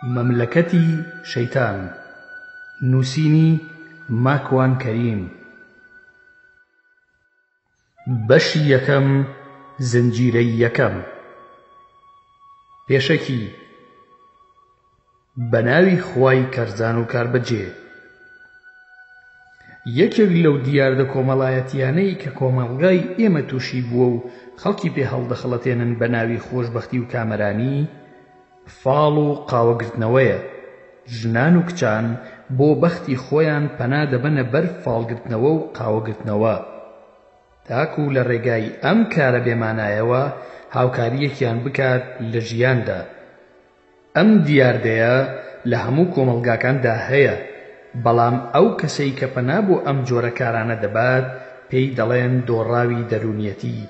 مەملەکەتی شەیتان نووسینی ماکوان کەریم بەشی یەکەم زنجیرەی یەکەم پێشەکی بەناوی خوای کەرزان و کاربەجێ یەکێک لەو دیاردە کۆمەڵایەتیانەی کە کۆمەڵگای ئێمە تووشی بووە و خەڵکی پێ هەڵدەخەڵەتێنن بەناوی خۆشبەختی و کامەرانی فاڵ و قاوەگرتنەوەیە. ژنان و کچان بۆ بەختی خۆیان پەنا دەبەنە بەر فاڵگرتنەوە و قاوەگرتنەوە تاکو لە ڕێگای ئەم کارە بێمانایەوە هاوکاریەکیان بکات لە ژیاندا. ئەم دیاردەیە لە هەموو کۆمەڵگاکاندا هەیە، بەڵام ئەو کەسەی کە پەنا بۆ ئەم جۆرە کارانە دەبات پێی دەڵێن دۆڕاوی دەرونیەتی،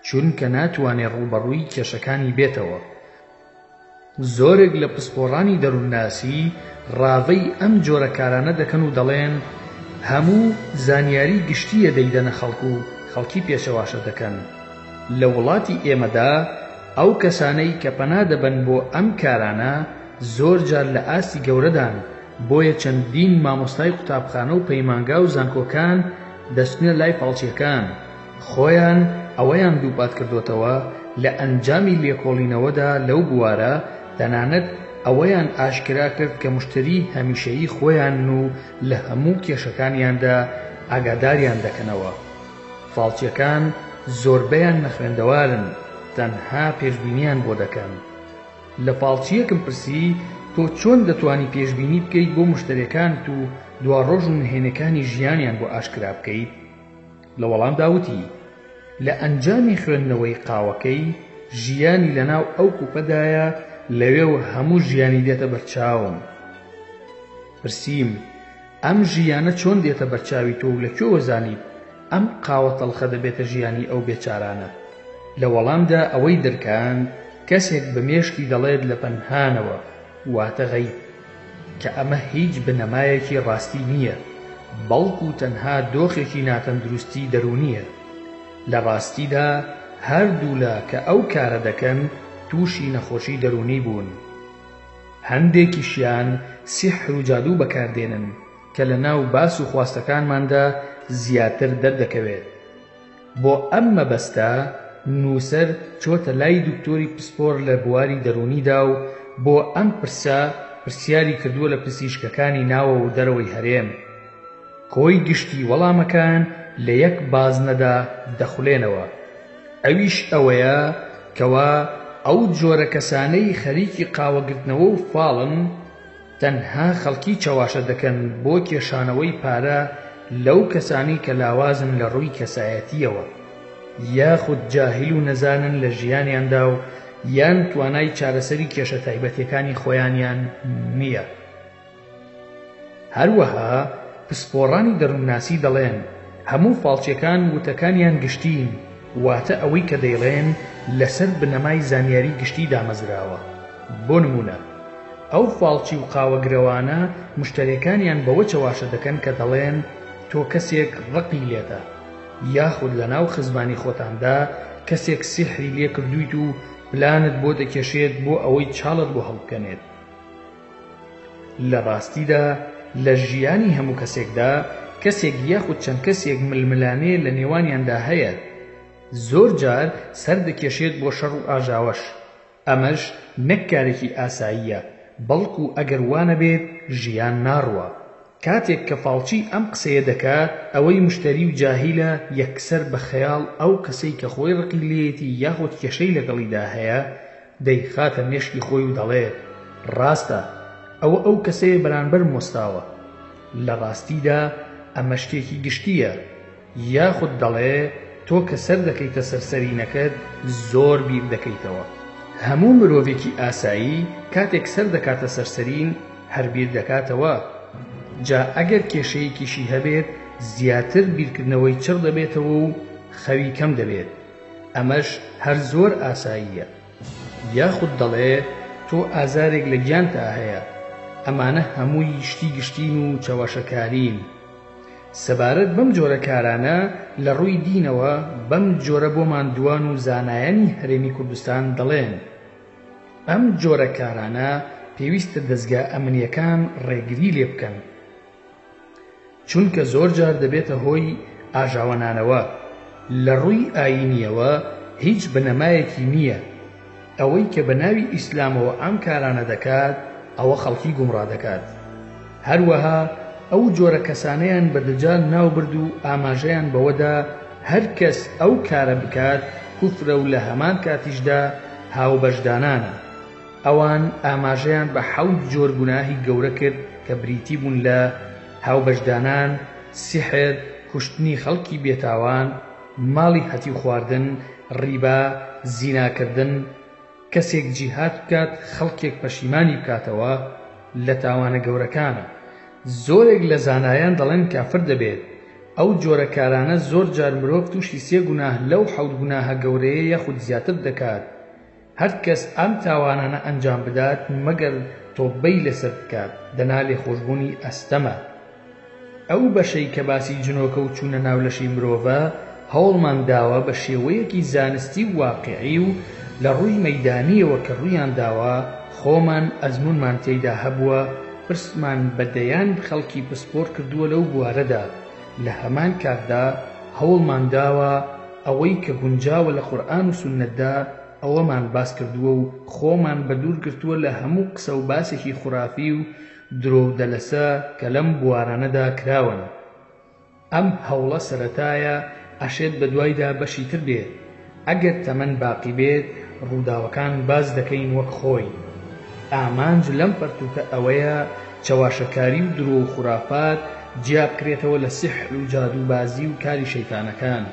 چونکە ناتوانێت ڕووبەڕووی کێشەکانی بێتەوە. زۆرێک لە پسپۆڕانی دەروونناسی ڕاوەی ئەم جۆرە کارانە دەکەن و دەڵێن هەموو زانیاری گشتیە دەیدەنە خەڵک و خەڵکی پێشەواشە دەکەن. لە وڵاتی ئێمەدا ئەو کەسانەی کە پەنا دەبەن بۆ ئەم کارانە زۆر جار لە ئاستی گەورەدان، بۆیە چەندین مامۆستای قوتابخانە و پەیمانگا و زانکۆکان دەچنە لای فاڵچیەکان. خۆیان ئەوەیان دووپات کردوتەوە لە ئەنجامی لێکۆڵینەوەدا لەو بوارە، تەنانەت ئەوەیان ئاشکرا کرد کە موشتری هەمیشەیی خۆیان و لە هەموو کێشەکانیاندا ئاگاداریان دەکەنەوە. فاڵچیەکان زۆربەیان نەخوێندەوارن، تەنها پێشبینیان بۆ دەکەن. لە فاڵچیەکم پرسی تۆ چۆن دەتوانی پێشبینی بکەیت بۆ مشتریەکانت و دواڕۆژ و نهێنەکانی ژیانیان بۆ ئاشکرا بکەیت؟ لە وەڵامدا وتی لە ئەنجامی خوێندنەوەی قاوەکەی ژیانی لەناو ئەو کوپەدایە، لەوێ و هەموو ژیانی دێتە بەرچاوم. پرسییم ئەم ژیانە چۆن دێتە بەرچاوی تۆ و لەکوێوە زانیت ئەم قاوە تەڵخە دەبێتە ژیانی ئەو بێچارانە؟ لە وەڵامدا ئەوەی دەرکاند کەسێک بە مێشکی دەڵێت لە پەنهانەوە، واتە غەیب، کە ئەمە هیچ بنەمایەکی ڕاستی نییە، بەڵکو تەنها دۆخێکی ناتەندروستی دەرونیە. لە ڕاستیدا هەردوو لە کە ئەو کارە دەکەن تووشی نەخۆشی دەرونی بوون. هەندێکیشیان سیحر و جادوو بەکاردێنن کە لە ناو باس و خواستەکانماندا زیاتر دەردەکەوێت. بۆ ئەم مەبەستە نووسەر چۆتە لای دکتۆری پسپۆر لە بواری دەرونیدا و بۆ ئەم پرسیاری کردووە لە پزیشکەکانی ناوە و دەرەوەی هەرێم. کۆی گشتی وەڵامەکان لە یەک بازنەدا دەخولێنەوە، ئەویش ئەوەیە کەوا ئەو جۆرە کەسانەی خەریکی قاوەگرتنەوە و فاڵن تەنها خەڵکی چەواشە دەکەن بۆ کێشانەوەی پارە لەو کەسانی کە لاوازن لە ڕووی کەسایەتیەوە، یاخود جاهیل و نەزانن لە ژیانیاندا و یان توانای چارەسەری کێشە تایبەتیەکانی خۆیانیان نییە. هەروەها پسپۆڕانی دەروونناسی دەڵێن هەموو فاڵچیەکان وتەکانیان گشتین، واتە ئەوەی کە دەیڵێن لەسەر بنەمای زانیاری گشتی دامەزراوە. بۆ نمونە ئەو فاڵچی و قاوەگرەوانە مشتریەکانیان بەوە چەواشە دەکەن کە دەڵێن تۆ کەسێک ڕقی لێتە، یاخود لە ناو خزمانی خۆتاندا کەسێک سیحری لێ کردویت و پلانت بۆ دەکێشێت بۆ ئەوەی چاڵت بۆ هەڵبکەنێت. لە ڕاستیدا لە ژیانی هەموو کەسێکدا کەسێک یاخود چەند کەسێک ململانێ لە نێوانیاندا هەیە، زۆر جار سەر دەکێشێت بۆ شەڕ و ئاژاوەش. ئەمەش نەک کارێکی ئاساییە، بەڵکو ئەگەر وانە بێت ژیان ناڕوە. کاتێک کە فاڵچی ئەم قسەیە دەکات ئەوەی مشتری و جاهیلە یەکسەر بە خەیاڵ ئەو کەسەی کە خۆی ڕقی لێیەتی یاخود کێشەی لەگەڵیدا هەیە دەیخاتە مێشکی خۆی و دەڵێت ڕاستە ئەوە ئەو کەسەیە بەرامبەر مۆستاوە. لە ڕاستیدا ئەمە شتێکی گشتیە، یاخود دەڵێ تۆ کە سەر دەکەیتە سەرسەرینەکەت زۆر بیر دەکەیتەوە. هەموو مرۆڤێکی ئاسایی کاتێک سەر دەکاتە سەرسەرین هەر بیر دەکاتەوە. جا ئەگەر کێشەیەکیشی هەبێت زیاتر بیرکردنەوەی چڕ دەبێتەوە و خەوی کەم دەبێت. ئەمەش هەر زۆر ئاساییە. یاخود دەڵێ تۆ ئازارێک لە گیانتا هەیە، ئەمانە هەمووی شتی گشتین و چەواشەکارین. سەبارەت بەم جۆرە کارانە لە ڕووی دینەوە بەم جۆرە بۆ ماندووان و زانایانی هەرێمی کوردستان دەڵێن ئەم جۆرە کارانە پێویستە دەستگا ئەمنیەکان ڕێگری لێ بکەن، چونکە زۆر جار دەبێتە هۆی ئاژاوەنانەوە. لە ڕووی ئاینیەوە هیچ بنەمایەکی نییە. ئەوەی کە بە ناوی ئیسلامەوە ئەم کارانە دەکات ئەوە خەڵکی گومڕا دەکات. هەروەها ئەو جۆرە کەسانەیان بە دەجال ناوبرد و ئاماژەیان بەوەدا هەر کەس ئەو کارە بکات کوفرە و لە هەمان کاتیشدا هاوبەشدانانە. ئەوان ئاماژەیان بە 7 جۆر گوناهی گەورە کرد کە بریتی بوون لە هاوبەشدانان، سیحر، کوشتنی خەڵکی بێتاوان، ماڵی هەتیو خواردن، ڕیبا، زیناکردن، کەسێک جیهاد بکات خەڵکێک پەشیمانی بکاتەوە لە تاوانە گەورەکانە. زۆرێک لە زانایان دەڵێن کافر دەبێت. ئەو جۆرە کارانە زۆر جار مرۆڤ تووشی 3 گوناه لەو 7 گوناهە گەورەیە یەخود زیاتر دەکات. هەر کەس ئەم تاوانانە ئەنجام بدات مەگەر تۆبەی لەسەر بکات دەنا لێخۆشبوونی ئەستەمە. ئەو بەشەی کە باسی جنۆکە و چوونە ناولەشی مرۆڤە هەوڵمان داوە بە شێوەیەکی زانستی و واقعی و لە ڕووی مەیدانیەوە کە ڕوویان داوە خۆمان ئەزمونمان تێیدا هەبووە، پرسمان بەدەیان خەڵکی پسپۆر کردووە لەو بوارەدا. لە هەمان کاتدا هەوڵمان داوە ئەوەی کە گونجاوە لە قورئان و سوننەتدا ئەوەمان باس کردووە و خۆمان بەدوور گرتووە لە هەموو قسە و باسێکی خوڕافی و درۆ و دەلەسە کە لەم بوارانەدا کراون. ئەم هەوڵە سەرەتایە ئەشێت بە دوایدا بەشی تر بێت. ئەگەر تەمەن باقی بێت ڕووداوەکان باز دەکەین وەک خۆی. ئامانج لەم پەرتوکە ئەوەیە چەواشەکاری و درۆ و خوڕافات جیا بکرێتەوە لە سیحر و جادوبازی و کاری شەیتانەکان.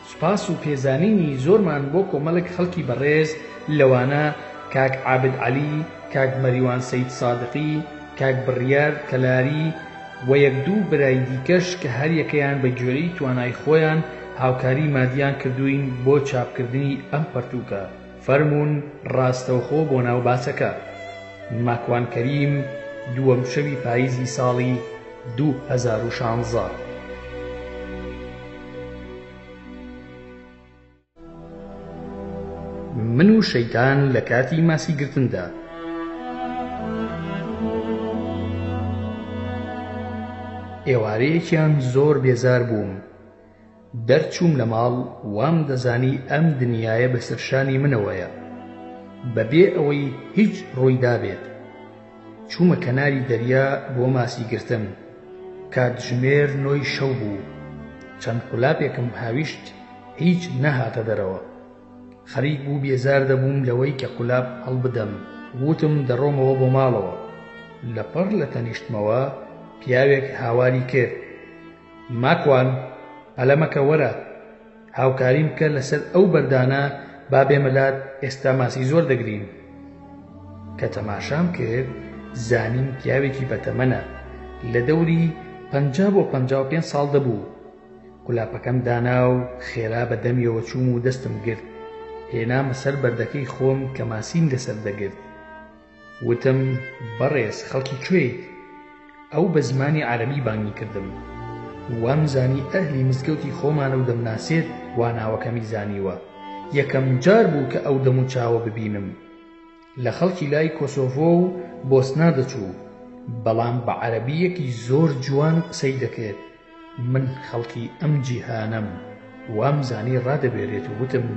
سوپاس و پێزانینی زۆرمان بۆ کۆمەڵێک خەڵکی بەڕێز لەوانە کاک عابد عەلی، کاک مەریوان سەید سادقی، کاک بڕیار کەلاری و 1-2 برای دیکەش کە هەر یەکەیان بە گوێرەی توانای خۆیان هاوکاری مادیان کردوین بۆ چاپکردنی ئەم پەرتوکە. فەرموون ڕاستەوخۆ بۆ ناو باسەکە. ماکوان کەریم، 2 شەوی پاییزی ساڵی 2016. من و شەیتان لە کاتی ماسیگرتندا. ئێوارەیەکیان زۆر بێزار بووم. دەرچووم لە ماڵ وام دەزانی ئەم دنیایە بەسەرشانی منەوەیە بەبێ ئەوەی هیچ ڕوویدا بێت. چوومە کەناری دەریا بۆ ماسیگرتن. کاتژمێر 9 شەو بوو. چەند قولاپێکم هاویشت هیچ نەهاتە دەرەوە. خەریک بوو بێزار دەبووم لەوەی کە قولاپ هەڵبدەم. وتم دەڕۆمەوە بۆ ماڵەوە. لەپەڕ لە تەنیشتمەوە پیاوێک هاواری کرد. ماکوان ئەلەمەکە وەرە هاوکاریم بکە لەسەر ئەو بەردانە با بێمەلات ئێستا ماسی زۆر دەگرین. کە تەماشام کرد زانیم پیاوێکی بەتەمەنە لە دەوری 50 بۆ 55 ساڵ دەبوو. قولاپەکەم دانا و خێرا بە دەمیەوە چووم و دەستم گرت. هێنامە سەر بەردەکەی خۆم کە ماسیم لەسەر دەگرت. وتم بەڕێز خەڵکی کوێیت؟ ئەو بە زمانی عەرەبی بانگی کردم. وامزانی ئەهلی مزگەوتی خۆمانە و دەمناسێت وا ناوەکەمی زانیوە. یەکەم جار بوو کە ئەو دەم و چاوە ببینم. لە خەڵکی لای کۆسۆڤۆ و بۆسنا دەچوو، بەڵام بە عەرەبییەکی زۆر جوان قسەی دەکرد. من خەڵکی ئەم جیهانەم. وامزانی ڕادەبێرێت و وتم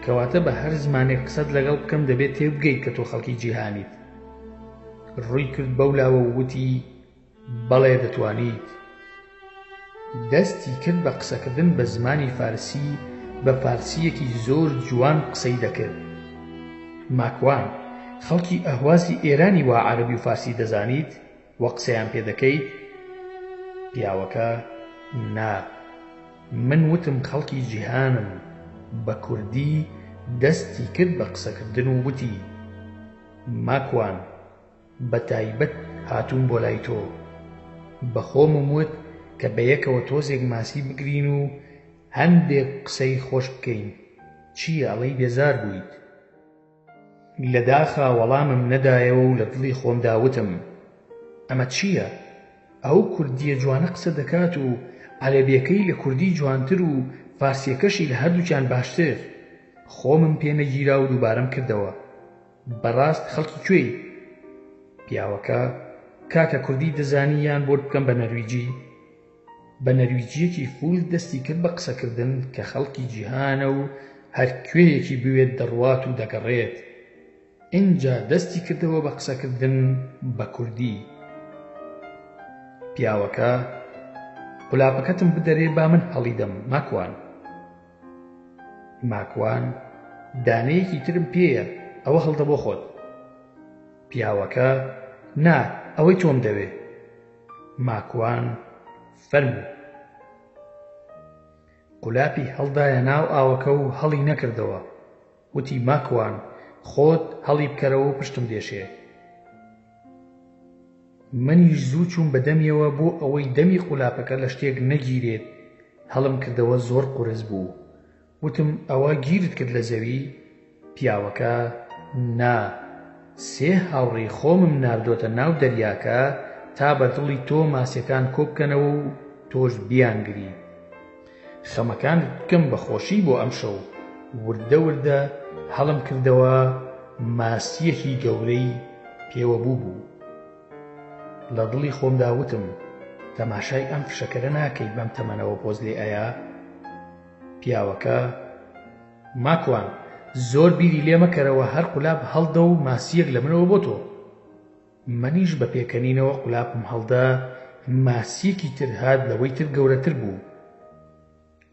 کەواتە بە هەر زمانێک قسەت لەگەڵ بکەم دەبێت تێبگەیت کە تۆ خەڵکی جیهانیت. ڕووی کرد بەولاوە و وتی بەڵێ دەتوانیت. دەستی کرد بە قسەکردن بە زمانی فارسی بە فارسیەکی زۆر جوان قسەی دەکرد. ماکوان خەڵکی ئەهوازی ئێرانی وا عەرەبی و فارسی دەزانیت وە قسەیان پێ دەکەیت؟ پیاوەکە نا. من وتم خەڵکی جیهانم. بە کوردی دەستی کرد بە قسەکردن و وتی ماکوان بە تایبەت هاتووم بۆ لای تۆ. بە خۆمم وت کە بەیەکەوە تۆزێک ماسی بگرین و هەندێک قسەی خۆش بکەین. چییە ئەڵەی بێزار بوویت؟ لە داخا وەڵامم نەدایەوە و لە دڵی خۆمدا وتم ئەمە چییە؟ ئەو کوردیە جوانە قسە دەکات و عەرەبیەکەی لە کوردی جوانتر و فارسیەکەشی لە هەردووکیان باشتر. خۆمم پێ نەگیرا و دووبارەم کردەوە. بەڕاست خەڵکی کوێی؟ پیاوەکە کاکە کوردی دەزانی یان بۆت بکەم بە نەرویجی؟ بە نەرویجیەکی فول دەستی کرد بە قسەکردن کە خەڵکی جیهانە و هەر کوێیەکی بوێت دەڕوات و دەگەڕێت. ئینجا دەستی کردەوە بە قسەکردن بە کوردی. پیاوەکە قولاپەکەتم بدەرێ با من هەڵیدەم ماکوان. ماکوان دانەیەکی ترم پێیە، ئەوە هەڵدە بۆ خۆت. پیاوەکە نا ئەوەی تۆم دەوێ. ماکوان فەرموو. قولاپی هەڵدایە ناو ئاوەکە و هەڵی نەکردەوە. وتی ماکوان خۆت هەڵی بکەرەوە و پشتم دێشێ. منیش زوو چووم بە دەمیەوە بۆ ئەوەی دەمی قولاپەکە لە شتێک نەگیرێت. هەڵم کردەوە زۆر قورس بوو. وتم ئەوە گیرت کرد لە زەوی؟ پیاوەکە نا، 3 هاوڕێی خۆمم ناردۆتە ناو دەریاکە تا بە دڵی تۆ ماسیەکان کۆبکەنەوە و تۆش بیانگری. خەمەکانت بکەم بە خۆشی بۆ ئەم شەو. وردە وردە هەڵم کردەوە ماسیەکی گەورەی پێوە بوو. لە دڵی خۆمدا وتم تەماشای ئەم فشەکەرە ناکەی بەم تەمەنەوە پۆز لێ ئەیە؟ پیاوەکە ماکوان زۆر بیری لێ مەکەرەوە، هەر قولاب هەڵدە و ماسیەک لە منەوە بۆ تۆ. منیش بە پێکەنینەوە قولاپم هەڵدا، ماسیەکی تر هات لەوەی تر گەورەتر بوو.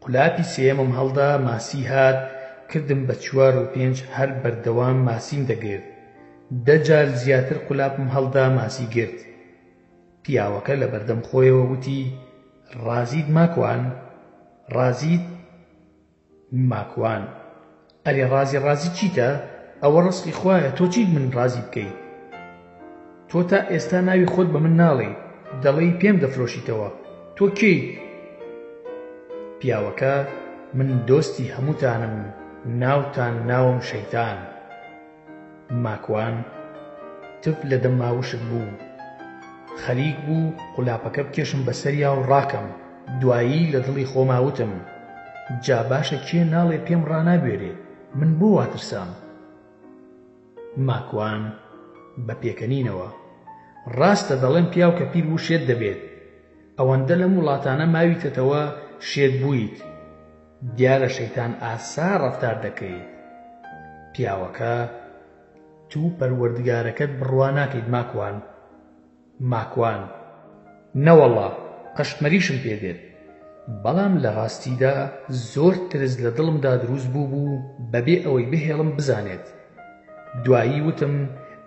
قولاپی سێمم هەڵدا، ماسی هات، کردم بە 4 و 5 هەر بەردەوام ماسیم دەگرت. 10 جار زیاتر قولاپم هەڵدا، ماسی گرت. پیاوەکە لە بەردەم خۆیەوە وتی ڕازیت ماکوان؟ ڕازیت؟ ماکوان ئەرێ ڕازی چیتە؟ ئەوە ڕسقی خوایە، تۆ چیت من ڕازی بکەیت؟ تۆ تا ئێستا ناوی خۆت بە من ناڵێ، دەڵێی پێم دەفرۆشیتەوە. تۆ کێیت؟ پیاوەکە من دۆستی هەمووتانم، ناوتان ناوم شەیتان. ماکوان تف لە دەم ماوشت بوو. خەریک بوو قولاپەکە بکێشم بەسەریا و ڕاکەم. دوایی لە دڵی خۆماوتم جا باشە کێ ناڵێ پێم ڕانابێرێ، من بۆ واترسام؟ ماکوان بە پێکەنینەوە ڕاستە دەڵێن پیاو کە پیر بوو شێت دەبێت. ئەوەندە لەم وڵاتانە ماویتەتەوە شێت بوویت. دیارە شەیتان ئاسا ڕەفتار دەکەیت. پیاوەکە تو پەروەردگارەکەت بڕوا ناکەیت ماکوان. ماکوان نەوەڵڵا قەشتمەریشم پێدێت، بەڵام لە ڕاستیدا زۆر ترس لە دڵمدا دروست بوو بەبێ ئەوەی بهێڵم بزانێت. دوایی وتم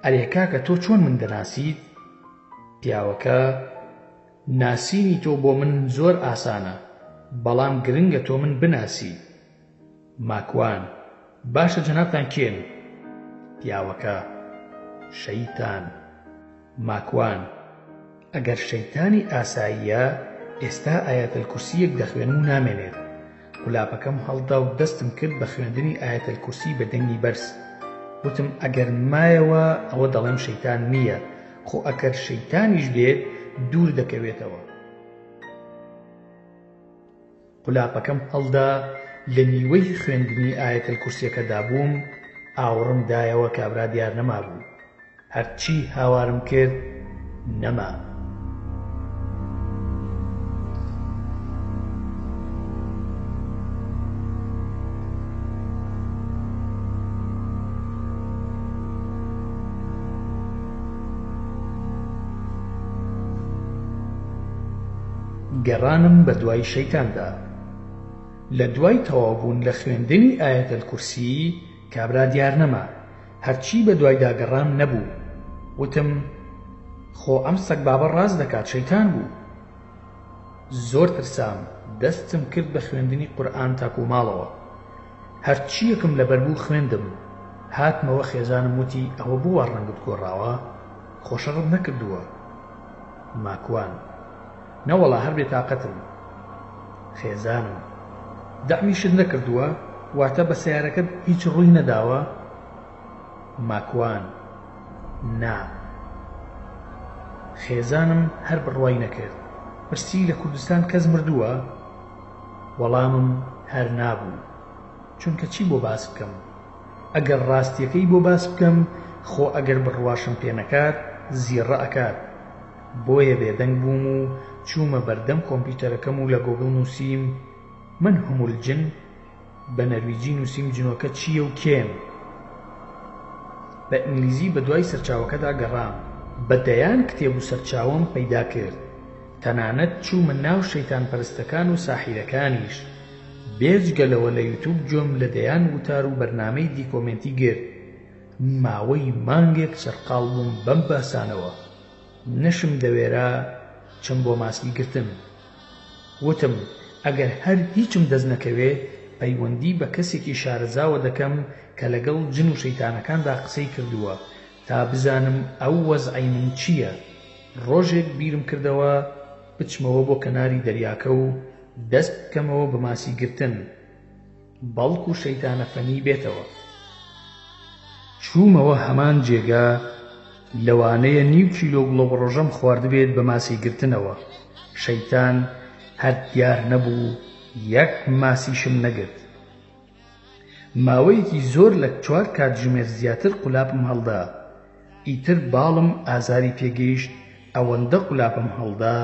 ئەرێ کاکە تۆ چۆن من دەناسیت؟ پیاوەکە ناسینی تۆ بۆ من زۆر ئاسانە، بەڵام گرنگە تۆ من بناسی. ماکوان باشە جەنابتان کێن؟ پیاوەکە شەیتان. ماکوان ئەگەر شەیتانی ئاساییە ئێستا ئایەتەل کورسییەک دەخوێنم و نامێنێت. قولاپەکەم هەڵدا و دەستم کرد بە خوێندنی ئایەتەل کورسی بە دەنگی بەرز. وتم ئەگەر مایەوە ئەوە دەڵێم شەیتان نییە، خۆ ئەگەر شەیتانیش بێت دوور دەکەوێتەوە. قولاپەکەم هەڵدا، لە نیوەی خوێندنی ئایەتەل کورسیەکەدا بووم، ئاوڕم دایەوە کابرا دیار نەما بوو. هەرچی هاوارم کرد نەما. گەڕانم بە دوای شەیتاندا. لە دوای تەواوبوون لە خوێندنی ئایەتەل کورسی کابرا دیار نەما. هەرچی بە دوای داگەڕام نەبوو. وتم خۆ ئەم سەگ بابە ڕاز دەکات شەیتان بوو. زۆر ترسام، دەستم کرد بە خوێندنی قورئان تاکو ماڵەوە. هەرچیەکم لەبەر بوو خوێندم. هاتمەوە خێزانم وتی ئەوە بۆ وا ڕەنگت گۆڕاوە؟ خۆشەڕت نەکردووە؟ ماکوان نەوەڵا هەر بێتاقەتم. خێزانم دەعمیشت نەکردووە؟ واتە بە سەیارەکەت هیچ ڕووی نەداوە؟ ماکوان نا. خێزانم هەر بڕوای نەکرد. پرسی لە کوردستان کەس مردووە؟ وەڵامم هەر نابوو. چونکە چی بۆ باس بکەم؟ ئەگەر ڕاستیەکەی بۆ باس بکەم، خۆ ئەگەر بڕواشم پێ نەکات زیڕە ئەکات. بۆیە بێدەنگ بووم و چوومە بەردەم کۆمپیوتەرەکەم و لە گۆگڵ نووسیم من هەموو الجن، بە نەرویجی نووسیم جنۆکە چییە و کێم. بە ئینگلیزی بە دوای سەرچاوەکەدا گەڕام، بەدەیان کتێب و سەرچاوەم پەیدا کرد. تەنانەت چوومە ناو شەیتان پەرستەکان و ساحیرەکانیش. بێجگە لەوە لە یوتیوب جۆم لە دەیان وتار و بەرنامەی دیکۆمنتی گرت. ماوەی مانگێک سەرقاڵ بووم بەم باسانەوە. نەشم دەوێرا چم بۆ ماسی گرتم. وتم ئەگەر هەر هیچم دەست نەکەوێت پەیوەندی بە کەسێکی شارەزاوە دەکەم کە لەگەڵ جن و شەیتانەکاندا قسەی کردووە تا بزانم ئەو وەزعی من چییە. ڕۆژێک بیرم کردەوە بچمەوە بۆ کەناری دەریاکە و دەست بکەمەوە بە ماسی گرتن، بەڵکو شەیتانە فەنی بێتەوە. چوومەوە هەمان جێگا، لەوانەیە 1.5 کیلۆ گوڵە ڕۆژەم خواردبێت بە ماسی گرتنەوە. شەیتان هەر دیار نەبوو، یەک ماسیشم نەگرت. ماوەیەکی زۆر لە 4 کاتژمێر زیاتر قولاپم هەڵدا. ئیتر باڵم ئازاری پێگەیشت، ئەوەندە قولاپم هەڵدا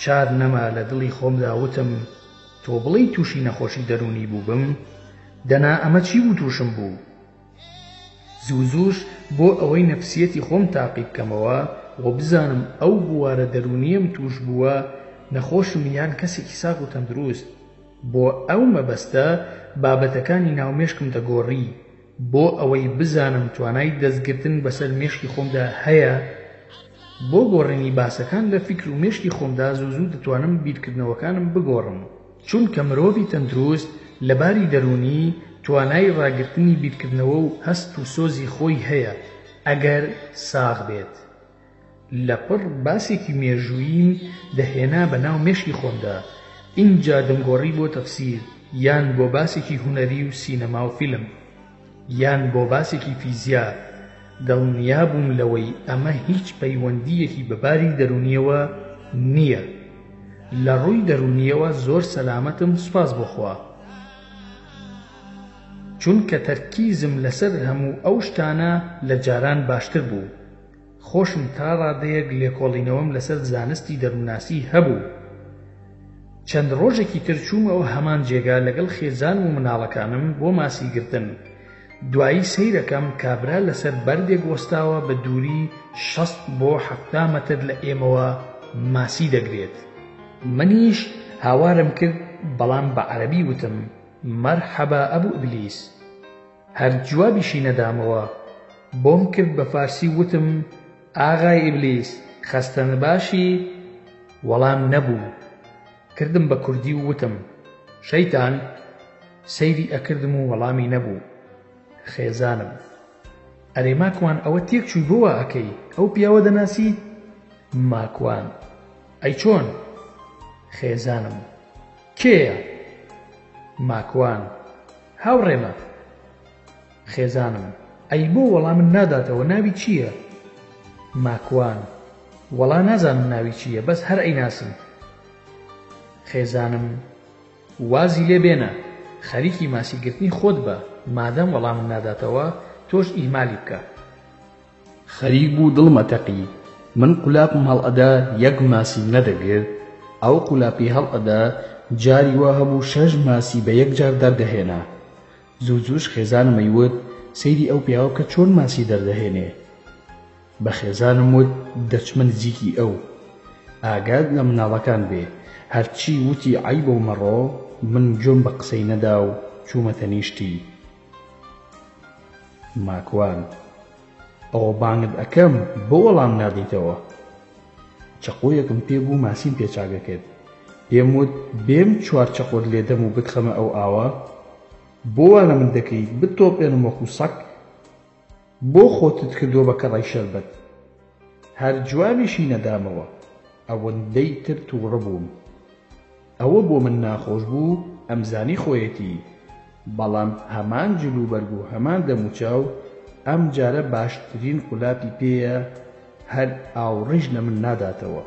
4 نەما لە دڵی خۆمدا وتم تۆ بڵێی تووشی نەخۆشی دەرونی بوو بم، دەنا ئەمە چی بوو تووشم بوو. زوو بۆ ئەوەی نەفسیەتی خۆم تاقی بکەمەوە و بزانم ئەو بوارە دەرونیم توش بووە نەخۆشم یان کەسێکی ساغ و تەندروست. بۆ ئەو مەبەستە بابەتەکانی ناومێشکم دەگۆڕی، بۆ ئەوەی بزانم توانای دەستگرتن بەسەر مێشکی خۆمدا هەیە. بۆ گۆڕینی باسەکان لە فکر و مێشکی خۆمدا زوو دەتوانم بیرکردنەوەکانم بگۆڕم، چونکە مرۆڤی تەندروست لەباری دەرونی توانای ڕاگرتنی بیرکردنەوە و هەست و سۆزی خۆی هەیە ئەگەر ساغ بێت. لەپڕ باسێکی مێژووییم دەهێنا بە ناو مێشکی خۆمدا، ئینجا دەمگۆڕی بۆ تەفسیر، یان بۆ باسێکی هونەری و سینەما و فیلم، یان بۆ باسێکی فیزیا. دڵنیا بووم لەوەی ئەمە هیچ پەیوەندیەکی بەباری دەرونیەوە نییە. لە ڕووی دەرونیەوە زۆر سەلامەتم، سوپاس بۆخوا، چونکە تەرکیزم لەسەر هەموو ئەو شتانە لە جاران باشتر بوو. خۆشم تا ڕادەیەک لێکۆڵینەوەم لەسەر زانستی دەرووناسی هەبوو. چەند ڕۆژێکی تر چوومەوە هەمان جێگا لەگەڵ خێزان و مناڵەکانم بۆ ماسی گرتن. دوایی سەیرەکەم کابرا لەسەر بەردێک وەستاوە بە دووری 60 بۆ 70 مەتر لە ئێمەوە ماسی دەگرێت. منیش هاوارم کرد، بەڵام بە عەرەبی وتم مەرحەبا ئەبوو ئیبلیس. هەر جوابیشی نەدامەوە. بۆم کرد بە فارسی وتم ئاغای ئیبلیس خەستەن باشی؟ وەڵام نەبوو. کردم بە کوردی و وتم شەیتان. سەیری ئەکردم و وەڵامی نەبوو. خێزانم ئەرێ ماکوان ئەوە تێک چووی بۆوە ئەکەی ئەو پیاوە دەناسیت؟ ماکوان ئەی چۆن؟ خێزانم کێیە؟ ماکوان هاوڕێمە. خێزانم ئەی بۆ وەڵامن ناداتەوە، ناوی چییە؟ ماکوان وەڵا نازانم ناوی چییە، بەس هەر ئەیناسم. خێزانم وازی لێ بێنە، خەریکی ماسیگرتنی خۆت بە، مادەم وەڵامن ناداتەوە تۆش ئیمالی بکە. خەریک بوو دڵمەتەقی، من قولاپم هەڵئەدا یەک ماسی نەدەگرت، ئەو قولاپی هەڵئەدا جاری وا هەبوو 6 ماسی بە یەک جار دەردەهێنا. زووش خێزانم ئەیوت سەیری ئەو پیاوە کە چۆن ماسی دەردەهێنێ. بە خێزانم وت دەچمە نزیکی ئەو، ئاگاد لە مناڵەکان بێ. هەرچی وتی عەیب و مەڕۆ، من گوێم بە قسەی نەدا و چوومەتە نیشتی. ماکوان ئەوە بانگت ئەکەم بۆ وەڵام نادیتەوە. چەقۆیەکم پێبوو ماسیم پێچاگە کرد. پێم وت بێم 4 چەقۆت لێدەم و بتخەمە ئەو ئاوە؟ بۆ وا لە من دەکەیت بتۆپێنم وەکو سەگ؟ بۆ خۆتت کردووە بە کەڕەی شەربەت؟ هەر جوابیشی نەدامەوە. ئەوەندەی تر تووڕە بووم. ئەوە بۆ من ناخۆش بوو، ئەمزانی خۆیەتی، بەڵام هەمان جلوبەرگ و هەمان دەموچاو ئەم جارە باشترین قولاپی پێیە، هەر ئاوڕێژ لە من ناداتەوە.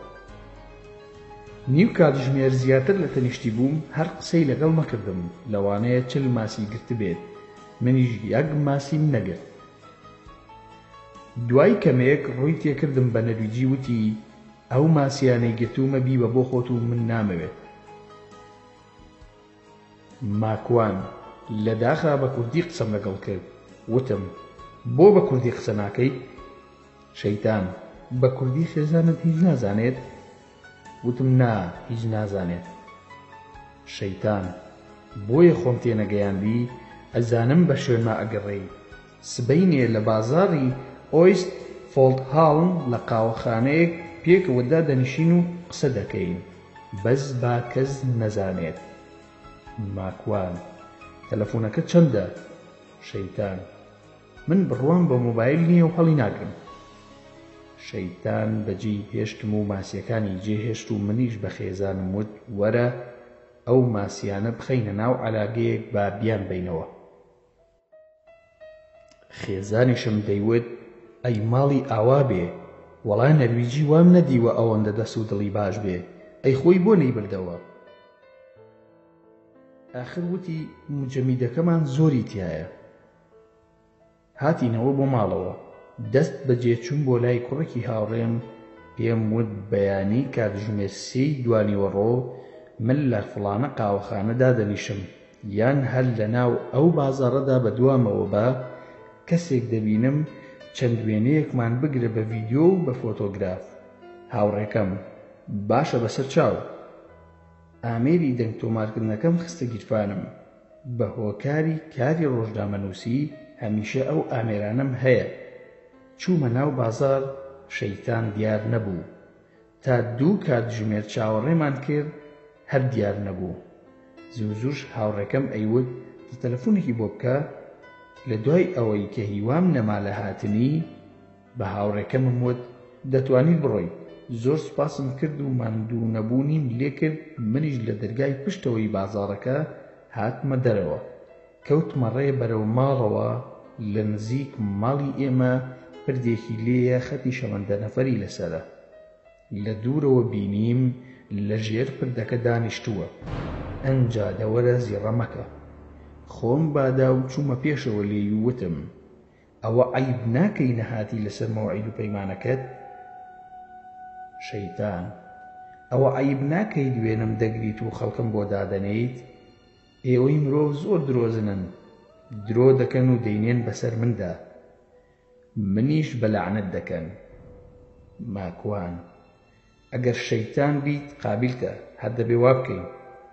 نیو کاتژمێر زیاتر لە تەنیشتی بووم، هەر قسەی لەگەڵ مەکردم، لەوانەیە 40 ماسی گرت بێت، منیش یەک ماسیم نەگرت. دوای کەمێک ڕووی تێکردم بە نەرویجی وتی ئەو ماسیانەی گرتوومە بیبە بۆ خۆت و من نامەوێت. ماکوان لەداخا بە کوردی قسەم لەگەڵ کرد. وتم بۆ بە کوردی قسە ناکەیت؟ شەیتان بە کوردی خێزانت هیچ نازانێت؟ وتم نا هیچ نازانێت. شەیتان بۆیە خۆم تێنەگەیاندی ئەزانم بە شوێنما ئەگەڕێی. سبەینێ لە بازاڕی ئۆیست فۆڵدهاڵن لە قاوەخانەیەک پێکەوەدا دەنیشین و قسە دەکەین بەس با کەس نەزانێت. ماکوان تەلەفۆنەکە چەندە؟ شەیتان من بڕوام بە مۆبایل نییە و هەڵی ناگرم. شەیتان بەجێی هێشتم و ماسیەکانی جێهێشت و منیش بە خێزانم وت وەرە ئەو ماسیانە بخەینە ناو عەلاگەیەک با بیان بینەوە. خێزانیشم دەیوت ئەی ماڵی ئاوا بێ، وەڵا نەرویجی وام نەدیوە ئەوەندە دەست و دڵی باش بێ، ئەی خۆی بۆ نەیبردەوە. ئاخر وتی مجەمیدەکەمان زۆری تایە. هاتینەوە بۆ ماڵەوە، دەست بەجێچوون بۆ لای کوڕێکی هاوڕێم پێم وت بەیانی کاتژمێر 3 دوانیوەڕۆ من لە فڵانە قاوەخانەدا دەنیشم یان هەر لە ناو ئەو بازاڕەدا بەدوامەوە بە کەسێک دەبینم چەند وێنەیەکمان بگرە بە ڤیدیۆ و بە فۆتۆگراف. هاوڕێکەم باشە بەسەر چاو. ئامێری دەنگ تۆمارکردنەکەم خستە گیرفانم. بە هۆکاری کاری ڕۆژنامەنووسی هەمیشە ئەو ئامێرانەم هەیە. چوومە ناو بازار، شەیتان دیار نەبوو. تا 2 کاتژمێر چاوەڕێمان کرد هەر دیار نەبوو. زوو هاوڕێکەم ئەیوت تەلەفۆنێکی بۆ بکە. لە دوای ئەوەی کە هیوام نەما لە هاتنی بە هاوڕێکەمم وت دەتوانیت بڕۆی. زۆر سوپاسم کرد و ماندوو نەبوونیم لێ کرد. منیش لە دەرگای پشتەوەی بازاڕەکە هاتمە دەرەوە، کەوتمە ڕێ بەرەو ماڵەوە. لە نزیک ماڵی ئێمە پردێکی لێیە، خەتی شەمەندە نەفەری لەسەرە. لە دوورەوە بینیم لە ژێر پردەکە دانیشتووە. ئەنجا دەوەرە زیڕە مەکە. خۆم بادا و چوومە پێشەوە لێی و وتم ئەوە عەیب ناکەی نەهاتی لەسەر مەوعید و پەیمانەکەت؟ شەیتان ئەوە عەیب ناکەی دوێنم دەگریت و خەڵکم بۆ دادەنیت؟ ئێوەی مرۆڤ زۆر درۆزنن، درۆ دەکەن و دەینێن بەسەر مندا، منیش بە لەعنەت دەکەن. ماکوان ئەگەر شەیتان بیت قابیلتە، هەر دەبێ وا بکەین،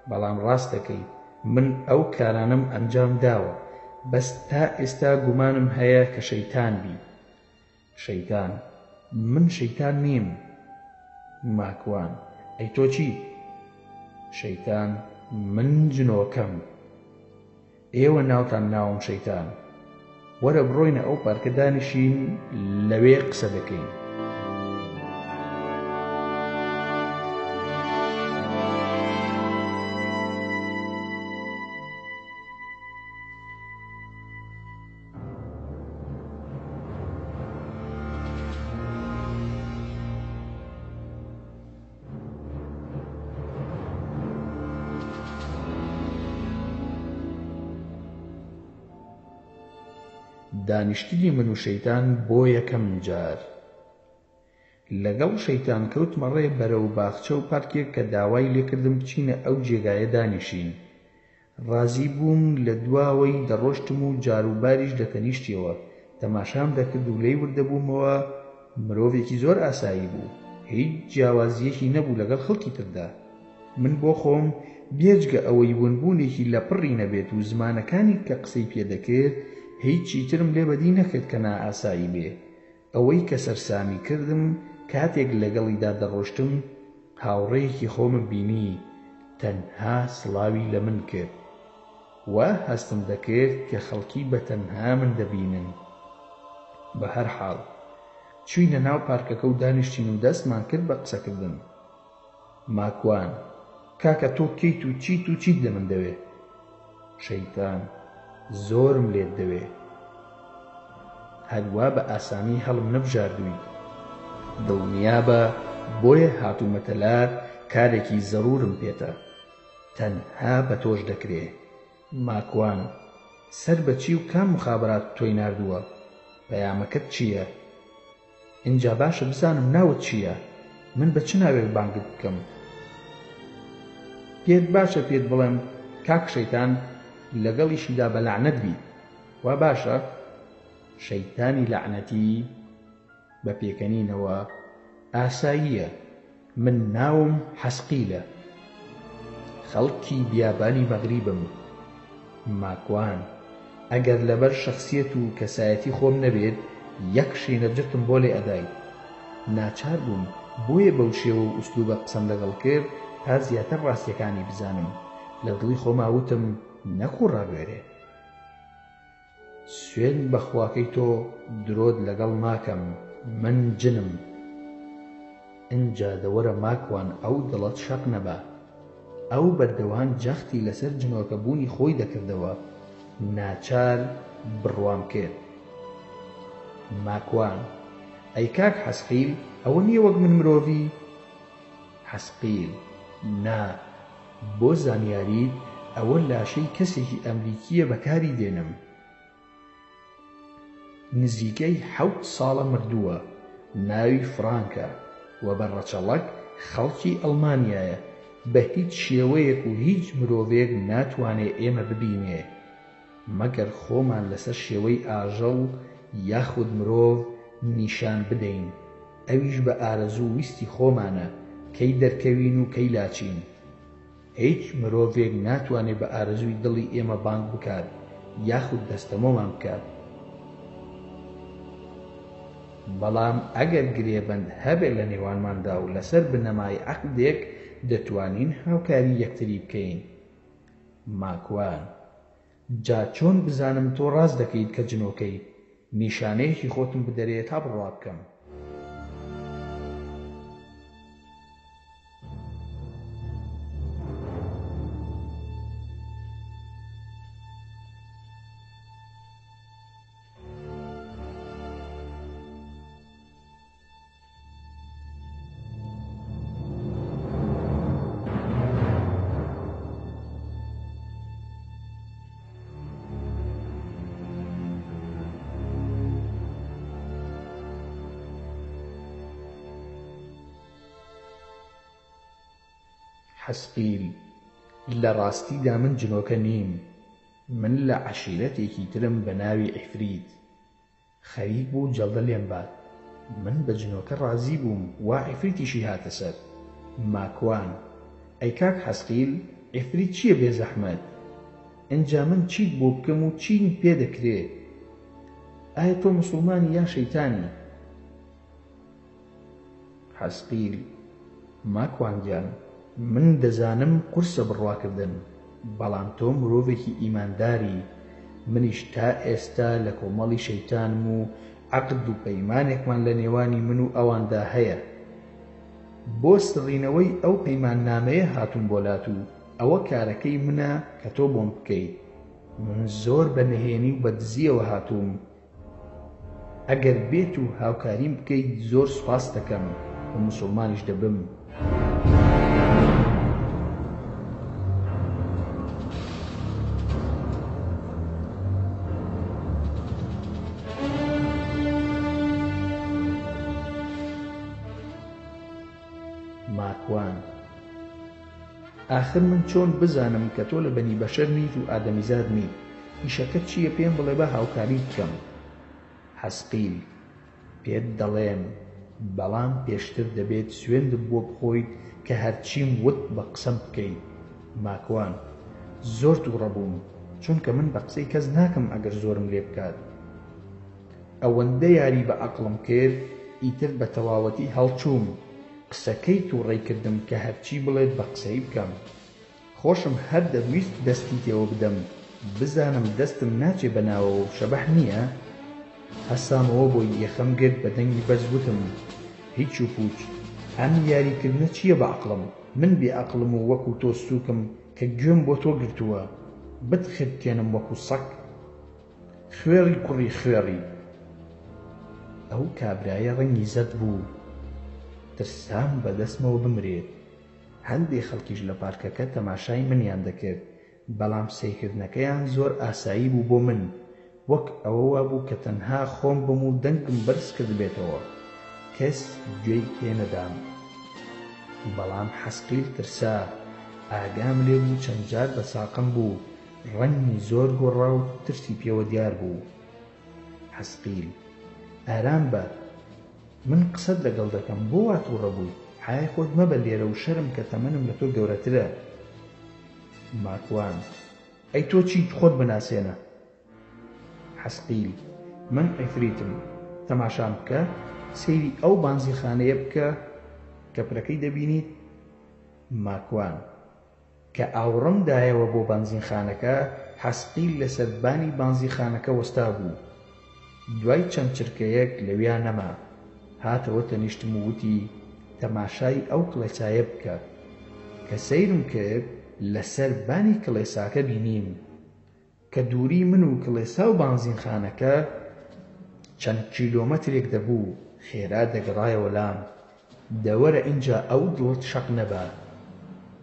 بەڵام ڕاست دەکەی من ئەو کارانم ئەنجام داوە، بەس تا ئێستا گومانم هەیە کە شەیتان بی. شەیتان من شەیتان نیم. ماکوان ئەی تۆ چی؟ شەیتان من جنۆکەم. ئێوە ناوتان ناوم شەیتان. وەرە بڕۆینە ئەو پارکە دانیشین لەوێ قسە دەکەین. دانیشتنی من و شەیتان بۆ یەکەم جار. لەگەڵ شەیتان کەوتمە ڕێ بەرەو باخچە و پارکێک کە داوای لێکردم بچینە ئەو جێگایە دانیشین. ڕازی بووم لە دواوەی دەڕۆشتم و جاروباریش دەتەنیشتیەوە. تەماشام دەکرد و لێی وردەبوومەوە. مرۆڤێکی زۆر ئاسایی بوو، هیچ جیاوازیەکی نەبوو لەگەڵ خەڵکی تردا. من بۆ خۆم بێجگە ئەوەی ونبوونێکی لە پڕی نەبێت و زمانەکانی کە قسەی پێدەکرد هیچی ترم لێ بەدی نەکرد کە نائاسایی بێ. ئەوەی کە سەرسامی کردم کاتێک لەگەڵیدا دەڕۆشتم هاوڕێیەکی خۆمم بینی تەنها سڵاوی لە من کرد. وا هەستم دەکرد کە خەڵکی بە تەنها من دەبینن. بە هەر حاڵ چووینە ناو پارکەکە و دانیشتین و دەستمان کرد بە قسەکردن. ماکوان کاکە تۆ کەیت و چیت لە من دەوێ؟ شەیتان زۆرم لێت دەوێ. هەروە بە ئاسانی هەڵم نەبژاردووی. دڵنیابە بۆیە هاتوومەتە لار، کارێکی زەڕورم پێتە، تەنها بە تۆش دەکرێ. ماکوان سەر بەچی و کام مخابرات تۆی ناردووە؟ پەیامەکەت چییە؟ اینجا باشە بزانم ناوت چییە؟ من بە چ ناوێک بانگت بکەم؟ پێت باشە پێت بڵێم کاک شەیتان لەگەڵیشیدا بە لەعنەت بیت. وا باشە؟ شەیتانی لەعنەتی بە پێکەنینەوە ئاساییە. من ناوم حەسقیلە، خەڵکی بیابانی مەغریبم. ماکوان ئەگەر لەبەر شەخسیەت و کەسایەتی خۆم نەبێت یەک شینە جرتم بۆ لێ ئەدای. ناچار بووم بۆیە بەو شێوە و ئوسلوبە قسەم لەگەڵ کرد تا زیاتر ڕاستیەکانی بزانم. لە دڵی خۆما وتم نەکوو ڕابێرێ. سوێن بەخواکەی تۆ درۆت لەگەڵ ناکەم، من جنم. ئینجا دەوەرە ماکوان ئەو دڵت شەق نەبا. ئەو بەردەوان جەختی لەسەر جنۆکەبوونی خۆی دەکردەوە. ناچار بڕوام کرد. ماکوان ئەی کاک حەسقیل، ئەوە نییە وەک من مرۆڤی؟ حەسقیل نا، بۆ زانیاریت ئەوە لاشەی کەسێکی ئەمریکیە بەکاری دێنم. نزیکەی 7 ساڵە مردووە، ناوی فرانکە و بەڕەچەڵەک خەڵکی ئەڵمانیایە. بە هیچ شێوەیەک و هیچ مرۆڤێک ناتوانێ ئێمە ببینێ مەگەر خۆمان لەسەر شێوەی ئاژەڵ یاخود مرۆڤ نیشان بدەین. ئەویش بە ئارەزوو ویستی خۆمانە کەی دەرکەوین و کەی لاچین. هیچ مرۆڤێک ناتوانێت بە ئارەزووی دڵی ئێمە بانگ بکات یاخود دەستەمۆمان بکات. بەڵام ئەگەر گرێبەند هەبێت لە نێوانماندا و لەسەر بنەمای عەقدێک دەتوانین هاوکاری یەکتری بکەین. ماکوان جا چۆن بزانم تۆ ڕاست دەکەیت کە جنۆکەیت؟ نیشانەیەکی خۆتم بدەرێت تا بڕوا بکەم. حەسقیل لە ڕاستیدا من جنۆکە نیم. من لە عەشیرەتێکی ترم بە ناوی عیفریت. خەریک بوو جەڵدە لێم بات. من بە جنۆکە ڕازی بووم وا عیفریتیشی هاتە سەر. ماکوان ئەی کاک حەسقیل، عیفریت چییە بێ زەحمەت؟ ئەنجا من چیت بۆ بکەم و چین پێ دەکرێ؟ ئایا تۆ موسڵمانی یا شەیتانی؟ حەسقیل ماکوان گیان، من دەزانم قورسە بڕواکردن، بەڵام تۆ مرۆڤێکی ئیمانداری. منیش تا ئێستا لە کۆمەڵی شەیتانم و عەقد و پەیمانێکمان لە نێوانی من و ئەواندا هەیە. بۆ سڕینەوەی ئەو پەیماننامەیە هاتوون بۆلات و ئەوە کارەکەی منە کە تۆ بۆم بکەیت. من زۆر بە نەهێنی و بە دزیەوە هاتووم. ئەگەر بێت و هاوکاریم بکەیت زۆر سوپاس دەکەم و موسڵمانیش دەبم. ماکوان ئاخر من چۆن بزانم کە تۆ لە بەنی بەشەر نیت و ئادەمیزاد نیت؟ ئیشەکەت چییە پێم بڵێ بە هاوکاری بکەم. حەسقیل پێت دەڵێم، بەڵام پێشتر دەبێت سوێندت بۆ بخۆیت کە هەرچیم وت بە قسەم بکەیت. ماکوان زۆر تووڕە بووم چونکە من بە قسەی کەس ناکەم ئەگەر زۆرم لێ بکات. ئەوەندە یاری بە عەقڵم کرد ئیتر بە تەواوەتی هەڵچووم. قسەکەی تووڕەی کردم کە هەرچی بڵێت بە قسەی بکەم. خۆشم هەر دەویست دەستی تێوە بدەم بزانم دەستم ناچێ بەناوە و شەبەح نییە. هەسامەوە بۆی یەخەم گرت بە دەنگی بەرز وتم هیچ و پوچ، ئەم یاریکردنە چییە بە عەقڵم؟ من بێ عەقڵم و وەکو تۆ سووکم کە گوێم بۆ تۆ گرتووە بتخرکێنم وەکو سەگ. خوێڕی کوڕی خوێڕی. ئەو کابرایە ڕەنگی زەد بوو. ترسام بەدەستمەوە بمرێت. هەندێک خەڵکیش لە پارکەکە تەماشای منیان دەکرد، بەڵام سەیکردنەکەیان زۆر ئاسایی بوو بۆ من، وەک ئەوە بوو کە تەنها خۆم بم و دەنگم بەرز کرد بێتەوە. کەس گوێی پێ نەدام. بەڵام حەسقیل ترسا، ئاگام لێ بوو چەند جار بە ساقم بوو، ڕەنگی زۆر گۆڕا و ترسی پێوە دیار بوو. حەسقیل: ئارام بە، من قسەت لەگەڵ دەکەم، بۆ وا تووڕە بووی؟ حای خۆت مەبە لێرە و شەرم کە تەمەنم لە تۆ گەورەترە. ماکوان: ئەی تۆ چیت؟ خۆت بناسێنە. حەسقیل: من عیفریتم، تەماشام بکە، سەیری ئەو بانزیخانەیە بکە کە پرەکەی دەبینیت. ماکوان: کە ئاوڕەمدایەوە بۆ بانزیخانەکە، حەسقیل لەسەر بانی بانزیخانەکە وەستا بوو. دوای چەند چرکەیەک لەویا نەما، هاتەوە تەنیشتم و وتی تەماشای ئەو کڵێسایە بکە. کە سەیرم کرد، لەسەر بانی کڵێساکە بینیم کە دووری من و کڵێسا و بانزیخانەکە چەند کیلۆمەترێک دەبوو. خێرا دەگەڕایەوە لام، دەوەرە ئینجا ئەو دڵت شەق نەبا.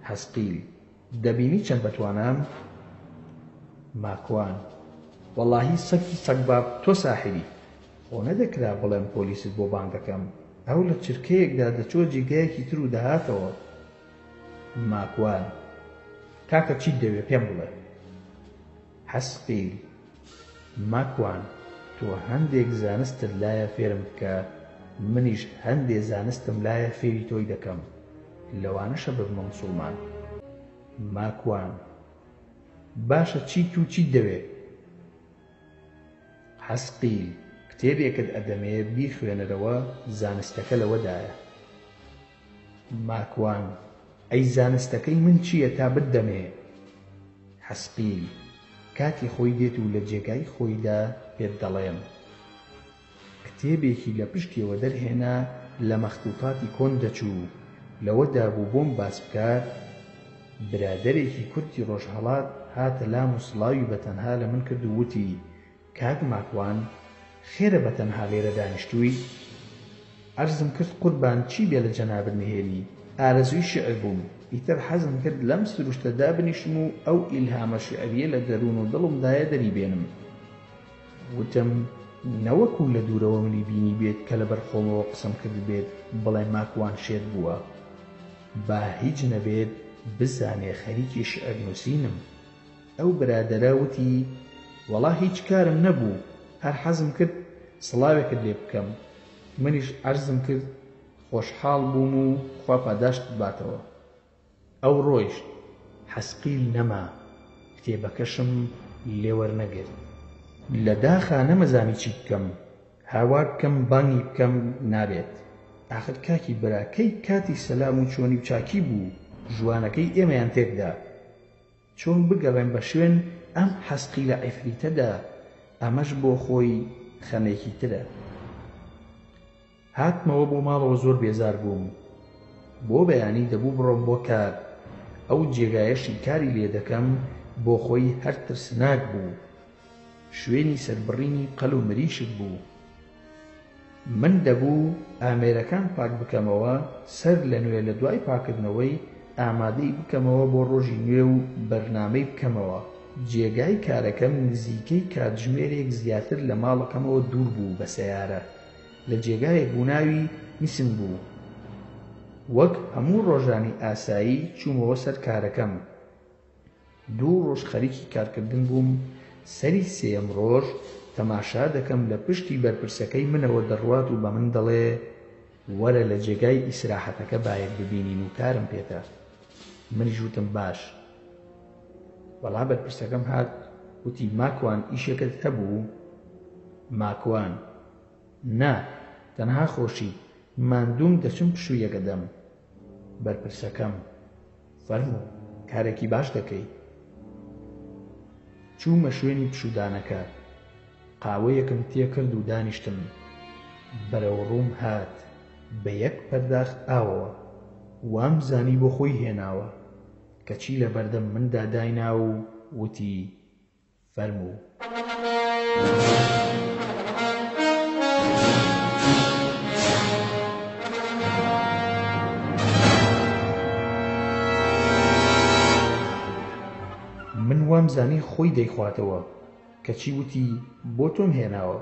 حەسقیل: دەبینی چەند بەتوانام؟ ماکوان: وەڵاهی سەگی سەگباب، تۆ ساحری. خۆ نەدەکرا بڵێم پۆلیست بۆ بانگ دەکەم، ئەو لە چرکەیەکدا دەچۆ جێگایەکی تر و دەهاتەوە. ماکوان: کاکە چیت دەوێ پێم بڵێ؟ حەسقیل: ماکوان، تۆ هەندێک زانستت لایە فێرم بکە، منیش هەندێ زانستم لایە فێری تۆی دەکەم، لەوانەشە ببمە موسڵمان. ماکوان: باشە چیت و چیت دەوێ؟ حەسقیل: کتێبێکت ئەدەمێ بیخوێنەرەوە، زانستەکە لەوەدایە. ماکوان: ئەی زانستەکەی من چییە تا بتدەمێ؟ حەسقیل: کاتی خۆی دێت و لە جێگای خۆیدا پێت دەڵێم. کتێبێکی لە پشتیەوە دەرهێنا، لە مەخطوطاتی کۆن دەچوو، لەوەدا بوو بۆم باس بکە. برادەرێکی کورتی ڕۆژهەڵات هاتە لام و سڵاوی بەتەنها لە من کرد و وتی کاک ماکوان، خێرە بەتەنها لێرە دانیشتووی؟ عەرزم کرد قوربان چی بێ لە جەنابت نهێنی؟ ئارەزووی شیعر بووم، ئیتر حەزم کرد لەم سروشتەدا بنیشم و ئەو ئیلهامە شیعریە لە دەروون و دڵمدایە دەریبێنم. وتم نەوەکو لە دوورەوە منی بینی بێت کە لەبەر خۆمەوە قسەم کرد بێت بڵێ ماکوان شێت بووە، با هیچ نەبێت بزانێ خەریکی شیعر نووسینم. ئەو برادەرە وتی وەڵا هیچ کارم نەبوو، هەر حەزم کرد سڵاوێکت لێ بکەم. منیش عەرزم کرد خۆشحاڵ بووم و خوا پاداشت باتەوە. ئەو ڕۆیشت. حەسقیل نەما، کتێبەکەشم لێ وەرنەگرت. لە داخا نەمەزانی چی بکەم، هاوار بکەم بانگی بکەم نابێت. ئاخر کاکی براکەی کاتی سەلام و چۆنی و چاکی بوو، ژوانەکەی ئێمەیان تێکدا. چۆن بگەڕێم بە شوێن ئەم حەسقیلە عیفریتەدا، ئەمەش بۆ خۆی خەمێکی ترە. هاتمەوە بۆ ماڵەوە زۆر بێزار بووم. بۆ بەیانی دەبوو بڕۆم بۆ کار. ئەو جێگایەشی کاری لێ دەکەم بۆ خۆی هەر ترسناک بوو. شوێنی سەربڕینی قەل و مریشت بوو. من دەبوو ئامێرەکان پاک بکەمەوە، سەر لە نوێ لە دوای پاکردنەوەی ئامادەی بکەمەوە بۆ ڕۆژی نوێ و بەرنامەی بکەمەوە. جێگای کارەکەم نزیکەی کاتژمێرێک زیاتر لە ماڵەکەمەوە دوور بوو بە سەیارە، لە جێگایەک بووناوی میسن بوو. وەک هەموو ڕۆژانی ئاسایی چوومەوە سەر کارەکەم. 2 ڕۆژ خەریکی کارکردن بووم. سەری سێم ڕۆژ تەماشا دەکەم لە پشتی بەرپرسەکەی منەوە دەڕوات و بە من دەڵێ وەرە لە جێگای ئیسراحەتەکە باید ببینین و کارم پێتە. منیش وتم باش. وەڵا بەرپرسەکەم هات وتی ماکوان ئیشێکت هەبوو؟ ماکوان: نا، تەنها خۆشی، ماندووم دەچم پشوویەکە دەم. بەرپرسەکەم: فەرموو، کارێکی باش دەکەی. چوومە شوێنی پشودانەکە. قاوەیەکم تێکرد و دانیشتم. بەرەو ڕووم هات بە یەک پەرداخ ئاوەوە. وام زانی بۆ خۆی هێناوە کەچی لە بەردەم مندا داینا و وتی فەرموو. من وام زانی خۆی دەیخواتەوە کەچی وتی بۆ تۆم هێناوە.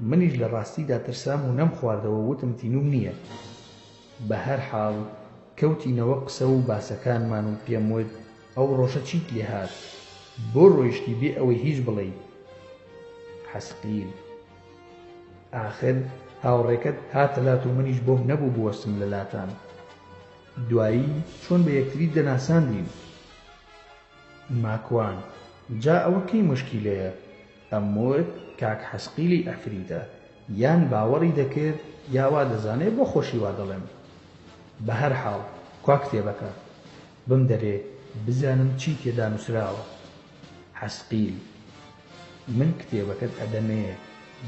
منیش لە ڕاستیدا ترسام و نەم خواردەوە وتم تینوم نییە. بە هەر حاڵ کەوتینەوە قسە و باسەکانمان و پێم وت ئەو ڕۆژە چیت لێ هات بۆ ڕۆیشتی بێ ئەوەی هیچ بڵێ. حەسقیل: ئاخر هاوڕێکت هاتە لات و منیش بۆم نەبوو بوەستم لە لاتان. دوایی چۆن بە یەکتری دەناساندین. ماکوان: جا ئەوە کەی مشکیلەیە؟ ئەموت کاک حەسقیلی ئەفریدە، یان باوەڕی دەکرد یاوا دەزانێت بۆ خۆشی وا دەڵێم. بە هەر حاڵ کوا کتێبەکە بم دەرێ بزانم چی تێدا نووسراوە. حەسقیل: من کتێبەکەت ئەدەمێ،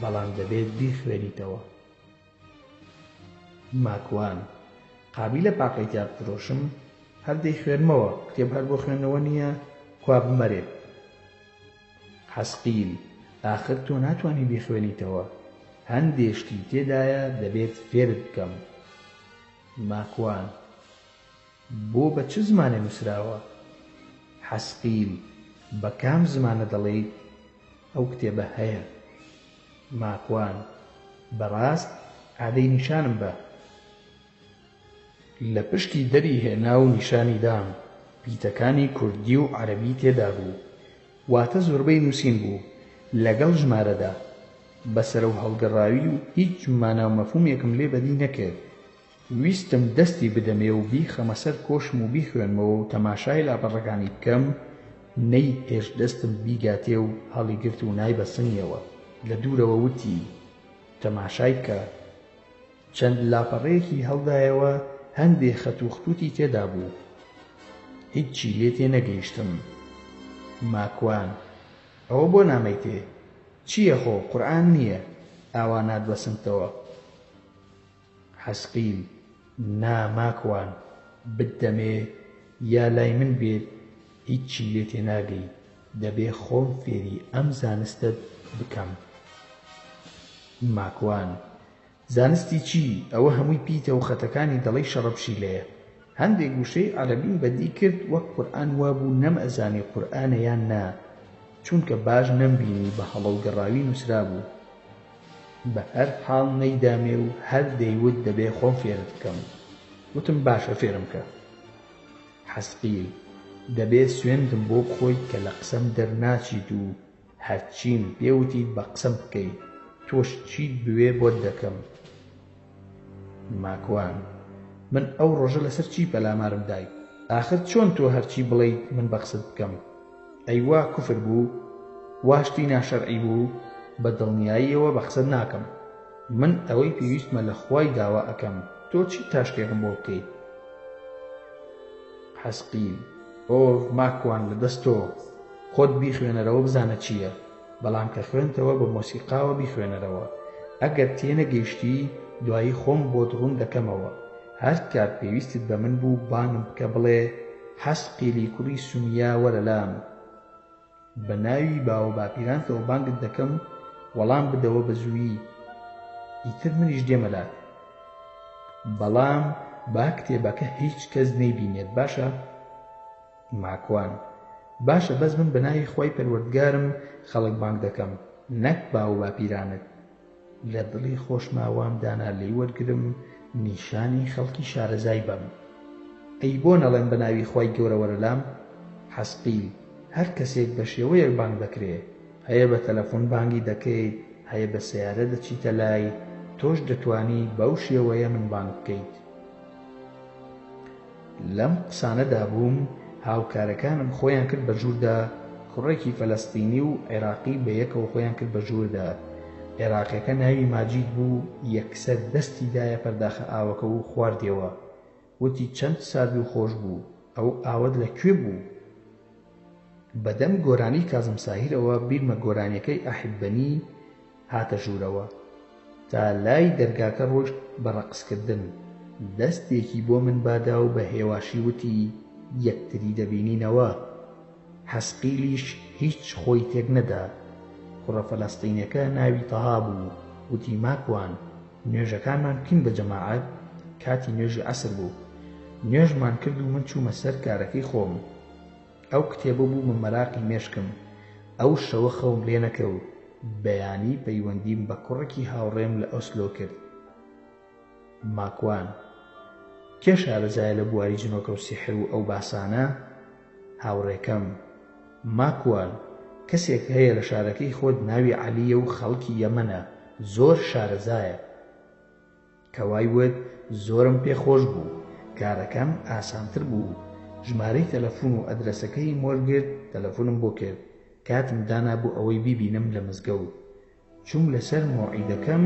بەڵام دەبێت بیخوێنیتەوە. ماکوان: قابیلە پاقەیتیا بفرۆشم؟ هەردەی خوێنمەوە، کتێب هەر بۆ خوێندنەوە نییە، کوا بمەرێت. حەسقیل: ئاخر تۆ ناتوانی بیخوێنیتەوە، هەندێشتی تێدایە دەبێت فێرت بکەم. ماکوان: بۆ بە چ زمانێ نووسراوە؟ حەسقیل: بە کام زمانە دەڵێیت؟ ئەو کتێبە هەیە. ماکوان: بەڕاست؟ ئادەی نیشانم بە. لە پشتی دەری هێنا و نیشانی دام. پیتەکانی کوردی و عەرەبی تێدا بوو، واتە زۆربەی نووسین بوو لەگەڵ ژمارەدا. بەسەرە و هەڵگەڕاوی و هیچ مانە و مەفهومێکم لێ بەدی نەکرد. ویستم دەستی بدەمێ و بیخەمە سەر کۆشم و بیخوێنمەوە و تەماشای لاپەڕەکانی بکەم، نەی هێش دەستم بیگاتێ و هەڵی گرت و نای بەسنگیەوە. لە دوورەوە وتی: تەماشای کە. چەند لاپەڕەیەکی هەڵدایەوە، هەندێک خەت و خطوتی تێدا بوو. هیچی لێ تێ نەگەیشتم. ماکوان: ئەوە بۆ نامەیتێ؟ چییە خۆ قورئان نییە؟ ئاوا ناتبەسمتەوە. حەسقیل: نا ماکوان، بدەمێ یا لای من بێت هیچی لێ تێ ناگەی، دەبێ خۆم فێری ئەم زانستت بکەم. ماکوان: زانستی چی؟ ئەوە هەمووی پیتە و خەتەکانی دەڵێی شەڕەپشیلەیە. هەندێک گوشەی عەرەبیم بەدی کرد وەک قورئان وابوو نەم ئەزانی قورئانە یان نا، چونکە باش نەمبینی بە هەڵەوگەڕاوی نووسرا بوو. بە هەر حاڵ نەیدامێ و هەر دەیوت دەبێ خۆم فێرت بکەم. وتم باشە فێرم کە. حەسقیل: دەبێ سوێندم بۆ بخۆیت کە لە قسەم دەرناچیت و هەرچیم پێوتیت بە قسەم بکەیت، تۆش چیت بوێ بۆت دەکەم. ماکوان: من ئەو ڕۆژە لەسەر چی پەلامارم دای؟ ئاخر چۆن تۆ هەرچی بڵێیت من بە قسەت بکەم؟ ئەیوا کوفر بوو؟ واشتی ناشەرعی بوو؟ بە دڵنیاییەوە بە قسەت ناکەم. من ئەوەی پێویستمە لە خوای داوا ئەکەم، تۆ چی تاشتێکم بۆ بکەیت؟ حەسقیل: ئۆ ماکوان لەدەست تۆ، خۆت بیخوێنەرەوە بزانە چییە، بەڵام کە خوێنتەوە بە مۆسیقاوە بیخوێنەرەوە. ئەگەر تێنەگەیشتی دوایی خۆم بۆت ڕوون دەکەمەوە. هەر کات پێویستت بە من بوو بانم بکە بڵێ حەسقیلی کوڕی سومیا وەرە لام. بە ناوی باوە باپیرانتەوە بانگت دەکەم، وەڵام بدەوە بە زوویی، ئیتر منیش دێمەلات. بەڵام با کتێبەکە هیچ کەس نەیبینێت، باشە؟ ماکوان: باشە، بەس من بە ناوی خوای پەروەردگارم خەڵک بانگ دەکەم، نەک باو باپیرانت. لە دڵی خۆشماوام دانا لێی وەرگرم نیشانی خەڵکی شارەزای بم. ئەی بۆ نەڵێن بە ناوی خوای گەورە وەرە لام؟ حەسقیل: هەر کەسێک بە شێوەیەک بانگ دەکرێت، هەیە بە تەلەفۆن بانگی دەکەیت، هەیە بە سەیارە دەچیتە لای، تۆش دەتوانی بەو شێوەیە من بانگ بکەیت. لەم قسانەدا بووم، هاوکارەکانم خۆیان کرد بە ژووردا، کوڕێکی فەلەستینی و عێراقی بە یەکەوە خۆیان کرد بە ژووردا. عێراقیەکە ناوی ماجید بوو، یەکسەر دەستی دایە پەرداخە ئاوەکە و خواردیەوە. وتی چەند سارد و خۆش بوو، ئەو ئاوەت لەکوێ بوو؟ بەدەم گۆرانی کازم ساهیرەوە بیرمە گۆرانیەکەی ئاحیبەنی هاتە ژوورەوە، تا لای دەرگاکە ڕۆیشت بە ڕەقسکردن. دەستێکی بۆ من بادا و بە هێواشی وتی یەکتری دەبینینەوە. حەسقیلیش هیچ خۆی تێک نەدا. کوڕە فەلەستینیەکە ناوی تەها بوو. وتی ماکوان، نوێژەکانمان بکەین بە جەماعەت. کاتی نوێژی عەسر بوو. نوێژمان کرد و من چوومە سەر کارەکەی خۆم. ئەو کتێبە بوو من مەراقی مێشکم. ئەو شەوە خەوم لێ نەکەوت. بەیانی پەیوەندیم بە کوڕێکی هاوڕێم لە ئۆسلۆ کرد. ماکوان: کێ شارەزایە لە بواری جنۆکە و سیحر و ئەو باسانە؟ هاوڕێکەم: ماکوان، کەسێک هەیە لە شارەکەی خۆت ناوی عەلیە و خەڵکی یەمەنە، زۆر شارەزایە. کەوای وت: زۆرم پێخۆش بوو، کارەکەم ئاسانتر بوو. ژمارەی تەلەفۆن و ئەدرەسەکەی وەرگرت، تەلەفۆنم بۆ کرد. کاتم دانا بۆ ئەوەی بیبینم لە مزگەوت. چوم لەسەر مۆعیدەکەم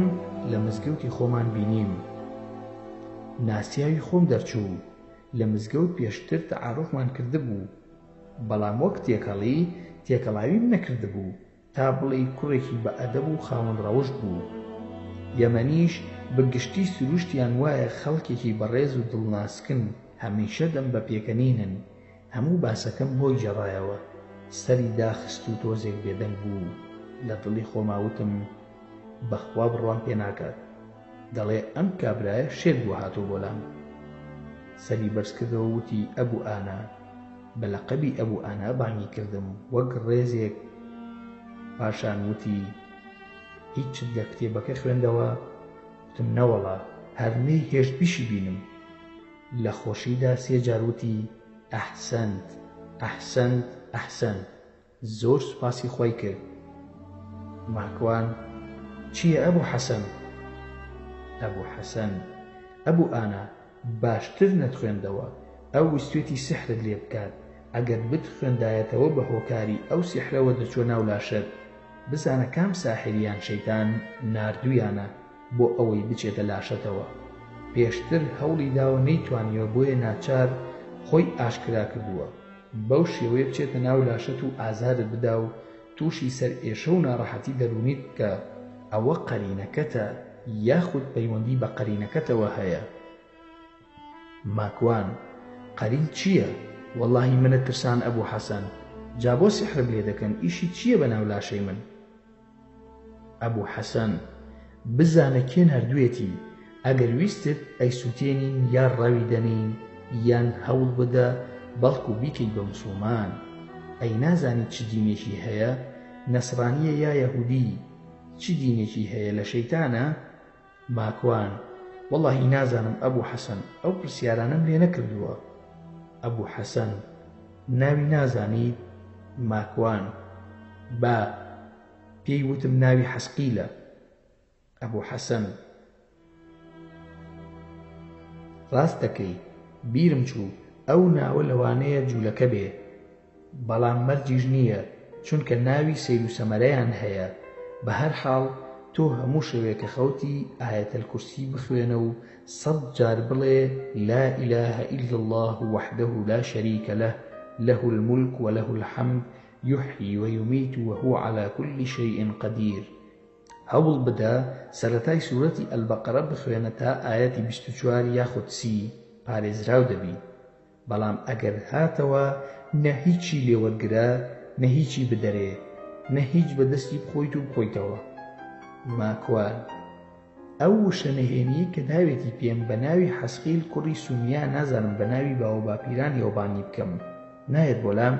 لە مزگەوتی خۆمان بینیم. ناسیاوی خۆم دەرچوو. لە مزگەوت پێشتر تەعارفمان کردبوو، بەڵام وەک تێکەڵاویم نەکردبوو تا بڵێ کوڕێکی بە ئەدەب و خاوەن ڕەوشت بوو. یەمەنیش بەگشتی سروشتیان وایە خەڵکێکی بەڕێز و دڵناسکن، هەمیشە دەم بە پێکەنینن. هەموو باسەکەم بۆی جێڕایەوە. سەری داخست و تۆزێک بێدەنگ بوو. لە دڵی خۆماوتم بەخوا بڕوام پێ ناکات، دەڵێ ئەم کابرایە شێت بوو هاتوو بۆلام. سەری بەرزکردەوە وتی: ئەبوو ئانا. بە لەقەبی ئەبوو ئانا بانگی کردم وەک ڕێزێک. پاشان وتی: هیچت لە کتێبەکە خوێندەوە؟ وتم: نەوەڵا، هەرنەی هێشتبیشی بینم. لە خۆشیدا سێ جار وتی: ئەحسەنت، ئەحسەنت، ئەحسەنت. زۆر سوپاسی خۆی کرد. ماکوان: چییە ئەبوو حەسەن؟ ئەبوو حەسەن: ئەبوو ئانا، باشتر نەتخوێندەوە، ئەو ویستوێتی سحرت لێ بکات. ئەگەر بتخوێندایەتەوە بە هۆکاری ئەو سیحرەوە دەچۆ ناو لاشت، بزانە کام ساحریان شەیتان ناردوویانە بۆ ئەوەی بچێتە لاشەتەوە. پێشتر هەوڵی داوە نەیتوانیەوە، بۆیە ناچار خۆی ئاشکرا کردووە. بەو شێوەیە بچێتە ناو لاشەت و ئازارت بدا و تووشی سەر ئێشە و ناڕەحەتی دەرونیت بکە. ئەوە قەرینەکەتە، یاخود پەیوەندی بە قەرینەکەتەوە هەیە. ماکوان: قەرین چییە؟ وەڵڵاهی منت ترسان ئەبوو حەسەن. جا بۆ سیحرم لێ دەکەن؟ ئیشی چییە بە ناو لاشەی من؟ ئەبوو حەسەن: بزانە کێن هەردوویەتی. ئەگەر ویستت ئەیسووتێنین، یان ڕەوی دەنین، یان هەوڵ بدە بەڵکو بیکەیت بە موسڵمان. ئەی نازانی چ دینێکی هەیە؟ نەسڕانیە یا یەهودی؟ چ دینێکی هەیە لە شەیتانە؟ ماکوان: وەڵڵاهی نازانم ئەبوو حەسەن، ئەو پرسیارانم لێ نەکردووە. ئەبوو حەسەن: ناوی نازانیت؟ ماکوان: با، پێی وتم ناوی حەسقیلە. ئەبوو حەسەن: ڕاست دەکەی، بیرم چوو ئەو ناوە لەوانەیە جوولەکە بێ، بەڵام مەرجیش نییە، چونکە ناوی سەیر و سەمەرەیان هەیە. بە هەر حاڵ تۆ هەموو شەوێکە خەوتی ئایەتەل کورسی بخوێنە و 100 جار بڵێ: لا إله إلا الله وحده لا شريك له، له الملك وله الحمد، يحيي ويميت وهو على كل شيء قدير. هەوڵ بدە سەرەتای سوورەتی ئەلبەقەرە بخوێنە تا ئایەتی 24 یاخود 30 پارێزراو دەبی. بەڵام ئەگەر هاتەوە نە هیچی لێوەرگرە، نە هیچی بدەرێ، نە هیچ بەدەستی بخۆیت و بخۆیتەوە. ماکوان: ئەو وشە نەهێنیی کە داوێتی پێم بە ناوی حەسقیل کوڕی سومیا، نازانم بە ناوی باوە باپیران یۆبانی بکەم، نایەت بۆلام؟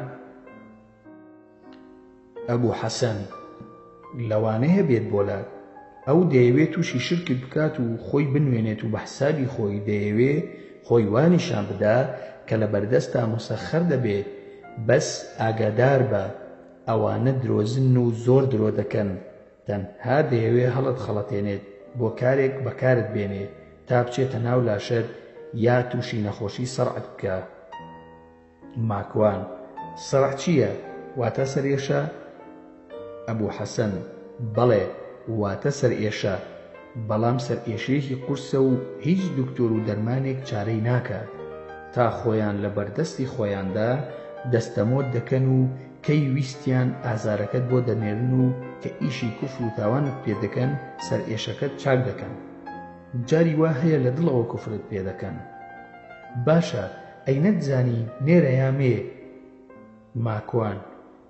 ئەبوو حەسەن: لەوانەیە بێت بۆلات. ئەو دەیەوێت تووشی شرکت بکات و خۆی بنوێنێت و بە حسابی خۆی دەیەوێ خۆی وانیشان بدا کە لە بەردەستا مسەخەر دەبێت. بەس ئاگادار بە، ئەوانە درۆزن و زۆر درۆ دەکەن. تەنها دەیەوێ هەڵت خەڵەتێنێت بۆ کارێک بەکارت بێنێ تا بچێتە ناو لاشت یا تووشی نەخۆشی سەرعت بکە. ماکوان: سەرع چییە؟ واتە سەر ئێشە؟ ئەبوو حەسەن: بەڵێ، واتە سەر ئێشە، بەڵام سەر ئێشەیەکی قورسە و هیچ دکتۆر و دەرمانێک چارەی ناکات. تا خۆیان لە بەردەستی خۆیاندا دەستەمۆت دەکەن و کەی ویستیان ئازارەکەت بۆ دەنێرن و کە ئیشی کوفر و تاوانت پێ دەکەن سەر ئێشەکەت چاک دەکەن. جاری وا هەیە لە دڵەوە کوفرت پێ دەکەن. باشە، ئەی نەتزانی نێرە یامێ؟ ماکوان: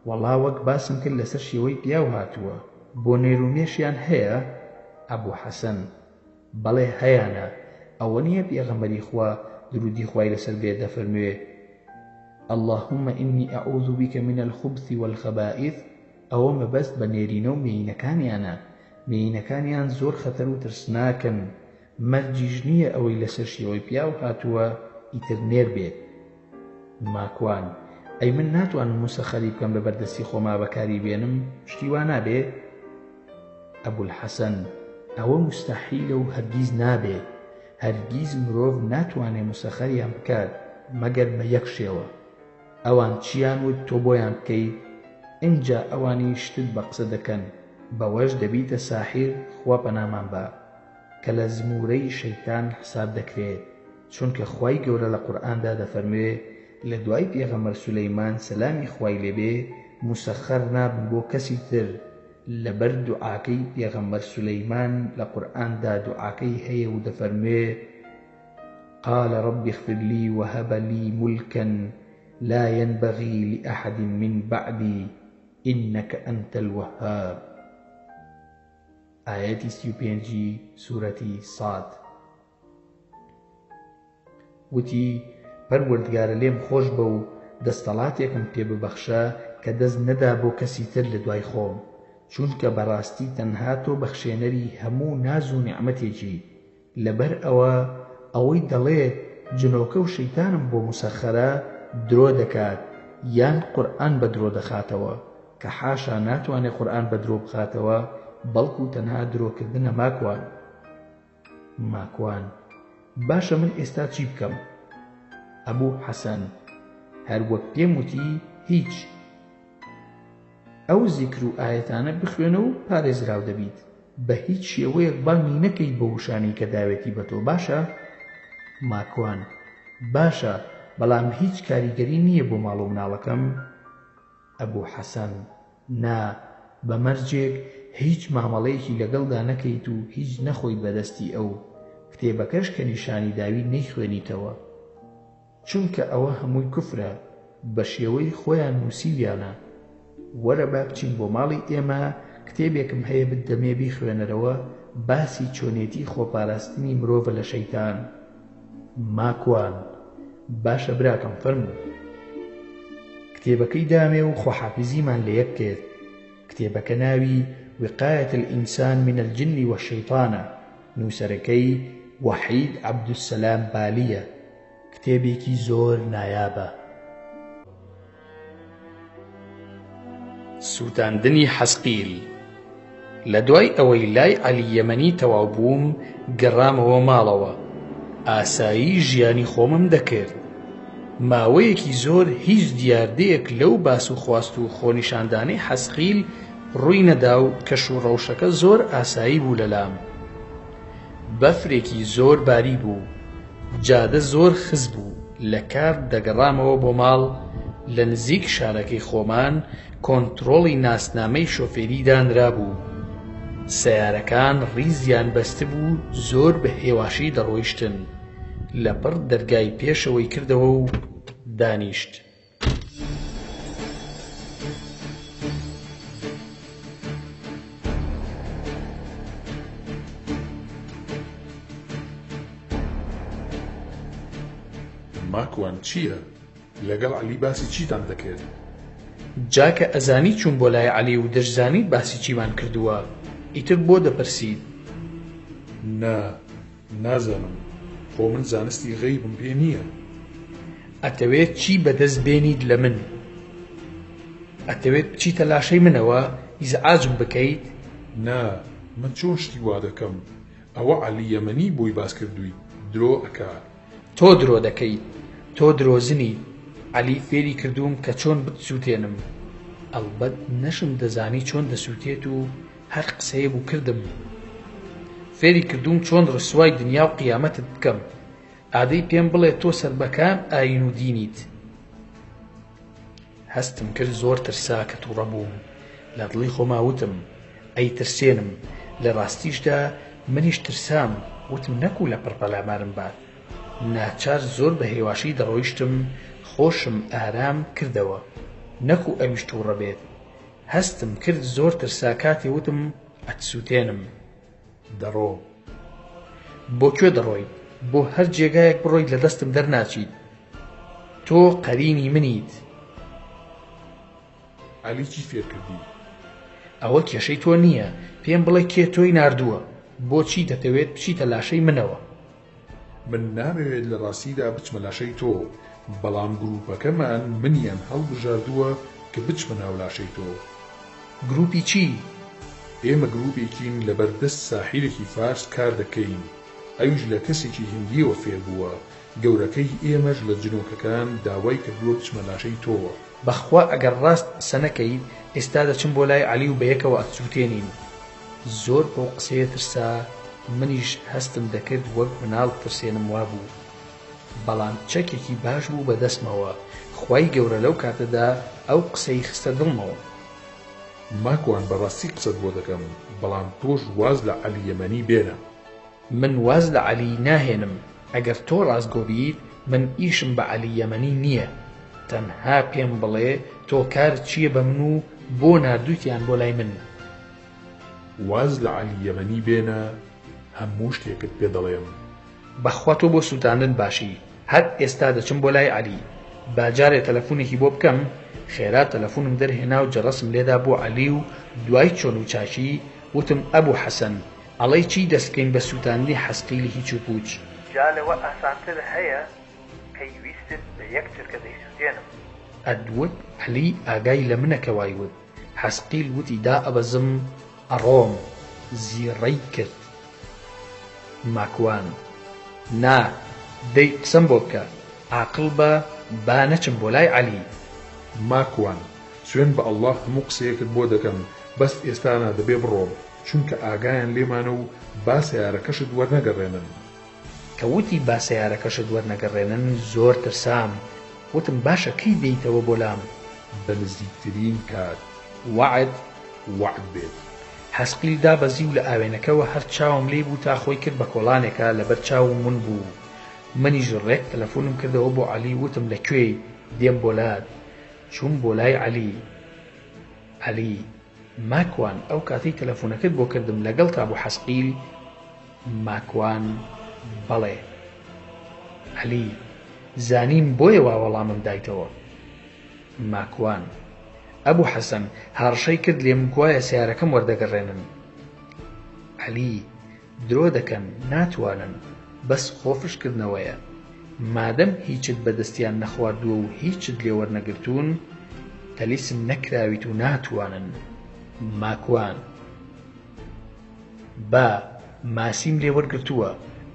وەڵا وەک باسم کرد لەسەر شێوەی پیاو هاتووە، بۆ نێرومێشیان هەیە؟ ئەبوو حەسەن: بەڵێ هەیانە. ئەوە نییە پێغەمبەری خوا درودی خوای لەسەر بێ دەفەرموێ: اللهم إني أعوذ بك من الخبث والخبائث ئەوە مەبەست بە نێرینە و مێینەکانیانە. مێینەکانیان زۆر خەتەر و ترسناکن. مەرجیش نییە ئەوەی لەسەر شێوەی پیاو هاتووە ئیتر نێر بێت. ماکوان: ئەی من ناتوانم موسەخەری بکەم بە بەردەستی خۆما بەکاری بێنم، شتی وا نابێ؟ ئەبولحەسەن: ئەوە مستەحیلە و هەرگیز نابێ. هەرگیز مرۆڤ ناتوانێ موسەخەریان بکات مەگەر بە یەک شێوە. ئەوان چیان وت تۆ بۆیان بکەیت؟ ئینجا ئەوانی شتت بە قسە دەکەن، بەوەش دەبیتە ساحیر، خوا پەنامان بە، کە لە زمورەی شەیتان حساب دەکرێت. چونکە خوای گەورە لە قورئاندا دەفەرموێ لە دوای پێغەمبەر سولەیمان سەلامی خوای لێبێ موسەخەر نابن بۆ کەسی تر لەبەر دوعاکەی پێغەمبەر سولەیمان لە قورئاندا دوعاکەی هەیە و دەفەرموێ قال رب اغفر لي وهب لي ملكا لا ينبغي لأحد من بعدي إنك أنت الوهاب. آياتي 35 سورة صاد. وتی پەروەردگارە لێم خۆش بە و دەستەڵاتێکم پێ ببەخشە کە دەست نەدا بۆ کەسی تر لە دوای خۆم، چونکە بەڕاستی تەنها تۆ بەخشێنەری هەموو ناز و نیعمەتێکی. لەبەر ئەوەی دەڵێت جنۆکە و شەیتانم بۆ موسەخەرە درۆ دەکات یان قورئان بە درۆ دەخاتەوە، کە حاشا ناتوانێت قورئان بە درۆ بخاتەوە، بەڵکو تەنها درۆکردنە. ماکوان: باشە من ئێستا چی بکەم؟ ئەبوو حەسەن: هەر وەک پێم وتی هیچ. ئەو زیکر و ئایەتانە بخوێنە و پارێزراو دەبیت. بە هیچ شێوەیەک بانگی نەکەی بە وشانی کە داوێتی بە تۆ، باشە؟ ماکوان: باشە، بەڵام هیچ کاریگەری نییە بۆ ماڵ و مناڵەکەم. ئەبوو حەسەن: نا، بە مەرجێک هیچ مامەڵەیەکی لەگەڵدا نەکەیت و هیچ نەخۆیت بەدەستی ئەو کتێبەکەش کە نیشانی داوی نەیخوێنیتەوە، چونکە ئەوە هەمووی کوفرە، بە شێوەی خۆیان نووسیویانە. وەرە با بچین بۆ ماڵی ئێمە، کتێبێکم هەیە بدەمێ بیخوێنەرەوە، باسی چۆنێتی خۆپاراستنی مرۆڤە لە شەیتان. ماکوان: باشە براکەم، فەرموو. کتێبەکەی دامێ و خۆحافیزیمان لە یەک کرد. کتێبەکە ناوی وقایەت الئینسان من الجن والشەیطانە، نووسەرەکەی وەحید عەبدولسەلام بالیە. کتێبێکی زۆر نایابە. سووتاندنی حەزقیل. لە دوای ئەوەی لای عەلی یەمەنی تەواو بووم، گەڕامەوە ماڵەوە. ئاسایی ژیانی خۆمم دەکرد. ماوەیەکی زۆر هیچ دیاردەیەک لەو باس و خواست و خۆنیشاندانەی حەزقیل ڕووی نەدا و کەش و ڕەوشەکە زۆر ئاسایی بوو لەلام. بەفرێکی زۆر باری بوو، جادە زۆر خز بوو. لە کار دەگەڕامەوە بۆ ماڵ، لە نزیک شارەکەی خۆمان کۆنتڕۆڵی ناسنامەی شۆفێری دانرا بوو. سەیارەکان ڕیزیان بەستە بوو، زۆر بە هێواشی دەڕۆیشتن. لەپڕ دەرگای پێشەوەی کردەوە و دانیشت. ماکوان چییە؟ لەگەڵ عەلی باسی چیتان دەکرد؟ جاکە ئەزانی چوون بۆ لای عەلی و دەشزانیت باسی چیمان کردووە، ئیتر بۆ دەپرسید؟ نا، نازانم. خۆ من زانستی غەیبم پێ نییە. ئەتەوێت چی بەدەست بێنیت لە من؟ ئەتەوێت بچیتە لاشەی منەوە ئیزعاجم بکەیت؟ نا، من چۆن شتی وا دەکەم؟ ئەوە عەلی یەمەنی بۆی باس کردووی، درۆ ئەکا. تۆ درۆ دەکەیت، تۆ درۆزنی. عەلی فێری کردووم کە چۆن بتسووتێنم. ئەڵبەت نەشم دەزانی چۆن دەسووتێت و هەر قسەیە بوو کردم. فێری کردووم چۆن ڕسوای دنیا و قیامەتت بکەم. ئادەی پێم بڵێ تۆ سەربەکان ئاین و دینیت. هەستم کرد زۆر ترسا کە تووڕە بووم. لە دڵی خۆما وتم ئەی ترسێنم. لە ڕاستیشدا منیش ترسام، وتم نەکوو لە پڕپەلامارم بات. ناچار زۆر بە هێواشی دەڕۆیشتم، خۆشم ئارام کردەوە، نەکوو ئەویش تووڕە بێت. هەستم کرد زۆر ترسا کاتێ وتم ئەتسووتێنم. دەڕۆ. بۆ کوێ دەڕۆیت؟ بۆ هەر جێگایەک بڕۆیت لە دەستم دەرناچیت. تۆ قەرینی منیت. عەلی چی فێر کردی؟ ئەوە کێشەی تۆ نییە، پێم بڵێ کێ تۆی ناردووە، بۆچی دەتەوێت بچیتە لاشەی منەوە؟ من نامەوێت لە ڕاستیدا بچمە لاشەی تۆ، بەڵام گروپەکەمان منیان هەڵبژاردووە کە بچمە ناو لاشەی تۆ. گروپی چی؟ ئێمە گروپێکین لە بەردەست ساحیرێکی فارس کار دەکەین، ئەویش لە کەسێکی هیندیەوە فێر بووە. گەورەکەی ئێمەش لە جنۆکەکان داوای کردووە بچمە لاشەی تۆوە. بەخوا ئەگەر ڕاست سەنەکەی ئێستا دەچم بۆ لای عەلی و بەیەکەوە ئەچوتێنین. زۆر بۆ قسەیە ترسا، منیش هەستم دەکرد وەک مناڵ ترسێنم وابوو، بەڵام چەکێکی باش بوو بەدەستمەوە. خوای گەورە لەو کاتەدا ئەو قسەی خستە دڵمەوە. ماکوان بەڕاستی قسەت بۆ دەکەم، بەڵام تۆش واز لە عەلی یەمەنی بێنە. من واز لە عەلی ناهێنم. ئەگەر تۆ ڕاستگۆ بیت من ئیشم بە عەلی یەمەنی نییە. تەنها پێم بڵێ تۆ کار چییە بە من و بۆ ناردووتیان بۆ لای من. واز لە عەلی یەمەنی بێنە، هەموو شتێکت پێ دەڵێم. بەخوا تۆ بۆ سووتاندن باشی. هەر ئێستا دەچم بۆ لای عەلی، باجارێ تەلەفۆنێکی بۆ بکەم. خێرا تەلەفۆنم دەرهێنا و جەڕەسم لێدا بۆ عەلی و دوای چۆن و چاچی وتم ئەبوو حەسەن ئەڵەی چی دەستکەین بە سووتاندنی حەسقیلی هیچ و پوچ. جا لەوە ئاسانتر هەیە پێویستت بە یەک چرکە دەیسووتێنم. ئەدوت عەلی ئاگای لە منەکە وایوت. حەسقیل وتی دا ئەبەزم ئەڕۆم، زیڕەی کرد. ماکوان نا دەی قسەم بۆ بکە، عاقڵ بە با نەچم بۆ لای عەلی. ماکوان سوێن بە ئەڵڵاه هەموو قسەیەکت بۆ دەکەم، بەس ئێستا نادەبێ بڕۆم، چونکە ئاگایان لێمانە و با سەیارەکەشت وەرنەگەڕێنن. کە وتی با سەیارەکەشت وەرنەگەڕێنن زۆر ترسام. وتم باشە کەی دێیتەوە بۆ لام؟ بە نزیکترین کات. وعد بێت. حەسقیل دابەزی و لە ئاوێنەکەوە هەر چاوم لێ بوو تا خۆی کرد بە کۆڵانێکە لەبەر چاوم من بوو. منیش ڕێک تەلەفۆنم کردەوە بۆ عەلی، وتم لەکوێی؟ دێم بۆ لات. چووم بۆ لای عەلی. عەلی ماکوان ئەو کاتی تەلەفۆنەکەت بۆ کردم لەگەڵ تا بۆ حەسقیل؟ ماکوان بەڵێ. عەلی زانیم بۆیە وا وەڵامم دایتەوە. ماکوان ئەبوو حەسەن هاڕشەی کرد لێم گوایە سیارەکەم وەردەگەڕێنن. عەلی درۆ دەکەن ناتوانن، بەس خۆفشکردنەوەیە. مادەم هیچت بەدەستیان نەخواردووە و هیچت لێ وەرنەگرتوون تەلیسم نەکراویت و ناتوانن. ماکوان با ماسیم لێ وەرگرتووە،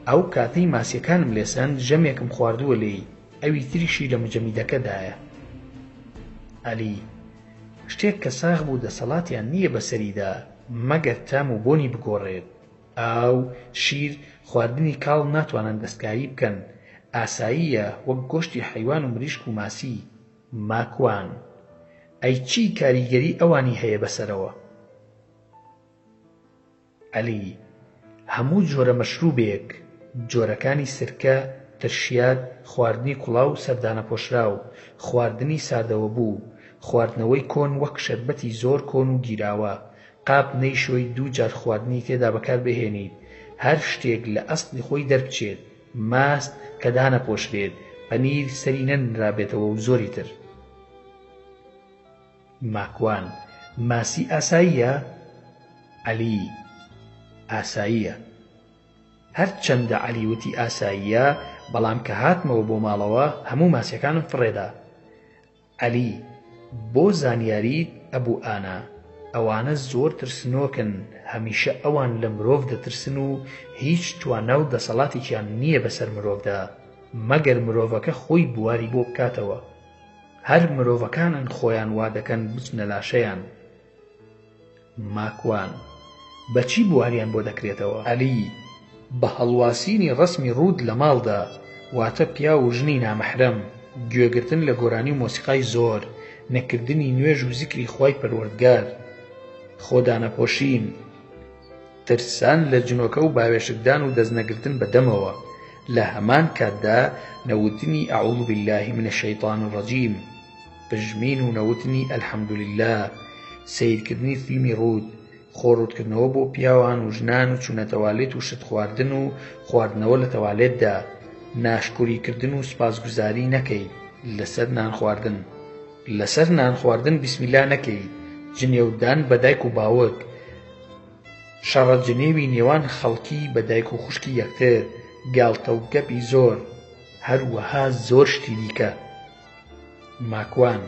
ئەو کاتەی ماسیەکانم لێسەند ژەمێکم خواردووە لێی، ئەوی تریشی لە مجەمیدەکەدایە. عەلی شتێک کە ساغ بوو دەسەڵاتیان نییە بەسەریدا مەگەر تام و بۆنی بگۆڕێت. ئاو شیر خواردنی کاڵ ناتوانن دەستکاری بکەن، ئاساییە وەک گۆشتی حەیوان و مریشک و ماسی. ماکوان ئەی چی کاریگەری ئەوانی هەیە بەسەرەوە؟ عەلی هەموو جۆرە مەشروبێک، جۆرەکانی سرکە، ترشیات، خواردنی کوڵاو سەردانە پۆشراو، خواردنی ساردەوە بوو، خواردنەوەی کۆن وەک شەربەتی زۆر کۆن و گیراوە، قاپ نەیشۆی دوو جار خواردنی تێدا بەکار بهێنیت، هەر شتێک لە ئەسڵی خۆی دەربچێت، ماست کە دانەپۆشرێت، پەنیر سەری نەنرابێتەوە و زۆری تر. ماکوان ماسی ئاساییە؟ عەلی ئاساییە. هەر چەندە عەلی وتی ئاساییە، بەڵام کە هاتمەوە بۆ ماڵەوە هەموو ماسیەکانم فڕێدا. عەلی بۆ زانیاریت ئەبوو ئانا ئەوانە زۆر ترسنۆکن، هەمیشە ئەوان لە مرۆڤ دەترسن و هیچ توانە و دەسەڵاتێکیان نییە بەسەر مرۆڤدا مەگەر مرۆڤەکە خۆی بواری بۆ بکاتەوە. هەر مرۆڤەکانن خۆیان وا دەکەن بچنە لاشەیان. ماکوان بەچی بواریان بۆ دەکرێتەوە؟ عەلی بە هەڵواسینی ڕەسمی ڕوود لە ماڵدا، واتە پیا و ژنی نامەحرەم، گوێگرتن لە گۆرانی و مۆسیقای زۆر، نەکردنی نوێژ و زیکری خوای پەروەردگار، خۆدانەپۆشین، ترسان لە جنۆکە و باوێشکدان و دەستنەگرتن بەدەمەوە، لە هەمان کاتدا نەوتنی ئەعوذ بالله من الشەیطان الرەجیم، پژمین و نەوتنی ئەلحەمدولله، سەیرکردنی فیلمی ڕوود، خۆڕوودکردنەوە بۆ پیاوان و ژنان و چوونە تەوالێت و شت خواردن و خواردنەوە لە تەوالێتدا، ناشکوریکردن و سپاسگوزاری نەکەیت لەسەر نان خواردن، لەسەر نان خواردن بیسمیلا نەکەیت، جنێودان بە دایک و باوک، شەڕەجنێوی نێوان خەڵکی بە دایک و خوشکی یەکتر، گاڵتە و گەپی زۆر، هەروەها زۆر شتی دیکە. ماکوان: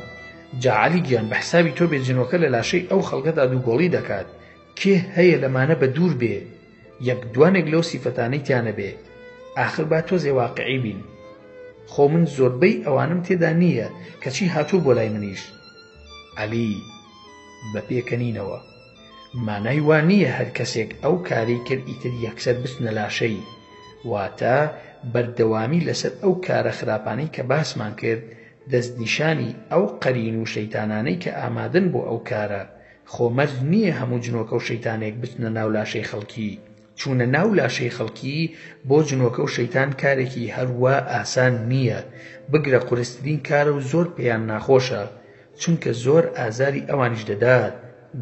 جا عەلی گیان بە حسابی تۆ بێجنۆکە لە لاشەی ئەو خەڵکەدا دووگۆڵی دەکات، کێ هەیە لەمانە بە دوور بێ، یەک دوانێک لەو سیفەتانەی تیانە بێ، ئاخر با تۆزێ واقعی بین. خۆ من زۆربەی ئەوانم تێدا نییە کەچی هاتوو بۆ لای منیش. عەلی: بە پێکەنینەوە، مانای وان نییە هەر کەسێک ئەو کاری کرد ئیتر یەکسەر بچنە لاشەی، واتە بەردەوامی لەسەر ئەو کارە خراپانەی کە باسمان کرد دەستنیشانی ئەو قەرین و شەیتانانەی کە ئامادەن بۆ ئەو کارە. خۆمەرج نییە هەموو جنۆکە و شەیتانێک بچنە ناو لاشەی خەڵکی. چوونە ناو لاشەی خەڵکی بۆ جنۆکە و شەیتان کارێکی هەروە ئاسان نییە، بگرە قورسترین کارە و زۆر پێیان ناخۆشە، چونکە زۆر ئازاری ئەوانیش دەدات،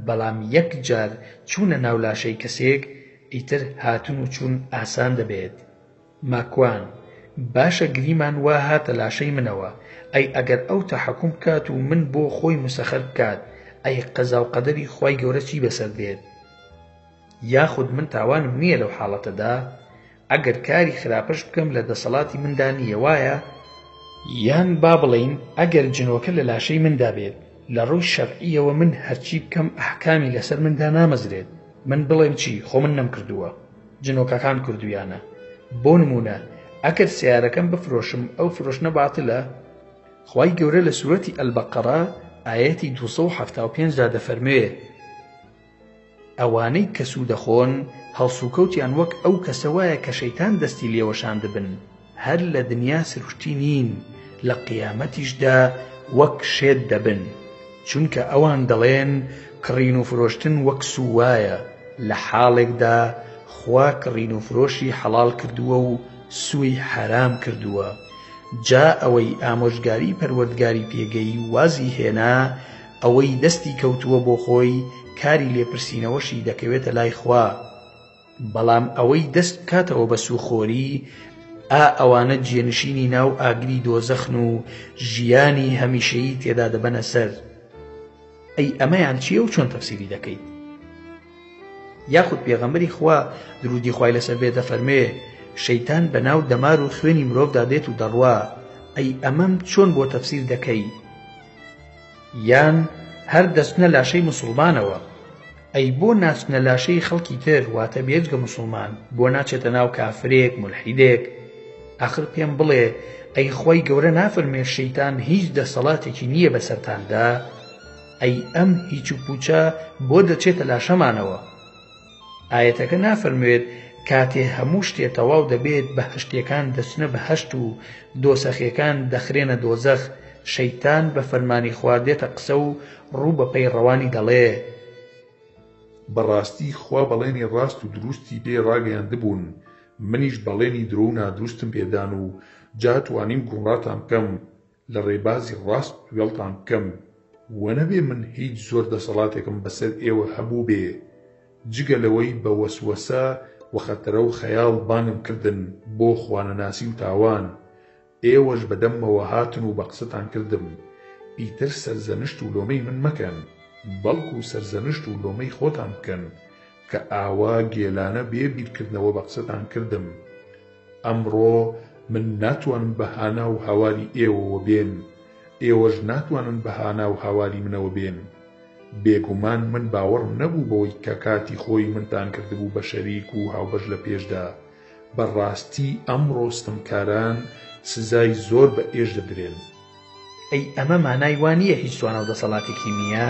بەڵام یەک جار چوونە ناو لاشەی کەسێک ئیتر هاتون و چوون ئاسان دەبێت. ماکوان: باشە گریمان وا هاتە لاشەی منەوە، ئەی ئەگەر ئەو تەحەکوم بکات و من بۆ خۆی مسەخەر بکات، ئەی قەزا و قەدەری خوای گەورە چی بەسەر دێت؟ یاخود من تاوانم نییە لەو حاڵەتەدا، ئەگەر کاری خراپەش بکەم لە دەسەڵاتی مندا نییە وایە؟ یان با بڵێین ئەگەر جنۆکە لە لاشەی مندا بێت، لە ڕووی شەرعیەوە من هەرچی بکەم ئەحکامی لەسەر مندا نامەزرێت، من بڵێم چی خۆ من نەم کردووە، جنۆکەکان کردویانە. بۆ نمونە ئەگەر سیارەکەم بفرۆشم ئەو فرۆشنە باتڵە؟ خوای گەورە لە سوورەتی ئەلبەقەرە ئایەتی 275 دا دەفەرموێ: ئەوانەی کە سوودەخۆن هەڵسوکەوتیان وەک ئەو کەسە وایە کە شەیتان دەستی لێوەشان دەبن، هەر لە دنیا سروشتی نین، لە قیامەتیشدا وەک شێت دەبن، چونکە ئەوان دەڵێن کڕین و فرۆشتن وەک سووایە، لە حاڵێکدا خوا کڕین و فرۆشی حەڵال کردووە و سووی حەرام کردووە. جا ئەوەی ئامۆژگاری پەروەردگاری پێگەی وازی هێنا، ئەوەی دەستی کەوتووە بۆ خۆی کاری لێپرسینەوەشی دەکەوێتە لای خوا، بەڵام ئەوەی دەست بکاتەوە بە سوخۆری، ئەوانە جێنشینی ناو ئاگری دۆزەخن و ژیانی هەمیشەیی تێدا دەبەنە سەر. ئەی ئەمەیان چییە و چۆن تەفسیری دەکەیت؟ یاخود پێغەمبەری خوا درودی خوای لەسەر بێ دەفەرمێ شەیتان بەناو دەمار و خوێنی مرۆڤدا دێت و دەڕوا، ئەی ئەمەم چۆن بۆ تەفسیر دەکەی؟ یان هەر دەستنە لاشەی موسڵمانەوە، ئەی بۆ ناچنە لاشەی خەڵکی تر واتە بێجگە موسڵمان، بۆ ناچێتە ناو کافرێک مولحیدێک؟ ئاخر پێم بڵێ ئەی خوای گەورە نافەرمێ شەیتان هیچ دەسەڵاتێکی نییە بەسەرتاندا؟ ئەی ئەم هیچ و پوچە بۆ دەچێتە لاشەمانەوە؟ ئاەتەکە نافەرموێت کاتێ هەموو شتێ تەواو دەبێت بەهەشتیەکان دەچنە بەهەشت و دۆسەخیەکان دەخرێنە دۆزەخ، شەیتان بە فەرمانی خوا دێتە قسە و ڕوو بە پەیڕەوانی دەڵێ بەڕاستی خوا بەڵێنی ڕاست و دروستی پێ ڕاگەیاندبوون، منیش بەڵێنی درۆ و نادروستم پێدان و جا توانیم گوڵاتان بکەم، لە ڕێبازی ڕاست وێڵتان بکەم، وەنەبێ من هیچ زۆر دەسەڵاتێکم بەسەر ئێوە هەبوو بێ، جگە لەوەی بە وەسوەسە وەخەتەرە و خەیاڵ بانم کردن بۆ خوانەناسی و تاوان، ئێوەش بەدەمەوە هاتن و بە قسەتان کردم، ئیتر سەرزەنشت و لۆمەی من مەکەن، بەڵکو سەرزەنشت و لۆمەی خۆتان بکەن کە ئاوا گێلانە بێ بیرکردنەوە بە قسەتان کردم. ئەمڕۆ من ناتوانم بەهانا و هاواری ئێوەوە بێن، ئێوەش ناتوانن بەهانا و هاواری منەوە بێن. بێگومان من باوەڕم نەبوو بەوەی کە کاتی خۆی منتان کردبوو بە شەریک و هاوبەش لە پێشدا، بەڕاستی ئەمڕۆ ستەمکاران سزای زۆر بە ئێش دەدرێن. ئەی ئەمە مانای وانییە هیچ توانە و دەسەڵاتێکی نییە؟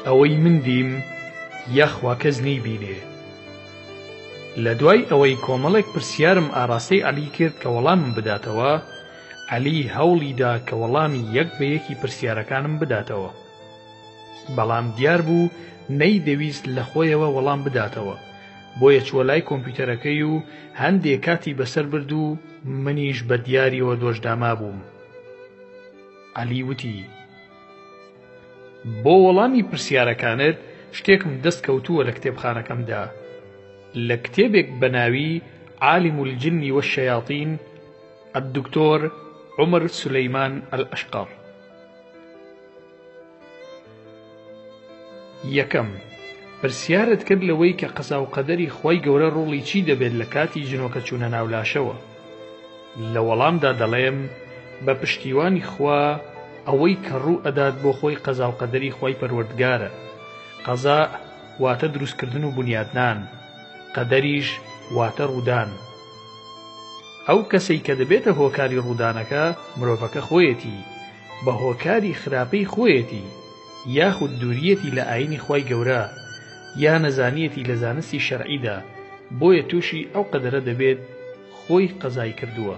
ئەوەی من دیم یەخوا کەس نەیبینێ. لە دوای ئەوەی کۆمەڵێک پرسیارم ئاراستەی عەلی کرد کە وەڵامم بداتەوە، عەلی هەوڵیدا کە وەڵامی یەک بە یەکی پرسیارەکانم بداتەوە. بەڵام دیار بوو نەیدەویست لە خۆیەوە وەڵام بداتەوە، بۆیە چووە لای کۆمپیوتەرەکەی و هەندێک کاتی بەسەر برد و منیش بە دیاریەوە دۆشداما بووم. عەلی وتی: بۆ وەڵامی پرسیارەکانت شتێکم دەست کەوتووە لە کتێبخانەکەمدا، لە کتێبێک بە ناوی عالم الجن والشياطين الدکتۆر عومەر سولەیمان ئەلئەشقەر. یەکەم، پرسیارت کرد لەوەی کە قەزا و قەدەری خۆی گەورە ڕوڵی چی دەبێت لە کاتی ژنۆکە چوونە ناو لاشەوە. لە وەڵامدا دەڵێم بە پشتیوانی خوا ئەوەی کە ڕوو ئەدات بۆ خۆی قەزا و قەدەری خۆی پەروەردگارە. قەزا واتە دروستکردن و بنیادنان، قەدەریش واتە ڕوودان. ئەو کەسەی کە دەبێتە هۆکاری ڕوودانەکە مرۆڤەکە خۆیەتی، بە هۆکاری خراپەی خۆیەتی، یاخود دووریەتی لە ئاینی خۆی گەورە، یا نەزانیەتی لە زانستی شەرعیدا، بۆیە تووشی ئەو قەدەرە دەبێت خۆی قەزای کردووە.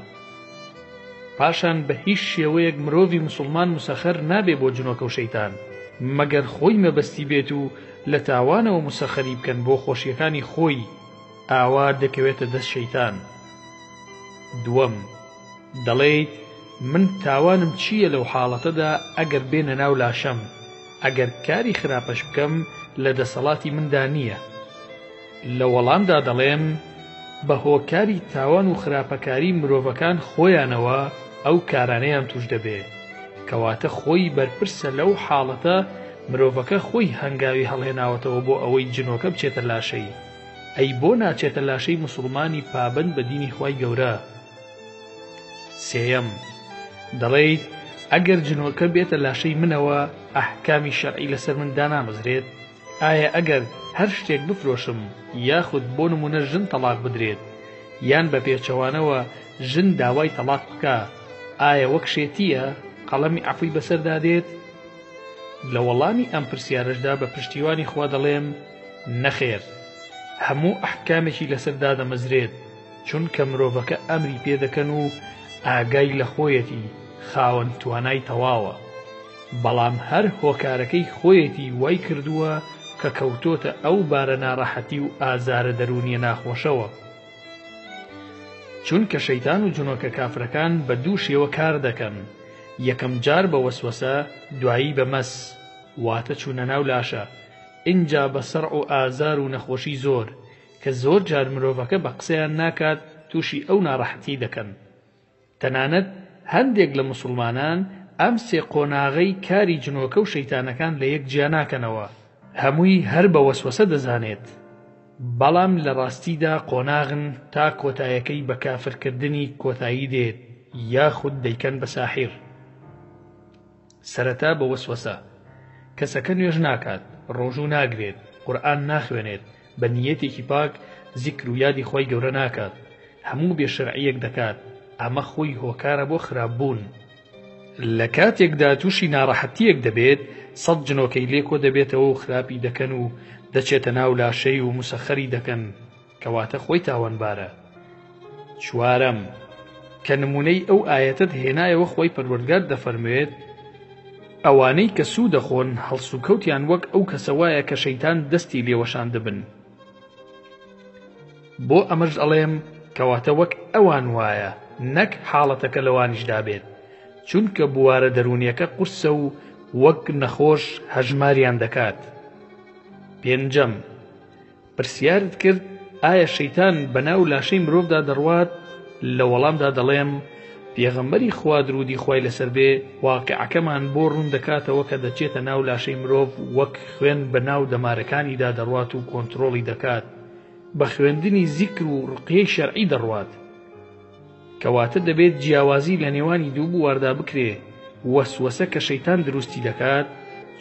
پاشان بە هیچ شێوەیەک مرۆڤی مسلمان مسەخەر نابێ بۆ جنۆکە و شەیتان، مەگەر خۆی مەبەستی بێت و لە تاوانەوە مسەخەری بکەن بۆ خۆشیەکانی خۆی، ئاوا دەکەوێتە دەست شەیتان. دووەم، دەڵێیت من تاوانم چییە لەو حاڵەتەدا ئەگەر بێنە ناو لاشەم، ئەگەر کاری خراپەش بکەم لە دەسەڵاتی مندا نییە. لە وەڵامدا دەڵێم بە هۆکاری تاوان و خراپەکاری مرۆڤەکان خۆیانەوە ئەو کارانەیان توش دەبێ، کەواتە خۆی بەرپرسە لەو حاڵەتە مرۆڤەکە خۆی هەنگاوی هەڵهێناوەتەوە بۆ ئەوەی جنۆکە بچێتە لاشەی. ئەی بۆ ناچێتە لاشەی مسلمانی پابند بە دینی خۆی گەورە. سێیەم، دەڵێیت ئەگەر جنۆکە بێتە لاشەی منەوە ئەحکامی شەرعی لەسەر من دانامەزرێت. ئایا ئەگەر هەر شتێک بفرۆشم یاخود بۆ نمونە ژن تەلاق بدرێت یان بە پێچەوانەوە ژن داوای تەلاق بکە، ئایا وەک شێتیە قەڵەمی عەفوی بەسەردا دێت؟ لە وەڵامی ئەم پرسیارەشدا بە پشتیوانی خوا دەڵێم نەخێر، هەموو ئەحکامێکی لەسەردا دەمەزرێت، چونکە مرۆڤەکە ئەمری پێدەکەن و ئاگای لە خۆیەتی، خاوەن توانای تەواوە، بەڵام هەر هۆکارەکەی خۆیەتی وای کردووە کە کەوتۆتە ئەو بارە ناڕەحەتی و ئازارە دەرونیە ناخۆشەوە. چونکە شەیتان و جنۆکە کافرەکان بە دوو شێوە کار دەکەن، یەکەم جار بە وەسوەسە، دوایی بە مەس، واتە چوونە ناو لاشە، ئینجا بە سەرع و ئازار و نەخۆشی زۆر کە زۆر جار مرۆڤەکە بە قسەیان ناکات تووشی ئەو ناڕەحەتی دەکەن. تەنانەت هەندێک لە مسلمانان ئەم سێ قۆناغەی کاری جنۆکە و شەیتانەکان لە یەک جیا ناکەنەوە، هەمووی هەر بە وەسوەسە دەزانێت، بەڵام لە ڕاستیدا قۆناغن تا کۆتایەکەی بە کافرکردنی کۆتایی دێت یاخود دەیکەن بە ساحیر. سەرەتا بە وەسوەسە کەسەکە نوێژ ناکات، ڕۆژوو ناگرێت، قورئان ناخوێنێت، بە نیەتێکی پاک زیکر و یادی خۆی گەورە ناکات، هەموو بێشەرعیەک دەکات، ئەمە خۆی هۆکارە بۆ خراپبوون. لە کاتێکدا تووشی ناڕەحەتیەک دەبێت، سەد جنۆکەی لێکۆ دەبێتەوە و خراپی دەکەن و دەچێتە ناو لاشەی و مسەخەری دەکەن، کەواتە خۆی تاوانبارە. چوارەم، کە نمونەی ئەو ئایەتت هێنایەوە خۆی پەروەردگار دەفەرموێت ئەوانەی کە سوو دەخۆن هەڵسوکەوتیان وەک ئەو کەسە وایە کە شەیتان دەستی لێوەشان دەبن. بۆ ئەمەش ئەڵێم کەواتە وەک ئەوان وایە، نەک حاڵەتەکە لەوانیشدا بێت، چونکە بوارە دەرونیەکە قورسە و وەک نەخۆش هەژماریان دەکات. پێنجەم، پرسیارت کرد ئایا شەیتان بەناو لاشەی مرۆڤدا دەڕوات؟ لە وەڵامدا دەڵێم پێغەمبەری خوا درودی خوای لەسەر بێ واقعەکەمان بۆ ڕوون دەکاتەوە کە دەچێتە ناو لاشەی مرۆڤ وەک خوێن بەناو دەمارەکانیدا دەڕوات و کۆنتڕۆڵی دەکات، بە خوێندنی زیکر و ڕقیەی شەرعی دەڕوات، کەواتە دەبێت جیاوازی لە نێوانی دوو بواردا بکرێ، وەسوەسە کە شەیتان دروستی دەکات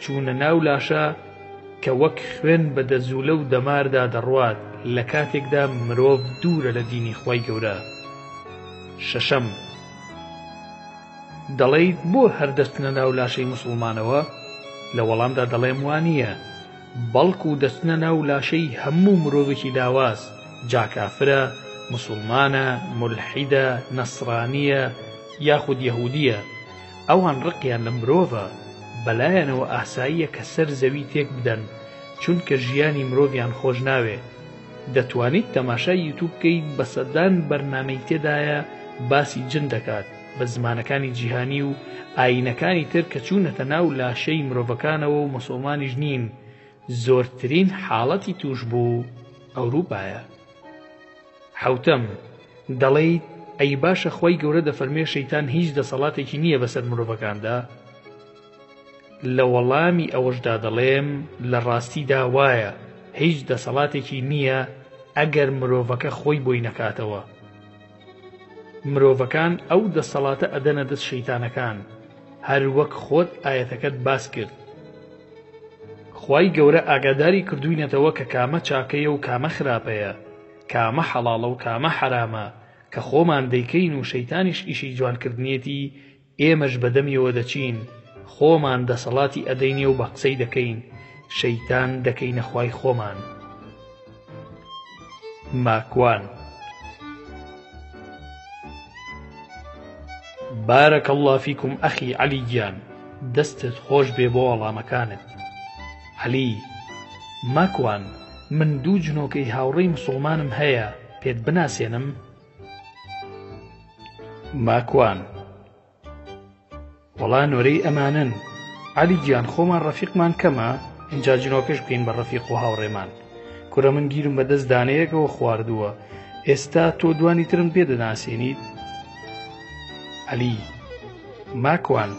چوونە ناو لاشە کە وەک خوێن بە دەزوولە و دەماردا دەڕوات لە کاتێکدا مرۆڤ دوورە لە دینی خۆی گەورە. شەشەم، دەڵێیت بۆ هەردەستنە ناو لاشەی موسڵمانەوە؟ لە وەڵامدا دەڵێم وانییە، بەڵکو دەستنە ناو لاشەی هەموو مرۆڤێکی لاواز، جا کافرە، مسلمانە، مولحیدە، نەسڕانیە یاخود یەهودیە، ئەوان ڕقیان لە مرۆڤە، بەلایەنەوە ئاساییە کە سەر زەوی تێک بدەن چونکە ژیانی مرۆڤیان خۆش ناوێ. دەتوانیت تەماشای یوتیوب بکەیت بە سەدان بەرنامەی تێدایە باسی جن دەکات بە زمانەکانی جیهانی و ئاینەکانی تر کە چوونەتە ناو لاشەی مرۆڤەکانەوە و مەسڵمانیش نین. زۆرترین حاڵەتی توش بوو ئەوروپایە. حوتەم دەڵێیت ئەی باشە خۆی گەورە دەفەرمێ شەیتان هیچ دەسەڵاتێکی نییە بەسەر مرۆڤەکاندا؟ لە وەڵامی ئەوەشدا دەڵێم لە ڕاستیدا وایە هیچ دەسەڵاتێکی نییە ئەگەر مرۆڤەکە خۆی بۆی نەکاتەوە. مرۆڤەکان ئەو دەسەڵاتە ئەدەنە دەست شەیتانەکان، هەر وەک خۆت ئاەتەکەت باس کرد. خوای گەورە ئاگاداری کردوینەتەوە کە کامە چاکەیە و کامە خراپەیە، کامە حەڵاڵە و کامە حەرامە، کە خۆمان دەیکەین و شەیتانیش ئیشی جوانکردنیەتی ئێمەش بەدەمیەوە دەچین، خۆمان دەسەڵاتی ئەدەینێ و بە قسەی دەکەین، شەیتان دەکەینە خوای خۆمان. ماکوان بارەکە الله فیکم ئەخی عەلی گیان، دەستت خۆش بێ بۆ وەڵامەکانت. عەلی ماکوان من دوو جنۆکەی هاوڕێی موسڵمانم هەیە، پێت بناسێنم؟ ماکوان وەڵا نۆرەی ئەمانن. عەلی گیان خۆمان ڕەفیقمان کەمە، اینجا جنۆکەش بکەین بە ڕەفیق و هاوڕێمان. کورە من گیرم بەدەست دانەیەکەوە خواردووە، ئێستا تۆ دوانی ترم پێ دەناسێنیت؟ عەلی ماکوان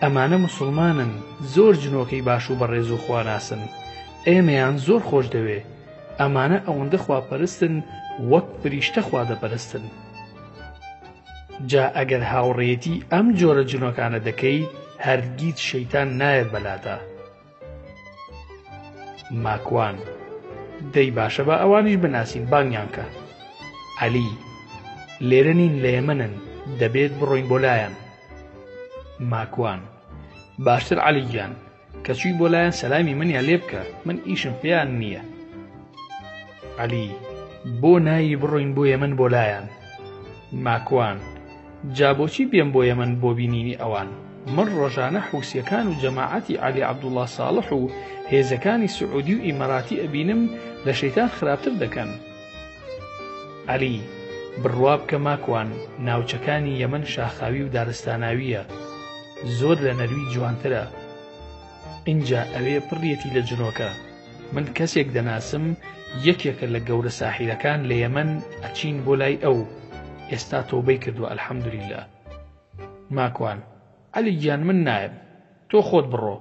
ئەمانە موسڵمانن، زۆر جنۆکەی باش و بەڕێز و خواناسن، ئێمەیان زۆر خۆش دەوێ. ئەمانە ئەوەندە خواپەرستن وەک فریشتە خوا دەپەرستن. جا ئەگەر هاوڕێیەتی ئەم جۆرە جنۆکانە دەکەیت هەرگیز شەیتان نایەت بەلاتە. ماکوان دەی باشە بە ئەوانیش بناسین بانگیان کە. عەلی لێرە نین لە یەمەنن، دەبێت بڕۆین بۆ لایەن. ماکوان باشتر عەلی گیان کە چووی بۆ لایەن سەلامی منیان لێ بکە، من ئیشم پێیان نییە. عەلی بۆ نایی بڕۆین بۆ یەمەن بۆ لایەن؟ ماکوان جا بۆچی بێم بۆ یەمەن بۆ بینینی ئەوان؟ من ڕۆژانە حوسیەکان و جەماعەتی عەلی عەبدوڵڵا ساڵح و هێزەکانی سعودی و ئیمەراتی ئەبینم لە شەیتان خراپتر دەکەن. عەلی بڕوا بکە ماکوان، ناوچەکانی یەمەن شاخاوی و دارستاناویە، زۆر لە نەروی جوانترە. اینجا ئەوێ پڕیەتی لە جنۆکە. من کەسێک دەناسم یەکێکە لە گەورە ساحیرەکان لە یەمەن ئەچین بۆ لای ئەو، ئێستا تۆبەی کردووە ئەلحەمدولیللا. ماکوان عەلی گیان من نایەم، تۆ خۆت بڕۆ.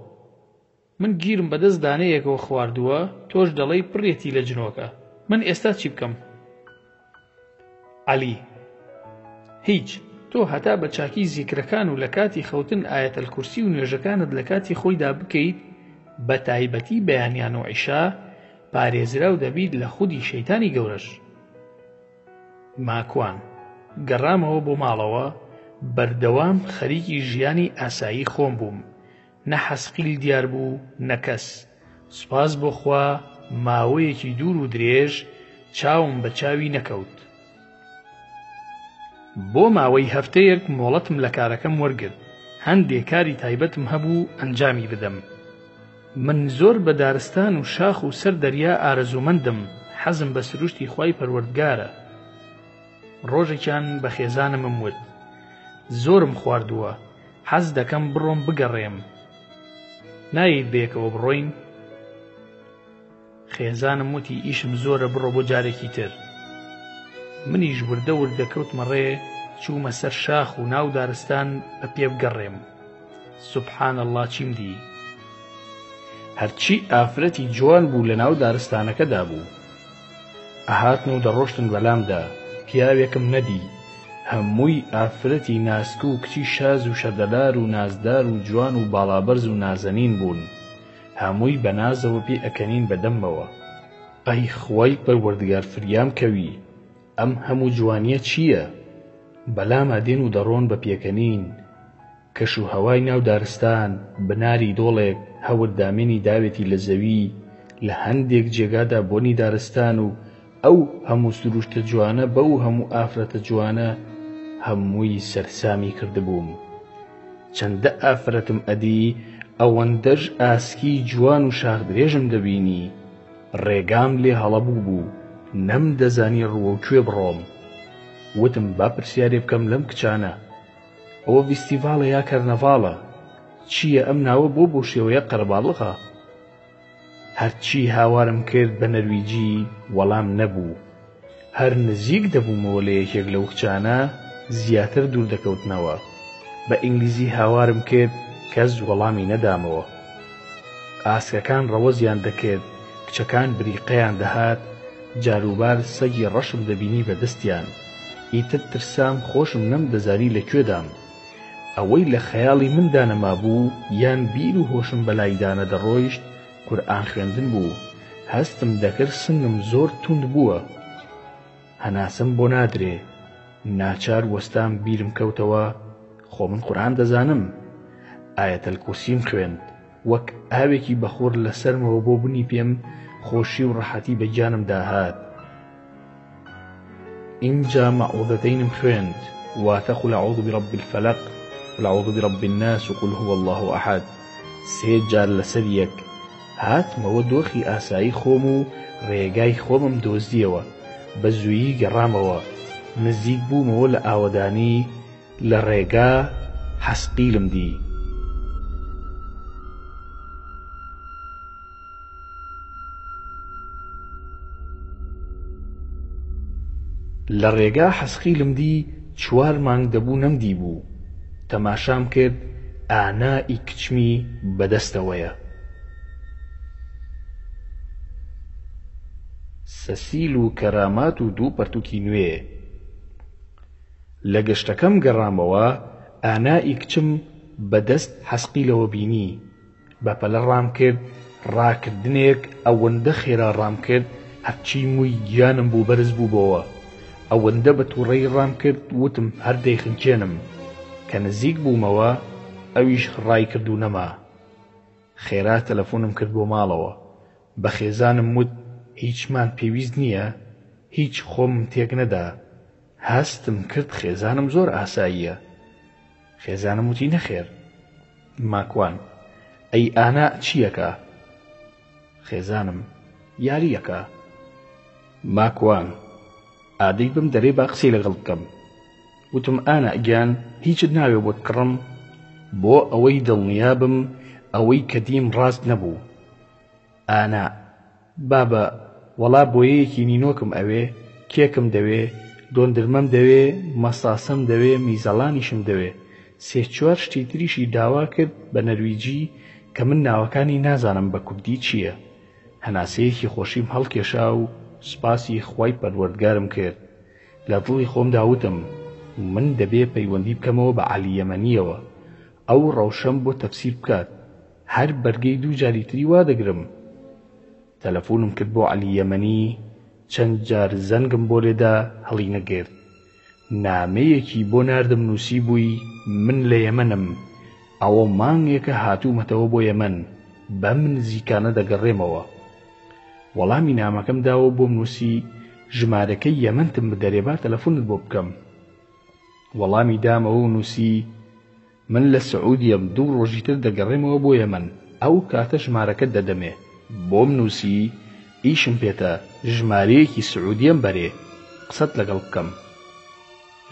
من گیرم بەدەست دانەیەکەوە خواردووە، تۆش دەڵێی پڕیەتی لە جنۆکە. من ئێستا چی بکەم؟ عەلی هیچ، تۆ هەتا بە چاکی زیکرەکان و لە کاتی خەوتن ئایەتەل کورسی و نوێژەکانت لە کاتی خۆیدا بکەیت، بە تایبەتی بەیانیان و عیشا پارێزراو دەبیت لە خودی شەیتانی گەورەش. ماکوان گەڕامەوە بۆ ماڵەوە، بەردەوام خەریکی ژیانی ئاسایی خۆم بووم، نە حەسقیل دیار بوو نە کەس. سوپاس بۆ خوا ماوەیەکی دوور و درێژ چاوم بە چاوی نەکەوت. بۆ ماوەی هەفتەیەک مۆڵەتم لە کارەکەم وەرگرت، هەندێک کاری تایبەتم هەبوو ئەنجامی بدەم. من زۆر بە دارستان و شاخ و سەر دەریا ئارەزومەندم، حەزم بە سروشتی خوای پەروەردگارە. ڕۆژێکیان بە خێزانمم وت زۆرم خواردووە، حەز دەکەم بڕۆم بگەڕێم، نایت بێکەوە بڕۆین؟ خێزانم وتی ئیشم زۆرە، بڕۆ بۆ جارێکی تر. منیش وردە وردە کەوتمە ڕێ، چوومە سەر شاخ و ناو دارستان بە پێ بگەڕێم. سوبحان الله چیم دی، هەرچی ئافرەتی جوان بوو لە ناو دارستانەکەدا بوو. ئەهاتن و دەڕۆشتن بەلامدا، پیاوێکم نەدی، هەمووی ئافرەتی ناسکە و کچی شاز و شەدەلار و نازدار و جوان و باڵابەرز و نازەنین بوون، هەمووی بە نازەوە پێ ئەکەنین بەدەمەوە. ئەی خوای پەروەردگار فریام کەوی، ئەم هەموو جوانیە چییە؟ بەلامە دێن و دەڕۆن بە پێکەنین. کەش و هەوای ناو دارستان بناری دۆڵێک هەورد دامێنی داوێتی لە زەوی، لە هەندێک جێگادا بۆنی دارستان و ئەو هەموو سروشتە جوانە بەو هەموو ئافرەتە جوانە هەمووی سەرسامی کردبووم. چەندە ئافرەتم ئەدی ئەوەندەش ئاسکی جوان و شاخ درێژم دەبینی ڕێگام لێ هەڵەبوو بوو نەم دەزانی ڕووەکوێ بڕۆم. وتم با پرسیارێ بکەم لەم کچانە ئەوە فیستیڤاڵە یا کەرنەڤاڵە؟ چییە ئەم ناوە بۆ شێوەیە قەرەباڵغە؟ هەرچی هاوارم کرد بە نەرویجی وەڵام نەبوو. هەر نزیک دەبوومەوە لە یەکێک لەو کچانە زیاتر دوور دەکەوتنەوە. بە ئینگلیزی هاوارم کرد کەس وەڵامی نەدامەوە. ئاسکەکان ڕەوەزیان دەکرد، کچەکان بریقەیان دەهات، جاروبار سەگی ڕەشم دەبینی بەدەستیان. ئیتر ترسام خۆشم نەم دەزانی لەکوێدام. ئەوەی لە خەیاڵی مندا نەما بوو یان بیر و هۆشم بەلایدانە دەڕۆیشت قورئان خوێندن بوو. هەستم دەکرد سنگم زۆر توند بووە. هەناسم بۆ نادرێ. ناچار وەستام بیرم کەوتەوە خۆ من قورئان دەزانم. ئایەتەل کورسیم خوێند. وەک ئاوێکی بەخۆر لەسەرمەوە بۆ بنی پێم خۆشی و ڕەحەتی بە گیانم داهات. اینجا مەعووذەتەینم خوێند واتە قول ئەعوذ برب الفەلەق قل أعوذ برب الناس وقل هو الله أحد. سێ جار لەسەر یەک هاتمەوە دۆخی ئاسایی خۆم و ڕێگای خۆمم دۆزیەوە. بە زوویی گەڕامەوە. نزیک بوومەوە لە ئاوەدانی. لە ڕێگا حەسقیلم دی. لە ڕێگا حەسقیلم دی 4 مانگ دەبوو نەمدی بوو. تەماشام کرد ئانایی کچمی بەدەستەوەیە. سەسیل و کەرامات و دوو پەرتووکی نوێ. لە گەشتەکەم گەڕامەوە ئانایی کچم بەدەست حەسقیلەوە بینی. بەپەلە ڕام کرد. ڕاکردنێک ئەوەندە خێرا ڕام کرد هەرچی مووی گیانم بوو بەرز بووبەوە. ئەوەندە بە تووڕەی ڕام کرد وتم هەردەی خنچێنم. کە نزیک بوومەوە ئەویش ڕای کرد و نەما. خێرا تەلەفۆنم کرد بۆ ماڵەوە. بە خێزانم وت هیچمان پێویست نییە، هیچ خۆم تێک نەدا. هەستم کرد خێزانم زۆر ئاساییە. خێزانم وتی نەخێر. ماکوان ئەی ئانا چیەکە؟ خێزانم یاریەکە. ماکوان ئادەی بم دەرێ با قسەی لەگەڵ بکەم. وتم ئانا گیان هیچت ناوێ بۆت کڕم بۆ ئەوەی دڵنیابم ئەوەی کە دیم ڕاست نەبوو. ئانا بابە وەڵا بۆیەیەکی نینۆکم ئەوێ، کێکم دەوێ، دۆندرمەم دەوێ، مەساسەم دەوێ، میزەڵانیشم دەوێ. 3-4 شتی تریشی داوا کرد بە نەرویجی کە من ناوەکانی نازانم بە کوردی چییە. هەناسەیەکی خۆشیم هەڵکێشا و سوپاسی خوای پەروەردگارم کرد. لە دڵی خۆم داوتم من دەبێ پەیوەندی بکەمەوە بە عەلی یەمەنیەوە. ئەو ڕەوشەم بۆ تەفسیر بکات. هەر بەرگەی 2 جاری تری وا دەگرم. تەلەفۆنم کرد بۆ عەلی یەمەنی. چەند جار زەنگم بۆ لێدا هەڵی نەگرت. نامەیەکی بۆ ناردم نووسی بووی من لە یەمەنم. ئەوە مانگێکە هاتوومەتەوە بۆ یەمەن. بەم نزیکانە دەگەڕێمەوە. وەڵامی نامەکەم داوە بۆم نووسی ژمارەکەی یەمەنتم بدەرێ با تەلەفۆنت بۆ بکەم. وەڵامی دامەوە و نووسی من لە سعودیم 2 ڕۆژی تر دەگەڕێمەوە بۆ یەمەن. ئەو کاتە ژمارەکەت دەدەمێ. بۆم نووسی ئیشم پێتە ژمارەیەکی سعودیم بەرێ قسەت لەگەڵ بکەم.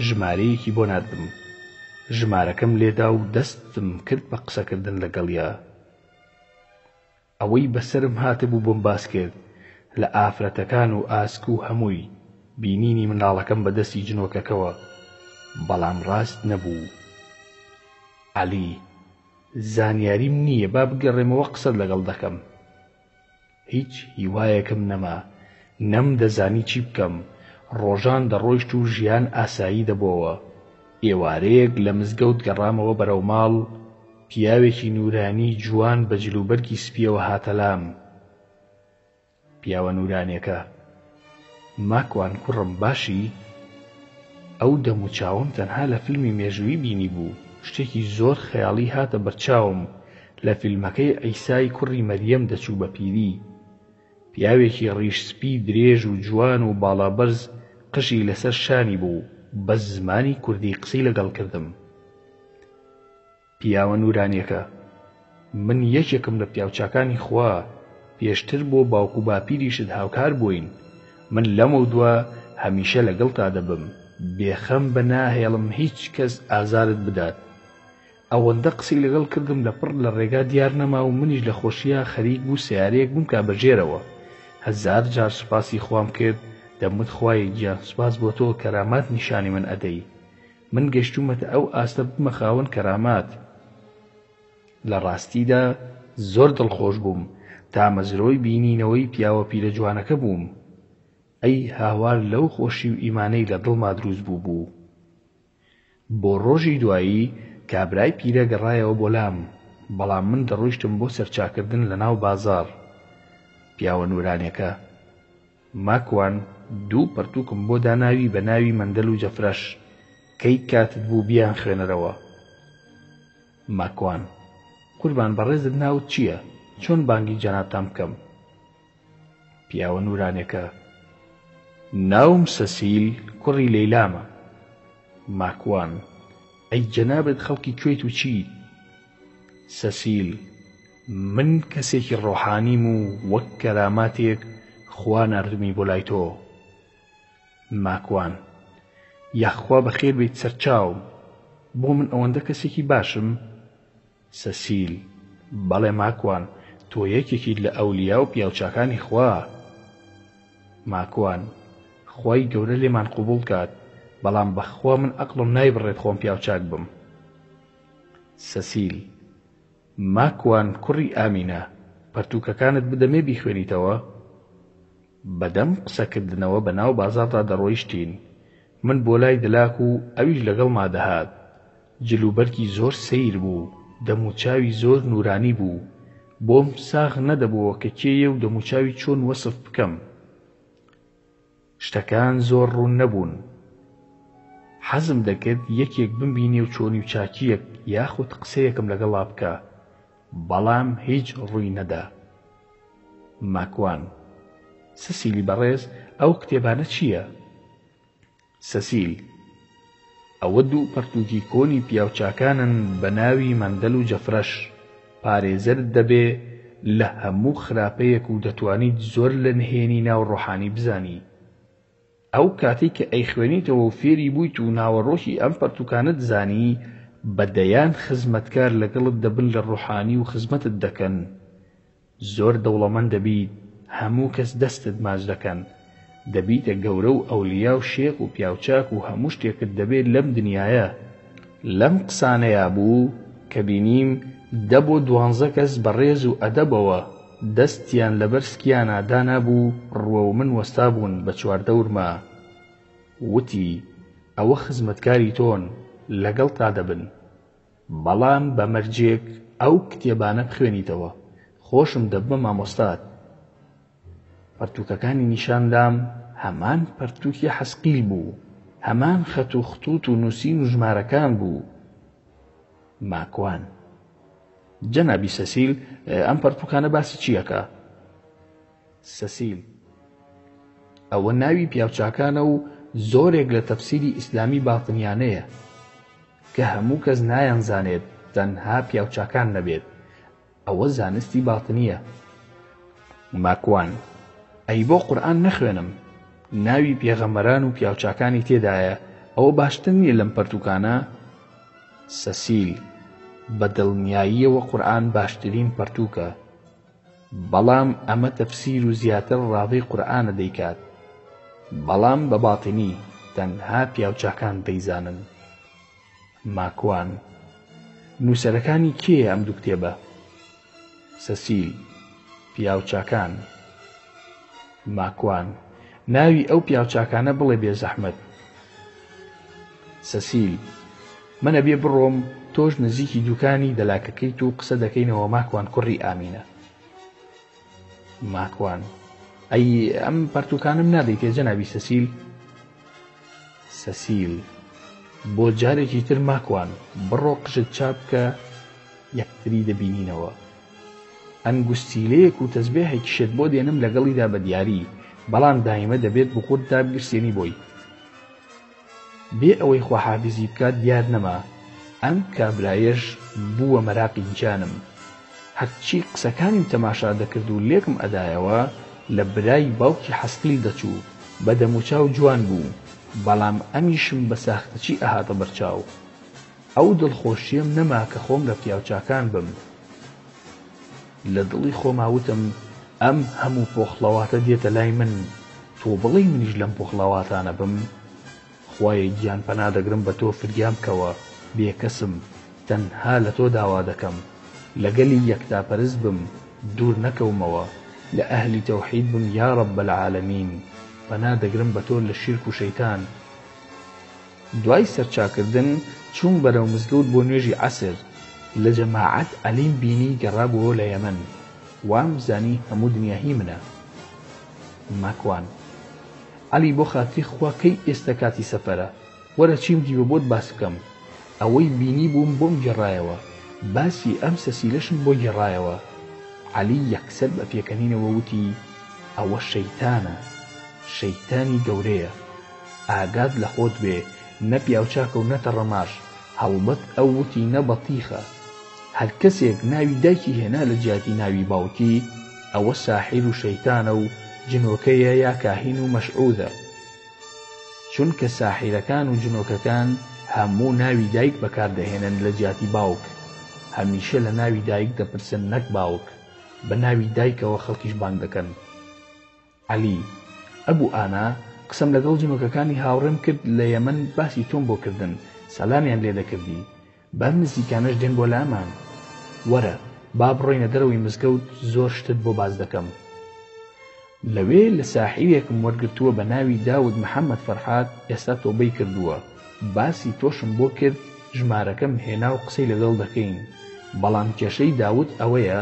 ژمارەیەکی بۆ ناردم. ژمارەکەم لێدا و دەستم کرد بە قسەکردن لەگەڵیا. ئەوەی بەسرم هاتبوو بۆم باس کرد لە ئافرەتەکان و ئاسک و هەمووی. بینینی مناڵەکەم بەدەستی جنۆکەکەوە بەڵام ڕاست نەبوو. عەلی زانیاریم نییە با بگەڕێمەوە قسەت لەگەڵ دەکەم. هیچ هیوایەکم نەما. نەم دەزانی چی بکەم. ڕۆژان دەڕۆیشت و ژیان ئاسایی دەبۆوە. ئێوارەیەک لە مزگەوت گەڕامەوە بەرەو ماڵ. پیاوێکی نورانی جوان بە جلوبەرگی سپیەوە هاتەلام. پیاوە نورانیەکە ماکوان کوڕم باشی؟ ئەو دەم و چاوم تەنها لە فیلمی مێژووی بینی بوو. شتێکی زۆر خەیاڵی هاتە بەرچاوم. لە فیلمەکەی عیسای کوڕی مەریەم دەچوو بە پیری. پیاوێکی ڕیشسپی درێژ و جوان و باڵابەرز قژی لەسەر شانی بوو. بە زمانی کوردی قسەی لەگەڵ کردم. پیاوە نورانیەکە من یەکێکم لە پیاوچاکانی خوا، پێشتر بۆ باوکو باپیریشت هاوکار بووین. من لەمە دووە هەمیشە لەگەڵتا دەبم، بێخەم بە ناهێڵم هیچ کەس ئازارت بدات. ئەوەندە قسەی لەگەڵ کردم لە پڕ لە ڕێگا دیار نەما و منیش لە خۆشیە خەریک بوو سیارەیەک بووم کا بەژێرەوە. هەزار جار سوپاسی خوام کرد، دەموت خوای گیان سوپاس بۆ تۆ کەرامات نیشانی من ئەدەی. من گەشتومەتە ئەو ئاستە بمە خاوەن کەرامات. لە ڕاستیدا زۆر دڵخۆش بووم تا مەزرۆی بینینەوەی پیاوە پیرە جوانەکە بووم. ئەی هاوار لەو خۆشی و ئیمانەی لە دڵما دروست بوو. بۆ ڕۆژی دوایی کابرای پیرە گەڕایەوە بۆ لام، بەڵام من دەڕۆیشتم بۆ سەرچاکردن لە ناو بازار. پیاوە نورانیەکە: ماکوان، دوو پەرتووکم بۆ داناوی بە ناوی مەندەل و جەفرەش، کەی کاتت بوو بیان خوێنەرەوە. ماکوان: قوربان بەڕێزت ناوت چییە؟ چۆن بانگی جەنابتان بکەم؟ پیاوە نورانیەکە: ناوم سەسیل کوڕی لەیلامە. ماکوان: ئەی جەنابەت خەڵکی کوێیت و چیت؟ سەسیل: من کەسێکی ڕۆحانیم و وەک کەراماتێک خوا ناردمی بۆ لای تۆ. ماکوان: یاخوا بەخێر بیت سەرچاوم، بۆ من ئەوەندە کەسێکی باشم؟ سەسیل: بەڵێ ماکوان، تۆ یەکێکیت لە ئەولیا و پیاوچاکانی خوا. ماکوان: خوای گەورە لێمان قوبوڵ کات، بەڵام بەخوا من عەقڵم نایبڕێت خۆم پیاوچاک بم. سەسیل: ماکوان کوڕی ئامینە، پەرتووکەکانت بدەمێ بیخوێنیتەوە؟ بەدەم قسەکردنەوە بە ناو بازاردا دەڕۆیشتین. من بۆ لای دلاک و ئەویش لەگەڵما دەهات. جلوبەرگی زۆر سەیر بوو، دەموچاوی زۆر نورانی بوو. بۆم ساغ نەدەبووە کە کێیە و دەموچاوی چۆن وەسف بکەم. شتەکان زۆر ڕوون نەبوون. حەزم دەکرد یەکێک بمبینێ و چۆنی و چاکیەک یاخود قسەیەکم لەگەڵا بکە، بەڵام هیچ ڕووی نەدا. ماکوان: سەسیلی بەڕێز، ئەو کتێبانە چییە؟ سەسیل: ئەوە دوو پەرتووکی کۆنی پیاوچاکانن بە ناوی مەندەل و جەفرەش. پارێزەرت دەبێ لە هەموو خراپەیەک و دەتوانیت زۆر لە نهێنی ناو ڕۆحانی بزانی. ئەو کاتێک کە ئەیخوێنیتەوە و فێری بوویت و ناوەڕۆکی ئەم پەرتووکانت زانی، بەدەیان خزمەتکار لەگەڵت دەبن لە ڕۆحانی و خزمەتت دەکەن. زۆر دەوڵەمەند دەبیت، هەموو کەس دەستت ماچ دەکەن. دەبیتە گەورە و ئەولیا و شێخ و پیاوچاک و هەموو شتێکت دەبێت لەم دنیایە. لەم قسانەیە بوو کە بینیم 10 بۆ 12 کەس بەڕێز و ئەدەبەوە دەستیان لەبەر سکیانە دانابوو، ڕوە و من وەستا بوون بە چواردەورما. وتی: ئەوە خزمەتکاری تۆن، لەگەڵ تا دەبن، بەڵام بە مەرجێک ئەو کتێبانە بخوێنیتەوە، خۆشم دەبمە مامۆستات. پەرتووکەکانی نیشاندام، هەمان پەرتووکی حەسقیل بوو، هەمان خەت و خطوط و نووسین و ژمارەکان بوو. ماکوان: جەنابی سەسیل، ئەم پەرتووکانە باسی چیەکە؟ سەسیل: ئەوە ناوی پیاوچاکانە و زۆرێک لە تەفسیری ئیسلامی باتنیانەیە کە هەموو کەس نایانزانێت، تەنها پیاوچاکان نەبێت. ئەوە زانستی باتنیە. ماکوان: ئەی بۆ قورئان نەخوێنم، ناوی پێغەمبەران و پیاوچاکانی تێدایە، ئەوە باشتر نییە لەم پەرتووکانە؟ سەسیل: بە دڵنیاییەوە قورئان باشترین پەرتووکە، بەڵام ئەمە تەفسیر و زیاتر ڕاوی قورئانە دەیکات، بەڵام بە باتنی تەنها پیاوچاکان دەیزانن. ماکوان: نووسەرەکانی کێیە ئەم دوو کتێبە؟ سەسیل: پیاوچاکان. ماکوان: ناوی ئەو پیاوچاکانە بڵێ بێ زەحمەت. سەسیل: منە بێ بڕۆم، تۆش نزیکی دوکانی دەلاکەکەیت و قسە دەکەینەوە ماکوان کوڕی ئامینە. ماکوان: ئەی ئەم پەرتووکانم نادەیتێ جەنابی سەسیل؟ سەسیل: بۆ جارێکی تر ماکوان، بڕۆ قژت چاپ بکە، یەکتری دەبینینەوە. ئەنگوستیلەیەک و تەسبێحێکی شێت بۆ دێنم لەگەڵیدا بە دیاری، بەڵام دایمە دەبێت بخۆتدا بگرسێنی بۆی. بێ ئەوەی خواحافیزی بکات دیار نەما، ئەم کابرایەش بووە مەراقی گیانم. هەرچی قسەکانیم تەماشا دەکرد و لێکم ئەدایەوە لە برای باوکی حەسقیل دەچوو بە دەموچاو جوان بوو، بەڵام ئەمیشم بە ساختەچی ئەهاتە بەرچاو. ئەو دڵخۆشیەم نەما کە خۆم لە پیاوچاکان بم. لە دڵی خۆماوتم ئەم هەموو پۆخڵەواتە دێتە لای من، تۆ بڵێ منیش لەم پۆخڵەواتانە بم. خوایە گیان پەنا دەگرم بە تۆ فریام کەوە، بێکەسم، تەنها لە تۆ داوا دەکەم، لەگەلی یەکتاپەرست بم، دوور نەکەومەوە، لە ئەهلی تەوحید بم یا ڕەب العالەمین، پەنا دەگرم بە تۆ لە شیرک و شەیتان. دوای سەرچاکردن چوون بەرەو مزگەوت بۆ نوێژی عەسر. لە جەماعەت عەلیم بینی گەڕابووەوە لە یەمەن، وام زانی هەموو دنیا هی منە. ماکوان: عەلی بۆ خاتری خوا کەی ئێستا کاتی سەفەرە، وەرە چیم دیوە بۆت باس بکەم. ئەوەی بینی بووم بۆم گێڕایەوە، باسی ئەم سەسیلەشم بۆ گێڕایەوە. عەلی یەکسەر بە پێکەنینەوە وتی: ئەوە شەیتانە، شەیتانی گەورەیە، ئاگات لە خۆت بێ، نە پیاوچاکە و نەتە ڕەماش. هەڵبەت ئەو وتی نە بەتیخە. هەر کەسێک ناوی دایکی هێنا لە جیاتی ناوی باوکی، ئەوە ساحیر و شەیتانە و جنۆکەیە یا کاهین و مەشعوذە. چونکە ساحیرەکان و جنۆکەکان هەموو ناوی دایک بەکاردەهێنن لە جیاتی باوک، هەمیشە لە ناوی دایک دەپرسن نەک باوک، بە ناوی دایکەوە خەڵکیش بانگ دەکەن. عەلی: ئەبوو ئانا، قسەم لەگەڵ جنۆکەکانی هاوڕێم کرد لە یەمەن، باسی تۆم بۆ کردن، سەلامیان لێ دەکردی، بەم نزیکانەش دێن بۆ لامان. وەرە با بڕۆینە دەرەوەی مزگەوت، زۆر شتت بۆ باز دەکەم. لەوێ لە ساحیرێکم وەرگرتووە بە ناوی داود محەممەد فەرحات، ئێستا تۆبەی کردووە، باسی تۆشم بۆ کرد، ژمارەکەم هێنا و قسەی لەگەڵ دەکەین. بەڵام کێشەی داود ئەوەیە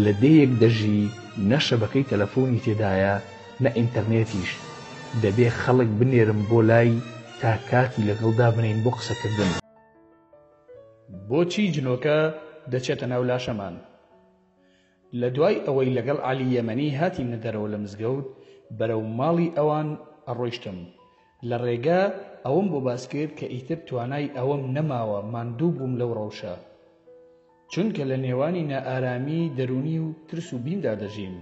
لە دەیەک دەژی، نە شەبەکەی تەلەفۆنی تێدایە، نە ئینتەرنێتیش، دەبێ خەڵک بنێرم بۆ لای تا کاتی لەگەڵدا بنین بۆ قسەکردن. بۆچی جنۆکە دەچێتە ناو لاشەمان؟ لە دوای ئەوەی لەگەڵ عەلی یەمەنی هاتینە دەرەوە لە مزگەوت، بەرەو ماڵی ئەوان ئەڕۆیشتم. لە ڕێگا ئەوم بۆ باس کرد کە ئیتر توانای ئەوەم نەماوە ماندوو بووم لەو ڕەوشە، چونکە لە نێوانی نائارامی دەرونی و ترس و بیمدا دەژیم.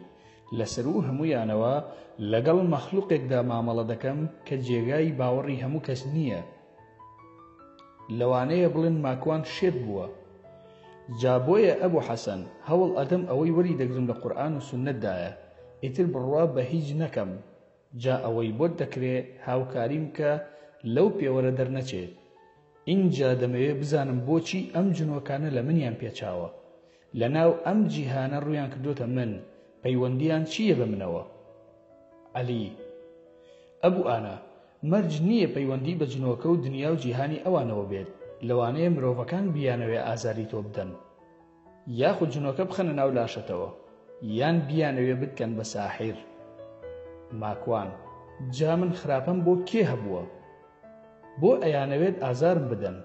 لەسەر و هەموویانەوە لەگەڵ مەخلوقێکدا مامەڵە دەکەم کە جێگای باوەڕی هەموو کەس نییە. لەوانەیە بڵێن ماکوان شێت بووە. جا بۆیە ئەبوو حەسەن هەوڵ ئەدەم ئەوەی وەری دەگرم لە قورئان و سوننەتدایە، ئیتر بڕوا بە هیچ نەکەم. جا ئەوەی بۆت دەکرێ هاوکاریم کە لەو پێوەرە دەرنەچێت. ئینجا دەمەوێت بزانم بۆچی ئەم جنۆکانە لە منیان پێچاوە، لەناو ئەم جیهانە ڕویان کردوتە من، پەیوەندیان چییە بە منەوە؟ عەلی: ئەبوو ئانا، مەرج نییە پەیوەندی بە جنۆکە و دنیا و جیهانی ئەوانەوە بێت. لەوانەیە مرۆڤەکان بیانەوێ ئازاری تۆ بدەن، یاخود جنۆکە بخەنە ناو لاشەتەوە، یان بیانەوێ بتکەن بە ساحیر. ماکوان: جا من خراپەم بۆ کێ هەبووە؟ بۆ ئەیانەوێت ئازارم بدەن،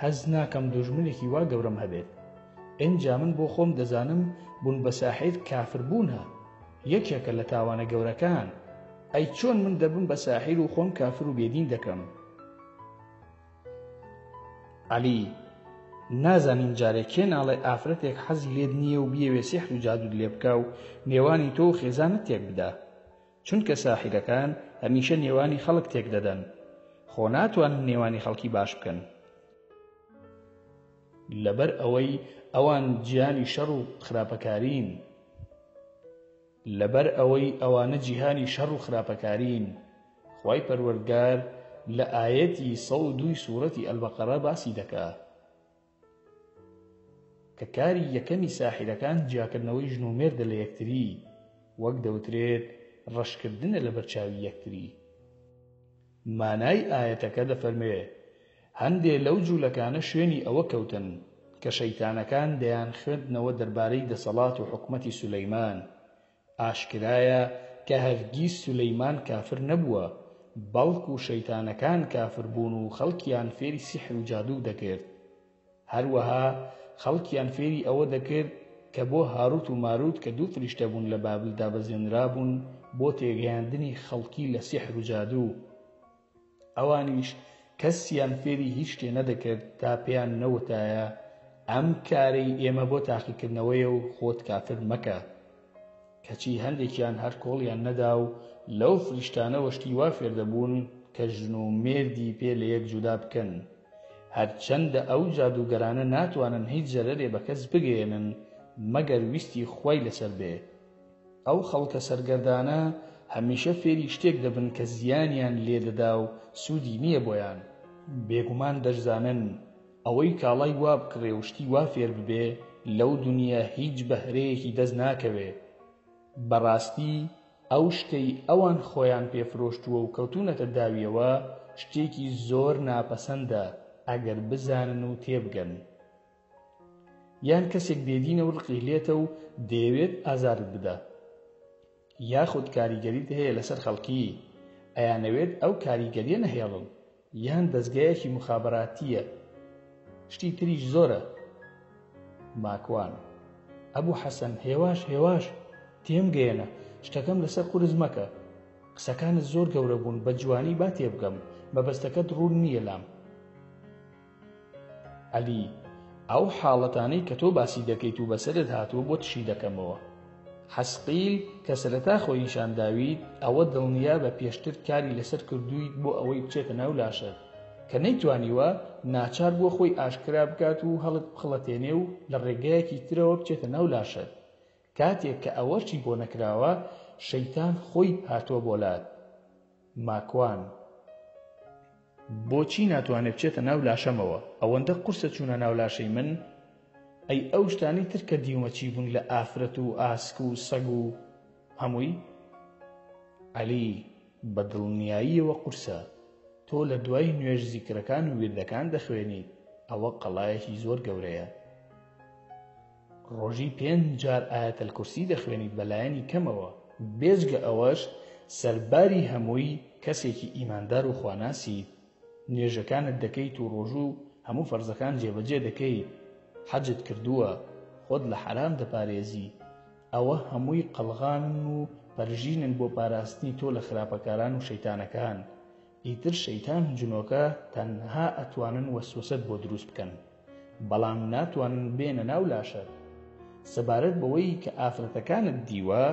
هەز ناکەم دوژمنێکی وا گەورەم هەبێت. ئینجا من بۆ خۆم دەزانم بوون بە ساحیر کافر بوونە، یەکێکە لە تاوانە گەورەکان. ئەی چۆن من دەبم بە ساحیر و خۆم کافر و بێدین دەکەم؟ عەلی: نازانین جارێک کێ ناڵێ ئافرەتێک حەزی لێت نییە و بیەوێ سیحر و جادوود لێ بکا و نێوانی تۆ و خێزانت تێک بدا، چونکە ساحیرەکان هەمیشە نێوانی خەڵک تێک دەدەن، خۆ ناتوانن نێوانی خەڵکی باش بکەن. لەبەر ئەوەی ئەوان جیهانی شەڕ و خراپەکارین. خوای پەروەردگار لە ئاەتی 102 سوورەتی ئەلبەقەرە باسی دەکات کە کاری یەکەمی ساحیرەکان جیاکردنەوەی ژن و مێردە لە یەکتری، وەک دەوترێت ڕەشکردنە لە بەرچاوی یەکتری. مانای ئاەتەکە دەفەرمێ هەندێ لەو جوولەکانە شوێنی ئەوە کەوتن کە شەیتانەکان دەیان خوێندنەوە دەربارەی دەسەڵات و حکومەتی سولەیمان. ئاشکرایە کە هەرگیز سولەیمان کافر نەبووە، بەڵکو شەیتانەکان کافر بوون و خەڵکیان فێری سیحر و جادوو دەکرد. هەروەها خەڵکیان فێری ئەوە دەکرد کە بۆ هاروت و ماروت کە دوو فریشتە بوون لە بابلدا بەزێنرابوون بۆ تێگەیاندنی خەڵکی لە سیحر و جادوو. ئەوانیش کەسیان فێری هیچ شتێ نەدەکرد تا پێیان نەوتایە ئەم کارەی ئێمە بۆ تاقیکردنەوەیە و خۆت کافر مەکە کەچی هەندێکیان هەر کۆڵیان نەدا و لەو فریشتانە وەشتی وا فێر دەبوون کە ژن و مێردی پێ لە یەک جودا بکەن هەرچەندە ئەو جادوگەرانە ناتوانن هیچ زەرەرێ بە کەس بگەێنن مەگەر ویستی خۆی لەسەر بێ ئەو خەڵکە سەرگەردانە هەمیشە فێری شتێک دەبن کە زیانیان لێدەدا و سوودی نییە بۆیان بێگومان دەشزانن ئەوەی کاڵای وا بکڕێ و شتی وا فێر ببێ لەو دنیا هیچ بەهرەیەکی دەست ناکەوێ بەڕاستی ئەو شتەی ئەوان خۆیان پێفرۆشتووە و کەوتونەتە داویەوە شتێکی زۆر ناپەسەندە ئەگەر بزانن و تێبگەن یان کەسێک بێدینە و ڕقی لێتە و دەیەوێت ئازارت بدە یاخود کاریگەریت هەیە لەسەر خەڵکی ئەیانەوێت ئەو کاریگەریە نەهێڵن یان دەستگایەکی مخابەراتیە شتی تریش زۆرە ماکوان ئەبوو حەسەن هێواش تێمگەیەنە شتەکەم لەسەر قورس مەکە قسەکانت زۆر گەورە بوون بە جوانی با تێبگەم مەبەستەکەت ڕوون نییە لام عەلی ئەو حاڵەتانەی کە تۆ باسی دەکەیت و بەسەرت هاتووە بۆ تشی دەکەمەوە حەسقیل کە سەرەتا خۆی نیشان داویت ئەوە دڵنیا بە پێشتر کاری لەسەر کردوویت بۆ ئەوەی بچێتە ناو لاشت کە نەیتوانیوە ناچار بۆ خۆی ئاشکرا بکات و هەڵت بخڵەتێنێ و لە ڕێگایەکی ترەوە بچێتە ناو لاشت کاتێک کە ئەوەشی بۆ نەکراوە شەیتان خۆی هاتووە بۆلات ماکوان بۆچی ناتوانێت بچێتە ناو لاشەمەوە ئەوەندە قورسە چوونە ناو لاشەی من ئەی ئەو شتانی تر کە دیومەچی بوون لە ئافرەت و ئاسک و سەگ و هەمووی عەلی بە دڵنیاییەوە قورسە تۆ لە دوای نوێژ زیکرەکان و ویردەکان دەخوێنیت ئەوە قەڵایەکی زۆر گەورەیە ڕۆژی 5 جار ئایەتەل کورسی دەخوێنیت بەلایەنی کەمەوە بێجگە ئەوەش سەرباری هەمووی کەسێکی ئیماندار و خواناسیت نوێژەکانت دەکەیت و ڕۆژوو هەموو فەرزەکان جێبەجێ دەکەیت حەجت کردووە خۆت لە حەرام دەپارێزی ئەوە هەمووی قەڵغانن و پەرژینن بۆ پاراستنی تۆ لە خراپەکاران و شەیتانەکان ئیتر شەیتان و جنۆکە تەنها ئەتوانن وەسوسەت بۆ دروست بکەن بەڵام ناتوانن بێنە ناو لاشت سەبارەت بەوەی کە ئافرەتەکانت دیوە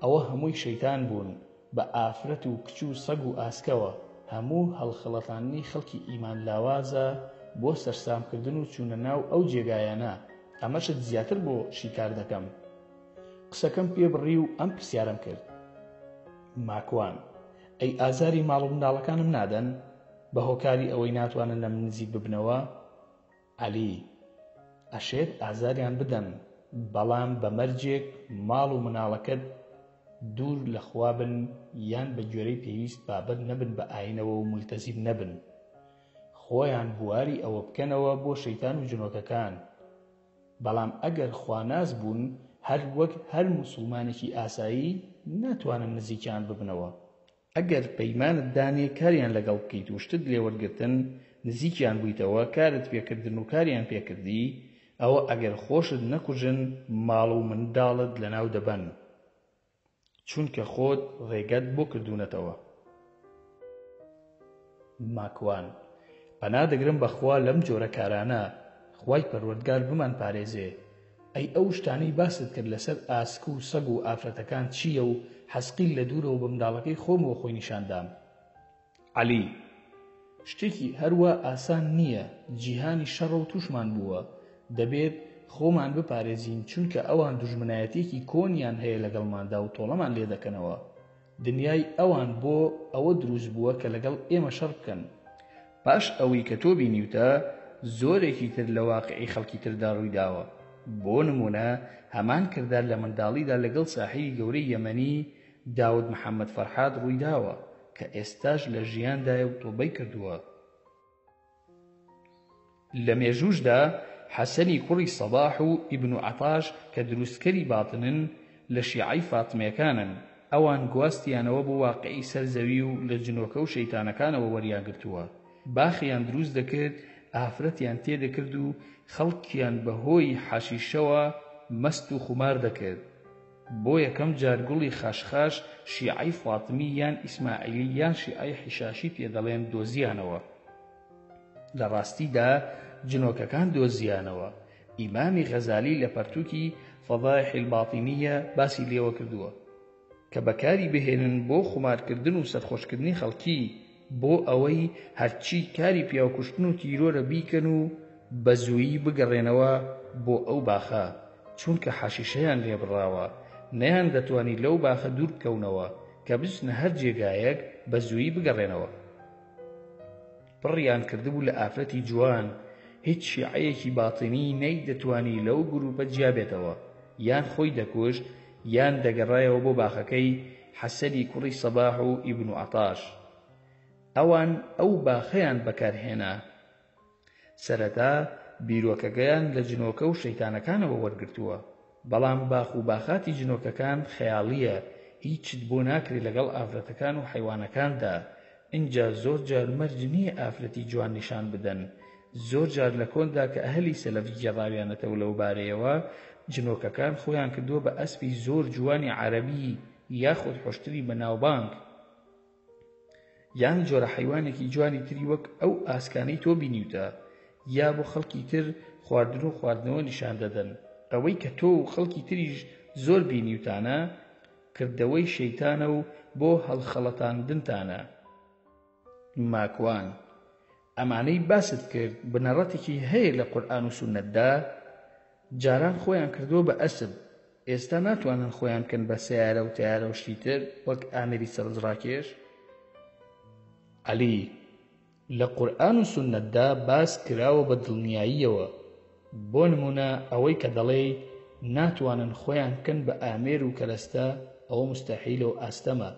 ئەوە هەمووی شەیتان بوون بە ئافرەت و کچ و سەگ و ئاسکەوە هەموو هەڵخەڵەتانی خەڵکی ئیمان لاوازە بۆ سەرسامکردن و چوونە ناو ئەو جێگایانە ئەمەشت زیاتر بۆ شیکار دەکەم قسەکەم پێ بڕی و ئەم پرسیارم کرد ماکوان ئەی ئازاری ماڵ و منداڵەکانم نادەن بە هۆکاری ئەوەی ناتوانن لە من نزیک ببنەوە عەلی ئەشێت ئازاریان بدەن بەڵام بە مەرجێک ماڵ و مناڵەکەت دوور لە خوا بن یان بە گوێرەی پێویست بابەت نەبن بە ئاینەوە و مولتەزیم نەبن خۆیان بواری ئەوە بکەنەوە بۆ شەیتان و جنۆکەکان بەڵام ئەگەر خواناز بوون هەر وەک هەر موسڵمانێکی ئاسایی ناتوانن نزیکیان ببنەوە ئەگەر پەیمانت دانێ کاریان لەگەڵ بکەیت و شتت لێوەرگرتن نزیکیان بوویتەوە کارت پێکردن و کاریان پێکردی ئەوە ئەگەر خۆشت نەکوژن ماڵ و منداڵت لەناو دەبەن چونکە خۆت ڕێگەت بۆ کردوونەتەوە ماکوان پەنا دەگرم بەخوا لەم جۆرە کارانە خوای پەروەردگار بمان پارێزێ ئەی ئەو شتانەی باست کرد لەسەر ئاسک و سەگ و ئافرەتەکان چییە و حەسقیل لە دوورەوە بە منداڵەکەی خۆمەوە خۆی نیشاندام عەلی شتێکی هەروە ئاسان نییە جیهانی شەڕ و توشمان بووە دەبێت خۆمان بپارێزین چونکە ئەوان دوژمنایەتێکی کۆنیان هەیە لەگەڵماندا و تۆڵەمان لێ دەکەنەوە دنیای ئەوان بۆ ئەوە دروست بووە کە لەگەڵ ئێمە شەڕ بکەن پاش ئەوەی کە تۆ بینیوتە زۆرێکی تر لە واقعی خەڵکی تردا ڕووی داوە بۆ نمونە هەمان کردار لە منداڵیدا لەگەڵ ساحیری گەورەی یەمەنی داود محەممەد فەرحاد ڕووی داوە کە ئێستاش لە ژیاندایە و تۆبەی کردووە لە مێژووشدا حەسەنی کوڕی سەباح و ئیبن عەتاش کە دروستکەری باتنن لە شیعەی فاتمەیەکانن ئەوان گواستیانەوە بۆ واقعی سەرزەوی و لە جنۆکە و شەیتانەکانەوە وەریاگرتووە باخیان دروست دەکرد ئافرەتیان تێدەکرد و خەڵکیان بەهۆی حەشیشەوە مەست و خومار دەکرد بۆ یەکەم جار گوڵی خاشخاش شیعەی فاتمی یان ئیسماعیلی یان شیعەی حیشاشی پێدەڵێن دۆزیانەوە لە ڕاستیدا جنۆکەکان دۆزیانەوە ئیمامی غەزالی لە پەرتووکی فەضائح الباطینیە باسی لێوە کردووە کە بەکاری بهێنن بۆ خمارکردن و سەرخۆشکردنی خەڵکی بۆ ئەوەی هەرچی کاری پیاوکوشتن و تیرۆرە بیکەن و بە زوویی بگەڕێنەوە بۆ ئەو باخە چونکە حەشیشەیان لێبڕاوە نەیان دەتوانی لەو باخە دوور بکەونەوە کە بچنە هەر جێگایەک بە زوویی بگەڕێنەوە. پڕیان کردبوو لە ئافرەتی جوان، هیچ شیعەیەکی باتینی نەی دەتوانی لەو گروپە جیابێتەوە، یان خۆی دەکوشت یان دەگەڕایەوە بۆ باخەکەی حەسەنی کوڕی سەباح و ئیبن عەتاش. ئەوان ئەو باخەیان بەکارهێنا. سەرەتا بیرۆکەکەیان لە جنۆکە و شەیتانەکانەوە وەرگرتووە، بەڵام باخ و باخاتی جنۆکەکان خەیاڵیە، هیچت بۆ ناکرێت لەگەڵ ئافرەتەکان و حەیوانەکاندا. اینجا زۆر جار مەرج نییە ئافرەتی جوان نیشان بدەن. زۆر جار لە کۆندا کە ئەهلی سەلەفی گێڕاویانەتەوە لەو بارەیەوە، جنۆکەکان خۆیان کردووە بە ئەسپی زۆر جوانی عەرەبی یاخود حوشتری بەناوبانگ، یان جۆرە حەیوانێکی جوانی تری وەک ئەو ئاسکانەی تۆ بینیوتە، یا بۆ خەڵکی تر خواردن و خواردنەوە نیشان دەدەن. ئەوەی کە تۆ و خەڵکی تریش زۆر بینیوتانە کردەوەی شەیتانە و بۆ هەڵخەڵەتاندنتانە. ماکوان ئەمانەی باست کرد بنەڕەتێکی هەیە لە قورئان و سونەتدا، جاران خۆیان کردووە بە ئەسب، ئێستا ناتوانن خۆیان بکەن بە سەیارە و تەیارە و شتی تر وەک ئامێری سەرنجڕاکێش. عەلی لە قورئان و سونەتدا باس کراوە بە دڵنیاییەوە، بۆ نمونە ئەوەی کە دەڵێ ناتوانن خۆیان بکەن بە ئامێر و کەرەستە، ئەوە مستەحیلە و ئاستەمە،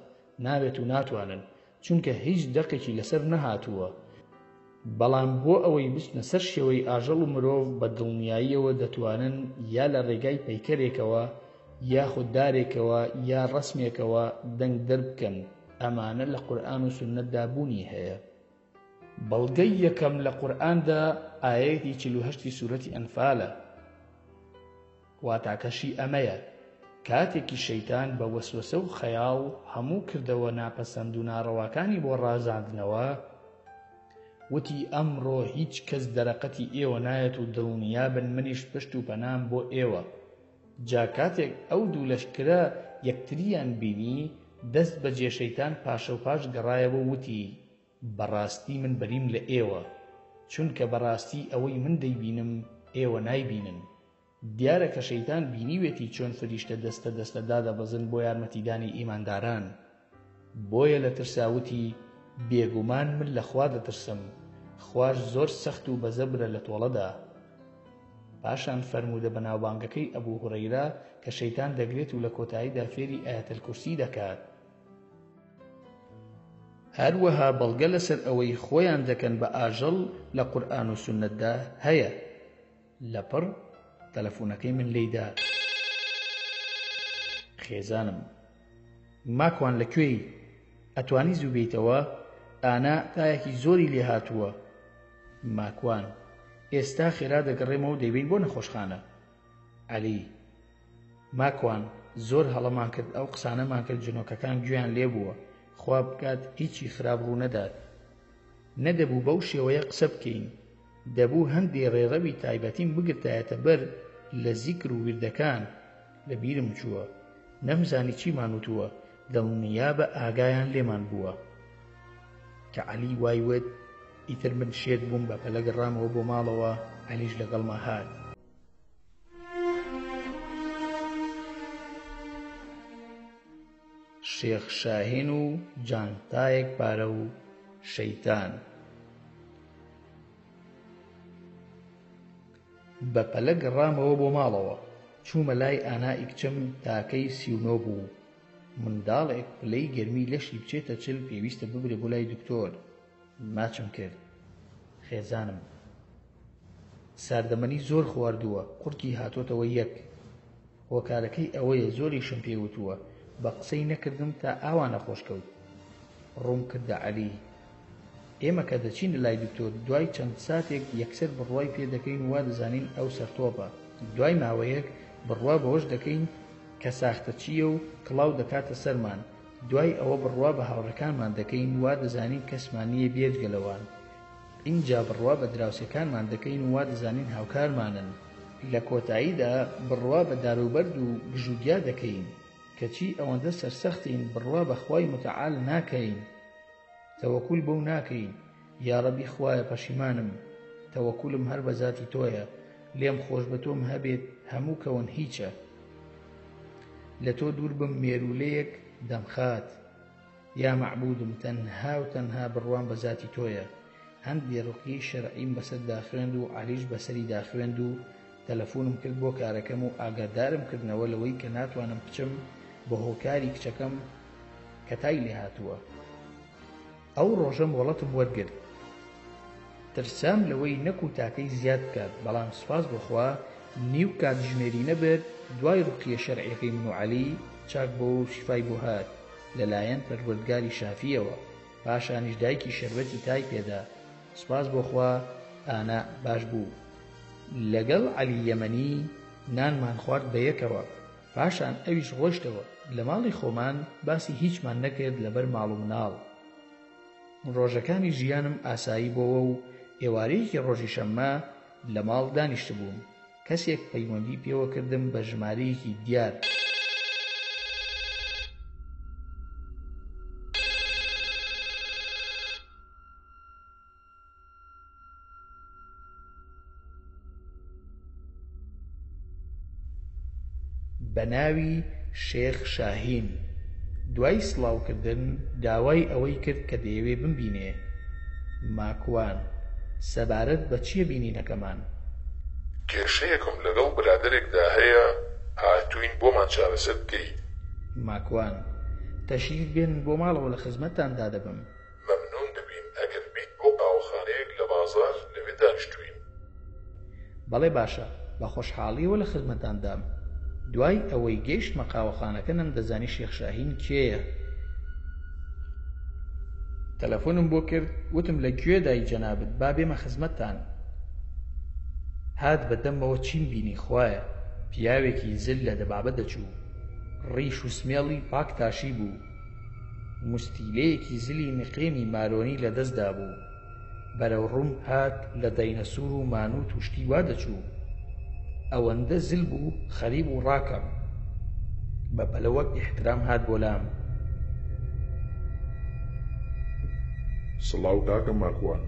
نابێت و ناتوانن چونکە هیچ دەقێکی لەسەر نەهاتووە. بەڵام بۆ ئەوەی بچنە سەر شێوەی ئاژەڵ و مرۆڤ بە دڵنیاییەوە دەتوانن یا لە ڕێگای پەیکەرێکەوە یاخود دارێکەوە یا ڕەسمێکەوە دەنگ دەربکەن. ئەمانە لە قورئان و سونەتدا بوونی هەیە. بەڵگەی یەکەم لە قورئاندا ئایەتی 48 سوورەتی ئەنفالە، واتاکەشی ئەمەیە کاتێکی شەیتان بە وەسوەسە و خەیاڵ هەموو کردەوە ناپەسەند و ناڕەواکانی بۆ ڕازاندنەوە، وتی ئەمڕۆ هیچ کەس دەرەقەتی ئێوە نایەت و دڵنیابن منیش پشت و پەنام بۆ ئێوە. جا کاتێک ئەو دوو لەشکرە یەکتریان بینی، دەست بەجێ شەیتان پاشە و پاش گەڕایەوە وتی بەڕاستی من بەریم لە ئێوە، چونکە بەڕاستی ئەوەی من دەیبینم ئێوە نایبینن. دیارە کە شەیتان بینیوێتی چۆن فریشتە دەستە دەستەدا دەبەزن بۆ یارمەتیدانی ئیمانداران، بۆیە لە ترساوتی بێگومان من لە خوا دەترسم، خوار زۆر سەخت و بەزەبرە لە تۆڵەدا. پاشان فەرموودە بە ناوبانگەکەی ئەبوو هورەیرە کە شەیتان دەگرێت و لە کۆتاییدا فێری ئایەتەل کورسی دەکات. هەروەها بەڵگە لەسەر ئەوەی خۆیان دەکەن بە ئاژەڵ لە قورئان و سونەتدا هەیە. لەپڕ تەلەفۆنەکەی من لێیدا. خێزانم ماکوان لەکوێی؟ ئەتوانی زوو بیتەوە؟ ئانا تایەکی زۆری لێ هاتووە. ماکوان ئێستا خێرا دەگەڕێمەوە و دەیبین بۆ نەخۆشخانە. عەلی ماکوان زۆر هەڵەمان کرد، ئەو قسانەمان کرد جنۆکەکان گوێیان لێ بووە، خوا بکات هیچی خراپ ڕوو نەدات. نەدەبوو بەو شێوەیە قسە بکەین، دەبوو هەندێ ڕێڕەوی تایبەتیم بگرتایەتە بەر لە زیکر و وردەکان. لەبیرم چووە نەمزانی چیمان وتووە، دڵنیا بە ئاگایان لێمان بووە کە عەلی وای وت ئیتر من شێت بووم بە پەلە گەڕامەوە بۆ ماڵەوە. عەلیش لەگەڵما هات. شێخ شاهین و جانتایەک پارە و شەیتان. بە پەلە گەڕامەوە بۆ ماڵەوە، چوومە لای ئانای کچم تاکەی 39 بوو. منداڵێک پلەی گەرمی لەشی بچێتە چل پێویستە ببرێ بۆ لای دکتۆر. ماچم کرد. خێزانم ساردەمەنی زۆر خواردووە، قورکی هاتۆتەوە یەک. هۆکارەکەی ئەوەیە زۆریشم پێوتووە، بە قسەی نەکردم تا ئاوانە خۆشکەوت. ڕوون کردە عەلی ئێمە کە دەچین لای دکتۆر دوای چەند ساتێک یەکسەر بڕوای پێ دەکەین وا دەزانین ئەو سەرتۆپە. دوای ماوەیەک بڕوا بەوەش دەکەین کە ساختە چییە و کڵاو دەکاتە سەرمان. دوای ئەوە بڕوا بە هاوڕەکانمان دەکەین وا دەزانین کەسمان نییە بێجگەلەوان. اینجا بڕوا بە دراوسەکانمان دەکەین وا دەزانین هاوکارمانن. لە کۆتاییدا بڕوا بە داروبەرد و گژوگیا دەکەین کەچی ئەوەندە سەرسەختین بڕوا بە خوای متعال ناکەین تەوەکول بەو ناکەین یا ڕەبی خوایە پەشیمانم تەوەکولم هەر بە ذاتی تۆیە لێم خۆش بە تۆم هەبێت هەموو کەون هیچە لە تۆ دوور بم مێرولەیەک دەمخات یا معبودم تەنها و تەنها بڕوام بە ذاتی تۆیە هەند بێڕوقی شەرعیم بەسەر داخوێند و عەلیش بەسەری داخوێند و تەلەفۆنم کرد بۆ کارەکەم و ئاگادارم کردنەوە لەوەی کە ناتوانم بچم بە هۆکاری کچەکەم کە تای لێ هاتووە ئەو ڕۆژە مۆڵەتم وەرگرت ترسام لەوەی نەکو تاکەی زیاد بکات بەڵام سوپاس بخوا نیو کاتژمێری نەبێت دوای ڕوقیە شەرعیەکەی من و عەلی چاک بۆ و شیفای بۆ هات لەلایەن پەروەردگاری شافیەوە پاشانیش دایکی شەربەتی تای پێدا سوپاس بۆخوا ئانا باش بوو لەگەڵ عەلی یەمەنی نانمان خوارد بە یەکەوە پاشان ئەویش ڕۆیشتەوە لە ماڵی خۆمان باسی هیچمان نەکرد لەبەر ماڵ و مناڵ ڕۆژەکانی ژیانم ئاسایی بۆەوە و ئێوارەیەکی ڕۆژی شەممە لە ماڵ دانیشت بووم کەسێک پەیوەندی پێوە کردم بە ژمارەیەکی دیار بە ناوی شێخ شاهین دوای سڵاوکردن داوای ئەوەی کرد کە دەیەوێ بمبینێ ماکوان سەبارەت بە چییە بینینەکەمان کێشەیەکم لەگەڵ برادەرێکدا هەیە هاتووین بۆمان چارەسەر بکەی ماکوان تەشریف بێنن بۆ ماڵەوە لە خزمەتتاندا دەبم مەمنون دەبین ئەگەر بیت بۆ قاوەخانەیەک لە بازاڕ لەوێ دانیشتووین بەڵێ باشە بە خۆشحاڵیەوە لە خزمەتتاندام دوای ئەوەی گەیشتمە قاوەخانەکە نەمدەزانی شێخ شاهین کێیە تەلەفۆنم بۆ کرد وتم لە گوێدای جەنابەت با بێمە خزمەتتان هات بەدەمەوە چیم بینی خوایە پیاوێکی زل لە دەبابە دەچوو ڕیش و سمێڵی پاک تاشی بوو مستیلەیەکی زلی نقێمی مارۆنی لە دەستدا بوو بەرەو ڕوون هات لە دەینەسوور و مانوت و شتی وا دەچوو ئەوەندە زل بوو خەریب و ڕاکەم بە پەلەوەک ئیحترام هات بۆ لام سڵاو کاکە ماکوان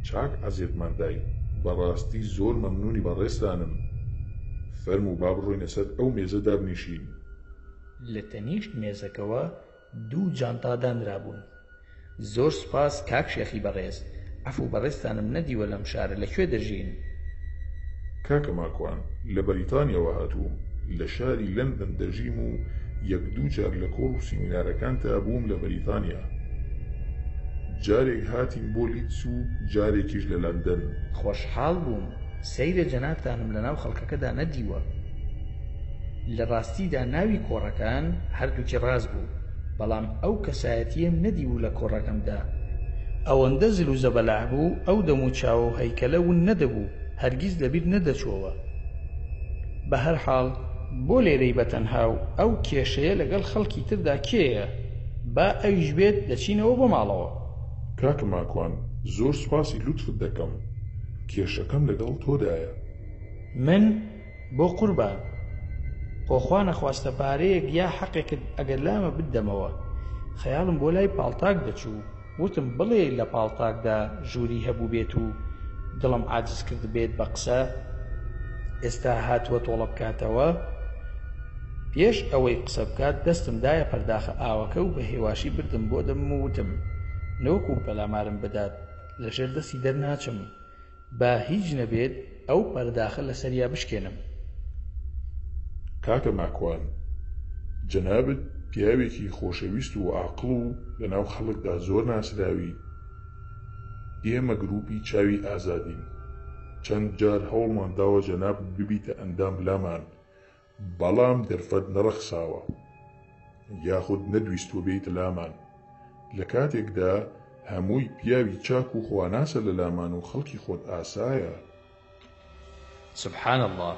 چاک عەزیزمان دای بەڕاستی زۆر مەمنونی بەڕێستانم فەرموو با بڕۆینە سەر ئەو مێزە دابنیشین لە تەنیشت مێزەکەوە دوو جانتا دانرابوون زۆر سوپاس کاک شێخی بەڕێز عەفو بەڕێستانم نەدیوە لەم شارە لەکوێ دەژین کاکە ماکوان لە بەریتانیەوە هاتووم لە شاری لەندەن دەژیم و یەک دوو جار لە کۆڵ و سیمینارەکانتە بووم لە بەریتانیا جارێک هاتیم بۆ لیدس و جارێکیش لە لەندەن خۆشحاڵ بووم سەیرە جەنابتانم لە ناو خەڵکەکەدا نەدیوە لە ڕاستیدا ناوی کۆڕەکان هەردووکی ڕاست بوو بەڵام ئەو کەسایەتیم نەدیوو لە کۆڕەکەمدا ئەوەندە زل و زەبەلاح بوو ئەو دەم و چاوە و هەیکەلە ون نەدەبوو هەرگیز لەبیر نەدەچۆوە بە هەر حاڵ بۆ لێرەی بەتەنها و ئەو کێشەیە لەگەڵ خەڵکی تردا کێیە با ئەویش بێت دەچینەوە بۆ ماڵەوە کاکە ماکوان زۆر سوپاسی لوتفت دەکەم کێشەکەم لەگەڵ تۆدایە من بۆ قوربان خۆخوا نەخواستە پارەیەک یا حەقێکت ئەگەر لامە بدەمەوە خەیاڵم بۆ لای پاڵتاک دەچوو وتم بڵێ لە پاڵتاکدا ژووری هەبوو بێت و دڵم عاجز کرد بێت بە قسە ئێستا هاتووە تۆڵە بکاتەوە پێش ئەوەی قسە بکات دەستم دایە پەرداخە ئاوەکە و بە هێواشی بردم بۆ دەم و وتم نەوەکو پەلامارم بدات لەژێر دەستی دەرناچم با هیچ نەبێت ئەو پەرداخە لەسەریا بشکێنم کاکە ماکوان جەنابەت پیاوێکی خۆشەویست و عاقڵ و لەناو خەڵکدا زۆر ناسراوی ئێمە گروپی چاوی ئازادین چەند جار هەوڵمان داوە جەنابەت ببیتە ئەندام لامان بەڵام دەرفەت نەڕەخساوە یاخود نەدویستوە بێتە لامان لە کاتێکدا هەمووی پیاوی چاک و خواناسە لە لامان و خەڵکی خۆت ئاسایە سبحان الله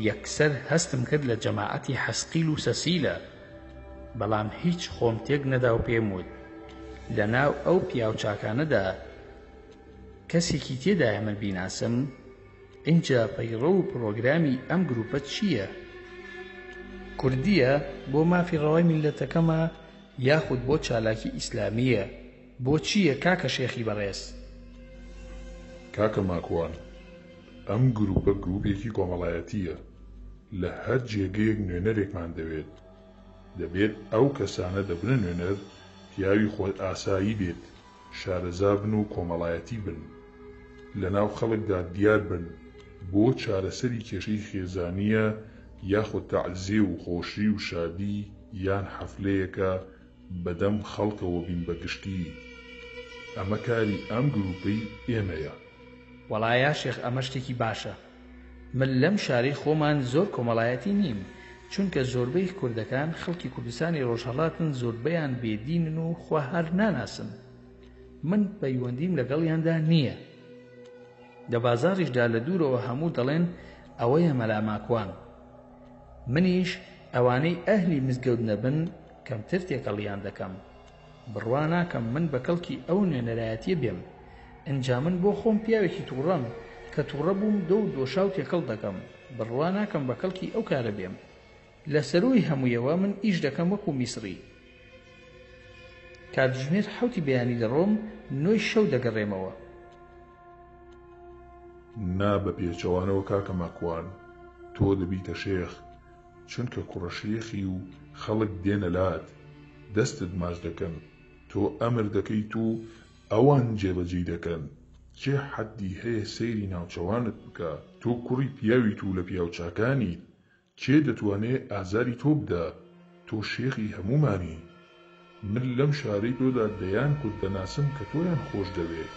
یەکسەر هەستم کرد لە جەماعەتی حەسقیل و سەسیلە بەڵام هیچ خۆم تێک نەدا و پێم وت لەناو ئەو پیاو چاکانەدا کەسێکی تێدایە من بیناسم اینجا پەیڕە و پرۆگرامی ئەم گروپە چییە؟ کوردیە بۆ مافی ڕەوای میلەتەکەمە یاخود بۆ چالاکی ئیسلامیە؟ بۆ چییە کاکە شێخی بەڕێز؟ کاکە ماکوان، ئەم گروپە گروپێکی کۆمەڵایەتیە. لە هەر جێگەیەک نوێنەرێکمان دەوێت. دەبێت ئەو کەسانە دەبنە نوێنەر پیاوی خۆی ئاسایی بێت، شارەزا بن و کۆمەڵایەتی بن، لەناو خەڵکدا دیار بن بۆ چارەسەری کێشەی خێزانیە یاخود تەعزیە و خۆشی و شادی یان حەفلەیەکە بەدەم خەڵکەوە بین بەگشتی. ئەمە کاری ئەم گروپەی ئێمەیە. وەڵایە شێخ ئەمە شتێکی باشە. من لەم شاری خۆمان زۆر کۆمەڵایەتی نیم، چونکە زۆربەی کوردەکان خەڵکی کوردستانی ڕۆژهەڵاتن، زۆربەیان بێدینن و خوا هەر ناناسن. من پەیوەندیم لەگەڵیاندا نییە. لە بازاڕیشدا لە دوورەوە هەموو دەڵێن ئەوەیە مەلا ماکوان. منیش ئەوانەی ئەهلی مزگەوت نەبن کەمتر تێکەڵیان دەکەم. بڕوا ناکەم من بە کەڵکی ئەو نوێنەرایەتیە بێم. ئەنجا من بۆ خۆم پیاوێکی تووڕەم کە تووڕە بووم دۆ و دۆشاو تێکەڵ دەکەم. بڕوا ناکەم بە کەڵکی ئەو کارە بێم. لە سەرۆی هەموویەوە من ئیش دەکەم وەکو میسری. کاتژمێر 7 بەیانی دەڕۆم، 9 شەو دەگەڕێمەوە. نا بە پێچەوانەوە کاکە ماکوان، تۆ دەبیتە شێخ، چونکە کوڕە شێخی و خەڵک دێنە لات دەستت ماچ دەکەن، تۆ ئەمر دەکەیت و ئەوان جێبەجێ دەکەن. چێ حەدی هەیە سەیری ناوچەوانت بکە؟ تۆ کوڕی پیاویت و لە پیاوچاکانی چێ دەتوانێ ئازاری تۆ بدە؟ تۆ شێخی هەمومانی. من لەم شارەی تۆدا دەیان کورد دەناسم کە تۆیان خۆش دەوێت.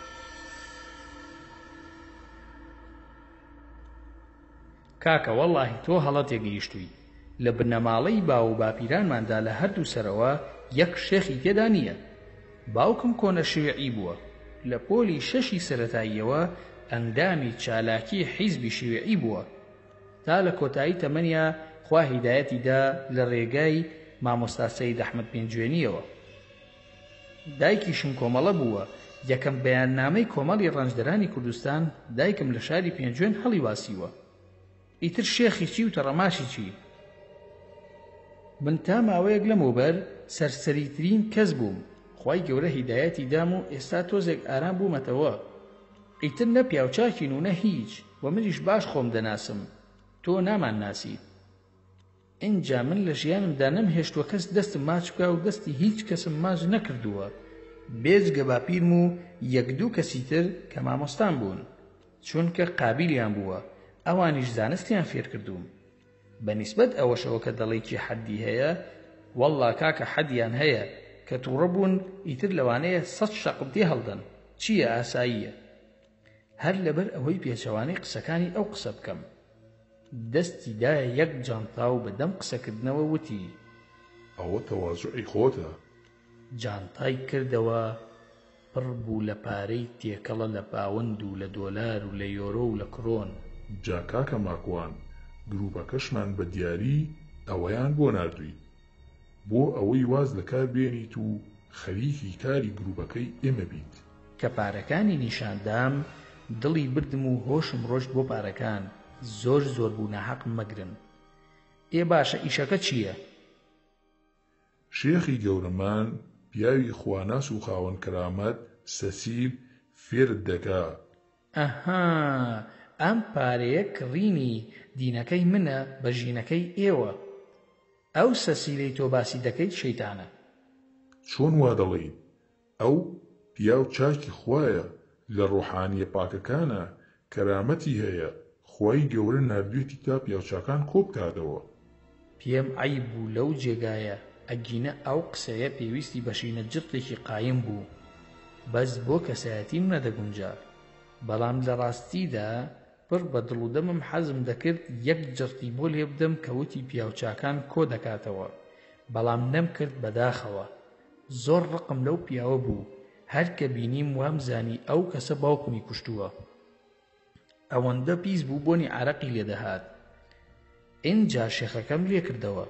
کاکە وەڵڵاهی تۆ هەڵەتێک گەیشتووی. لە بنەماڵەی باو و باپیرانماندا لە هەردوو سەرەوە یەک شێخی تێدا نییە. باوکم کۆنە شیوعی بووە. لە پۆلی 6 سەرەتاییەوە ئەندامی چالاکی حیزبی شیوعی بووە. تا لە کۆتایی تەمەنیا خوا هیدایەتی دا لە ڕێگای مامۆستا سەید ئەحمەد پێنجوێنیەوە. دایکیشم کۆمەڵە بووە. یەکەم بەیاننامەی کۆمەڵی ڕەنجدەرانی کوردستان دایکم لە شاری پێنجوێن هەڵی واسیوە. ئیتر شێخی چی و تەڕەماشی چی؟ من تا ماوەیەک لەمەوبەر سەرسەریترین کەس بووم. خوای گەورە هیدایەتی دام و ئێستا تۆزێک ئارام بوومەتەوە. ئیتر نە پیاوچاکین و نە هیچ، و منیش باش خۆم دەناسم، تۆ نامان ناسیت. ئینجا من لە ژیانمدا نەمهێشتووە کەس دەستم ماچ بکە و دەستی هیچ کەسم ماچ نەکردووە، بێجگە باپیرم و یەک دوو کەسی تر کە مامۆستان بوون، چونکە قابیلیان بووە، ئەوانیش زانستیان فێر کردووم. بەنیسبەت ئەوەشەوە کە دەڵێکی حەدی هەیە، وەڵڵا کاکە حەدیان هەیە کە تووڕە بوون ئیتر لەوانەیە 100 شەقمتی هەڵدەن. چییە ئاساییە؟ هەر لەبەر ئەوەی پێچەوانەی قسەکانی ئەو قسە بکەم. دەستی دایە یەک جانتا و بەدەم قسەکردنەوە وتی: ئەوە تەواضوعی خۆتە. جانتای کردەوە پڕ بوو لە پارەی تێکەڵە لە پاوەند و لە دۆلار و لە یۆرۆ و لە کرۆن. جا کاکە ماکوان، گروپەکەشمان بە دیاری ئەوەیان بۆ ناردووی بۆ ئەوەی واز لە کار بێنیت و خەریکی کاری گروپەکەی ئێمە بیت. کە پارەکانی نیشاندام دڵی بردم و هۆشم ڕۆشت بۆ پارەکان. زۆر زۆر بوو ناحەقم مەگرن. ئێ باشە ئیشەکە چییە؟ شێخی گەورەمان پیاوی خواناس و خاوەن کەرامەت سەسیل فێرت دەکا. ئەها، ئەم پارەیە کڕینی دینەکەی منە بە ژینەکەی ئێوە. ئەو سەسیلەی تۆ باسی دەکەیت شەیتانە. چۆن وا دەڵێیت؟ ئەو پیاو چاکی خوایە، لە ڕۆحانیە پاکەکانە، کەرامەتی هەیە، خوای گەورە نردوێتی تا پیاوچاکان کۆبکاتەوە. پێم عەیب بوو لەو جێگایە ئەگینە ئەو قسەیە پێویستی بەشینە جرتێکی قایم بوو، بەس بۆ کەسایەتیم نەدەگونجا. بەڵام لە ڕاستیدا پڕ بە دڵ و دەمم حەزم دەکرد یەک جرتی بۆ لێ بدەم کە وتی پیاوچاکان کۆ دەکاتەوە، بەڵام نەمکرد بەداخەوە. زۆر ڕقم لەو پیاوە بوو، هەر کە بینیم وامزانی ئەو کەسە باوکمی کوشتووە. ئەوەندە پیس بوو بۆنی عارەقی لێدەهات. ئینجا شێخەکەم لێ کردەوە: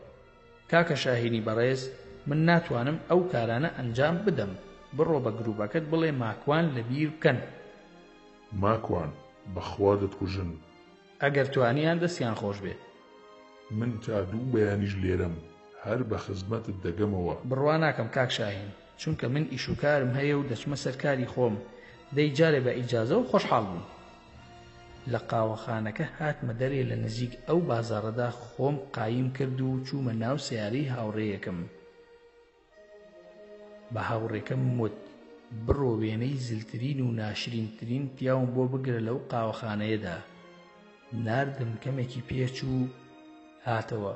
کاکە شاهینی بەڕێز، من ناتوانم ئەو کارانە ئەنجام بدەم. بڕۆ بە گروپەکەت بڵێ ماکوان لەبیر بکەن. ماکوان بەخوا دەتکوژن، ئەگەر توانیان دەستیان خۆش بێ. من تا دوو بەیانیش لێرەم، هەر بە خزمەتت دەگەمەوە. بڕوا ناکەم کاک شاهین، چونکە من ئیش و کارم هەیە و دەچمە سەرکاری خۆم. دەی جارێ بە ئیجازە و خۆشحاڵ بووم. لە قاوەخانەکە هاتمە دەرێ لە نزیک ئەو بازاڕەدا خۆم قایم کرد و چوومە ناو سیارەی هاوڕێیەکەم. بە هاوڕێکەم وت بڕۆ وێنەی زلترین و ناشرینترین پیاوم بۆ بگرە لەو قاوەخانەیەدا. ناردم کەمێکی پێچوو هاتەوە.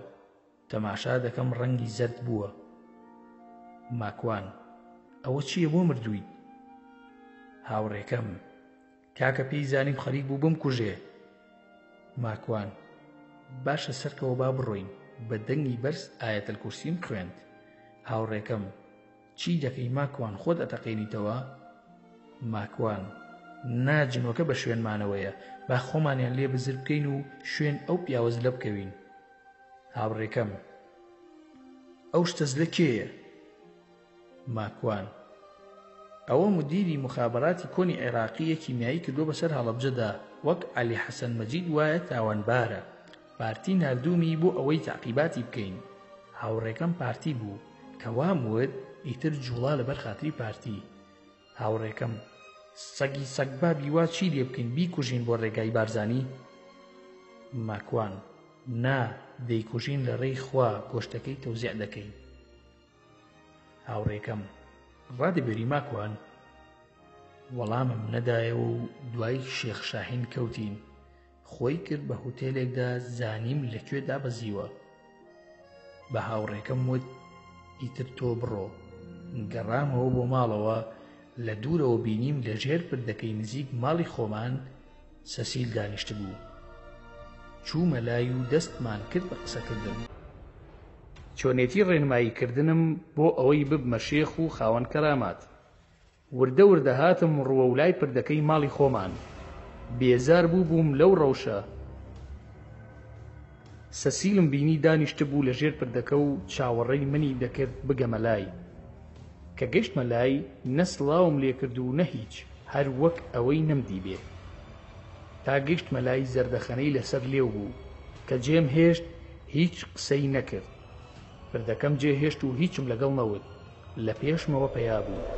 تەماشا دەکەم ڕەنگی زەرد بووە. ماکوان: ئەوە چییە بۆ مردوویت؟ هاوڕێکەم: کاکە پێی زانیم خەریک بوو بمکوژێ. ماکوان: باشە سەرکەوە با بڕۆین. بە دەنگی بەرز ئایەتەل کورسیم خوێند. هاوڕێکەم: چی دەکەی ماکوان، خۆت ئەتەقێنیتەوە؟ ماکوان: ناجنۆکە بە شوێنمانەوەیە، با خۆمانیان لێ بزر بکەین و شوێن ئەو پیاوەز لە بکەوین. هاوڕێکەم: ئەو شتەز لە کێیە؟ ماکوان: ئەوە مدیری مخابەراتی کۆنی عێراقیە کیمیایی کردووە بەسەر هەڵەبجەدا، وەک عەلی حەسەن مەجید وایە تاوانبارە. پارتی ناردوومی بۆ ئەوەی تاقیباتی بکەین. هاوڕێکەم پارتی بوو کە وام وت ئیتر جوڵا لەبەر خاتری پارتی. هاوڕێکەم: سەگی سەگبابی وا چی لێ بکەین، بیکوژین بۆ ڕێگای بارزانی؟ ماکوان: نا، دەیکوژین لە ڕێی خوا، گۆشتەکەی تەوزیع دەکەین. هاوڕێکەم: ڕادەبێری ماکوان؟ وەڵامم نەدایەوە و دوای شێخ شاهین کەوتین. خۆی کرد بە هۆتێلێکدا زانیم لەکوێ دابەزیوە. بە هاوڕێکەم وت ئیتر تۆ بڕۆ. گەڕامەوە بۆ ماڵەوە. لە دوورەوە بینیم لە ژێر پردەکەی نزیک ماڵی خۆمان سەسیل دانیشت بوو. چوومە لای و دەستمان کرد بە قسەکردن. چۆنێتی ڕێنماییکردنم بۆ ئەوەی ببمە شێخ و خاوەن کەرامات. وردە وردە هاتم ڕووە و لای پردەکەی ماڵی خۆمان. بێزار بووم لەو ڕەوشە. سەسیلم بینی دانیشت بوو لە ژێر پردەکە و چاوەڕێی منی دەکرد بگەمە لای. کە گەشتمە لای نەسڵاوم لێ کرد و نە هیچ، هەر وەک ئەوەی نەمدی بێ. تا گەشتمە لای زەردەخەنەی لەسەر لێو بوو کە جێم هێشت، هیچ قسەی نەکرد. پردەکەم جێ هێشت و هیچم لەگەڵ نەوت. لە پێشمەوە پەیا بوو: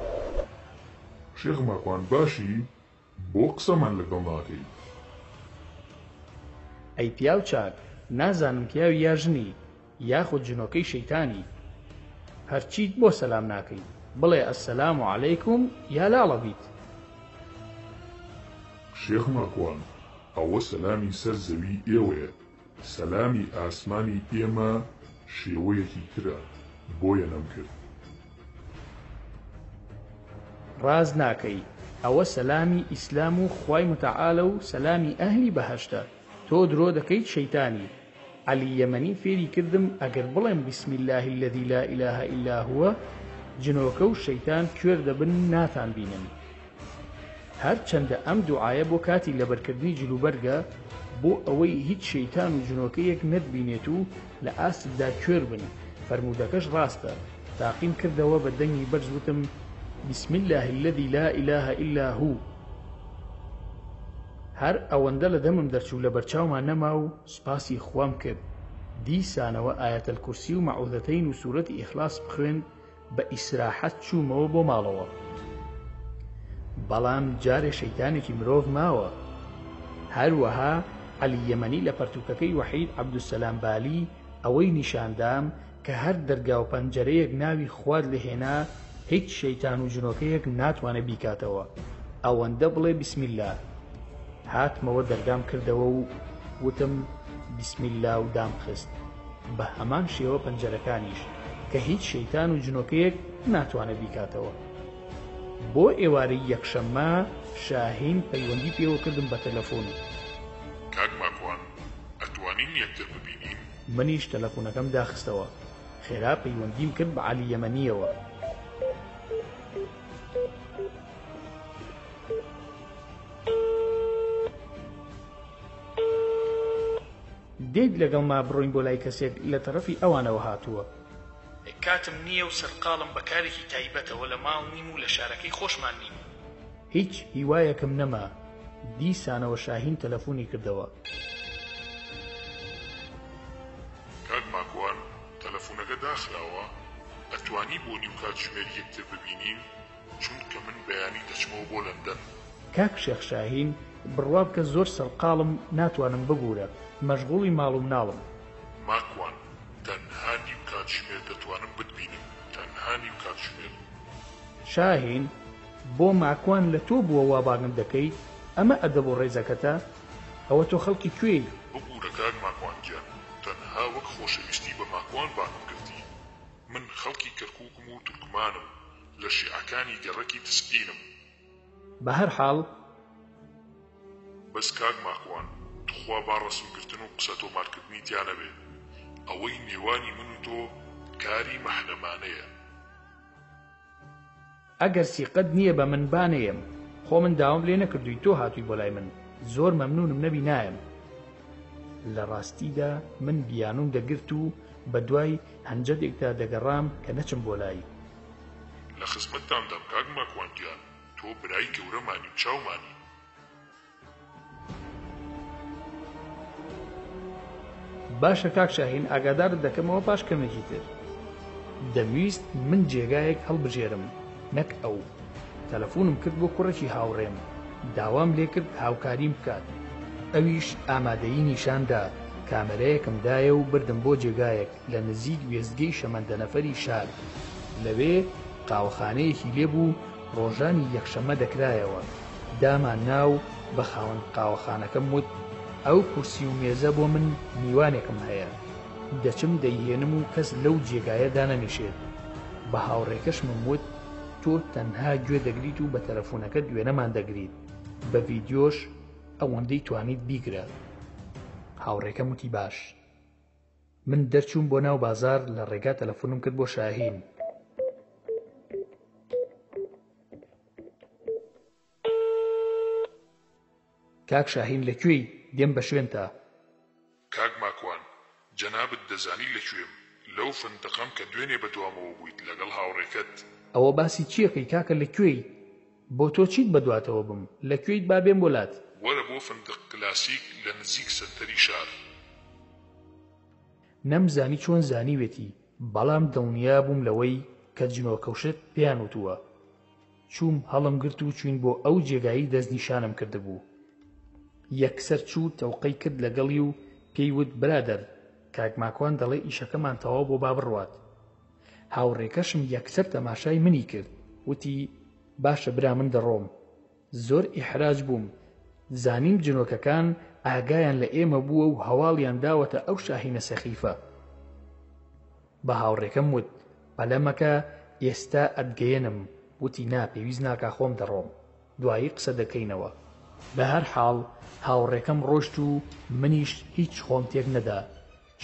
شێخ ماکوان باشی، بۆ قسەمان لەگەڵ ناکەی؟ ئەی پیاو چاک، نازانم پیاوی یا ژنی، یاخود جنۆکەی شەیتانی. هەرچیت بۆ سەلام ناکەی، بڵێ ئەسسەلام عەلەیکوم یا لاڵە بیت. شێخ ماکوان، ئەوە سەلامی سەر زەوی ئێوەیە، سەلامی ئاسمانی ئێمە شێوەیەکی ترە، بۆیە نەم کرد. ڕاز ناکەی، ئەوە سەلامی ئیسلام و خوای متعالە و سەلامی ئەهلی بەهەشتە. تۆ درۆ دەکەیت شەیتانی. عەلی یەمەنی فێری کردم ئەگەر بڵێم بسم الله الذي لا إله إلا هو، جنۆکە و شەیتان کوێر دەبن ناتان بینن. هەر چەندە ئەم دوعایە بۆ کاتی لەبەرکردنی جلوبەرگە، بۆ ئەوەی هیچ شەیتان و جنۆکەیەک نەتبینێت و لە ئاستدا کوێر بن. فەرموودەکەش ڕاستە. تاقیم کردەوە بە دەنگی بەرز وتم بسم الله الذي لا إله إلا هو. هەر ئەوەندە لە دەمم دەرچوو لە بەرچاومان نەما و سوپاسی خوام کرد. دیسانەوە ئایەتەل کورسی و مەعوذەتەین و سوورەتی ئیخلاس بخوێن، بە ئیسراحەت چوومەوە بۆ ماڵەوە. بەڵام جارێ شەیتانێکی مرۆڤ ماوە. هەروەها عەلی یەمەنی لە پەرتووکەکەی وەحید عەبدوسەلام بالی ئەوەی نیشاندام کە هەر دەرگا و پەنجەرەیەک ناوی خواد لێهێنا، هیچ شەیتان و جنۆکەیەک ناتوانێت بیکاتەوە. ئەوەندە بڵێ بسم الله. هاتمەوە دەرگام کردەوە و وتم بسم الله و دام خست. بە هەمان شێوە پەنجەرەکانیش کە هیچ شەیتان و جنۆکەیەک ناتوانێت بیکاتەوە. بۆ ئێوارەی یەکشەممە شاهین پەیوەندی پێوە کردم بە تەلەفۆن. کاک ماکوان، ئەتوانین یەکتر ببینین؟ منیش تەلەفۆنەکەم داخستەوە. خێرا پەیوەندیم کرد بە عەلی یەمەنیەوە. دێت لەگەڵ ما بڕۆین بۆ لای کەسێک لە تەرەفی ئەوانەوە هاتووە. کاتم نییە و سەرقاڵم بە کارێکی تایبەتەوە لە ماڵ نیم و لە شارەکەی خۆشمان نیم. هیچ هیوایەکم نەما. دیسانەوە شاهین تەلەفۆنی کردەوە. داخراوە ئەتوانی بۆ نیو کاتژمێر یەکتر ببینین چونکە من بەیانی دەچمەوە بۆ لەندەن. کاک شێخ شاهین بڕوا بکە زۆر سەرقاڵم ناتوانم ببوورە مەشغوڵی ماڵ و مناڵم. ماکوان تەنها نیو کاتژمێر دەتوانم بتبینم تەنها نیو کاتژمێر. شاهین بۆ ماکوان لە تۆ بووە وا باگم دەکەیت ئەمە ئەدەب و ڕێزەکەتە ئەوە تۆ خەڵکی کوێی؟ ببوورە کاک ماکوان گیان تەنها وەک خۆشەویستی بە ماکوان باگم کردی. من خەڵکی کەرکووکم و تورکمانم لە شیعەکانی گەڕەکی تسعینم. بە هەر حاڵ بەس کاک ماکوان تخوا با ڕەسمگرتن و قسە تۆمارکردنی تیانەبێ ئەوەی نێوانی من و تۆ کاری مەحرەمانەیە. ئەگەر سیقەت نییە بە من بانەیەم خۆ من داوام لێ نەکردووی تۆ هاتووی بۆ لای من زۆر مەمنونم نەبی نایم. لە ڕاستیدا من بیانوم دەگرت و بە دوای هەنجەدێکدا دەگەڕام کە نەچم بۆ لای. لە خزمەتتاندام کاک ماکوان گیان تۆ برای گەورەمانی و چاومانی. باشە کاک شاهین ئاگادارت دەکەمەوە پاشکەمێکی تر. دەمویست من جێگایەک هەڵبژێرم نەک ئەو. تەلەفۆنم کرد بۆ کوڕێکی هاوڕێم داوام لێ کرد هاوکاریم بکات. ئەویش ئامادەیی نیشاندا کامەرەیەکم دایە و بردم بۆ جێگایەک لە نزیک وێستگەی شەمەندە نەفەری شار. لەوێ قاوەخانەیەکی لێبوو ڕۆژانی یەکشەمە دەکرایەوە. دامان ناو بە خاوەن قاوەخانەکەم وت ئەو کورسی و مێزە بۆ من میوانێکم هەیە دەچم دەیهێنم و کەس لەو جێگایە دانەنیشێت. بە هاوڕێکەشمم وت تۆ تەنها گوێ دەگریت و بە تەلەفۆنەکەت دوێنەمان دەگریت بە ڤیدیۆش ئەوەندەی توانیت بیگرە. هاوڕێکەم وتی باش. من دەرچووم بۆ ناو بازار لە ڕێگا تەلەفۆنم کرد بۆ شاهین. کاک شاهین لەکوێی؟ دێم بە شوێن تا. کاک ماکوان جەنابت دەزانی لەکوێم لەو فندقەم کە دوێنێ بەدوامەوە بوویت لەگەڵ هاوڕێکەت. ئەوە باسی چیەکەی کاکە لەکوێی؟ بۆ تۆ چیت بەدواتەوە بم لەکوێیت با بێم وڵات؟ وەرە بۆ فندق کلاسیک لە نزیک سەنتەری شار. نەمزانی چۆن زانیوێتی بەڵام دڵنیا بووم لەوەی کە جنۆکەوشت پێیان وتووە. چووم هەڵم گرت و چوین بۆ ئەو جێگایی دەستنیشانم کردبوو. یەکسەر چوو تەوقەی کرد لەگەڵی و پێی وت برادەر کاک ماکوان دەڵێ ئیشەکەمان تەواو بۆ با بڕوات. هاوڕێکەشم یەکسەر تەماشای منی کرد وتی باشە برا من دەڕۆم. زۆر ئیحراج بووم زانیم جنۆکەکان ئاگایان لە ئێمە بووە و هەواڵیان داوەتە ئەو شاهینە سەخیفە. بە هاوڕێکەم وت پەلەمەکە ئێستا ئەتگەیەنم. وتی نا پێویست ناکا خۆم دەڕۆم دوایی قسە دەکەینەوە. بە هەر حاڵ هاوڕێکەم ڕۆشت و منیش هیچ خۆم تێک نەدا.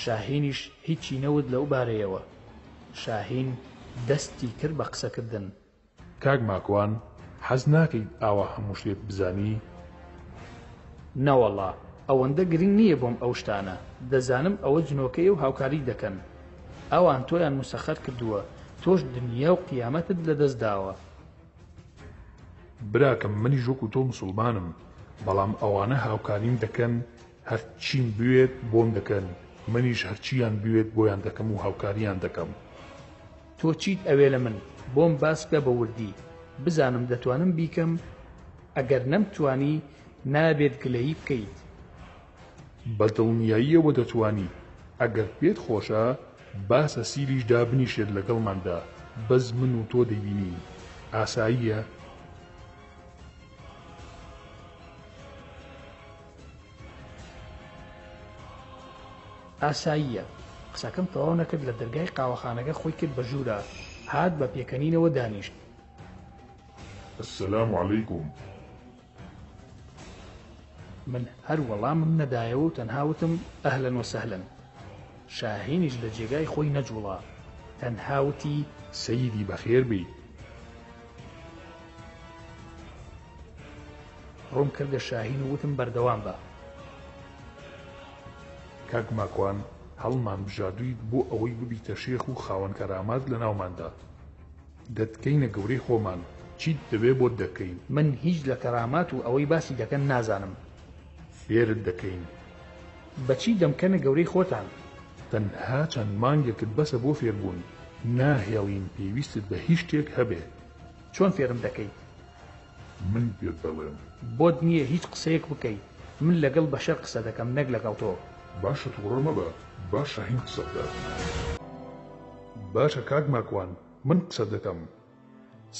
شاهینیش هیچی نەوت لەو بارەیەوە. شاهین دەستی کرد بە قسەکردن. کاک ماکوان حەز ناکەیت ئاوا هەموو شتێک بزانی؟ نەوەڵا ئەوەندە گرنگ نییە بۆم ئەو شتانە. دەزانم ئەوە جنۆکەیە و هاوکاری دەکەن. ئەوان تۆیان مسەخەر کردووە تۆش دنیا و قیامەتت لەدەست داوە. براکەم منیش وەکو تۆ موسڵمانم بەڵام ئەوانە هاوکاریم دەکەن هەرچیم بوێت بۆم دەکەن منیش هەرچیان بوێت بۆیان دەکەم و هاوکاریان دەکەم. تۆ چیت ئەوێ لە من بۆم باس بە بە وردی بزانم دەتوانم بیکەم ئەگەر نەمتوانی نابێت گلەیی بکەیت. بە دڵنیاییەوە دەتوانی ئەگەر پێت خۆشە باسە سیریشدا بنیشێت لەگەڵماندا بەس من و تۆ دەیبینی ئاساییە. ئاساییە. قسەکەم تەواو نەکرد لە دەرگای قاوەخانەکە خۆی کرد بە ژوورە هات بە پێکەنینەوە دانیشت. السلام عەلەیکوم. من هەر وەڵامم نەدایەوە و تەنها وتم ئەهلەن وسەهلەن. شاهینیش لە جێگای خۆی نەجوڵا تەنها وتی سەیدی بەخێر بی. ڕووم کردە شاهین و وتم بەردەوام بە. کاک ماکوان هەڵمان بژاردوویت بۆ ئەوەی ببیتە شێخ و خاوەن کەرامات لە ناوماندا. دەتکەینە گەورەی خۆمان چیت دەبێ بۆت دەکەین. من هیچ لە کەرامات و ئەوەی باسی دەکەن نازانم. فێرت دەکەین. بەچی دەمکەنە گەورەی خۆتان؟ تەنها چەند مانگێکت بەسە بۆ فێربوون ناهێڵین پێویستت بە هیچ شتێک هەبێ. چۆن فێرم دەکەیت؟ من پێت دەڵێم بۆت نییە هیچ قسەیەک بکەیت. من لەگەڵ بەشەر قسە دەکەم نەک لەگەڵ تۆ. باشە تووڕە مەبە، باشە هین قسە بدە. باشە کاک ماکوان، من قسە دەکەم.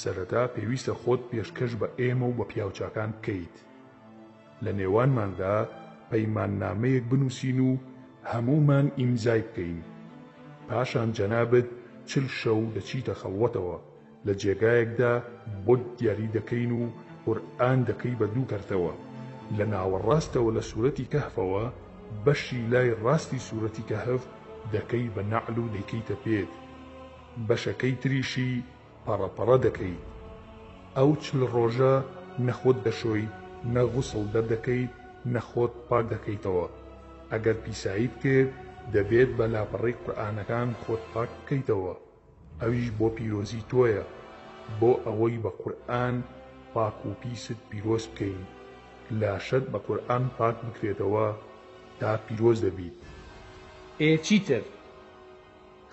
سەرەتا پێویستە خۆت پێشکەش بە ئێمە و بە پیاوچاکان بکەیت. لە نێوانماندا پەیماننامەیەک بنووسین و هەموومان ئیمزای بکەین. پاشان جەنابەت 40 شەو دەچیتە خەڵوەتەوە، لە جێگایەکدا بۆت دیاری دەکەین و قورئان دەکەی بە 2 کەرتەوە. لە ناوەڕاستەوە لە سوورەتی کەهفەوە بەشی لای ڕاستی سوورەتی کەهف دەکەی بە نەعل و دەیکەیتە پێت. بەشەکەی تریشی پەڕەپەڕە دەکەیت. ئەو 40 ڕۆژە نەخۆت دەشۆی، نەغوسڵ دەردەکەیت، نەخۆت پاک دەکەیتەوە. ئەگەر پیسایی بکێت دەبێت بە لاپەڕەی قورئانەکان خۆت پاک بکەیتەوە. ئەویش بۆ پیرۆزی تۆیە، بۆ ئەوەی بە قورئان پاک و پیست پیرۆز بکەین. لاشت بە قورئان پاک بکرێتەوە تا پیرۆز دەبیت. چیتر؟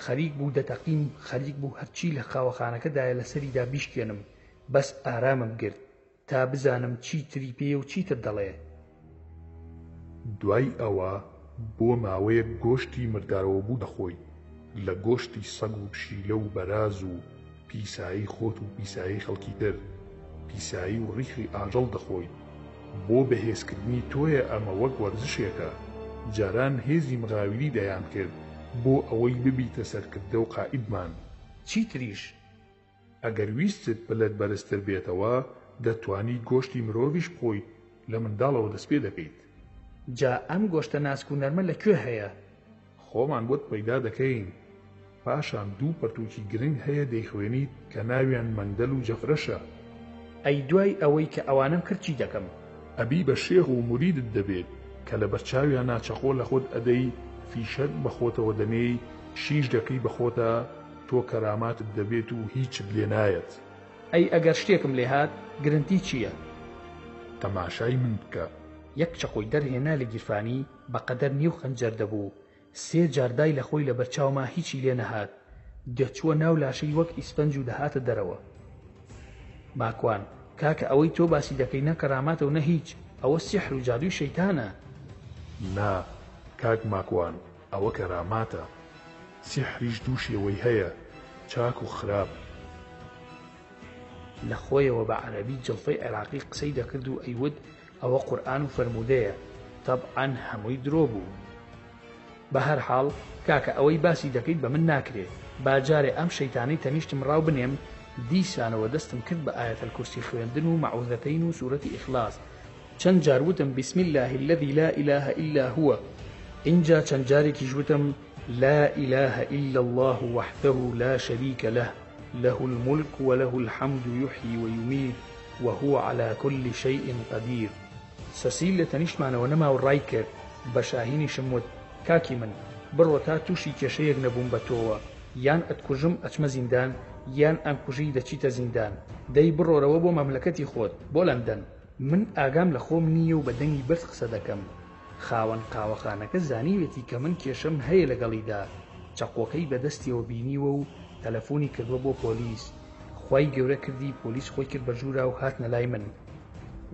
خەریک بوو دەتەقیم، خەریک بوو هەرچی لە خاوەخانەکەدایە لەسەریدا بیشکێنم، بەس ئارامم گرت تا بزانم چیتری پێ و چیتر دەڵێ. دوای ئەوە بۆ ماوەیەک گۆشتی مردارەوە بوو دەخۆی، لە گۆشتی سەگ و پشیلە و بەراز و پیسایی خۆت و پیسایی خەڵکی تر، پیسایی و ڕیخی ئاژەڵ دەخۆی. بۆ بەهێزکردنی تۆیە ئەمە وەک وەرزشێکە. جاران هێزی مغاویری دەیان کرد بۆ ئەوەی ببیتە سەرکردە و قائیدمان. چیتریش؟ ئەگەر ویستت پلت بەرزتر بێتەوە دەتوانیت گۆشتی مرۆڤیش بخۆیت، لە منداڵەوە دەست پێ دەکەیت. جا ئەم گۆشتە ناسک و نەرمە لەکوێ هەیە؟ خۆمان بۆت پەیدا دەکەین. پاشان 2 پەرتووکی گرنگ هەیە دەیخوێنیت کە ناویان مەندەل و جەفرەشە. ئەی دوای ئەوەی کە ئەوانم کرد چی دەکەم؟ ئەبی بە شێخ و موریدت دەبێت کە لە بەرچاویان ناچەخۆ لە خۆت ئەدەی، فیشەت بە خۆتەوە دەنێی، شیش دەکەی بە خۆتە، تۆ کەراماتت دەبێت و هیچت لێ نایەت. ئەی ئەگەر شتێکم لێ هات گرنتی چییە؟ تەماشای من بکە. یەک چەقۆی دەرهێنا لە گیرفانی بەقەدەر نیو خەنجەر دەبوو، 3 جاردای لە خۆی لە بەرچاوما هیچی لێ نەهات، دەچووە ناو لاشەی وەک ئیسپەنج و دەهاتە دەرەوە. ماکوان، کاکە ئەوەی تۆ باسی دەکەی نە کەراماتە و نە هیچ، ئەوە سیحر و جادووی شەیتانە. نا کاک ماکوان، ئەوە کەراماتە. سیحریش دوو شێوەی هەیە، چاک و خراپ. لە خۆیەوە بە عەرەبی جڵفەی عێراقی قسەی دەکرد و ئەیود ئەوە قورئان و فەرموودەیە. تەبعەن هەمووی درۆ بوو. بە هەر حاڵ کاکە ئەوەی باسی دەکەیت بە من ناکرێت. باجارێ ئەم شەیتانەی تەنیشتم ڕاو بنێم، دیسانەوە دەستم کرد بە ئایەتەل کورسی خوێندن و مەعوذەتەین و سوورەتی ئیخلاص. چەند جار وتم بسم الله الذي لا إله إلا هو. اینجا چەند جارێکیش وتم لا إله إلا الله وحده لا شريك له له الملك وله الحمد يحيي ويميت وهو على كل شيء قدير. سەسیل لە تەنیشتمانەوە نەما و ڕای کرد. بە شاهینی شموت کاکی من بڕۆ تا تووشی کێشەیەک نەبووم بە تۆوە، یان ئەتکوژم ئەچمە زیندان، یان ئەمکوژی دەچیتە زیندان. دەی بڕۆرەوە بۆ مەملەکەتی خۆت، بۆ لەندەن. من ئاگام لە خۆم نییە و بە دەنگی بەرز قسە دەکەم. خاوەن قاوەخانەکە زانیوێتی کە من کێشەم هەیە لەگەڵیدا. چەقۆکەی بەدەستیەوە بینیوە و تەلەفۆنی کردووە بۆ پۆلیس. خوای گەورە کردی پۆلیس خۆی کرد بە ژوورا و هاتنە لای من.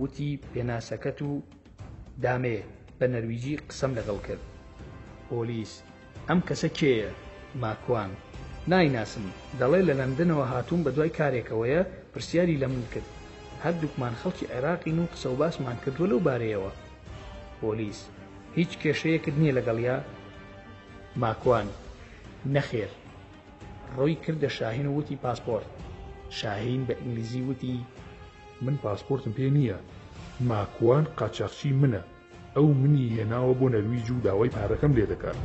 وتی پێناسەکەت و دامێ بە نەرویجی قسەم لەگەڵ کرد. پۆلیس: ئەم کەسە کێیە؟ ماکوان: نایناسم، دەڵێ لە لەندەنەوە هاتووم بە دوای کارێکەوەیە، پرسیاری لە من کرد. هەردووکمان خەڵکی عێراقین و قسە و باسمان کردووە لەو بارەیەوە. پۆلیس: هیچ کێشەیەکت نییە لەگەڵیا؟ ماکوان: نەخێر. ڕووی کردە شاهین و وتی پاسپۆرت. شاهین بە ئینگلیزی وتی من پاسپۆرتم پێ نییە. ماکوان قاچاقچی منە، ئەو منی هێناوە بۆ نەرویج و داوای پارەکەم لێ دەکات.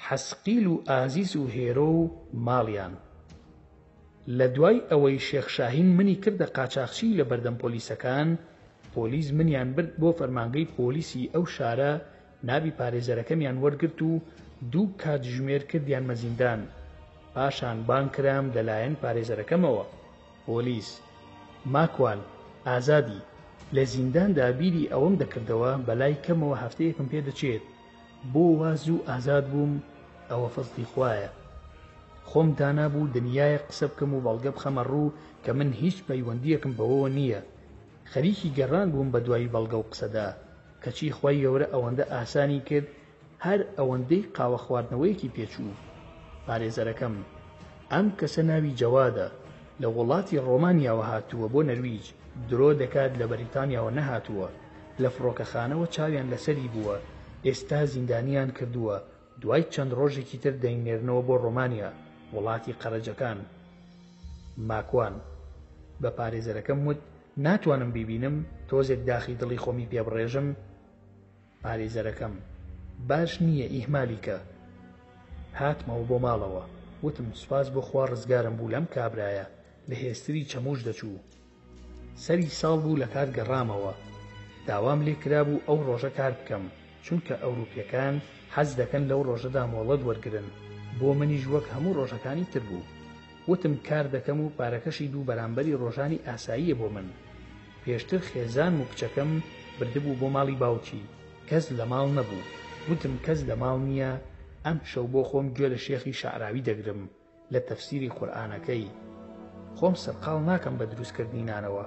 حەسقیل و ئازیز و هێرۆ و ماڵیان. لە دوای ئەوەی شێخ شاهین منی کردە قاچاقچی لە بەردەم پۆلیسەکان، پۆلیس منیان برد بۆ فەرمانگەی پۆلیسی ئەو شارە ناوی پارێزەرەکەمیان وەرگرت و 2 کاتژمێر کردیان مەزیندان. پاشان بان کرام لەلایەن پارێزەرەکەمەوە. پۆلیس: ماکوان، ئازادی. لە زینداندا بیری ئەوەم دەکردەوە بەلای کەمەوە هەفتەیەکم پێ دەچێت. بۆ واز و ئازاد بووم، ئەوە فەزلی خوایە. خۆم دانابوو دنیایە قسە بکەم و بەڵگە بخەمە ڕوو کە من هیچ پەیوەندیەکم بەوەوە نییە. خەریکی گەڕان بووم بە دوای بەڵگە و قسەدا، کەچی خوای گەورە ئەوەندە ئاسانی کرد هەر ئەوەندەی قاوە خواردنەوەیەکی پێچوو. پارێزەرەکەم: ئەم کەسە ناوی جەوادە، لە وڵاتی ڕۆمانیاوە هاتووە بۆ نەرویج. درۆ دەکات لە بەریتانیاوە نەهاتووە. لە فڕۆکەخانەوە چاویان لەسەری بووە، ئێستا زیندانیان کردووە. دوای چەند ڕۆژێکی تر دەینێرنەوە بۆ ڕۆمانیا، وڵاتی قەرەجەکان. ماکوان بە پارێزەرەکەم وت: ناتوانم بیبینم، تۆزێک داخی دڵی خۆمی پێبڕێژم. پارێزەرەکەم: باش نییە، ئیهمالیکە. هاتمەوە بۆ ماڵەوە. وتم سوپاس بۆ خوا ڕزگارم بوو لەم کابرایە، لە هێستری چەموش دەچوو. سەری ساڵ بوو لە کار گەڕامەوە. داوام لێ کرابوو ئەو ڕۆژە کار بکەم، چونکە ئەوروپیەکان حەز دەکەن لەو ڕۆژەدا مۆڵەت وەرگرن. بۆ منیش وەک هەموو ڕۆژەکانی تر بوو. وتم کار دەکەم و پارەکەشی دوو بەرامبەری ڕۆژانی ئاساییە بۆ من. پێشتر خێزان و کچەکەم بردبوو بۆ ماڵی باوکی. کەس لە ماڵ نەبوو. وتم کەس لە ماڵ نییە، ئەم شەو بۆ خۆم گوێ لە شێخی شەعراوی دەگرم لە تەفسیری قورئانەکەی. خۆم سەرقاڵ ناکەم بە دروستکردنی نانەوە،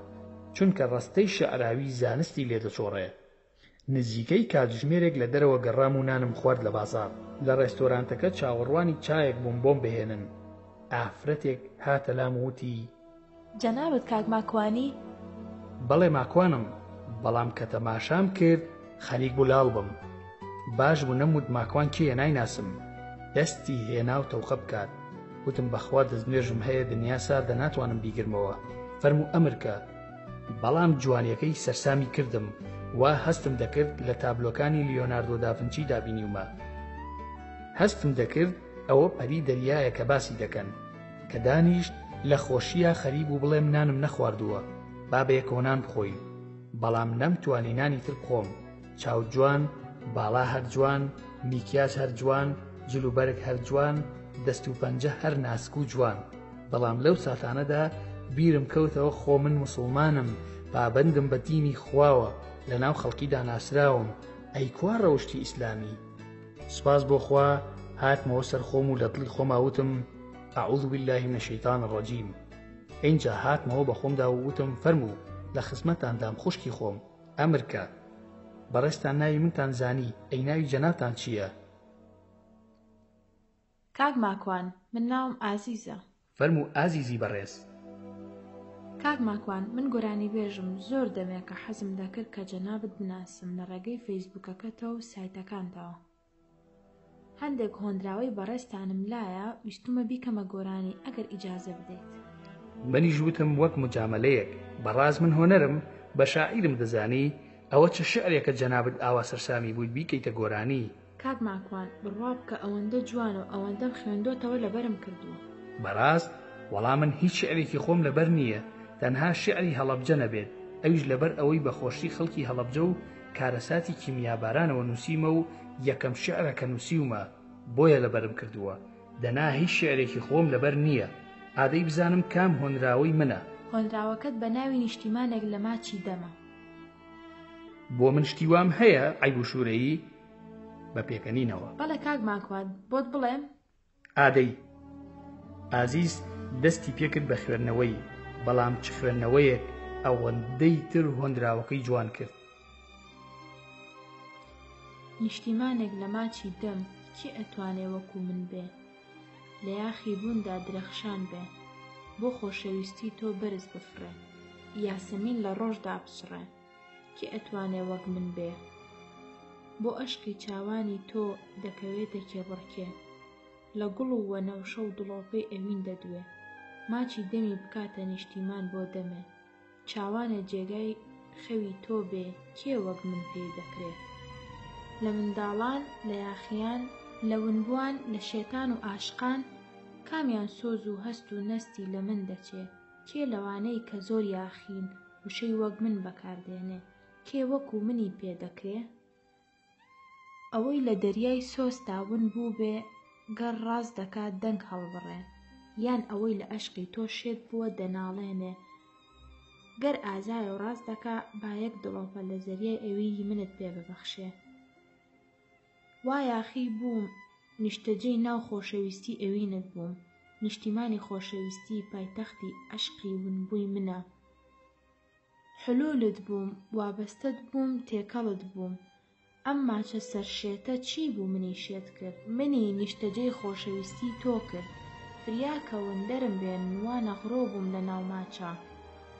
چونکە ڕستەی شەعراوی زانستی لێ دەچۆڕێ. نزیکەی کاتژمێرێک لە دەرەوە گەڕام و نانم خوارد لە بازاڕ. لە ڕێستۆرانتەکە چاوەڕوانی چایەک بووم بۆم بهێنن. ئافرەتێک هاتە لام وتی: جەنابەت کاک ماکوانی؟ بەڵێ ماکوانم، بەڵام کە تەماشام کرد خەریک بوو بم. باش بوو نەموت ماکوان کێیە نایناسم. دەستی هێنا و تەوقە بکات. وتم بەخوا دەستنوێژم هەیە، دنیا ساردە، ناتوانم بیگرمەوە. فەرموو ئەمرکە. بەڵام جوانیەکەی سەرسامی کردم، وا هەستم دەکرد لە تابلۆکانی لیۆناردۆ دافنچی دابینیومە. هەستم دەکرد ئەوە پەری دەریایە کە باسی دەکەن، کە دانیشت لە خۆشیە خەریب و بڵێم نانم نەخواردووە، با بە یەکەوە بخۆین. بەڵام نەمتوانی نانی تر بخۆم. چاو جوان، باڵا هەر جوان، میکیاج هەر جوان، جلوبەرگ هەر جوان، دەست و پەنجە هەر ناسک و جوان. بەڵام لەو ساتانەدا بیرم کەوتەوە خۆ من موسڵمانم، پابەندم بە دینی خواوە، لە ناو خەڵکیدا ناسراوم. ئەی کوا ڕەوشتی ئیسلامی. سوپاس بۆ خوا هاتمەوە سەر خۆم و لە دڵی خۆما وتم ئەعوذ بالله من الشەیطان الرەجیم. اینجا هاتمەوە بە خۆمدا و وتم فەرموو لە خزمەتاندام خوشکی خۆم، ئەمرکە. بەڕێستان ناوی منتان زانی، ئەی ناوی جەنابتان چییە؟ کاک ماکوان، من ناوم ئازیزە. فەرموو ئازیزی بەڕێز. کاک ماکوان، من گۆرانی بێژم، زۆر دەمێ کە حەزم دەکرد کە جەنابت بناسم لە ڕێگەی فەیسبووکەکەتەوە و سایتەکانتەوە. هەندێک هۆندراوەی بەڕێستانم لایە، ویستومە بیکەمە گۆرانی ئەگەر ئیجازە بدەیت. منیش وتم وەک مجاملەیەک، بەڕاز من هۆنەرم، بە شاعیرم دەزانی، ئەوە چه شعرێکە جەنابت ئاوا سەرسامی بوویت بیکەیتە گۆرانی. کاک ماکوان، بڕوا بکە ئەوەندە جوان و ئەوەندەم خوێندۆتەوە لەبەرم کردووە. بەڕاست؟ وەڵام من هیچ شعرێکی خۆم لەبەر نییە، تەنها شعری هەڵەبجە نەبێت، ئەویش لەبەر ئەوەی بەخۆشی خەڵکی هەڵەبجە و کارەساتی کیمیابارانەوە نووسیمە و یەکەم شعرە کە نووسیومە، بۆیە لەبەرم کردووە. دەنا هیچ شعرێکی خۆم لەبەر نییە. ئادەی بزانم کام هۆنراوەی منە. هۆنراوەکەت بە ناوی نیشتیمانێک لە ماچی دەمە. بۆ من شتیوام هەیە عیب و شوورەیی؟ بە پێکەنینەوە. بەڵێ کاک ماکوان، بۆت بڵێم؟ ئادەی. ئازیز دەستی پێکرد بە خوێندنەوەی، بەڵام چ خوێندنەوەیەک ئەوەندەی تر هۆندراوەکەی جوان کرد. نیشتیمانێک لە ماچی دەم چی ئەتوانێ وەکو من بێ؟ لە یاخی بووندا درەخشان بێ، بۆ خۆشەویستی تۆ بەرز بفڕێ، یاسەمین لە ڕۆژدا بچڕێ، کی ئەتوانێ وەک من بێ؟ بۆ ئەشقی چاوانی تۆ دەکەوێتە کێبڕکێ، لە گوڵ و وەنەوشە و دڵۆپەی ئەوین دەدوێ، ماچی دەمی بکاتە نیشتیمان بۆ دەمێ، چاوانە جێگای خەوی تۆ بێ، کێ وەک من پێی دەکرێ؟ لە منداڵان، لە یاخیان، لە ونبوان، لە شێتان و ئاشقان، کامیان سۆز و هەست و نەستی لە من دەچێ؟ کێ لەوانەی کە زۆر یاخین وشەی وەک من بەکاردێنێ، کێ وەکو منی پێدەکرێ؟ ئەوەی لە دەریای سۆستاون بوو بێ گەر ڕاست دەکات دەنگ هەڵبڕێ، یان ئەوەی لە ئەشقی تۆ شێت بووە دەناڵێنێ گەر ئازای و ڕاست دەکا با یەک دڵۆپە لە زەریای ئەوی منت پێ ببەخشێ. وا یاخی بووم نیشتەجێی ناو خۆشەویستی ئەوینت بووم، نیشتیمانی خۆشەویستی پایتەختی ئەشقی ونبووی منە. حلولت بووم، وابەستەت بووم، تێکەڵت بووم. ئەم ماچە سەرشێتە چی بوو منی شێت کرد؟ منی نیشتەجێی خۆشەویستی تۆ کرد. فریاکەون دەرم بێن وا نەغڕۆ بووم لە ناو ماچە.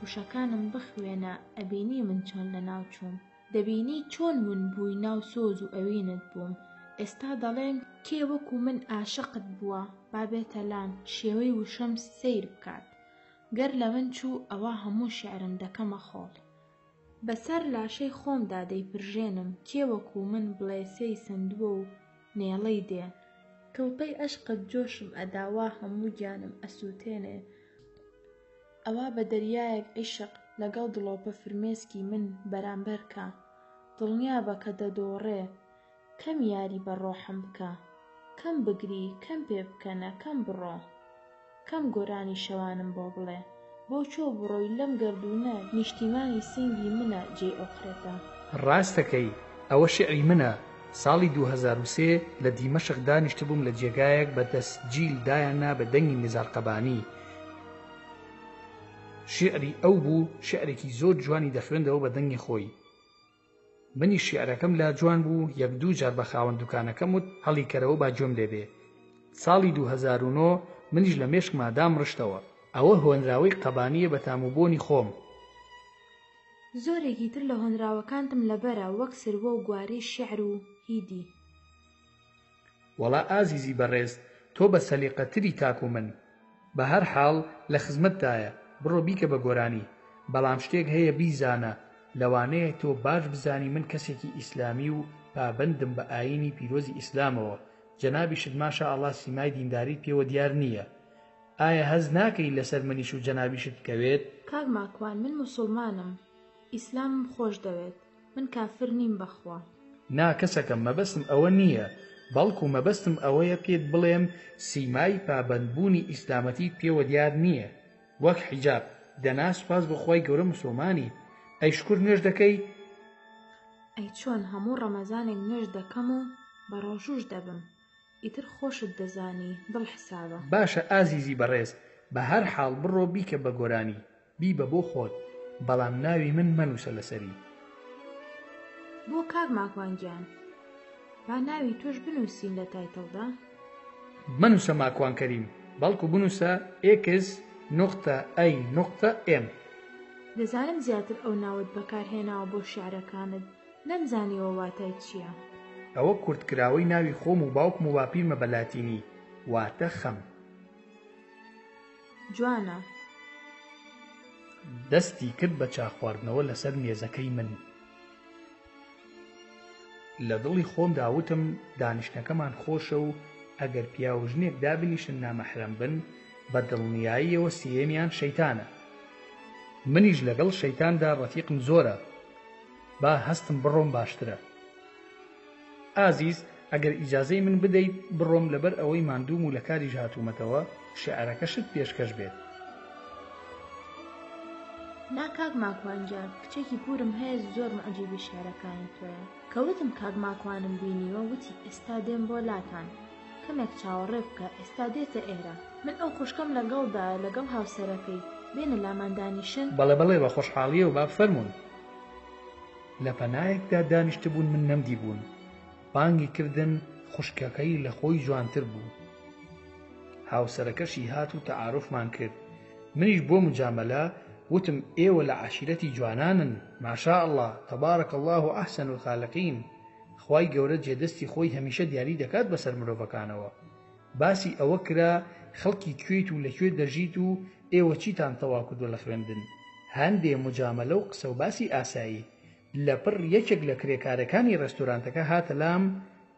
وشەکانم بخوێنە ئەبینی من چۆن لە ناو چووم. دەبینی چۆن ون بووی ناو سۆز و ئەوینت بووم. ئێستا دەڵێن کێ وەکو من ئاشقت بووە با بێتە لام شێوەی وشەم سەیر بکات. گەر لە من چوو ئەوە هەموو شێعرم دەکەمە خۆڵ. بەسەر لاشەی خۆمدا دەیپرژێنم کێ وەکو من بڵێسەی سندووە و نێڵەی دێ. کەوپەی ئەشقت جۆشم ئەداوا هەموو گیانم ئەسووتێنێ. ئەوا بە دەریایەک عیشق لەگەڵ دڵۆپە فرمێسکی من بەرامبەرکە. دڵنیا بە کە دەدۆڕێ کەم یاری بە ڕۆحم بکە. کەم بگری کەم پێ بکەنە کەم بڕۆ. کەم گۆرانی شەوانم بۆ بڵێ بۆ چۆ بڕۆی لەم گەردوونە نیشتیمانی سنگی منە جێ ئۆخرێتە. ڕاستەکەی ئەوە شێعری منە. ساڵی 2003 لە دیمەشق دانیشت بووم لە جێگایەک بە دەستگیل دایاننا بە دەنگی نزار قەبانی. شێعری ئەو بوو شێعرێکی زۆر جوانی دەخوێندەوە بە دەنگی خۆی. منی شێعرەکەم لا جوان بوو یەک دوو جار بە خاوەن دوکانەکەم وت هەڵی کەرەوە با جۆم لێبێ. ساڵی 2009 منیش لە مێشکما دامڕشتەوە. ئەوە هۆنراوەی قەبانیە بە تاموبۆنی خۆم. زۆرێکی تر لە هۆنراوەکانتم لەبەرە وەک سروە و گوارەی شێعر و هیدی. وەڵا ئازیزی بەڕێز تۆ بە سەلیقەتری تاکو من. بە هەر حاڵ لە خزمەتدایە بڕۆ بیکە بە گۆرانی. بەڵام شتێک هەیە بیزانە لەوانەیە تۆ باش بزانی من کەسێکی ئیسلامی و پابندم بە ئاینی پیرۆزی ئیسلامەوە. جەنابیشت ماشا ئەڵڵا سیمای دینداریت پێوە دیار نییە. ئایا هەز ناکەی لەسەر منیش و جەنابیشت بکەوێت؟ کاک ماکوان من موسڵمانم. ئیسلامم خۆش دەوێت. من کافر نیم بەخوا. نا کەسەکەم مەبەستم ئەوە نییە. بەڵکو مەبەستم ئەوەیە پێت بڵێم سیمای پابندبوونی ئیسلامەتیت پێوە دیار نییە. وەک حیجاب دەنا سوپاس بخوای گەورە مسلمانی. ئەی شکر نوێژ دەکەی؟ ئەی چۆن هەموو ڕەمەزانێک نوێژ دەکەم و بە ڕۆژوش دەبم. ئیتر خۆشت دەزانی دڵ حسابە. باشە ئازیزی بەڕێز بە هەر حاڵ بڕۆ بیکە بە گۆرانی. بی بە بۆ خۆت. بەڵام ناوی من مەنووسە لەسەری. بۆ کاک ماکوانگیان با ناوی تۆش بنووسین لە تایتڵدا؟ منووسە ماکوان کەریم بەڵکو بنووسە X.A.M. دەزانم زیاتر ئەو ناوت بەکارهێناوە بۆ شیعرەکانت نەمزانیەوە واتای چییە. ئەوە کورتکراوەی ناوی خۆم و باوکم و باپیرمە بە لاتینی واتە خەم. جوانە. دەستی کرد بە چاخواردنەوە لەسەر مێزەکەی من. لە دڵی خۆم داوتم دانیشتەکەمان خۆشە و ئەگەر پیا و ژنێک دابنیشن نامەحرەم بن بە دڵنیاییەوە سێمیان شەیتانە. منیش لەگەڵ شەیتاندا ڕەفیقم زۆرە. با هەستم بڕۆم باشترە. ئازیز ئەگەر ئیجازەی من بدەیت بڕۆم لەبەر ئەوەی ماندووم و لە کاریش هاتوومەتەوە شێعرەکەشت پێشکەش بێت. نا کاک ماکوانجان کچێکی پورم هەیە زۆر مەعجیبی شێعرەکانی تۆیە. کەوتم کاک ماکوانم بینیوە وتی ئێستا دێم بۆ لاتان کەمێک چاوەڕێ بکە ئێستا دێتە ئێرە. من ئەو خوشکەم لەگەڵدایە لەگەڵ هاوسەرەکەی بێنە لاماندانیشن. بەڵێ بە خۆشحاڵیە و با فەرمونون. لە پەنایەکدا دانیشتە بوون من نەمدی بوون. بانگی کردن خوشکەکەی لە خۆی جوانتر بوو. هاوسەرەکەشی هات و تەعارفمان کرد. منیش بۆ مجامەلە وتم ئێوە لە عاشیرەتی جوانانن ماشاء الله تەبارەک الله و ئەحسن الخالقین. خوای گەورە جێدەستی خۆی هەمیشە دیاری دەکات بەسەر مرۆڤەکانەوە. باسی ئەوە کرا خەڵکی کوێیت و لەکوێ دەژیت و ئێوە چیتان تەواو کردووە لە خوێندن. هەندێ مجامەلە و قسە و باسی ئاسایی. لەپڕ یەکێک لە کرێکارەکانی ڕێستۆرانتەکە هاتە لام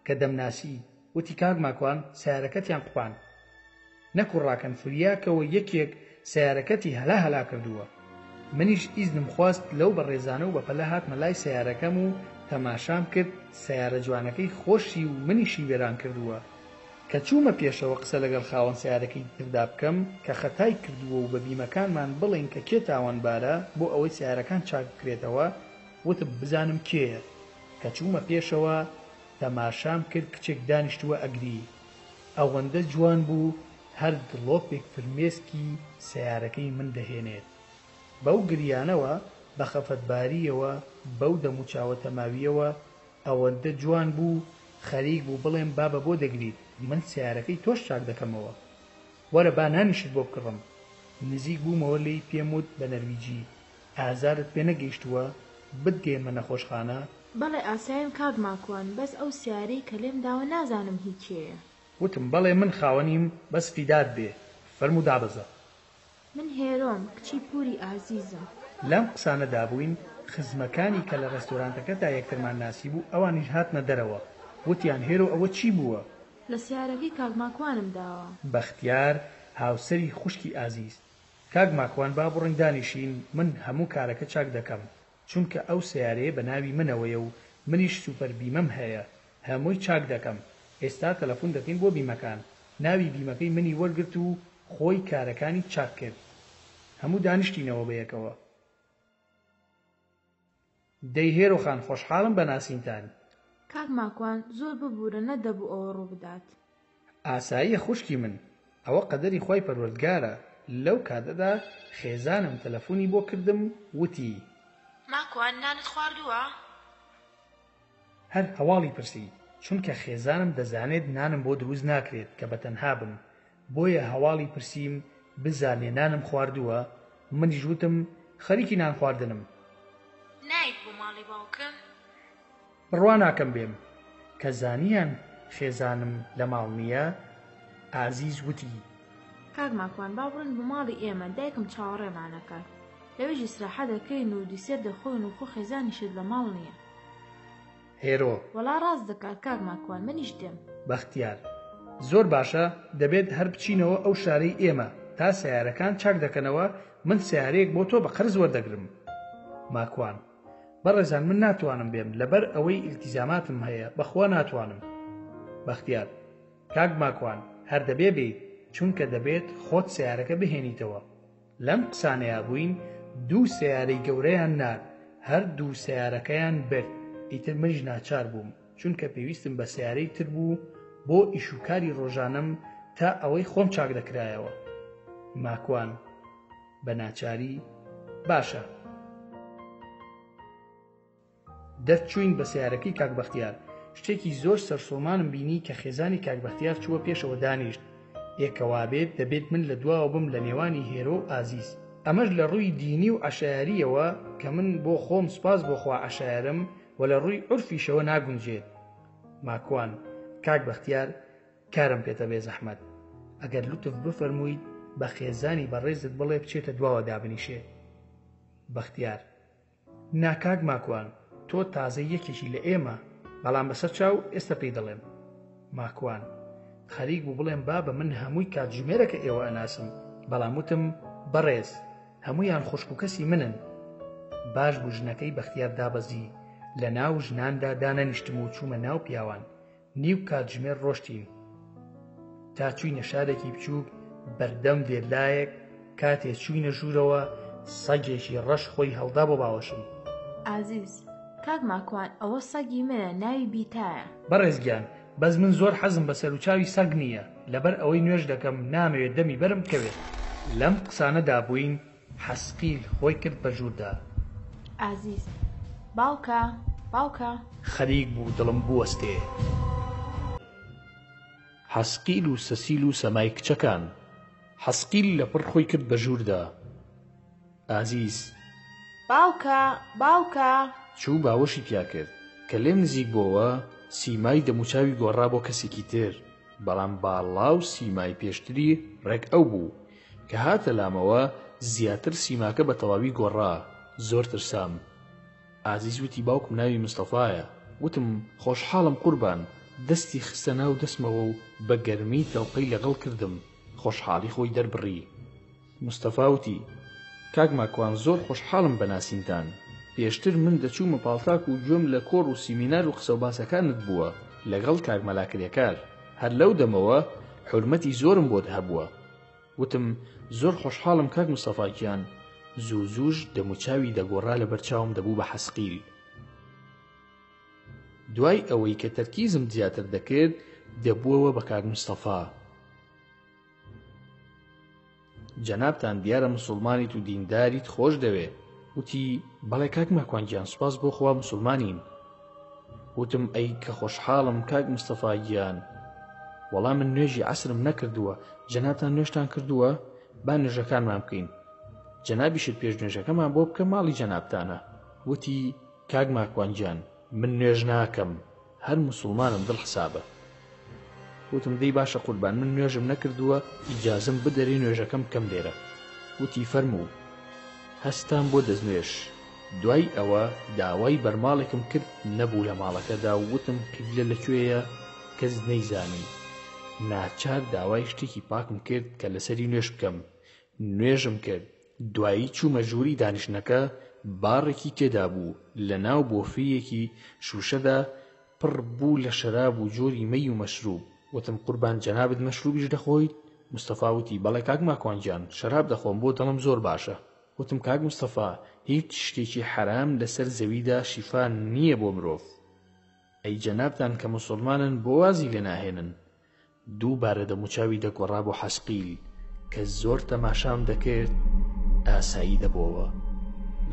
کە دەمناسی وتی کاک ماکوان سیارەکەتیان قوپان. نەکوڕاکەن فریاکەوە یەکێک سیارەکەتی هەلا کردووە. منیش ئیزنم خواست لەو بە ڕێزانە و بەپەلە هاتمە لای سیارەکەم و تەماشام کرد سیارە جوانەکەی خۆشی و منیشی وێران کردووە کە چوومە پێشەوە قسە لەگەڵ خاوەن سیارەکەی تردا بکەم کە خەتای کردووە و بە بیمەکانمان بڵێن کە کێ تاوانبارە بۆ ئەوەی سیارەکان چاک بکرێتەوە وتم بزانم کێیە کە چوومە پێشەوە تەماشام کرد کچێک دانیشتووە ئەگری ئەوەندە جوان بوو هەر دڵۆپێک فرمێسکی سیارەکەی من دەهێنێت بەو گریانەوە بە خەفەتباریەوە بەو دەموچاوە تەماویەوە ئەوەندە جوان بوو خەریک بوو بڵێم بابە بۆ دەگریت من سیارەکەی تۆش چاک دەکەمەوە وەرە با نانیشت بۆ بکڕم نزیک بوومەوە لێی پێم وت بە نەرویجی ئازارت پێ نەگەیشتووە بتگەێمە نەخۆشخانە بەڵێ ئاسایم کاک ماکوان بەس ئەو سیارەی کە لێم داوە نازانم هیچێیە وتم بەڵێ من خاوەنیم بەس فیدار بێ فەرموو دابەزە من هێرۆم کچی پوری ئازیزم لەم قسانەدا بووین خزمەکانی کە لە ڕێستۆرانتەکەدا یەکترمان ناسی بوو ئەوانیش هاتنە دەرەوە وتیان هێرۆ ئەوە چی بووە لە سیارەکەی کاک ماکوانم داوە بەختیار هاوسەری خوشکی ئازیز کاک ماکوان با بڕنگ دانیشین من هەموو کارەکە چاک دەکەم چونکە ئەو سیارەیە بە ناوی منەوەیە و منیش سوپەر بیمەم هەیە هەمووی چاک دەکەم ئێستا تەلەفۆن دەکەین بۆ بیمەکان ناوی بیمەکەی منی وەرگرت و خۆی کارەکانی چاک کرد هەموو دانیشتینەوە بەیەکەوە دەی هێرۆخان خۆشحاڵم بە ناسینتان کاک ماکوان زۆر ببوورە نەدەبوو ئەوە ڕوو بدات ئاساییە خوشکی من ئەوە قەدەری خۆی پەروەردگارە لەو کاتەدا خێزانم تەلەفۆنی بۆ کردم وتی ماکوان نانت خواردووە؟ هەر هەواڵی پرسی چونکە خێزانم دەزانێت نانم بۆ دروست ناکرێت کە بەتەنها بم بۆیە هەواڵی پرسییم بزانێ نانم خواردووە منیش وتم خەریکی نان خواردنم نایت بۆ ماڵی باوکم؟ بڕوا ناکەم بێم کە زانیان خێزانم لە ماڵ نییە ئازیز وتی کاک ماکوان با بڕن بۆ ماڵی ئێمە دایکم چاوەڕێمانەکات لەوێژی سراحە دەکەین و دیسێر دەخۆین و خۆ خێزانیشت لە ماڵ نییە هێرۆ وەڵا ڕاست دەکات کاک ماکوان منیش دێم بەختیار زۆر باشە دەبێت هەر بچینەوە ئەو شارەی ئێمە تا سیارەکان چاک دەکەنەوە من سیارەیەک بۆ تۆ بە قەرز وەردەگرم ماکوان بەڕێزان من ناتوانم بێم لەبەر ئەوەی ئیلتیزاماتم هەیە بەخوا ناتوانم بەختیار کاک ماکوان هەر دەبێ بێت چونکە دەبێت خۆت سیارەکە بهێنیتەوە لەم قسانەیە بووین دوو سیارەی گەورەیان نار هەر دوو سیارەکەیان برد ئیتر منیش ناچار بووم چونکە پێویستم بە سیارەی تر بوو بۆ ئیشوکاری ڕۆژانم تا ئەوەی خۆم چاک دەکرایەوە ماکوان بە ناچاری باشە دەرچووین بە سیارەکەی کاک بەختیار شتێکی زۆر سەرسۆمانم بینی کە خێزانی کاک بەختیار چووە پێشەوە دانیشت ئێکەوابێت دەبێت من لە دواوە بم لە نێوانی هێرۆ و ئازیز ئەمەش لە ڕووی دینی و عەشایەریەوە کە من بۆ خۆم سوپاس بۆ خوا عەشایەرم و لە ڕووی عورفیشەوە ناگونجێت ماکوان کاک بەختیار کارم پێتە بێ زەحمەت ئەگەر لوتف بفەرموویت بە خێزانی بەڕێزت بڵێ بچێتە دواوە دابنیشێ بەختیار ناکاک ماکوان تۆ تازە یەکێکی لە ئێمە بەڵام بەسەر چاو ئێستا پێی دەڵێم ماکوان خەریک بوو بڵێم بابە من هەمووی کاتژمێرەکە ئێوە ئەناسم بەڵام وتم بەڕێز هەمویان خوشک و کەسی منن باش بوو ژنەکەی بەختیار دابەزی لە ناو ژناندا دانەنیشتم و چوومە ناو پیاوان نیو کاتژمێر ڕۆشتین تا چووینە شارێکی بچووک بەردەم دێرلایەک کاتێ چووینە ژوورەوە سەگێکی ڕەش خۆی هەڵدا بۆ باوەشم ئازیز کاک ماکوان ئەوە سەگی منە ناوی بیتایە بەڕێزگیان بەس من زۆر حەزم بە سەرچاوی سەگ نییە لەبەر ئەوەی نوێژ دەکەم نامەوێت دەمی بەرم بکەوێت لەم قسانەدا بووین حەسقیل خۆی کرد بە ژووردا ئازیز باوکە باوکە خەریک بوو دڵم بوەستێ حەسقیل و سەسیل و سەمای کچەکان حەسقیل لە پڕ خۆی کرد بە ژووردا ئازیز باوکە باوکە چوو باوەشی پیا کرد کە لێم نزیک بۆەوە سیمای دەموچاوی گۆڕا بۆ کەسێکی تر بەڵام باڵا و سیمای پێشتری ڕێک ئەو بوو کە هاتە لامەوە زیاتر سیماکە بە تەواوی گۆڕا زۆر ترسام ئازیز وتی باوکم ناوی مستەفایە وتم خۆشحاڵم قوربان دەستی خستە ناو دەسمەوە و بە گەرمی تەڵقەی لەگەڵ کردم خۆشحاڵی خۆی دەربڕی مستەفا وتی کاک ماکوان زۆر خۆشحاڵم بە ناسینتان پێشتر من دەچوومە پاڵتاک و گوێم لە کۆڕ و سیمینار و قسە و باسەکانت بووە لەگەڵ کاک مەلاکرێکار. هەر لەو دەمەوە حورمەتی زۆرم بۆت هەبووە. وتم زۆر خۆشحاڵم کاک مستەفا گیان. زوو دەموچاوی دەگۆڕا لە بەرچاوم دەبوو بە حەسقیل. دوای ئەوەی کە تەرکیزم زیاتر دەکرد دەبووەوە بە کاک مستەفا. جەنابتان دیارە موسڵمانیت و دینداریت خۆش دەوێ. وتی بەڵێ کاک ماکوانگیان سوپاس بۆ خوا موسڵمانین. وتم ئەی کە خۆشحاڵم کاک مستەفا گیان. وەڵام من نوێژی عەسرم نەکردووە. جەنابتان نوێژتان کردووە؟ با نوێژەکانمان بکەین. جەنابیشت پێش نوێژەکەمان بۆ بکە ماڵی جەنابتانە. وتی کاک ماکوانگیان من نوێژ ناکەم، هەر موسڵمانم دڵ حسابە. وتم دەی باشە قوربان من نوێژم نەکردووە ئیجازەم بدەری نوێژەکەم بکەم لێرە. وتی فەرموو. هەستان بۆ دەستنوێژ. دوای ئەوە داوای بەرماڵێکم کرد نەبوو لە ماڵەکەدا و وتم قیبلە لەکوێیە کەس نەیزانی. ناچار داوای شتێکی پاکم کرد کە لەسەری نوێژ بکەم. نوێژم کرد. دوایی چوومە ژووری دانیشتنەکە باڕێکی تێدا بوو لە ناو بۆفەیەکی شوشەدا پڕ بوو لە شەراب و جۆری مەی و مەشروب. وتم قوربان جەنابت مەشروبیش دەخۆیت؟ مستەفا وتی بەڵێ کاک ماکوانگیان شەراب دەخۆم بۆ دڵم زۆر باشە. وتم کاک مستەفا هیچ شتێکی حرام لەسەر زەویدا شیفا نییە بۆ مرۆڤ. ئەی جەنابتان کە موسڵمانن بۆ وازی لێ ناهێنن. دووبارە دەموچاوی دەگۆڕا بۆ حەسقیل کە زۆر تەماشام دەکرد ئاسایی دەبۆوە.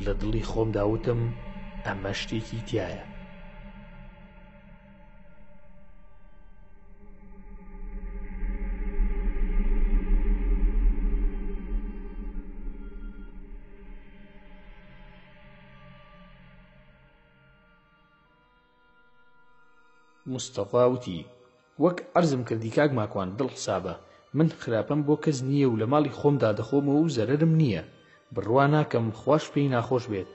لە دڵی خۆم داوتم ئەمە شتێکی تایە. مستەفا وتی وەک عەرزم کردی کاک ماکوان دڵ حسابە من خراپەم بۆ کەس نییە و لە ماڵی خۆمدا دەخۆمەوە و زەرەرم نییە. بڕوا ناکەم خوش پێی ناخۆش بێت.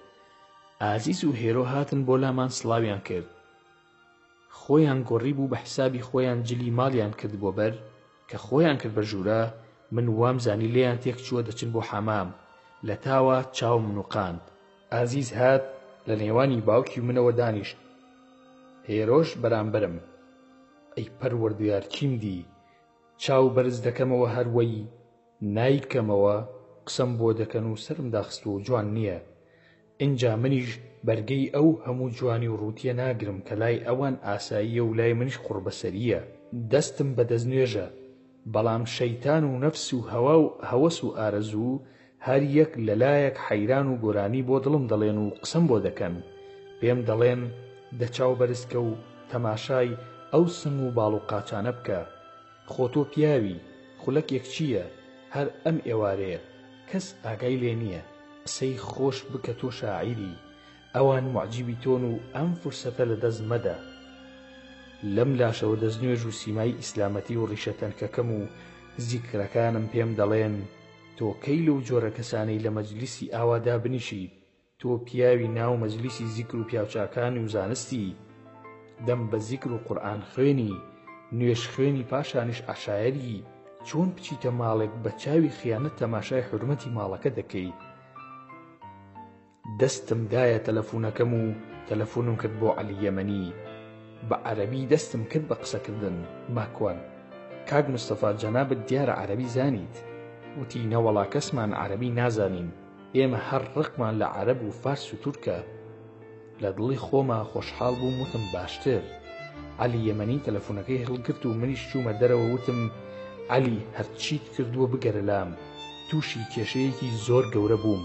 ئازیز و هێرۆ هاتن بۆ لامان سڵاویان کرد. خۆیان گۆڕی بوو بە حسابی خۆیان جلی ماڵیان کرد بۆ بەر کە خۆیان کرد بە ژوورە. من وام زانی لێیان تێک چووە دەچن بۆ حەمام. لە تاوە چاوم نوقاند. ئازیز هات لە نێوانی باوکی منەوە دانیشت. هێرۆش بەرامبەرم. ئەی پەروەردگار چیم دی؟ چاو بەرز دەکەمەوە هەروەی نایکەمەوە قسەم بۆ دەکەن و سرم داخست و جوان نییە. ئینجا منیش بەرگەی ئەو هەموو جوانی و ڕوتیە ناگرم کە لای ئەوان ئاساییە و لای منیش قوربەسەریە. دەستم بە دەستنوێژە بەڵام شەیتان و نەفس و هەوا و هەوەس و ئارەزوو هەر یەک لەلایەک حەیران و گۆرانی بۆ دڵم دەڵێن و قسەم بۆ دەکەن. پێم دەڵێن دەچاو بەرزکە و تەماشای ئەو سنگ و باڵ و قاچانە بکە. خۆ تۆ پیاوی خولەکێک چییە؟ هەر ئەم ئێوارەیە کەس ئاگای لێ نییە. قسەی خۆش بکە تۆ شاعیری ئەوان معجیبی تۆن و ئەم فرسەتە لە دەست مەدە. لەم لاشەوە دەستنوێژ و سیمای ئیسلامەتی و ڕیشە تەنکەکەم و زیکرەکانم پێم دەڵێن تۆ کەی لەو جۆرە کەسانەی لە مەجلیسی ئاوادا بنیشیت؟ تۆ پیاوی ناو مەجلیسی زیکر و پیاوچاکانی و زانستی. دەم بە زیکر و قورئان خوێنی نوێش خوێنی پاشانیش عەشایەری. چۆن بچیتە ماڵێک بە چاوی خیانەت تەماشای حورمەتی ماڵەکە دەکەی. دەستم دایە تەلەفۆنەکەم و تەلەفۆنم کرد بۆ عەلی یەمەنی. بە عەرەبی دەستم کرد بە قسەکردن. ماکوان کاک مستەفا جەنابت دیارە عەرەبی زانیت؟ وتی نەوەڵا کەسمان عەرەبی نازانین. ئێمە هەر ڕقمان لە عەرەب و فارس و تورکە. لە دڵی خۆما خۆشحاڵ بووم وتم باشتر. عەلی یەمەنی تەلەفۆنەکەی هەڵگرت و منیش چوومە دەرەوە وتم عەلی هەرچیت کردووە بگەرە لام. تووشی کێشەیەکی زۆر گەورە بووم.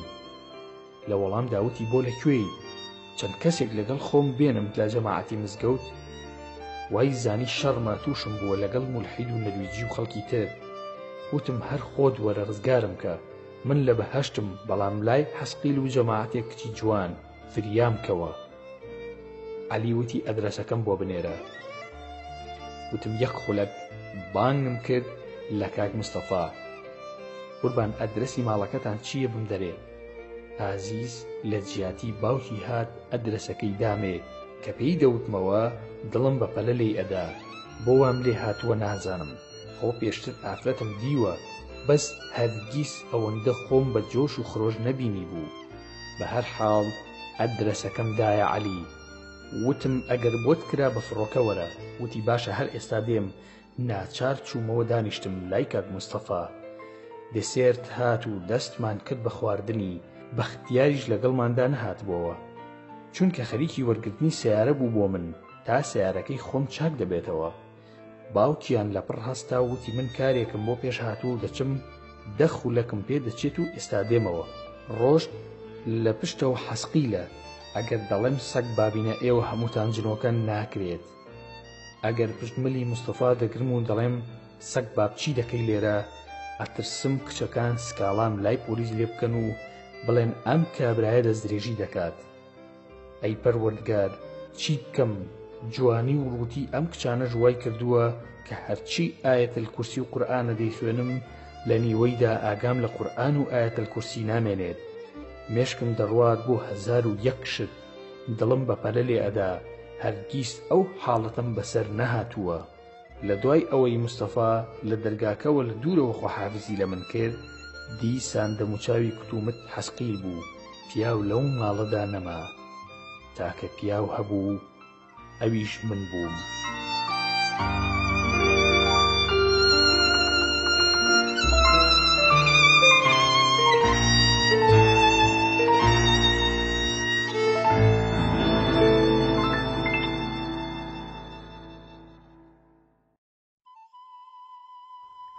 لە وەڵام داوتی بۆ لەکوێی؟ چەند کەسێک لەگەڵ خۆم بێنم لە جەماعەتی مزگەوت؟ وای زانی شەڕما تووشم بووە لەگەڵ مولحید و نەرویجی و خەڵکی تر. وتم هەر خۆت وەرە ڕزگارم کە من لە بەهەشتم بەڵام لای حەسقیل و جەماعەتێک کچی جوان فریام کەوە. عەلی وتی ئەدرەسەکەم بۆ بنێرە. وتم یەک خولەک بانگم کرد لە کاک مستەفا. قوربان ئەدرەسی ماڵەکەتان چییە بمدەرێ؟ ئازیز لە جیاتی باوکی هات ئەدرەسەکەی دامێ کە پێی دەوتمەوە دڵم بە پەلە لێی ئەدا. بۆ وام لێ هاتووە نازانم. خۆ پێشتر ئافرەتم دیوە بەس هەرگیز ئەوەندە خۆم بە جۆش و خرۆش نەبینی بوو. بە هەر حاڵ ئەدرەسەکەمدایە عەلی. وتم ئەگەر بۆت کرا بە فڕۆکە وەرە. وتی باشە هەر ئێستا دێم. ناچار چوومەوە دانیشتم لای کاک مستەفا. دێسێرت هات و دەستمان کرد بە خواردنی. بەختیاریش لەگەڵماندا نەهاتبووەوە چونکە خەریکی وەرگرتنی سەیارە بوو بۆ من تا سەیارەکەی خۆم چاک دەبێتەوە. باوکیان لەپڕ هەستا و وتی من کارێکم بۆ پێش هاتوو دەچم دەخولەکم پێ دەچێت و ئێستا دێمەوە. ڕۆژت لە پشتەوە حەسقیلە. ئەگەر دەڵێم سەگ بابینە ئێوە هەمووتان جنۆکە ناکرێت. ئەگەر پشتملی مستەفا دەگرم و دەڵێم سەگ باب چی دەکەی لێرە ئەترسم کچەکان سکاڵام لای پۆلیس لێ بکەن و بڵێن ئەم کابرایە دەستدرێژی دەکات. ئەی پەروەردگار چی بکەم؟ جوانی و ڕووتی ئەم کچانە ژوای کردووە کە هەرچی ئایەتەل کورسی و قورئانە دەیخوێنم لە نیوەیدا ئاگام لە قورئان و ئایەتەل کورسی نامێنێت. مێشکم دەڕوات بۆ 1001 شت. دڵم بەپەلە لێ ئەدا. هەرگیز ئەو حاڵەتم بەسەر نەهاتووە. لە دوای ئەوەی مستەفا لە دەرگاکەوە لە دوورەوە خۆحافزی لە من کرد دیسان دەموچاوی کتومت حەسقیل بوو. پیاو لەو ماڵەدا نەما. تاکە پیاو هەبوو ئەویش من بووم.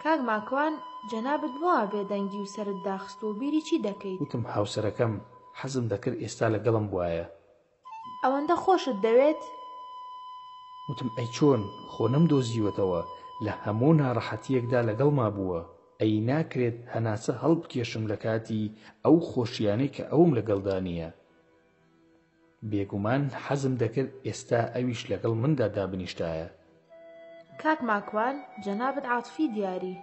کاک ماکوان جەنابەت بۆە بێدەنگی و سەرت داخست و بیری چی دەکەیت؟ وتم هاوسەرەکەم حەزم دەکرد ئێستا لەگەڵم بوایە. ئەوەندە خۆشت دەوێت؟ وتم ئەی چۆن خۆ نەمدۆزیوەتەوە لە هەموو ناڕەحەتیەکدا لەگەڵما بووە. ئەی ناکرێت هەناسە هەڵبکێشم لە کاتی ئەو خۆشیانەی کە ئەوم لەگەڵدا نییە. بێگومان حەزم دەکرد ئێستا ئەویش لەگەڵ مندا دابنیشتایە. کاک ماکوان جەنابەت عاتفی دیاری.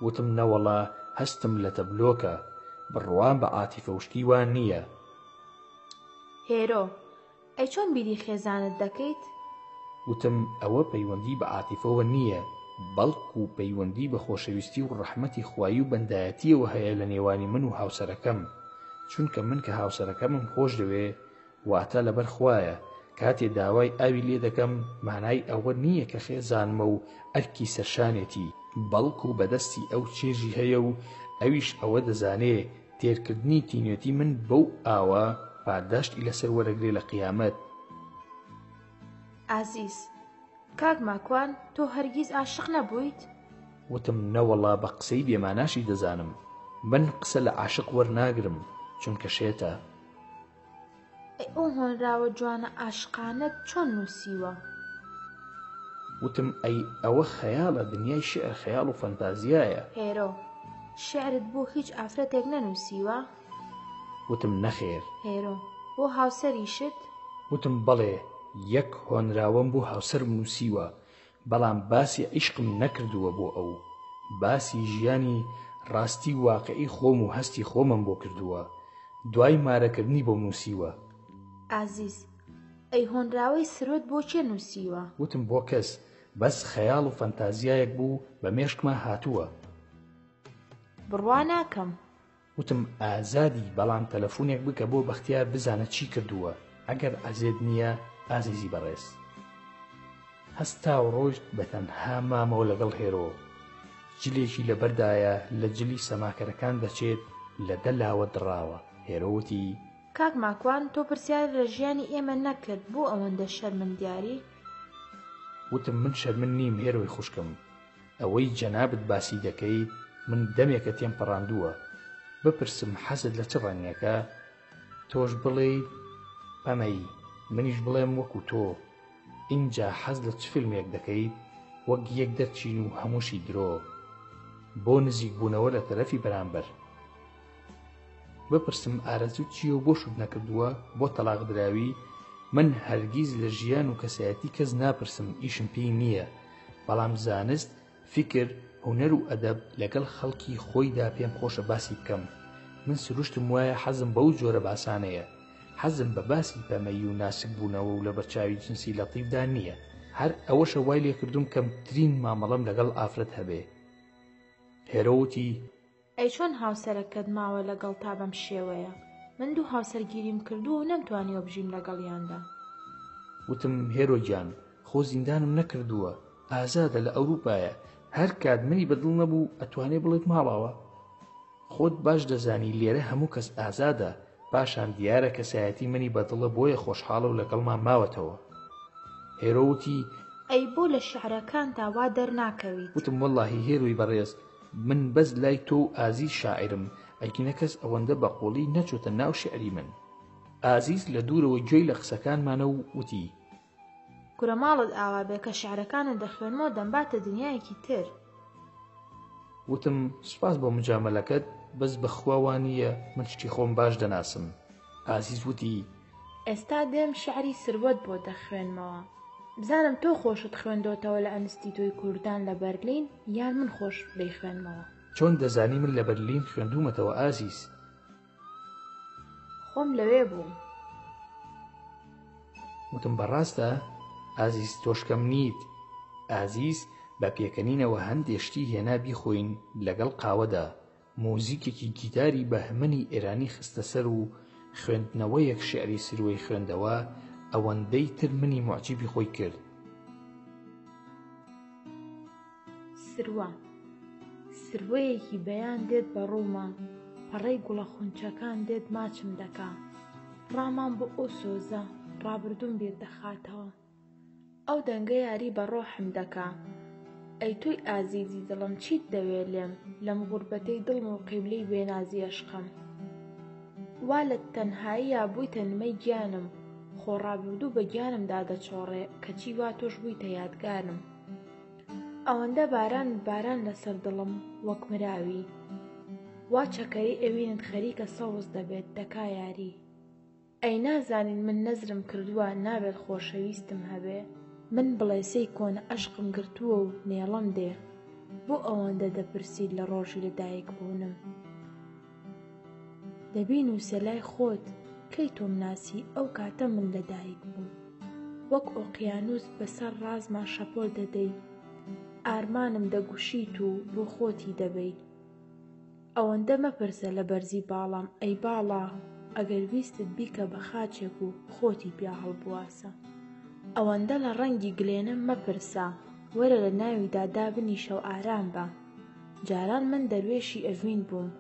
وتم نەوەڵا هەستم لە تەبلۆکە بڕوان بە عاتیفە وشتی وان نییە. هێرۆ ئەی چۆن بیری خێزانت دەکەیت؟ وتم ئەوە پەیوەندی بە عاتیفەوە نییە بەڵکو پەیوەندی بە خۆشەویستی و ڕەحمەتی خوایی و بەندایەتیەوە هەیە لە نێوانی من و هاوسەرەکەم. چونکە من کە هاوسەرەکەمم خۆش دەوێ واتە لەبەر خوایە. کاتێ داوای ئاوی لێ دەکەم مانای ئەوە نییە کە خێزانمە و ئەرکی سەرشانێتی بەڵکو بەدەستی ئەو چێژی هەیە و ئەویش ئەوە دەزانێ تێرکردنی تینوێتی من بەو ئاوە پاداشتی لەسەر وەرەگرێ لە قیامەت. ئازیز کاک ماکوان تۆ هەرگیز عاشق نەبوویت؟ وتم نەوەڵا بە قسەی بێماناشی دەزانم. من قسە لە عاشق وەرناگرم چونکە شێتە. ئەو هۆنراوە جوانە عاشقانەت چۆن نووسیوە؟ وتم ئەی ئەوە خەیاڵە دنیای شێعر خەیاڵ و فەنتازیایە. هێرۆ شێعرت بۆ هیچ ئافرەتێک نەنووسیوە؟ وتم نەخێر. هێرۆ بۆ هاوسەریشت؟ وتم بەڵێ یەک هۆنراوەم بۆ هاوسەرم نووسیوە بەڵام باسی عیشقم نەکردووە بۆ ئەو. باسی ژیانی ڕاستی واقعی خۆم و هەستی خۆمم بۆ کردووە. دوای مارەکردنی بۆ نووسیوە. ئازیز ئەی هۆنراوەی سرۆت بۆ چێ نووسیوە؟ وتم بۆ کەس بەس خەیاڵ و فەنتازیایەک بوو بە مێشکما هاتووە. بڕوا ناکەم. وتم ئازادی بەڵام تەلەفۆنێک بکە بۆ بەختیار بزانە چی کردووە. ئەگەر ئازێد نییە ئازیزی بەڕێز. هەستا و ڕۆژت بە تەنها مامەوە لەگەڵ هێرۆ. جلێکی لەبەردایە لە جلی سەماکەرەکان دەچێت لە دەلاوە دڕاوە. هێرۆوتی کاک ماکوان تۆ پرسیار لە ژیانی ئێمە نەکرد بۆ ئەوەندە شەرمەندیاری؟ وتم من شەرمن نیم هێرۆی خوشکم. ئەوەی جەنابەت باسی دەکەیت من دەمێکە تێم پەڕاندووە. بپرسم حەزت لە چ ڕەنگێکە؟ تۆش بڵێ پەمەی منیش بڵێم وەکو تۆ. ئینجا حەز لە چ فیلمێک دەکەیت وەک یەک دەرچین و هەمووشی درۆ بۆ نزیک بوونەوە لە تەرەفی بەرامبەر. بپرسم ئارەزوو چییە و بۆ شوت نەکردووە بۆ تەلاق دراوی. من هەرگیز لە ژیان و کەسایەتی کەس ناپرسم ئیشم پێی نییە بەڵام زانست فکر هونەر و ئەدەب لەگەڵ خەڵکی خۆیدا پێم خۆشە باسی بکەم. من سروشتم وایە حەزم بەو جۆرە باسانەیە. حەزم بە باسی پەمەی و ناسک بوونەوە و لە بەرچاوی جنسی لەتیفدا نییە. هەر ئەوەشە وای لێکردوم کەمترین مامەڵەم لەگەڵ ئافرەت هەبێ. هێرۆوتی ئەی چۆن هاوسەرەکەت ماوە لەگەڵ تا بەم شێوەیە؟ من دوو هاوسەرگیریم کردووە و نەمتوانیوە بژیم لەگەڵیاندا. وتم هێرۆگیان خۆ زیندانم نەکردووە، ئازادە لە ئەوروپایە، هەر کات منی بەدڵ نەبوو ئەتوانێ بڵێت ماڵەوە. خۆت باش دەزانی لێرە هەموو کەس ئازادە، پاشان دیارە کەسایەتی منی بەدڵە بۆیە خۆشحاڵە و لەگەڵمان ماوەتەوە. هێرۆوتی ئەی بۆ لە شیعرەکان تاوا دەرناکەویت؟ وتم وەڵڵاهی هێروی بەڕێز، من بەس لای تۆ و ئازیز شاعرم، ئەیکینە کەس ئەوەندە بەقوڵی نەچۆتە ناو شعری من. ئازیز لە دوورەوە گوێی لە قسەکانمانە و وتی گورە ماڵت ئاوا بێ کە شیعرەکانت دەخوێنمەوە دەمباتە دنیایەکی تر. وتم سوپاس بۆ مجاملەکەت، بەس بەخواوانیە من شتی خۆم باش دەناسم. ئازیز وتی ئێستا دێم شعری سروەت بۆ دەخوێنمەوە. بزانم تۆ خۆشت خوێندۆتەوە لە ئەنستیتۆی کوردان لە بەرلین یان من خۆش بەیخوێنمەوە؟ چۆن دەزانی من لە بەرلین خوێندومەتەوە ئازیز؟ خۆم لەوێ بووم. وتم بەڕاستە؟ ئازیز تۆشکەم نیت. ئازیز بە پێکەنینەوە هەندێشتی هێنا بیخۆین لەگەڵ قاوەدا، مۆزیکێکی گیتاری بەهمنی ئێرانی خستە سەر و خوێندنەوەیەک شعری سروەی خوێندەوە، ئەوەندەی تر منی معجیبی خۆی کرد. سروەیەکی بەیان دێت بە ڕوومە، پەڕەی گوڵە خونچەکان دێت ماچم دەکا، ڕامان بۆ ئەو سۆزە ڕابردوم بێت دەخاتەوە، ئەو دەنگە یاری بە ڕۆحم دەکا. ئەی تۆی ئازیزی دڵم چیت دەوێ لێم، لەم غوربەتەی دڵم و قیبلەی بێنازی عشقم. وا لە تەنهاییە بوویتە نمەی گیانم، خۆ ڕابردوو بە گیانمدا دەچۆڕێ، کەچی وا تۆش بوویتە یادگارم. ئەوەندە باران لەسەر دڵم وەک مراوی، وا چەکەری ئەوینت خەریکە سەوز دەبێت دەکا یاری. ئەی نازانین من نەزرم کردووە نابێت خۆشەویستم هەبێ، من بڵێسەی کۆنە عەشقم گرتووە و نێڵم دێ، بۆ ئەوەندە دەپرسید لە ڕۆژی لەدایک بوونم. دەبینووسە لای خۆت کەی تۆم ناسی ئەو کاتە من لەدایک بووم، وەک ئۆقیانوس بەسەر ڕازمان شەپۆل دەدەی، ئارمانم دەگوشیت و بۆ خۆتی دەبەی. ئەوەندە مەپرسە لە بەرزی باڵام ئەی باڵا، ئەگەر ویستت بیکە بە خاچێک و خۆتی پیا هەڵبواسە. ئەوەندە لە ڕەنگی گلێنم مەپرسە، وەرە لە ناویدا دابنیشە و ئارام بە. جاران من دەروێشی ئەڤین بووم،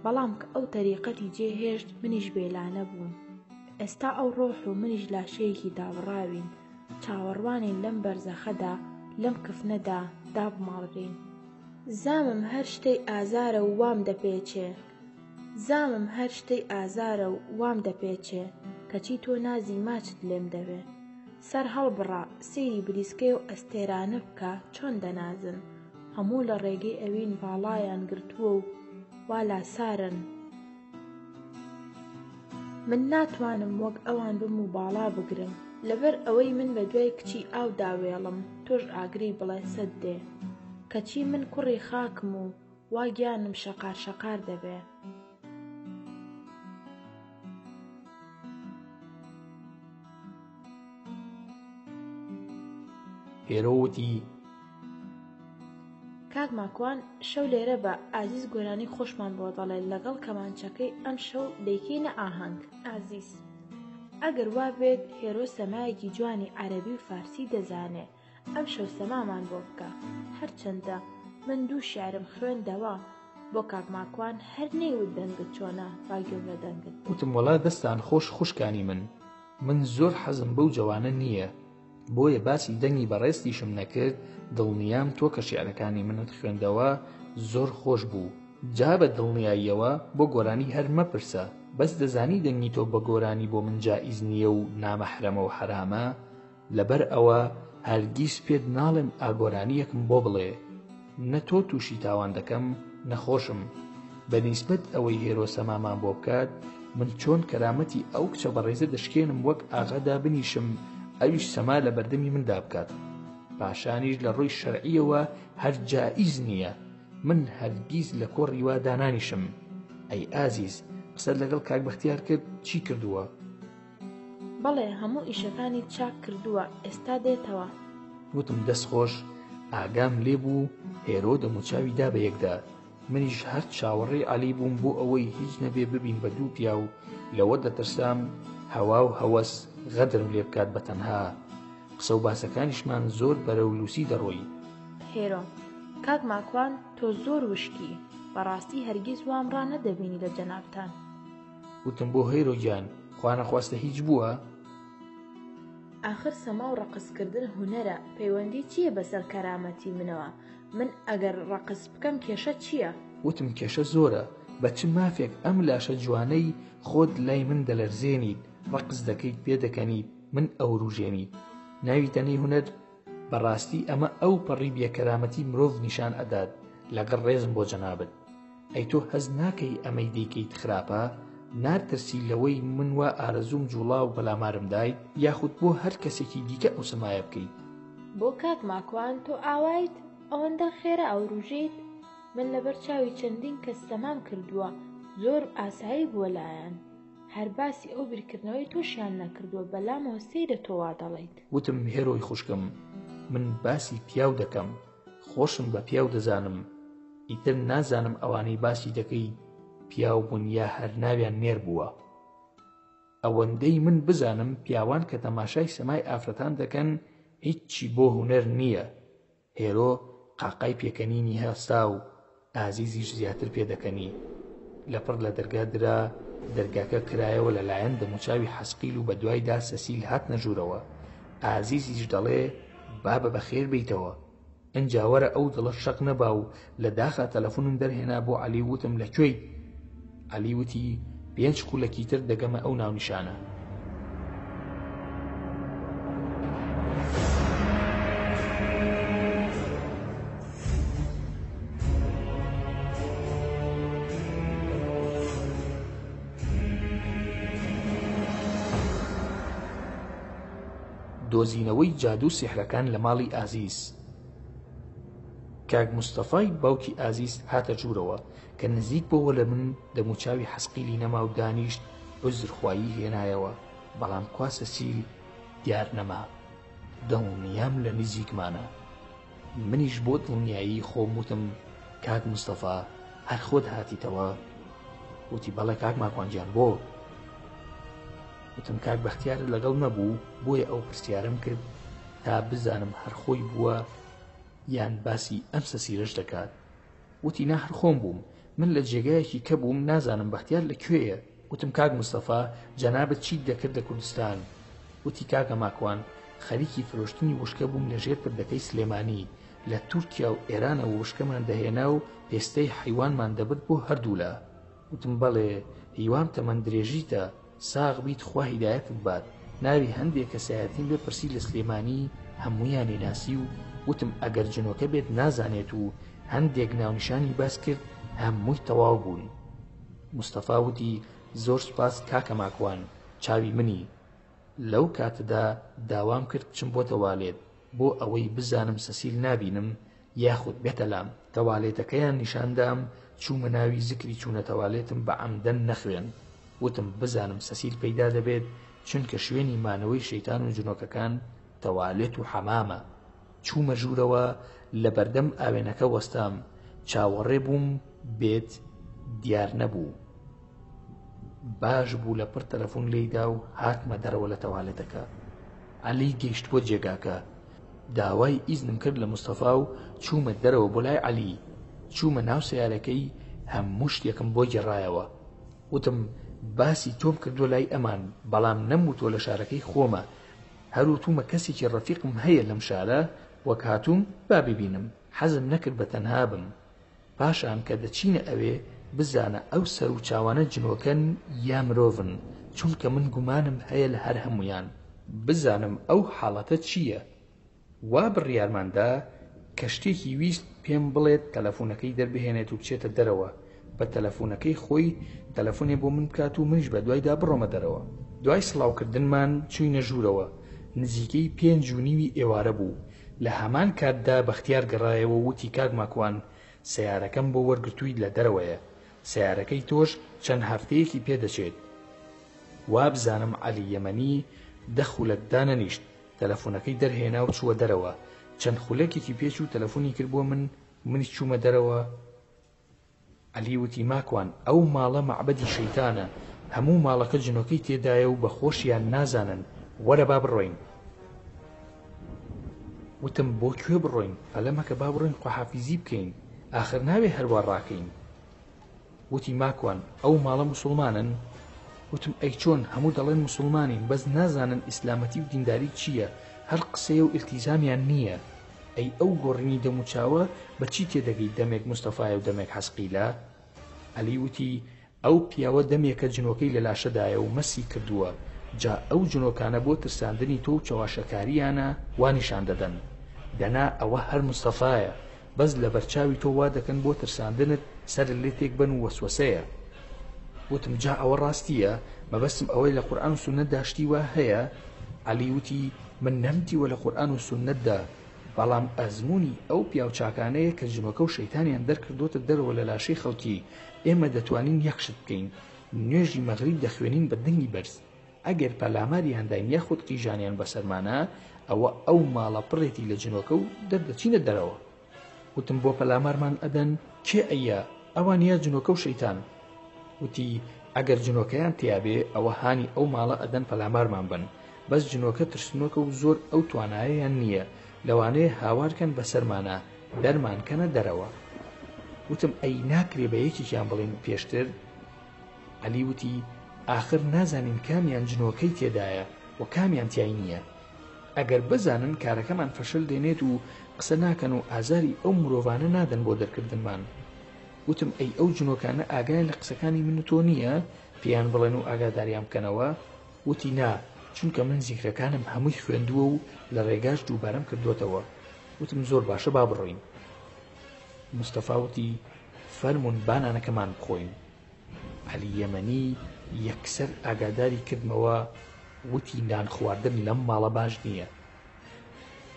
بەڵام کە ئەو تەریقەتی جێهێشت منیش بێلانە بووم. ئێستا ئەو ڕۆح و منیش لاشەیەکی دابڕاوین، چاوەڕوانین لەم بەرزەخەدا لەم کفنەدا دابماڵرین. زامم هەر شتەی ئازارە و وام دەپێچێ، زامم هەر شتەی ئازارە و وام دەپێچێ، کەچی تۆ نازی ماچت لێم دەوێ. سەر هەڵبڕا سەیری بریسکەی و ئەستێرانە بکە چۆن دەنازن، هەموو لە ڕێگەی ئەوین باڵایان گرتووە و وا لاسارن. من ناتوانم وەک ئەوان بم و باڵا بگرم، لەبەر ئەوەی من بە دوای کچی ئاو داوێڵم، تۆش ئاگری بڵێ سەد دێ، کەچی من کوڕی خاکم و وا گیانم شەقار شەقار دەبێ. هێرۆوتی کاک ماکوان شەو لێرە بە ئازیز گۆرانی خۆشمان بۆ دەڵێ لەگەڵ کەمانچەکەی ئەم شەو دەیکەینە ئاهەنگ. ئازیز ئەگەر وا بێت هێرۆ سەمایەکی جوانی عەرەبی و فارسی دەزانێ، ئەم شەو سەمامان بۆ بکە. هەرچەندە من دوو شیعرم خوێندەوە بۆ کاک ماکوان، هەر نەیوت دەنگت چۆنە با گوێم لە دەنگت. وتم وەڵا دەستان خۆش خوشکانی من زۆر حەزم بەو جوانە نییە، بۆیە باسی دەنگی بەڕێستیشم نەکرد. دڵنیام تۆ کە شیعرەکانی منت خوێندەوە زۆر خۆش بوو. جا بە دڵنیاییەوە بۆ گۆرانی هەر مەپرسە، بەس دەزانی دەنگی تۆ بە گۆرانی بۆ من جائیز نییە و نامەحرەمە و حرامە، لەبەر ئەوە هەرگیز پێت ناڵێم ئاگۆرانیەکم بۆ بڵێ. نە تۆ تووشی تاوان دەکەم نەخۆشم. بەنیسبەت ئەوەی هێرۆ سەمامان بۆ بکات، من چۆن کەرامەتی ئەو کچە بەڕێزە دەشکێنم وەک ئاغادا بنیشم، ئەویش سەما لە بەردەمی مندا بکات. پاشانیش لە ڕووی شەرعیەوە هەر جائیز نییە. من هەرگیز لە کۆڕی وا دانانیشم. ئەی ئازیز قسەت لەگەڵ کاک بەختیار کرد چی کردووە؟ بەڵێ هەموو ئیشەکانی چاک کردووە، ئێستا دێتەوە. وتم دەستخۆش، ئاگام لێبوو هێرۆ دەموچاوی دا بە یەکدا. منیش هەر چاوەڕێی عەلی بووم بۆ ئەوەی هیچ نەبێ ببین بە دوو پیا و لەوە دەترسام هەوا و هەوەس غەدرم لێ بکات بە تەنها. قسە و باسەکانیشمان زۆر بەرەو لووسی دەڕۆی. هێرۆ، کاک ماکوان تۆ زۆر وشکی، بەڕاستی هەرگیز وام ڕا نەدەبینی لە جەنابتان. وتم بۆ هەیرۆ گیان خوا نەخواستە هیچ بووە؟ ئاخر سەما و ڕەقسکردن هونەرە، پەیوەندی چییە بەسەر کەرامەتی منەوە؟ من ئەگەر ڕەقس بکەم کێشە چییە؟ وتم کێشە زۆرە، بە چ مافێک ئەم لاشە جوانەی خۆت لای من دەلەرزێنیت، ڕەقس دەکەیت پێ دەکەنیت، من ئەو ڕوژێنیت. ناویتەنەی هونەر بەڕاستی ئەمە ئەو پەڕی بێکەرامەتی مرۆڤ نیشان ئەدات لەگەڵ ڕێزم بۆ جەنابەت. ئەی تۆ هەز ناکەی ئەمەی دەیکەیت خراپە؟ نارترسی لەوەی من وا ئارەزوم جوڵا و بەلامارم دایت یاخود بۆ هەر کەسێکی دیکە ئەو سەمایە بکەیت؟ بۆ کاک ماکوان تۆ ئاوایت ئەوەندە خێرە ئەو ڕوژیت؟ من لەبەر چاوی چەندین کەس تەمام کردووە، زۆر ئاسایی بووە لایەن، هەر باسی ئەو بیرکردنەوەی تۆشیان نەکردووە، بەلامەوە سەیرە تۆ وا دەڵێیت. وتم هێرۆی خوشکم، من باسی پیاو دەکەم، خۆشم بە پیاو دەزانم، ئیتر نازانم ئەوانەی باسی دەکەی پیاو بوون یا هەر ناویان نێر بووە. ئەوەندەی من بزانم پیاوان کە تەماشای سەمای ئافرەتان دەکەن هیچی بۆ هونەر نییە. هێرۆ قاقای پێکەنینی هەستا و ئازیزیش زیاتر پێ دەکەنی. لەپڕ لە دەرگا درا، دەرگاکە کرایەوە لەلایەن دەموچاوی حەسقیل و بە دوایدا سەسیل هات نەژوورەوە. ئازیزیش دەڵێ بابە بەخێر بیتەوە. ئەنجاوەرە ئەو دڵە شەق نەبا و لە داخە تەلەفۆنم دەرهێنا بۆ عەلی، وتم لەکوێیت؟ عەلی وتی 5 قولەکی تر دەگەمە ئەو ناونیشانە. دۆزینەوەی جادو سیحرەکان لە ماڵی ئازیز. کاک مستەفای باوکی ئازیز هاتە ژوورەوە کە نزیک بۆەوە لە من دەموچاوی حەسقیلی نەما و دانیشت عوزرخوایی هێنایەوە، بەڵام کوا سەسیل دیار نەما. دڵنیام لە نزیکمانە. منیش بۆ دڵنیایی خۆم وتم کاک مستەفا هەر خۆت هاتیتەوە؟ وتی بەڵێ کاک ماکوانجیان. بۆ؟ وتم کاک بەختیار لەگەڵ نەبوو، بۆیە ئەو پرسیارم کرد تا بزانم هەر خۆی بووە یان باسی ئەم سەسیرەش دەکات. وتی نا هەر خۆم بووم، من لە جێگایەکی کە بووم، نازانم بەختیار لەکوێیە. وتم کاک مستەفا جەنابەت چیت دەکرد لە کوردستان؟ وتی کاکە ماکوان خەریکی فرۆشتنی وشکە بووم لەژێر پردەکەی سلێمانی، لە تورکیا و ئێرانەوە وشکەمان دەهێنا و پێستەی حیوانمان دەبرد بۆ هەردوولا. وتم بەڵێ هیوام تەمەند درێژیتە، ساغ بیت خوا هیدایەتت بات. ناوی هەندێک کەسایەتیم لێ پرسی لە سلێمانی، هەموویانی ناسی و وتم ئەگەر جنۆکە بێت نازانێت و هەندێک ناونیشانی باس کرد هەمووی تەواو بوون. مستەفا وتی زۆر سوپاس کاکە ماکوان، چاوی منی. لەو کاتەدا داوام کرد بچم بۆ تەوالێت بۆ ئەوەی بزانم سەسیل نابینم یاخود بێتە لام. تەوالێتەکەیان نیشاندام، چوومە ناوی زکری چوونە تەوالێتم بە عەمدەن نەخوێن. وتم بزانم سەسیل پەیدا دەبێت، چونکە شوێنی مانەوەی شەیتان و جنۆکەکان تەوالێت و حەمامە. چوومە ژوورەوە، لە بەردەم ئاوێنەکە وەستام، چاوەڕێ بووم بێت دیار نەبوو. باش بوو لە پڕ تەلەفۆن لێیدا و هاتمە دەرەوە لە تەوالێتەکە. عەلی گەیشت بۆ جێگاکە، داوای ئیزنم کرد لە مستەفا و چوومە دەرەوە بۆ لای عەلی. چوومە ناو سەیارەکەی، هەموو شتێکم بۆ گێڕایەوە. وتم باسی تۆم کردووە لای ئەمان، بەڵام نەموتوە لە شارەکەی خۆمە. هەروتومە کەسێکی ڕەفیقم هەیە لەم شارە، وەک هاتووم با ببینم، حەزم نەکرد بە تەنها بم. پاشان کە دەچینە ئەوێ بزانە ئەو سەر و چاوانە جنۆکەن یا مرۆڤن، چونکە من گومانم هەیە لە هەر هەمویان، بزانم ئەو حاڵەتە چییە. وا بڕیارماندا کە شتێکی ویست پێم بڵێت تەلەفۆنەکەی دەربهێنێت و بچێتە دەرەوە، بە تەلەفۆنەکەی خۆی تەلەفۆنێ بۆ من بکات و منیش بە دوایدا بڕۆمە دەرەوە. دوای سڵاوکردنمان چووینە ژوورەوە، نزیکەی 5:30 ئێوارە بوو. لە هەمان کاتدا بەختیار گەڕایەوە وتی کاک ماکوان سەیارەکەم بۆ وەرگرتووی لە دەرەوەیە، سەیارەکەی تۆش چەند هەفتەیەکی پێدەچێت. وا بزانم عەلی یەمەنی 10 خولەک دانەنیشت، تەلەفۆنەکەی دەرهێنا و چووە دەرەوە. چەند خولەکێکی پێچوو تەلەفۆنی کرد بۆ من، منیش چوومە دەرەوە. عەلی وتی ماکوان ئەو ماڵە مەعبەدی شەیتانە، هەموو ماڵەکە جنۆکەی تێدایە و بە خۆشیان نازانن، وەرە با بڕۆین. وتم بۆ کوێ بڕۆین؟ پەلەمەکە با بڕۆین خواحافیزی بکەین، ئاخر ناوێ هەروە ڕاکەین. وتی ماکوان ئەو ماڵە موسڵمانن؟ وتم ئەی چۆن هەموو دەڵێن موسڵمانین، بەس نازانن ئیسلامەتی و دینداری چییە، هەر قسەیە و ئیلتیزامیان نییە. ئەی ئەو گۆڕینی دەموچاوە بەچی تێدەگەیت دەمێک مستەفایە و دەمێک حەسقیلە؟ عەلی وتی ئەو پیاوە دەمێکە جنۆکەی لە لاشەدایە و مەسی کردووە، جا ئەو جنۆکانە بۆ ترساندنی تۆ و چەواشەکاریانە وانیشان دەدەن، دەنا ئەوە هەر مستەفایە، بەس لە بەرچاوی تۆ وا دەکەن بۆ ترساندنت سەر لێ تێک بن و وەسوەسەیە. وتم جا ئەوە ڕاستیە؟ مەبەستم ئەوەی لە قورئان و سوننەتدا شتی وا هەیە؟ عەلی وتی من نەمدیوە لە قورئان و سوننەتدا، بەڵام ئەزموونی ئەو پیاو چاکانەیە کە جنۆکە و شەیتانیان دەرکردوتە دەرەوە لە لاشەی خەڵکی، ئێمە دەتوانین یەخشت بکەین، نوێژی مەغریب دەخوێنین بە دەنگی بەرز، ئەگەر پەلاماریان داین یاخود قیژانیان بەسەرمانە، ئەوە ئەو ماڵە پڕێتی لە جنۆکە و دەردەچینە دەرەوە. وتم بۆ پەلامارمان ئەدەن کێ ئەیە؟ ئەوان یا جنۆکە و شەیتان؟ وتی ئەگەر جنۆکەیان تیابێ ئەوە هانی ئەو ماڵە ئەدەن پەلامارمان بن، بەس جنۆکە ترسنۆکە و زۆر ئەو توانایەیان نییە، لەوانەیە هاوارکەن بەسەرمانە دەرمانکەنە دەرەوە. وتم ئەی ناکرێ بە یەکێکیان بڵێن پێشتر؟ عەلی وتی ئاخر نازانین کامیان جنۆکەی تێدایە و کامیان تیای نییە، ئەگەر بزانن کارەکەمان فەشل دێنێت و قسە ناکەن و ئازاری ئەو مرۆڤانە نادەن بۆ دەرکردنمان. وتم ئەی ئەو جنۆکانە ئاگایان لە قسەکانی من و تۆ نییە پێیان بڵێن و ئاگاداریان بکەنەوە؟ وتی نا، چونکە من زیکرەکانم هەمووی خوێندووە و لە ڕێگاش دووبارەم کردوتەوە. وتم زۆر باشە با بڕۆین. مستەفا وتی فەرمون بانانەکەمان بخۆین. عەلی یەمەنی یەکسەر ئاگاداری کردمەوە، وتی نان خواردن لەم ماڵە باش نییە.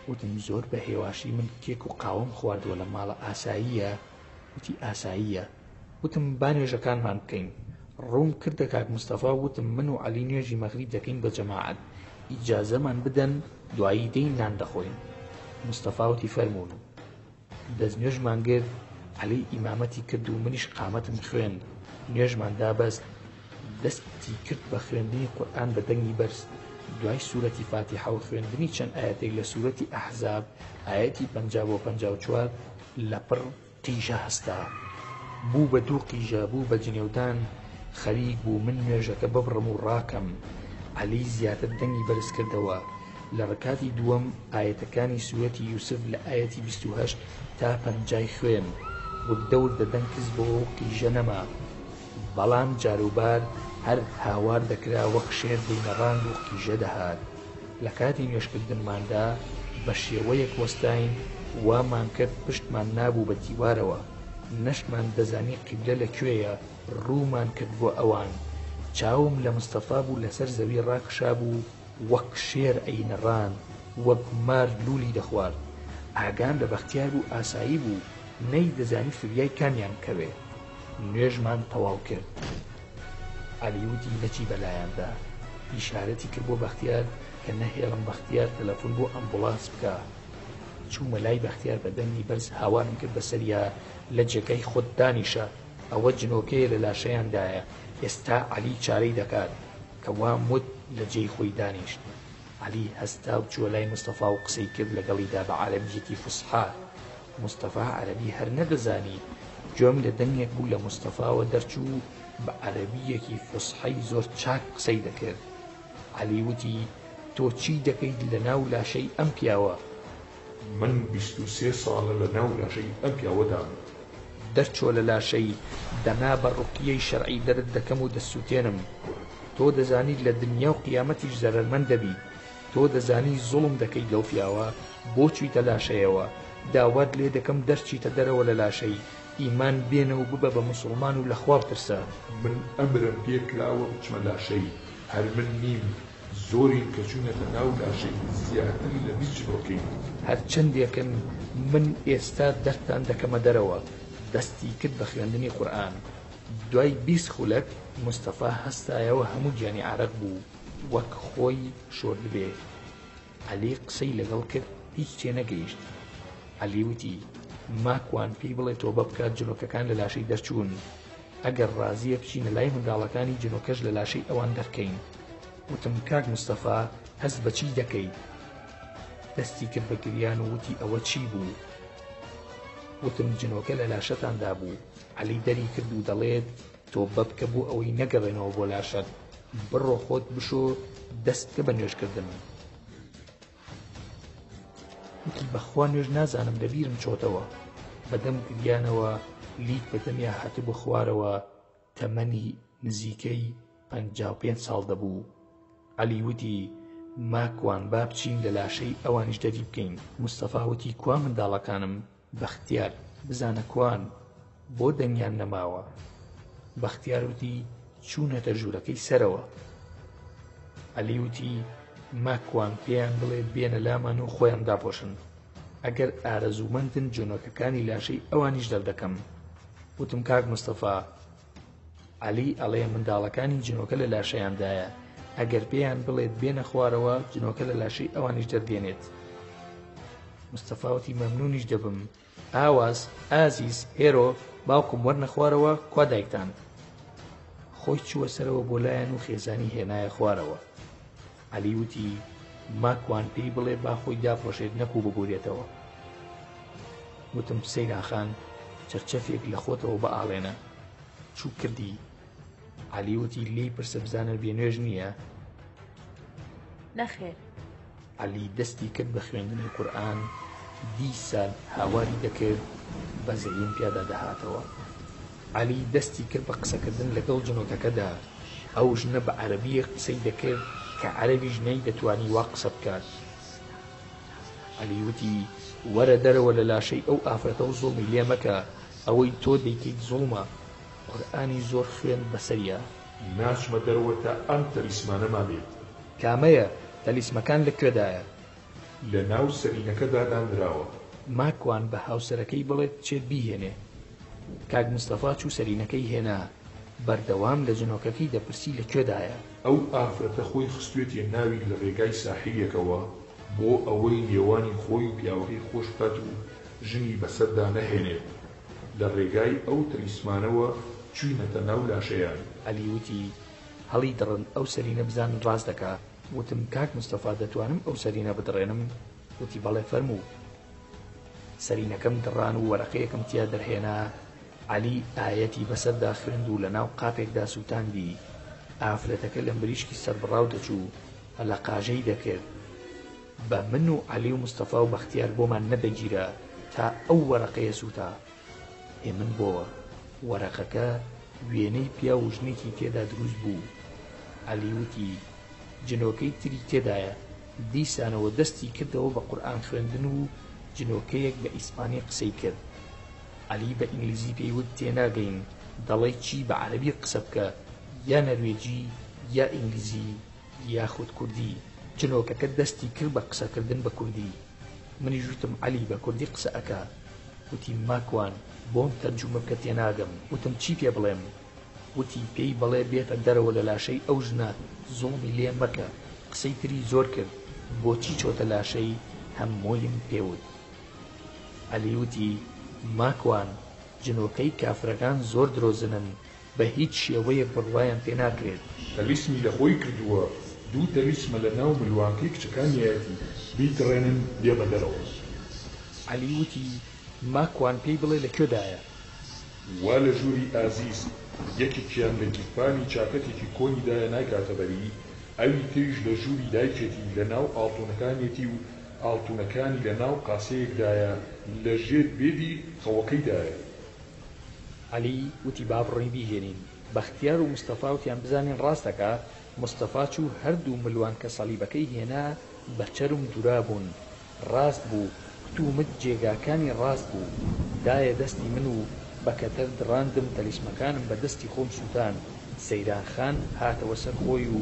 وتم زۆر بە هێواشی من کێک و قاوەم خواردووە لە ماڵە ئاساییە؟ وتی ئاساییە. وتم با نوێژەکانمان بکەین. ڕووم کردە کاک مستەفا، وتم من و عەلی نوێژی مەغریب دەکەین بە جەماعەت، ئیجازەمان بدەن دوایی دەی نان دەخۆین. مستەفا وتی فەرموون. دەست نوێژمان کرد، عەلی ئیمامەتی کرد و منیش قامەتم خوێند، نوێژمان دابەست، دەستی کرد بە خوێندنی قورئان بە دەنگی بەرز، دوای سوورەتی فاتیحە و خوێندنی چەند ئاەتێک لە سوورەتی ئەحزاب ئاەتی 50 و 54 لەپڕ قیژە هەستا، بوو بە 2 قیژە، بوو بە جنێودان، خەریک بوو من نوێژەکە ببڕم و ڕاکەم. عەلی زیاتر دەنگی بەرز کردەوە. لە ڕکاتی دووەم ئاەتەکانی سوورەتی یوسف لە ئاەتی 28 تا 50 خوێن و دەور دەدەن کەس بۆ قیژە نەما، بەڵام جاروبار هەر هاوار دەکرا وەک شێر دەینەڕاند و قیژە دەهات. لە کاتی نوێشکردنماندا بە شێوەیەک وەستاین، وامان کرد پشتمان نابوو بە دیوارەوە، نەشمان دەزانی قیبلە لەکوێیە، ڕوومان کرد بۆ ئەوان، چاوم لە مستەفا بوو لەسەر زەوی ڕاکشا بوو وەک شێر ئەینەڕان، وەک مار لولی دەخوارد، ئاگام لە بەختیار بوو ئاسایی بوو، نەی دەزانی فریای کامیان کەوێ. نوێژمان تەواو کرد. عەلی وتی نەچی بەلایاندا، ئیشارەتی کرد بۆ بەختیار کە نەهێڵم بەختیار تەلەفۆن بۆ ئەمبوڵانس بکە. چوومە لای بەختیار بە دەنگی بەرز هاوارم کرد بەسەریا لە جێگەی خۆت دانیشە، ئەوە جنۆکەیە لە لاشەیاندایە، ئێستا عەلی چارەی دەکات، کە وام وت لە جێی خۆی دانیشت. عەلی هەستا و چووە لای مستەفا و قسەی کرد لەگەڵیدا بە عەرەبیەکی فوسحا. مستەفا عەرەبی هەر نەدەزانی، گوێم لە دەنگێک بوو لە مستەفاوە دەرچوو بە عەرەبیەکی فوسحەی زۆر چاک قسەی دەکرد. عەلی وتی تۆ چی دەکەیت لە ناو لاشەی ئەم پیاوە؟ من 23 ساڵە لە ناو لاشەی ئەم پیاوەدام. دەرچۆ لە لاشەی دەنا بە ڕوقیەی شەرعی دەرت دەکەم و دەسووتێنم. تۆ دەزانیت لە دنیا و قیامەتیش زەرەرمەند دەبیت، تۆ دەزانی زوڵم دەکەیت لەو پیاوە، بۆ چوویتە لاشەیەوە، داوات لێ دەکەم دەرچیتە دەرەوە لە لاشەی، ئیمان بێنە و ببە بە موسڵمان و لەخوا بترسە. من ئەمرم پێکراوە بچمە لاشەی، هەر من نیم، زۆرین کە چوونەتە ناو لاشەی زیاتر لە 20 جنۆکەین. هەر چەندێکن من ئێستا دەرتان دەکەمە دەرەوە. دەستی کرد بە خوێندنی قورئان. دوای 20 خولەک مستەفا هەستایەوە هەموو گیانی عارەق بوو وەک خۆی شۆرد بێ. عەلی قسەی لەگەڵ کرد، هیچ تێنەگەیشت. عەلی وتی ماکوان پێی بڵێ تۆ بە بکات جنۆکەکان لە لاشەی دەرچوون ئەگەر ڕازیە بچینە لای منداڵەکانی جنۆکەش لە لاشەی ئەوان دەرکەین. وتم کاک مستەفا هەست بە چی دەکەیت؟ دەستی کرد بە گریان و وتی ئەوە چی بوو؟ وتم جنۆکە لە لاشەتاندا بوو. عەلی دەری کرد و دەڵێت تۆ بەبکە بۆ ئەوەی نەگەڕێنەوە بۆ لاشەت، بڕۆ خۆت بشۆ دەستکە بە نوێژکردن. وتی بەخوا نوێژ نازانم لەبیرم چۆتەوە. بەدەم گریانەوە لیت بەدەمیا هاتە بۆ خوارەوە. تەمەنی نزیکەی 55 ساڵ دەبوو. عەلی وتی ماکوان با بچین لە لاشەی ئەوانیش دەری بکەین. مستەفا وتی کوا منداڵەکانم؟ بەختیار بزانە کوان، بۆ دەنگیان نەماوە. بەختیار وتی چوونەتە ژوورەکەی سەرەوە. عەلی وتی ماکوان پێیان بڵێ بێنە لامان و خۆیان داپۆشن. ئەگەر ئارەزوومەندن جۆنۆکەکانی لاشەی ئەوانیش دەردەکەم. وتم کاک مستەفا عەلی ئەڵێ منداڵەکانی جنۆکە لە لاشەیاندایە، ئەگەر پێیان بڵێت بێنە خوارەوە جنۆکە لە لاشەی ئەوانیش دەردێنێت. مستەفا وتی مەمنونیش دەبم. ئاواز ئازیز هێرۆ باوکم وەرنە خوارەوە، کوا دایکتان؟ خۆی چووە سەرەوە بۆ لایەن و خێزانی هێنایە خوارەوە. عەلی وتی ماکوان پێی بڵێ با خۆی داپۆشێت نەکوو ببورێتەوە. وتم سەیراخان چەرچەفێک لە خۆتەوە بەئاڵێنە. چوو کردی. عەلی وتی لێی پرسە بزانە بێنوێژ نییە؟ نەخێر. عەلی دەستی کرد بە خوێندنی قورئان. 20 سال هاواری دەکرد بە زەوین پیادا دەهاتەوە. عەلی دەستی کرد بە قسەکردن لەگەڵ جنۆکەکەدا. ئەو ژنە بە عەرەبی قسەی دەکرد کە عەرەبیش نەیدەتوانی وا قسە بکات. عەلی وتی وەرە دەرەوە لە لاشەی ئەو ئافرەتە و زوڵمی لێ مەکە، ئەوەی تۆ دەیکەیت زوڵمە. قورئانی زۆر خوێند بەسەریە. ناچمە دەرەوە تا ئەم تەلیسمانەمان بێت. کامەیە؟ تەلیسمەکان لەکوێدایە؟ لە ناو سەرینەکەدا دانراوە. ماکوان بە هاوسەرەکەی بڵێت چێت بیهێنێ. کاک مستەفا چوو سەرینەکەی هێنا. بەردەوام لە جنۆکەکەی دەپرسی لەکوێدایە. ئەو ئافرەتە خۆی خستوێتیە ناوی لە ڕێگای ساحیلێکەوە بۆ ئەوەی نێوانی خۆی و پیاوەکەی خۆش بکات و ژنی بەسەردا نەهێنێت. لە ڕێگای ئەو تەلیسمانەوە چووینەتە ناو لاشەیان. عەلی وتی هەڵی دڕن ئەو سەرینە بزانن ڕاست دەکا. وتم کاک مستەفا دەتوانم ئەو سەرینە بدڕێنم؟ وتی بەڵێ فەرموو. سەرینەکەم دڕان و وەرەقەیەکم تیا دەرهێنا. عەلی ئایەتی بەسەردا خوێند و لە ناو قاپێکدا سووتاندی. ئافرەتەکە لە مریشکی سەربڕاو دەچوو هەلە قاژەی دەکرد. بە من و عەلی و مستەفا و بەختیار بۆمان نەدەگیرە تا ئەو وەرەقەیە سووتا. من بۆوە وەرەقەکە وێنەی پیا و ژنێکی تێدا دروست بوو. عەلی وتی جنۆکەی تری تێدایە. دیسانەوە دەستی کردەوە بە قورئان خوێندن و جنۆکەیەک بە ئیسپانی قسەی کرد. عەلی بە ئینگلیزی پێی وت تێناگەین، دەڵێ چی بە عەرەبی قسە بکە، یا نەروێجی یا ئینگلیزی یاخود کوردی. جنۆکەکە دەستی کرد بە قسەکردن بە کوردی. منیش وتم عەلی بە کوردی قسە ئەکا. وتی ماکوان بۆم تەرجومە بکە تێناگەم. وتم چی پێ بڵێم؟ وتی پێی بەڵێ بێتە دەرەوە لە لاشەی ئەو ژنە، زوڵمی لێ مەکە. قسەی تری زۆر کرد. بۆچی چۆتە لاشەی؟ هەموویم پێوت. عەلی وتی ماکوان جنۆکەی کافرەکان زۆر درۆزنن، بە هیچ شێوەیەک بڕوایان پێ ناکرێت. تەلیسمی لە خۆی کردووە. دوو تەلیسمە لە ناو ملوانکەی کچەکانیەتی بیتڕێنن دێمە دەرەوە. عەلی وتی ماکوان پێی بڵێ لەکوێدایە؟ وا لە ژووری ئازیز یەکێکیان لە گیرفانی چاکەتێکی کۆنیدایە نایکاتە بەری، ئەوی تریش لە ژووری دایکێتی لە ناو ئاڵتونەکانێتی و ئاڵتونەکانی لە ناو قاسەیەکدایە لە ژێر بێدی خەوەکەیدایە. عەلی وتی با بڕۆین بیهێنین. بەختیار و مستەفا وتیان بزانین ڕاستەکە. مستەفا چوو هەردوو ملوان کە سەلیبەکەی هێنا بە چەرم دوورا بوون. ڕاست بوو، کتومت جێگاکانی ڕاست بوو. دایە دەستی من و بە کەتەر دڕاندم تەلیسمەکانم بە دەستی خۆم سووتان. سەیرانخان هاتەوە سەر خۆی و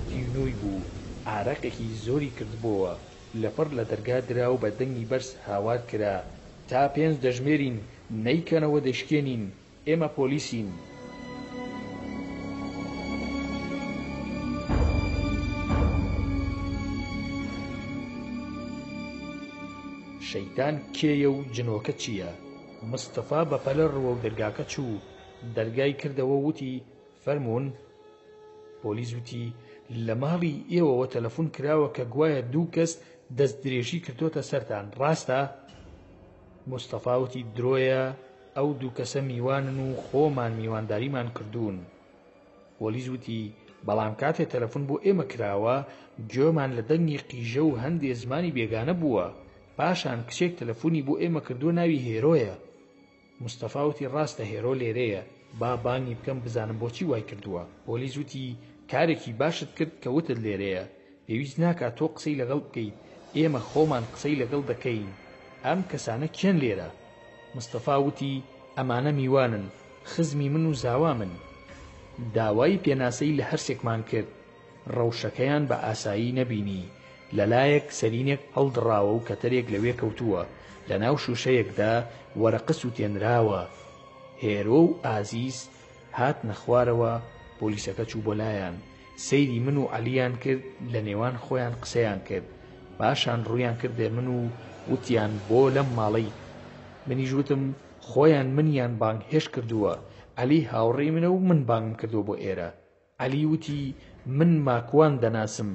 تینووی بوو. ئارەقێکی زۆری کردبووە. لەپڕ لە دەرگا درا و بە دەنگی بەرز هاوار کرا تا 5 دەژمێرین، نەیکەنەوە دەشکێنین، ئێمە پۆلیسین. شەیتان کێیە و جنۆکە چییە؟ مستەفا بەپەلە ڕوە و دەرگاکە چوو دەرگای کردەوە وتی فەرموون. پۆلیس وتی لە ماڵی ئێوەوە تەلەفۆن کراوە کە گوایە 2 کەس دەست درێژی کردوتە سەرتان، ڕاستە؟ مستەفا وتی درۆیە، ئەو 2 کەسە میوانن و خۆمان میوانداریمان کردوون. پۆلیس وتی بەڵام کاتێ تەلەفۆن بۆ ئێمە کراوە گوێمان لە دەنگی قیژە و هەندێ زمانی بێگانە بووە، پاشان کچێک تەلەفۆنی بۆ ئێمە کردووە ناوی هێرۆیە. مستەفا وتی ڕاستە هێرۆ لێرەیە، با بانگی بکەم بزانم بۆچی وای کردووە. پۆلیس وتی کارێکی باشت کرد کە وتت لێرەیە، پێویست ناکات تۆ قسەی لەگەڵ بکەیت، ئێمە خۆمان قسەی لەگەڵ دەکەین. ئەم کەسانە کێن لێرە؟ مستەفا وتی ئەمانە میوانن، خزمی من و زاوا من. داوای پێناسەی لە هەرسێکمان کرد، ڕەوشەکەیان بە ئاسایی نەبینی، لەلایەک سەرینێک هەڵدڕاوە و کەتەرێک لەوێ کەوتووە، لە ناو شوشەیەکدا وەرەقە سووتێنراوە. هێرۆ و ئازیز هاتنە خوارەوە، پۆلیسەکە چوو بۆ لایەن، سەیری من و عەلییان کرد، لە نێوان خۆیان قسەیان کرد، پاشان ڕوویان کردێ من و وتیان بۆ لەم ماڵەی. منیش وتم خۆیان منیان بانگ هێش کردووە، عەلی هاوڕێی منە و من بانگم کردووە بۆ ئێرە. عەلی وتی من ماکوان دەناسم،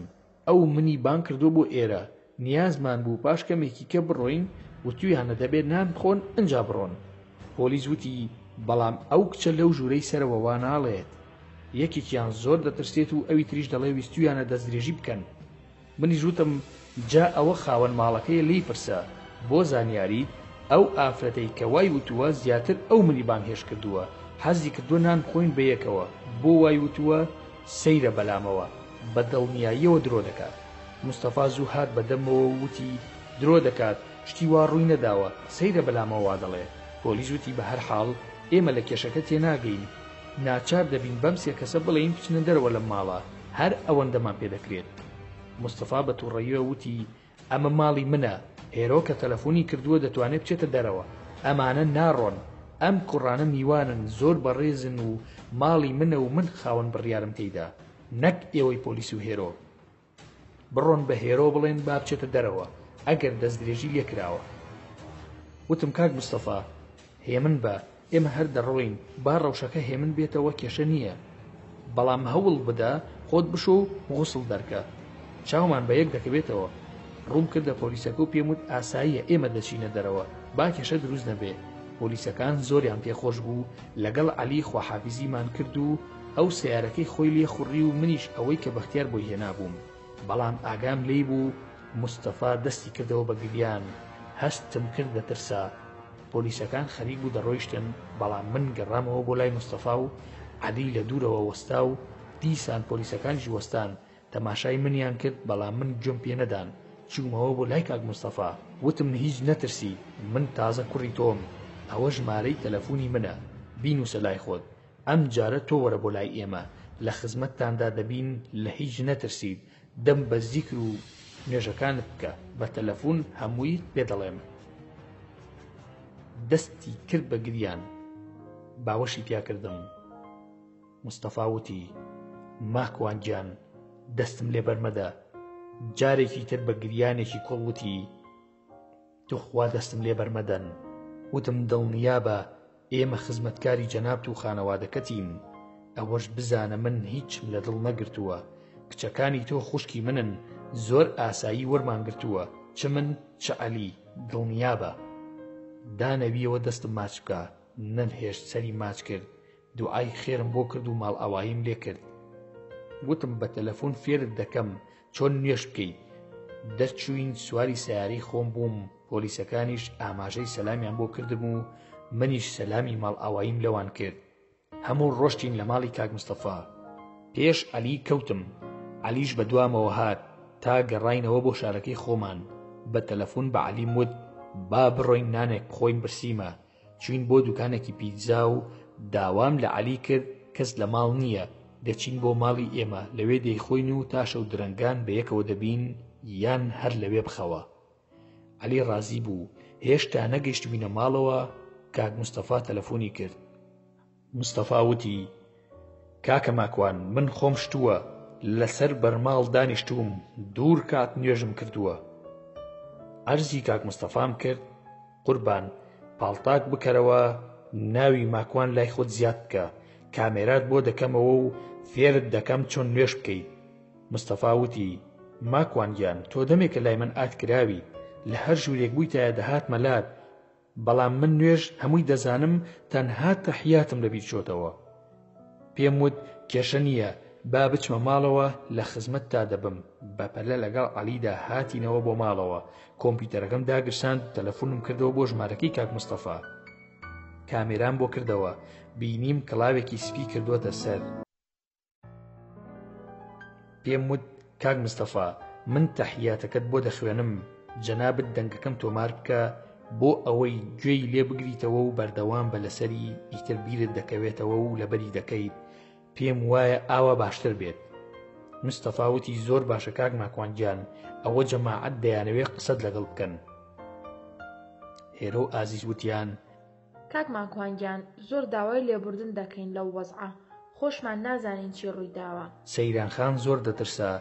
ئەو منی بانگ کردووە بۆ ئێرە، نیازمان بوو پاش کەمێکی کە بڕۆین، وتویانە دەبێت نان بخۆن ئەنجا بڕۆن. پۆلیس وتی بەڵام ئەو کچە لەو ژوورەی سەرەوە وا ناڵێت، یەکێکیان زۆر دەترسێت و ئەوی تریش دەڵێ ویستویانە دەستدرێژی بکەن. منیش وتم جا ئەوە خاوەن ماڵەکەیە لی پرسە، بۆ زانیاریت ئەو ئافرەتەی کە وای وتووە زیاتر ئەو منی بانگ هێش کردووە، حەزی کردووە نان بخۆین بەیەکەوە، بۆ وای وتووە سەیرە بەلامەوە، بە دڵنیاییەوە درۆ دەکات. مستەفا زوو هات بەدەمەوە و وتی درۆ دەکات، شتی وا ڕووی نەداوە، سەیرە بەلامەوە وا دەڵێ. پۆلیس وتی بە هەر حاڵ ئێمە لە کێشەکە تێناگەین، ناچار دەبین بەم 3 کەسە بڵێین بچنە دەرەوە لەم ماڵە، هەر ئەوەندەمان پێ دەکرێت. مستەفا بە تووڕەییەوە وتی ئەمە ماڵی منە، هێرۆ کە تەلەفۆنی کردووە دەتوانێت بچێتە دەرەوە، ئەمانە ناڕۆن، ئەم کوڕانە میوانن، زۆر بەڕێزن و ماڵی منە و من خاوەن بڕیارم تێیدا، نەک ئێوەی پۆلیس و هێرۆ. بڕۆن بە هێرۆ بڵێن با بچێتە دەرەوە ئەگەر دەستدرێژی لێکراوە. وتم کاک مستەفا هێمن بە، ئێمە هەر دەڕۆین، با ڕەوشەکە هێمن بێتەوە کێشە نییە، بەڵام هەوڵ بدە خۆت بشۆ و غوسڵ دەرکە، چاومان بە یەک دەکەوێتەوە. ڕووم کردە پۆلیسەکە و پێم وت ئاساییە ئێمە دەچینە دەرەوە، با کێشە دروست نەبێ. پۆلیسەکان زۆریان پێخۆش بوو، لەگەڵ عەلی خواحافیزیمان کرد و ئەو سیارەکەی خۆی لێ خوڕی و منیش ئەوەی کە بەختیار بۆی هێنابووم. بەڵام ئاگام لێی بوو مستەفا دەستی کردەوە بە گریان، هەستم کرد دەترسا. پۆلیسەکان خەریک بوو دەڕۆیشتن، بەڵام من گەڕامەوە بۆ لای مستەفا و عەلی لە دوورەوە وەستا و دیسان پۆلیسەکانیش وەستان، تەماشای منیان کرد، بەڵام من گوێم پێ نەدان. چوومەوە بۆ لای کاک مستەفا، وتم هیچ نەترسی، من تازە کوڕی تۆم، ئەوە ژمارەی تەلەفۆنی منە، بینوسە لای خۆت، ئەم جارە تۆ وەرە بۆ لای ئێمە، لە خزمەتتاندا دەبین، لە هیچ نەترسید، دەم بە زیکر و نوێژەکانت بکە، بە تەلەفۆن هەمووی پێ دەڵێم. دەستی کرد بە گریان، باوەشی پیا کردم. مستەفا وتی ماکوان گیان دەستم لێ بەرمەدە. جارێکی تر بە گریانێکی کوڵ وتی توخوا دەستم لێ بەرمەدەن. وتم دڵنیابە ئێمە خزمەتکاری جەنابت و خانەوادەکەتین، ئەوەش بزانە من هیچم لە دڵ نەگرتووە، کچەکانی تۆ خوشکی منن، زۆر ئاسایی وەرمان گرتووە، چ من چ عەلی، دڵنیابە. دانەویەوە دەستم ماچ بکە، نەنهێشت سەری ماچ کرد، دوعای خێرم بۆ کرد و ماڵ ئاواییم لێ کرد. وتم بە تەلەفۆن فێرت دەکەم چۆن نوێش بکەیت. دەرچووین، سواری سیارەی خۆم بووم، پۆلیسەکانیش ئاماژەی سەلامیان بۆ کردم و منیش سەلامی ماڵ ئاواییم لەوان کرد. هەموو ڕۆشتین لە ماڵی کاک مستەفا. پێش عەلی کەوتم، عەلیش بە دوامەوە هات تا گەڕاینەوە بۆ شارەکەی خۆمان. بە تەلەفۆن بە عەلیم وت با بڕۆین نانێک بخۆین برسیمە. چوین بۆ دوکانێکی پیتزا و داوام لە عەلی کرد کەس لە ماڵ نییە، دەچین بۆ ماڵی ئێمە، لەوێ دەیخۆین و تا شەو درەنگان بەیەکەوە دەبین یان هەر لەوێ بخەوە. عەلی ڕازی بوو. هێشتا نەگەیشتبووینە ماڵەوە کاک مستەفا تەلەفۆنی کرد. مستەفا وتی کاکە ماکوان من خۆم شتووە، لەسەر بەرماڵ دانیشتووم، دوور کات نوێژم کردووە. عەرزی کاک مستەفام کرد قوربان پاڵتاک بکەرەوە ناوی ماکوان لای خۆت زیاد بکە کامێرات بۆ دەکەمەوە و فێرت دەکەم چۆن نوێش بکەیت. مستەفا وتی ماکوان گیان تۆ دەمێکە لای من ئات کراوی لە هەر ژوورێک بوویتایە دەهات مەلات بەڵام من نوێژ هەمووی دەزانم تەنها تەحیاتم لەبیر چۆتەوە. پێم وت کێشە نییە با بچمە ماڵەوە لە خزمەتتا دەبم. بەپەلە لەگەڵ عەلیدا هاتینەوە بۆ ماڵەوە کۆمپیوتەرەکەم داگرساند تەلەفۆنم کردەوە بۆ ژمارەکەی کاک مستەفا کامێرام بۆ کردەوە بینیم کڵاوێکی سپی کردووەتە سەر. پێم وت کاک مستەفا من تەحیاتەکەت بۆ دەخوێنم جەنابەت دەنگەکەم تۆمار بکە بۆ ئەوەی گوێی لێ بگریتەوە و بەردەوام بە لەسەری ئیتر بیرت دەکەوێتەوە و لەبەری دەکەیت پێم وایە ئاوا باشتر بێت. مستەفا وتی زۆر باشە کاک ماکوانگیان ئەوە جەماعەت دەیانەوێ قسەت لەگەڵ بکەن. هێرە و ئازیز وتیان کاک ماکوانگیان زۆر داوای لێبوردن دەکەین لەو وەزعە خۆشمان نازانین چی ڕوویداوە. سەیرانخان زۆر دەترسا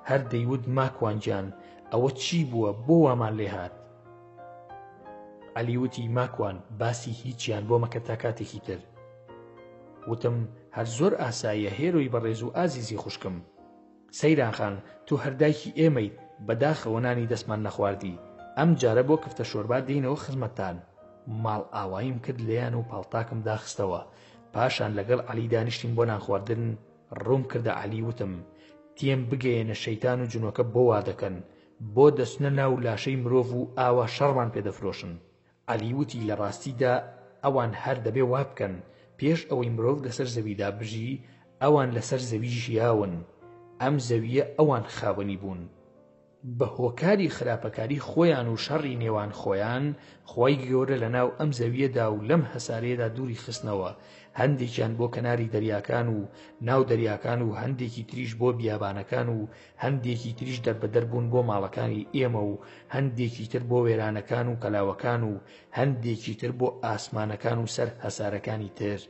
هەر دەیوت ماکوانگیان ئەوە چی بووە بۆ وامان لێ هات. عەلی وتی ماکوان باسی هیچیان بۆ مەکە تا کاتێکی تر. وتم هەر زۆر ئاساییە هێرۆی بەڕێز و ئازیزی خوشکم. سەیرانخان تو هەردایکی ئێمەیت بەداخەوە نانی دەستمان نەخواردی ئەم جارە بۆ کفتە شۆربا دێینەوە خزمەتتان. ماڵ ئاواییم کرد لێیان و پاڵتاکم داخستەوە پاشان لەگەڵ عەلی دانیشتین بۆ نان خواردن. ڕووم کردە عەلی وتم تێم بگەیەنە شەیتان و جنۆکە بۆ وا دەکەن بۆ دەچنە ناو لاشەی مرۆڤ و ئاوا شەڕمان پێدەفرۆشن. عەلی وتی لە ڕاستیدا ئەوان هەر دەبێ وا بکەن پێش ئەوەی مرۆڤ لەسەر زەویدا بژی ئەوان لەسەر زەوی ژیاون ئەم زەویە ئەوان خاوەنی بوون. بە هۆکاری خراپەکاری خۆیان و شەڕی نێوان خۆیان خۆی گەورە لە ناو ئەم زەویەدا و لەم هەسارەیەدا دووری خستنەوە هەندێکیان بۆ کەناری دەریاکان و ناو دەریاکان و هەندێکی تریش بۆ بیابانەکان و هەندێکی تریش دەربەدەر بوون بۆ ماڵەکانی ئێمە و هەندێکی تر بۆ وێرانەکان و کەلاوەکان و هەندێکی تر بۆ ئاسمانەکان و سەر هەسارەکانی تر.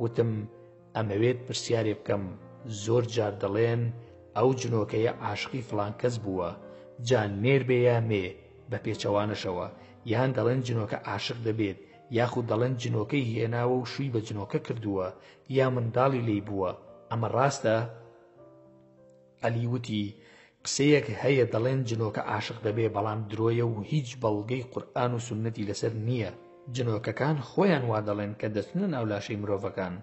وتم ئەمەوێت پرسیارێ بکەم زۆر جار دەڵێن ئەو جنۆکەیە عاشقی فڵان کەس بووە جان نێر بێ یا مێ بە پێچەوانشەوە یان دەڵێن جنۆکە عاشق دەبێت یاخود دەڵێن جنۆکەی هێناوە و شووی بە جنۆکە کردووە یا منداڵی لێی بووە ئەمە ڕاستە؟ عەلی وتی قسەیەک هەیە دەڵێن جنۆکە عاشق دەبێ بەڵام درۆیە و هیچ بەڵگەی قورئان و سوننەتی لەسەر نییە. جنۆکەکان خۆیان وا دەڵێن کە دەچنە ناو لاشەی مرۆڤەکان.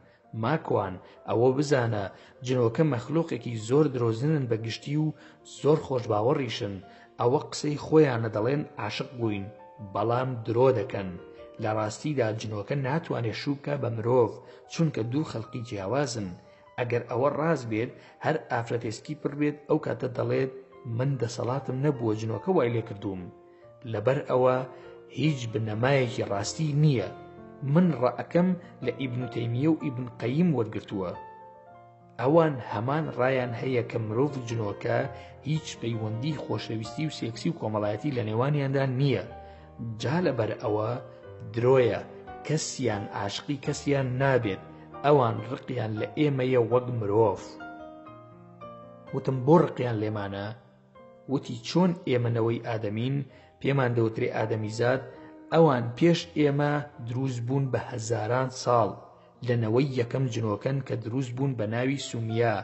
ماکوان ئەوە بزانە جنۆکە مەخلووقێکی زۆر درۆزنن بە گشتی و زۆر خۆشباوەڕیشن ئەوە قسەی خۆیانە دەڵێن عاشق بووین بەڵام درۆ دەکەن. لە ڕاستیدا جنۆکە ناتوانێت شووبکە بە مرۆڤ چونکە دوو خەڵقی جیاوازن. ئەگەر ئەوە ڕاست بێت هەر ئافرەتێسکی پڕ بێت ئەو کاتە دەڵێت من دەسەڵاتم نەبووە جنۆکە وای لێ کردووم. لەبەر ئەوە هیچ بنەمایەکی ڕاستی نییە. من ڕائەکەم لە ئیبن تەیمیە و ئیبن قەییم وەرگرتووە. ئەوان هەمان ڕایان هەیە کە مرۆڤ و جنۆکە هیچ پەیوەندی خۆشەویستی و سێکسی و کۆمەڵایەتی لە نێوانیاندا نییە. جا لەبەر ئەوە درۆیە کەسیان عاشقی کەسیان نابێت ئەوان ڕقیان لە ئێمەیە وەک مرۆڤ. وتم بۆ ڕقیان لێمانە؟ وتی چۆن ئێمەنەوەی ئادەمین پێمان دەوترێ ئادەمیزاد ئەوان پێش ئێمە دروست بوون بە هەزاران ساڵ لەنەوەی یەکەم جنۆکەن کە دروست بوون بە ناوی سومیا.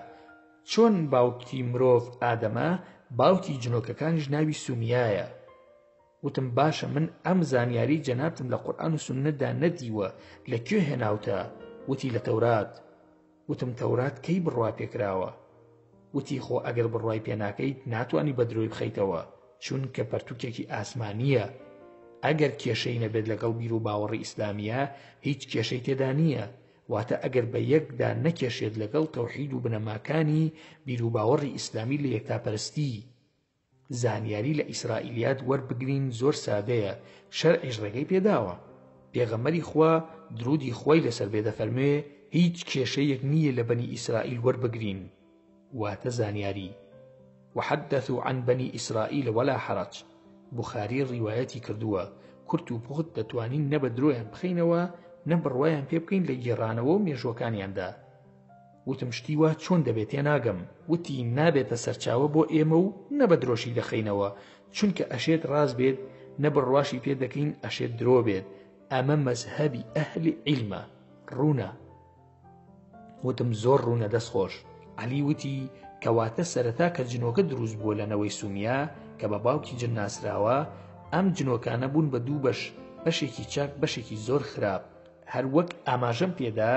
چۆن باوکی مرۆڤ ئادەمە باوکی جنۆکەکانیش ناوی سومیایە. وتم باشە من ئەم زانیاری جەنابتم لە قورئان و سوننەتدا نەدیوە لەکوێ هێناوتە؟ وتی لە تەورات. وتم تەورات کەی بڕوا پێکراوە؟ وتی خۆ ئەگەر بڕوای پێناکەیت ناتوانی بە درۆی بخەیتەوە چونکە پەرتووکێکی ئاسمانیە. ئەگەر کێشەی نەبێت لەگەڵ بیر و باوەڕی ئیسلامیە هیچ کێشەی تێدا نییە. واتە ئەگەر بە یەکدا نەکێشێت لەگەڵ تەوحید و بنەماکانی بیر و باوەڕی ئیسلامی لە یەکتاپەرستی. زانیاری لە ئیسرائیلیات وەربگرین زۆر سادەیە شەرعیش ڕێگەی پێداوە. پێغەمبەری خوا درودی خۆی لەسەر بێ دەفەرموێ هیچ کێشەیەک نییە لە بەنی ئیسرائیل وەربگرین. واتە زانیاری. وحدثوا عن بني إسرائيل ولا حرج. بخاری ڕیوایەتی کردووە کورت و پوخت دەتوانین نە بە درۆیان بخەینەوە نە بڕوایان پێ بکەین لە گێڕانەوە و مێژوەکانیاندا. وتم شتیوە چۆن دەبێت تێناگەم. وتی نابێتە سەرچاوە بۆ ئێمە و نە بە درۆشی دەخەینەوە چونکە ئەشێت ڕاست بێت نەبڕواشی پێ دەکەین ئەشێت درۆ بێت ئەمە مەزهەبی ئەهلی عیلمە ڕوونە. وتم زۆر ڕوونە دەستخۆش. عەلی وتی کەواتە سەرەتا کە جنۆکە دروست بووە لەنەوەی سومیا کە بە باوکی جن ناسراوە ئەم جنۆکانە بوون بە دوو بەش، بەشێکی چاک بەشێکی زۆر خراپ. هەر وەک ئاماژەم پێدا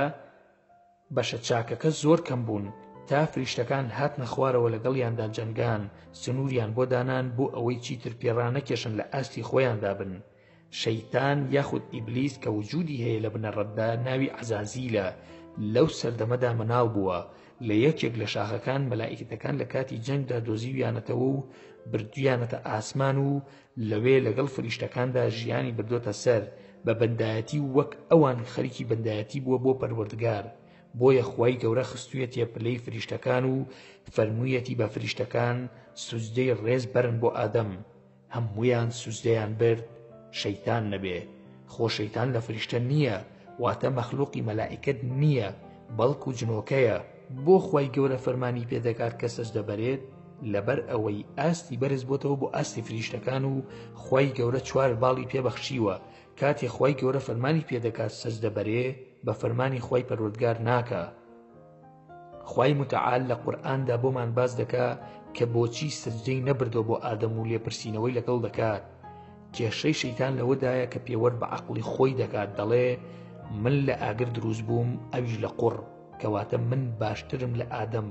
بەشە چاکەکە زۆر کەم بوون تا فریشتەکان هاتنە خوارەوە لەگەڵیاندا جەنگان سنووریان بۆ دانان بۆ ئەوەی چیتر پێڕانەکێشن لە ئاستی خۆیاندا بن. شەیتان یاخود ئیبلیس کە وجودی هەیە لە بنەڕەتدا ناوی عەزازیلە لەو سەردەمەدا مەناڵ بووە لە یەکێک لە شاخەکان مەلائیکەتەکان لە کاتی جەنگدا دۆزیویانەتەوە و بردویانەتە ئاسمان و لەوێ لەگەڵ فریشتەکاندا ژیانی بردۆتە سەر بە بەندایەتی وەک ئەوان خەریکی بەندایەتی بووە بۆ پەروەردگار. بۆیە خوای گەورە خستوویەتە پلەی فریشتەکان و فەرموویەتی بە فریشتەکان سوزدەی ڕێز بەرن بۆ ئادەم. هەموویان سوزدەیان برد شەیتان نەبێ. خۆ شەیتان لە فریشتە نییە واتە مەخلوقی مەلائیکەت نییە بەڵکو جنۆکەیە. بۆ خوای گەورە فەرمانی پێدەکات کە سەجدە بەرێت لەبەر ئەوەی ئاستی بەرز بۆتەوە بۆ ئاستی فریشتەکان و خوای گەورە چوار باڵی پێبەخشیوە. کاتێ خوای گەورە فەرمانی پێدەکات سەجدە بەرێ بە فەرمانی خوای پەروەردگار ناکە. خوای متعال لە قورئاندا بۆمان باس دەکا کە بۆچی سەجدەی نەبردەوە بۆ ئادەم و لێپرسینەوەی لەگەڵ دەکات. کێشەی شەیتان لەوەدایە کە پێوەرد بە عەقڵی خۆی دەکات دەڵێ من لە ئاگر دروست بووم ئەویش لە قوڕ کەواتە من باشترم لە ئادەم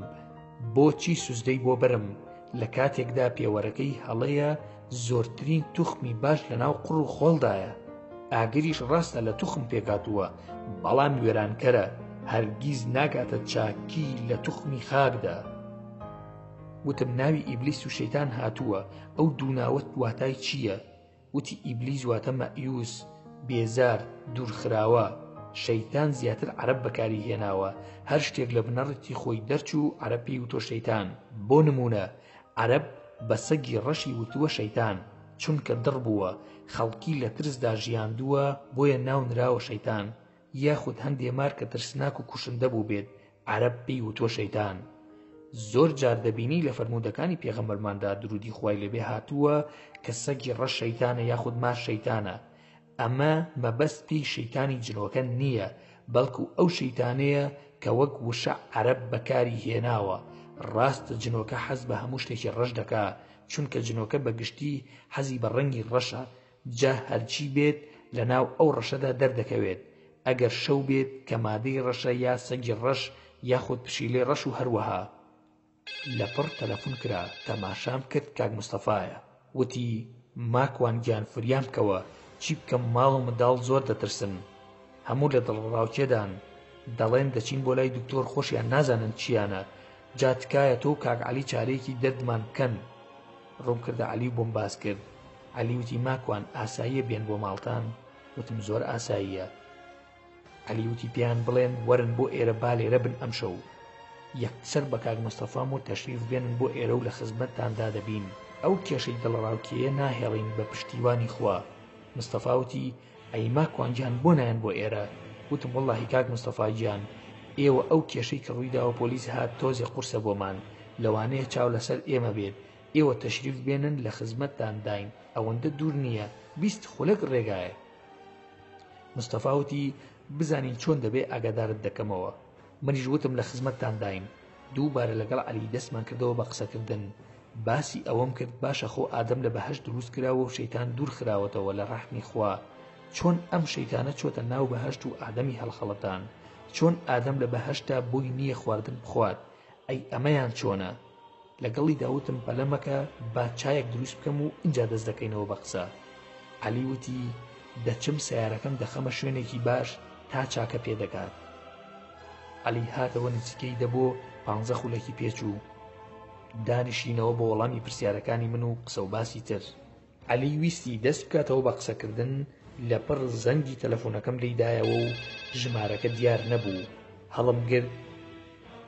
بۆچی سوزدەی بۆ برم. لە کاتێکدا پێوەرەکەی هەڵەیە زۆرترین توخمی باش لە ناو قوڕ و خۆڵدایە. ئاگریش ڕاستە لە توخم پێکاتووە بەڵام وێرانکەرە هەرگیز ناگاتە چاکی لە توخمی خاکدا. وتم ناوی ئیبلیس و شەیتان هاتووە ئەو دووناوەت واتای چییە؟ وتی ئیبلیس واتە مەئیوس بێزار دوورخراوە. شەیتان زیاتر عەرەب بەکاری هێناوە هەر شتێک لە بنەڕەتی خۆی دەرچوو عەرەب پێی وتۆ شەیتان. بۆ نمونە عەرەب بە سەگی ڕەشی وتووە شەیتان چونکە دڕ بووە خەڵکی لە ترسدا ژیاندووە بۆیە ناو نراوە شەیتان. یاخود هەندێ مار کە ترسناک و کوشندە بوو بێت عەرەب پێی وتووە شەیتان. زۆر جار دەبینی لە فەرموودەکانی پێغەمبەرماندا درودی خوای لەبێ هاتووە کە سەگی ڕەش شەیتانە یاخود مار شەیتانە. ئەمە مەبەستی شەیتانی جنۆکە نییە بەڵکو ئەو شەیتانەیە کە وەک وشە عەرەب بەکاری هێناوە. ڕاستە جنۆکە حەز بە هەموو شتێکی ڕەش دەکا چونکە جنۆکە بەگشتی حەزی بە ڕەنگی ڕەشە جا هەرچی بێت لە ناو ئەو ڕەشەدا دەردەکەوێت. ئەگەر شەو بێت کە مادەی ڕەشە یا سەگی ڕەش یاخود پشیلەی ڕەش و هەروەها. لەپڕ تەلەفۆن کرا تەماشام کرد کاک مستەفایە وتی ماکوان گیان فریام بکەوە چی بکەم ماڵ و منداڵ زۆر دەترسن هەموو لە دڵڕاوچێدان دەڵێن دەچین بۆ لای دکتۆر خۆشیان نازانن چیانە جا تکایە تۆ کاک عەلی چارەیەکی دەردمان بکەن. ڕووم کردە عەلی بۆم باس کرد. عەلی وتی ماکوان ئاساییە بێن بۆ ماڵتان؟ وتم زۆر ئاساییە. عەلی وتی پێیان بڵێن وەرن بۆ ئێرە با لێرە بن ئەمشەو یەکسەر بە کاک مستەفام و تەشریف بێنن بۆ ئێرە و لە خزمەتتاندا دەبین. ئەو کێشەی دڵڕاوکێیە ناهێڵین بە پشتیوانی خوا. مستەفا وتی ئەی ماکوان گیان بۆ نایەن بۆ ئێرە؟ وتم وەڵڵاهی کاک مستەفا گیان ئێوە ئەو کێشەی کە ڕوویداوە پۆلیس هات تۆزێ قورسە بۆمان لەوانەیە چاو لەسەر ئێمە بێت ئێوە تەشریف بێنن لە خزمەتتان داین ئەوەندە دوور نییە 20 خولەک ڕێگایە. مستەفا وتی بزانین چۆن دەبێ ئاگادارت دەکەمەوە. منیش وتم لە خزمەتتان داین. دووبارە لەگەڵ عەلی دەستمان کردەوە بە قسەکردن. باسی ئەوەم کرد باشە خۆ ئادەم لە بەهەشت دروست کراوە و شەیتان دوور خراوەتەوە لە ڕەحمی خوا. چۆن ئەم شەیتانە چۆتە ناو بەهەشت و ئادەمی هەڵخەڵەتان؟ چۆن ئادەم لە بەهەشتا بۆی نییە خواردن بخوات؟ ئەی ئەمەیان چۆنە؟ لەگەڵی داوتم پەلەمەکە با چایەک دروست بکەم و اینجا دەست دەکەینەوە بە قسە. عەلی وتی دەچم سیارەکەم دەخەمە شوێنێکی باش تا چاکە پێدەکات. عەلی هاتەوە نزیکەی دەبۆ 15 خولەکی پێچوو. دانیشینەوە بە وەڵامی پرسیارەکانی من و قسە و باسی تر. عەلی ویستی دەست بکاتەوە بە قسەکردن لەپڕ زەنگی تەلەفۆنەکەم لێدایەوە و ژمارەکە دیار نەبوو. هەڵم گرت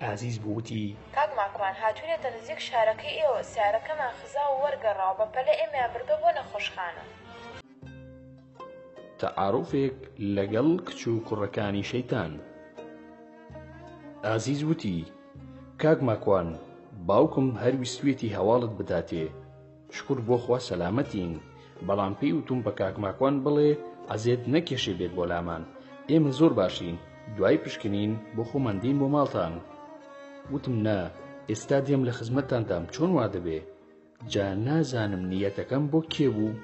ئازیز بووتی کاک ماکوان هاتوونێتە نزیک شارەکەی ئێوە سیارەکەمان خزا و وەرگەڕاو بە پەلە ئێمە بردە بۆ نەخۆشخانە. تەعاروفێک لەگەڵ کچ و کوڕەکانی شەیتان. ئازیز وتی کاک ماکوان باوکم هەر ویستوێتی هەواڵت بداتێ شکر بۆ خوا سەلامەتین بەڵام پێی وتم بە کاکماکوان بڵێ ئەزێت نەکێشێ بێت بۆ لامان، ئێمە زۆر باشین، دوای پشکنین بۆ خۆمان دێین بۆ ماڵتان. وتم نا، ئێستا دێم لە خزمەتتاندام، چۆن وا دەبێ؟ جا نازانم نیەتەکەم بۆ کێ بوو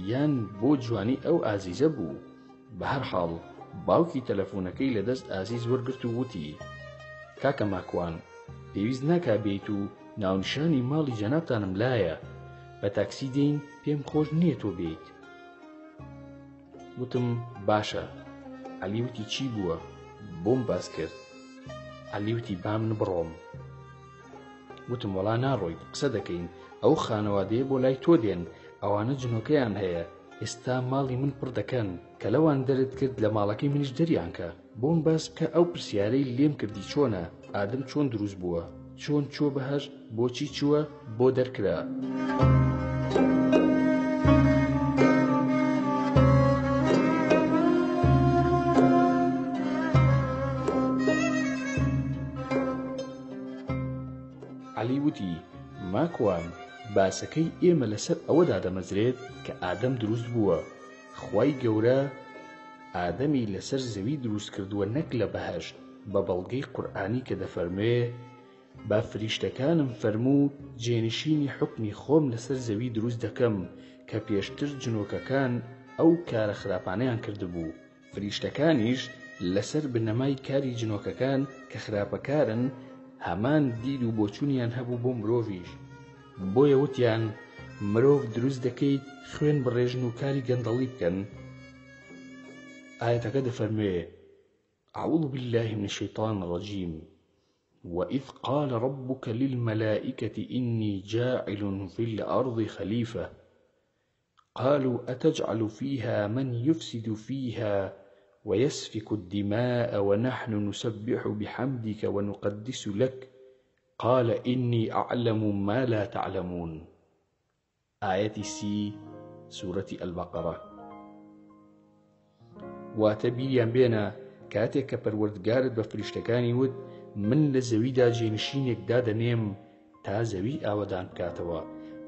یان بۆ جوانی ئەو ئازیزە بوو. بە هەر حاڵ باوکی تەلەفۆنەکەی لەدەست ئازیز وەرگرت و وتی: کاکە ماکوان، پێویست ناکا بێیت و ناونیشانی ماڵی جەنابتانم لایە، بە تاکسی دێین، پێم خۆش نییە تۆ بێیت. وتم باشە. عەلی وتی چی بووە؟ بۆم باس کرد. عەلی وتی با من بڕۆم. وتم وەڵا ناڕۆیت، قسە دەکەین، ئەو خانەوادەیە بۆ لای تۆ دێن، ئەوانە جنۆکەیان هەیە، ئێستا ماڵی من پڕ دەکەن، کە لەوان دەرت کرد لە ماڵەکەی منیش دەریان کە. بۆم باس کە ئەو پرسیارەی لێم کردی چۆنە، ئادەم چۆن دروست بووە، چۆن چۆ بەهەشت، بۆچی چووە، بۆ دەرکرا. عەلی وتی: ماکوان، باسەکەی ئێمە لەسەر ئەوەدا دەمەزرێت کە ئادەم دروست بووە. خوای گەورە ئادەمی لەسەر زەوی دروست کردووە نەک لە بەهەشت، بە بەڵگەی قورئانی کە دەفەرموێ: با فریشتەکانم فەرموو جێنشینی حوکمی خۆم لەسەر زەوی دروست دەکەم، کە پێشتر جنۆکەکان ئەو کارە خراپانەیان کردبوو. فریشتەکانیش لەسەر بنەمای کاری جنۆکەکان کە خراپەکارن هەمان دید و بۆچوونیان هەبوو بۆ مرۆڤیش. بۆیە وتیان مرۆڤ دروست دەکەیت خوێن بڕێژن و کاری گەندەڵی بکەن. ئاەتەکە دەفەرموێ: أعوذ بالله من الشيطان الرجيم وإذ قال ربك للملائكة إني جاعل في الأرض خليفة قالوا أتجعل فيها من يفسد فيها ويسفك الدماء ونحن نسبح بحمدك ونقدس لك قال إني أعلم ما لا تعلمون. آية سي سورة البقرة. واتبيان بينا كاتێک کە پەروەردگارت بە فریشتەکانی وت من لە زەویدا جێنشینێک دادەنێم تا زەوی ئاوەدان بکاتەوە.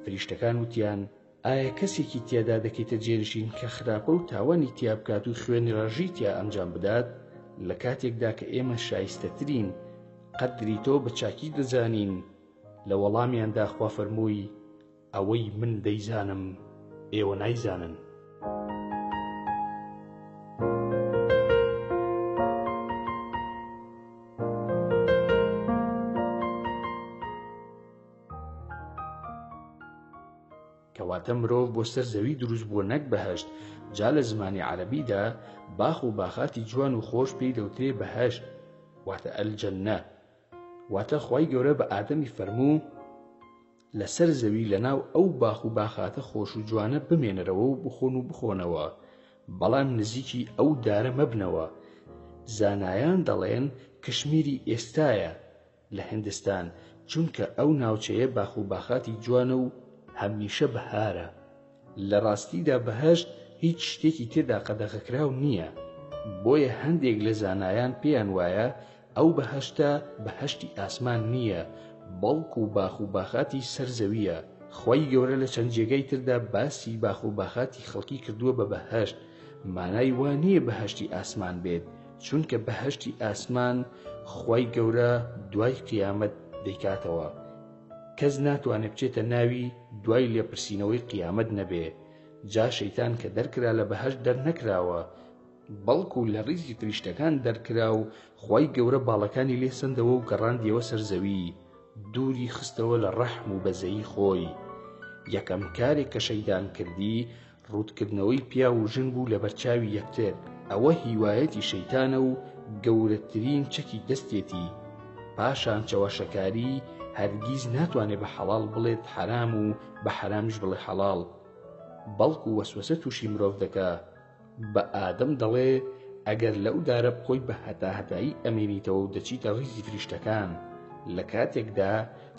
فریشتەکان وتیان ئایا کەسێکی تیادا دەکەیتە جێنشین کە خراپە و تاوانی تیا بکات و خوێنی ڕەژی تیا ئەنجام بدات؟ لە کاتێکدا کە ئێمە شایستەترین قەدری تۆ بە چاکی دەزانین. لە وەڵامیاندا خوا فەرمووی ئەوەی من دەیزانم ئێوە نایزانن. کەواتە مرۆڤ بۆ سەر زەوی دروست بووە نەک بەهەشت. جا لە زمانی عەرەبیدا باخ و باخاتی جوان و خۆش پێی دەوترێ بەهەشت، واتە ئەلجەنە. واتە خوای گەورە بە ئادەمی فەرموو لەسەر زەوی لەناو ئەو باخ و باخاتە خۆش و جوانە بمێنەرەوە و بخۆن و بخۆنەوە، بەڵام نزیکی ئەو دارە مەبنەوە. زانایان دەڵێن کشمیری ئێستایە لە هیندستان، چونکە ئەو ناوچەیە باخ و باخاتی جوانە و هەمیشە بەهارە. لە ڕاستیدا بەهەشت هیچ شتێکی تێدا قەدەغەکراو نییە. بۆیە هەندێک لە زانایان پێیان وایە ئەو بەهەشتە بەهەشتی ئاسمان نییە، بەڵکو و باخ و باخاتی سەرزەویە. خوای گەورە لە چەند جێگای تردا باسی باخ و باخاتی خەڵکی کردووە بە بەهەشت. مانای وانییە بەهەشتی ئاسمان بێت، چونکە بەهەشتی ئاسمان خوای گەورە دوای قیامەت دەیکاتەوە. کەس ناتوانێت بچێتە ناوی دوای لێپرسینەوەی قیامەت نەبێ. جا شەیتان کە دەرکرا لە بەهەشت دەرنەکراوە، بەڵکو لە ڕیزی فریشتەکان دەرکرا و خوای گەورە باڵەکانی لێ سندەوە و گەڕاندیەوە سەر زەوی، دووری خستەوە لە ڕەحم و بەزەیی خۆی. یەکەم کارێک کە شەیدان کردی ڕوودکردنەوەی پیا و ژن بوو لە بەرچاوی یەکتر. ئەوە هیوایەتی شەیتانە و گەورەترین چەکی دەستێتی. پاشان چەوەشەکاری هەرگیز ناتوانێت بە حەڵال بڵێت حەرام و بە حەرامیش بڵێ حەڵال، بەڵکو وەسوەسە تووشی مرۆڤ دەکا. بە ئادەم دەڵێ ئەگەر لەو دارە بخۆی بە هەتاهەتایی ئەمێنیتەوە و دەچیتە ڕیزی فریشتەکان. لە کاتێکدا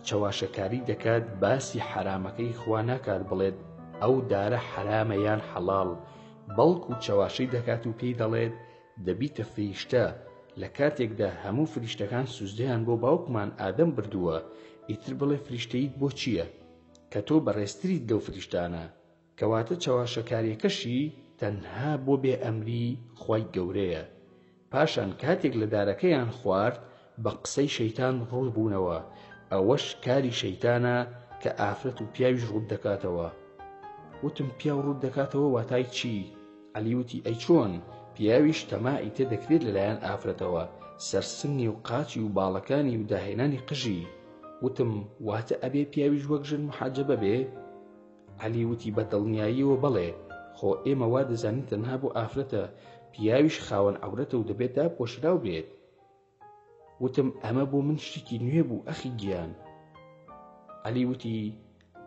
چەواشەکاری دەکات باسی حەرامەکەی خوا ناکات بڵێت ئەو دارە حەرامە یان حەڵال، بەڵکو چەواشەی دەکات و پێی دەڵێت دەبیتە فریشتە. لە کاتێکدا هەموو فریشتەکان سوزدەیان بۆ باوکمان ئادەم بردووە، ئیتر بڵێ فریشتەیت بۆ چییە؟ کە تۆ بەڕێزتریت لەو فریشتانە. کەواتە چاواشەکاریەکەشی تەنها بۆ بێئەمری خۆی گەورەیە. پاشان کاتێک لە دارەکەیان خوارد بە قسەی شەیتان ڕووبوونەوە، ئەوەش کاری شەیتانە کە ئافرەت و پیاویش ڕوود دەکاتەوە. وتم پیاو ڕوود دەکاتەوە واتای چی؟ عەلی وتی ئەی چۆن؟ پیاویش تەماعی تێ دەکرێت لەلایەن ئافرەتەوە، سەرسنگی و قاچی و باڵەکانی و داهێنانی قژی. وتم واتە ئەبێ پیاویش وەک ژن محەجەبە بێ؟ عەلی وتی بە دڵنیاییەوە بەڵێ، خۆ ئێمە وا دەزانین تەنها بۆ ئافرەتە، پیاویش خاوەن عەورەتە و دەبێت داپۆشراو بێت. وتم ئەمە بۆ من شتێکی نوێ بوو ئەخی گیان. عەلی وتی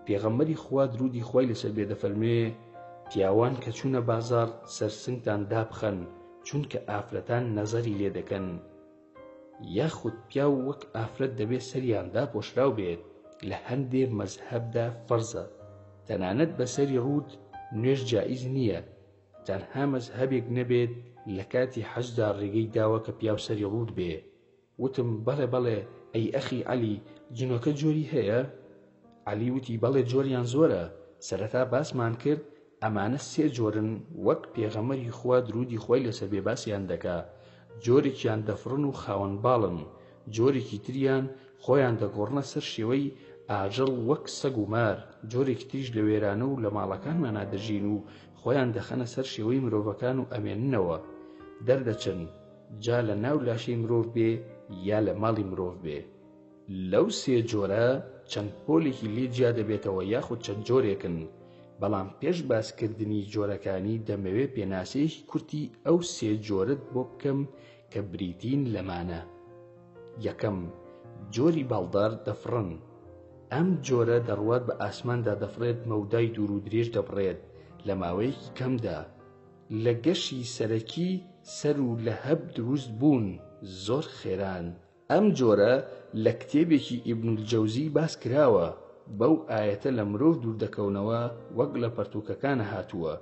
پێغەمبەری خوا درودی خوای لەسەر بێ دەفەرمێ پیاوان کە چوونە بازار سەرسنگتان دابخەن چونکە ئافرەتان نەزەری لێ دەکەن. یاخود پیاو وەک ئافرەت دەبێت سەریان داپۆشراو بێت، لە هەندێ مەزهەبدا فەرزە. تەنانەت بەسەری ڕوود نوێژ جائیز نییە، تەنها مەزهەبێک نەبێت لە کاتی حەجدا ڕێگەی داوە کە پیاو سەری ڕوود بێ. وتم بەڵێ بەڵێ ئەی ئەخی عەلی جنۆکە جۆری هەیە؟ عەلی وتی بەڵێ جۆریان زۆرە. سەرەتا باسمان کرد ئەمانە 3 جۆرن وەک پێغەمبەری خوا درودی خۆی لەسەر بێ باسییان دەکا. جۆرێکیان دەفڕن و خاوەن باڵن، جۆرێکی تریان خۆیان دەگۆڕنە سەر شێوەی ئاژەڵ وەک سەگ و مار، جۆرێکی تریش لە وێرانە و لە ماڵەکانمانە دەژین و خۆیان دەخەنە سەر شێوەی مرۆڤەکان و ئەمێننەوە، دەردەچن جا لە ناو لاشەی مرۆڤ بێ یا لە ماڵی مرۆڤ بێ. لەو 3 جۆرە چەند پۆلێکی لێ جیا دەبێتەوە یاخود چەند جۆرێکن، بەڵام پێش باسکردنی جۆرەکانی دەمەوێ پێناسەیەکی کورتی ئەو 3 جۆرت بۆ بکەم کە بریتین لەمانە. یەکەم جۆری باڵدار دەفڕن. ئەم جۆرە دەڕوات بە ئاسماندا دەفڕێت، مەودای دوور و درێژ دەبڕێت لە ماوەیەکی کەمدا. لە گەشی سەرەکی سەر و لە هەب دروست بوون، زۆر خێران. ئەم جۆرە لە کتێبێکی ئیبن الجەوزی باس کراوە. بەو ئایەتە لە مرۆڤ دوور دەکەونەوە وەک لە پەرتووکەکانە هاتووە.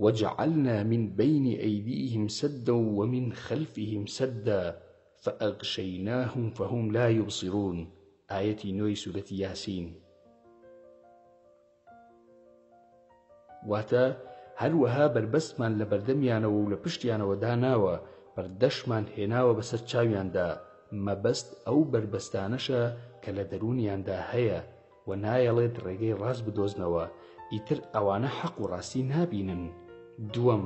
وجعلنا من بين أيديهم سدا ومن خلفهم سدا فأغشيناهم فهم لا يبصرون. آية نوي سورة ياسين. واتە هەروەها بربەستمان لە بەردەمیانەوە و لە پشتیانەوە داناوە، بەردەشمان هێناوە بەسەر چاویاندا. مەبەست ئەو بربەستانەشە کە لە دەرونیاندا هەیە و نایەڵێت ڕێگەی ڕاست بدۆزنەوە، ئیتر ئەوانە حەق و ڕاستی نابینن. دووەم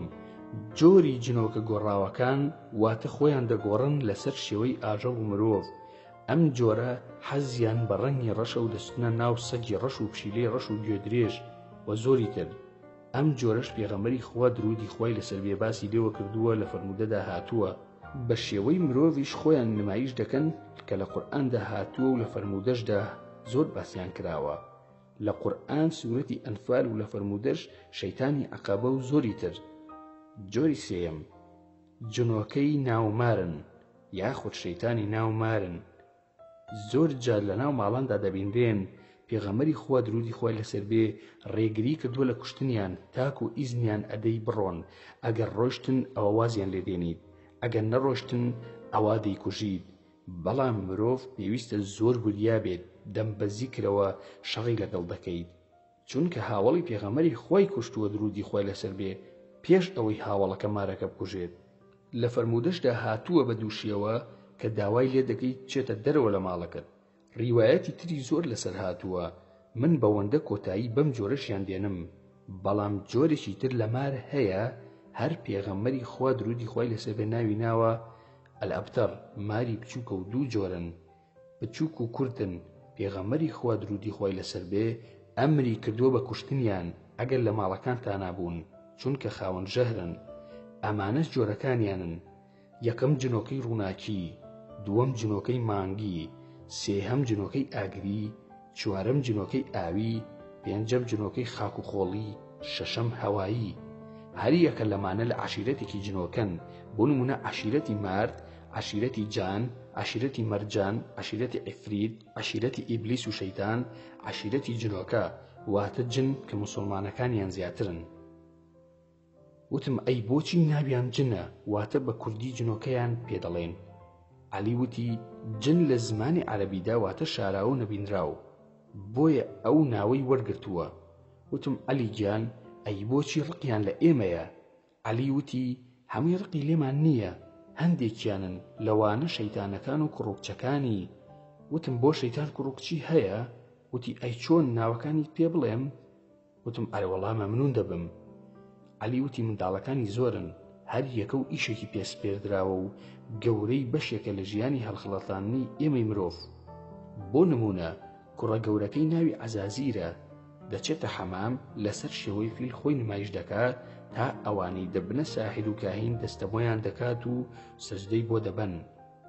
جۆری جنۆکە گۆڕاوەکان، واتە خۆیان دەگۆڕن لەسەر شێوەی ئاژەڵ و مرۆڤ. ئەم جۆرە حەزیان بە ڕەنگی ڕەشە و دەستنە ناو سەگی ڕەش و پشیلەی ڕەش و گوێدرێژ و زۆری تر. ئەم جۆرەش پێغەمبەری خوا درودی خوای لەسەر بێ باسی لێوە کردووە، لە فەرمودەدا هاتووە بە شێوەی مرۆڤیش خۆیان نمایش دەکەن کە لە قورئاندا هاتووە و لە فەرمودەشدا زۆر باسییان کراوە. لە قورئان سورەتی ئەنفال و لە فەرمودەش شەیتانی عەقەبە و زۆری تر. جۆری سێیەم جنۆکەی ناومارن یاخود شەیتانی ناومارن. زۆر جار لە ناو ماڵاندا دەبینرێن. پێغەمبەری خوا درودی خوای لەسەر بێ ڕێگری کردووە لە کوشتنیان، تاکو و ئیزنیان ئەدەی بڕۆن. ئەگەر ڕۆشتن ئەوە وازیان لێدێنیت، ئەگەر نەڕۆشتن ئەوا دەیکوژیت. بەڵام مرۆڤ پێویستە زۆر وریا بێت، دەم بەزی کرەوە شەڕی لەگەڵ دەکەیت، چونکە هاوڵی پێغەمبەری خوای کوشتووە درودی خوای لەسەر بێ پێش ئەوەی هاوڵەکە مارەکە بکوژێت. لە فەرمودەشدا هاتووە بە دووشیەوە کە داوای لێ دەکەیت چێتە دەرەوە لە ماڵەکەت. ڕیوایەتی تری زۆر لەسەر هاتووە. من بەوەندە کۆتایی بەم جۆرەشیان دێنم، بەڵام جۆرێکی تر لە مار هەیە. هەر پێغەمبەری خوا درودی خوای لەسەر بێ ناوی ناوە ئەلئەبتەر. ماری بچووکە و 2 جۆرن، بچووک و کورتن. پێغەمبەری خوا درودی خوای لەسەر بێ ئەمری کردووە بە کوشتنیان ئەگەر لە ماڵەکانتان نابوون، چونکە خاوەن ژەهرن. ئەمانەش جۆرەکانیانن. یەکەم جنۆکەی ڕووناکی، دووەم جنۆکەی مانگی، سێهەم جنۆکەی ئاگری، چوارەم جنۆکەی ئاوی، پێنجەم جنۆکەی خاک و خۆڵی، شەشەم هەوایی. هەر یەکە لەمانە لە عەشیرەتێکی جنۆکەن. بۆ نمونە عەشیرەتی مارد، عەشیرەتی جان، عەشیرەتی مەرجان، عەشیرەتی عیفریت، عەشیرەتی ئیبلیس و شەیتان، عەشیرەتی جنۆکە واتە جن کە موسڵمانەکانیان زیاترن. وتم ئەی بۆچی ناویان جنە، واتە بە کوردی جنۆکەیان پێدەڵێن. عەلی وتی جن لە زمانی عەرەبیدا واتە شاراوە و نەبینراو، بۆیە ئەو ناوەی وەرگرتووە. وتم عەلی گیان ئەی بۆچی ڕقیان لە ئێمەیە؟ عەلی وتی هەمووی ڕقی لێمان نییە، هەندێکیانن لەوانە شەیتانەکان و کوڕوکچەکانی. وتم بۆ شەیتان کوڕوکچی هەیە؟ وتی ئەی چۆن ناوەکانی پێ بڵێم؟ وتم ئەرێ وەڵا مەمنوون دەبم. عەلی وتی منداڵەکانی زۆرن، هەر یەکە و ئیشێکی پێسپێردراوە و گەورەی بەشێکە لە ژیانی هەڵخڵەتاندنی ئێمەی مرۆڤ. بۆ نمونە کوڕە گەورەکەی ناوی عەزازیرە، دەچێتە حەمام لەسەر شێوەی فیل خۆی نمایش دەکات تا ئەوانەی دەبنە ساحیر و کاهین دەستەمۆیان دەکات و سەجدەی بۆ دەبەن.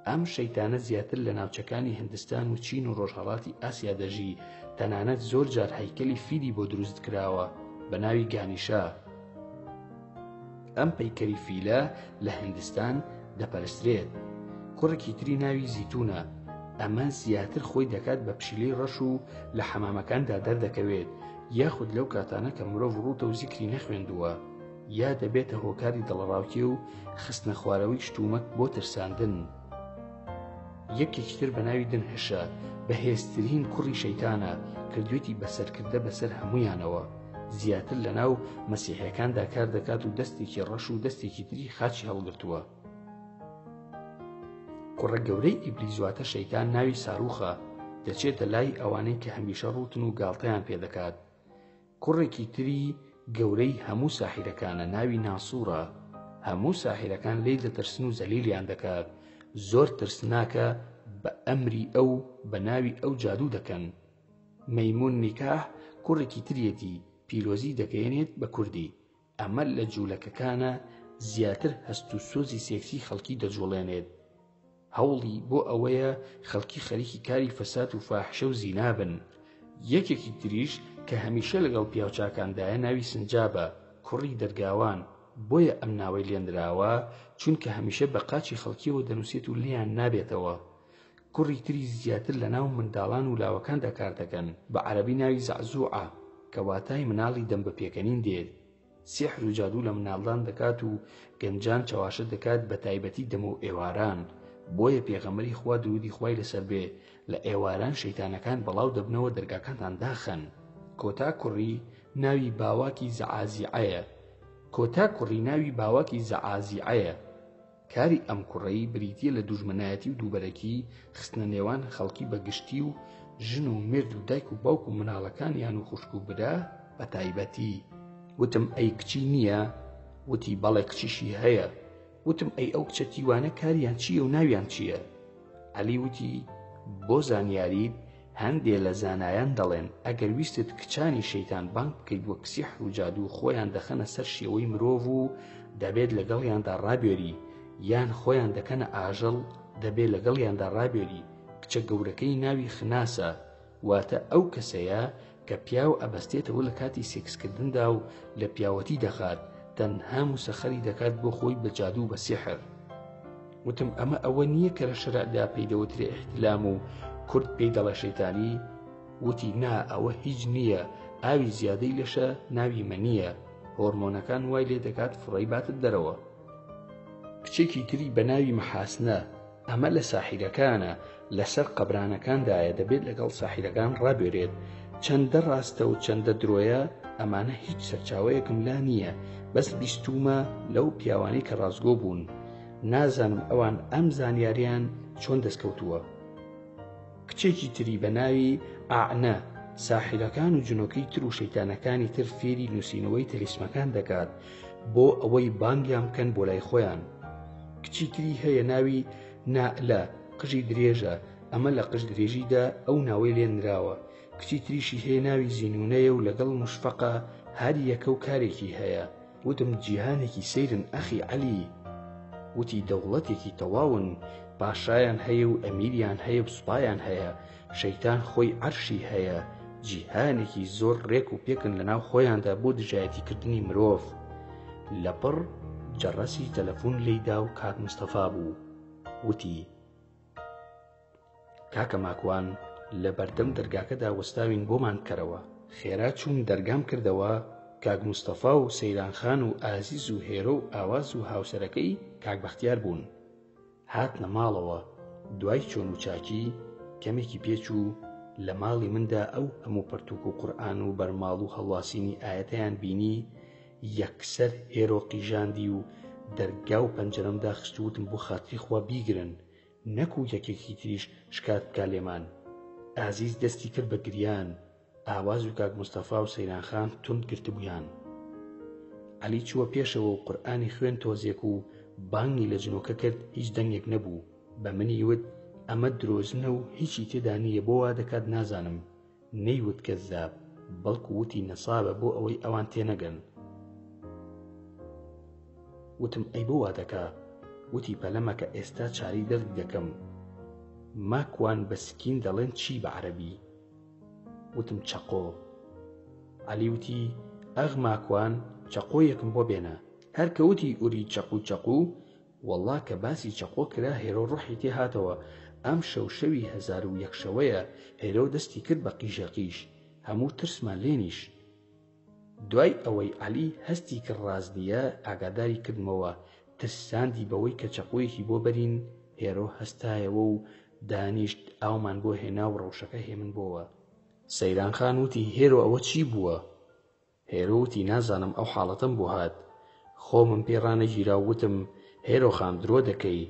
ئەم شەیتانە زیاتر لە ناوچەکانی هیندستان و چین و ڕۆژهەڵاتی ئاسیا دەژی، تەنانەت زۆر جار هەیکەلی فیلی بۆ دروست کراوە بە ناوی گانیشا. ئەم پەیکەری فیلە لە هیندستان دەپەرسترێت. کوڕێکی تری ناوی زیتونە، ئەمە زیاتر خۆی دەکات بە پشیلەی ڕەش و لە حەمامەکاندا دەردەکەوێت، یاخود لەو کاتانە کە مرۆڤ ڕووتە و زیکری نەخوێندووە، یا دەبێتە هۆکاری دڵڕاوکێ و خستنە خوارەوەی شتومەک بۆ ترساندن. یەکێکی تر بە ناوی دنهشە، بەهێزترین کوڕی شەیتانە، کردوێتی بەسەرکردە بەسەر هەمویانەوە، زیاتر لە ناو مەسیحیەکاندا کار دەکات و دەستێکی ڕەش و دەستێکی تری خاچی هەڵگرتووە. کوڕە گەورەی ئیبلیس واتە شەیتان ناوی ساروخە، دەچێتە لای ئەوانەی کە هەمیشە ڕوتن و گاڵتەیان پێدەکات. کوڕێکی تری گەورەی هەموو ساحیرەکانە ناوی ناسوورە، هەموو ساحیرەکان لێی دەترسن و زەلیلیان دەکات، زۆر ترسناکە، بە ئەمری ئەو بە ناوی ئەو جادوو دەکەن. مەیمون نیکاح کوڕێکی تریەتی پیرۆزی دەکەێنێت بە کوردی، ئەمە لە جوولەکەکانە زیاتر هەست و سۆزی سێکسی خەڵکی دەجوڵێنێت. هەوڵی بۆ ئەوەیە خەڵکی خەریکی کاری فەساد و فاحشە و زینا بن. یەکێکی تریش کە هەمیشە لەگەڵ پیاوچاکاندایە ناوی سنجابە، کوڕی دەرگاوان، بۆیە ئەم ناوەی لێنراوە چونکە هەمیشە بە قاچی خەڵکیەوە دەنووسێت و لیان نابێتەوە. کوڕی تری زیاتر لە ناو منداڵان و لاوەکاندا کار دەکەن، بە عەرەبی ناوی زەعزوعە، کە واتای مناڵی دەم بە پێکەنین دێت. سیحر و جادوو لە مناڵدان دەکات و گەنجان چاواشە دەکات، بە تایبەتی دەم و ئێواران. بۆیە پێغەمبەری خوا درودی خوای لەسەر بێ لە ئێواران شەیتانەکان بەڵاو دەبنەوە دەرگاکانتان داخەن. کۆتا کوڕی ناوی باواکی زەعازیعەیە. کاری ئەم کوڕەی بریتیە لە دوژمنایەتی و دووبەرەکی، خستنە نێوان خەڵکی بە گشتی و ژن و مرد و دایک و باوک و مناڵەکانیان و خوشک و برا بە تایبەتی. وتم ئەی کچی نییە؟ وتی بەڵێ کچیشی هەیە. وتم ئەی ئەو کچە تیوانە کاریان چییە و ناویان چییە؟ عەلی وتی بۆ زانیاریت هەندێ لە زانایان دەڵێن ئەگەر ویستت کچانی شەیتان بانگ بکەیت وەک سیحر و جادوو، خۆیان دەخەنە سەر شێوەی مرۆڤ و دەبێت لەگەڵیاندا ڕابێری، یان خۆیان دەکەنە ئاژەڵ، دەبێت لەگەڵیاندا ڕابێری. کچە گەورەکەی ناوی خناسە، واتە ئەو کەسەیە کە پیاو ئەبەستێتەوە لە کاتی سێکسکردندا و لە پیاوەتی دەخات، تەنها موسەخەری دەکات بۆ خۆی بە جادوو بە سیحر. وتم ئەمە ئەوە نییە کە لە شەرعدا پێی دەوترێ احتلام و کورد پێی دەڵێ شەیتانی؟ وتی نا، ئەوە هیچ نییە، ئاوی زیادەی لەشە ناوی مەنیە، هۆرمۆنەکان وای لێ دەکات فڕەی باتت دەرەوە. کچێکی تری بە ناوی مەحاسنە، ئەمە لە ساحیرەکانە، لەسەر قەبرانەکاندایە، دەبێت لەگەڵ ساحیرەکان ڕابێرێت. چەندە ڕاستە و چەندە درۆیە، ئەمانە هیچ سەرچاوەیەکم لا نییە، بەس بیستومە لەو پیاوانەی کە ڕازگۆ بوون. نازانم ئەوان ئەم زانیاریان چۆن دەستکەوتووە. کچێکی تری بە ناوی ئاعنە، ساحیرەکان و جنۆکەی تر و شەیتانەکانی تر فێری نووسینەوەی تەلیسمەکان دەکات بۆ ئەوەی بانگیان بکەن بۆ لای خۆیان. کچی تری هەیە ناوی نائلە، قژی درێژە، ئەمە لە قژ درێژیدا ئەو ناوەی لێنراوە. کچی تریشی هەیە ناوی زینونەیە و لەگەڵ مشفەقە، هەر یەکە و کارێکی هەیە. وتم جیهانێکی سەیرن ئەخی عەلی. وتی دەوڵەتێکی تەواون، پاشایان هەیە و ئەمیریان هەیە و سوپایان هەیە، شەیتان خۆی عەرشی هەیە، جیهانێکی زۆر ڕێک و پێکن لەناو خۆیاندا بۆ دژایەتیکردنی مرۆڤ. لەپڕ جەڕەسی تەلەفۆن لێیدا و کاک مستەفا بوو. وتی کاکە ماکوان، لە بەردەم دەرگاکەدا وەستاوین بۆمان بکەرەوە. خێرا چوون دەرگام کردەوە، کاک مستەفا و سەیرانخان و ئازیز و هێرە و ئاواز و هاوسەرەکەی کاک بەختیار بوون. هاتنە ماڵەوە، دوای چۆن و چاکی کەمێکی پێچوو لە ماڵی مندا ئەو هەموو پەرتوک و قورئان و بەرماڵ و هەڵواسینی ئاەتەیان بینی یەکسەر هێرۆ قیژاندی و دەرگا و پەنجەرەمدا خستووتم بۆ خاتری خوا بیگرن نەکو یەکێکی تریش شکات بکا لێمان. ئازیز دەستی کرد بە گریان، ئاواز و کاک مستەفا و سەیرانخان تند گرتبوویان. عەلی چووە پێشەوە و قورئانی خوێن تۆزێک و بانگی لە جنۆکە کرد. هیچ دەنگێک نەبوو. بە منی وت ئەمە درۆزنە و هیچی تێدا نییە بۆ وا دەکات نازانم. نەیوت کەزاب، بەڵکو وتی نەسابە بۆ ئەوەی ئەوان تێنەگەن. وتم ئەی بۆ وا دەکا؟ وتی پەلەمە کە ئێستا چاری دەرگ دەکەم. ماکوان بە سکین دەڵێن چی بە عەرەبی؟ وتم چەقۆ. عەلی وتی ئەغ ماکوان چەقۆیەکم بۆ بێنە. هەر کە وتی ئوری چەقو چەقو، وەڵڵا کە باسی چەقۆ کرا هێرۆ ڕوحی تێ هاتەوە. ئەم شەوی 1001 شەوەیە هێرۆ دەستی کرد بە قیژەقیش، هەموو ترسمان لێنیش. دوای ئەوەی عەلی هەستی کرد ڕاز نییە، ئاگاداری کردمەوە ترساندی بەوەی کە چەقۆیەکی بۆ بەرین. هێرۆ هەستایەوە و دانیشت، ئاومان بۆ هێنا و ڕەوشەکە هێمن بۆوە. سەیرانخان وتی هێرۆ ئەوە چی بووە؟ هێرۆ وتی نازانم، ئەو حاڵەتم بۆ هات. خۆمم پێ ڕانەگیرا و وتم هێرۆ خان درۆ دەکەی.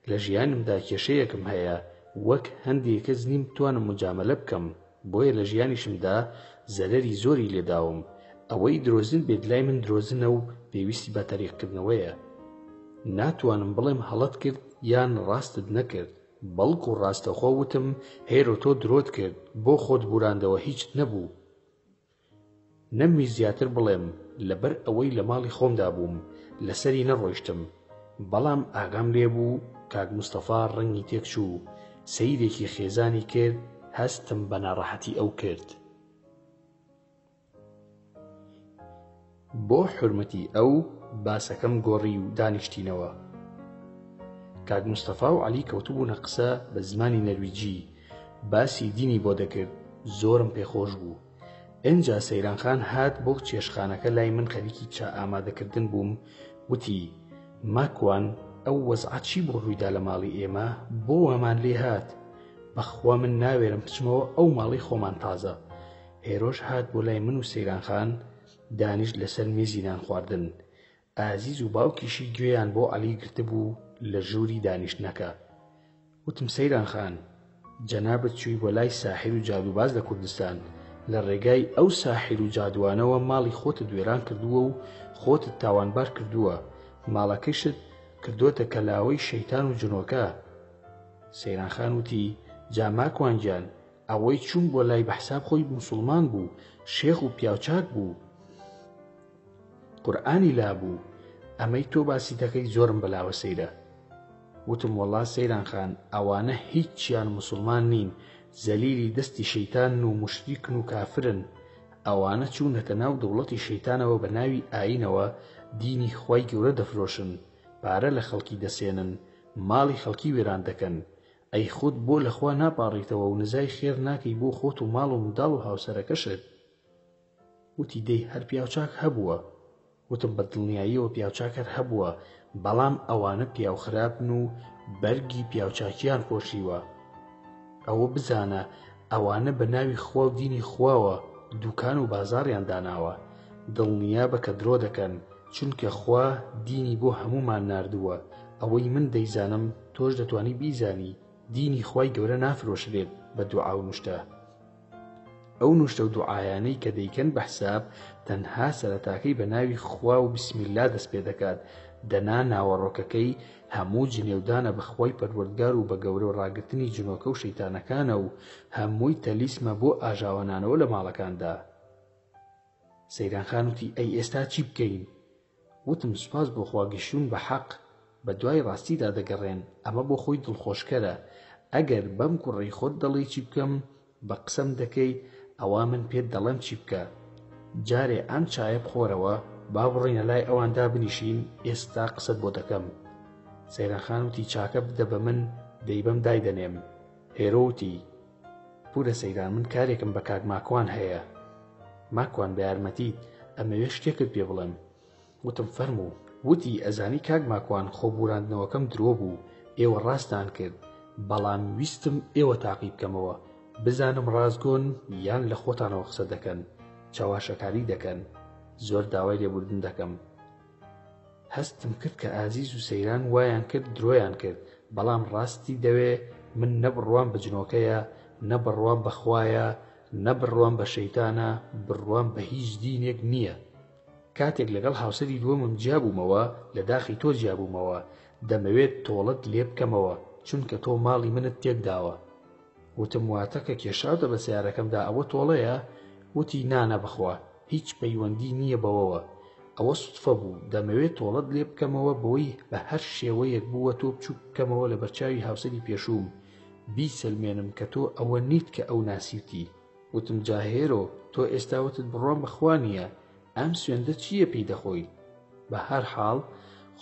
لە ژیانمدا کێشەیەکم هەیە، وەک هەندێک کەس نیم توانم مجامەلە بکەم، بۆیە لە ژیانیشمدا زەرەری زۆری لێداوم. ئەوەی درۆزن بێت لای من درۆزنە و پێویستی بە تەریقکردنەوەیە. ناتوانم بڵێم هەڵەت کرد یان ڕاستت نەکرد، بەڵکو ڕاستەخۆ وتم هێرۆ تۆ درۆت کرد، بۆ خۆت بوراندەوە هیچت نەبوو. نەموی زیاتر بڵێم، لەبەر ئەوەی لە ماڵی خۆمدا بووم لەسەری نەڕۆیشتم. بەڵام ئاگام لێبوو کاک مستەفا ڕەنگی تێکچوو، سەیرێکی خێزانی کرد، هەستم بە ناڕەحەتی ئەو کرد. بۆ حورمەتی ئەو باسەکەم گۆڕی و دانیشتینەوە. کاک مستەفا و عەلی کەوتبوونە قسە بە زمانی نەرویجی، باسی دینی بۆ دەکرد. زۆرم پێخۆش بوو. ئەنجا سەیرانخان هات بۆ چێشخانەکە لای من، خەریکی چا ئامادەکردن بووم. وتی ماکوان ئەو وەزعە چی بۆ ڕوویدا لە ماڵی ئێمە؟ بۆ وەمان لێ هات؟ بەخوا من ناوێرم بچمەوە ئەو ماڵی خۆمان تازە. هێرۆش هات بۆ لای من و سەیرانخان، دانیشت لەسەر مێزی نان خواردن. ئازیز و باوکیشی گوێیان بۆ عەلی گرتبوو لە ژووری دانیشتنەکە. وتم سەیرانخان، جەنابەت چووی بۆ لای ساحیر و جادوباز لە کوردستان، لە ڕێگای ئەو ساحیر و جادوانەوە ماڵی خۆتت وێران کردووە و خۆتت تاوانبار کردووە، ماڵەکەیشت کردوتە کەلاوەی شەیتان و جنۆکە. سەیرانخان وتی جا ماکوانگیان، ئەوەی چوون بۆ لای بەحساب خۆی موسڵمان بوو، شێخ و پیاوچاک بوو، قورئانی لابوو. ئەمەی تۆ باسی دەکەی زۆرم بەلاوە سەیرە. وتم وەڵا سەیرانخان، ئەوانە هیچیان موسڵمان نین، زەلیلی دەستی شەیتان و موشریکن و کافرن. ئەوانە چوونەتە ناو دەوڵەتی شەیتانەوە بە ناوی ئاینەوە، دینی خوای گەورە دەفرۆشن، پارە لە خەڵکی دەسێنن، ماڵی خەڵکی وێران دەکەن. ئەی خۆت بۆ لەخوا ناپاڕیتەوە و نزای خێر ناکەی بۆ خۆت و ماڵ و منداڵ و هاوسەرەکەشت؟ وتی دەی هەر پیاوچاک هەبووە. وتم بە دڵنیاییەوە پیاوچاکەر هەبووە، بەڵام ئەوانە پیاو خراپن و بەرگی پیاوچاکیان پۆشیوە. ئەوە بزانە ئەوانە بە ناوی خوا و دینی خواوە دوکان و بازاڕیان داناوە، دڵنیا بە کە درۆ دەکەن، چونکە خوا دینی بۆ هەمومان ناردووە. ئەوەی من دەیزانم تۆش دەتوانی بیزانی، دینی خوای گەورە نافرۆشرێت بە دوعا و نوشتە. ئەو نوشتە و دوعایانەی کە دەیکەن بە حساب تەنها سەرەتاکەی بە ناوی خوا و بسمیللا دەست پێ دەکات، دەنا ناوەڕۆکەکەی هەموو جنێودانە بە خوای پەروەردگار و بە گەورە و ڕاگرتنی جنۆکە و شەیتانەکانە و هەمووی تەلیسمە بۆ ئاژاوەنانەوە لە ماڵەکاندا. سەیرانخان وتی ئەی ئێستا چی بکەین؟ وتم سوپاس بۆ خوا گەیشتوون بە حەق، بە دوای ڕاستیدا دەگەڕێن، ئەمە بۆ خۆی دڵخۆشکەرە. ئەگەر بەم کوڕی خۆت دەڵێ چی بکەم، بە قسەم دەکەی، ئەوا من پێت دەڵێم چی بکە. جارێ ئەم چایە بخۆرەوە، با بڕینە لای ئەواندا بنیشین، ئێستا قسەت بۆ دەکەم. سەیرانخان وتی چاکە بدە بە من، دەی بەم دایدەنێم. هێرۆ وتی پورە سەیران، من کارێکم بە کاک ماکوان هەیە. ماکوان بە یارمەتیت، ئەمەوێ شتێکت پێ بڵێم. وتم فەرموو. وتی ئەزانی کاک ماکوان، خۆبوراندنەوەکەم درۆ بوو، ئێوە ڕاستان کرد، بەڵام ویستم ئێوە تاقی بکەمەوە، بزانم ڕازگۆن یان لە خۆتانەوە قسە دەکەن، چاواشەکاری دەکەن. زۆر داوای لێبوردن دەکەم. هەستم کرد کە ئازیز و سەیران وایان کرد درۆیان کرد، بەڵام ڕاستی دەوێ من نە بڕوام بە جنۆکەیە، نە بڕوام بە خوایە، نە بڕوام بە شەیتانە، بڕوام بە هیچ دینێک نییە. کاتێک لەگەڵ هاوسەری دووەمم جیابوومەوە، لە داخی تۆ جیابوومەوە، دەمەوێت تۆڵت لێ بکەمەوە چونکە تۆ ماڵی منت تێکداوە. وتم واتە کە کێشاوتە بە سیارەکەمدا ئەوە تۆڵەیە؟ وتی نانە بخوا، هیچ پەیوەندی نییە بەوەوە، ئەوە سوتفە بوو، دەمەوێت تۆڵت لێ بکەمەوە بەوەی بە هەر شێوەیەک بووە تۆ بچوو بکەمەوە لە بەرچاوی هاوسەری پێشوم، بیسەلمێنم کە تۆ ئەوە نیت کە ئەو ناسیوتی. وتم جاهێرۆ، تۆ ئێستاوتت بڕوام بەخوا نییە، ئەم سوێندە چییە پێی دەخۆی؟ بە هەر حاڵ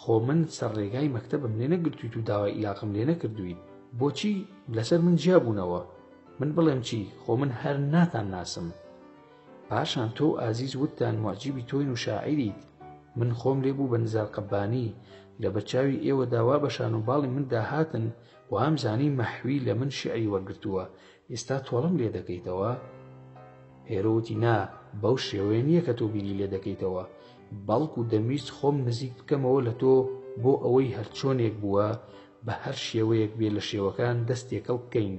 خۆ من سەرڕێگای مەکتەبم لێ نەگرتوویت و داوای ئیلاقم لێ نەکردوویت، بۆچی لەسەر من جیابوونەوە؟ من بڵێم چی؟ خۆ من هەر ناتان ناسم. پاشان تۆ ئازیز وتتان معجیبی تۆین و شاعیریت. من خۆم لێبوو بە نزار قەبانی، لە بەرچاوی ئێوە داوا بە شان و باڵی من داهاتن و ئەمزانی مەحوی لە من شیعری وەرگرتووە، ئێستا تۆڵم لێ دەکەیتەوە؟ هێرۆوتی نا، بەو شێوەیە نییە کە تۆ بیری لێ دەکەیتەوە، بەڵکو دەمویست خۆم نزیک بکەمەوە لە تۆ بۆ ئەوەی هەرچۆنێک بووە بە هەر شێوەیەک بێ لە شێوەکان دەستێکەڵ بکەین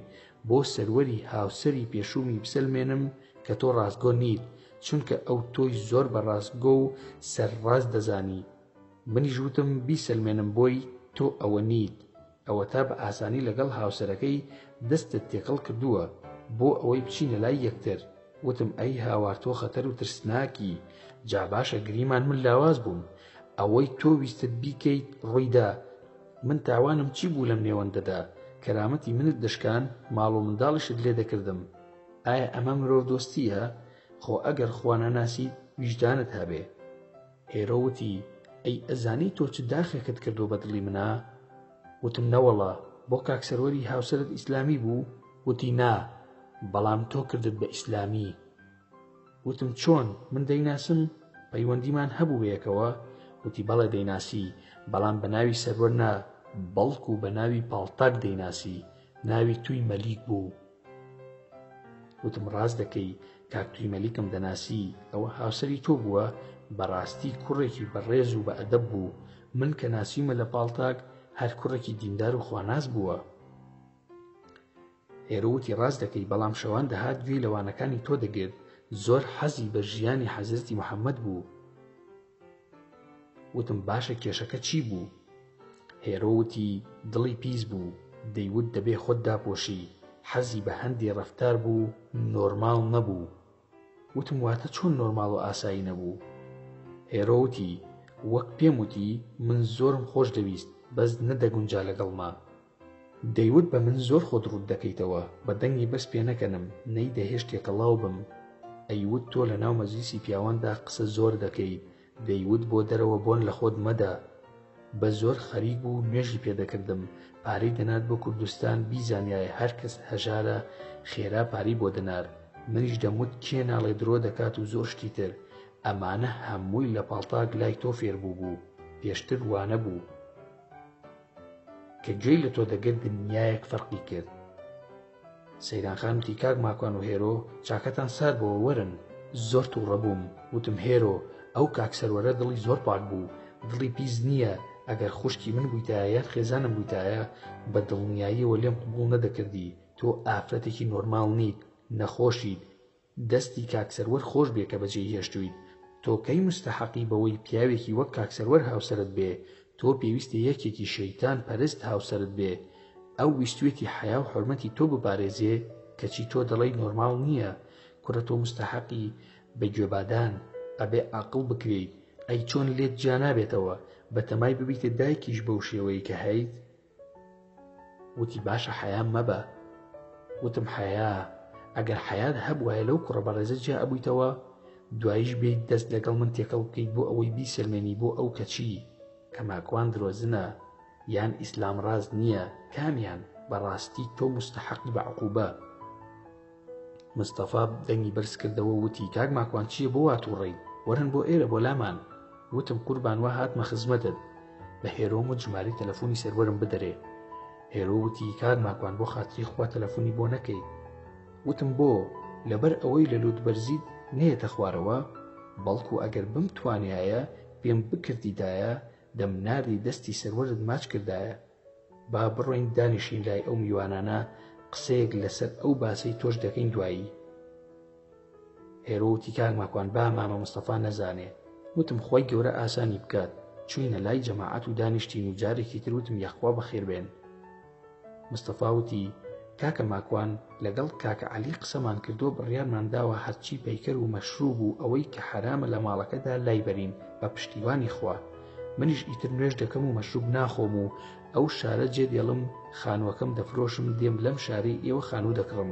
بۆ سەروەری هاوسەری پێشومی بسەلمێنم کە تۆ ڕاستگۆ نیت، چونکە ئەو تۆی زۆر بە ڕاستگۆ و سەرڕاست دەزانی. منیش وتم بیسەلمێنم بۆی تۆ ئەوە نیت، ئەوە تا بە ئاسانی لەگەڵ هاوسەرەکەی دەستت تێکەڵ کردووە بۆ ئەوەی بچینە لای یەکتر. وتم ئەی هاوار تۆ خەتەر و ترسناکی، جا باشە گریمان من لاواز بووم، ئەوەی تۆ ویستت بیکەیت ڕوویدا. من تاوانم چی بوو لەم نێوەندەدا؟ کەرامەتی منت دەشکان، ماڵ و منداڵیشت لێ دەکردم. ئایا ئەمە مرۆڤ دۆستیە؟ خۆ ئەگەر خوا نەناسیت ویجدانت هەبێ. هێرۆ وتی ئەی ئەزانی تۆ چ داخێکت کردو بە دڵی منە؟ وتم نەوەڵا، بۆ کاکسەروەری هاوسەرت ئیسلامی بوو؟ وتی نا، بەڵام تۆ کردت بە ئیسلامی. وتم چۆن؟ من دەیناسم؟ پەیوەندیمان هەبوو بەیەکەوە؟ وتی بەڵێ دەیناسی، بەڵام بە ناوی سەروەر نا، بەڵکو بە ناوی پاڵتاک دەیناسی، ناوی توی مەلیک بوو. وتم ڕاست دەکەی، کاک توی مەلیکم دەناسی، ئەوە هاوسەری تۆ بووە؟ بەڕاستی کوڕێکی بەڕێز و بە ئەدەب بوو، من کە ناسیمە لە پاڵتاک هەر کوڕێکی دیندار و خواناز بووە. هێرۆوتی ڕاست دەکەی، بەڵام شەوان دەهات گوێی لەوانەکانی تۆ دەگرت، زۆر حەزی بە ژیانی حەزرەتی موحەممەد بوو. وتم باشە کێشەکە چی بوو؟ هێرۆوتی دڵی پیس بوو، دەیوت دەبێ خۆت داپۆشی، حەزی بە هەندی ڕەفتار بوو، نۆرماڵ نەبوو. وتم واتە چۆن نۆرماڵ و ئاسایی نەبوو؟ هێرۆوتی وەک پێم وتی من زۆرم خۆش دەویست، بەس نەدەگونجا لەگەڵما. دەیوت بە من زۆر خۆت ڕوود دەکەیتەوە، بە دەنگی بەس پێ نەکەنم، نەی دەهێشت تێکەڵاو بم. ئەیوت تۆ لە ناو مەجلیسی پیاواندا قسە زۆر دەکەیت، دەیوت بۆ دەرەوە بۆن لە خۆت مەدا. بە زۆر خەریک بوو، نوێژی پێدەکردم، پارەی دەنات بۆ کوردستان، بیزانیایە هەر کەس هەژارە خێرا پارەی بۆ دەنار. منیش دەموت کێ ناڵێ درۆ دەکات و زۆر شتی تر. ئەمانە هەمووی لە پاڵتاک لای تۆ فێربوو بوو، پێشتر وانە بوو. کە گوێی لە تۆ دەگرت دنیایەک فەرقی کرد. سەیرانخان وتی کاک ماکوان و هێرۆ، چاکەتان سار بۆوە وەرن. زۆر تووڕە بووم، وتم هێرۆ، ئەو کاکسەروەرە دڵی زۆر پاک بوو، دڵی پیس نییە، ئەگەر خوشکی من بوویتایە یان خێزانم بوویتایە بە دڵنیاییەوە لێم قبوڵ نەدەکردی. تۆ ئافرەتێکی نۆرماڵ نیت، نەخۆشیت، دەستی کاکسەروەر خۆش بێ کە بەجێی هێشتوویت. تۆ کەی مستەحەقی بەوەی پیاوێکی وەک کاکسەروەر هاوسەرت بێ؟ تۆ پێویستە یەکێکی شەیتان پەرست هاوسەرت بێ، ئەو ویستوێتی حیا و حورمەتی تۆ بپارێزێ، کەچی تۆ دەڵێی نۆرماڵ نییە. کوڕە تۆ مستەحەقی بە گوێبادان، ئەبێ عاقڵ بکرێیت. ئەی چۆن لێت جا نابێتەوە بەتەمای ببیتە دایکیش بەو شێوەیە کە هەیت؟ وتی باشە حەیام مەبە. وتم حەیا، ئەگەر حەیات هەبوایە لەو کوڕە بەڕێزە جا ئەبوویتەوە، دواییش بێیت دەست لەگەڵ من تێکەڵ بکەیت بۆ ئەوەی بیسەلمێنی بۆ ئەو کەچی کە ماکوان درۆزنە یان ئیسلام ڕاست نییە، کامیان؟ بەڕاستی تۆ مستەحەقی بە عقوبە. مستەفا دەنگی بەرز کردەوە وتی کاک ماکوان چییە بۆ واتوڕێیت؟ وەرن بۆ ئێرە بۆ لامان. وتم قوربان وا هاتمە خزمەتت، بە هێرۆم و ژمارەی تەلەفۆنی سەروەرم بدەرێ. هێرۆ وتی کاک ماکوان بۆ خاتری خوا تەلەفۆنی بۆ نەکەیت؟ وتم وەرە بۆ لامانەوە. هێرۆ وتی کاک ماکوان چییە بۆ واتوڕێیت؟ وەرن بۆ ئێرە بۆ لامان. وتم قوربان وا هاتمە خزمەتت، بە هێرۆم و ژمارەی تەلەفۆنی سەروەرم بدەرێ. هێرۆ وتی کاک ماکوان بۆ خاتری خوا تەلەفۆنی بۆ نەکەیت؟ وتم بۆ لەبەر ئەوەی لە لووتبەرزیت نێتە خوارەوە بەڵکو ئەگەر بمتوانایە پێم بکردیدایە دەم ناردی دەستی سەروەرت ماچ کردایە با بڕۆین دانیشین لای ئەو میوانانە قسەیەک لەسەر ئەو باسەی تۆش دەکەین دوایی. هێرۆوتی کاک ماکوان با مامە مستەفا نەزانێ. وتم خۆی گەورە ئاسانی بکات. چووینە لای جەماعەت و دانیشتین و جارێکی تر وتم یەخوا بەخێر بێن. مستەفا وتی کاکە ماکوان لەگەڵ کاکە عەلی قسەمان کردو بڕیارمان داوە هەرچی پەیکەر و مەشروب و ئەوەی کە حرامە لە ماڵەکەدا لای بەرین بە پشتیوانی خوا. منیش ئیتر نوێژ دەکەم و مەشروب ناخۆم و ئەو شارە جێ دێڵم خانووەکەم دەفرۆشم دێم لەم شارەی ئێوە خانوو دەکڕم.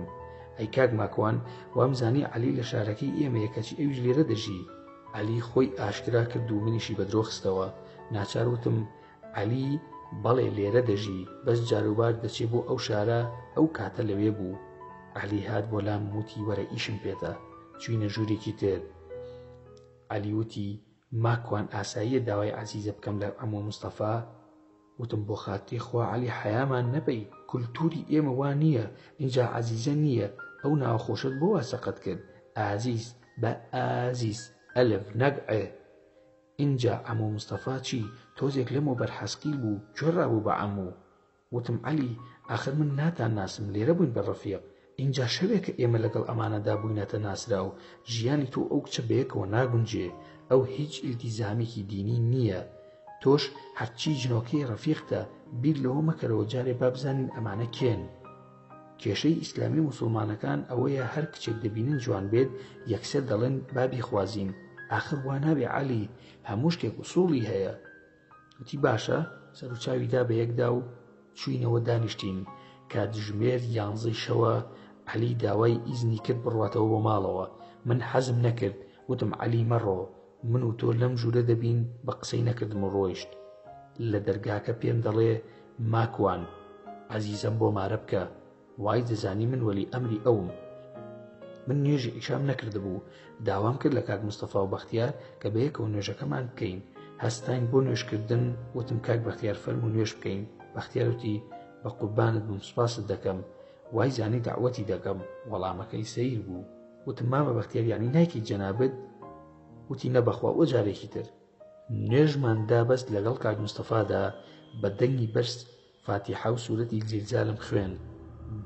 ئەی کاک ماکوان وامزانی عەلی لە شارەکەی ئێمەیە کەچی ئەویش لێرە دەژی. عەلی خۆی ئاشکرا کرد و منیشی بەدرۆ خستەوە. ناچار وتم عەلی بەڵێ لێرە دەژی بەس جاروبار دەچێ بۆ ئەو شارە ئەو کاتە لەوێ بوو. عەلی هات بۆ لام وتی وەرە ئیشم پێتە چووینە ژوورێکی تر. عەلی وتی ماکوان ئاساییە داوای عەزیزە بکەم لە عەموو مستەفا. وتم بۆ خاتری خوا عەلی حەیامان نەبەی کولتوری ئێمە وان نییە ئینجا عەزیزە نییە ئەو ناوخۆشت بۆ وا سەقەت کرد ئازیز بە ئازیز ئەلف نەگعێ. اینجا عەموو مستەفا چی تۆزێک لەمەوە بەرحەسقیل بوو گوێڕابوو بە عەموو. وتم عەلی ئاخر من ناتان ناسم لێرە بووین بە ڕەفیق اینجا شەوێکە ئێمە لەگەڵ ئەمانەدا بووینەتە ناسرا و ژیانی تۆ ئەو کچە بەیەکەوە ناگونجێ ئەو هیچ ئیلتیزامێکی دینی نییە تۆش هەرچی جنۆکەی ڕەفیقتە بیر لەوە مەکەرەوە جارێ با بزانین ئەمانە کێن. کێشەی ئیسلامی موسڵمانەکان ئەوەیە هەر کچێک دەبینن جوان بێت یەکسەر دەڵێن بابی خوازین ئاخر وا نابێ عەلی هەموو شتێک ئوسوڵی هەیە. وتی باشە سەر و چاویدا بە یەکدا و چووینەوە دانیشتین. کاتژمێر 11 شەوە عەلی داوای ئیزنی کرد بڕواتەوە بۆ ماڵەوە. من حەزم نەکرد وتم عەلی مەڕۆ من و تۆ لەم ژوورە دەبین بە قسەی نەکردم و ڕۆیشت. لە دەرگاکە پێم دەڵێ ماکوان عەزیزەم بۆ مارە بکە وای دەزانی من وەلی ئەمری ئەوم. من نوێژی ئیشام نەکردبوو داوام کرد لە کاک مستەفا و بەختیار کە بەیەکەوە نوێژەکەمان بکەین. هەستاین بۆ نوێژکردن وتم کاک بەختیار فەرموو نوێژ بکەین. بەختیار وتی بە قوربانت بووم سوپاست دەکەم وای زانی داوەتی دەکەم وەڵامەکەی سەیر بوو. وتم مامە بەختیار یانی نایکی جەنابەت؟ وتی نەبەخوا وە جارێکی تر. نوێژمان دابەست لەگەڵ کاک مستەفادا بە دەنگی بەرز فاتیحە و سوورەتی زیلزالم خوێن.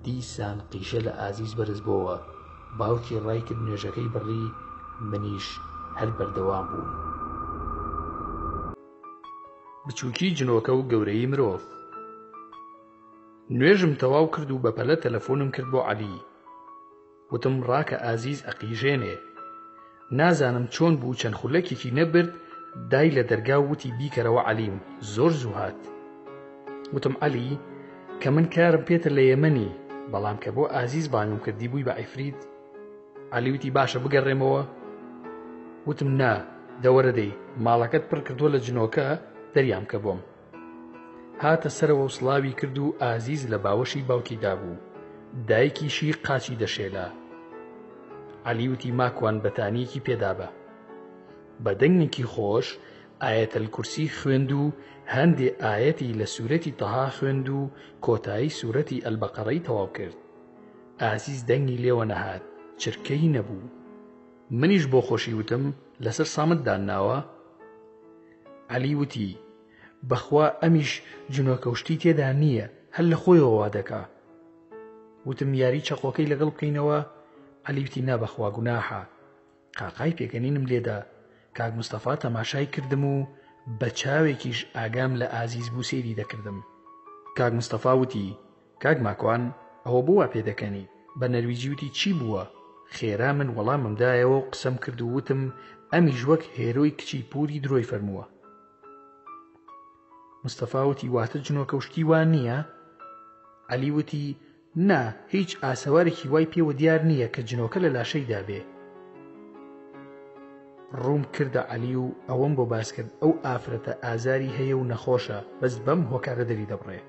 دیسان قیشە لە ئازیز بەرز بۆوە. باوکی ڕای کرد نوێژەکەی بڕی منیش هەر بەردەوام بوو. بچووکی جنۆکە و گەورەی مرۆڤ. نوێژم تەواو کرد و بەپەلە تەلەفۆنم کرد بۆ عەلی. وتم ڕاکە ئازیز ئەقیژێنێ نازانم چۆن بوو چەند خولەکێکی نەبرد دای لە دەرگا وتی بیکەرەوە عەلیم زۆر زوو هات. وتم عەلی کە من کارم پێتە لە یەمەنی بەڵام کە بۆ ئازیز بانگم کردی بووی بە عیفریت. عەلی وتی باشە بگەڕێمەوە. وتم نا دەوەرەدەی ماڵەکەت پڕ کردووە لە جنۆکە دەریام کە بۆم. هاتە سەرەوە و سڵاوی کرد و ئازیز لە باوەشی باوکیدا بوو دایکیشی قاچی دەشێلا. عەلی وتی ماکوان بەتانیەکی پێدابە. بە دەنگێکی خۆش ئایەتەل کورسی خوێند و هەندێ ئایەتی لە سوورەتی تەها خوێند و کۆتایی سوورەتی ئەلبەقەرەی تەواو کرد. ئازیز دەنگی لێوە نەهات چرکەی نەبوو. منیش بۆ خۆشی وتم لەسەر سامت دانناوە؟ عەلی وتی بەخوا ئەمیش جنۆکەوشتی تێدا نییە هەر لە خۆیەوە وا دەکا. وتم یاری چەقۆکەی لەگەڵ بکەینەوە؟ عەلی وتی نا بەخوا گوناحە قاقای پێکەنینم لێدا کاک مستەفا تەماشای کردم و بە چاوێکیش ئاگام لە ئازیز بوو سێری دەکردم. کاک مستەفا وتی کاک ماکوان ئەوە بۆ وا پێدەکەنی؟ بە نەرویجی وتی چی بووە؟ خێرا من وەڵاممدایەوە و قسەم کرد و وتم ئەمیش وەک هێرۆی کچی پووری درۆی فەرمووە. مستەفا وتی واتە جنۆکەوشتی وان نییە؟ عەلی وتی نا هیچ ئاسەوارێکی وای پێوە دیار نییە کە جنۆکە لە لاشەیدا بێ. ڕووم کردە عەلی و ئەوەم بۆ باس کرد ئەو ئافرەتە ئازاری هەیە و نەخۆشە بەس بەم هۆکارە دەری دەبڕێ.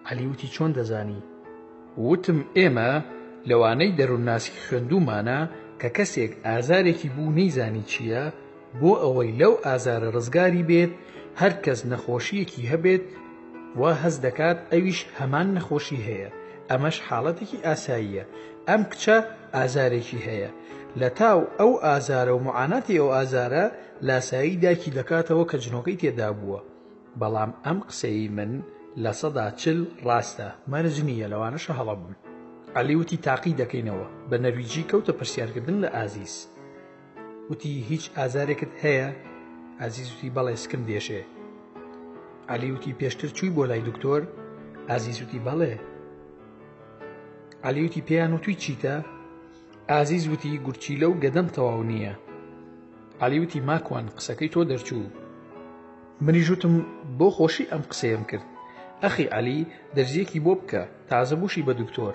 عەلی وتی چۆن دەزانی؟ وتم ئێمە لەوانەی دەروونناسی خوێندومانە کە کەسێک ئازارێکی بوو نەیزانی چییە بۆ ئەوەی لەو ئازارە ڕزگاری بێت هەر کەس نەخۆشیەکی هەبێت وا هەز دەکات ئەویش هەمان نەخۆشی هەیە ئەمەش حاڵەتێکی ئاساییە. ئەم کچە ئازارێکی هەیە، لە تاو ئەو ئازارە و معاناتی ئەو ئازارە لاسایی داکی دەکاتەوە کە جنۆکەی تێدا بووە. بەڵام ئەم قسەی من لە 140 ڕاستە، مەرج نییە، لەوانەشە هەڵە بوون. عەلی وتی تاقی دەکەینەوە. بە نەرویجی کەوتە پرسیارکردن لە ئازیز. وتی هیچ ئازارێکت هەیە؟ ئازیز وتی بەڵێ سکم دێشێ. عەلی وتی پێشتر چووی بۆ لای دکتۆر؟ ئازیز وتی بەڵێ. عەلی وتی پێیان وتوی چیتە؟ ئازیز وتی گورچیلە و گەدەم تەواو نییە. عەلی وتی ماکوان قسەکەی تۆ دەرچوو. منیش وتم بۆ خۆشی ئەم قسەیەم کرد. ئەخی عەلی دەرزیەکی بۆ بکە، تازە بووشی بە دکتۆر.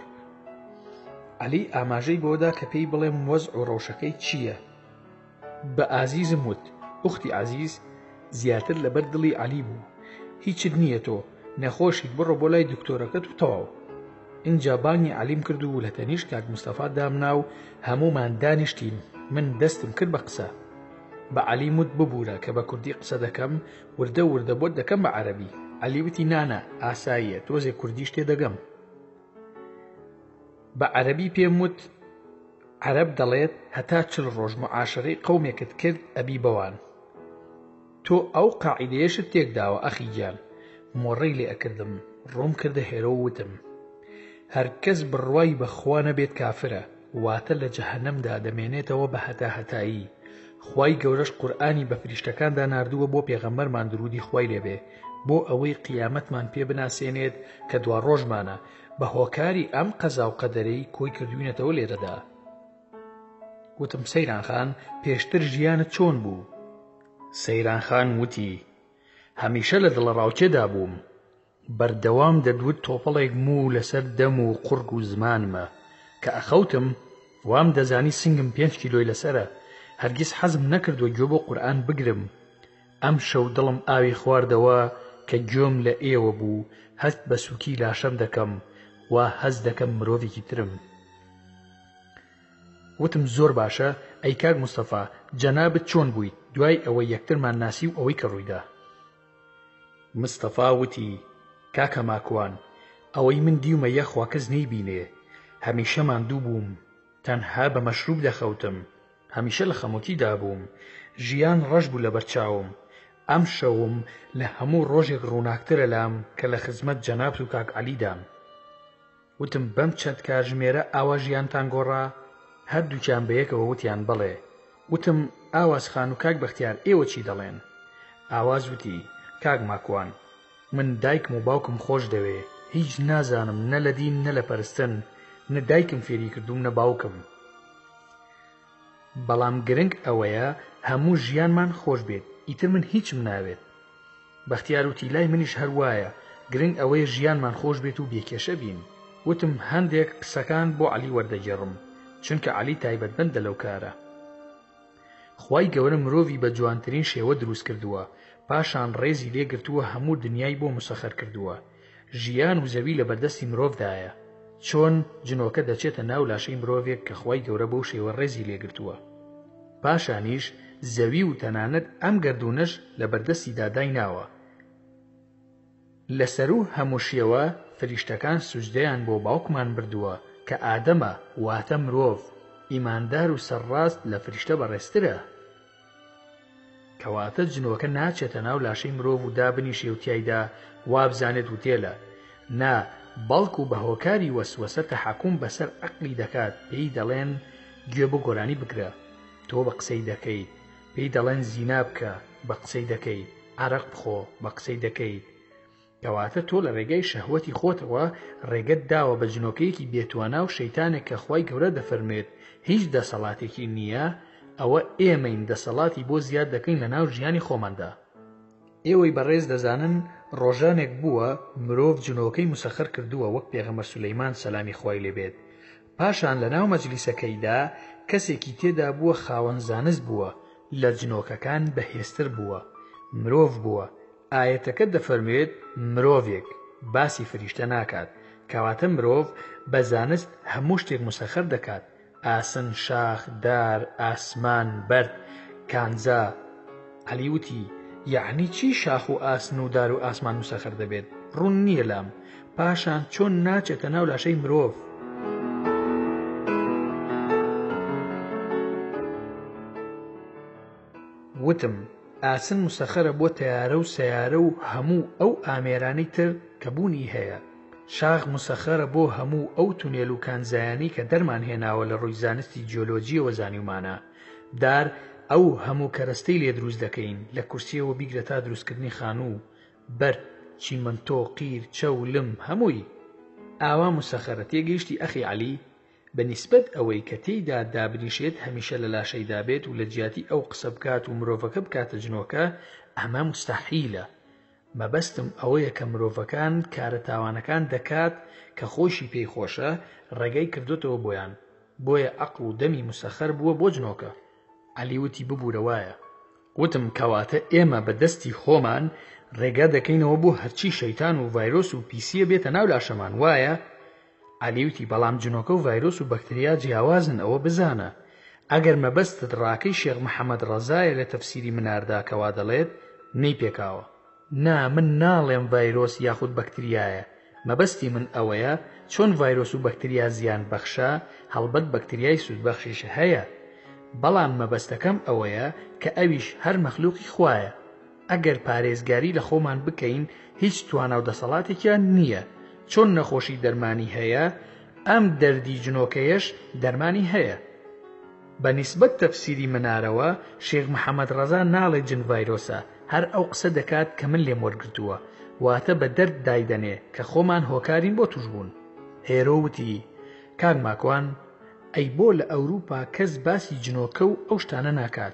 عەلی ئاماژەی بۆدا کە پێی بڵێم وەزع و ڕەوشەکەی چییە. بە ئازیزم وت ئوختی عەزیز زیاتر لەبەر دڵی عەلی بوو. هیچت نییە تۆ، نەخۆشیت بڕۆ بۆ لای دکتۆرەکەت و تەواو. اینجا بانگی عەلیم کرد و لە تەنیشت کاک مستەفا دامنا و هەموومان دانیشتین. من دەستم کرد بە قسە. بە عەلیم وت ببوورە کە بە کوردی قسە دەکەم، وردە وردە بۆت دەکەم بە عەرەبی. عەلی وتی نانە ئاساییە، تۆزێ کوردیش تێ دەگەم. بە عەرەبی پێم وت عەرەب دەڵێت هەتا 40 ڕۆژ معاشەرەی قەومێکت کرد ئەبی بەوان. تۆ ئەو قاعیدەیەشت تێکداوە ئەخی گیان. مۆڕەی لێ ئەکردم، ڕووم کردە هێرە و وتم هەرکەس بڕوای بەخوا نەبێت کافرە، واتە لە جەهەنەمدا دەمێنێتەوە بە هەتا هەتایی. خوای گەورەش قورئانی بە فریشتەکاندا ناردووە بۆ پێغەمبەرمان درودی خوای لێبێ، بۆ ئەوەی قیامەتمان پێ بناسێنێت کە دوا ڕۆژمانە بە هۆکاری ئەم قەزا و قەدەرەی کۆی کردوینەتەوە لێرەدا. وتم سەیرانخان پێشتر ژیانت چۆن بوو؟ سەیرانخان وتی هەمیشە لە دڵڕاوچێدا بووم، بەردەوام دەدوت تۆپەڵێک مو لەسەر دەم و قورگ و زمانمە کە ئەخەوتم وام دەزانی سنگم 5 کیلۆی لەسەرە. هەرگیز حەزم نەکردووە گوێ بۆ قورئان بگرم. ئەم شەو دڵم ئاوی خواردەوە کە گوێم لە ئێوە بوو، هەست بە سووکی لاشەم دەکەم وا هەز دەکەم مرۆڤێکی ترم. وتم زۆر باشە، ئەی کاک مستەفا جەنابت چۆن بوویت دوای ئەوەی یەکترمان ناسی و ئەوەی کە ڕوویدا؟ مستەفا وتی کاکە ماکوان ئەوەی من دیومە یەخوا کەس نەیبینێ، هەمیشە ماندوو بووم، تەنها بە مەشروب دەخەوتم، هەمیشە لە خەمۆکیدا بووم، ژیان ڕەش بوو لە بەرچاوم. ئەم شەوم لە هەموو ڕۆژێک ڕووناکترە لام کە لە خزمەت جەنابت و کاک عەلیدام. وتم بەم چەند کاتژمێرە ئاوا ژیانتان گۆڕا؟ هەردووکیان بەیەکەوە وتیان بەڵێ. وتم ئاواز خان و کاک بەختیار ئێوە چی دەڵێن؟ ئاواز وتی کاک ماکوان من دایکم و باوکم خۆش دەوێ، هیچ نازانم نە لە دین نە لە پەرستن، نە دایکم فێری کردوم نە باوکم. بەڵام گرنگ ئەوەیە هەموو ژیانمان خۆش بێت، ئیتر من هیچم ناوێت. بەختیار وتی لای منیش هەروایە، گرنگ ئەوەیە ژیانمان خۆش بێت و بێکێشە بین. وتم هەندێک قسەکان بۆ عەلی وەردەگێڕم، چونکە عەلی تایبەتمەندە لەو کارە. خوای گەورە مرۆڤی بە جوانترین شێوە دروست کردووە، پاشان ڕێزی لێگرتووە هەموو دنیای بۆ مسەخەر کردووە. ژیان و زەوی لە بەردەستی مرۆڤدایە، چۆن جنۆکە دەچێتە ناو لاشەی مرۆڤێک کە خوای گەورە بەو شێوە ڕێزی لێگرتووە. پاشانیش زەوی و تەنانەت ئەم گەردونەش لە بەردەستی دادای ناوە. لەسەر و هەموو شێوە فریشتەکان سوجدەیان بۆ باوکمان بردووە کە ئادەمە، واتە مرۆڤ، ئیماندار و سەرڕاست لە فریشتە بەڕێزترە. کەواتە جنۆکە ناچێتە ناو لاشەی مرۆڤ و دابنیشێ و تیایدا وابزانێت و تێلە، نا بەڵکو بە هۆکاری وەسوەسە تەحەکوم بەسەر عەقلی دەکات. پێی دەڵێن گوێ بۆ گۆرانی بگرە، تۆ بە قسەی دەکەیت، پێی دەڵێن زینا بکە، بە قسەی دەکەیت، عەرەق بخۆ، بە قسەی دەکەیت. کەواتە تۆ لە ڕێگەی شەهوەتی خۆتەوە ڕێگەت داوە بە جنۆکەیەکی بێتوانە و شەیتانێک کە خوای گەورە دەفەرمێت هیچ دەسەڵاتێکی نییە، ئەوە ئێمەین دەسەڵاتی بۆ زیاد دەکەین لە ناو ژیانی خۆماندا. ئێوەی بەڕێز دەزانن ڕۆژانێک بووە مرۆڤ جنۆکەی مسەخەر کردووە وەک پێغەمبەر سولەیمان سەلامی خوای لێبێت. پاشان لە ناو مەجلیسەکەیدا کەسێکی تێدا بووە خاوەن زانست بووە، لە جنۆکەکان بەهێزتر بووە، مرۆڤ بووە. ئاەتەکە دەفەرمێت مرۆڤێک، باسی فریشتە ناکات، کەواتە مرۆڤ بە زانست هەموو شتێک مسەخەر دەکات، ئاسن، شاخ، دار، ئاسمان، بەرد، کانزا. عەلی وتی یعنی چی شاخ و ئاسن و دار و ئاسمان مسەخەر دەبێت؟ ڕوون نییە لام. پاشان چۆن ناچێتە ناو لاشەی مرۆڤ؟ وتم ئاسن مسەخەرە بۆ تەیارە و سەیارە و هەموو ئەو ئامێرانەی تر کە بوونی هەیە. شاخ مسەخەرە بۆ هەموو ئەو تونێل و کانزایانی کە دەرمان هێناوە لە ڕووی زانستی جیۆلۆجیەوە زانیومانە. دار ئەو هەموو کەرەستەی لێ دروست دەکەین لە کورسیەوە بیگرە تا دروستکردنی خانوو، بەر، چیمەنتۆ، قیر، چەو، لم، هەمووی. ئاوا مسەخەرە تێگەیشتی ئەخی عەلی؟ بەنیسبەت ئەوەی کە تێیدا دابنیشێت هەمیشە لە لاشەیدا بێت و لە جیاتی ئەو قسە بکات و مرۆڤەکە بکاتە جنۆکە، ئەمە مستەحیلە. مەبەستم ئەوەیە کە مرۆڤەکان کارە تاوانەکان دەکات کە خۆشی پێی خۆشە ڕێگەی کردوتەوە بۆیان، بۆیە عەقڵ و دەمی مسەخەر بووە بۆ جنۆکە. عەلی وتی ببوورەوایە. وتم کەواتە ئێمە بە دەستی خۆمان ڕێگا دەکەینەوە بۆ هەرچی شەیتان و ڤایرۆس و پیسیە بێتە ناو لاشەمان، وایە؟ عەلی وتی بەڵام جنۆکە و ڤایرۆس و بەکتریا جیاوازن، ئەوە بزانە. ئەگەر مەبەستت ڕاکەی شێخ محەممەد ڕەزایە لە تەفسیری مناردا کەوا دەڵێت نەی پێکاوە. نا من ناڵێم ڤایرۆس یاخود بەکتریایە، مەبەستی من ئەوەیە چۆن ڤایرۆس و بەکتریا زیان بەخشە، هەڵبەت بەکتریای سوودبەخشیش هەیە. بەڵام مەبەستەکەم ئەوەیە کە ئەویش هەر مەخلوقی خوایە. ئەگەر پارێزگاری لە خۆمان بکەین هیچ توانە و دەسەڵاتێکیان نییە. چۆن نەخۆشی دەرمانی هەیە، ئەم دەردی جنۆکەیەش دەرمانی هەیە. بەنیسبەت تەفسیری منارەوە شێخ محەممەد ڕەزا ناڵێ جن ڤایرۆسە، هەر ئەو قسە دەکات کە من لێم وەرگرتووە، واتە بە دەرد دایدەنێ کە خۆمان هۆکارین بۆ توشبوون. هێرۆ وتی کاک ماکوان، ئەی بۆ لە ئەوروپا کەس باسی جنۆکە و ئەو شتانە ناکات،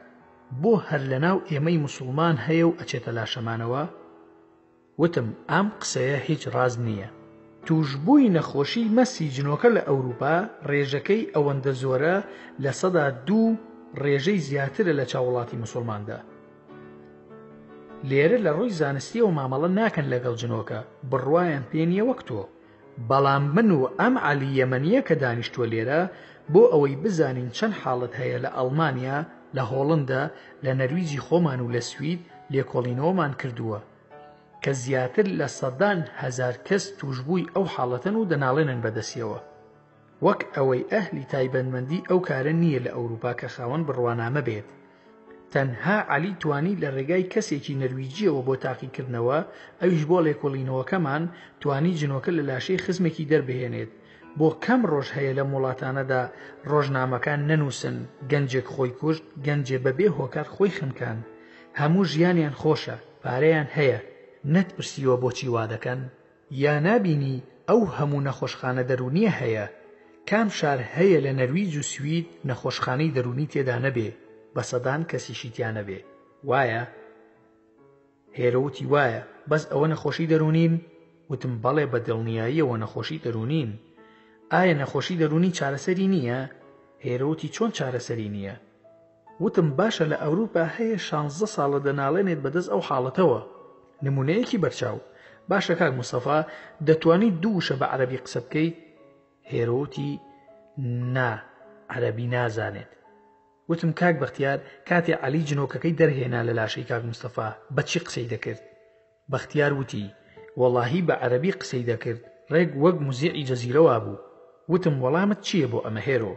بۆ هەر لەناو ئێمەی موسڵمان هەیە و ئەچێتە لاشەمانەوە؟ وتم ئام قسەیە هیچ ڕاز نییە. توشبووی نەخۆشی مەسی جنۆکە لە ئەوروپا ڕێژەکەی ئەوەندە زۆرە لە 102 ڕێژەی زیاترە لە چاوەڵاتی موسڵماندا. لێرە لە ڕووی زانستی و مامەڵە ناکەن لەگەڵ جنۆکە، بڕوایان پێ نییە وەک تۆ. بەڵام من و ئەم عەلی یەمەنیە کە دانیشتووە لێرە بۆ ئەوەی بزانین چەند حاڵەت هەیە لە ئەڵمانیا، لە هۆڵندا، لە نەرویجی خۆمان و لە سوید لێکۆڵینەوەمان کردووە کە زیاتر لە 100,000 کەس توشبووی ئەو حاڵەتەن و دەناڵێنن بەدەستیەوە. وەک ئەوەی ئەهلی تایبەتمەندی ئەو کارە نییە لە ئەوروپا کە خاوەن بڕوانامە بێت. تەنها عەلی توانی لە ڕێگای کەسێکی نەرویجیەوە بۆ تاقیکردنەوە، ئەویش بۆ لێکۆڵینەوەکەمان توانی جنۆکە لە لاشەی خزمێکی دەربهێنێت. بۆ کەم ڕۆژ هەیە لە وڵاتانەدا ڕۆژنامەکان نەنووسن گەنجێک خۆی کوشت، گەنجێ بەبێ هۆکار خۆی خنکان، هەموو ژیانیان خۆشە، پارەیان هەیە. نەتپرسیوە بۆچی وا دەکەن؟ یا نابینی ئەو هەموو نەخۆشخانە دەرونیە هەیە؟ کام شار هەیە لە نەرویج و سوید نەخۆشخانەی دەرونی تێدا نەبێ، بە سەدان کەسیشی تیا نەبێ، وایە؟ هێرەوتی وایە. بەس ئەوە نەخۆشی دەرونین؟ وتم بەڵێ بە دڵنیاییەوە نەخۆشی دەرونین. ئایا نەخۆشی دەرونی چارەسەری نییە؟ هێرەوتی چۆن چارەسەری نییە؟ وتم باشە لە ئەوروپا هەیە 16 ساڵە دەناڵێنێت بەدەست ئەو حاڵەتەوە. نمونەیەکی بەرچاو. باشە کاک موستەفا دەتوانی دووشە بە عەرەبی قسە بکەیت؟ هێرەوتی نا، عەرەبی نازانێت. وتم کاک بەختیار کاتێ عەلی جنۆکەکەی دەرهێنا لە لاشەی کاک موستەفا بەچی قسەی دەکرد؟ بەختیار وتی وەڵاهی بە عەرەبی قسەی دەکرد، ڕێک وەک موزیعی جەزیرەوا بوو. وتم وەڵامت چییە بۆ ئەمە هێرۆ؟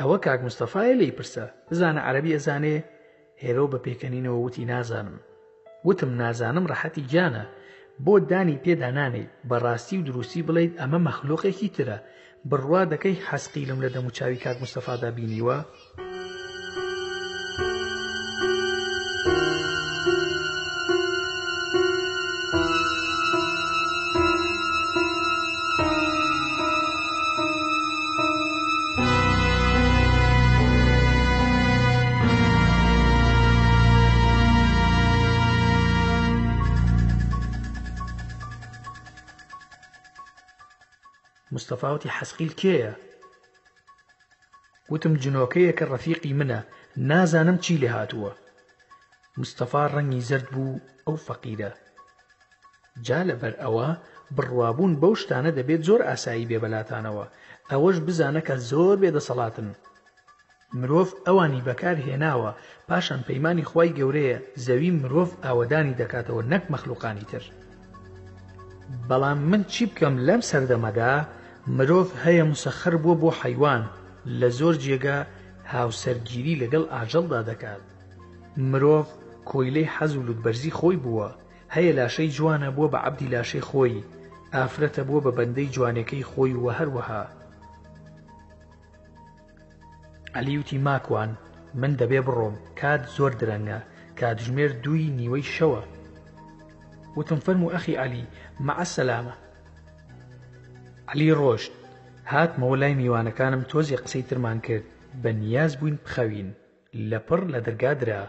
ئەوە کاک موستەفایە لێی پرسە، بزانە عەرەبی ئەزانێ؟ هێرۆ بە پێکەنینەوە وتی نازانم. وتم نازانم ڕەحەتی گیانە، بۆ دانی پێدا نانێت بەڕاستی و دروستی بڵێیت ئەمە مەخلوقێکی ترە، بڕوا دەکەی حەسقیلم لە دەم و چاوی کاک موستەفادا بینیوە؟ مستەفاوتی حەسقیل کێیە؟ وتم جنۆکەیە کە ڕەفیقی منە، نازانم چی لێ هاتووە. مستەفا ڕەنگی زەرد بوو، ئەو فەقیرە. جا لەبەر ئەوە بڕوابوون بەو شتانە دەبێت زۆر ئاسایی بێ بەلاتانەوە، ئەوەش بزانە کە زۆر بێدەسەڵاتن. مرۆڤ ئەوانی بەکار هێناوە پاشان پەیمانی خوای گەورەیە زەوی مرۆڤ ئاوەدانی دەکاتەوە نەک مەخلوقانی تر. بەڵام من چی بکەم لەم سەردەمەدا مرۆڤ هەیە مسەخەر بووە بۆ حەیوان لە زۆر جێگا هاوسەرگیری لەگەڵ ئاژەڵدا دەکات. مرۆڤ کۆیلەی حەز و لوتبەرزی خۆی بووە، هەیە لاشەی جوانە بووە بە عەبدی لاشەی خۆی، ئافرەتە بووە بە بەندەی جوانەکەی خۆی و هەروەها. عەلی وتی ماکوان من دەبێ بڕۆم، کات زۆر درەنگە، کاتژمێر 2:30 شەوە. وتم فەرموو ئەخی عەلی مەعە سەلامە. عەلی ڕۆشت، هاتمەوە لای میوانەکانم تۆزی قسەی ترمان کرد، بە نیاز بووین بخەوین، لەپڕ لە دەرگا درا.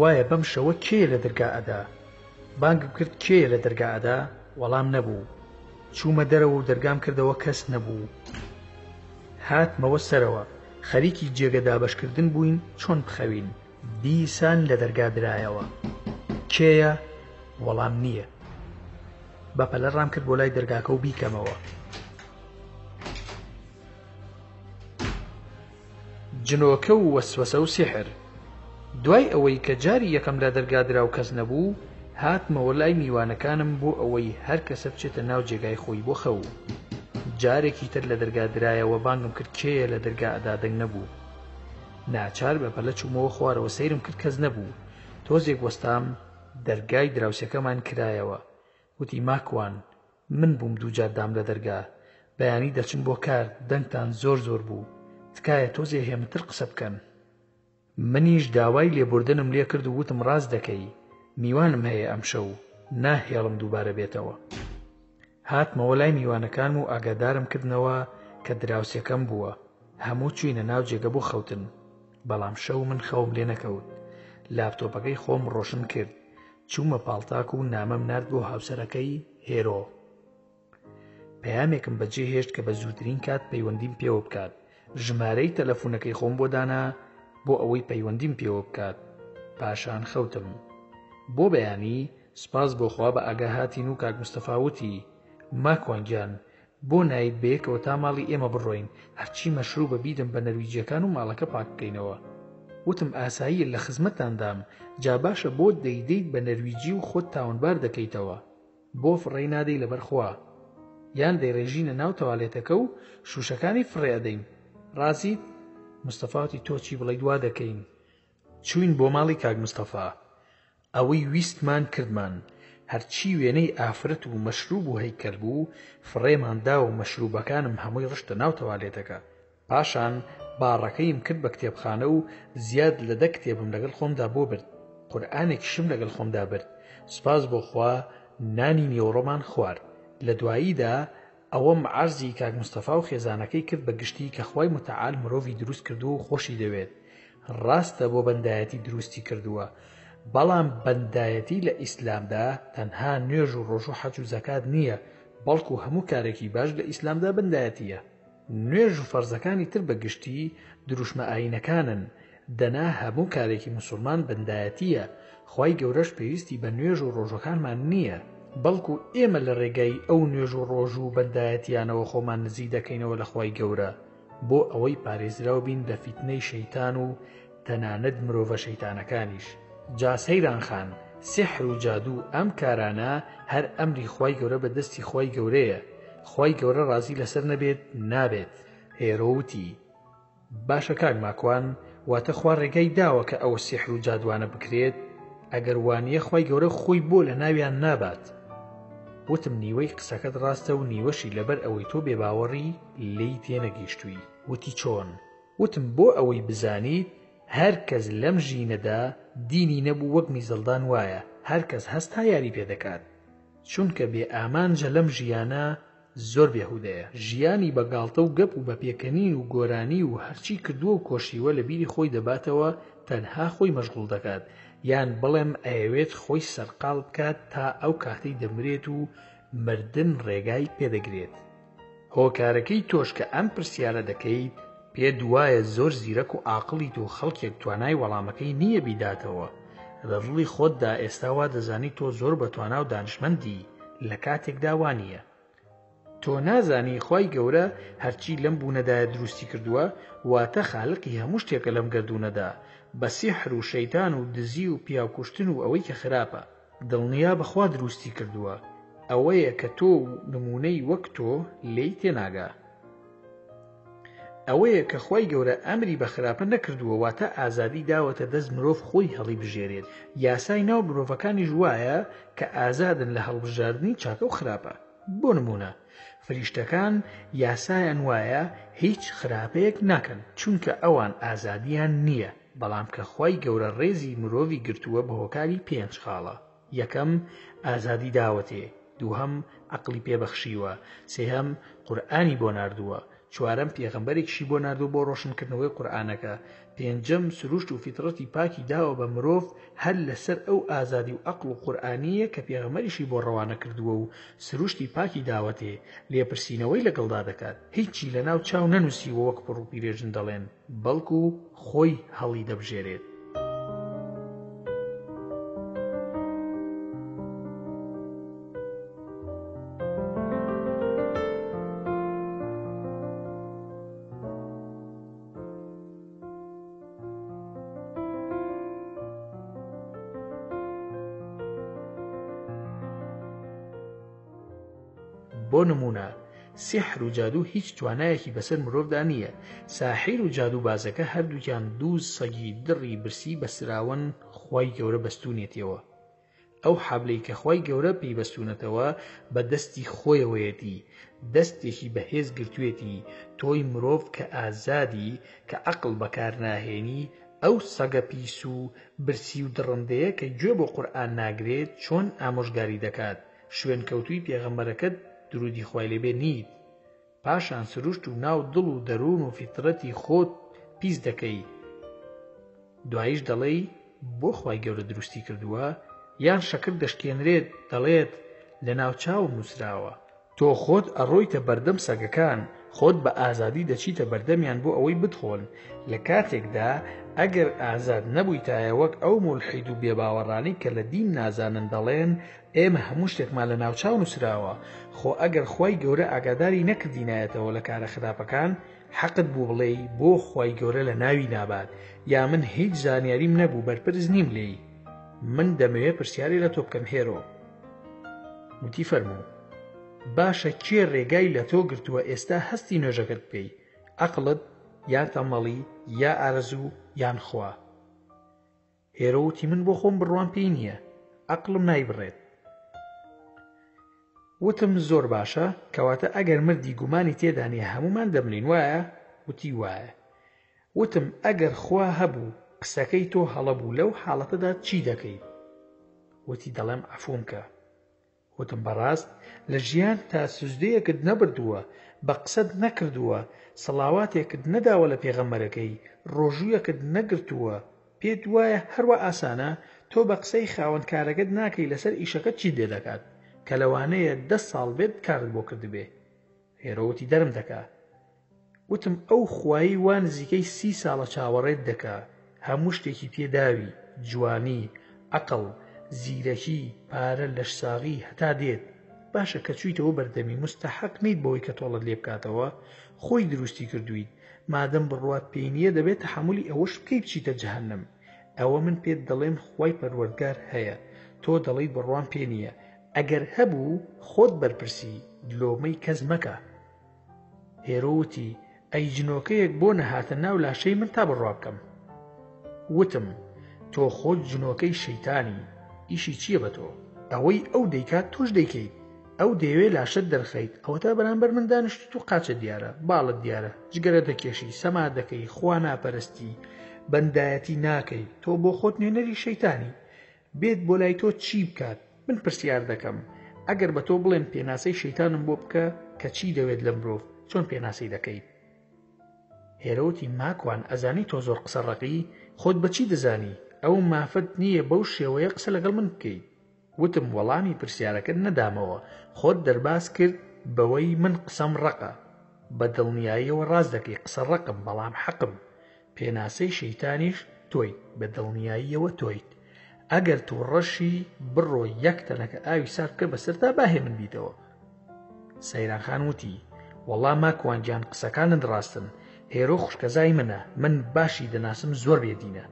خوایە بەم شەوە کێ لە دەرگا ئەدا؟ بانگم کرد کێ لە دەرگا ئەدا؟ وەڵام نەبوو. چوومە دەرەوە و دەرگام کردەوە کەس نەبوو. هاتمەوە سەرەوە، خەریکی جێگە دابەشکردن بووین چۆن بخەوین. دیسان لە دەرگا درایەوە. کێیە؟ وەڵام نییە. بەپەلە ڕام کرد بۆ لای دەرگاکە و بیکەمەوە. جنۆکە و وەسوەسە و سیحر. دوای ئەوەی کە جاری یەکەم لە دەرگا درا و کەس نەبوو، هاتمەوە لای میوانەکانم بۆ ئەوەی هەر کەسە بچێتە ناو جێگای خۆی بۆ خەو. جارێکی تر لە دەرگا درایەوە بانگم کرد کێیە لە دەرگا ئەدا دەنگ نەبوو. ناچار بەپەلە چوومەوە خوارەوە سەیرم کرد کەس نەبوو. تۆزێک وەستام دەرگای دراوسەکەمان کرایەوە. وتی ماکوان من بووم دووجار دام لە دەرگا، بەیانی دەچم بۆ کار، دەنگتان زۆر زۆر بوو، تکایە تۆزێ هێمنتر قسە بکەن. منیش داوای لێبوردنم لێ کرد و وتم ڕاست دەکەی، میوانم هەیە ئەم شەو، ناهێڵم دووبارە بێتەوە. هاتمەوە لای میوانەکانم و ئاگادارم کردنەوە کە دراوسەکەم بووە. هەموو چوینە ناو جێگە بۆ خەوتن، بەڵام شەو من خەوم لێ نەکەوت. لاپتۆپەکەی خۆم ڕۆشن کرد، چوومە پاڵتاک و نامەم نرد بۆ هاوسەرەکەی هێرۆ. پەیامێکم بەجێ هێشت کە بە زووترین کات پەیوەندیم پێوە بکات. ژمارەی تەلەفۆنەکەی خۆم بۆ دانا بۆ ئەوەی پەیوەندیم پێوە بکات. پاشان خەوتم. بۆ بەیانی سپاس بۆ خوا بە ئاگا هاتین و کاک مستەفا وتی ماکوان گیان بۆ نایت بەیەکەوە تا ماڵی ئێمە بڕۆین، هەرچی مەشروبە بیدەم بە نەرویجیەکان و ماڵەکە پاک بکەینەوە. وتم ئاساییە لە خزمەتاندام، جا باشە بۆ دەیدەیت بە نەرویجی و خۆت تاوانبار دەکەیتەوە، بۆ فڕێی نادەی لەبەرخوا، یان دەیڕێژینە ناو تەوالێتەکە و شوشەکانی فڕێ ئەدەین. ڕازیت؟ مستەفاوتی تۆ چی بڵێ دوا دەکەین. چوین بۆ ماڵی کاک مستەفا. ئەوەی ویستمان کردمان، هەرچی وێنەی ئافرەت و مەشروب و هەیکەل بوو فڕێماندا و مەشروبەکانم هەمووی ڕشتە ناو تەوالێتەکە. پاشان باڕەکەیم کرد بە کتێبخانە و زیاد لە 10 کتێبم لەگەڵ خۆمدا بۆ برد، قورئانێکیشم لەگەڵ خۆمدا برد. سپاس بۆ خوا نانی نێوڕۆمان خوارد. لە دواییدا ئەوەم عەرزی کاک مستەفا و خێزانەکەی کرد بە گشتی کە خوای متعال مرۆڤی دروست کردووە و خۆشی دەوێت. ڕاستە بۆ بەندایەتی دروستی کردووە، بەڵام بەندایەتی لە ئیسلامدا تەنها نوێژ و ڕۆژ و حەج و زەکات نییە، بەڵکو هەموو کارێکی باش لە ئیسلامدا بەندایەتیە. نوێژ و فەرزەکانی تر بە گشتی دروشمە ئاینەکانن، دەنا هەموو کارێکی مسلمان بەندایەتیە. خوای گەورەش پێویستی بە نوێژ و ڕۆژەکانمان نییە، بەڵکو ئێمە لە ڕێگای ئەو نوێژ و ڕۆژ و بەندایەتیانەوە خۆمان نزیک دەکەینەوە لە خوای گەورە، بۆ ئەوەی پارێزراو بین لە فیتنەی شەیتان و تەنانەت مرۆڤە شەیتانەکانیش. جا سەیران خان، سحر و جادوو ئەم کارانە هەر ئەمری خوای گەورە بە دەستی خوای گەورەیە. خوای گەورە ڕازی لەسەر نەبێت نابێت. هێرۆوتی باشە کاک ماکوان، واتە خوا ڕێگای داوە کە ئەوە سحر و جادوانە بکرێت؟ ئەگەر وانیە خوای گەورە خۆی بۆ لە ناویان نابات. وتم نیوەی قسەکەت ڕاستە و نیوەشی لەبەر ئەوەی تۆ بێباوەڕی لی تێنەگەیشتووی. وتی چۆن؟ وتم بۆ ئەوەی بزانیت هەر کەس لەم ژینەدا دینی نەبوو وەک میزەڵدان وایە هەر کەس هەستا یاری پێ دەکات چونکە بێ ئامانجە لەم ژیانە زۆر بێهودەیە ژیانی بەگاڵتە و گەپ و بەپێکەنین و گۆرانی و هەرچی کردووە و کۆشیوە لە بیری خۆی دەباتەوە تەنها خۆی مەشغوڵ دەکات یان بڵێم ئەیەوێت خۆی سەرقاڵ بکات تا ئەو کاتەی دەمرێت و مردن ڕێگای پێدەگرێت هۆکارەکەی تۆش کە ئەم پرسیارە دەکەیت پێ دوایە زۆر زیرەک و عاقڵیت و خەڵکێک توانای وەڵامەکەی نییە بیداتەوە لە دڵی خۆتدا ئێستا وا دەزانی تۆ زۆر بەتوانا و دانشمەندی لە کاتێکدا وانییە تۆ نازانی خوای گەورە هەرچی لەم بوونەدایە دروستی کردووە واتە خالقی هەموو شتێکە لەم گردوونەدا بە سیحر و شەیتان و دزی و پیاوکوشتن و ئەوەی کە خراپە دڵنیا بەخوا دروستی کردووە ئەوەیە کە تۆ نمونەی وەک تۆ لێی تێناگا ئەوەیە کە خوای گەورە ئەمری بە خراپە نەکردووە واتە ئازادی داوەتە دەست مرۆڤ خۆی هەڵی بژێرێت یاسای ناو مرۆڤەکانیش وایە کە ئازادن لە هەڵبژاردننی چاکە و خراپە بۆ نمونە فریشتەکان یاسایان وایە هیچ خراپەیەک ناکەن چونکە ئەوان ئازادیان نییە بەڵام کە خوای گەورە ڕێزی مرۆڤی گرتووە بە هۆکاری 5 خاڵە یەکەم ئازادی داوەتێ دووهەم عەقڵی پێبەخشیوە سێهەم قورئانی بۆ ناردووە چوارەم پێغەمبەرێکیشی بۆ ناردووە بۆ ڕۆشنکردنەوەی قورئانەکە پێنجەم سروشت و فیترەتی پاکی داوە بە مرۆڤ هەر لەسەر ئەو ئازادی و عەقڵ و قورئانیە کە پێغەمبەریشی بۆ ڕەوانە کردووە و سروشتی پاکی داوەتێ لێپرسینەوەی لەگەڵدا دەکات هیچی لەناو چاو نەنووسیوە وەک پڕ و پیرێژن دەڵێن بەڵکو خۆی هەڵی دەبژێرێت بۆ نمونە سیحر و جادو هیچ توانایەکی بەسەر مرۆڤدا نییە ساحیر و جادو بازەکە هەردووکیان دوو سەگی دڕی برسی بەسراون خوای گەورە بەستونێتەوە ئەو حەبلەی کە خوای گەورە پێی بەستونەتەوە بە دەستی خۆیەوەیەتی دەستێکی بەهێز گرتوێتی تۆی مرۆڤ کە ئازادی کە عەقڵ بەکار ناهێنی ئەو سەگە پیس و برسی و دڕندەیە کە گوێ بۆ قورئان ناگرێت چۆن ئامۆژگاری دەکات شوێن کەوتووی پێغەمبەرەکەت درودی خوای لێبێ نیت پاشان سروشت و ناو دڵ و دەروون و فیترەتی خۆت پیس دەکەی دواییش دەڵێی بۆ خوای گەورە دروستی کردووە یان شەکر دەشکێنرێت دەڵێت لە ناو چاوم نووسراوە تۆ خۆت ئەڕۆیتە بەردەم سەگەکان خۆت بە ئازادی دەچیتە بەردەمیان بۆ ئەوەی بتخۆن لە کاتێکدا ئەگەر ئازاد نەبوویتایە وەک ئەو مولحید و بێباوەڕانی کە لە دین نازانن دەڵێن ئێمە هەموو شتێکمان لە ناوچاو نووسراوە خۆ ئەگەر خوای گەورە ئاگاداری نەکردینایەتەوە لە کارە خراپەکان حەقت بوو بڵێی بۆ خوای گەورە لە ناوی نابات یا من هیچ زانیاریم نەبوو بەرپرس نیم لێی من دەمەوێت پرسیاری لە تۆ بکەم هێرۆ وتی فەرموو باشە کێ ڕێگای لە تۆ گرتووە ئێستا هەستی نوێژەکەت بکەی عەقڵت یان تەمەڵی یا ئارەزوو یان خوا هێرۆ وتی من بۆ خۆم بڕوان پێی نییە عەقڵم نایبڕێت وتم زۆر باشە کەواتە ئەگەر مردی گومانی تێدانێ هەمومان دەملین وایە وتی وایە وتم ئەگەر خوا هەبوو قسەکەی تۆ هەڵەبوو لەو حاڵەتەدا چی دەکەیت وتی دەڵێم عەفوم کە وتم بەڕاست لە ژیان تا سوزدەیەکت نەبردووە بە قسەت نەکردووە سەڵاواتێکت نەداوە لە پێغەمبەرەکەی ڕۆژوویەکت نەگرتووە پێت وایە هەروە ئاسانە تۆ بە قسەی خاوەنکارەکەت ناکەی لەسەر ئیشەکەت چی دێ دەکات کە لەوانەیە 10 ساڵ بێت کارت بۆ کردبێ هێرۆوتی دەرم دەکا وتم ئەو خوایی وان نزیکەی 30 ساڵە چاوەڕێت دەکا هەموو شتێکی تێداوی جوانی عەقڵ زیرەکی پارە لەشساغی هەتا دێت باشە کە چوویتەوە بەردەمی مستەحەق نیت بۆی کە تۆڵت لێ بکاتەوە خۆی دروستی کردویت مادەم بڕوات پێی نییە دەبێت تەحەمولی ئەوەش بکەی بچیتە جەهەنەم ئەوە من پێت دەڵێم خوای پەروەردگار هەیە تۆ دەڵێیت بڕوان پێ نییە ئەگەر هەبوو خۆت بەرپرسی دلۆمەی کەس مەکە هێرۆوتی ئەی جنۆکەیەک بۆ نەهاتە ناو لاشەی من تا بڕوا بکەم وتم تۆ خۆت جنۆکەی شەیتانی ئیشی چییە بە تۆ ئەوەی ئەو دەیکات تۆش دەیکەیت ئەو دەیەوێ لاشت دەرخەیت ئەوە تا بەرامبەر من دانیشت و قاچە دیارە باڵت دیارە جگەرە دەکێشی سەما دەکەی خوا ناپەرستی بەندایەتی ناکەی تۆ بۆ خۆت نوێنەری شەیتانی بێت بۆ لای تۆ چی بکات من پرسیار دەکەم ئەگەر بە تۆ بڵێن پێناسەی شەیتانم بۆ بکە کە چی دەوێت لە مرۆڤ چۆن پێناسەی دەکەیت هێرەوتی ماکوان ئەزانی تۆ زۆر قسە ڕەقی خۆت بەچی دەزانی ئەو مافەت نییە بەو شێوەیە قسە لەگەڵ من بکەیت وتم وەڵامی پرسیارەکەت نەدامەوە خۆت دەرباس کرد بەوەی من قسەم ڕەقە بە دڵنیاییەوە ڕاز دەکەی قسە ڕەقم بەڵام حەقم پێناسەی شەیتانیش تۆیت بە دڵنیاییەوە تۆیت ئەگەر تو ڕەشی بڕۆ یەک تەنەکە ئاوی سارد بکە بەسەرتا باهێ من بیتەوە سەیرانخان وتی وەڵا ماکوانجان قسەکانت ڕاستن هێرۆ خوشکەزای منە من باشی دەناسم زۆر بێدینە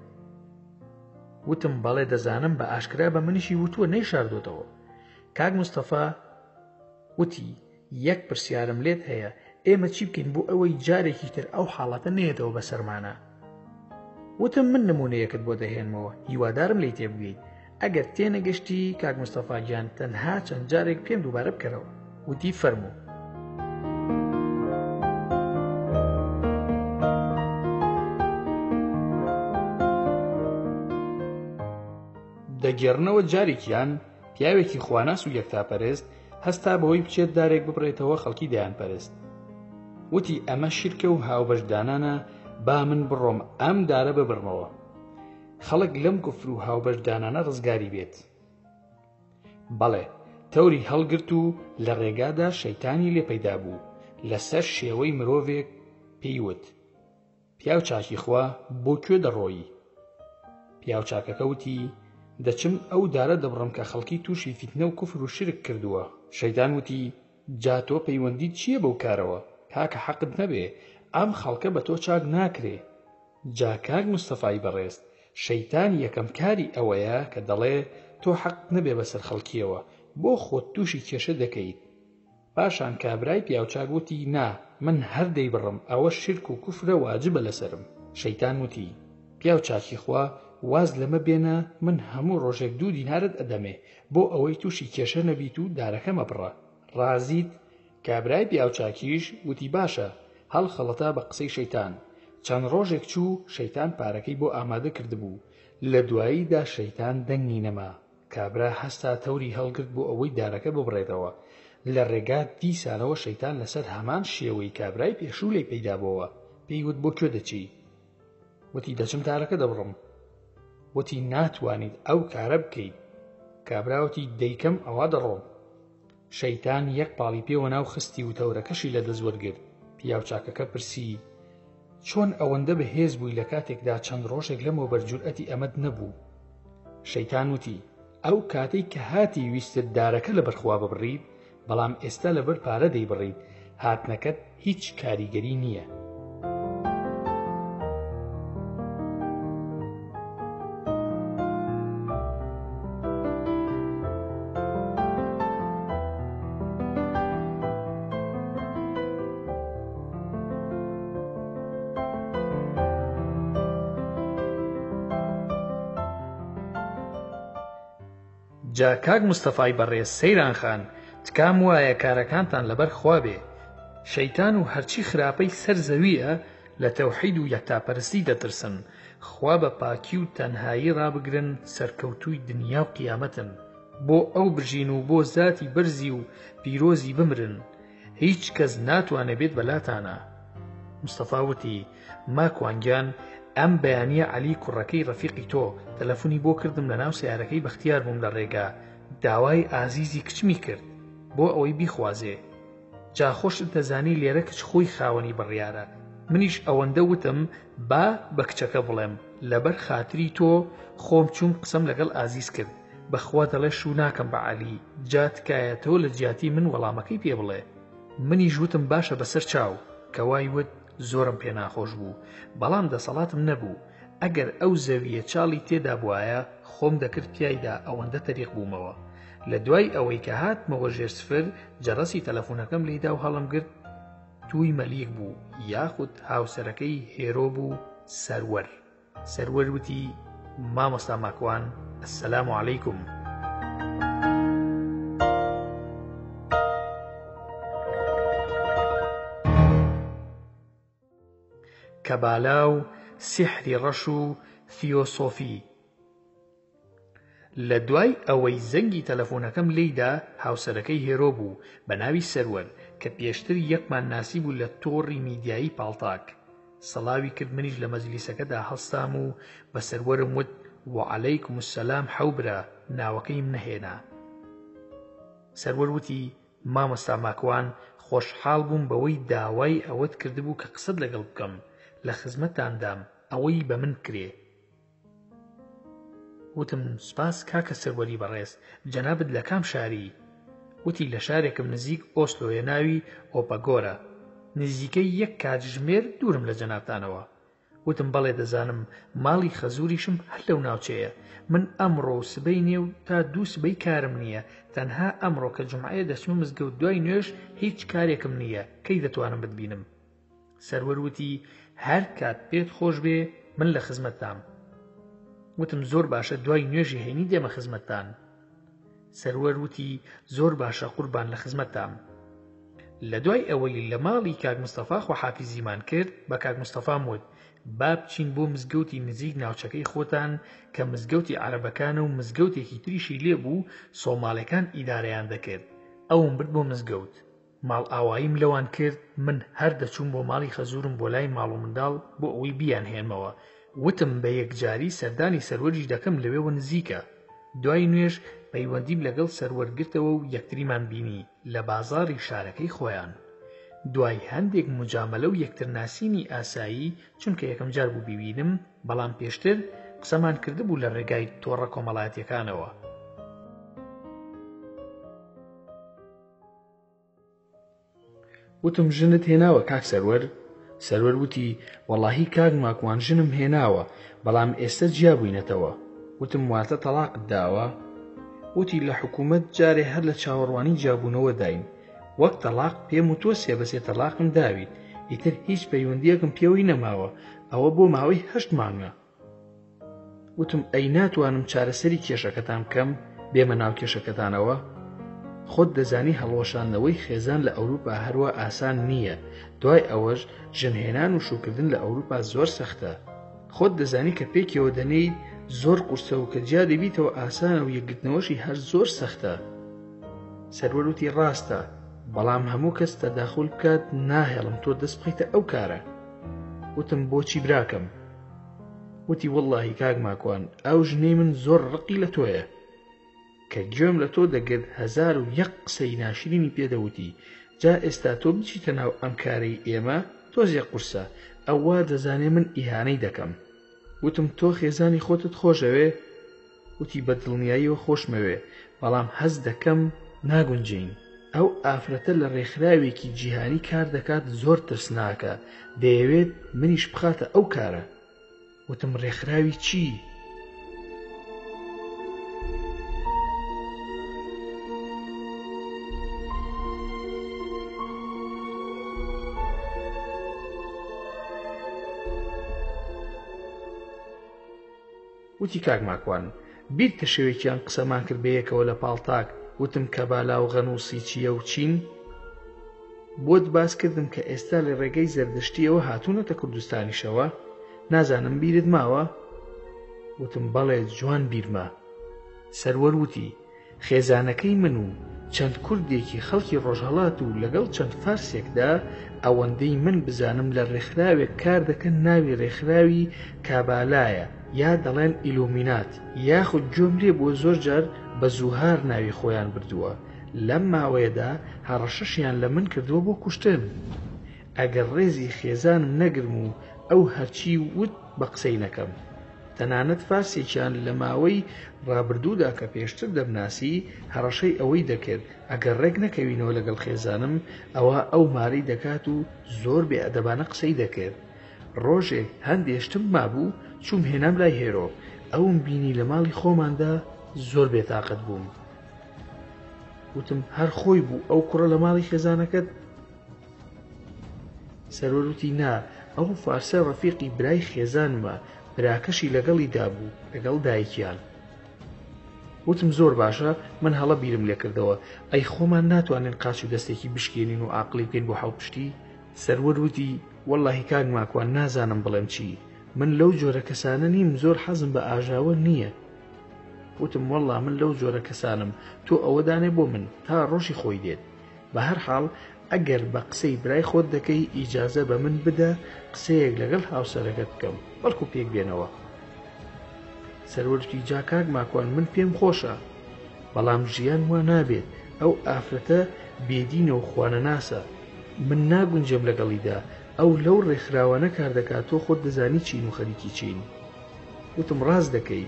وتم بەڵێ دەزانم بە ئاشکرا بە منیشی وتووە نەیشاردۆتەوە کاک مستەفا وتی یەک پرسیارم لێت هەیە ئێمە چی بکەین بۆ ئەوەی جارێکی تر ئەو حاڵەتە نێتەوە بەسەرمانە وتم من نمونەیەکت بۆ دەهێنمەوە هیوادارم لێی تێبگەیت ئەگەر تێنەگەشتی کاک مستەفا گیان تەنها چەند جارێک پێم دووبارە بکەرەوە وتی فەرموو دەگێڕنەوە جارێکیان پیاوێکی خواناس و یەکتاپەرست هەستا بەوەی بچێت دارێک ببڕێتەوە خەڵکی دەیانپەرست وتی ئەمە شیرکە و هاوبەشدانانە با من بڕۆم ئەم دارە ببڕمەوە خەڵک لەم کوفر و هاوبەشدانانە ڕزگاری بێت بەڵێ تەوری هەڵگرت و لە ڕێگادا شەیتانی لێ پەیدا بوو لەسەر شێوەی مرۆڤێک پێیوت پیاو چاکی خوا بۆ کوێ دەڕۆیی پیاو چاکەکە وتی دەچم ئەو دارە دەبڕم کە خەڵکی تووشی فیتنە و کوفر و شرک کردووە شەیتان وتی جا تۆ پەیوەندیت چییە بەو کارەوە کاکە حەقت نەبێ ئەم خەڵکە بە تۆ چاک ناکرێ جا کاک مستەفای بەڕێست شەیتان یەکەم کاری ئەوەیە کە دەڵێ تۆ حەقت نەبێ بەسەر خەڵکیەوە بۆ خۆت تووشی کێشە دەکەیت پاشان کابرای پیاوچاک وتی نا من هەر دەیبڕم ئەوە شرک و کوفرە واجبە لەسرم شەیتان وتی پیاو چاکی خوا واز لەمە بێنە من هەموو ڕۆژێک 2 دینارت ئەدەمێ بۆ ئەوەی تووشی کێشە نەبیت و دارەکە مەبڕە ڕازیت کابرای پیاوچاکیش وتی باشە هەڵ خەڵەتا بە قسەی شەیتان چەند ڕۆژێک چوو شەیتان پارەکەی بۆ ئامادە کردبوو لە دواییدا شەیتان دەنگی نەما کابرا هەستا تەوری هەڵگرت بۆ ئەوەی دارەکە ببڕێتەوە لە ڕێگا دیسانەوە شەیتان لەسەر هەمان شێوەی کابرای پێشوو لێ پەیدا بووە پێیوت بۆ کوێ دەچی وتی دەچم دارەکە دەبڕم وتی ناتوانیت ئەو کارە بکەیت کابراوتی دەیکەم ئەوە دەڕۆم شەیتان یەک پاڵی پێوە ناو خستی و تەورەکەشی لە دەزوەرگرت پیاوچاکەکە پرسی چۆن ئەوەندە بەهێز بووی لە کاتێکدا چەند ڕۆژێک لەمەوە بەرجورئەتی ئەمەد نەبوو شەیتان وتی ئەو کاتەی کە هاتی ویستت دارەکە لە بەرخوا ببڕیت بەڵام ئێستا لەبەر پارە دەیبڕیت هاتنەکەت هیچ کاریگەری نییە جا کاک مستەفای بەڕێز سەیران خان تکام وایە کارەکانتان لەبەر خوا بێ شەیتان و هەرچی خراپەی سەر زەویە لە تەوحید و یەکتاپەرستی دەترسن خوا بە پاکی و تەنهایی ڕابگرن سەرکەوتووی دنیا و قیامەتن بۆ ئەو بژین و بۆ زاتی بەرزی و پیرۆزی بمرن هیچ کەس ناتوانێ بێت بەلاتانە مستەفا وتی ماکوانگیان ئەم بەیانیە عەلی کوڕەکەی ڕەفیقی تۆ تەلەفۆنی بۆ کردم لە ناو سیارەکەی بەختیار بووم لە ڕێگا داوای ئازیزی کچمی کرد بۆ ئەوەی بیخوازێ جا خۆشت دەزانی لێرە کچ خۆی خاوەنی بڕیارە منیش ئەوەندە وتم با بە کچەکە بڵێم لەبەر خاتری تۆ خۆم چوم قسەم لەگەڵ ئازیز کرد بەخوا دەڵێ شو ناکەم بە عەلی جا تکایە تۆ لە جیاتی من وەڵامەکەی پێ بڵێ منیش وتم باشە بەسەر چاو کەوای وت زۆرم پێ ناخۆش بوو بەڵام دەسەڵاتم نەبوو ئەگەر ئەو زەویە چاڵی تێدا بوایە خۆم دەکرد پیایدا ئەوەندە تەریق بوومەوە لە دوای ئەوەی کە هاتمەوە ژێر سفر جەڕەسی تەلەفۆنەکەم لێدا و هەڵم گرت توی مەلیک بوو یاخود هاوسەرەکەی هێرۆ بوو سەروەر وتی مامۆستا ماکوان ئەسسەلامو عەلەیکوم کە بالا و سیحری ڕەش و تیۆسۆفی. لە دوای ئەوەی زەنگی تەلەفۆنەکەم لێیدا هاوسەرەکەی هێرۆ بوو بە ناوی سەروەر کە پێشتر یەکمان ناسی بوو لە تۆڕی میدیایی پاڵتاک. سەڵاوی کرد، منیش لە مەجلیسەکەدا هەڵستام و بە سەروەرم وت وعەلەیکم السەلام حەوبرا، ناوەکەیم نەهێنا. سەروەر وتی مامۆستا ماکوان، خۆشحاڵ بووم بەوەی داوای ئەوەت کردبوو کە قسەت لەگەڵ بکەم، لە خزمەتاندام، ئەوەی بە من کرێ. وتم سپاس کاکە سەروەری بەڕێز، جەنابەت لە کام شاری؟ وتی لە شارێکم نزیک ئۆسلۆیە ناوی ئۆپەگۆرە، نزیکەی 1 کاتژمێر دوورم لە جەنابتانەوە. وتم بەڵێ دەزانم، ماڵی خەزوریشم هەر لەو ناوچەیە. من ئەمڕۆ و سبەی نێو تا 2 سبەی کارم نییە، تەنها ئەمڕۆ کە جومعەیە دەچمە مزگەوت دوای نوێژ هیچ کارێکم نییە، کەی دەتوانم بتبینم؟ سەروەر وتی هەر کات پێت خۆش بێ من لە خزمەتتام. وتم زۆر باشە، دوای نوێژی هەینی دێمە خزمەتتان. سەروەر وتی زۆر باشە قوربان، لە خزمەتتام. لە دوای ئەوەی لە ماڵی کاک مستەفا خۆحافیزیمان کرد بە کاک مستەفام وت با بچین بۆ مزگەوتی نزیک ناوچەکەی خۆتان کە مزگەوتی عەرەبەکانە و مزگەوتێکی تریشی لێ بوو سۆماڵەکان ئیدارەیان دەکرد. ئەوم برد بۆ مزگەوت، ماڵ ئاواییم لەوان کرد، من هەر دەچووم بۆ ماڵی خەزورم بۆ لای ماڵ و منداڵ بۆ ئەوەی بیان هێنمەوە. وتم بە یەکجاری سەردانی سەروەریش دەکەم لەوێوە نزیکە. دوای نوێژ پەیوەندیم لەگەڵ سەروەرگرتەوە و یەکتریمان بینی لە بازاڕی شارەکەی خۆیان. دوای هەندێک مجامەلە و یەکترناسینی ئاسایی، چونکە یەکەم جار بوو بیبینم، بەڵام پێشتر قسەمان کردبوو لە ڕێگای تۆڕە کۆمەڵایەتیەکانەوە. وتم ژنت هێناوە کاک سەروەر؟ سەروەر وتی وەڵاهی کاک ماکوان ژنم هێناوە، بەڵام ئێستا جیا بووینەتەوە. وتم واتە تەلاقت داوە؟ وتی لە حکوومەت جارێ هەر لە چاوەڕوانی جیابوونەوە داین، وەک تەلاق پێم و تۆ 3 بە 3 تەلاقم داویت، ئیتر هیچ پەیوەندیەکم پێوەی نەماوە، ئەوە بۆ ماوەی 8 مانگە. وتم ئەی ناتوانم چارەسەری کێشەکەتان بکەم بێمە ناو کێشەکەتانەوە؟ خۆت دەزانی هەڵوەشاندنەوەی خێزان لە ئەوروپا هەروە ئاسان نییە، دوای ئەوەش ژنهێنان و شوکردن لە ئەوروپا زۆر سەختە. خۆت دەزانی کە پێکەوە دەنێیت زۆر قورسە و کە جیا دەبیتەوە ئاسانە و یەکگرتنەوەشی هەر زۆر سەختە. سەروەر وتی ڕاستە، بەڵام هەموو کەس تەداخل بکات ناهێڵم تۆ دەست بخەیتە ئەو کارە. وتم بۆچی براکەم؟ وتی وەڵڵاهی کاک ماکوان، ئەو ژنەی من زۆر ڕقی لە تۆیە، کە گوێم لە تۆ دەگرت 1001 قسەی ناشرینی پێدەوتی، جا ئێستا تۆ بچیتە ناو ئەم کارەی ئێمە تۆزێ قورسە، ئەو وا دەزانێ من ئیهانەی دەکەم. وتم تۆ خێزانی خۆتت خۆشەوێ؟ وتی بە دڵنیاییەوە خۆشمەوێ، بەڵام هەز دەکەم ناگونجین. ئەو ئافرەتە لە ڕێکخراوێکی جیهانی کار دەکات، زۆر ترسناکە، دەیەوێت منیش بخاتە ئەو کارە. وتم ڕێکخراوی چی؟ وتی کاک ماکوان، بیر کە شێوێکیان قسەمان کرد بەیەکەوە لە پاڵتاک، وتم کە بالا و غەنووسی چییە و چین؟ بۆت باس کردم کە ئێستا لە ڕێگەی زەردەشتیەوە هاتوونەتە کوردستانیشەوە، نازانم بیرت ماوە؟ وتم بەڵێ جوان بیرمە. سەروەر وتی خێزانەکەی من و چەند کوردێکی خەڵکی ڕۆژهەڵات و لەگەڵ چەند فارسێکدا ئەوەندەی من بزانم لە ڕێکخراوێک کار دەکەن، ناوی ڕێکخراوی کابالایە، یا دەڵێن ئیلومینات، یاخود گوێم لێ بۆ زۆر جار بە زوهار ناوی خۆیان بردووە. لەم ماوەیەدا هەڕەشەشیان لە من کردووە بۆ کوشتن. ئەگەر ڕێزی خێزانم نەگرم و ئەو هەرچی وت بە قسەی نەکەم. تەنانەت فارسێکیان لە ماوەی ڕابردوودا کە پێشتر دەمناسی هەڕەشەی ئەوەی دەکرد ئەگەر ڕێک نەکەوینەوە لەگەڵ خێزانم ئەوە ئەو مارەی دەکات و زۆر بێئەدەبانە قسەی دەکرد. ڕۆژێک هەندێشتم مابوو، چووم هێنام لای هێرۆ، ئەوم بینی لە ماڵی خۆماندا، زۆر بێتاقەت بووم. وتم هەر خۆی بوو ئەو کوڕە لە ماڵی خێزانەکەت؟ سەروەر وتی نا، ئەو فارسە ڕەفیقی برای خێزانمە، براکەشی لەگەڵی دابوو لەگەڵ دایکیان. وتم زۆر باشە، من هەڵە بیرم لێ کردەوە، ئەی خۆمان ناتوانین قاچ و دەستێکی بشکێنین و عاقلی بکەین بۆ حەوت پشتی؟ سەروەر وتی وەڵڵاهی کاک ماکوان نازانم بڵێم چی، من لەو جۆرە کەسانە نیم، زۆر حەزم بە ئاژاوە نییە. وتم وەڵڵا من لەو جۆرە کەسانم، تۆ ئەوەدانێ بۆ من تا ڕۆژی خۆی دێت. بە هەر حاڵ ئەگەر بە قسەی برای خۆت دەکەی ئیجازە بە من بدە قسەیەک لەگەڵ هاوسەرەکەت بکەم، بەڵکو پێک بێنەوە. سەروەرتی جا کاک ماکۆن من پێم خۆشە، بەڵام ژیان وا نابێت، ئەو ئافرەتە بێدینە و خوانەناسە، من ناگونجێم لەگەڵیدا، ئەو لەو ڕێکخراوانە کار دەکات، تۆ خۆت دەزانی چین و خەریکی چین. وتم ڕاست دەکەی،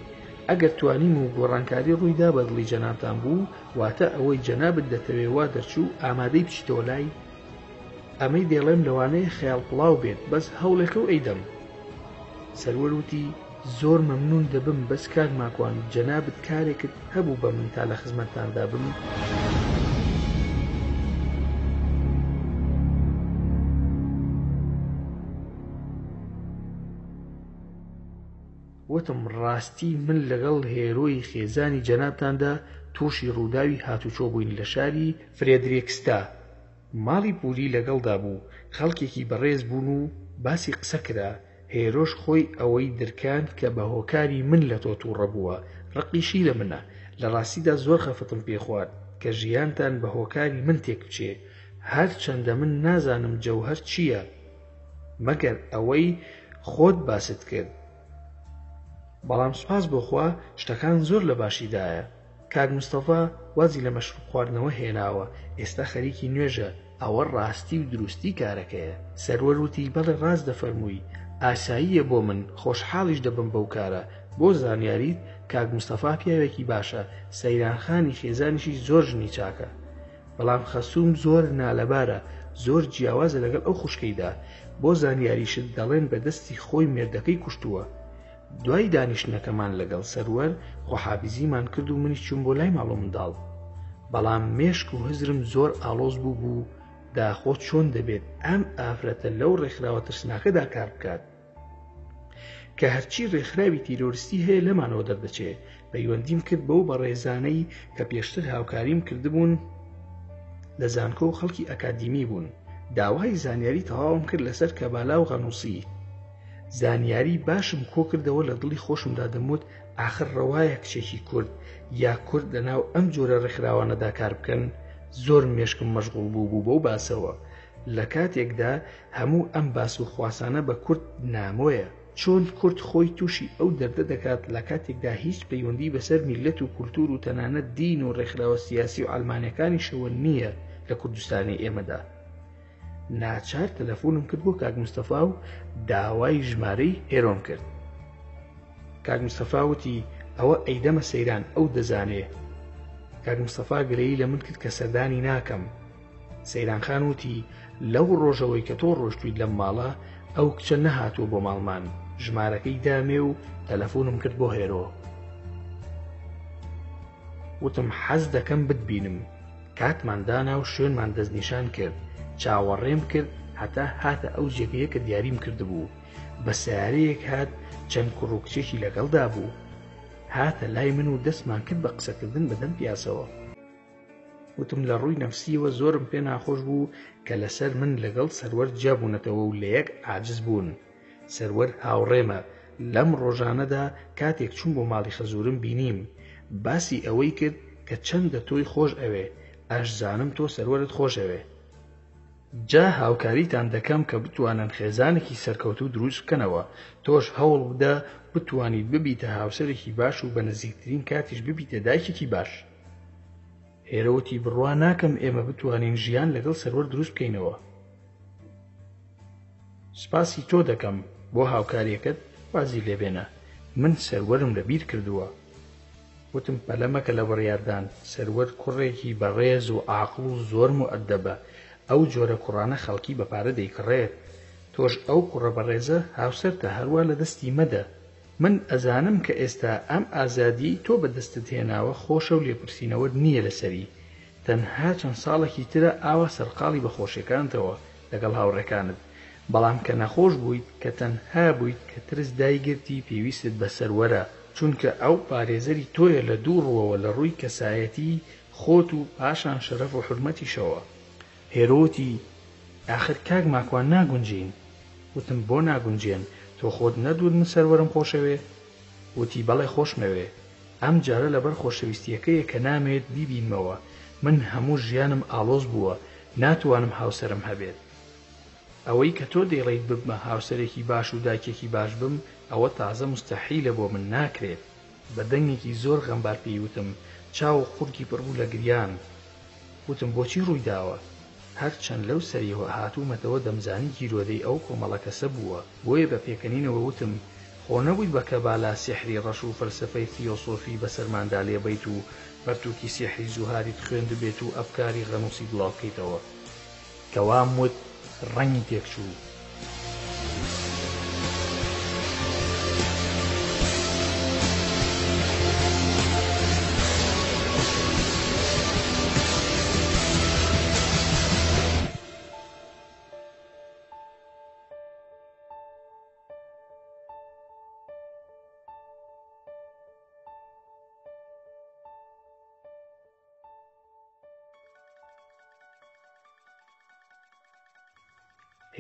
ئەگەر توانیم و گۆڕانکاری ڕوویدا بە دڵی جەنابتان بوو، واتە ئەوەی جەنابت دەتەوێ وا دەرچوو ئامادەی بچیتەوە لای. ئەمەی دێڵێم لەوانەیە خەیاڵ پڵاو بێت، بەس هەوڵێکە و ئەیدەم. سەروەر وتی زۆر مەمنون دەبم، بەس کاک ماکۆن جەنابت کارێکت هەبوو بە من تا لە خزمەتتاندا بم. وتم ڕاستی من لەگەڵ هێرۆی خێزانی جەنابتاندا تووشی ڕووداوی هاتوچۆ بووین لە شاری فرێدریکستا. ماڵی پوری لەگەڵدا بوو، خەڵکێکی بەڕێز بوون و باسی قسە کرا. هێرۆش خۆی ئەوەی درکاند کە بە هۆکاری من لە تۆ تووڕە بووە، ڕقیشی لە منە. لە ڕاستیدا زۆر خەفتم پێخوارد کە ژیانتان بە هۆکاری من تێک بچێ، هەر چەندە من نازانم جەوهەر چییە مەگەر ئەوەی خۆت باست کرد. بەڵام سوپاس بۆخوا شتەکان زۆر لە باشیدایە. کاک مستەفا وازی لە مەشروب خواردنەوە هێناوە، ئێستا خەریکی نوێژە، ئەوە ڕاستی و دروستی کارەکەیە. سەروەر وتی بەڵێ ڕاست دەفەرمووی، ئاساییە بۆ من، خۆشحاڵیش دەبم بەو کارە. بۆ زانیاریت کاک مستەفا پیاوێکی باشە، سەیرانخانی خێزانیشی زۆر ژنی چاکە، بەڵام خەسووم زۆر نالەبارە، زۆر جیاوازە لەگەڵ ئەو خوشکەیدا. بۆ زانیاریشت دەڵێن بەدەستی خۆی مێردەکەی کوشتووە. دوای دانیشتنەکەمان لەگەڵ سەروەر خۆحافیزیمان کرد و منیش چووم بۆ لای ماڵ و منداڵ. بەڵام مێشک و هزرم زۆر ئاڵۆز بوو داخۆ چۆن دەبێت ئەم ئافرەتە لەو ڕێکخراوە ترسناکەدا کار بکات کە هەرچی ڕێکخراوی تیرۆریستی هەیە لەمانەوە دەردەچێت. پەیوەندیم کرد بەو بەڕێزانەی کە پێشتر هاوکاریم کردبوون لە زانکۆ و خەڵکی ئەکادیمی بوون. داوای زانیاری تەواوم کرد لەسەر کەبالا و غەنووسی. زانیاری باشم کۆ کردەوە، لە دڵی خۆشمدا دەموت ئاخر ڕەوایە کچێکی کورد یا کورد لەناو ئەم جۆرە ڕێکخراوانەدا کار بکەن. زۆر مێشکم مەشغوڵ بوو بەو باسەوە. لە کاتێکدا هەموو ئەم باس و خواسانە بە کورد نامۆیە، چۆن کورد خۆی تووشی ئەو دەردە دەکات لە کاتێکدا هیچ پەیوەندی بەسەر میلەت و کولتور و تەنانەت دین و ڕێکخراوە سیاسی و ئەڵمانیەکانی شەوە نییە لە کوردستانی ئێمەدا. ناچار تەلەفۆنم کرد بۆ کاک مستەفا و داوای ژمارەی هێرۆم کرد. کاک مستەفا وتی ئەوە ئەیدەمە سەیران، ئەو دەزانێ. کاک مستەفا گرەیی لە من کرد کە سەردانی ناکەم. سەیران خان وتی لەو ڕۆژەوەی کە تۆ ڕۆشتویت لەم ماڵە ئەو کچە نەهاتووە بۆ ماڵمان. ژمارەکەی دامێ و تەلەفۆنم کرد بۆ هێرۆ. وتم حەز دەکەم بتبینم. کاتمان دانا و شوێنمان دەستنیشان کرد، چاوەڕێم کرد هەتا هاتە ئەو جێگەیە کە دیاریم کردبوو. بە سیارەیەک هات، چەند کوڕ و کچێکی لەگەڵدا بوو. هاتە لای من و دەستمان کرد بە قسەکردن بەدەم پیاسەوە. وتم لە ڕووی نەفسیەوە زۆرم پێ ناخۆش بوو کە لەسەر من لەگەڵ سەروەر جابوونەتەوە و لە یەک عاجز بوون. سەروەر هاوڕێمە. لەم ڕۆژانەدا کاتێک چوون بۆ ماڵی خەزورم بینیم، باسی ئەوەی کرد کە چەندە تۆی خۆش ئەوێ، ئەشزانم تۆ سەروەرت خۆش ئەوێ. جا هاوکاریتان دەکەم کە بتوانن خێزانێکی سەرکەوتوو دروست بکەنەوە. تۆش هەوڵ بدە بتوانیت ببیتە هاوسەرێکی باش و بە نزیکترین کاتیش ببیتە دایکێکی باش. هێرەوتی بڕوا ناکەم ئێمە بتوانین ژیان لەگەڵ سەروەر دروست بکەینەوە. سپاسی تۆ دەکەم بۆ هاوکاریەکەت، وازی لێبێنە من سەروەرم لەبیر کردووە. وتم پەلەمەکە لە بڕیاردان، سەروەر کوڕێکی بەڕێز و عاقڵ و زۆر مؤدەبە. ئەو جۆرە کوڕانە خەڵکی بەپارە دەیکڕێت. تۆش ئەو کوڕە بەڕێزە هاوسەرتە، هەروە لە دەستی مەدە. من ئەزانم کە ئێستا ئەم ئازادی تۆ بەدەستت هێناوە خۆشە و لێپرسینەوەت نییە لەسەری. تەنها چەند ساڵێکی ترە ئاوا سەرقاڵی بەخۆشیەکانتەوە لەگەڵ هاوڕێکانت. بەڵام کە نەخۆش بوویت کە تەنها بوویت کە ترس دایگرتی پێویستت بە سەروەرە، چونکە ئەو پارێزەری تۆیە لە دوو ڕووەوە، لە ڕووی کەسایەتی خۆت و پاشان شەرەف و حورمەتیشەوە. هێرۆتی ئاخر کاک ماکوان ناگونجین. وتم بۆ ناگونجێن، تۆ خۆت نەدوت من سەروەرم خۆشەوێ؟ وتی بەڵێ خۆشمەوێ، ئەم جارە لەبەر خۆشەویستیەکەیە کە نامێت بیبینمەوە. من هەموو ژیانم ئاڵۆز بووە، ناتوانم هاوسەرم هەبێت. ئەوەی کە تۆ دەیڵێیت ببمە هاوسەرێکی باش و دایکێکی باش بم، ئەوە تازە مستەحیلە بۆ من، ناکرێت. بە دەنگێکی زۆر غەمبار پێی وتم، چاو قورکی پڕبوو لە گریان. وتم بۆچی ڕووی داوە؟ هەرچەند لەو سەریەوە هاتوومەتەوە دەمزانی گیرۆدەی ئەو کۆمەڵە کەسە بووە، بۆیە بە پێکەنینەوە وتم خۆ نەبوویت بە کەبالا سیحری ڕەش و فەلسەفەی تیۆسۆفی بەسەرماندا لێبەیت و بەرتووکی سیحری زوهاریت خوێند بێت و ئەفکاری غەنووسی بڵاو بکەیتەوە. کەوام وت ڕەنگی تێکچوو.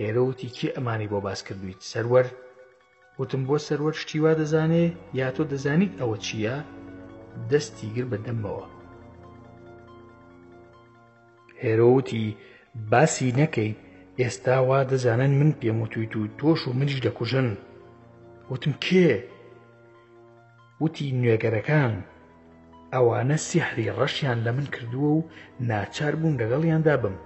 هێرەوتی کێ ئەمانی بۆ باس کردویت؟ سەروەر؟ وتم بۆ سەروەر شتی وا دەزانێ یا تۆ دەزانیت ئەوە چییە؟ دەستی گر بە دەمەوە. هێرەوتی باسی نەکەیت، ئێستا وا دەزانن من پێم وتویت و تۆش و منیش دەکوژن. وتم کێ؟ وتی نوێگەرەکان. ئەوانە سیحری ڕەشیان لە من کردووە و ناچار بووم لەگەڵیاندا بم.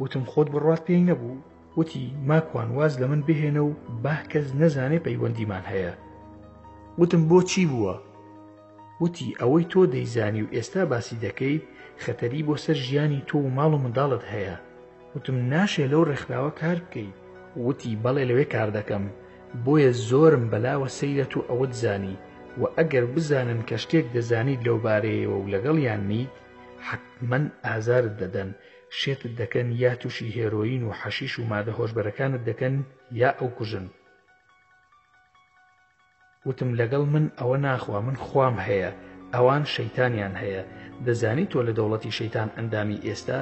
وتم خۆت بڕوات پێی نەبوو؟ وتی ماکوان واز لە من بهێنە و با کەس نەزانێ پەیوەندیمان هەیە. وتم بۆ چی بووە؟ وتی ئەوەی تۆ دەیزانی و ئێستا باسی دەکەیت خەتەری بۆ سەر ژیانی تۆ و ماڵ و منداڵت هەیە. وتم ناشێ لەو ڕێکخراوە کار بکەیت. وتی بەڵێ لەوێ کار دەکەم، بۆیە زۆرم بەلاوە سەیرەت و ئەوەت زانی، و ئەگەر بزانن کە شتێک دەزانیت لەو بارەیەوە و لەگەڵیان نیت حتمەن ئازارت دەدەن، شێتت دەکەن، یا تووشی هێرۆین و حەشیش و مادە هۆشبەرەکانت دەکەن یا ئەو کوژن. وتم لەگەڵ من ئەوە ناخوا، من خوام هەیە، ئەوان شەیتانیان هەیە. دەزانی تۆ لە دەوڵەتی شەیتان ئەندامی ئێستا؟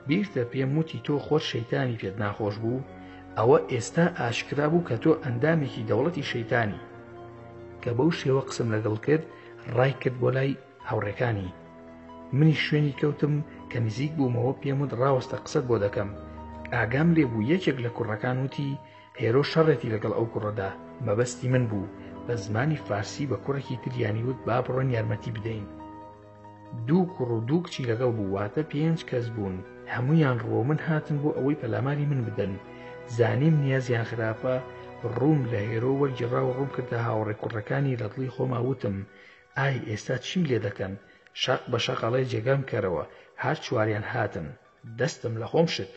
بیرتە پێم وتی تۆ خۆش شەیتانی پێت ناخۆش بوو؟ ئەوە ئێستا ئاشکرا بوو کە تۆ ئەندامێکی دەوڵەتی شەیتانی. کە بەو شێوە قسم لەگەڵ کرد، ڕای کرد بۆ لای هاوڕێکانی. منی شوێنی کەوتم کە نزیک بوومەوە پێم وت ڕاوەستە قسەت بۆ دەکەم. ئاگام لێ بوو یەکێک لە کوڕەکان وتی هێرۆ شەڕێتی لەگەڵ ئەو کوڕەدا، مەبەستی من بوو. بە زمانی فارسی بە کوڕێکی تریانی وت با بڕۆن یارمەتی بدەین. دوو کوڕ و دوو کچی لەگەڵ بوو، واتە 5 کەس بوون. هەمویان ڕۆ من هاتن بۆ ئەوەی پەلاماری من بدەن. زانیم نیازیان خراپە، ڕووم لە هێرۆ وەرگیڕا و ڕووم کردە هاوڕێ کوڕەکانی لە دڵی خۆما. وتم ئای ئێستا چیم لێ دەکەن؟ شەق بە شەقەڵێ جێگام کەرەوە. هەر چواریان هاتن، دەستم لە خۆم شت.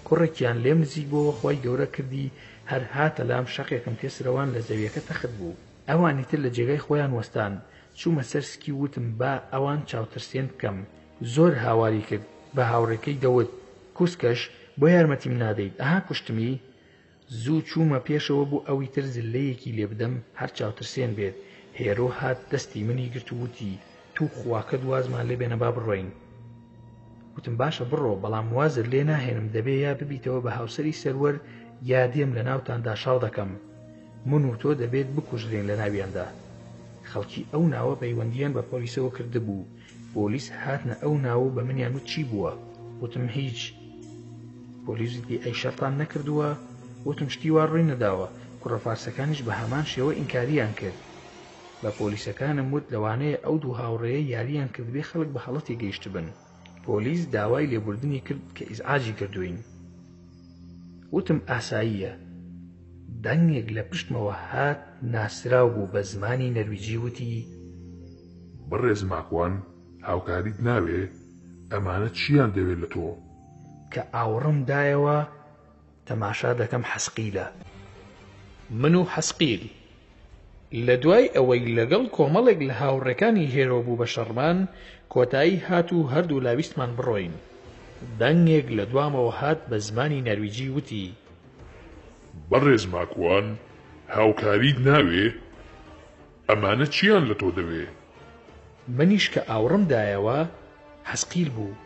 کوڕێکیان لێم نزیک بۆەوە خۆی گەورە کردی، هەر هاتە لام شەقێکم تێسرەوان لە زەویەکە تەخت بوو. ئەوانی تر لە جێگای خۆیان وەستان. چوومە سەر سکی وتم با ئەوان چاوترسێن بکەم. زۆر هاواری کرد، بە هاوڕێکەی دەوت کوسکەش بۆ یارمەتیم نادەیت، ئەها کوشتمی. زوو چوومە پێشەوە بوو ئەوی تر زلەیەکی لێ بدەم هەر چاوترسێن بێت. هێرۆ هات دەستی منی گرت و وتی تو خواکە دوازمان لێ بێنە با بڕۆین. وتم باشە بڕۆ، بەڵام وازت لێ ناهێنم، دەبێ یا ببیتەوە بە هاوسەری سەروەر یا دێم لە ناوتاندا شاڵ دەکەم. من و تۆ دەبێت بکوژرێن لە ناویاندا. خەڵکی ئەو ناوە پەیوەندیان بە پۆلیسەوە کردبوو. پۆلیس هاتنە ئەو ناو بە منیان وت چی بووە؟ وتم هیچ. پۆلیسیتی ئەی شەرتان نەکردووە؟ وتم شتی وا ڕووی نەداوە. کوڕە فارسەکانیش بە هەمان شێوە ئینکاریان کرد. بە پۆلیسەکانم وت لەوانەیە ئەو دوو هاوڕێیە یاریان کرد بێ خەڵک بە هەڵەتی گەیشت بن. پۆلیس داوای لێبوردنی کرد کە ئیزعاجی کردوین. وتم ئاساییە. دەنگێک لە پشتمەوە هات، ناسراو بوو، بە زمانی نەرویجی وتی بڕێز ماکوان، هاوکاریت ناوێ؟ ئەمانە چیان دەوێت لە تۆ؟ کە ئاوڕم دایەوە تەماشا دەکەم حەسقیلە. من و حەسقیل لە دوای ئەوەی لەگەڵ کۆمەڵێک لە هاوڕێکانی هێرۆ بوو بە شەڕمان، کۆتایی هات و هەردوو لاویستمان بڕۆین. دەنگێک لە دوامەوە هات بە زمانی نەرویجی وتی بەڕێز ماکوان، هاوکاریت ناوێ؟ ئەمانە چیان لە تۆ دەوێ؟ منیش کە ئاوڕمدایەوە حەسقیل بوو،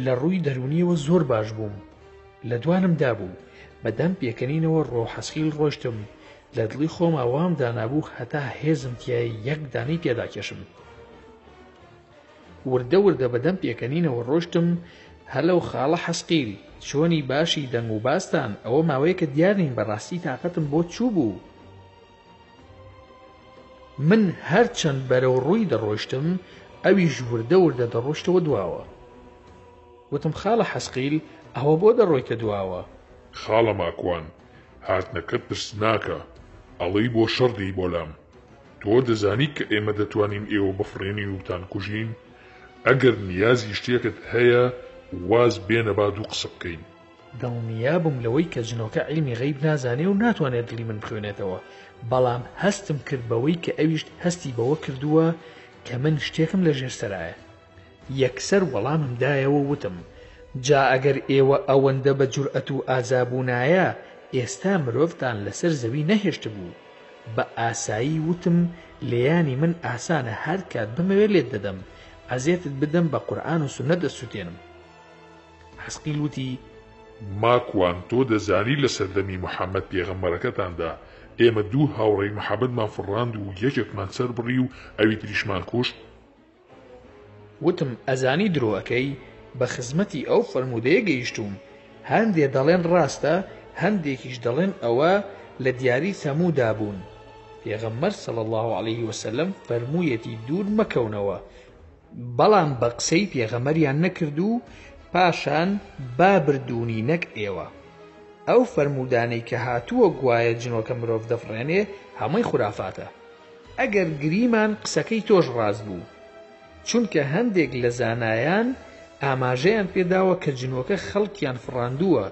لە ڕووی دەرونیەوە زۆر باش بووم، لە دوانمدا بوو، بەدەم پێکەنینەوە ڕۆ حەسقیل ڕۆشتم، لە دڵی خۆم ئاوام دانابوو هەتا هێزم تیای یەک دانەی پێدا کێشم. وردە وردە بەدەم پێکەنینەوە ڕۆشتم، هەلەو خاڵە حەسقیل، چۆنی باشی دەنگ و باستان، ئەوە ماوەیە کە دیارنین بەڕاستی تااقەتم بۆ چوو بوو. من هەرچەند بەرەو ڕووی دەڕۆشتم، ئەویش وردە وردە دەڕۆشتەوە دواوە. وتم خاڵە حەسقیل، ئەوە بۆ دەڕۆیتە دواوە؟ خاڵە ماکوان، هاتنەکەت ترسناکە، ئەڵەی بۆ شەڕدی بۆلام. تۆ دەزانی کە ئێمە دەتوانین ئێوە بفڕێنین و بتان کوژین؟ ئەگەر نیازی شتێکت هەیە واز بێنە با دوو قسە بکەین. دڵنیابووم لەوەی کە جنۆکە عیلمی غەیب نازانێ و ناتوانێت دڵی من بخوێنێتەوە، بەڵام هەستم کرد بەوەی کە ئەویش هەستی بەوە کردووە کە من شتێکم لە ژێرسەرایە. یەکسەر وەڵامم دایەوە وتم، جا ئەگەر ئێوە ئەوەندە بە جورئەت و ئازابوونایە، ئێستا مرۆڤتان لەسەر زەوی نەهێشت بوو. بە ئاسایی وتم، لێیانی من ئاسانە، هەر کات بمەوێت لێت دەدەم، ئەزێتت بدەم بە قورئان و سونەت دەسووتێنم. حەسقیل وتی، ماکوان تۆ دەزانی لە سەردەمی محەممەد پێغەمبەرەکەتاندا ئێمە دوو هاوڕێی محەممەدمان فڕاند و یەکێکمان سەر بڕی و ئەوی تریشمان کوشت؟ وتم ئەزانی درۆەکەی، بە خزمەتی ئەو فەرمودەیە گەیشتوم، هەندێ دەڵێن ڕاستە، هەندێکیش دەڵێن ئەوە لە دیاری سەموودا بوون. پێغەمبەر صلی الله علیه وسلم فەرموویەتی دوور مەکەونەوە، بەڵام بە قسەی پێغەمبەریان نەکرد و پاشان با بردوونی نەک ئێوە. ئەو فەرمودانەی کە هاتووە گوایە جنۆکە مرۆڤ دەفڕێنێ هەمووی خورافاتە. ئەگەر گریمان قسەکەی تۆش ڕاست بوو، چونکە هەندێک لە زانایان ئاماژەیان پێداوە کە جنۆکە خەڵکیان فڕاندووە،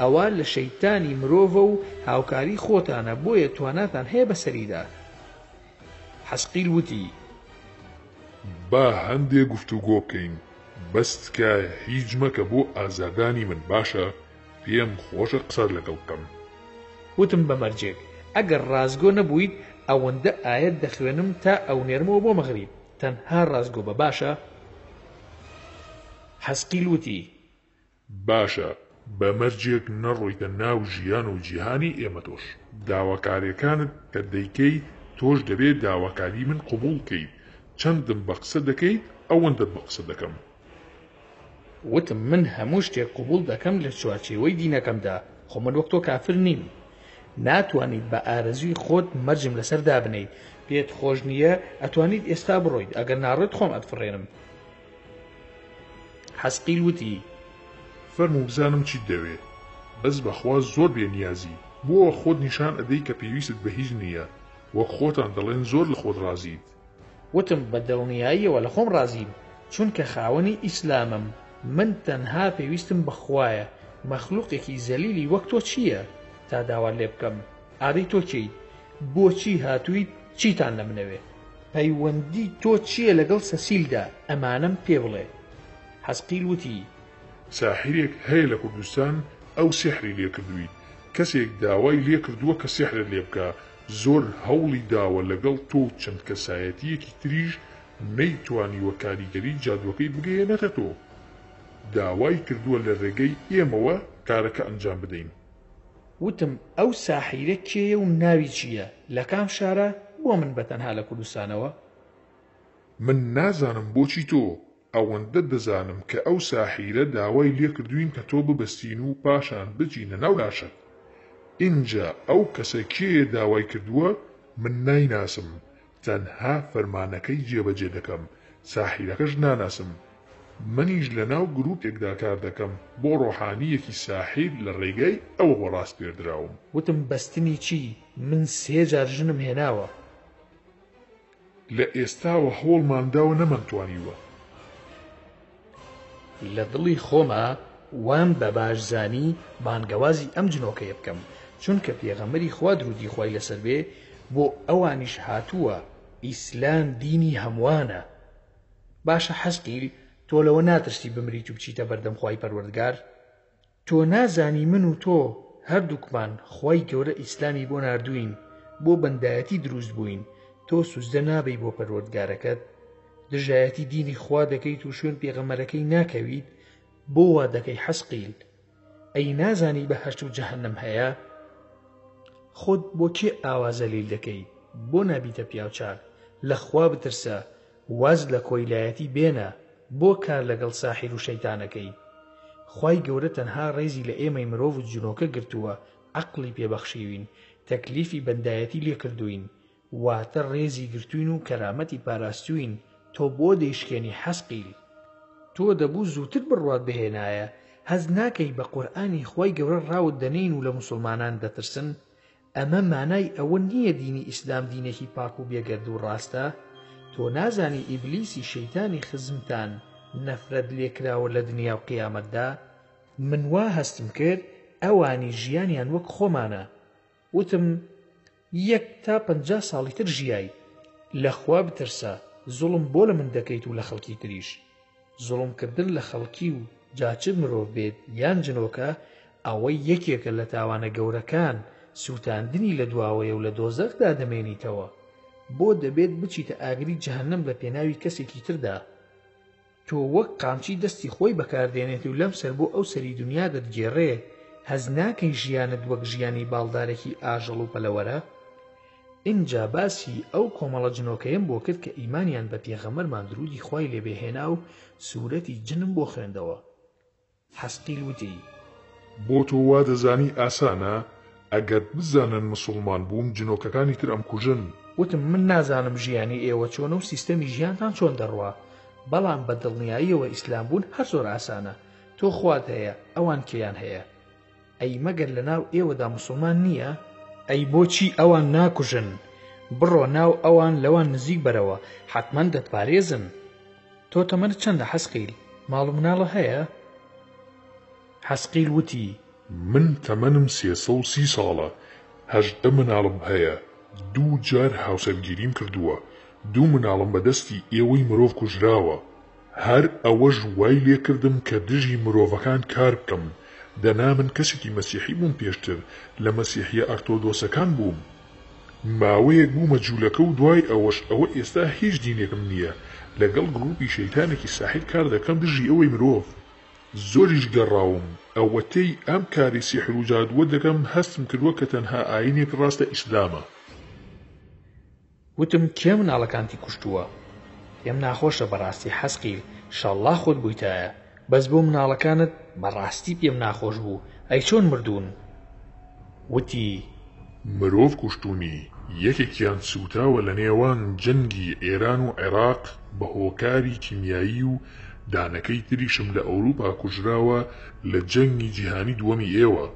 ئەوە لە شەیتانی مرۆڤە و هاوکاری خۆتانە، بۆیە تواناتان هەیە بەسەریدا. حەسقیل وتی، با هەندێک گفتوگۆ بکەین، بەستکە هیچ مەکە بۆ ئازادانی من، باشە؟ پێم خۆشە قسەت لەگەڵ بکەم. وتم بەمەرجێک، ئەگەر ڕازگۆ نەبوویت ئەوەندە ئاەت دەخوێنم تا ئەو نێرمەوە بۆ مەغریب، تەنها ڕازگۆ بە باشە؟ حەسقیل وتی، باشە، بەمەرجێک نەڕۆیتە ناو ژیان و جیهانی ئێمە تۆش. داواکاریەکانت کە دەیکەیت تۆش دەبێت داواکاری من قبوڵ بکەیت. چەندم بە قسە دەکەیت ئەوەندە بە قسە دەکەم. وتم من هەموو شتێک قبوڵ دەکەم لە چوارچێوەی دینەکەمدا، خۆ من وەک تۆ کافر نیم. ناتوانیت بە ئارەزوی خۆت مەرجم لەسەر دابنەیت، پێت خۆش نییە ئەتوانیت ئێستا بڕۆیت، ئەگەر ناڕێت خۆم ئەتفڕێنم. حەسقیل وتی، فەرموو بزانم چیت دەوێت، بەس بەخوا زۆر بێنیازی، بۆ خۆت نیشان ئەدەی کە پێویستت بە هیچ نییە، وەک خۆتان دەڵێن زۆر لە خۆت ڕازیت. وتم بە دڵنیاییەوە لە خۆم ڕازیم، چونکە خاوەنی ئیسلامم، من تەنها پێویستم بەخوایە. مەخلوقێکی زەلیلی وەک تۆ چییە تا داوا لێ بکەم؟ ئادەی تۆ چیت؟ بۆچی هاتوویت؟ چیتان لە منەوێ؟ پەیوەندی تۆ چییە لەگەڵ سەسیلدا؟ ئەمانەم پێ بڵێ. حەسقیل وتی، ساحیرێک هەیە لە کوردستان، ئەو سیحری لێ کردووی، کەسێک داوای لێ کردووە کە سیحرت لێ بکە، زۆر هەوڵی داوە لەگەڵ تۆ چەند کەسایەتیەکی تریش نەیتوانی وە کاریگەری جادوەکەی بگەیەنێتە تۆ. داوای کردووە لە ڕێگەی ئێمەوە کارەکە ئەنجام بدەین. وتم ئەو ساحیرە کێیە و ناوی چییە؟ لە کام شارە؟ بۆ من بەتەنها لە کوردستانەوە؟ من نازانم بۆچی تۆ، ئەوەندە دەزانم کە ئەو ساحیرە داوای لێ کردوین کە تۆ ببەستین و پاشان بچینە ناو لاشت. اینجا ئەو کەسە کێیە داوای کردووە من نایناسم، تەنها فەرمانەکەی جێبەجێ دەکەم، ساحیرەکەش ناناسم. منیش لە ناو گروپێکدا کار دەکەم بۆ ڕۆحانیەکی ساحیر لە ڕێگەی ئەوە بۆ ڕاست پێدراوم. وتم بەستنی چی؟ من 3 جار ژنم هێناوە. لە ئێستاوە هەوڵمانداوە نەمانتوانیوە. لە دڵی خۆمە وام بە باشزانی بانگەوازی ئەم جنۆکەیە بکەم، چونکە پێغەمبەری خوا درودی خوای لەسەر بێ بۆ ئەوانیش هاتووە، ئیسلام دینی هەمووانە. باشە حەسقیل، تۆ لەوە ناترسی بمریت و بچیتە بەردەم خوای پەروەردگار؟ تۆ نازانی من و تۆ هەردووکمان خوای گەورە ئیسلامی بۆ ناردووین، بۆ بەندایەتی دروست بووین، تۆ سوزدە نابەی بۆ پەروەردگارەکەت دژایەتی دینی خوا دەکەیت و شوێن پێغەمبەرەکەی ناکەویت بۆ وا دەکەی حەسقیل ئەی نازانی بەهەشت و جەهەنەم هەیە خۆت بۆ کێ ئاوا زەلیل دەکەیت بۆ نابیتە پیاوچاک لە خوا بترسە واز لە کۆیلایەتی بێنە بۆ کار لەگەڵ ساحیر و شەیتانەکەی خوای گەورە تەنها ڕێزی لە ئێمەی مرۆڤ و جنۆکە گرتووە عەقڵی پێبەخشیوین تەکلیفی بەندایەتی لێ کردوین واتە ڕێزی گرتوین و کەرامەتی پاراستوین تۆ بۆ دەیشکێنی حەسقیل تۆ دەبوو زووتر بڕوات بهێنایە هەز ناکەی بە قورئانی خوای گەورە ڕاوت دەنین و لە موسڵمانان دەترسن ئەمە مانای ئەوە نییە دینی ئیسلام دینێکی پاک و بێگەرد و ڕاستە تۆ نازانی ئیبلیسی شەیتانی خزمتان نەفرەت لێکراوە لە دنیا و قیامەتدا من وا هەستم کرد ئەوانی ژیانیان وەک خۆمانە وتم 1 تا 50 ساڵی تر ژیای لەخوا بترسە زوڵم بۆ لە من دەکەیت و لە خەڵکی تریش زوڵمکردن لە خەڵکی و جاچ مرۆڤ بێت یان جنۆکە ئەوەی یەکێکە لە تاوانە گەورەکان سووتاندنی لە دواوەیە و لە دۆزەخدا دەمێنیتەوە بۆ دەبێت بچیتە ئاگری جەهەنەم لە پێناوی کەسێکی تردا تۆ وەک قامچی دەستی خۆی بەکاردێنێت و لەم سەر بۆ ئەو سەری دنیا دەتگێڕێ هەز ناکەی ژیانت وەک ژیانی باڵدارێکی ئاژەڵ و پەلەوەرە اینجا باسی ئەو کۆمەڵە جنۆکەیەم بۆ کرد کە ئیمانیان بە پێغەمبەرمان درودی خوای لێبێهێنا و سوورەتی جنم بۆ خوێندەوە حەسقیل وتی بۆ تۆ وا دەزانی ئاسانە ئەگەر بزانن مسڵمان بووم جنۆکەکانی تر ئەم کوژن وتم من نازانم ژیانی ئێوە چۆنە و سیستەمی ژیانتان چۆن دەڕوا بەڵام بە دڵنیاییەوە ئیسلام بوون هەر زۆر ئاسانە تۆ خوات هەیە ئەوان کێیان هەیە ئەی مەگەر لە ناو ئێوەدا مسڵمان نییە ئەی بۆچی ئەوان ناکوژن بڕۆ ناو ئەوان لەوان نزیک بەرەوە حتمەن دەتپارێزن تۆ تەمەنت چەندە حەسقیل ماڵ و مناڵە هەیە حەسقیل وتی من تەمەنم 330 ساڵە 18 مناڵم هەیە 2 جار هاوسەرگیریم کردووە 2 مناڵم بەدەستی ئێوەی مرۆڤ کوژراوە هەر ئەوەش وای لێ کردم کە دژی مرۆڤەکان کار بکەم دەنا من کەسێکی مەسیحی بووم پێشتر لە مەسیحیە ئەرتۆدۆسەکان بووم ماوەیەک بوومە جوولەکە و دوای ئەوەش ئەوە ئێستا هیچ دینێکم نییە لەگەڵ گروپی شەیتانێکی ساحیر کار دەکەم دژی ئەوەی مرۆڤ زۆریش گەڕاوم ئەوەتەی ئەم کاری سیحر و جادووە دەکەم هەستم کردووە کە تەنها ئاینێک ڕاستە ئیسلامە وتم کێ مناڵەکانتی کوشتووە پێم ناخۆشە بەڕاستی حەسقیل شەڵڵا خۆت بوویتایە بەس بۆ مناڵەکانت بەڕاستی پێم ناخۆش بوو ئەی چۆن مردوون وتی مرۆڤ کوشتوونی یەکێکیان سوتاوە لە نێوان جەنگی ئێران و عێراق بە هۆکاری کیمیایی و دانەکەی تریشم لە ئەوروپا کوژراوە لە جەنگی جیهانی دووەمی ئێوە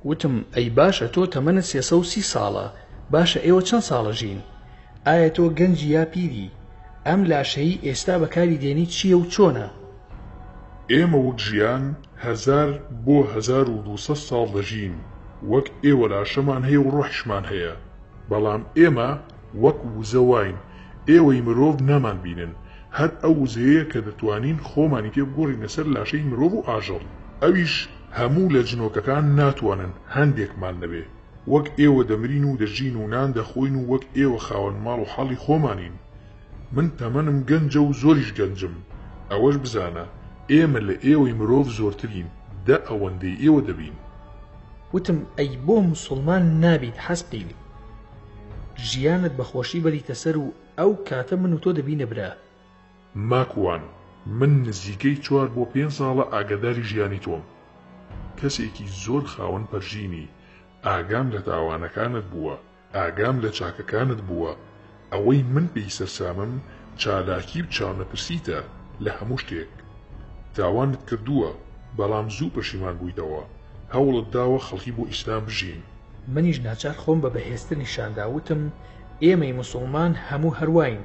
وتم ئەی باشە تۆ تەمەنت 330 ساڵە باشە ئێوە چەند ساڵە ژین ئایا تۆ گەنجی یا پیری ئەم لاشەیی ئێستا بەکاری دێنی چییە و چۆنە ئێمە وەک ژیان 1000 بۆ 1200 ساڵ دەژین وەک ئێوە لاشەمان هەیە و ڕۆحشمان هەیە بەڵام ئێمە وەک وزە واین ئێوەی مرۆڤ نامان بینن هەر ئەو وزەیە کە دەتوانین خۆمانی پێ بگۆڕینە سەر لاشەی مرۆڤ و ئاژەڵ ئەویش هەموو لە جنۆکەکان ناتوانن هەندێکمان نەبێ وەک ئێوە دەمرین و دەژین و نان دەخۆین و وەک ئێوە خاوەن ماڵ و حاڵی خۆمانین من تەمەنم گەنجە و زۆریش گەنجم ئەوەش بزانە ئێمە لە ئێوەی مرۆڤ زۆرترین دە ئەوەندەی ئێوە دەبین وتم ئەی بۆ مسڵمان نابیت حەسقیل ژیانت بەخۆشی بەریتە سەر و ئەو کاتە من و تۆ دەبینە برا ماکوان من نزیکەی 4 بۆ 5 ساڵە ئاگاداری ژیانی تۆم کەسێکی زۆر خاوەن پەرژینی ئاگام لە تاوانەکانت بووە ئاگام لە چاکەکانت بووە ئەوەی من پێی سەرسامم چالاکی و چاونەپرسیتە لە هەموو شتێک تاوانت کردووە بەڵام زوو پەشیمان بوویتەوە هەوڵت داوە خەڵکی بۆ ئیسلام بژین منیش ناچار خۆم بە بەهێزتر نیشانداوتم ئێمەی مسڵمان هەموو هەروین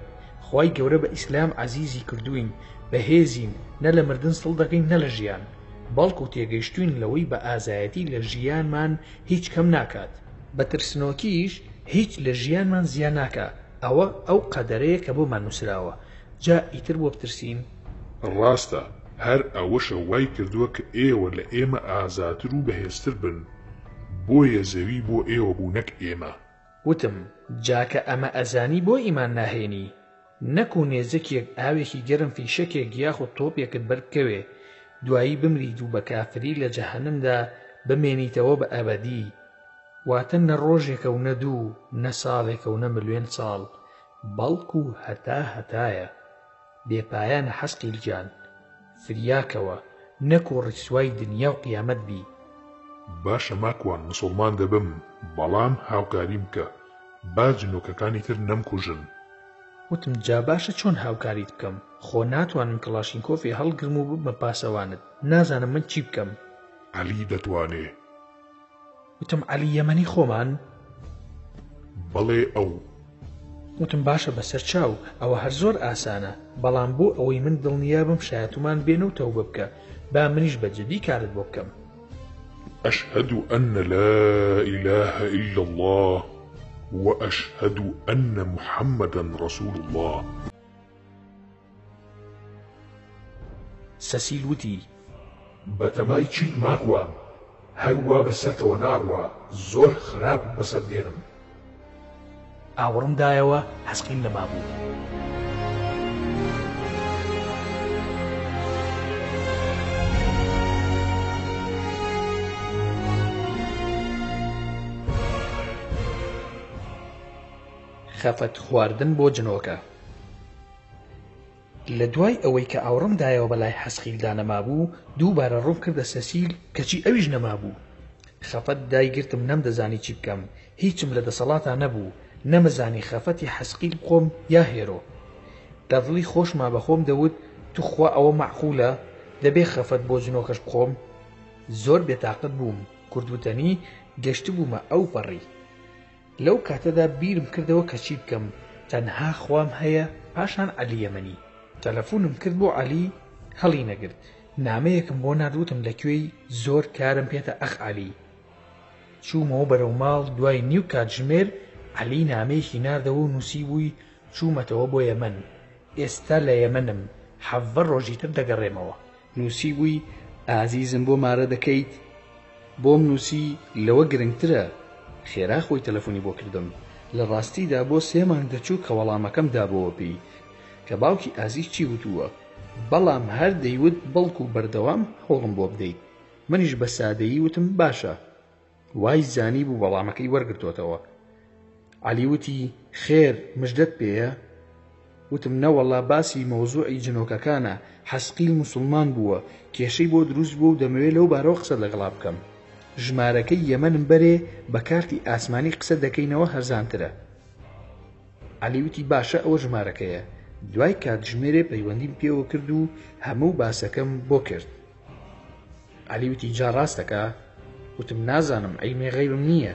خوای گەورە بە ئیسلام عەزیزی کردوین بەهێزین نە لە مردن سڵ دەکەین نە لە ژیان بەڵکو تێگەیشتوین لەوەی بە ئازایەتی لە ژیانمان هیچ کەم ناکات بە ترسنۆکیش هیچ لە ژیانمان زیان ناکات ئەوە ئەو قەدەرەیە کە بۆمان نووسراوە جا ئیتر بۆ بترسین ڕاستە هەر ئەوەشە وای کردووە کە ئێوە لە ئێمە ئازاتر و بەهێزتر بن بۆیە زەوی بۆ ئێوە بوو نەک ئێمە وتم جاکە ئەمە ئەزانی بۆ ئیمان ناهێنی نەکو نێزەکێک ئاوێکی گەرم فیشەکێک یاخود تۆپێکت بەربکەوێ دوایی بمریت و بە کافری لە جەهەنەمدا بمێنیتەوە بە ئەبەدی واتە نە ڕۆژێکە و نە دوو نە ساڵێکە و نە ملیۆن ساڵ بەڵکو هەتا هەتایە بێپایانە حەسقیل گیان فریاکەوە نەکو ڕیسوای دنیا و قیامەت بی. باشە ماکوان مسڵمان دەبم بەڵام هاوکاریم بکە با جنۆکەکانی تر نەمکوژن. وتم جا باشە چۆن هاوکاریت بکەم خۆ ناتوانم کڵاشینکۆفی هەڵگرم و ببمە پاسەوانت نازانم من چی بکەم. عەلی دەتوانێ. وتم عەلی یەمەنی خۆمان؟ بەڵێ ئەو. وتم باشە بەسەر چاو ئەوە هەر زۆر ئاسانە بەڵام بۆ ئەوەی من دڵنیابم شایەتومان بێنە و تەوبە بکە با منیش بەجددی کارت بۆ بکەم. أشهد أن لا إله إلا الله وأشهد أن محمدا رسول الله. سەسیل وتی بەتەمای چیت ماکوان هەروە بەسەرتەوە ناڕوە زۆر خراپ بەسەر دێنم. ئاوڕمدایەوە حەسقیم لەما بوو. خەفەت خواردن بۆ جنۆکە. لە دوای ئەوەی کە ئاوڕمدایەوە بەلای حەسقیلدا نەما بوو دووبارە ڕوون کردە سەسیل کەچی ئەویش نەما بوو. خەفەت دایگرتم نەمدەزانی چی بکەم هیچم لە دەسەڵاتا نەبوو نەمەزانی خەفەتی حەسقیل بخۆم یا هێرۆ. لە دڵی خۆشما بەخۆم دەوت تو خوا ئەوە مەعقولە دەبێ خەفەت بۆ جنۆکەش بخۆم. زۆر بێتاقەت بووم کوردوتەنی گەشت بوومە ئەو پەڕی. لەو کاتەدا بیرم کردەوە کە چی بکەم تەنها خوام هەیە پاشان عەلی یەمەنی. تەلەفۆنم کرد بۆ عەلی هەڵی نەگرت. نامەیەکم بۆ نردوتم لەکوێی زۆر کارم پێتە ئەخ عەلی. چوومەوە بەرەو ماڵ دوای نیو کاتژمێر عەلی نامەیەکی ناردەوە و نووسی بووی چوومەتەوە بۆ یەمەن ئێستا لە یەمەنم 7 ڕۆژی تر دەگەڕێمەوە. نووسی بووی ئازیزم بۆ مارە دەکەیت؟ بۆم نووسی لەوە گرنگترە. خێرا خۆی تەلەفۆنی بۆ کردم لە ڕاستیدا بۆ 3 مانگ دەچوو کە وەڵامەکەم دابەوە پێی کە باوکی ئازیز چی وتووە بەڵام هەر دەیوت بەڵکو و بەردەوام هەوڵم بۆ بدەیت. منیش بە سادەیی وتم باشە. وای زانی بوو وەڵامەکەی وەرگرتوتەوە. عەلی وتی خێر مژدەت پێیە؟ وتم نەوەڵا باسی مەوزوعی جنۆکەکانە حەسقیل موسڵمان بووە کێشەی بۆ دروست بوو و دەمەوێت لەو بارەوە قسە لەگەڵا بکەم. ژمارەکەی یەمەنم بەرێ بە کارتی ئاسمانی قسە دەکەینەوە هەرزانترە. عەلی وتی باشە ئەوە ژمارەکەیە. دوای کاتژمێرێ پەیوەندیم پێوە کرد و هەموو باسەکەم بۆ کرد. عەلی وتی جا ڕاستەکە؟ وتم نازانم عیلمی غەیبم نییە.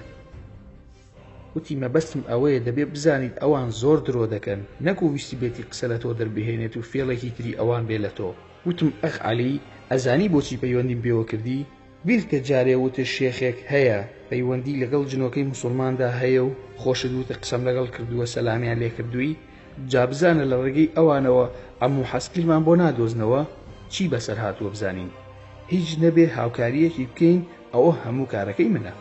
وتی مەبەستم ئەوەیە دەبێ بزانیت ئەوان زۆر درۆ دەکەن نەکو ویستی بێتی قسە لە تۆ دەربهێنێت و فێڵێکی تری ئەوان بێ لە تۆ. وتم ئەخ عەلی ئەزانی بۆچی پەیوەندیم پێوە کردی؟ بیرکە جارێ وتە شێخێک هەیە پەیوەندی لەگەڵ جنۆکەی موسڵماندا هەیە و خۆشت وتە قسەم لەگەڵ کردووە سەلامیان لێ کردووی جا بزانە لە ڕێگەی ئەوانەوە ئەموو حەسقیلمان بۆ نادۆزنەوە چی بەسەر هاتووە بزانین هیچ نەبێ هاوکاریەکی بکەین ئەوە هەموو کارەکەی منە.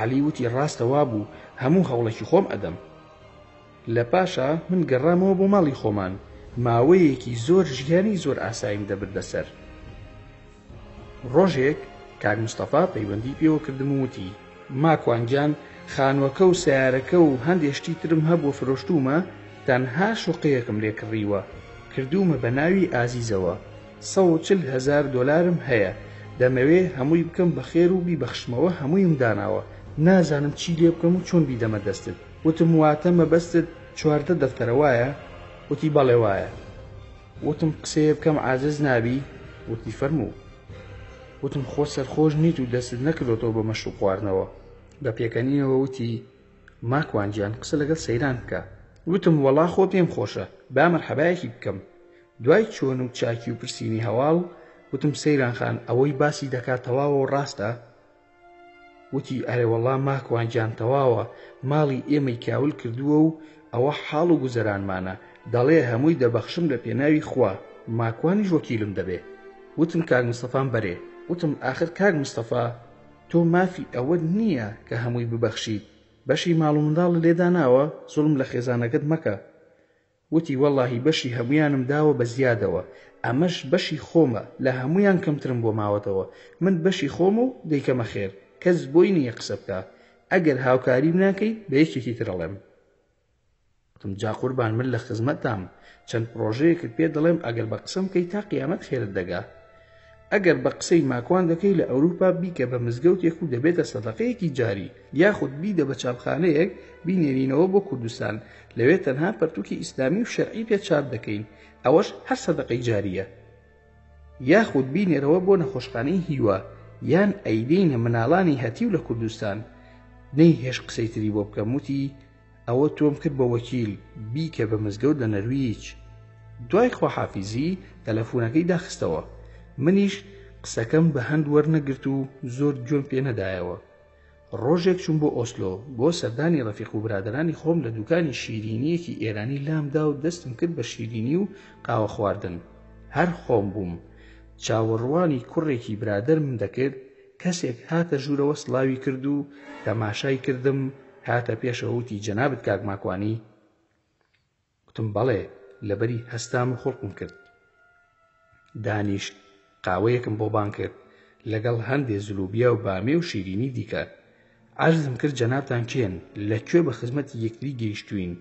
عەلی وتی ڕاستەوا بوو هەموو هەوڵێکی خۆم ئەدەم. لە پاشا من گەڕامەوە بۆ ماڵی خۆمان ماوەیەکی زۆر ژیانی زۆر ئاساییم دەبردە سەر. ڕۆژێک کاک مستەفا پەیوەندی پێوە کردم و وتی ماکوانگیان خانووەکە و سیارەکە و هەندێشتی ترم هەبوو فرۆشتومە تەنها شوقەیەکم لێ کڕیوە کردومە بە ناوی ئازیزەوە 140,000 دۆلارم هەیە دەمەوێ هەمووی بکەم بە خێر و بیبەخشمەوە هەموویم داناوە نازانم چی لێ بکەم و چۆن بیدەمە دەستت. وتم واتە مەبەستت 14 دەفتەرە وایە؟ وتی بەڵێ وایە. وتم قسەیە بکەم عاجز نابی؟ وتی فەرموو. وتم خۆ سەرخۆش نیت و دەستت نەکردۆتەوە بە مەشروب خواردنەوە. بە پێکەنینەوە وتی ماکوانگیان قسە لەگەڵ سەیران بکە. وتم وەڵا خۆ پێم خۆشە با مەرحەبایەکی بکەم. دوای چۆن و چاکی و پرسینی هەواڵ وتم سەیران خان ئەوەی باسی دەکات تەواوە و ڕاستە؟ وتی ئەرێ وەڵا ماکوانگیان تەواوە ماڵی ئێمەی کاول کردووە و ئەوە حاڵ و گوزەرانمانە دەڵێ هەمووی دەبەخشم لە پێناوی خوا ماکوانیش وەکیلم دەبێ. وتم کاک مستەفام بەرێ. وتم ئاخر کاک مستەفا تۆ مافی ئەوە نییە کە هەمووی ببەخشیت بەشی ماڵ و منداڵ لێداناوە زوڵم لە خێزانەکەت مەکە. وتی وەڵڵاهی بەشی هەمویانم داوە بە زیادەوە، ئەمەش بەشی خۆمە، لە هەمویان کەمترم بۆ ماوەتەوە، من بەشی خۆم و دەیکەمە خێر، کەس بۆی نییە قسە بکە، ئەگەر هاوکاریم ناکەی بە یەکێکی ترەڵێم. وتم جا قوربان من لە خزمەتام، چەند پرۆژەیەکت پێ دەڵێم ئەگەر بە قسەم کەی تا قیامەت خێرت دەگا. ئەگەر بە قسەی ماکوان دەکەی لە ئەوروپا بیکە بە مزگەوتێک و دەبێتە سەدەقەیەکی جاری، یاخود بیدە بە چاپخانەیەک بینێرینەوە بۆ کوردستان، لەوێ تەنها پەرتووکی ئیسلامی و شەرعی پێ چاپ دەکەین، ئەوەش هەر سەدەقەی جاریە. یاخود بینێرەوە بۆ نەخۆشخانەی هیوا، یان ئەیدەینە مناڵانی هەتیو لە کوردستان. نەی هێش قسەی تری بۆ بکەم. وتی ئەوە تۆم کرد بە وەکیل، بیکە بە مزگەوت لە نەرویج. دوای خواحافیزی تەلەفۆنەکەی داخستەوە. منیش قسەکەم بە هەند وەرنەگرت و زۆر گوێم پێ نەدایەوە. ڕۆژێک چوون بۆ ئۆسلۆ بۆ سەردانی ڕەفیق و برادرانی خۆم لە دوکانی شیرینیەکی ئێرانی لامدا و دەستم کرد بە شیرینی و قاوە خواردن. هەر خۆم بووم. چاوەڕوانی کوڕێکی برادرم دەکرد، کەسێک هاتە ژوورەوە سڵاوی کرد و تەماشای کردم، هاتە پێشەوە وتی جەنابەت کاک ماکوانی؟ وتم بەڵێ، لەبەری هەستام و خۆڵقم کرد. دانیشت قاوەیەکم بۆ بان کرد لەگەڵ هەندێ زلوبیا و بامێ و شیرینی دیکە. عەرزم کرد جەنابتان کێن، لەکوێ بە خزمەتی یەکتری گەیشتوین؟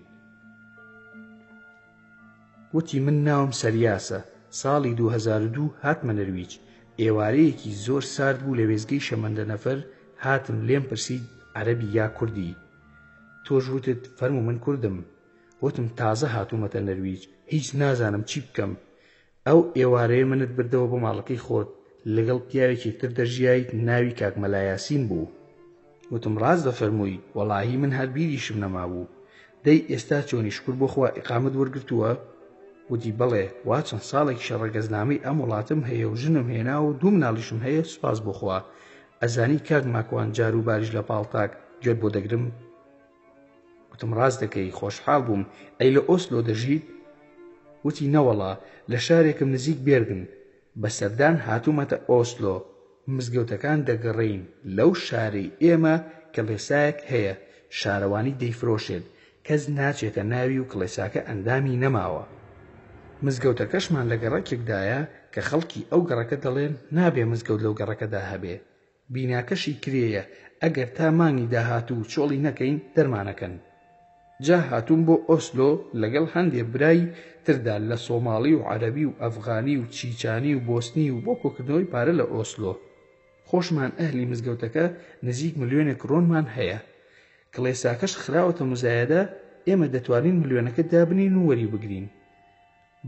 وتی من ناوم سەریاسە، ساڵی 2002 هاتمە نەرویج. ئێوارەیەکی زۆر سارد بوو لە وێزگەی شەمەندە نەفەر، هاتم لێم پرسید عەرەبی یا کوردی؟ تۆش وتت فەرموو من کوردم. وتم تازە هاتوومەتە نەرویج، هیچ نازانم چی بکەم. ئەو ئێوارەیە منت بردەوە بۆ ماڵەکەی خۆت، لەگەڵ پیاوێکی تر دەژیایت، ناوی کاک مەلایاسین بوو. وتم ڕاز دەفەرمووی؟ وەڵاهی من هەر بیریشم نەمابوو. دەی ئێستا چۆنی شکر بۆ خوا ئیقامەت وەرگرتووە؟ وتی بەڵێ، وا چەند ساڵێکی شەڕەگەزنامەی ئەم وڵاتم هەیە و ژنم هێنا و 2 مناڵیشم هەیە، سوپاس بۆ خوا. ئەزانی کاک ماکوان جار و باریش لە پاڵتاک گوێت بۆ دەگرم؟ وتم ڕاست دەکەی، خۆشحاڵ بووم. ئەی لە ئۆسلۆ دەژیت؟ وتی نەوەڵا، لە شارێکم نزیک بێردن. بە سەردان هاتوومەتە ئۆسلۆ، مزگەوتەکان دەگەڕین. لەو شارەی ئێمە کڵێسایەک هەیە، شارەوانی دەیفرۆشێت، کەس ناچێتە ناوی و کڵێساکە ئەندامی نەماوە. مزگەوتەکەشمان لە گەڕەکێکدایە کە خەڵکی ئەو گەڕەکە دەڵێن نابێ مزگەوت لەو گەڕەکەدا هەبێ. بیناکەشی کرێیە، ئەگەر تا مانگی داهاتوو چۆڵی نەکەین دەرمانەکەن. جا هاتووم بۆ ئۆسلۆ لەگەڵ هەندێک برای تردا لە سۆماڵی و عەرەبی و ئەفغانی و چیچانی و بۆسنی و بۆ کۆکردنەوەی پارە لە ئۆسلۆ. خۆشمان ئەهلی مزگەوتەکە نزیک ملیۆنێک ڕۆنمان هەیە. کڵێساکەش خراوەتە مزایەدە، ئێمە دەتوانین ملیۆنەکە دابنین و وەری بگرین.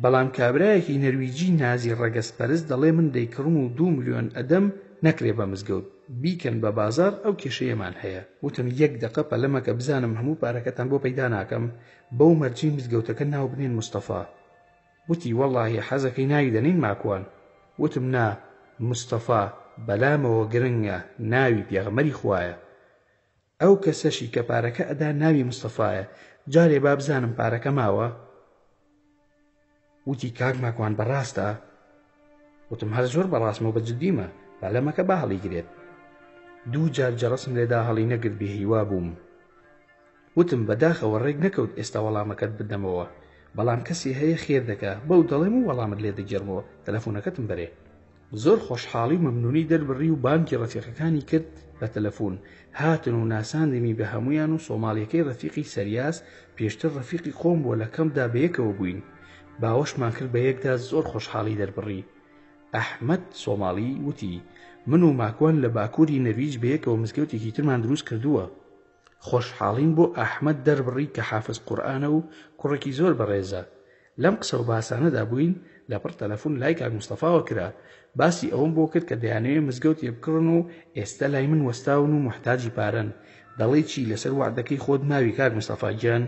بەڵام کابرایەکی نەرویجی نازی ڕەگەزپەرست دەڵێ من دەیکڕم و 2 ملیۆن ئەدەم نەکرێ بە مزگەوت، بیکەن بە بازار، ئەو کێشەیەمان هەیە. وتم 1 دقە پەلەمەکە بزانم هەموو پارەکەتان بۆ پەیدا ناکەم، بەو مەرجی مزگەوتەکە ناو بنێن مستەفا. وتی وەڵڵاهی حەزەکەی ناوی دەنین ماکوان؟ وتم نا، مستەفا بەلامەوە گرنگە، ناوی پێغەمبەری خوایە. ئەو کەسەشی کە پارەکە ئەدا ناوی مستەفایە، جارێ با بزانم پارەکە ماوە؟ وتی کاک ماکوان بەڕاستە؟ وتم هەر زۆر بەڕاستمە و بەجددیمە، پەلەمەکە با هەڵیگرێت. 2 جار جەڕسم لێدا هەڵی نەگرت بێهیوا بووم. وتم بەداخەوە ڕێک نەکەوت ئێستا وەڵامەکەت بدەمەوە، بەڵام کەسی هەیە خێر دەکا، بەو دەڵێم و وەڵامت لێ دەگەڕمەوە، تەلەفۆنەکەتم بەرێ. زۆر خۆشحاڵی و مەمنونی دەربڕی و بانکی ڕەفیقەکانی کرد بە تەلەفۆن. هاتن و ناساندمی بە هەمویان و سۆماڵیەکەی ڕەفیقی سەریاس، پێشتر ڕەفیقی خۆم بۆ لە کەمدا بەیەکەوە بووین. باوەشمان کرد بە یەکدا، زۆر خۆشحاڵی دەربڕی. ئەحمەد سۆماڵی وتی من و ماکوان لە باکووری نەرویج بەیەکەوە مزگەوتێکی ترمان دروست کردووە. خۆشحاڵین بۆ ئەحمەد دەربڕی کە حافز قورئانە و کوڕێکی زۆر بەڕێزە. لەم قسە و باسانەدا بووین، لەپڕ تەلەفۆن لای کاک مستەفاوە کرا، باسی ئەوم بۆ کرد کە دەیانەوێت مزگەوتێ بکڕن و ئێستا لای من وەستاون و محتاجی پارەن. دەڵێ چی لەسەر وعدەکەی خۆت ماوی کاک مستەفا گیان؟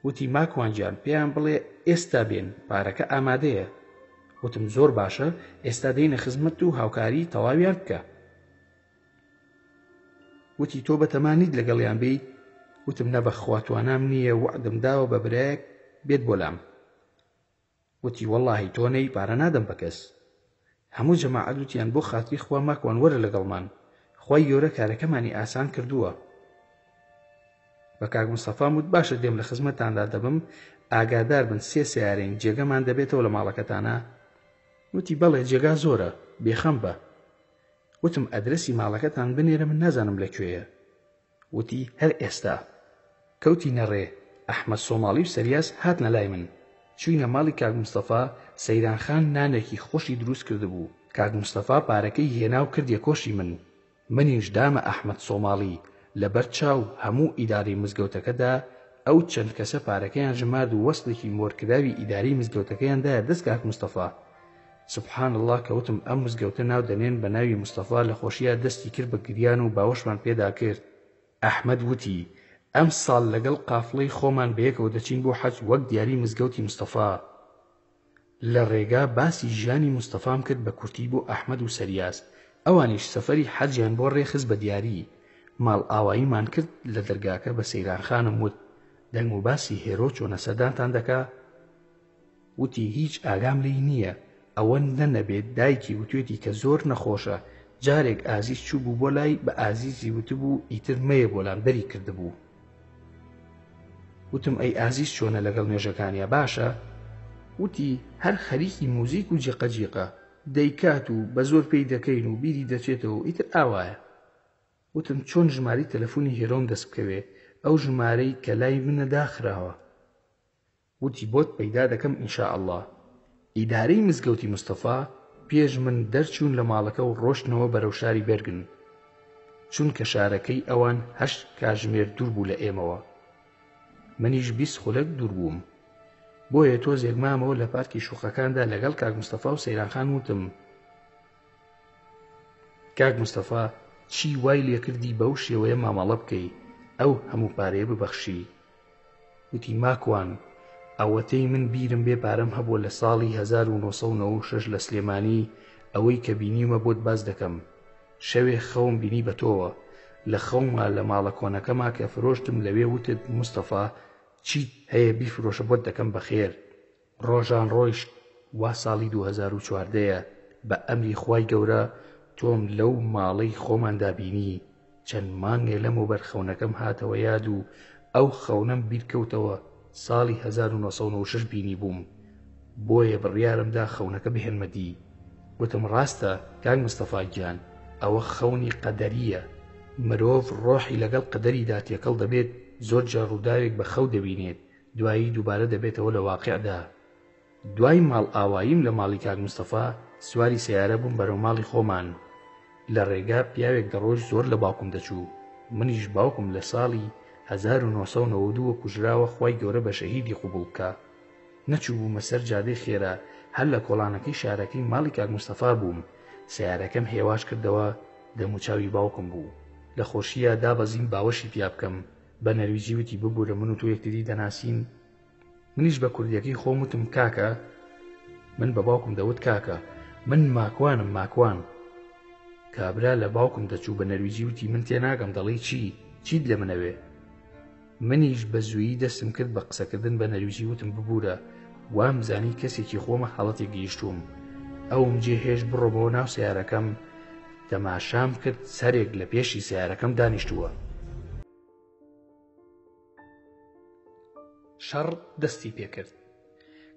وتی ماکوان گیان پێیان بڵێ ئێستا بێن، پارەکە ئامادەیە. وتم زۆر باشە، ئێستا دەینە خزمەت و هاوکاری تەواویان بکە. وتی تۆ بەتەمانیت لەگەڵیان بیت؟ وتم نەبەخوا توانام نییە، وعدم داوە بە برایەک بێت بۆلام. وتی وەڵڵاهی تۆ نەی، پارە نادەم بە کەس. هەموو جەماعەت وتیان بۆ خاتری خوا ماکوان وەرە لەگەڵمان، خوای گەورە کارەکەمانی ئاسان کردووە. بە کاک مستەفام وت باشە دێم لە خزمەتتاندا دەبم ئاگادار بن 3 سیارەین جێگەمان دەبێتەوە لە ماڵەکەتانە. وتی بەڵێ جێگا زۆرە بێخەم بە. وتم ئەدرەسی ماڵەکەتان بنێرە من نازانم لەکوێیە. وتی هەر ئێستا. کەوتی نەڕێ ئەحمەد سۆماڵی و سەریاس هاتنە لای من. چووینە ماڵی کاک مستەفا. سەیرانخان نانێکی خۆشی دروست کردبوو. کاک مستەفا پارەکەی هێنا و کردیە کۆشی من. منیش دامە ئەحمەد سۆماڵی لەبەر چاو هەموو ئیدارەی مزگەوتەکەدا ئەو چەند کەسە پارەکەیان ژمارد و وەستێکی مۆرکراوی ئیداری مزگەوتەکەیاندایە دەست کاک مستەفا. سبحان الله کەوتم ئەم مزگەوتە ناو دەنێن بە ناوی مستەفا لە خۆشیە دەستی کرد بە گریان و باوەشمان پێدا کرد. ئەحمەد وتی ئەم ساڵ لەگەڵ قافڵەی خۆمان بەیەکەوە دەچین بۆ حەج وەک دیاری مزگەوتی مستەفا. لە ڕێگا باسی ژیانی مستەفام کرد بە کورتی بۆ ئەحمەد و سەریاس. ئەوانیش سەفەری حەجیان بۆ ڕێخست بە دیاری. ماڵ ئاواییمان کرد لە دەرگاکە بە سەیرانخانم وت دەنگ و باسی هێرۆ چۆنە سەردانتان دەکا؟ وتی هیچ ئاگام لێی نییە. ئەوە نەنەبێت دایکی وتوێتی کە زۆر نەخۆشە. جارێک ئازیز چوو بوو بۆ لای بە ئازیزی وتبوو ئیتر مەیە بۆلام دەری کردبوو. وتم ئەی ئازیز چۆنە لەگەڵ نوێژەکانیە باشە؟ وتی هەر خەریکی موزیک و جیقەجیقە دەیکات و بە زۆر پێی دەکەین و بیری دەچێتەوە ئیتر ئاوایە. وتم چۆن ژماری تەلەفۆنی هێرۆم دەست بکەوێ ئەو ژمارەی کە لای منە داخراوە. وتی بۆت پەیدا دەکەم ئینشاءالله. ئیدارەی مزگەوتی مستەفا پێش من دەرچوون لە ماڵەکە و ڕۆشتنەوە بەرەو شاری بێرگن. چونکە شارەکەی ئەوان 8 کاتژمێر دوور بوو لە ئێمەوە. منیش 20 خولەک دوور بووم. بۆیە تۆزێک مامەوە لە پارکی شوقەکاندا لەگەڵ کاک مستەفا و سەیرانخان وتم کاک مستەفا چی وای لێ کردی بەو شێوەیە مامەڵە بکەی ئەو هەموو پارەیە ببەخشی؟ وتی ماکوان ئەوەتەی من بیرم بێ پارەم هەبووە لە ساڵی 1996 لە سلێمانی ئەوەی کە بینیمە بۆت باز دەکەم. شەوێ خەوم بینی بە تۆوە لە خەوما لە ماڵە کۆنەکەما کە فرۆشتم لەوێ وتت مستەفا چیت هەیە بیفرۆشە بۆت دەکەم بەخێر. ڕۆژان ڕۆیشت وا ساڵی 2014 بە ئەمری خوای گەورە تۆم لەو ماڵەی خۆماندا بینی. چەند مانگێ لەمەوبەر خەونەکەم هاتەوە یاد و ئەو خەونەم بیرکەوتەوە ساڵی 1996 بینی بووم. بۆیە بڕیارمدا خەونەکە بهێنمە دی. وتم ڕاستە کاک مستەفا گیان ئەوە خەونی قەدەریە. مرۆڤ ڕۆحی لەگەڵ قەدەریدا تێکەڵ دەبێت زۆر جار ڕووداوێک بە خەو دەبینێت دوایی دووبارە دەبێتەوە لە واقعدا. دوای ماڵ ئاواییم لە ماڵی کاک مستەفا سواری سیارە بووم بەرەو ماڵی خۆمان. لە ڕێگا پیاوێک دەڕۆژ زۆر لە باوکم دەچوو. منیش باوکم لە ساڵی 1992 کوژراوە خوای گەورە بە شەهیدی قوبوڵ بکە. نەچوو بوومە سەر جادەی خێرا هەر لە کۆڵانەکەی شارەکەی ماڵی کاک مستەفا بووم. سیارەکەم هێواش کردەوە دەموچاوی باوکم بوو. لە خۆشیە دابەزیم باوەشی پیا بکەم. بە نەرویجی وتی ببوورە من و تۆ یەکتری دەناسین. منیش بە کوردیەکەی خۆم وتم کاکە. من بە باوکم دەوت کاکە من ماکوانم ماکوان. کابرا لە باوکم دەچوو بە نەرویجی وتی من تێناگەم دەڵێی چیت لە منەوێ؟ منیش بە زوویی دەستم کرد بە قسەکردن بە نەرویجی وتم ببوورە وام زانی کەسێکی خۆمە حاڵەتێک گەیشتوم. ئەوم جێهێش بڕۆمەوە ناو سیارەکەم. تەماشام کرد سەرێک لە پێشی سیارەکەم دانیشتووە. شەڕ دەستی پێکرد.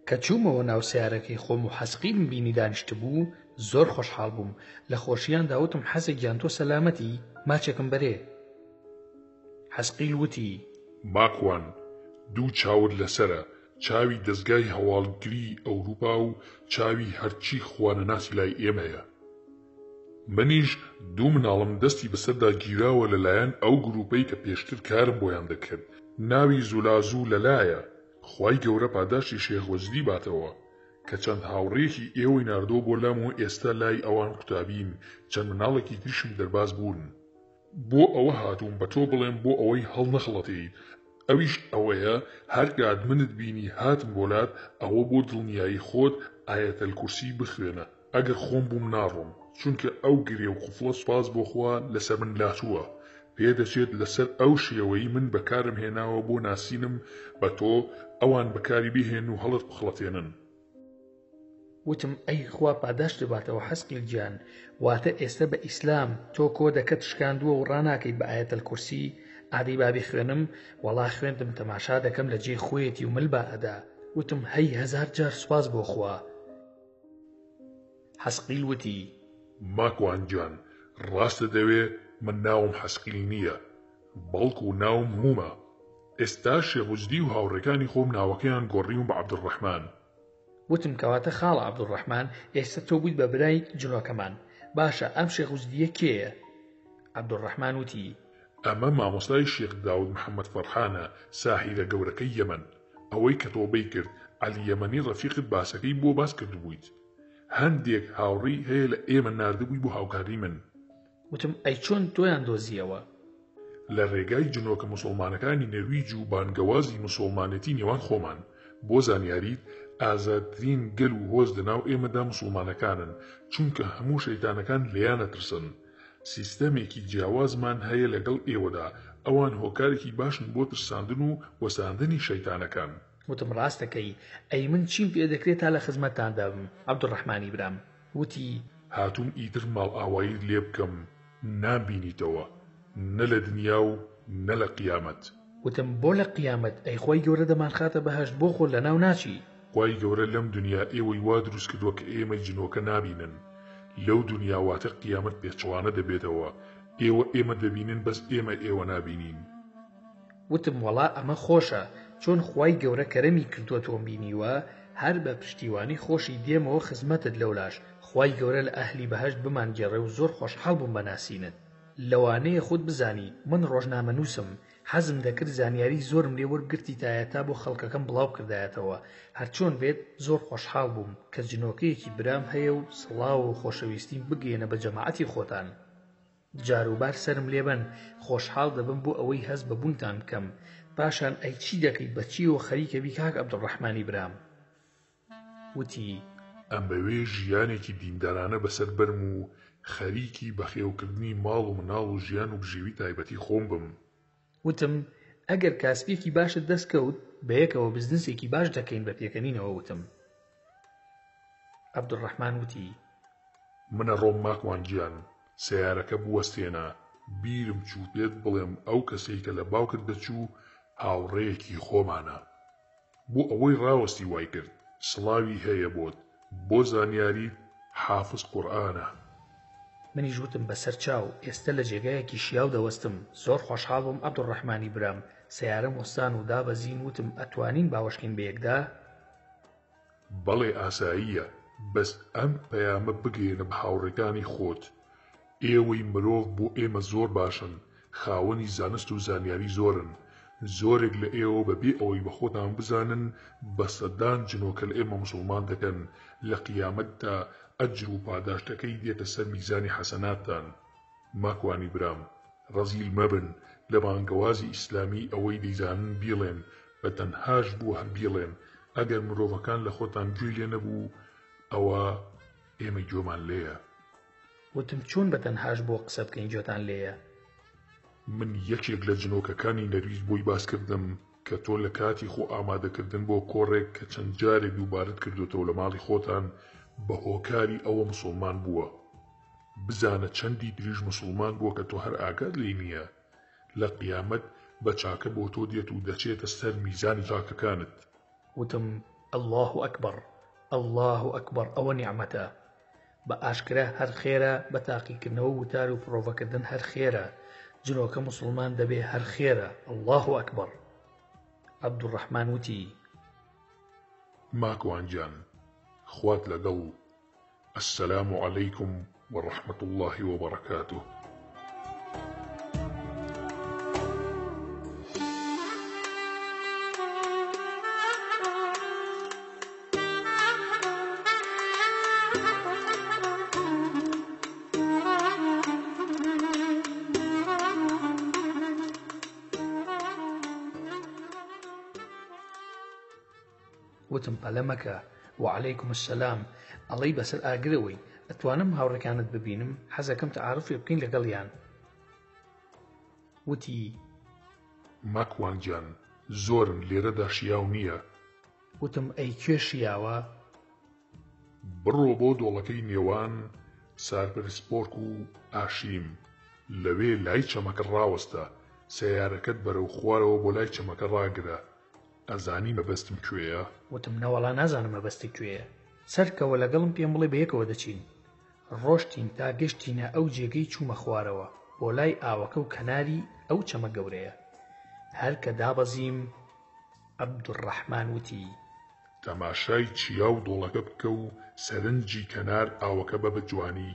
کە چوومەوە ناو سیارەکەی خۆم و حەسقیلم بینی دانیشت بوو زۆر خۆشحاڵ بووم. لە خۆشییان داوتم حەسێکیان تۆ سەلامەتی ماچێکم بەرێ. حەسقیل وتی ماکوان دوو چاور لەسرە چاوی دەستگای هەواڵگری ئەوروپا و چاوی هەرچی خوانەناسی لای ئێمەیە. منیش دوو مناڵم دەستی بەسەردا گیراوە لەلایەن ئەو گروپەی کە پێشتر کارم بۆیان دەکرد. ناوی زولازوو لەلایە. خوای گەورە پاداشی شێخوەزری باتەوە کە چەند هاوڕێکی ئێوەی ناردۆ بۆ لام و ئێستا لای ئەوان قوتابیم. چەند مناڵێکی تریشم دەرباز بوون. بۆ ئەوە هاتووم بە تۆ بڵێم بۆ ئەوەی هەڵ نەخڵەتیت. ئەویش ئەوەیە هەرگات منت بینی هاتم بۆلات ئەوە بۆ دڵنیایی خۆت ئایەتەل کورسی بخوێنە. ئەگەر خۆم بووم ناڕۆم چونکە ئەو گرێ و قوفڵە سوپاس بۆ خوا لەسەر من لاتووە. پێدەچێت لەسەر ئەو شێوەی من بەکارم هێناوە بۆ ناسینم بە تۆ ئەوان بەکاری بهێن و هەڵت بخڵەتێنن. وتم ئەی خوا پاداش دەباتەوە حەسقیل گیان واتە ئێستا بە ئیسلام تۆ کۆ دەکەت شکاندووە و ڕاناکەی بە ئایەتەل کورسی عادی بابی خوێنم وەڵا خوێندم تەماشا دەکەم لە جێ خۆیەتی و مل ئەدا وتم هەی 1000 جار سوپاس بۆ خوا. حەسقیل وتی ماکوان گیان ڕاستە دەوێ من ناوم حەسقیل نییە بەڵکو ناوم هومە. ئێستا شێخوجدی و هاوڕێکانی خۆم ناوەکەیان گۆڕیوم بە عەبدوڕەحمان. وتم کەواتە خاڵە عەبدوڕەحمان ئێستا تۆ بوویت بە برای جنۆکەمان باشە ئەم شێخوجدیە کێیە؟ عەبدوڕەحمان وتی ئەمە مامۆستای شێخ داود محەممەد فەرحانە ساحیرە گەورەکەی یەمەن ئەوەی کە تۆبەی کرد عەلی یەمەنی ڕەفیقت باسەکەی بۆ باس کردبوویت هەندێک هاوڕی هەیە لە ئێمە ناردبووی بۆ هاوکاری من. وتم ئەی چۆن تۆیان دۆزیەوە؟ لە ڕێگای جنۆکە موسڵمانەکانی نەرویج و بانگەوازی موسڵمانەتی نێوان خۆمان بۆ زانیاریت ئازادترین گەل و هۆز لەناو ئێمەدا موسڵمانەکانن چونکە هەموو شەیتانەکان لێیانە ترسن. سیستەمێکی جیاوازمان هەیە لەگەڵ ئێوەدا ئەوان هۆکارێکی باشن بۆ ترساندن و وەساندنی شەیتانەکان. وتم ڕاستەکەی ئەی من چیم پێ دەکرێت تا لە خزمەتتاندا بم عەبدوڕەحمانی برام. وتی هاتووم ئیتر ماڵ ئاوایی لێ بکەم نابینیتەوە نە لە دنیا و نە لە قیامەت. وتم بۆ لە قیامەت ئەی خۆی گەورە دەمان خاتە بەهەشت بۆ خۆ لە ناو ناچی. خی گەورە لەم دنیا ئێوەی وا دروست کردووە کە ئێمە جنۆکە نابینن لەو دنیاواتە قیامەت پێچوانە دەبێتەوە ئێمە دەبینن بەس ئێوە نابینین. وتم وەڵا ئەمە خۆشە چۆن خی گەورە کەرەمی کردووە تۆم بینیوە هەر بە پشتیوانی خۆشی دێمەوە خزمەتت لەولاش خی گەورە لە ئەهلی بەهەشت بمانگێڕێ و زۆر خۆشحاڵ بووم بەناسینت. لەوانەیە خۆت بزانی من ڕۆژنامەنووسم حەزم دەکرد زانیاری زۆرم لێ وەرگرتیتایە تا بۆ خەڵکەکەم بڵاو کردایەتەوە هەرچۆن بێت زۆر خۆشحاڵ بووم کە جنۆکەیەکی برام هەیە و سڵاو و خۆشەویستیم بگەێنە بە جەماعەتی خۆتان. جاروبار سرم لێبن خۆشحاڵ دەبم بۆ ئەوەی هەست بەبوونتان بکەم پاشان ئەی چی دەکەیت بەچیەوە خەریکە بی کاک عەبدوڕەحمانی برام. وتی ئەم بەوێ ژیانێکی دیندارانە بەسەر بەرم و خەریکی بەخێوکردنی ماڵ و مناڵ و ژیان و بژێوی تایبەتی خۆم بم. وتم ئەگەر کاسبێکی باشت دەستکەوت بەیەکەوە بزنسێکی باش دەکەین بە پێکەنینەوە. وتم عەبدوڕەحمان وتی منە ڕۆم ماکوان گیان سیارەکە بوەستێنە بیرم چوو پێت بڵێم ئەو کەسەی کە لە باوکت دەچوو هاوڕێیەکی خۆمانە بۆ ئەوەی ڕاوەستی وای کرد سڵاوی هەیە بۆت بۆ زانیاریت حافظ قورئانە. منیش وتم بەسەر چاو ئێستا لە جێگایەکی شیاو دەوەستم زۆر خۆشحاڵ بووم عەبدوڕەحمانی برام سیارەم وەستان و دابەزین وتم ئەتوانین باوەشکین بەیەکدا؟ بەڵێ ئاساییە بەس ئەم پەیامە بگێنە بە هاوڕێکانی خۆت ئێوەی مرۆڤ بۆ ئێمە زۆر باشن خاوەنی زانست و زانیاری زۆرن زۆرێک لە ئێوە بەبێ ئەوەی بە خۆتان بزانن بە سەدان جنۆکە لە ئێمە موسڵمان دەکەن لە قیامەتدا ئەجر و پاداشتەکەی دێتە سەر میزانی حەسەناتتان. ماکوانی برام ڕەزیل مەبن لە بانگەوازی ئیسلامی ئەوەی دەیزانن بیڵێن بە تەنهاش بوو هەر بیڵێن ئەگەر مرۆڤەکان لە خۆتان گوێی لێ نەبوو ئەوە ئێمە گوێمان لێیە. وتم چۆن بە تەنهاش بۆ قسە بکەین گوێتان لێیە؟ من یەکێک لە جنۆکەکانی نەرویج بۆی باس کردم کە تۆ لە کاتی خۆ ئامادەکردن بۆ کۆڕێک کە چەند جارێک دووبارەت کردوتەوە لە ماڵی خۆتان بە هۆکاری ئەوە موسڵمان بووە بزانە چەندی دریژ موسڵمان بووە کە تۆ هەر ئاگات لێی نییە لە قیامەت بە چاکە بۆ تۆ دێت و دەچێتە سەر میزانی چاکەکانت. وتم الله ئەکبەر الله ئەکبەر ئەوە نیعمەتە بە ئاشکرا هەر خێرە بە تاقیکردنەوە وتار و پرۆڤەکردن هەر خێرە جنۆکە موسڵمان دەبێ هەر خێرە الله ئەکبەر. عەبدوڕەحمان وتی ماکوان گیان خوات لەگەڵ السلام عەلەیکم وەڕەحمەت الله وبەرەکاتوه. وتم پەلەمەکە وعەلەیکم السەلام ئەڵەی بەسەر ئاگرەوەی ئەتوانم هاوڕێکانت ببینم حەزەکەم تەعارفێ بکەین لەگەڵیان. وتی ماکوان گیان زۆرن لێرەدا شیاو نییە. وتم ئەی کوێ شیاوە؟ بڕۆ بۆ دۆڵەکەی نێوان سارپەرسپۆرک و ئاشیم لەوێ لای چەمەکە ڕاوەستە سیارەکەت بەرەو خوارەوە بۆ لای چەمەکە ڕاگرە. ئەزانی مەبەستم کوێیە؟ وتم نەوەڵا نازانم مەبەستی کوێیە. سەرکەوە لەگەڵم پێم بڵێ بەیەکەوە دەچین. ڕۆشتین تا گەشتینە ئەو جێگەی چوومە خوارەوە بۆ لای ئاوەکە و کەناری ئەو چەمە گەورەیە. هەر کە دابەزیم عەبدوڕەحمان وتی: تەماشای چیا و دۆڵەکە بکە و سەرنجی کەنار ئاوەکە بە بەجوانی.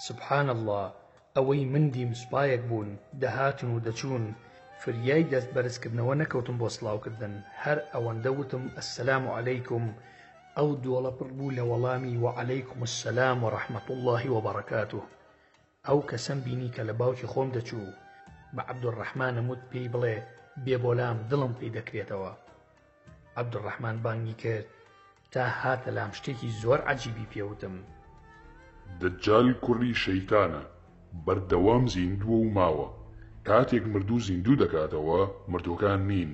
سبحان الله، ئەوەی مندیم سوپایەک بوون دەهاتن و دەچوون. فریای دەست بەرزکردنەوە نەکەوتم بۆ سڵاوکردن، هەر ئەوەندە وتم ئەسسەلام عەلەیکم. ئەو دۆڵە پڕ بوو لە وەڵامی وعەلەیکم السەلام وەڕەحمەت الله وبەڕەکاتوه. ئەو کەسەم بینی کە لە باوکی خۆم دەچوو. بە عەبدوڕەحمانم وت پێی بڵێ بێبۆلام دڵم پێی دەکرێتەوە. عەبدوڕەحمان بانگی کرد تا هاتە لام شتێکی زۆر عەجیبی پێوتم. دەجال کوڕی شەیتانە، بەردەوام زیندووە و ماوە. کاتێک مردوو زیندوو دەکاتەوە مردوەکان نین،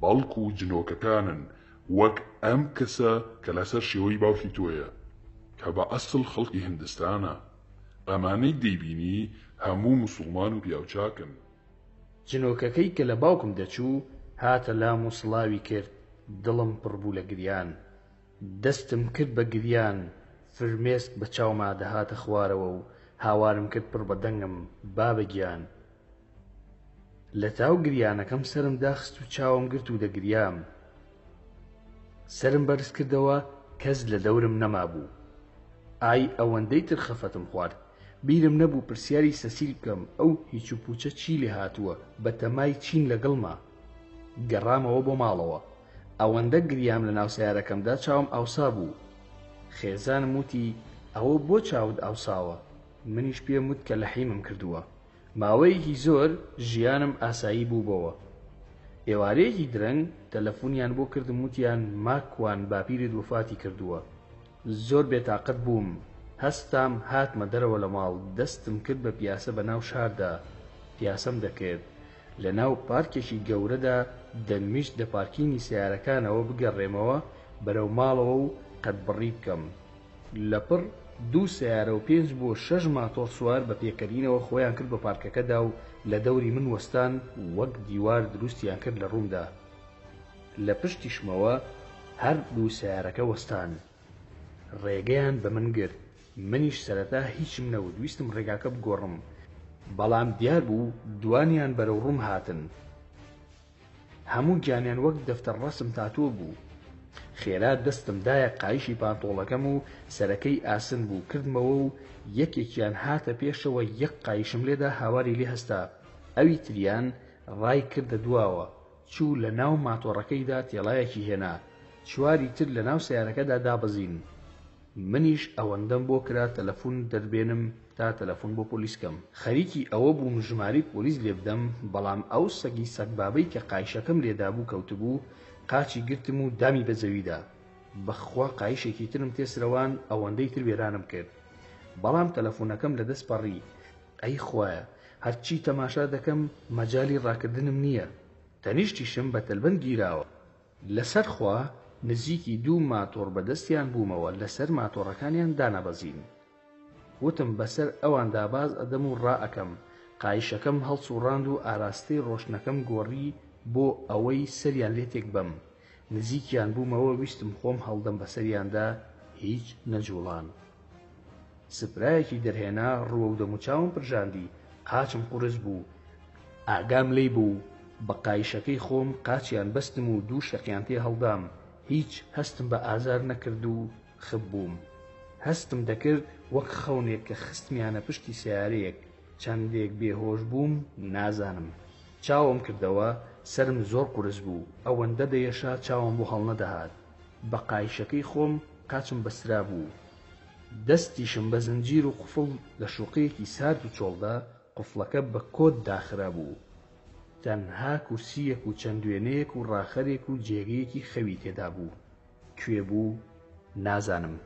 بەڵکو و جنۆکەکانن، وەک ئەم کەسە کە لەسەر شێوەی باوکی تۆیە کە بە ئەسڵ خەڵکی هیندستانە. ئەمانەی دەیبینی هەموو موسڵمان و پیاوچاکن. جنۆکەکەی کە لە باوکم دەچوو هاتە لام و سڵاوی کرد. دڵم پڕ بوو لە گریان، دەستم کرد بە گریان. فرمێسک بە چاوما دەهاتە خوارەوە و هاوارم کرد پڕ بە دەنگم بابە گیان. لە تاو گریانەکەم سرم داخست و چاوم گرت و دەگریام. سرم بەرز کردەوە، کەس لە دەورم نەما بوو. ئای ئەوەندەی تر خەفەتم خوارد. بیرم نەبوو پرسیاری سەسیل بکەم ئەو هیچ و پوچە چی لێ هاتووە، بە تەمای چین لەگەڵما. گەڕامەوە بۆ ماڵەوە. ئەوەندە گریام لە ناو سیارەکەمدا چاوم ئاوسا بوو. خێزانم وتی ئەوە بۆ چاوت ئاوساوە؟ منیش پێم وت کە لەحیمم کردووە. ماوەیەکی زۆر ژیانم ئاسایی بوو بەوە. ئێوارەیەکی درەنگ تەلەفۆنیان بۆ کردم، وتیان ماکوان باپیرت وفاتی کردووە. زۆر بێتاقەت بووم. هەستام هاتمە دەرەوە لە ماڵ. دەستم کرد بە پیاسە بە ناو شاردا. پیاسەم دەکرد لە ناو پارکێکی گەورەدا دەمویست لە پارکینی سیارەکانەوە بگەڕێمەوە بەرەو ماڵەوە و قەت بڕی بکەم. لەپڕ 2 سیارە و 5 بۆ 6 ماتۆر سوار بە پێکەرینەوە خۆیان کرد بە پارکەکەدا و لە دەوری من وەستان وەک دیوار دروستیان کرد لە ڕوومدا. لە پشتیشمەوە هەر 2 سیارەکە وەستان. ڕێگەیان بە من گرت. منیش سەرەتا هیچم نەوت، ویستم ڕێگاکە بگۆڕم، بەڵام دیار بوو دوانیان بەرەو ڕووم هاتن. هەموو گیانیان وەک دەفتەر ڕەسم تاتۆ بوو. خێرا دەستم دایە قایشی پانتۆڵەکەم و سەرەکەی ئاسن بوو. کردمەوە و یەکێکیان هاتە پێشەوە، یەک قایشم لێدا هاواری لێ هەستا. ئەوی تریان ڕای کردە دواوە، چوو لە ناو ماتۆڕەکەیدا تێڵایەکی هێنا. چواری تر لە ناو سیارەکەدا دابەزین. منیش ئەوەندەم بۆ کرا تەلەفۆن دەربێنم تا تەلەفۆن بۆ پۆلیسکەم. خەریکی ئەوە بووم ژمارەی پۆلیس لێ بدەم، بەڵام ئەو سەگی سەگبابەی کە قایشەکەم لێدا بوو کەوتبوو، قاچی گرتم و دامی بە زەویدا. بەخوا قایشێکی ترم تێسرەوان ئەوەندەی تر وێرانم کرد. بەڵام تەلەفۆنەکەم لە دەست پەڕی. ئەی خوایە، هەرچی تەماشا دەکەم مەجالی ڕاکردنم نییە. تەنیشتیشم بە تەلبەند گیراوە. لەسەر خوا نزیکی 2 ماتۆر بەدەستیان بوومەوە، لەسەر ماتۆڕەکانیان دانەبەزین. وتم بەسەر ئەواندا باز ئەدەم و ڕائەکەم. قایشەکەم هەڵسوڕاند و ئاراستەی ڕۆشنەکەم گۆڕی بۆ ئەوەی سەریان لێ تێک بەم. نزیکیان بوومەوە، ویستم خۆم هەڵدەم بەسەریاندا، هیچ نەجوڵان. سپرایەکی دەرهێنا، ڕووە و دەموچاوم پرژاندی. قاچم قورس بوو. ئاگام لێی بوو. بە قایشەکەی خۆم قاچیان بەستم و 2 شەقیان تێ هەڵدام. هیچ هەستم بە ئازار نەکرد و خب بووم. هەستم دەکرد وەک خەونێک کە خستمیانە پشتی سیارەیەک. چەندێک بێهۆش بووم نازانم. چاوم کردەوە، سرم زۆر قورس بوو. ئەوەندە دەیەشا چاوم بۆ هەڵ نەدەهات. بە قایشەکەی خۆم قاچم بەسترا بوو. دەستیشم بە زنجیر و قوفڵ لە شوقەیەکی سارد و چۆڵدا. قوفڵەکە بە کۆت داخرا بوو. تەنها کورسیەک و چەند دوێنەیەک و ڕاخەرێک و جێگەیەکی خەوی تێدا بوو. کوێ بوو نازانم.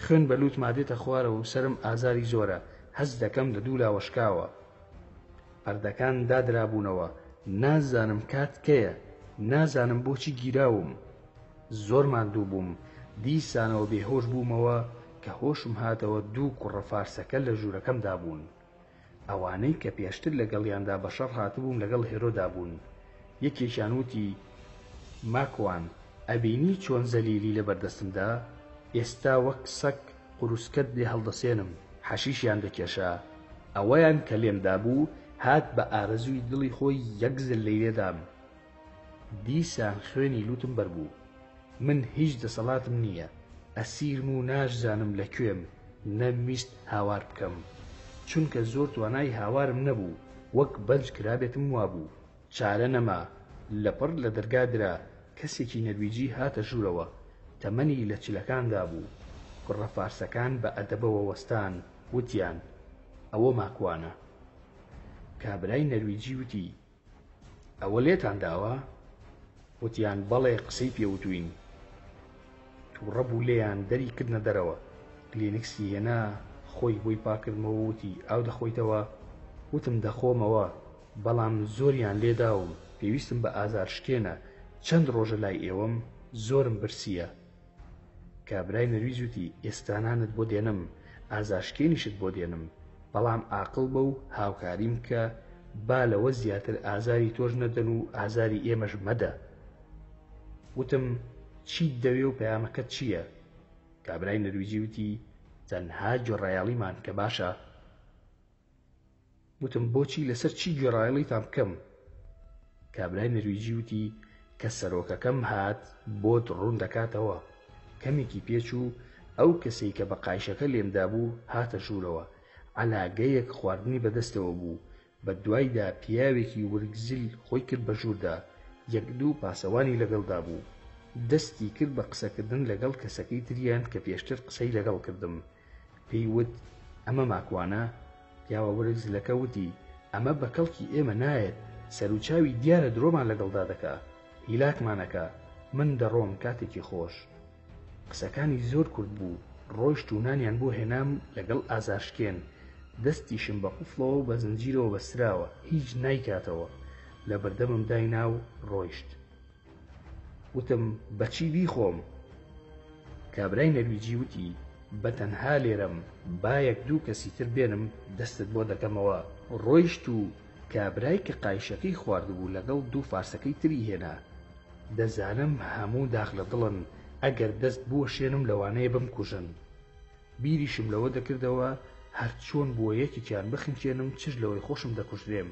خوێن بەلووت مادێتە خوارەوە و سرم ئازاری زۆرە. هەز دەکەم لە دوو لاوەشکاوە. پەردەکان دادرابوونەوە. نازانم کات کەیە، نازانم بۆچی گیراوم. زۆر ماندوو بووم. دیسانەوە بێهۆش بوومەوە کە هۆشم هاتەوە 2 کوڕە فارسەکە لە ژوورەکەمدا بوون. ئەوانەی کە پێشتر لەگەڵیاندا بە شەڕ هاتبووم لەگەڵ هێرۆدا بوون. یەکێکیان وتی ماکوان ئەبینی چۆن زەلیلی لە بەردەستمدا، ئێستا وەک سەگ قورسکەت لێ هەڵدەسێنم، حەشیشیان دەکێشا. ئەوەیان کە لێمدا بوو هات بە ئارەزووی دڵی خۆی یەک زلەی لێدام. دیسان خوێنی لوتم بەربوو. من هیچ دەسەڵاتم نییە، ئەسیرم و ناشزانم لەکوێم، نەمویست هاوار بکەم، چونکە زۆر توانای هاوارم نەبوو، وەک بەنج کرابێتم وابوو. چارە نەما، لەپڕ لە دەرگادرا کەسێکی نەرویجی هاتە ژوورەوە، تەمەنی لە چلەکاندا بوو. کوڕە فارسەکان بە ئەدەبەوە وەستان، وتیان ئەوە ماکوانە. کابرای نەرویجی وتی ئەوە لێتان داوە؟ وتیان بەڵێ قسەی پێوتوین. تووڕە بوو لێیان دەری کردنە دەرەوە. کلێنکسی هێنا خۆی بۆی پاکردمەوە، وتی ئاو دەخۆیتەوە؟ وتم دەخۆمەوە، بەڵام زۆریان لێداوم، پێویستم بە ئازار شکێنە، چەند ڕۆژە لای ئێوەم، زۆرم برسیە. کابرای نەرویج وتی ئێستانانت بۆ دێنم، ئازارشکێنیشت بۆ دێنم، بەڵام عاقڵ بە و هاوکاریم کە با لەوە زیاتر ئازاری تۆش نەدەن و ئازاری ئێمەش مەدە. وتم چیت دەوێ و پەیامەکەت چییە؟ کابرای نەرویجی وتی تەنها گوێڕایاڵیمان کە باشە. وتم بۆچی لەسەر چی گوێڕایاڵیتان بکەم؟ کابرای نەرویجی وتی کە سەرۆکەکەم هات بۆت ڕوون دەکاتەوە. کەمێکی پێچوو ئەو کەسەی کە بە قایشەکە لێمدا بوو هاتە ژوورەوە. عەلاگەیەک خواردنی بەدەستەوە بوو. بە دوایدا پیاوێکی ورگزیل خۆی کرد بە ژووردا. یەک دوو پاسەوانی لەگەڵدا بوو. دەستی کرد بە قسەکردن لەگەڵ کەسەکەی تریان کە پێشتر قسەی لەگەڵ کردم. پێی وت ئەمە ماکوانە؟ پیاوە ورگزلەکە وتی ئەمە بە کەڵکی ئێمە نایەت، سەرچاوی دیارە درۆمان لەگەڵدا دەکا، هیلاکمانەکە، من دەڕۆم کاتێکی خۆش. قسەکانی زۆر کورت بوو. ڕۆیشت و نانیان بۆ هێنام لەگەڵ ئازارشکێن. دەستیشم بە قوفڵەوە و بە زنجیرەوە بەستراوە، هیچ نایکاتەوە. لە بەردەمم داینا و ڕۆیشت. وتم بەچی بیخۆم؟ کابرای نەرویجی وتی بەتەنها لێرەم، با یەک دوو کەسی تر بێنم دەستت بۆ دەکەمەوە. ڕۆیشت و کابرای کە قایشەکەی خواردبوو لەگەڵ دوو فارسەکەی تری هێنا. دەزانم هەموو داخ لە دڵن، ئەگەر دەست بووە شێنم لەوانەیە بمکوژن. بیریشم لەوە دەکردەوە هەر چۆن بۆ یەکێکیان بخنچێنم چش لەوەی خۆشم دەکوژرێم.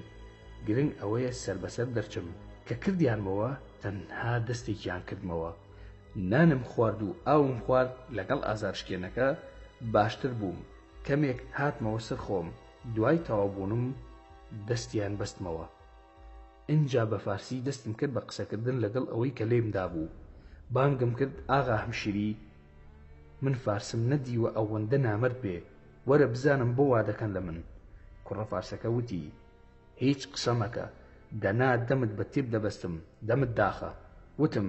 گرنگ ئەوەیە سەربەسەر دەرچم کە کردیانمەوە تەنها دەستێکیان کردمەوە. نانم خوارد و ئاوم خوارد لەگەڵ ئازارشکێنەکە باشتر بووم. کەمێک هاتمەوە سەر خۆم. دوای تەواوبوونم دەستیان بەستمەوە. ئینجا بە فارسی دەستم کرد بە قسەکردن لەگەڵ ئەوەی کە لێمدا بوو. بانگم کرد ئاغا هەمشیری، من فارسم نەدیوە ئەوەندە نامەرد بێ، وەرە بزانم بۆ وا دەکەن لە من. کوڕە فارسەکە وتی هیچ قسە مەکە، دەنا دەمت بە تێب دەبەستم، دەمت داخە. وتم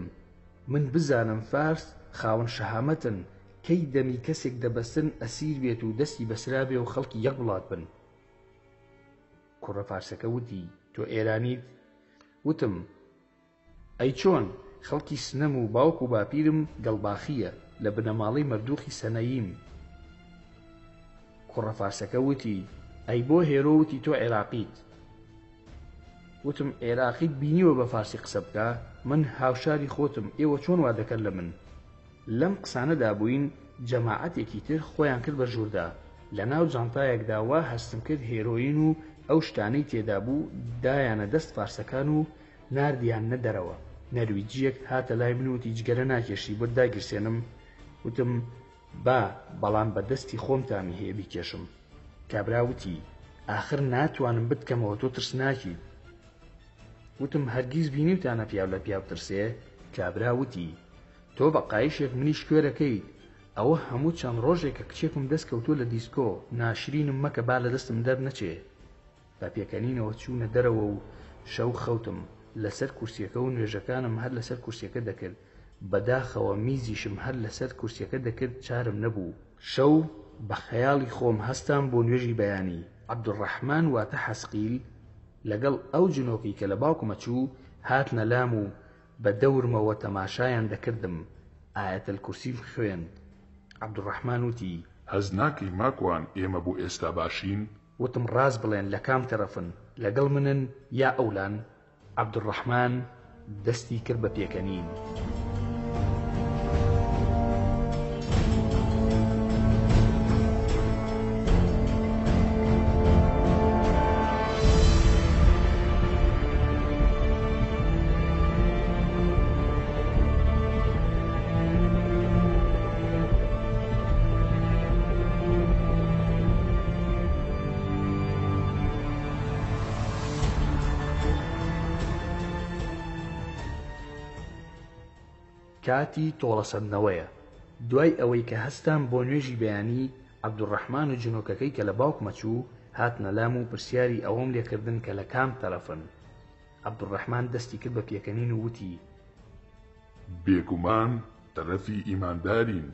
من بزانم فارس خاوەن شەهامەتن، کەی دەمی کەسێک دەبەستن ئەسیر بێت و دەستی بەسرا بێ و خەڵکی یەک وڵات بن. کوڕە فارسەکە وتی تۆ ئێرانیت؟ وتم ئەی چۆن، خەڵکی سنەم و باوک و باپیرم گەڵباخیە، لە بنەماڵەی مەردووخی سەنەییم. کوڕە فارسەکە وتی ئەی بۆ هێرۆ وتی تۆ عێراقیت؟ وتم عێراقیت بینیوە بە فارسی قسە بکە؟ من هاوشاری خۆتم، ئێوە چۆن وا دەکەن لە من؟ لەم قسانەدا بووین جەماعەتێکی تر خۆیان کرد بە ژووردا. لە ناو جانتایەکدا وا هەستم کرد هێرۆین و ئەو شتانەی تێدا بوو دایانە دەست فارسەکان و ناردیان نەدەرەوە. نەرویجیەک هاتە لای من وتی جگەرە ناکێشی بۆ داگیرسێنم. وتم با، بەڵام بە دەستی خۆمتانی هەیە بیکێشم. کابرا وتی ئاخر ناتوانم بتکەمەوە، تۆ ترسناکی. وتم هەرگیز بینیوتانە پیاو لە پیاو ترسێ؟ کابرا وتی تۆ بە قایشێک منیش کوێرەکەیت. ئەوە هەموو چەند ڕۆژێکە کچێکم دەست کەوتۆ لە دیسکۆ، ناشرینم مەکە با لە دەستم دەرنەچێ. با پێکەنینەوە چوونە دەرەوە و شەو خەوتم لەسەر کورسیەکە و نوێژەکانم هەر لەسەر کورسیەکە دەکرد. بەداخەوە میزیشم هەر لەسەر کورسیەکە دەکرد، چارم نەبوو. شەو بە خەیاڵی خۆم هەستام بۆ نوێژی بەیانی. عەبدوڕەحمان واتە حەسقیل لەگەڵ ئەو جنۆکی کە لە باوکمە چوو هاتنە لام و بە دەورمەوە تەماشایان دەکردم. ئایەتەل کورسیم خوێند. عەبدوڕەحمان وتی هەز ناکەی ماکوان ئێمە بۆ ئێستا باشین؟ وتم ڕاست بڵێن لە کام تەرەفن، لەگەڵ منن یا ئەولان؟ عەبدوڕەحمان دەستی کرد بە پێکەنین. کاتی تۆڵەسەندنەوەیە. دوای ئەوەی کە هەستان بۆ نوێژی بەیانی، عەبدوڕەحمان و جنۆکەکەی کە لە باوکمە چوو هاتنە لام و پرسیاری ئەوەم لێکردن کە لە کام تەرەفن. عەبدوڕەحمان دەستی کرد بە پێکەنین و وتی: بێگومان تەرەفی ئیماندارین.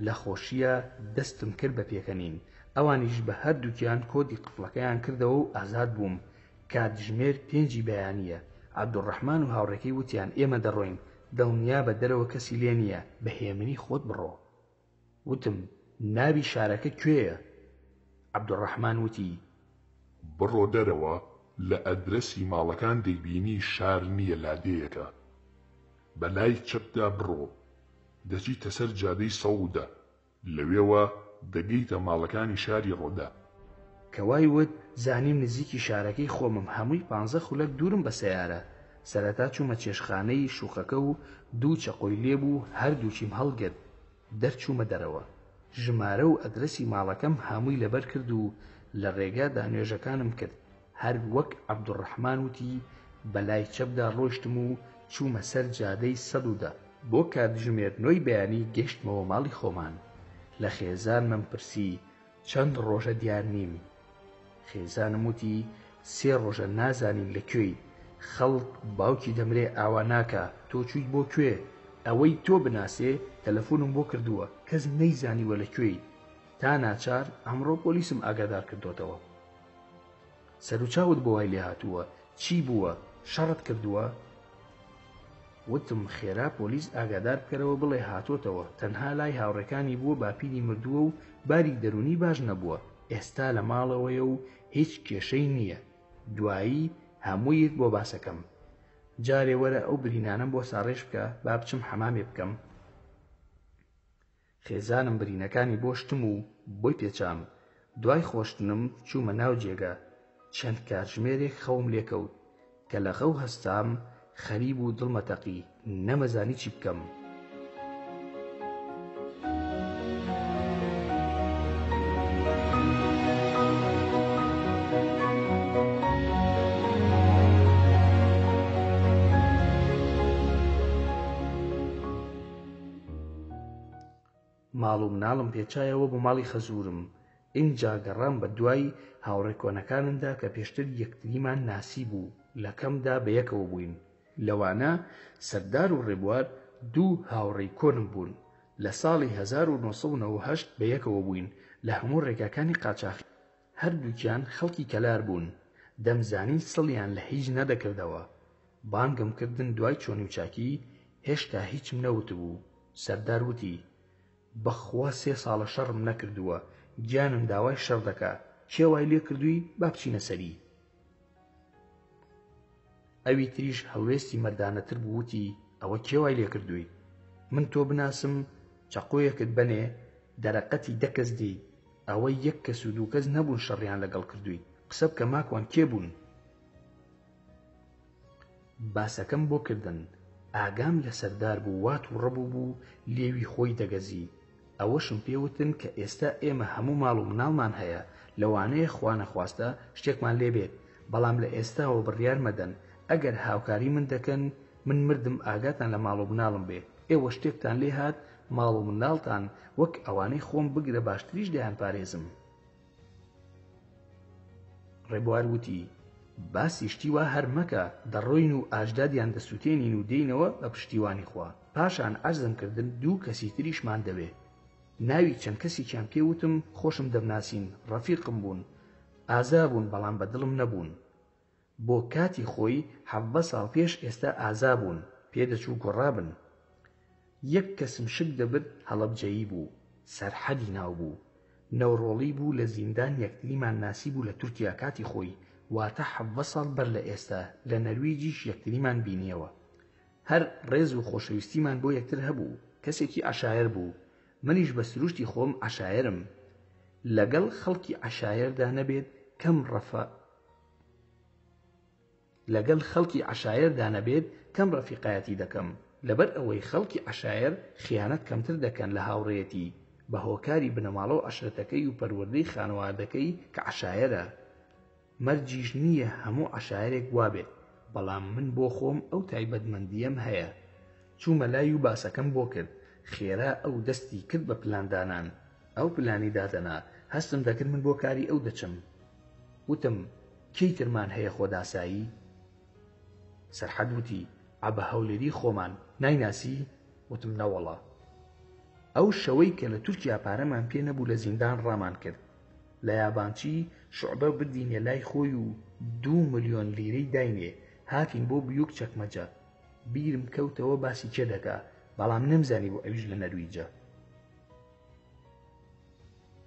لە خۆشیە دەستم کرد بە پێکەنین. ئەوانیش بە هەردووکیان کۆدی قفڵەکەیان کردەوە و ئازاد بووم. کاتژمێر 5 بەیانیە. عەبدوڕەحمان و هاوڕێکەی وتیان ئێمە دەڕۆین، دڵنیا بە دەرەوە کەسی لێ نییە، بە هێمنی خۆت بڕۆ. وتم: ناوی شارەکە کوێیە؟ عەبدوڕەحمان وتی: بڕۆ دەرەوە، لە ئەدرەسی ماڵەکان دەیبینی شار نییە لادەیەکە. بەلای چەپدا بڕۆ، دەچیتە سەر جادەی سەوودە، لەوێوە دەگەیتە ماڵەکانی شاری ڕۆدا. کەوای وت زانیم نزیکی شارەکەی خۆمم، هەمووی 15 خولەک دوورم بە سەیارە. سەرەتا چوومە چێشخانەی شوقەکە و 2 چەقۆی لێبوو، هەردووچیم هەڵگرت. دەرچوومە دەرەوە، ژمارە و ئەدرەسی ماڵەکەم هەمووی لەبەر کرد و لە ڕێگادا نوێژەکانم کرد. هەر وەک عەبدوڕەحمان وتی بەلای چەپدا ڕۆیشتم و چوومە سەر جادەی سەدوودە. بۆ کاتژمێر 9 بەیانی گەیشتمەوە ماڵی خۆمان. لە خێزانمم پرسی چەند ڕۆژە دیار نیم. خێزانم وتی 3 ڕۆژە نازانین لەکوێی. خەڵک باوکی دەمرێ ئاوا ناکە، تۆ چوویت بۆ کوێ؟ ئەوەی تۆ بناسێ تەلەفۆنم بۆ کردووە، کەس نەیزانیوە لەکوێی. تا ناچار ئەمڕۆ پۆلیسم ئاگادار کردوتەوە. سەرچاوت بۆ وای لێ هاتووە، چی بووە؟ شەڕت کردووە؟ وتم خێرا پۆلیس ئاگادار بکەرەوە بڵێ هاتۆتەوە، تەنها لای هاوڕێکانی بووە باپیری مردووە و باری دەرونی باش نەبووە. ئێستا لە ماڵەوەیە و هیچ کێشەی نییە. دوایی هەموویت بۆ باسەکەم. جارێ وەرە ئەو برینانم بۆ ساڕێژ بکە، با بچم حەمامێ بکەم. خێزانم برینەکانی بۆ شتم و بۆی پێچام. دوای خۆشتنم چوومە ناو جێگە. چەند کاتژمێرێک خەوم لێکەوت کە لە خەو هەستام خەریب و دڵمەتەقی، نەمەزانی چی بکەم. ماڵ و مناڵم پێچایەوە بۆ ماڵی خەزورم. اینجا گەڕام بە دوای هاوڕێکۆنەکانمدا کە پێشتر یەکتریمان ناسی بوو، لە کەمدا بەیەکەوە بووین. لەوانە سەردار و ڕێبوار 2 هاوڕێی کۆنم بوون. لە ساڵی 1998 بەیەکەوە بووین لە هەموو ڕێگاکانی قاچاقی. هەردووکیان خەڵکی کەلار بوون، دەمزانی سڵیان لە هیچ نەدەکردەوە. بانگم کردن دوای چۆنی و چاکی، هێشتا هیچم نەوت بوو. سەردار وتی: بەخوا 3 ساڵە شەڕم نەکردووە، گیانم داوای شەڕ دەکا، کێوای لێ کردووی با بچینە سەری. ئەوی تریش هەڵوێستی مەردانەتر بوو، وتی: ئەوە کێوای لێ کردووی؟ من تۆ بناسم، چەقۆیەکت بەنێ دەرەقەتی 10 کەس دی، ئەوە 1 کەس و 2 کەس نەبوون شەڕیان لەگەڵ کردووی. قسە بکە ماکوان کێ بوون؟ باسەکەم بۆ کردن. ئاگام لە سەردار بوو، وات و ڕەبوو بوو لێوی خۆی دەگەزی. ئەوەشم پێوتن کە ئێستا ئێمە هەموو ماڵ و مناڵمان هەیە، لەوانەیە خوا نەخواستە شتێکمان لێبێت، بەڵام لە ئێستاوە بڕیار مەدەن. ئەگەر هاوکاری من دەکەن، من مردم ئاگاتان لە ماڵ و مناڵم بێ. ئێوە شتێکتان لێ هات، ماڵ و مناڵتان وەک ئەوانەی خۆم بگرە باشتریش دەیان پارێزم. ڕێبوار وتی: باسی شتی وا هەر مەکە، دەڕۆین و ئاژدادیان دەسووتێنین و دێینەوە بە پشتیوانی خوا. پاشان عەرزم کردن 2 کەسی تریشمان دەوێ. ناوی چەند کەسێکیان پێوتم، خۆشم دەمناسین، ڕەفیقم بوون، ئازا بوون بەڵام بەدڵم نەبوون. بۆ کاتی خۆی 17 ساڵ پێش ئێستا ئازا بوون، پێدەچوو گۆڕابن. 1 کەسم شک دەبت هەڵەبجەیی بوو، سەرحەدی ناو بوو. نەوڕۆڵی بوو لە زیندان یەکتریمان ناسی بوو لە تورکیا کاتی خۆی، واتە 17 ساڵ بەر لە ئێستا لە نەرویجیش یەکتریمان بینیەوە. هەر ڕێز و خۆشەویستیمان بۆ یەکتر هەبوو. کەسێکی عەشایر بوو، منیش بە سروشتی خۆم عەشایرم. لەگەڵ خەڵکی عەشایردا نەبێت کەم ڕەفیقایەتی دەکەم، لەبەر ئەوەی خەڵکی عەشایر خیانەت کەمتر دەکەن لە هاوڕێیەتی، بە هۆکاری بنەماڵە و عەشرەتەکەی و پەروەردەی خانەوادەکەی کە عەشایرە. مەرجیش نییە هەموو عەشایرێک وابێت، بەڵام من بۆ خۆم ئەو تایبەتمەندیەم هەیە. چوومە لای و باسەکەم بۆ کرد. خێرا ئەو دەستی کرد بە پلاندانان، ئەو پلانی دادەنا، هەستم دەکرد من بۆ کاری ئەو دەچم. وتم کەی ترمان هەیە خۆداسایی؟ سەرحەد وتی عەبە هەولێری خۆمان نایناسی؟ وتم نەوەڵا. ئەو شەوەی کە لە تورکیا پارەمان پێ نەبوو لە زیندان ڕامان کرد. لە یابانچی شوعبە بردینێ لای خۆی و 2 ملیۆن لیرەی داینێ، هاتین بۆ بیوک چەکمەجە. بیرم کەوتەوە باسی چێ دەکا، بەڵام نەمزانی بۆ ئەویش لە نەرویجە.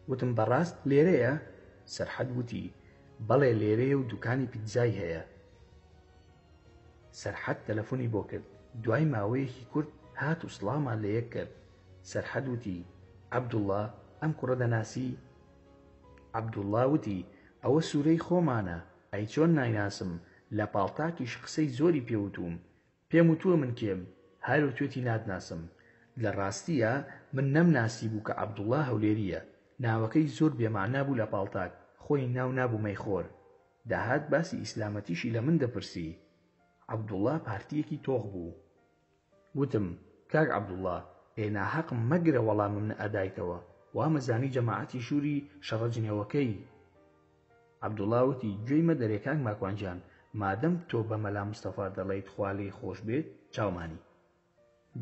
وتم بەڕاست لێرەیە؟ سەرحەد وتی بەڵێ لێرەیە و دوکانی پیتزای هەیە. سەرحەد تەلەفۆنی بۆ کرد. دوای ماوەیەکی کورت هات و سڵامان لە یەک کرد. سەرحەد وتی عەبدوڵڵا ئەم کوڕە دەناسی؟ عەبدوڵڵا وتی ئەوە سوورەی خۆمانە، ئەی چۆن نایناسم، لە پاڵتاکیش قسەی زۆری پێوتوم. پێم وتووە من کێم، هەر توێتی ناتناسم. لە ڕاستیە من نەمناسی بوو کە عەبدوڵڵا هەولێریە. ناوەکەی زۆر بێمانا بوو لە پاڵتاک، خۆی ناو نابوو مەیخۆر. داهات باسی ئیسلامەتیشی لە من دەپرسی. عەبدوڵڵا پارتیەکی تۆغ بوو. وتم کاک عەبدوڵڵا ناحەقم مەگرە وەڵامم ئەدایتەوە، وا مەزانی جەماعەتی شووری شەڕەجنێوەکەی. عەبدوڵڵا وتی گوێی مەدەرێ کاک ماکوانجان، مادەم تۆ بە مەلا مستەفا دەڵێیت خوا لێی خۆش بێت چاومانی.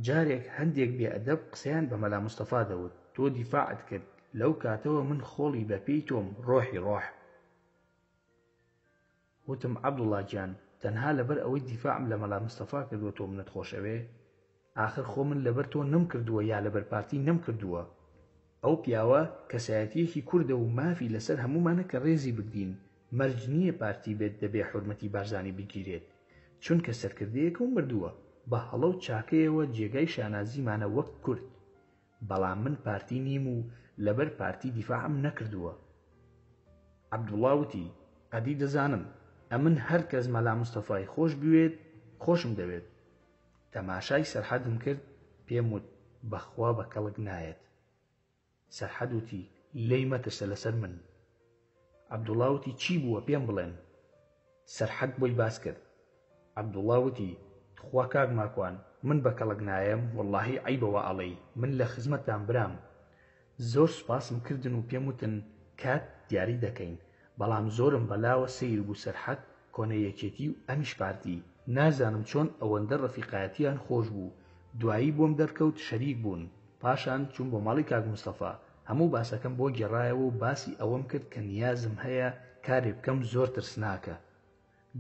جارێک هەندێک بێئەدەب قسەیان بە مەلا مستەفا دەوت، تۆ دیفاعت کرد. لەو کاتەوە من خۆڵی بەپێی تۆم ڕۆحی ڕۆح. وتم عەبدوڵڵا گیان تەنها لەبەر ئەوەی دیفاعم لە مەلا مستەفا کردووە تۆ منت خۆشەوێ؟ ئاخر خۆ من لەبەر تۆ نەم کردووە یا لەبەر پارتی نەم کردووە. ئەو پیاوە کەسایەتیەکی کووردە و مافی لەسەر هەمومانە کە ڕێزی بگرین. مەرج نییە پارتی بێت دەبێ حورمەتی بارزانی بگیرێت، چونکە سەرکردەیەک و مردووە، بە هەڵە و چاکەیەوە جێگای شانازیمانە وەک کورد. بەڵام من پارتی نیم و لەبەر پارتی دیفاعم نەکردووە. عەبدوڵڵا وتی ئەدی دەزانم ئەمن هەر کەس مەلا مستەفای خۆش بوێت خۆشم دەوێت. تەماشای سەرحەدم کرد، پێم وت بەخوا بە کەڵک نایەت. سەرحەد وتی لێی مەترسە لەسەر من. عەبدوڵڵا وتی چی بووە پێم بڵێن. سەرحەد بۆی باس کرد. عەبدوڵڵا وتی خوا کاک ماکوان من بە کەڵک نایم، وەڵڵاهی عەیبەوە ئەڵێی، من لە خزمەتتان برام. زۆر سوپاسم کردن و پێم وتن کات دیاری دەکەین، بەڵام زۆرم بەلاوە سەیر بوو سەرحەد کۆنەیەکێتی و ئەمیش پارتی. نازانم چۆن ئەوەندە ڕەفیقایەتیان خۆش بوو. دوایی بۆم دەرکەوت شەریک بوون. پاشان چوون بۆ ماڵی کاک مستەفا. هەموو باسەکەم بۆ گێڕایەوە و باسی ئەوەم کرد کە نیازم هەیە کارێ بکەم زۆر ترسناکە.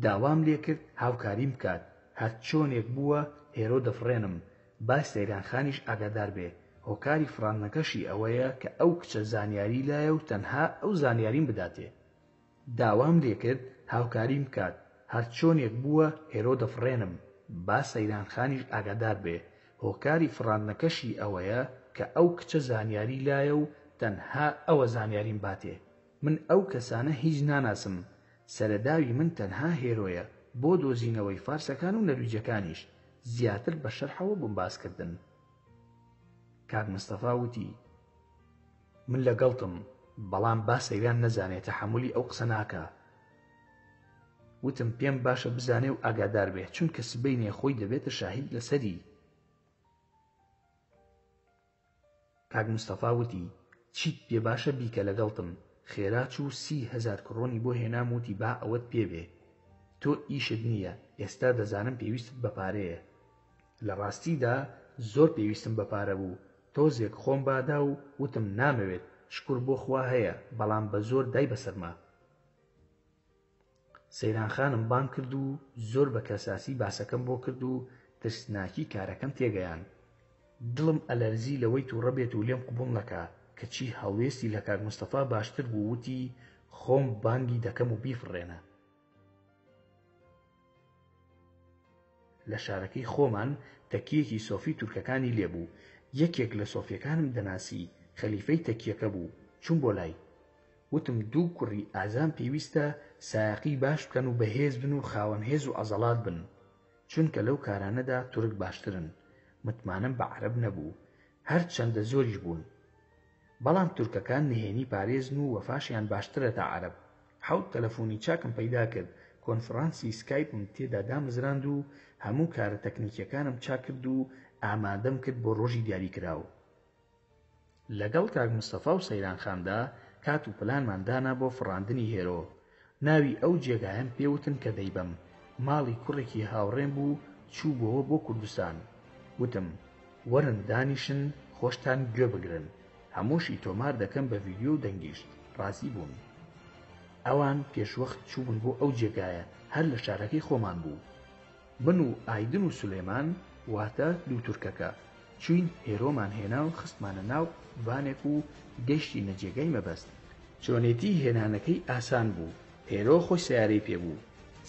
داوام لێ کرد هاوکاریم بکات. هەر چۆنێک بووە هێرۆ دەفڕێنم. باس سەیرانخانیش ئاگادار بێ. هۆکاری فڕانەکەشی ئەوەیە کە ئەو کچە زانیاری لایە و تەنها ئەو زانیاریم بداتێ. داوام لێ کرد هاوکاریم بکات. هەر چۆنێک بووە هێرۆ دەفڕێنم. باس سەیرانخانیش ئاگادار بێ. هۆکاری فڕانەکەشی ئەوەیە کە ئەو کچە زانیاری لایە و تەنها ئەوە زانیاریم باتێ. من ئەو کەسانە هیچ ناناسم. سەرەداوی من تەنها هێرۆیە بۆ دۆزینەوەی فارسەکان و نەرویجەکانیش، زیاتر بە شەرحەوە بمباسکردن. کاک مستەفا وتی من لەگەڵتم، بەڵام با سەیران نەزانێت تەحەمولی ئەو قسە ناکە. وتم پێم باشە بزانێ و ئاگادار بێ، چونکە سبەینێ خۆی دەبێتە شاهید لەسەری. کاک مستەفا وتی چیت پێ باشە بیکە لەگەڵتم. خێرا چوو 30,000 کڕۆنی بۆ هێنام وتی با ئەوەت پێ بێ. تۆ ئیشت نییە، ئێستا دەزانم پێویستت بە پارەیە. لە ڕاستیدا زۆر پێویستم بە پارە بوو. تۆزێک خۆم بادا و وتم نامەوێت، شکر بۆ خوا هەیە، بەڵام بە زۆر دای بەسەرما. سەیرانخانم بان کرد و زۆر بە کەساسی باسەکەم بۆ کرد و ترسناکی کارەکەم تێگەیان. دڵم ئەلەرزی لەوەی تووڕە بێت و لێم قبوڵ نەکا کەچی هەڵوێستی لە کاک مستەفا باشتر بوو، وتی خۆم بانگی دەکەم و بیفڕێنە. لە شارەکەی خۆمان تەکیەکی سۆفی تورکەکانی لێبوو. یەکێک لە سۆفیەکانم دەناسی، خەلیفەی تەکیەکە بوو. چوون بۆ لای، وتم دوو کوڕی ئازان پێویستە سایەقی باش بکەن و بەهێز بن و خاوەن هێز و عەزەڵات بن، چونکە لەو کارانەدا تورک باشترن. متمانم بە عەرەب نەبوو، هەر چەندە زۆریش بوون، بەڵام تورکەکان نهێنی پارێزن و وەفاشیان باشترە تا عەرەب. حەوت تەلەفۆنی چاکم پەیدا کرد، کۆنفرانسی سکایپم تێدا دامزراند و هەموو کارە تەکنیکیەکانم چاک کرد و ئامادەم کرد بۆ ڕۆژی دیاریکراو. لەگەڵ کاک مستەفا و سەیران خاندا کات و پلانمان دانا بۆ فڕاندنی هێرۆ. ناوی ئەو جێگایەم پێوتن کە دەیبەم. ماڵی کوڕێکی هاوڕێم بوو، چوو بۆەوە بۆ کوردستان. وتم وەرن دانیشن خۆشتان گوێ بگرن، هەمووشی تۆمار دەکەم بە ڤیدیۆ و دەنگیشت. ڕازی بوون. ئەوان پێشوەخت چوون بۆ ئەو جێگایە، هەر لە شارەکەی خۆمان بوو. من و ئایدن و سولێمان، واتە دوو تورکەکە، چوین هێرۆمان هێنا و خستمانە ناو ڤانێک و گەیشتی نەجێگەی مەبەست. چۆنێتی هێنانەکەی ئاسان بوو، هێرۆ خۆی سیارەی پێبوو.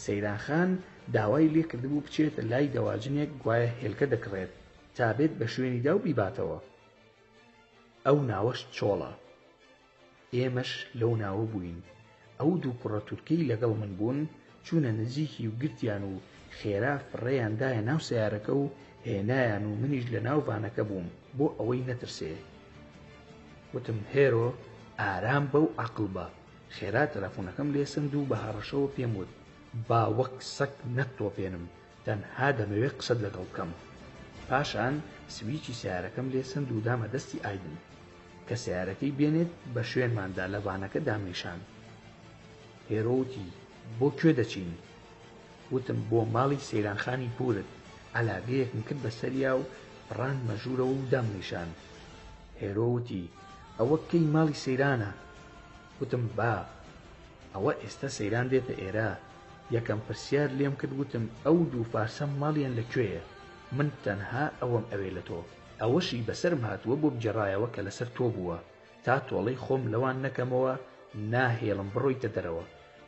سەیرانخان داوای لێ کردبوو بچێتە لای دەواجنێک گوایە هێلکە دەکڕێت تا بێت بە شوێنی دا و بیباتەوە. ئەو ناوەش چۆڵە. ئێمەش لەو ناوە بووین. ئەو دوو کوڕە تورکەی لەگەڵ من بوون، چوونە نزیکی و گرتیان و خێرا فڕێیان دایە ناو سیارەکە و هێنایان و منیش لە ناو ڤانەکە بووم بۆ ئەوەی نەترسێ. وتم هێرۆ ئارام بە و عەقڵ بە. خێرا تەلەفۆنەکەم لێ سند و بە هەڕەشەوە پێم وت با وەک سەگ نەتۆپێنم، تەنها دەمەوێت قسەت لەگەڵ بکەم. پاشان سویچی سیارەکەم لێ سند و دامە دەستی ئایدن کە سیارەکەی بێنێت بە شوێنماندا لە ڤانەکە دامنیشان. هێرۆوتی بۆ کوێ دەچین؟ وتم بۆ ماڵی سەیرانخانی پورت. عەلاقەیەکم کرد بەسەریا و ڕان مەژوورەوە و دامنیشان. هێرۆوتی ئەوە کەی ماڵی سەیرانە؟ وتم با، ئەوە ئێستا سەیران دێتە ئێرە. یەکەم پرسیار لێم کرد، وتم ئەو دوو فارسە ماڵیان لەکوێیە؟ من تەنها ئەوەم ئەوێ لە تۆ. ئەوەشی بەسەرم هاتووە بۆ بجێڕایەوە کە لەسەر تۆ بووە، تا تۆڵەی خۆم لەوان نەکەمەوە ناهێڵم بڕۆیتە دەرەوە.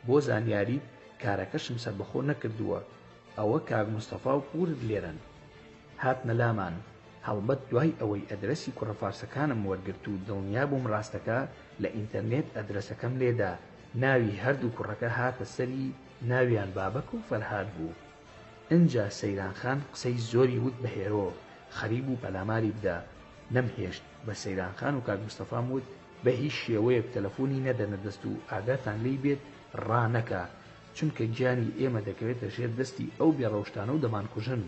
بۆ زانیاری کارەکەشم سەربەخۆ نەکردووە. ئەوە کاک مستەفا و پورت لێرن. هاتنە لامان. هەڵبەت دوای ئەوەی ئەدرەسی کوڕە فارسەکانم وەرگرت و دڵنیا بووم ڕاستەکە، لە ئینتەرنێت ئەدرەسەکەم لێدا. ناوی هەردوو کوڕەکە هاتە سەری، ناویان بابەک و فەرهاد بوو. ئەنجا سەیرانخان قسەی زۆری وت بە هێرۆ، خەریب و پەلاماری بدا. نەمهێشت بە سەیرانخان و کاک مستەفام وت بە هیچ شێوەیەک تەلەفۆنی نەدەنە دەست و ئاگاتان لێی بێت ڕانەکە، چونکە گیانی ئێمە دەکەوێتە ژێر دەستی ئەو بێڕەوشتانە و دەمانکوژن.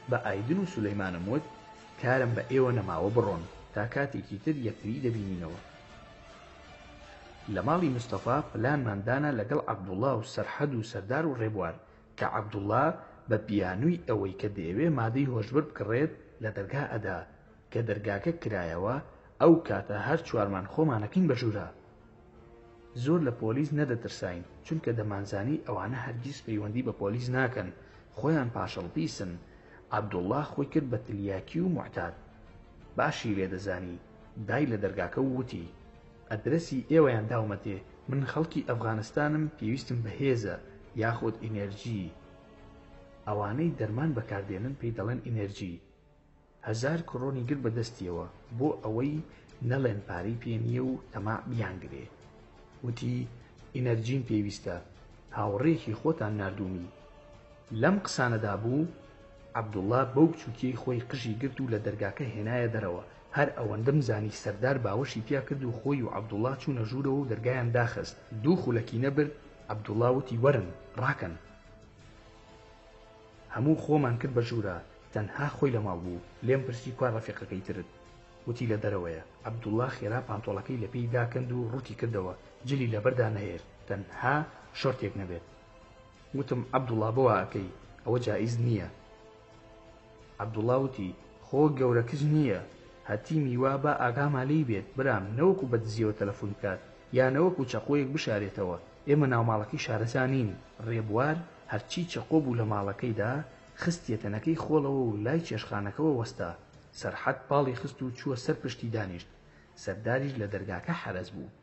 بە ئایدن و سولەیمانم وت کارم بە ئێوە نەماوە بڕۆن، تا کاتێکی تر یەکتری دەبینینەوە. لە ماڵی مستەفا پلانماندانە لەگەڵ عەبدوڵڵا و سەرحەد و سەردار و ڕێبوار، کە عەبدوڵڵا بە بیانووی ئەوەی کە دەیەوێ مادەی هۆشبەر بکڕێت لە دەرگا ئەدا، کە دەرگاکە کرایەوە. ئەو کاتە هەر چوارمان خۆمانەکەین بە ژوورە. زۆر لە پۆلیس نەدەترساین، چونکە دەمانزانی ئەوانە هەرگیز پەیوەندی بە پۆلیس ناکەن، خۆیان پاشەڵپیسن. عەبدوڵڵا خۆی کرد بە تلیاکی و موعتاد. باشی لێدەزانی. دای لە دەرگاکە و وتی ئەدرەسی ئێوەیان داومەتێ، من خەڵکی ئەفغانستانم، پێویستم بە هێزە یاخود ئینەرژی. ئەوانەی دەرمان بەکاردێنن پێی دەڵێن ئینەرژی. 1000 کڕۆنی گر بەدەستیەوە بۆ ئەوەی نەڵێن پارەی پێ نییە و تەماع بیانگرێ. وتی ئینەرژیم پێویستە، هاوڕێکی خۆتان نردومی. لەم قسانەدا بوو، عەبدوڵڵا بەو بچووکیەی خۆی قژی گرت و لە دەرگاکە هێنایە دەرەوە. هەر ئەوەندەم زانی سەردار باوەشی پیا کرد و خۆی و عەبدوڵڵا چوونە ژوورەوە و دەرگایان داخست. دوو خولەکی نەبرد. عەبدوڵڵا وتی وەرن ڕاکەن. هەموو خۆمان کرد بە ژوورە، تەنها خۆی لە ماڵ بوو. لێم پرسی کوا ڕەفیقەکەی ترت؟ وتی لە دەرەوەیە. عەبدوڵڵا خێرا پانتۆڵەکەی لە پێی داکەند و ڕووتی کردەوە، جلی لەبەردا نەهێر، تەنها شۆرتێک نەبێت. وتم عەبدوڵڵا بۆ ئاکەی؟ ئەوە جائیز نییە. عەبدوڵڵا وتی خۆ گەورەکەش نییە، هەتی میوا بە ئاگاما لێی بێت برام، نەوەکو بەدزیەوە تەلەفۆن بکات یان نەوەکو چەقۆیەک بشارێتەوە. ئێمە ناوماڵەکەی شارەزانین. ڕێبوار هەرچی چەقۆ بوو لە ماڵەکەیدا خستیەتەنەکەی خۆڵەوە و لای چێشخانەکەەوە وەستا. سەرحەد پاڵی خست و چووە سەر پشتی دانیشت. سەرداریش لە دەرگاکە حەرەز بوو.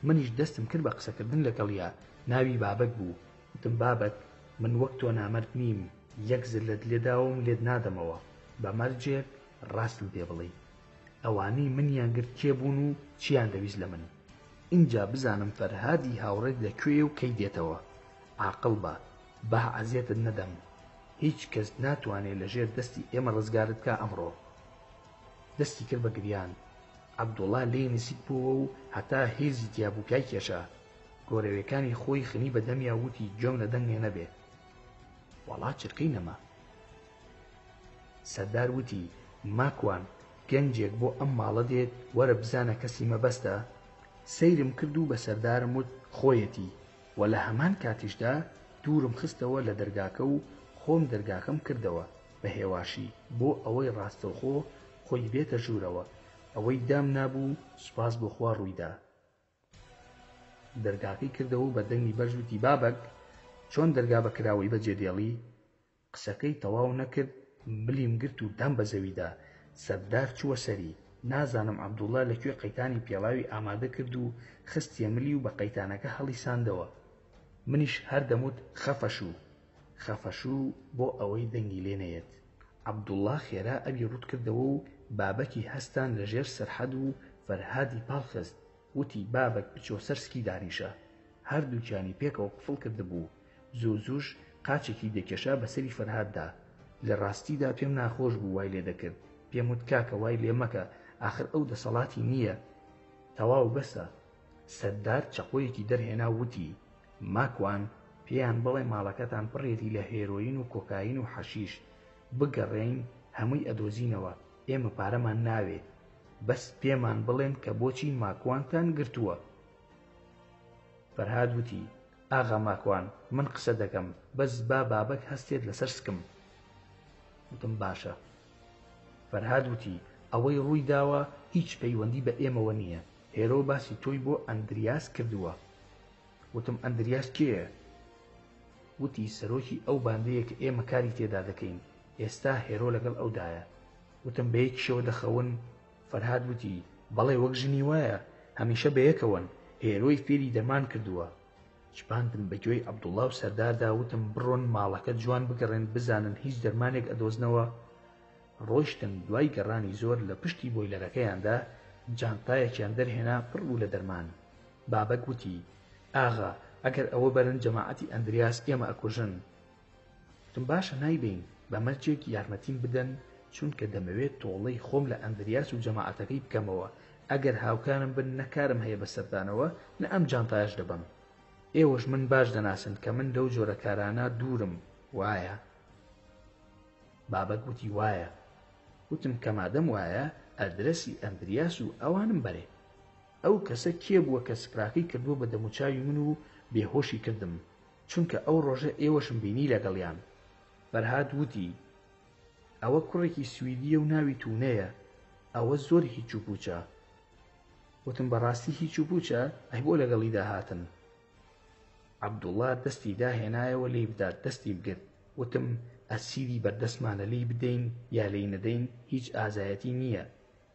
منیش دەستم کرد بە قسەکردن لەگەڵیا. ناوی بابەک بوو. وتم بابەک، من وەک تۆ نامەرد نیم، یەک زلت لێداوم لێت نادەمەوە. بە مەرجێک ڕاستم پێ بڵێ. ئەوانەی منیان گرت کێبوون و چیان دەویست لە من. اینجا بزانم فەرهادی هاوڕێت لەکوێ و کەی دێتەوە. عاقڵ بە، با عەزیەتت نەدەم. هیچ کەس ناتوانێت لەژێر دەستی ئێمە ڕزگارت کا ئەمڕۆ. دەستی کرد بە گریان. عەبدوڵڵا لێی نزیک بووە و هەتا هێزی تیابووکای کێشا. گۆرەویەکانی خۆی خنی بە دەمیا وتی گوێم لە دەنگێ نەبێ. وەڵا چرکەی نەما. سەردار وتی ماکوان، گەنجێک بۆ ئەم ماڵە دێت، وەرە بزانە کەسی مەبەستە. سەیرم کرد و بە سەردارم وت خۆیەتی. و لە هەمان کاتیشدا دوورم خستەوە لە دەرگاکە و خۆم دەرگاکەم کردەوە بە هێواشی بۆ ئەوەی ڕاستەوخۆ خۆی بێتە ژوورەوە. ئەوەی دام نابوو سوپاس بۆ خوا ڕوویدا. دەرگاکەی کردەوە و بە دەنگی بەرژوتی بابەک، چۆن دەرگا بە کراوەی بەجێدێڵی؟ قسەکەی تەواو نەکرد، ملیم گرت و دام بە زەویدا. سەردار چووە سەری. نازانم عەبدوڵڵا لەکوێ قەیتانی پێڵاوی ئامادە کرد و خستیە ملی و بە قەیتانەکە هەڵی ساندەوە. منیش هەر دەموت خەفەشوو بۆ ئەوەی دەنگی لێ نەیەت. عەبدوڵڵا خێرا ئەبی ڕوت کردەوە و بابەکی هەستان لەژێر سەرحەد و فەرهادی پاڵخست. وتی بابەک بچۆ سەرسکی دانیشە. هەردووکیانی پێکەوە قفڵ کردبوو. زوو قاچێکی دەکێشا بەسەری فەرهاددا. لە ڕاستیدا پێم ناخۆش بوو وای لێ دەکرد. پێم وت کاکە وای لێ مەکە، ئاخر ئەو دەسەڵاتی نییە. تەواو بەسە. سەردار چەقۆیەکی دەرهێنا وتی ماکوان، پێیان بڵێ ماڵەکەتان پڕێتی لە هێرۆین و کۆکاین و حەشیش. بگەڕێین هەمووی ئەدۆزینەوە، ئێمە پارەمان ناوێ. بەس پێمان بڵێن کە بۆچی ماکوانتان گرتووە. فەرهاد وتی ئاغا ماکوان، من قسە دەکەم، بەس با بابەک هەستێت لەسەر سکم. وتم باشە. فەرهاد وتی ئەوەی ڕووی داوە هیچ پەیوەندی بە ئێمەوە نییە. هێرۆ باسی تۆی بۆ ئەندریاس کردووە. وتم ئەندریاس کێیە؟ وتی سەرۆکی ئەو باندەیە کە ئێمە کاری تێدا دەکەین. ئێستا هێرۆ لەگەڵ ئەودایە. وتم بە یەکیشەوە دەخەون؟ فەرهاد وتی بەڵێ وەک ژنی وایە، هەمیشە بە یەکەوەن. هێرۆی فێری دەرمان کردووە. چپاندم بەگوێی عەبدوڵڵا و سەرداردا. وتم بڕۆن ماڵەکە جوان بگەڕێن بزانن هیچ دەرمانێک ئەدۆزنەوە. ڕۆیشتن. دوای گەڕانی زۆر لە پشتی بۆیلەرەکەیاندا جانتایەکیان دەرهێنا پڕ بوو لە دەرمان. بابەک وتی ئاغا، ئەگەر ئەوە بەرن جەماعەتی ئەندریاس ئێمە ئەکوژن. وتم باشە نایبین، بە مەرجێک یارمەتیم بدەن، چونکە دەمەوێت تۆڵەی خۆم لە ئەندریاس و جەماعەتەکەی بکەمەوە. ئەگەر هاوکارم بن نەکارم هەیە بە سەردانەوە، نە ئەم جانتایش دەبم. ئێوەش من باش دەناسن کە من لەو جۆرە کارانە دوورم، وایە؟ بابەک وتی وایە. وتم کە مادەم وایە، ئەدرەسی ئەندریاس و ئەوانم بەرێ. ئەو کەسە کێ بووە کە سکراکەی کردووە بە دەموچاوی من و بێهۆشی کردم، چونکە ئەو ڕۆژە ئێوەشم بینی لەگەڵیان. فەرهاد وتی ئەوە کوڕێکی سویدیە و ناوی تونەیە، ئەوە زۆر هیچ و پوچە. وتم بەڕاستی هیچ و پوچە؟ ئەی بۆ لەگەڵی داهاتن؟ عەبدوڵڵا دەستی داهێنایەوە لێی بدات، دەستی بگرت. وتم ئەسیری بەردەستمانە لێی بدەین یا لێی نەدەین هیچ ئازایەتی نییە.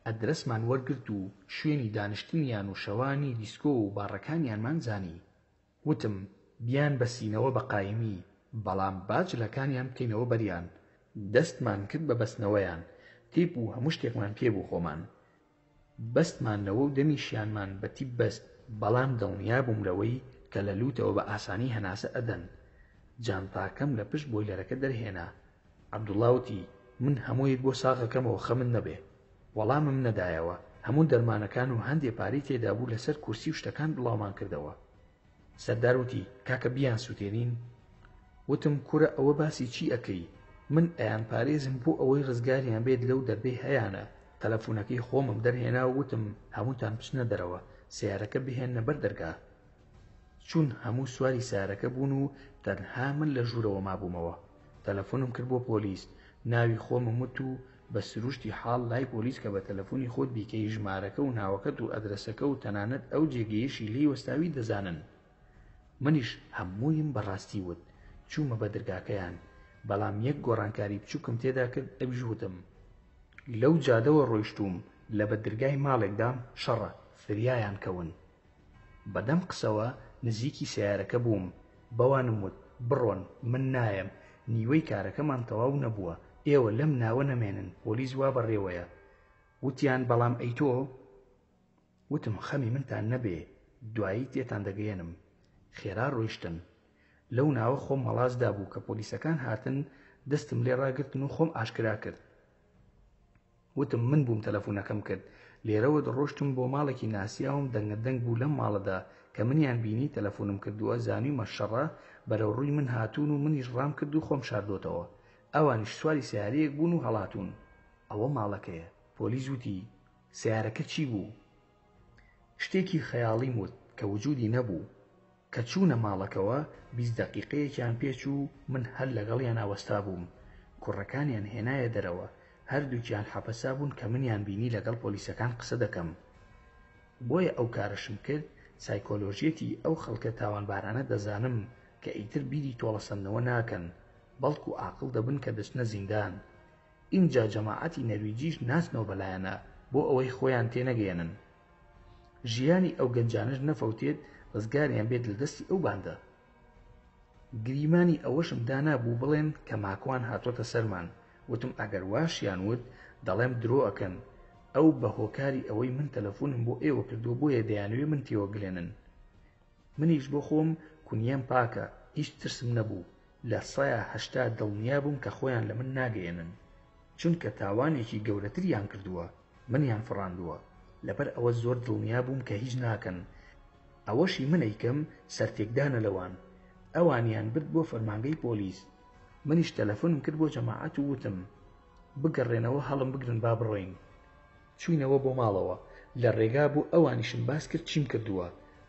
ئەدرەسمان وەرگرت و شوێنی دانیشتنیان و شەوانی دیسکۆ و باڕەکانیانمان زانی. وتم بیان بەسینەوە بە قایمی، بەڵام باجلەکانیان بکەینەوە بەریان. دەستمان کرد بە بەستنەوەیان. تیپ و هەموو شتێکمان پێبوو خۆمان. بەستمانەوە و دەمیشیانمان بە تیپ بەست، بەڵام دڵنیا بووم لەوەی کە لە لووتەوە بە ئاسانی هەناسە ئەدەن. جانتاکەم لە پشت بۆیلەرەکە دەرهێنا. عەبدوڵڵا وتی من هەموویت بۆ ساغەکەمەوە خەمن نەبێ. وەڵامم نەدایەوە. هەموو دەرمانەکان و هەندێ پارەی تێدا بوو لەسەر کورسی و شتەکان بڵاومان کردەوە. سەردار وتی کاکە بیان سووتێنین. وتم کورە ئەوە باسی چی ئەکەی؟ من ئەیان پارێزم بۆ ئەوەی ڕزگاریان بێت لەو دەربەی هەیانە. تەلەفۆنەکەی خۆمم دەرهێنا و وتم هەمووتان بچنە دەرەوە، سیارەکە بهێننە بەر دەرگا. چون هەموو سواری سیارەکە بوون و تەنها من لە ژوورەوە مابوومەوە. تەلەفۆنم کرد بۆ پۆلیس. ناوی خۆمم وت و بە سروشتی حاڵ لای پۆلیس کە بە تەلەفۆنی خۆت بیکەی ژمارەکە و ناوەکەت و ئەدرەسەکە و تەنانەت ئەو جێگەیەشی لی وەستاوی دەزانن. منیش هەموویم بەڕاستی وت. چوومە بە دەرگاکەیان، بەڵام یەک گۆڕانکاری بچووکم تێدا کرد. ئەویش وتم لەو جادەوە ڕۆیشتوم لە بەدرگای ماڵێکدام شەڕە فریایان کەون. بەدەم قسەوە نزیکی سیارەکە بووم، بەوانم وت بڕۆن من نایم، نیوەی کارەکەمان تەواو نەبووە، ئێوە لەم ناوە نەمێنن، پۆلیس وا بەڕێوەیە. وتیان بەڵام ئەی تۆ؟ وتم خەمی منتان نەبێ، دوایی تێتان دەگەێنم. خێرا ڕۆیشتن. لەو ناوە خۆم مەڵازدا بوو کە پۆلیسەکان هاتن دەستم لێ ڕاگرتن و خۆم ئاشکرا کرد. وتم من بووم تەلەفۆنەکەم کرد. لێرەوە دڕۆشتم بۆ ماڵێکی ناسیاوم دەنگەدەنگ بوو لەم ماڵەدا کە منیان بینی تەلەفۆنم کردووە، زانیمە شەڕە بەرەو ڕووی من هاتوون و منیش ڕام کرد و خۆم شاردۆتەوە. ئەوانیش سواری سیارەیەک بوون و هەڵاتون. ئەوە ماڵەکەیە. پۆلیس وتی سیارەکە چی بوو؟ شتێکی خەیاڵیم وت کە وجودی نەبوو. کە چوونە ماڵەکەوە 20 دەقیقەیەکیان پێچوو من هەر لەگەڵیان ئاوەستا بووم. کوڕەکانیان هێنایە دەرەوە، هەردووکیان حەپەسا بوون کە منیان بینی لەگەڵ پۆلیسەکان قسە دەکەم. بۆیە ئەو کارشم کرد سایکۆلۆژیەتی ئەو خەڵکە تاوانبارانە دەزانم کە ئیتر بیری تۆڵەسەندنەوە ناکەن، بەڵکو عاقڵ دەبن کە دەچنە زیندان. اینجا جەماعەتی نەرویجیش ناچنەوە بەلایەنە بۆ ئەوەی خۆیان تێنەگەێنن. ژیانی ئەو گەنجانش نەفەوتێت ڕزگاریان بێت لە دەستی ئەو باندە. گریمانی ئەوەشم دانابوو بڵێن کە ماکوان هاتوۆتە سەرمان. وتم ئەگەر واشیان وت دەڵێم درۆ ئەکەن، ئەو بە هۆکاری ئەوەی من تەلەفۆنم بۆ ئێوە کردو بۆیە دەیانوێ من تێوەگلێنن. منیش بۆ خۆم کونیەم پاکە، هیچ ترسم نەبوو. لە 180 دڵنیا بووم کە خۆیان لە من ناگەێنن، چونکە تاوانێکی گەورەتریان کردووە، منیان فڕاندووە. لەبەر ئەوە زۆر دڵنیا بووم کە هیچ ناکەن. ئەوەشی منەیکەم سەرتێکدانە لەوان. ئەوانیان برد بۆ فەرمانگەی پۆلیس. منیش تەلەفۆنم کرد بۆ جەماعەت و وتم بگەڕێنەوە هەڵم بگرن با بڕۆین. چوینەوە بۆ ماڵەوە. لە ڕێگا بوو ئەوانیشم باس کرد چیم کردووە.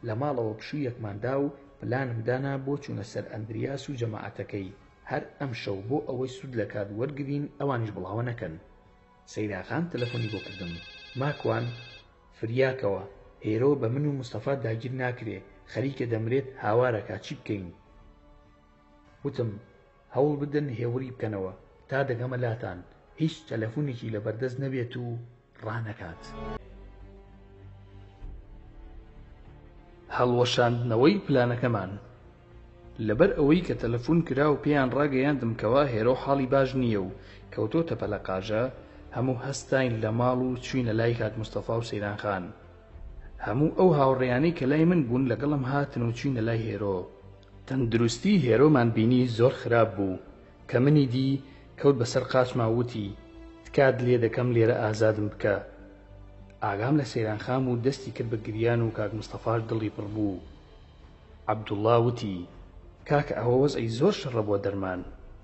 لە ماڵەوە پشوویەکماندا و پلانم دانا بۆ چوونە سەر ئەندریاس و جەماعەتەکەی هەر ئەم شەو بۆ ئەوەی سوود لە کات وەرگرین ئەوانیش بڵاوە نەکەن. سەیراخان تەلەفۆنی بۆ کردم. ماکوان فریاکەوە، هێرۆ بە من و مستەفا داگیر ناکرێ، خەریکە دەمرێت هاوارەکە چی بکەین؟ وتم هەوڵ بدەن هێوری بکەنەوە تا دەگەمە لاتان، هیچ تەلەفۆنێکی لە بەردەست نەبێت و ڕانەکات. هەڵوەشاندنەوەی پلانەکەمان. لەبەر ئەوەی کە تەلەفۆن کرا و پێیان ڕاگەیاندم کەوا هێرۆ حاڵی باش نییە و کەوتۆتە پەلەقاژە، هەموو هەستاین لە ماڵ و چوینە لای کات مستەفا و سەیرانخان. هەموو ئەو هاوڕێیانەی کە لای من بوون لەگەڵم هاتن و چوینە لای هێرۆ. تەندروستی هێرۆمان بینی زۆر خراپ بوو کە منی دی کەوت بەسەر قاچما وتی تکات لێ دەکەم لێرە ئازادم بکە. ئاگام لە سەیرانخان و دەستی کرد بە گریان و کاک مستەفاش دڵی پڕ بوو. عەبدوڵڵا وتی کاکە ئەوە وەزعی زۆر شەڕە بۆ دەرمان.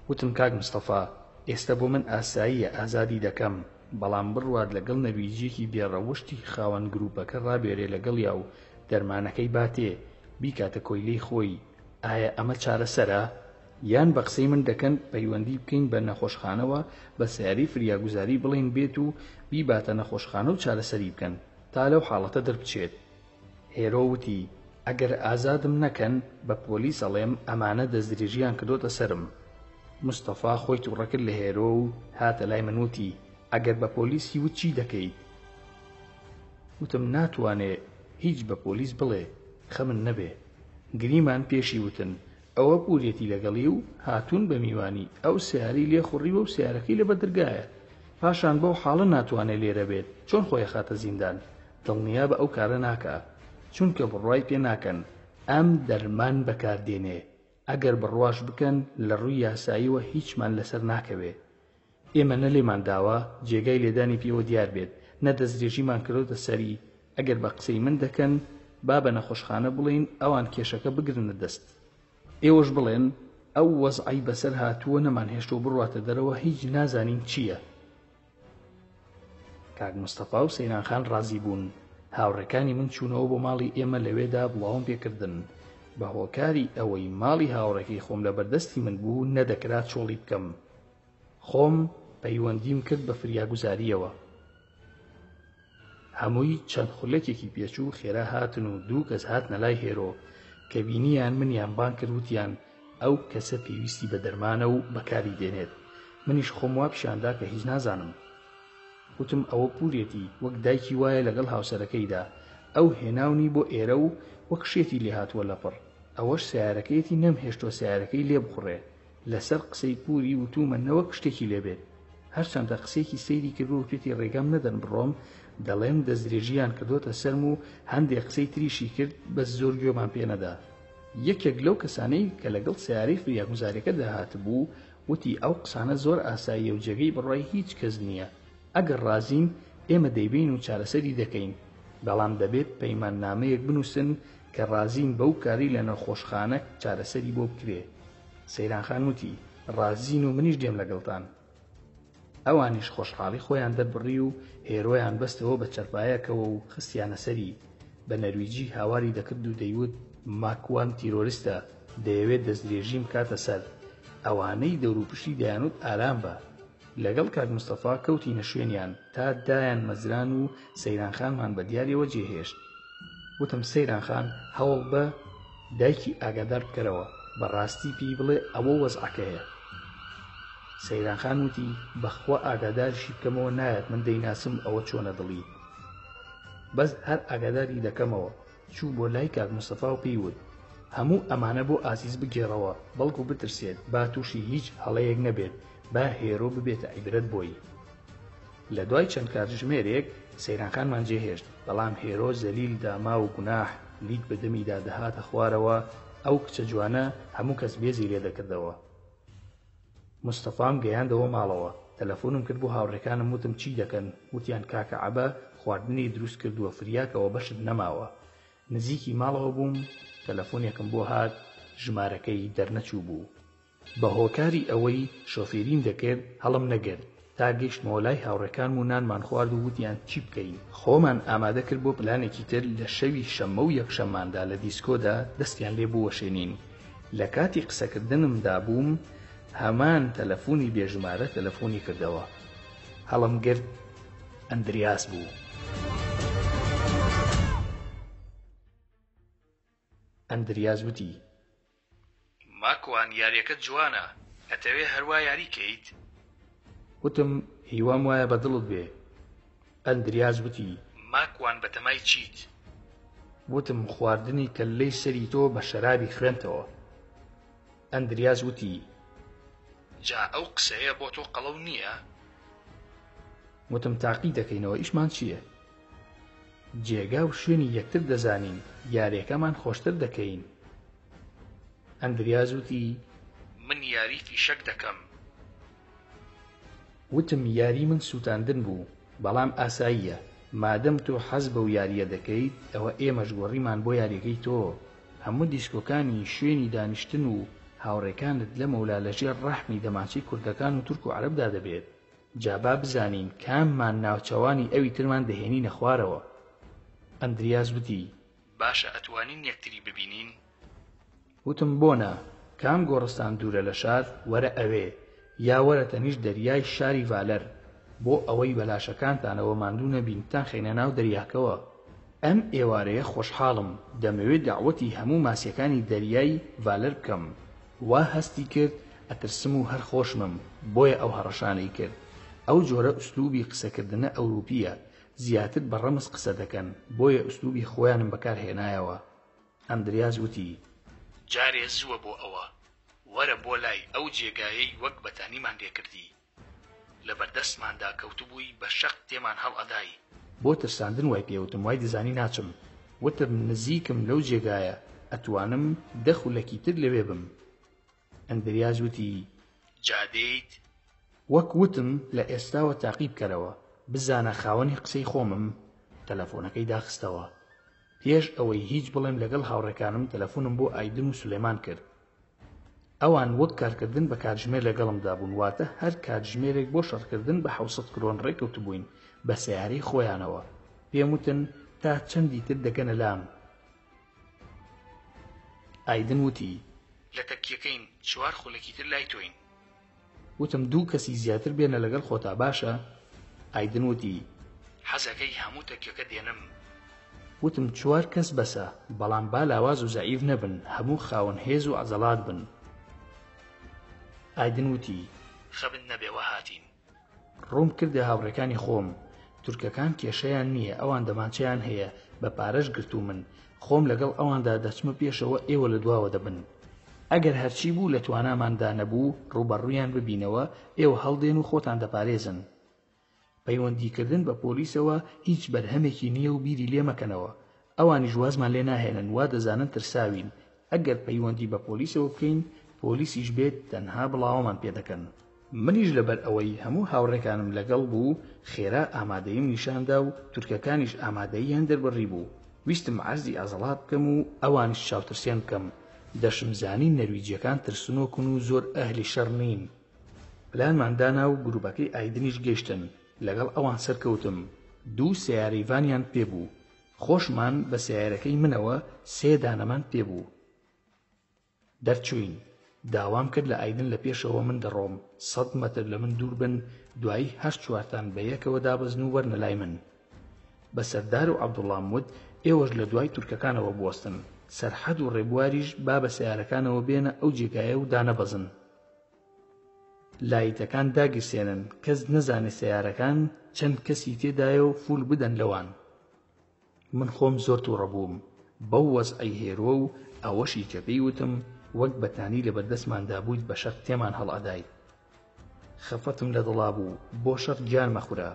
وتم کاک مستەفا ئێستا بۆ من ئاساییە ئازادی دەکەم، بەڵام بڕوات لەگەڵ نەرویجیەکی بێڕەوشتی خاوەن گروپەکە ڕابێرێ لەگەڵ یا و دەرمانەکەی باتێ بیکاتە کۆیلەی خۆی. ئایا ئەمە چارەسەرە؟ یان بە قسەی من دەکەن پەیوەندی بکەین بە نەخۆشخانەوە بە سیاری فریاگوزاری بڵین بێت و بیباتە نەخۆشخانە و چارەسەری بکەن تا لەو حاڵەتە دەربچێت. هێرۆ وتی ئەگەر ئازادم نەکەن بە پۆلیس ئەڵێم ئەمانە دەستدرێژیان کردۆتە سرم. مستەفا خۆی تووڕەکرد لە هێرۆ و هاتە لای من وتی ئەگەر بە پۆلیسی وت چی دەکەیت؟ وتم ناتوانێ هیچ بە پۆلیس بڵێ، خەمن نەبێ. گریمان پێشی وتن ئەوە پورێتی لەگەڵی و هاتوون بە میوانی ئەو سیاری لێ خوڕیوە و سیارەکەی لە بەدرگایە. پاشان بەو حاڵە ناتوانێت لێرە بێت، چۆن خۆی خاتە زیندان؟ دڵنیا بە ئەو کارە ناکە، چونکە بڕوای پێ ناکەن. ئەم دەرمان بەکاردێنێ، ئەگەر بڕواش بکەن لە ڕووی یاساییوە هیچمان لەسەر ناکەوێ. ئێمە نە لێمان داوە جێگای لێدانی پێوە دیار بێت، نە دەستدرێژیمان کردۆتە سەری. ئەگەر بە قسەی من دەکەن با بە نەخۆشخانە بڵین ئەوان کێشەکە بگرنە دەست. ئێوەش بڵێن ئەو وەزعی بەسەر هاتووە نەمان هێشتە و بڕواتە دەرەوە هیچ نازانین چییە. کاک مستەفا و سەیرانخان ڕازی بوون. هاوڕێکانی من چوونەوە بۆ ماڵی ئێمە لەوێدا بڵاوم پێکردن. بە هۆکاری ئەوەی ماڵی هاوڕێکی خۆم لە بەردەستی من بوو نەدەکرات چۆڵی بکەم. خۆم پەیوەندیم کرد بە فریاگوزاریەوە. هەمووی چەند خولەکێکی پێچوو خێرا هاتن و دوو کەس هاتنە لای هێرۆ کە بینیان منیان بان کرد وتیان ئەو کەسە پێویستی بە دەرمانە و بەکاری دێنێت. منیش خۆم وا پیشاندا کە هیچ نازانم. وتم ئەوە پورێتی وەک دایکی وایە لەگەڵ هاوسەرەکەیدا ئەو هێناونی بۆ ئێرە و وەک شێتی لێ هاتووە لەپڕ ئەوەش سیارەکەیەتی نەمهێشتۆ سیارەکەی لێ بخوڕێ لەسەر قسەی پوری وتومە نەوەک شتێکی لێبێت هەرچەندە قسێکی سەیری کردو و پێتی ڕێگەم نەدەن بڕۆم دەڵێن دەستدرێژیان کردوتە سەرم و هەندێک قسەی تریشی کرد بەس زۆر گوێمان پێ نەدا یەکێک لەو کەسانەی کە لەگەڵ سیارەی فریاگوزاریەکە داهات بوو وتی ئەو قسانە زۆر ئاساییە و جێگەی بڕای هیچ کەس نییە ئەگەر ڕازین ئێمە دەیبین و چارەسەری دەکەین بەڵام دەبێت پەیماننامەیەک بنووسن کە ڕازین بەو کاری لە نەخۆشخانە چارەسەری بۆ بکرێ سەیرانخان وتی ڕازین و منیش دێم لەگەڵتان ئەوانیش خۆشحاڵی خۆیان دەربڕی و هێرۆیان بەستەوە بە چەرپایەکەوە و خستیانە سەری بە نەرویجی هاواری دەکرد و دەیوت ماکوان تیرۆریستە دەیەوێت دەستدرێژیم کاتە سەر ئەوانەی دەوروپشتی دەیانوت ئارام بە لەگەڵ کاک مستەفا کەوتینە شوێنیان تا دایان مەزران و سەیرانخانمان بە دیارەوە جێهێشت وتم سەیرانخان هەوڵ بە دایکی ئاگادار بکەرەوە بەڕاستی پێی بڵێ ئەوە وەزعەکەیە سەیرانخان وتی بەخوا ئاگاداریشی بکەمەوە نایەت من دەیناسم ئەوە چۆنە دڵی بەس هەر ئاگاداری دەکەمەوە چوو بۆ لای کاک مستەفا و پێی وت هەموو ئەمانە بۆ ئازیز بگێڕەوە بەڵکو بترسێت با تووشی هیچ هەڵەیەک نەبێت با هێرۆ ببێتە عیبرەت بۆی لە دوای چەند کاتژمێرێک سەیرانخانمان جێهێشت بەڵام هێرۆ زەلیل داما و گوناح لیک بە دەمیدا دەهاتە خوارەوە ئەو کچە جوانە هەموو کەس بێزی لێ دەکردەوە مستەفام گەیاندەوە ماڵەوە تەلەفۆنم کرد بۆ هاوڕێکانم وتم چی دەکەن وتیان کاکە عەبە خواردنی دروست کردووە فریاکەوە بەشت نەماوە نزیکی ماڵەوە بووم تەلەفۆنێکم بۆ هات ژمارەکەی دەرنەچوو بوو بە هۆکاری ئەوەی شۆفێریم دەکرد هەڵم نەگرت تا گەیشتمەوە لای هاوڕێکانم و نانمان خوارد و وتیان چی بکەین خۆمان ئامادە کرد بۆ پلانێکی تر لە شەوی شەممە و یەکشەمماندا لە دیسکۆدا دەستیان لێ بوو وەشێنین لە کاتی قسەکردنمدا بووم هەمان تەلەفۆنی بێژمارە تەلەفۆنی کردەوە هەڵم گرت ئەندریاس بوو ئەندریاس وتی ماکوان یاریەکەت جوانە ئەتەوێ هەروە یاریکەیت وتم هیوام وایە بە دڵت بێ ئەندریاس وتی ماکوان بەتەمای چیت وتم خواردنی کەللەی سەری تۆ بە شەرابی خوێنتەوە ئەندریاس وتی جا ئەو قسەیە بۆ تۆ قەڵەو نییە وتم تاقی دەکەینەوە ئیشمان چییە جێگا و شوێنی یەکتر دەزانین یاریەکەمان خۆشتر دەکەین ئەندریاس وتی من یاری فیشەک دەکەم وتم یاری من سووتاندن بوو بەڵام ئاساییە مادەم تۆ حەز بەو یاریە دەکەیت ئەوە ئێمەش گۆڕیمان بۆ یاریەکەی تۆ هەموو دیسکۆکانی شوێنی دانیشتن و هاوڕێکانت لە مەولا لەژێر ڕەحمی دەماچەی کوردەکان و تورک و عەرەبدا دەبێت جابا بزانین کاممان ناوچەوانی ئەوی ترمان دەهێنینە خوارەوە ئەندریاس وتی باشە ئەتوانین یەکتری ببینین وتم بۆنە کام گۆڕستان دوورە لە شار وەرە ئەوێ یا وەرە تەنیش دەریای شاری ڤالەر بۆ ئەوەی بەلاشەکانتانەوە ماندوو نەبینتان خەینە ناو دەریاکەوە ئەم ئێوارەیە خۆشحاڵم دەمەوێت داوەتی هەموو ماسیەکانی دەریای ڤالەر بکەم وا هەستی کرد ئەترسم و هەر خۆشمم بۆیە ئەو هەڕەشانەی کرد ئەو جۆرە ئوسلوبی قسەکردنە ئەوروپیە زیاتر بە ڕەمز قسە دەکەن بۆیە ئوسلوبی خۆیانم بەکارهێنایەوە ئەندریاس وتی جارێ زووە بۆ ئەوە وەرە بۆ لای ئەو جێگایەی وەک بەتانیمان لێکردی لە بەردەستماندا کەوتبووی بە شەق تێمان هەڵ ئەدای بۆ ترساندن وای پێوتم وای دەزانی ناچم وتم نزیکم لەو جێگایە ئەتوانم دەخولەکی تر لەوێ بم ئەندریاس وتی جادەیت وەک وتم لە ئێستاوە تاقیب کەرەوە بزانە خاوەنی قسەی خۆمم تەلەفۆنەکەی داخستەوە پێش ئەوەی هیچ بڵێم لەگەڵ هاوڕێکانم تەلەفۆنم بۆ ئایدن و سولێمان کرد ئەوان وەک کارکردن بە کاتژمێر لەگەڵمدا بوون واتە هەر کاتژمێرێک بۆ شەڕکردن بە 700 کرۆن ڕێکەوت بووین بە سەیارەی خۆیانەوە پێم وتن تا چەندی تر دەگەنە لام ئایدن وتی لە تەکیەکەین چوار خولەکی تر لای تۆین وتم دوو کەسی زیاتر بێنە لەگەڵ خۆتا باشە ئایدن وتی حەزەکەی هەموو تەکیەکە دێنم وتم 4 کەس بەسە بەڵام با لاواز و زەعیف نەبن هەموو خاوەن هێز و عەزەڵات بن ئایدن وتی خەبن نەبێوە هاتین ڕووم کردە هاوڕێکانی خۆم تورکەکان کێشەیان نییە، ئەوان دەمانچەیان هەیە، بە پارەش گرتو من خۆم لەگەڵ ئەواندا دەچمە پێشەوە، ئێوە لە دواوە دەبن. ئەگەر هەرچی بوو لە تواناماندا نەبوو ڕوبەڕوویان ببینەوە، ئێوە هەڵدێن و خۆتان دەپارێزن. پەیوەندیکردن بە پۆلیسەوە هیچ بەرهەمێکی نییە و بیری لێ مەکەنەوە. ئەوانی ژوازمان لێ ناهێنن، وا دەزانن ترساوین. ئەگەر پەیوەندی بە پۆلیسەوە بکەین، پۆلیسیش بێت تەنها بڵاومان پێ دەکەن. منیش لەبەر ئەوەی هەموو هاوڕێکانم لەگەڵ بوو، خێرا ئامادەیم نیشاندا و تورکەکانیش ئامادەییان دەربڕی بوو. ویستم عەرزی ئازەڵات بکەم و ئەوانش چاوترسیان بکەم. دەشمزانی نەرویجیەکان ترسنۆکن و زۆر ئەهلی شەڕ نین. پلانمان دانا و گروپەکەی ئایدنیش گەیشتن. لەگەڵ ئەوان سەرکەوتم. 2 سیارەیڤانیان پێبوو. خۆشمان بە سیارەکەی منەوە 3 دانەمان پێبوو. دەرچوین. داوام کرد لە ئایدن لە پێشەوە من دەڕۆم. 100 مەتر لە من دوور بن، دوایی 8 چوارتان بە یەکەوە دابەزن و وەرنە لای من. بە سەردار و عەبدوڵڵام وت ئێوەش لە دوای تورکەکانەوە بوەستن. سەرحەد و ڕێبواریش با بە سیارەکانەوە بێنە ئەو جێگایە و دانەبەزن. لایتەکان داگیرسێنن، کەس نەزانێ سیارەکان چەند کەسی تێدایە و فول بدەن لەوان. من خۆم زۆر تووڕە بووم بەو وەزعی هێرۆ و ئەوەشی کە پێی وتم وەک بەتانی لە بەردەستماندا بوویت بە شەق تێمان هەڵئەدای. خەفەتم لە دڵا بوو، بۆ شەڕ گیان مەخورە.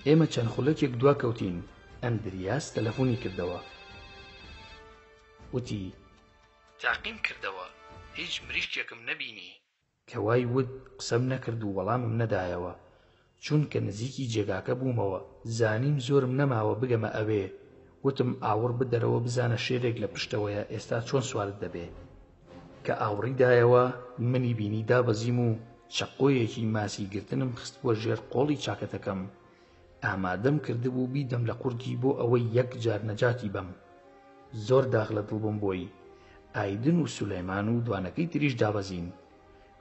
ئێمە چەند خولەکێک دوا کەوتین. ئەندریاس تەلەفۆنی کردەوە. وتی تاقیم کردەوە، هیچ مریشکێکم نەبینی. کەوای وت قسەم نەکرد و وەڵامم نەدایەوە، چونکە نزیکی جێگاکە بوومەوە. زانیم زۆرم نەماوە بگەمە ئەوێ. وتم ئاور بدەرەوە بزانە شێرێک لە پشتەوەیە، ئێستا چۆن سوارت دەبێ. کە ئاوڕیدایەوە منی بینی دابەزیم و چەقۆیەکی ماسی گرتنم خست بۆ ژێر قۆڵی چاکەتەکەم. ئامادەم کردبوو بیدەم لە قورتی بۆ ئەوەی یەک جار نەجاتی بەم. زۆر داغ لە دڵ بووم بۆی. ئایدن و سولەیمان و دوانەکەی تریش دابەزین.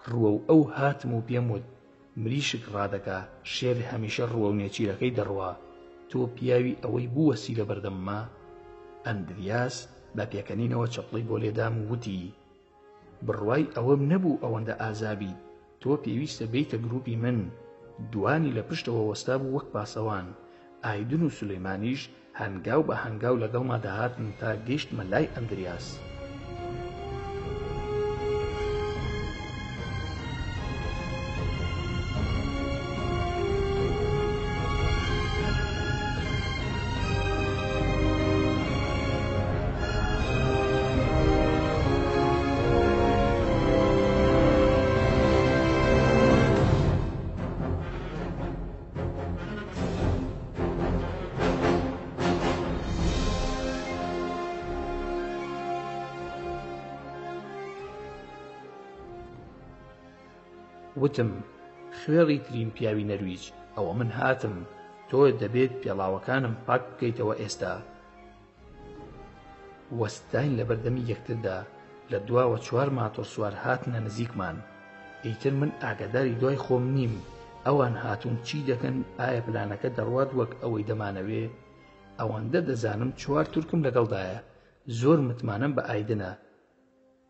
ڕووە و ئەو هاتم و پێم وت مریشک ڕادەکا، شێر هەمیشە ڕووە و نێچیرەکەی دەڕوا. تۆ پیاوی ئەوەی بووەسی لە بەردەمما. ئەندریاس بە پێکەنینەوە چەپڵی بۆ لێدام و وتی بڕوای ئەوەم نەبوو ئەوەندە ئازابی. تۆ پێویستە بیتە گروپی من. دوانی لە پشتەوە وەستا بوو وەک پاسەوان. ئایدن و سولەیمانیش هەنگاو بە هەنگاو لەگەڵما داهاتن تا گەیشتمە لای ئەندریاس. وتم خوێڵی ترین پیاوی نەرویج، ئەوە من هاتم. تۆ دەبێت پێڵاوەکانم پاک بکەیتەوە ئێستا. وەستاین لە بەردەمی یەکتردا. لە دواوە 4 ماتۆر سوار هاتنە نزیکمان. ئیتر من ئاگاداری دوای خۆم نیم. ئەوان هاتوون چی دەکەن، ئایا پلانەکە دەڕوات وەک ئەوەی دەمانەوێ. ئەوەندە دەزانم 4 تورکم لەگەڵدایە. زۆر متمانم بە ئایدنە.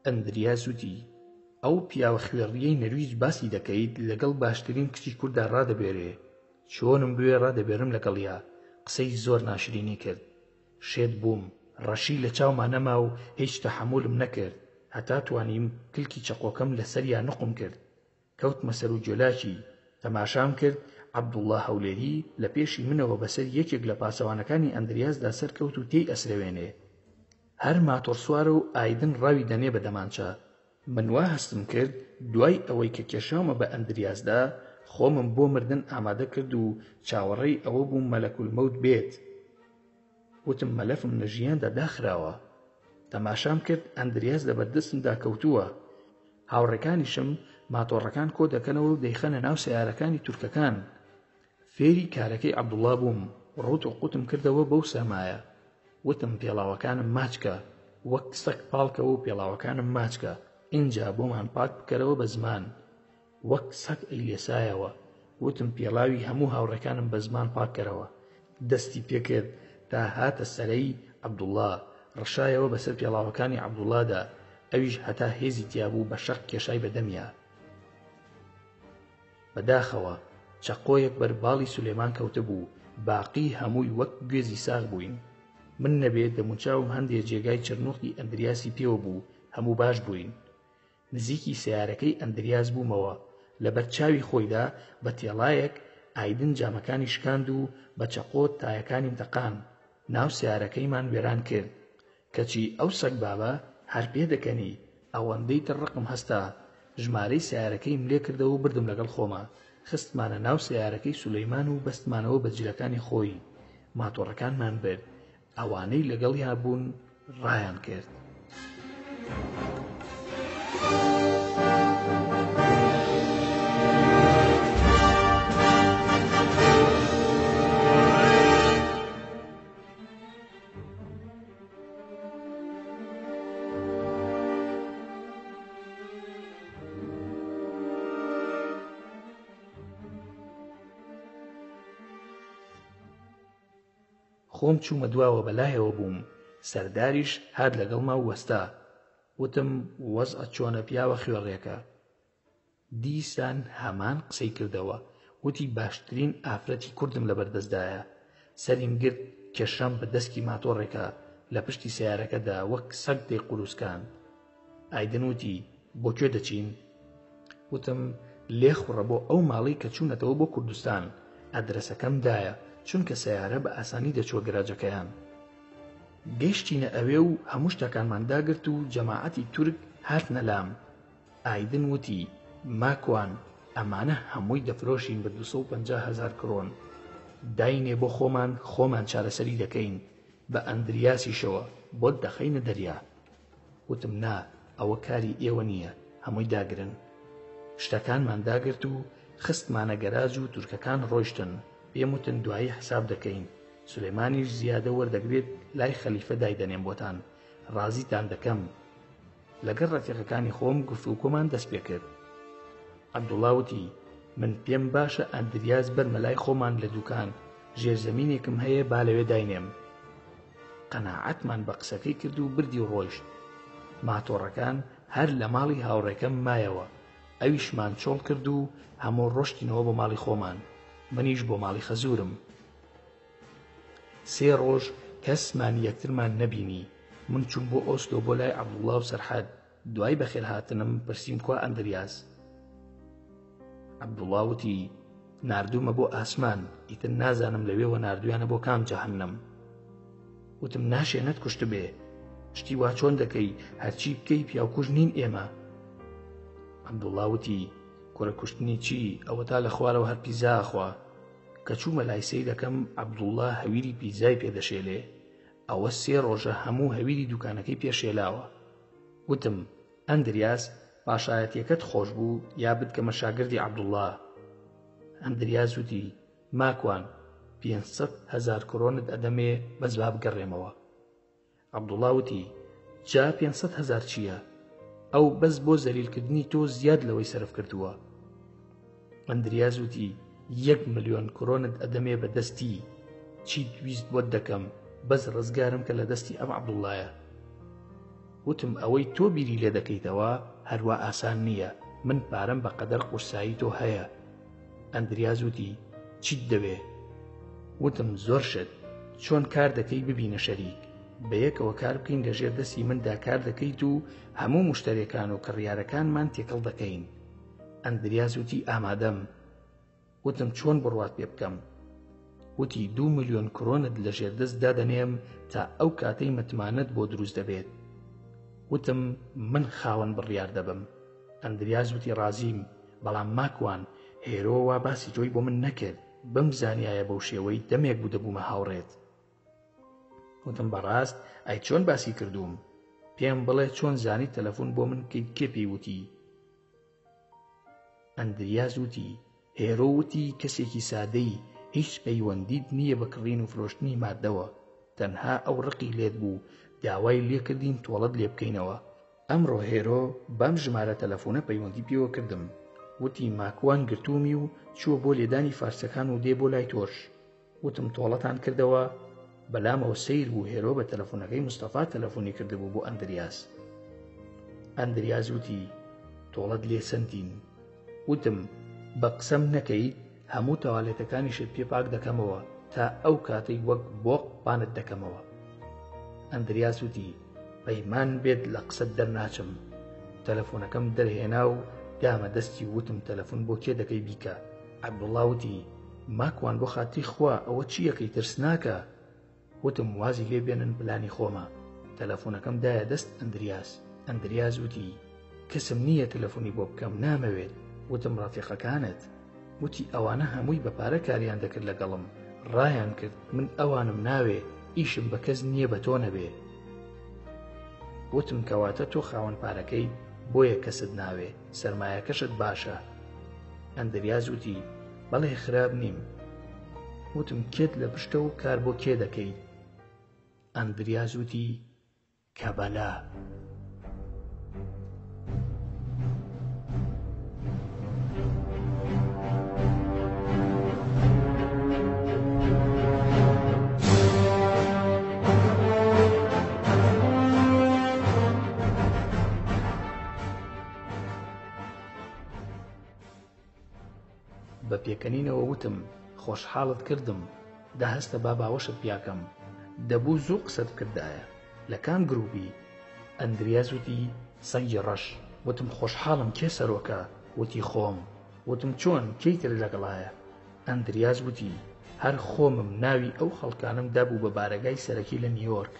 ئەندریاس وتی ئەو پیاوە خوێڕیەی نەرویج باسی دەکەیت، لەگەڵ باشترین کچی کووردا ڕادەبێرێ. چۆنم بوێ ڕادەبێرم لەگەڵیا. قسەی زۆر ناشرینی کرد. شێت بووم. ڕەشی لە چاومان نەما و هیچ تەحەموولم نەکرد. هەتا توانیم کلکی چەقۆکەم لەسەریا نقم کرد. کەوتمە سەر و جۆلاکی. تەماشام کرد عەبدوڵڵا هەولێری لە پێشی منەوە بەسەر یەکێک لە پاسەوانەکانی ئەندریاسدا سەرکەوت و تێی ئەسرەوێنێ. هەر ماتۆر سوارە و ئایدن ڕاوی دەنێ بە دەمانچە. من وا هەستم کرد دوای ئەوەی کە کێشاومە بە ئەندریاسدا خۆمم بۆ مردن ئامادە کرد و چاوەڕێی ئەوە بووم مەلەکولمەوت بێت. وتم مەلەفم لە ژیاندا داخراوە. تەماشام کرد ئەندریاس لە بەردەستمدا کەوتووە. هاوڕێکانیشم ماتۆڕەکان کۆ دەکەنەوە و دەیخەنە ناو سیارەکانی تورکەکان. فێری کارەکەی عەبدوڵڵا بووم. ڕوت و قوتم کردەوە بەو سەمایە. وتم پێڵاوەکانم ماچکە، وەک سەگ پاڵکەوە و پێڵاوەکانم ماچکە. اینجا بۆمان پاک بکەرەوە بە زمان. وەک سەگ ئەی لێسایەوە. وتم پێڵاوی هەموو هاوڕێکانم بە زمان پاککەرەوە. دەستی پێکرد تا هاتە سەرەی عەبدوڵڵا. ڕەشایەوە بەسەر پێڵاوەکانی عەبدوڵڵادا. ئەویش هەتا هێزی تیابوو بە شەق کێشای بەدەمیا. بەداخەوە چەقۆیەک بەرباڵی سولێمان کەوتە بوو، باقی هەمووی وەک گوێزی ساغ بووین. من نەبێت دەموچاوم هەندێک جێگای چرنوخی ئەندریاسی پێوە بوو، هەموو باش بووین. نزیکی سیارەکەی ئەندریاس بوومەوە، لەبەر چاوی خۆیدا بە تێڵایەک ئایدن جامەکانی شکاند و بە چەقۆ تایەکانی تەقان. ناو سیارەکەیمان وێران کرد، کەچی ئەو سەگ بابە هەر پێ دەکەنی ئەوەندەی تڕقم هەستا. ژمارەی سیارەکەیم لێ کردەوە و بردم لەگەڵ خۆمە، خستمانە ناو سیارەکەی سولەیمان و بەستمانەوە بە جلەکانی خۆی. ماتۆڕەکانمان برد، ئەوانەی لەگەڵیا بوون ڕایان کرد. خۆم چوومە دواوە بەلایەوە بووم، سەرداریش هات لەگەڵما و وەستا. وتم وەزعە چۆنە پیاوە خوێڕێکە. دیسان هەمان قسەی کردەوە، وتی باشترین ئافرەتی کوردم لەبەردەستدایە. سەریم گرت کێشەم بە دەسکی ماتۆڕێکە لە پشتی سیارەکەدا وەک سەگ دەی قوروسکان. ئایدن وتی بۆ کوێ دەچین؟ وتم لێ خوڕە بۆ ئەو ماڵی کە چوونەتەوە بۆ کوردستان، ئەدرەسەکەم دایە چونکە سیارە بە ئاسانی دەچوە گەراجەکەیان. گەیشتینە ئەوێ و هەموو شتەکانمان داگرت و جەماعەتی تورک هاتنە لام. ئایدن وتی ماکوان ئەمانە هەمووی دەفرۆشین بە 250,000 کرۆن. داینێ بۆ خۆمان چارەسەری دەکەین بە ئەندریاسیشەوە بۆت دەخەینە دەریا. وتم نا، ئەوە کاری ئێوە نییە، هەمووی داگرن. شتەکانمان داگرت و خستمانە گەراج و تورکەکان ڕۆیشتن. پێم وتن دوایی حساب دەکەین، سولەیمانیش زیادە وەردەگرێت لای خەلیفە دایدەنێم بۆتان، ڕازیتان دەکەم. لەگەڵ ڕەفیقەکانی خۆم گفتوگۆمان دەست پێ کرد. عەبدوڵڵا وتی من پێم باشە ئەندریاس بەرمە لای خۆمان لە دوکان، ژێرزەمینێکم هەیە با لەوێ داینێم. قەناعەتمان بە قسەکەی کرد و بردی و ڕۆیشت. ماتۆڕەکان هەر لە ماڵی هاوڕێکەم مایەوە، ئەویشمان چۆڵ کرد و هەموو ڕۆشتینەوە بۆ ماڵی خۆمان. منیش بۆ ماڵی خەزورم. 3 ڕۆژ کەسمان یەکترمان نەبینی. من چوون بۆ ئۆسلۆ بۆ لای عەبدوڵڵا و سەرحەد. دوای بەخێر هاتنم پرسییم کوا ئەندریاس. عەبدوڵڵا وتی ناردوومە بۆ ئاسمان، ئیتر نازانم لەوێوە ناردویانە بۆ کام جەهەنەم. وتم ناشێنت کوشت بێ، شتی وا چۆن دەکەی، هەرچی بکەی پیاوکوژ نین ئێمە. عەبدوڵڵا وتی کۆرە کوشتنی چی، ئەوە تا لە خوارەوە هەر پیزا ئەخوا. کە چوومە لای سەیدەکەم عەبدوڵڵا هەویری پیزای پێدەشێلێ. ئەوە 3 ڕۆژە هەموو هەویری دوکانەکەی پێشێلاوە. وتم ئەندریاس پاشایەتیەکەت خۆش بوو یا بتکەمە شاگردی عەبدوڵڵا؟ ئەندریاس وتی ماکوان 500,000 کرۆنت ئەدەمێ بەس با بگەڕێمەوە. عەبدوڵڵا وتی جا 500,000 چییە؟ ئەو بەس بۆ زەلیلکردنی تۆ زیاد لەوەی سەرف کردووە. ئەندریاس وتی 1 ملیۆن کرۆنت ئەدەمێ بە دەستی، چیت ویست بۆت دەکەم، بەس ڕزگارم کە لە دەستی ئەم عەبدوڵڵایە. وتم ئەوەی تۆ بیری لێ دەکەیتەوە هەروە ئاسان نییە، من پارەم بە قەدەر قورسایی تۆ هەیە. ئەندریاس وتی چیت دەوێ؟ وتم زۆر شت، چۆن کار دەکەی ببینە شەریک، بەیەکەوە کار بکەین لەژێر دەستی مندا کار دەکەیت و هەموو مشتەرێکان و کڕیارەکانمان تێکەڵ دەکەین. ئەندریاس وتی ئامادەم. وتم چۆن بڕوات پێ بکەم؟ وتی 2 ملیۆن کرۆنت لەژێر دەست دادەنێم تا ئەو کاتەی متمانەت بۆ دروست دەبێت. وتم من خاوەن بڕیار دەبم. ئەندریاس وتی ڕازیم، بەڵام ماکوان هێرۆ وا باسی تۆی بۆ من نەکرد، بەم زانیایە بەو شێوەی دەمێک بوو دەبوومە هاوڕێت. وتم بەڕاست ئەی چۆن باسی کردووم؟ پێم بڵێ چۆن زانی تەلەفۆن بۆ من کەیت کێ پێی وتی؟ ئەندریاس وتی هێرۆ وتی کەسێکی سادەی، هیچ پەیوەندیت نییە بە کڕین و فرۆشتنی مادەوە، تەنها ئەو ڕقی لێت بوو داوای لێکردین تۆڵەت لێ بکەینەوە. ئەمڕۆ هێرۆ بەم ژمارە تەلەفۆنە پەیوەندی پێوە کردم، وتی ماکوان گرتوومی و چووە بۆ لێدانی فارسەکان و دێ بۆ لای تۆش. وتم تۆڵەتان کردەوە؟ بەلامەوە سیر بوو هێرۆ بە تەلەفۆنەکەی مستەفا تەلەفۆنی کردبوو بۆ ئەندریاس. ئەندریاس وتی تۆڵەت لێ سنتین. وتم بە قسەم نەکەیت هەموو تەواڵێتەکانیشت پێ پاک دەکەمەوە تا ئەو کاتەی وەک بۆق پانت دەکەمەوە. ئەندریاس وتی پەیمان بێت لە قسەت دەرناچم. تەلەفۆنەکەم دەرهێنا و دامە دەستی وتم تەلەفۆن بۆ کێ دەکەی بیکە. عەبدوڵڵا وتی ماکوان بۆ خاتری خوا ئەوە چیەکەی ترسناکە؟ وتم وازی لێ بێنن پلانی خۆمە. تەلەفۆنەکەم دایە دەست ئەندریاس. ئەندریاس وتی کەسم نییە تەلەفۆنی بۆ بکەم نامەوێت. وتم ڕەفیقەکانت؟ وتی ئەوانە هەمووی بەپارە کاریان دەکرد لەگەڵم، ڕایان کرد من ئەوانم ناوێ، ئیشم بە کەس نییە بە تۆ نەبێ. وتم کەواتە تۆ خاوەن پارەکەی بۆیە کەست ناوێ، سەرمایەکەشت باشە. ئەندریاس وتی بەڵێ خراپ نیم. وتم کێت لە پشتە و کار بۆ کێ دەکەیت؟ ئەندریاس وتی کەبەلا. بە پێکەنینەوە وتم خۆشحاڵت کردم، داهەستە با باوەشت پیاکەم، دەبوو زوو قسەت کردایە. لە کام گروپی؟ ئەندریاس وتی سەنگی ڕەش. وتم خۆشحاڵم کێ سەرۆکە؟ وتی خۆم. وتم چۆن کەیتر لەگەڵایە؟ ئەندریاس وتی هەر خۆمم ناوی ئەو خەڵکانم دابوو بە بارەگای سەرەکی لە نیویۆرک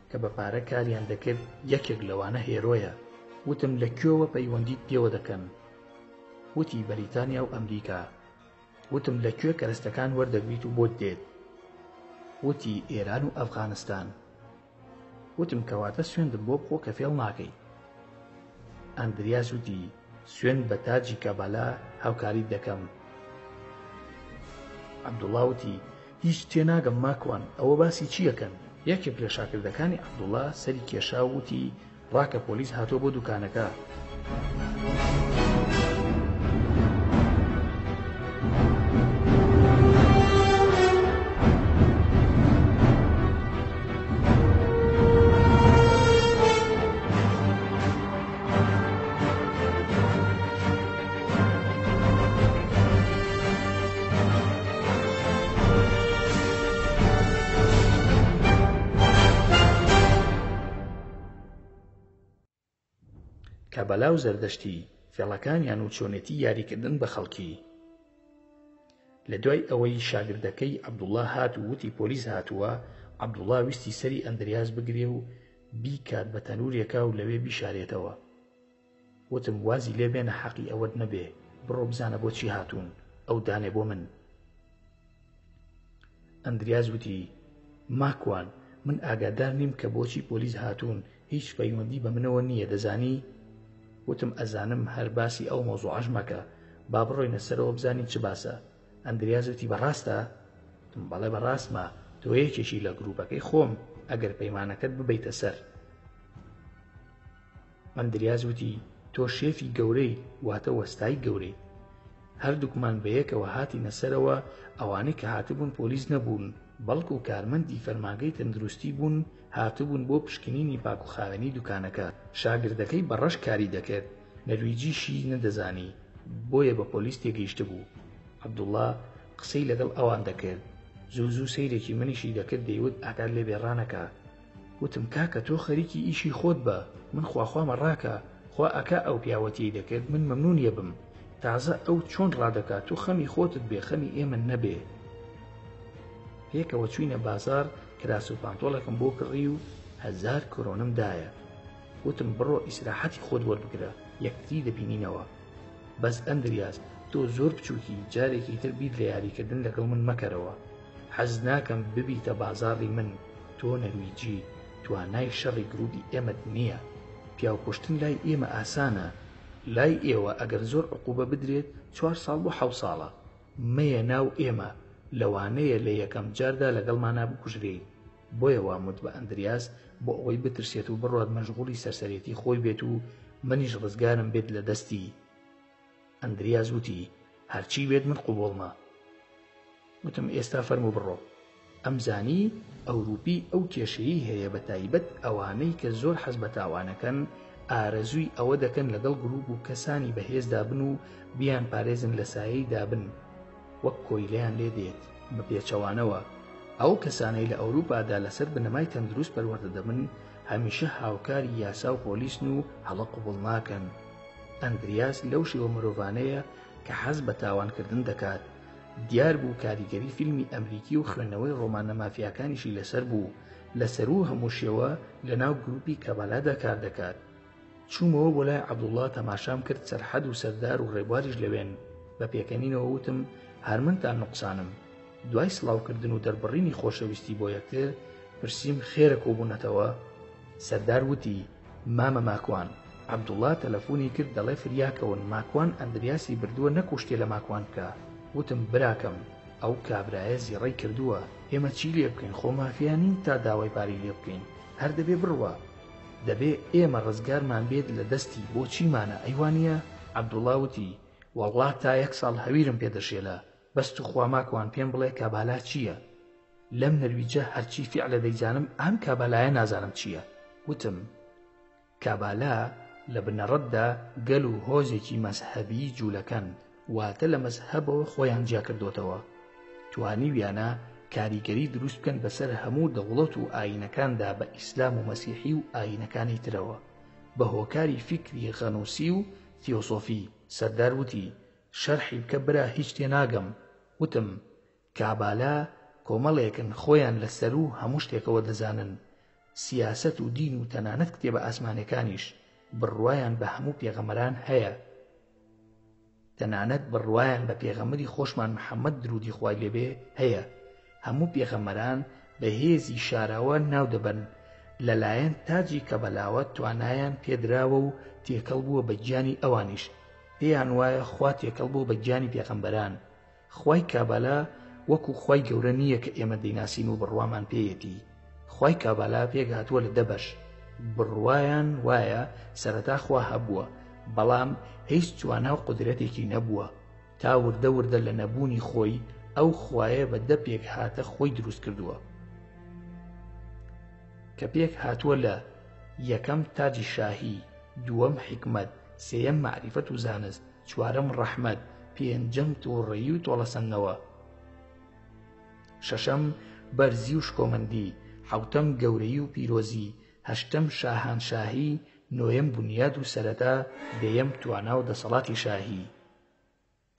کە بە پارە کاریان دەکرد، یەکێک لەوانە هێرۆیە. وتم لە کوێوە پەیوەندیت پێوە دەکەن؟ وتی بەریتانیا و ئەمریکا. وتم لەکوێ کەرەستەکان وەردەگریت و بۆت دێت؟ وتی ئێران و ئەفغانستان. وتم کەواتە سوێندم بۆ بخۆ کە فێڵ ناکەیت. ئەندریاس وتی سوێند بە تاجی کەبەلا هاوکاریت دەکەم. عەبدوڵڵا وتی هیچ تێناگەم ماکوان، ئەوە باسی چیەکەن؟ یەکێک لە شاگردەکانی عەبدوڵڵا سەری کێشا و وتی ڕاکە پۆلیس هاتۆ بۆ دوکانەکە. کەبەلا و زەردەشتی فێڵەکانیان و چۆنێتی یاریکردن بە خەڵکی. لە دوای ئەوەی شاگردەکەی عەبدوڵڵا هات و وتی پۆلیس هاتووە، عەبدوڵڵا ویستی سەری ئەندریاس بگرێ و بیکات بە تەنورێکا و لەوێ بیشارێتەوە. وتم وازی لێ بێنە حەقی ئەوەت نەبێ، بڕۆ بزانە بۆچی هاتوون، ئەو دانێ بۆ من. ئەندریاس وتی ماکوان من ئاگادار نیم کە بۆچی پۆلیس هاتوون، هیچ پەیوەندی بە منەوە نییە دەزانی؟ وتم ئەزانم هەر باسی ئەو مۆزوعەش مەکە، با بڕۆینە سەرەوە بزانین چ باسە. ئەندریاس وتی بەڕاستە؟ وتم بەڵێ بەڕاستمە، تۆ یەکێکی لە گروپەکەی خۆم، ئەگەر پەیمانەکەت ببەیتە سەر. ئەندریاس وتی تۆ شێفی گەورەی، واتە وەستای گەورەی. هەردووکمان بەیەکەوە هاتینە سەرەوە، ئەوانەی کە هاتبوون پۆلیس نەبوون، بەڵکو کارمەندی فەرمانگەی تەندروستی بوون، هاتبوون بۆ پشکنینی پاکوخاوێنی دوکانەکە. شاگردەکەی بەڕەش کاری دەکرد، نەرویجیشی نەدەزانی، بۆیە بە پۆلیس تێگەیشتە بوو. عەبدوڵڵا قسەی لەگەڵ ئەوان دەکرد، زوو زوو سەیرێکی منیشی دەکرد، دەیوت ئاگات لێ بێڕانەکە. وتم کاکە تۆ خەریکی ئیشی خۆت بە، من خواخوامە ڕاکە، خوا ئەکا ئەو پیاوەتی دەکرد من مەمنونیە بم، تازە ئەو چۆن ڕادەکات و خەمی خۆتت بێ خەمی ئێمە نەبێ. پێکەوە چوینە بازار، کراس و پانتۆڵێکم بۆ کڕی و 1000 کۆرۆنم دایە. وتم بڕۆ ئیسراحەتی خۆت وەربگرە، یەکتری دەبینینەوە. بەس ئەندریاس تۆ زۆر بچووکی، جارێکی تر بیت لە یاریکردن لەگەڵ من مەکەرەوە. حەز ناکەم ببیتە بازاڕی من، تۆ نەرویجی، توانای شەڕی گروپی ئێمەت نییە. پیاوکوشتن لای ئێمە ئاسانە، لای ئێوە ئەگەر زۆر عقوبە بدرێت 4 ساڵ بۆ 7 ساڵە. مەیە ناو ئێمە، لەوانەیە لە یەکەم جاردا لەگەڵمانە بکوژرێت. بۆیە واموت بە ئەندریاس بۆ ئەوەی بترسێت و بڕوات مەشغوڵی سەرسەرێتی خۆی بێت و منیش ڕزگارم بێت لە دەستی. ئەندریاس وتی هەرچی بێت من قوبوڵمە. وتم ئێستا فەرموو بڕۆ. ئەمزانی ئەوروپی ئەو کێشەیی هەیە، بە تایبەت ئەوانەی کە زۆر حەز بە تاوانەکەن، ئارەزووی ئەوە دەکەن لەگەڵ گروپ و کەسانی بەهێز دابن و بیان پارێزن لە سایەی دابن. وەک کۆیلیان لێ دێت بە پێچەوانەوە. ئەو کەسانەی لە ئەوروپادا لەسەر بنەمای تەندروست پەروەردە دەبن هەمیشە هاوکاری یاسا و پۆلیسن و هەڵە قوبڵ ناکەن. ئەندریاس لەو شێوە مرۆڤانەیە کە حەز بە تاوانکردن دەکات. دیار بوو کاریگەری فیلمی ئەمریکی و خوێندنەوەی ڕۆمانە مافیاکانیشی لەسەر بوو. لەسەر و هەموو شێوە لە ناو گروپی کەبالادا کار دەکات. چوومەوە بۆ لای عەبدوڵڵا تەماشام کرد سەرحەد و سەردار و ڕێبواریش لەوێن. بە پێکەنینەوە وتم هەرمنتان نوقسانم. دوای سڵاوکردن و دەربڕینی خۆشەویستی بۆ یەکتر پرسییم خێرە کۆبوونەتەوە. سەردار وتی مامە ماکوان. عەبدوڵڵا تەلەفۆنی کرد دەڵێ فریاکەون ماکوان ئەندریاسی بردووە نەکوشتێ لە ماکوان بکە. وتم براکەم ئەو کابرایە زیڕەی کردووە، ئێمە چی لێ بکەین؟ خۆ مافیانین تا داوای پاری لێ بکەین؟ هەر دەبێ بڕوە، دەبێ ئێمە ڕزگارمان بێت لە دەستی، بۆ چیمانە ئەیوانە؟ عەبدوڵڵا وتی وەڵڵا تا 1 ساڵ هەویرم پێدەشێلە، بەست و خوا ماکوان پێم بڵێ کابالا چییە؟ لەم نەرویجە هەرچی فیعلە دەیزانم، ئەم کابالایە نازانم چییە. وتم کابالا لە بنەڕەتدا گەل و هۆزێکی مەزهەبی جوولەکەن، واتە لە مەزهەبەوە خۆیان جیا کردوتەوە. توانیویانە کاریگەری دروست بکەن بەسەر هەموو دەوڵەت و ئاینەکاندا بە ئیسلام و مەسیحی و ئاینەکانی ترەوە بە هۆکاری فیکری غەنووسی و تیۆسۆفی. سەردار وتی شەرحی بکە برا هیچ تێناگەم. وتم کابالا کۆمەڵێکن خۆیان لەسەر و هەموو شتێکەوە دەزانن، سیاسەت و دین و تەنانەت کتێبە ئاسمانەکانیش. بڕوایان بە هەموو پێغەمەران هەیە، تەنانەت بڕوایان بە پێغەمەری خۆشمان محەممەد درودی خوای لێبێ هەیە. هەموو پێغەمەران بە هێزی شاراوە ناو دەبن، لەلایەن تاجی کەبەلاوە توانایان پێدراوە و تێکەڵ بووە بە گیانی ئەوانیش. پێیان وایە خوا تێکەڵ بوو بە گیانی پێغەمبەران. خوای کابالا وەکو خوای گەورە نییە کە ئێمە دەیناسین و بڕوامان پێیەتی. خوای کابالا پێگاتووە لە دەبەش. بڕوایان وایە سەرەتا خوا هەبووە، بەڵام هیچ توانە و قودرەتێکی نەبووە، تا وردە وردە لە نەبوونی خۆی ئەو خوایە بە دە پێک هاتە خۆی دروست کردووە، کە پێک هاتووە لە یەکەم تاجی شاهی، دووەم حکمت، سێیەم معریفەت و زانست، چوارەم ڕەحمەت، پێنجەم تووڕێی و تۆڵەسەنەوە، شەشەم بەرزی و شکۆمەندی، حەوتەم گەورەی و پیرۆزی، هەشتەم شاهانشاهی، نۆیەم بنیاد و سەرەتا، دێیەم توانا و دەسەڵاتی شاهی.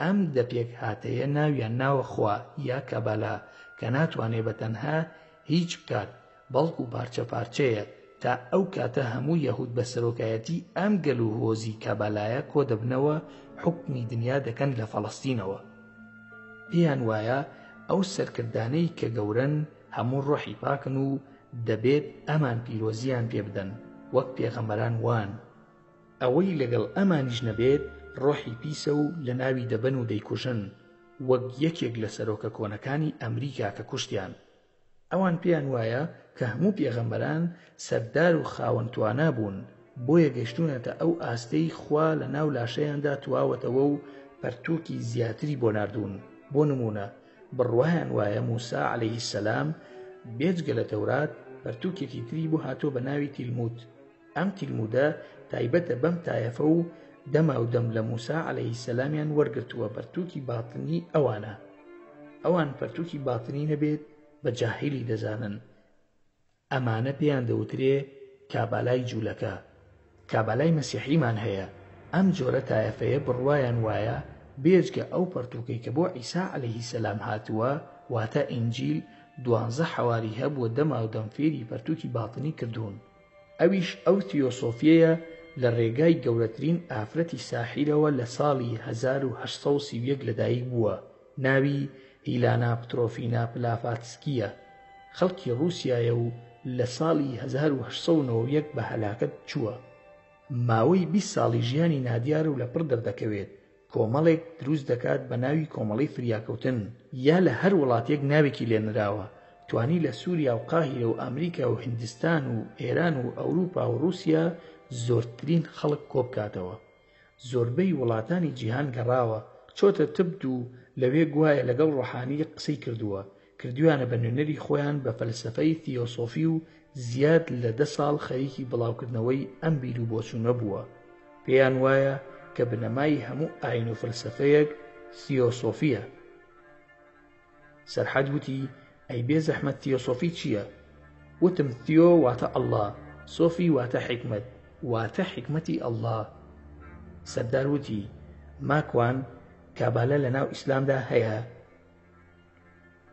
ئەم دەپێک هاتەیە ناویان ناوە خوا یا کەبالا، کە ناتوانێ بە تەنها هیچ بکات، بەڵکو پارچە پارچەیە. تا ئەو کاتە هەموو یەهود بە سەرۆکایەتی ئەم گەل و هۆزی کەبالایە کۆ دەبنەوە، حوکمی دنیا دەکەن لە فەڵەستینەوە. پێیان وایە ئەو سەرکردانەی کە گەورن هەموو ڕۆحی پاکن و دەبێت ئەمان پیرۆزیان پێ بدەن وەک پێغەمبەران وان. ئەوەی لەگەڵ ئەمانیش نەبێت ڕۆحی پیسە و لە ناوی دەبەن و دەیکوژن، وەک یەکێک لە سەرۆکە کۆنەکانی ئەمریکا کە کوشتیان. ئەوان پێیان وایە کە هەموو پێغەمبەران سەردار و خاوەن توانا بوون، بۆیە گەشتونەتە ئەو ئاستەی خوا لە ناو لاشەیاندا تواوەتەوە و پەرتووکی زیاتری بۆ ناردوون. بۆ نمونە بڕوایان وایە موسا عەلەیهی سەلام بێجگە لە تەورات پەرتووکێکی تری بۆ هاتۆ بە ناوی تیلمود. ئەم تیلمودە تایبەتە بەم تایەفە و دەما و دەم لە موسا عەلەیهی سەلامیان وەرگرتووە. پەرتووکی باتنی ئەوانە، ئەوان پەرتووکی باتنی نەبێت بە جاهیلی دەزانن. ئەمانە پێیان دەوترێ کابالای جوولەکە. کابالای مەسیحیمان هەیە. ئەم جۆرە تایەفەیە بڕوایان وایە بێجگە ئەو پەرتووکەی کە بۆ عیسا عەلەیهی سەلام هاتووە، واتە ئینجیل، 12 حەواری هەبووە دەما و دەم فێری پەرتووکی باتنی کردوون. ئەویش ئەو تیۆسۆفیەیە لە ڕێگای گەورەترین ئافرەتی ساحیرەوە لە ساڵی 1831 لەدایک بووە. ناوی هیلانا پترۆفینا پلافاتسکیە. خەڵکی ڕووسیایە و لە ساڵی 1891 بە هەلاکەت چووە. ماوەی 20 ساڵی ژیانی نادیار و لە پڕ دەردەکەوێت. کۆمەڵێک دروست دەکات بە ناوی کۆمەڵەی فریاکەوتن، یا لە هەر وڵاتێک ناوێکی لێنراوە. توانی لە سووریا و قاهیرە و ئەمریکا و هیندستان و ئێران و ئەوروپا و رووسیا زۆرترین خەڵک کۆبکاتەوە. زۆربەی وڵاتانی جیهان گەڕاوە، چۆتە تبت و لەوێ گوایە لەگەڵ ڕۆحانی قسەی کردووە، کردویانە بە نوێنەری خۆیان بە فەلسەفەی تیۆسۆفی و زیاد لە 10 ساڵ خەریکی بڵاوکردنەوەی ئەم بیر و بۆچوونە بووە. پێیان وایە کە بنەمای هەموو ئاین و فەلسەفەیەک تیۆسۆفیە. سەرحەد وتی ئەی بێ زەحمەت تیۆسۆفی چییە؟ وتم تیۆ واتە ئەڵڵا، سۆفی واتە حیکمت، واتە حیکمەتی ئەڵڵا. سەردار وتی ماکوان کابالە لە ناو ئیسلامدا هەیە؟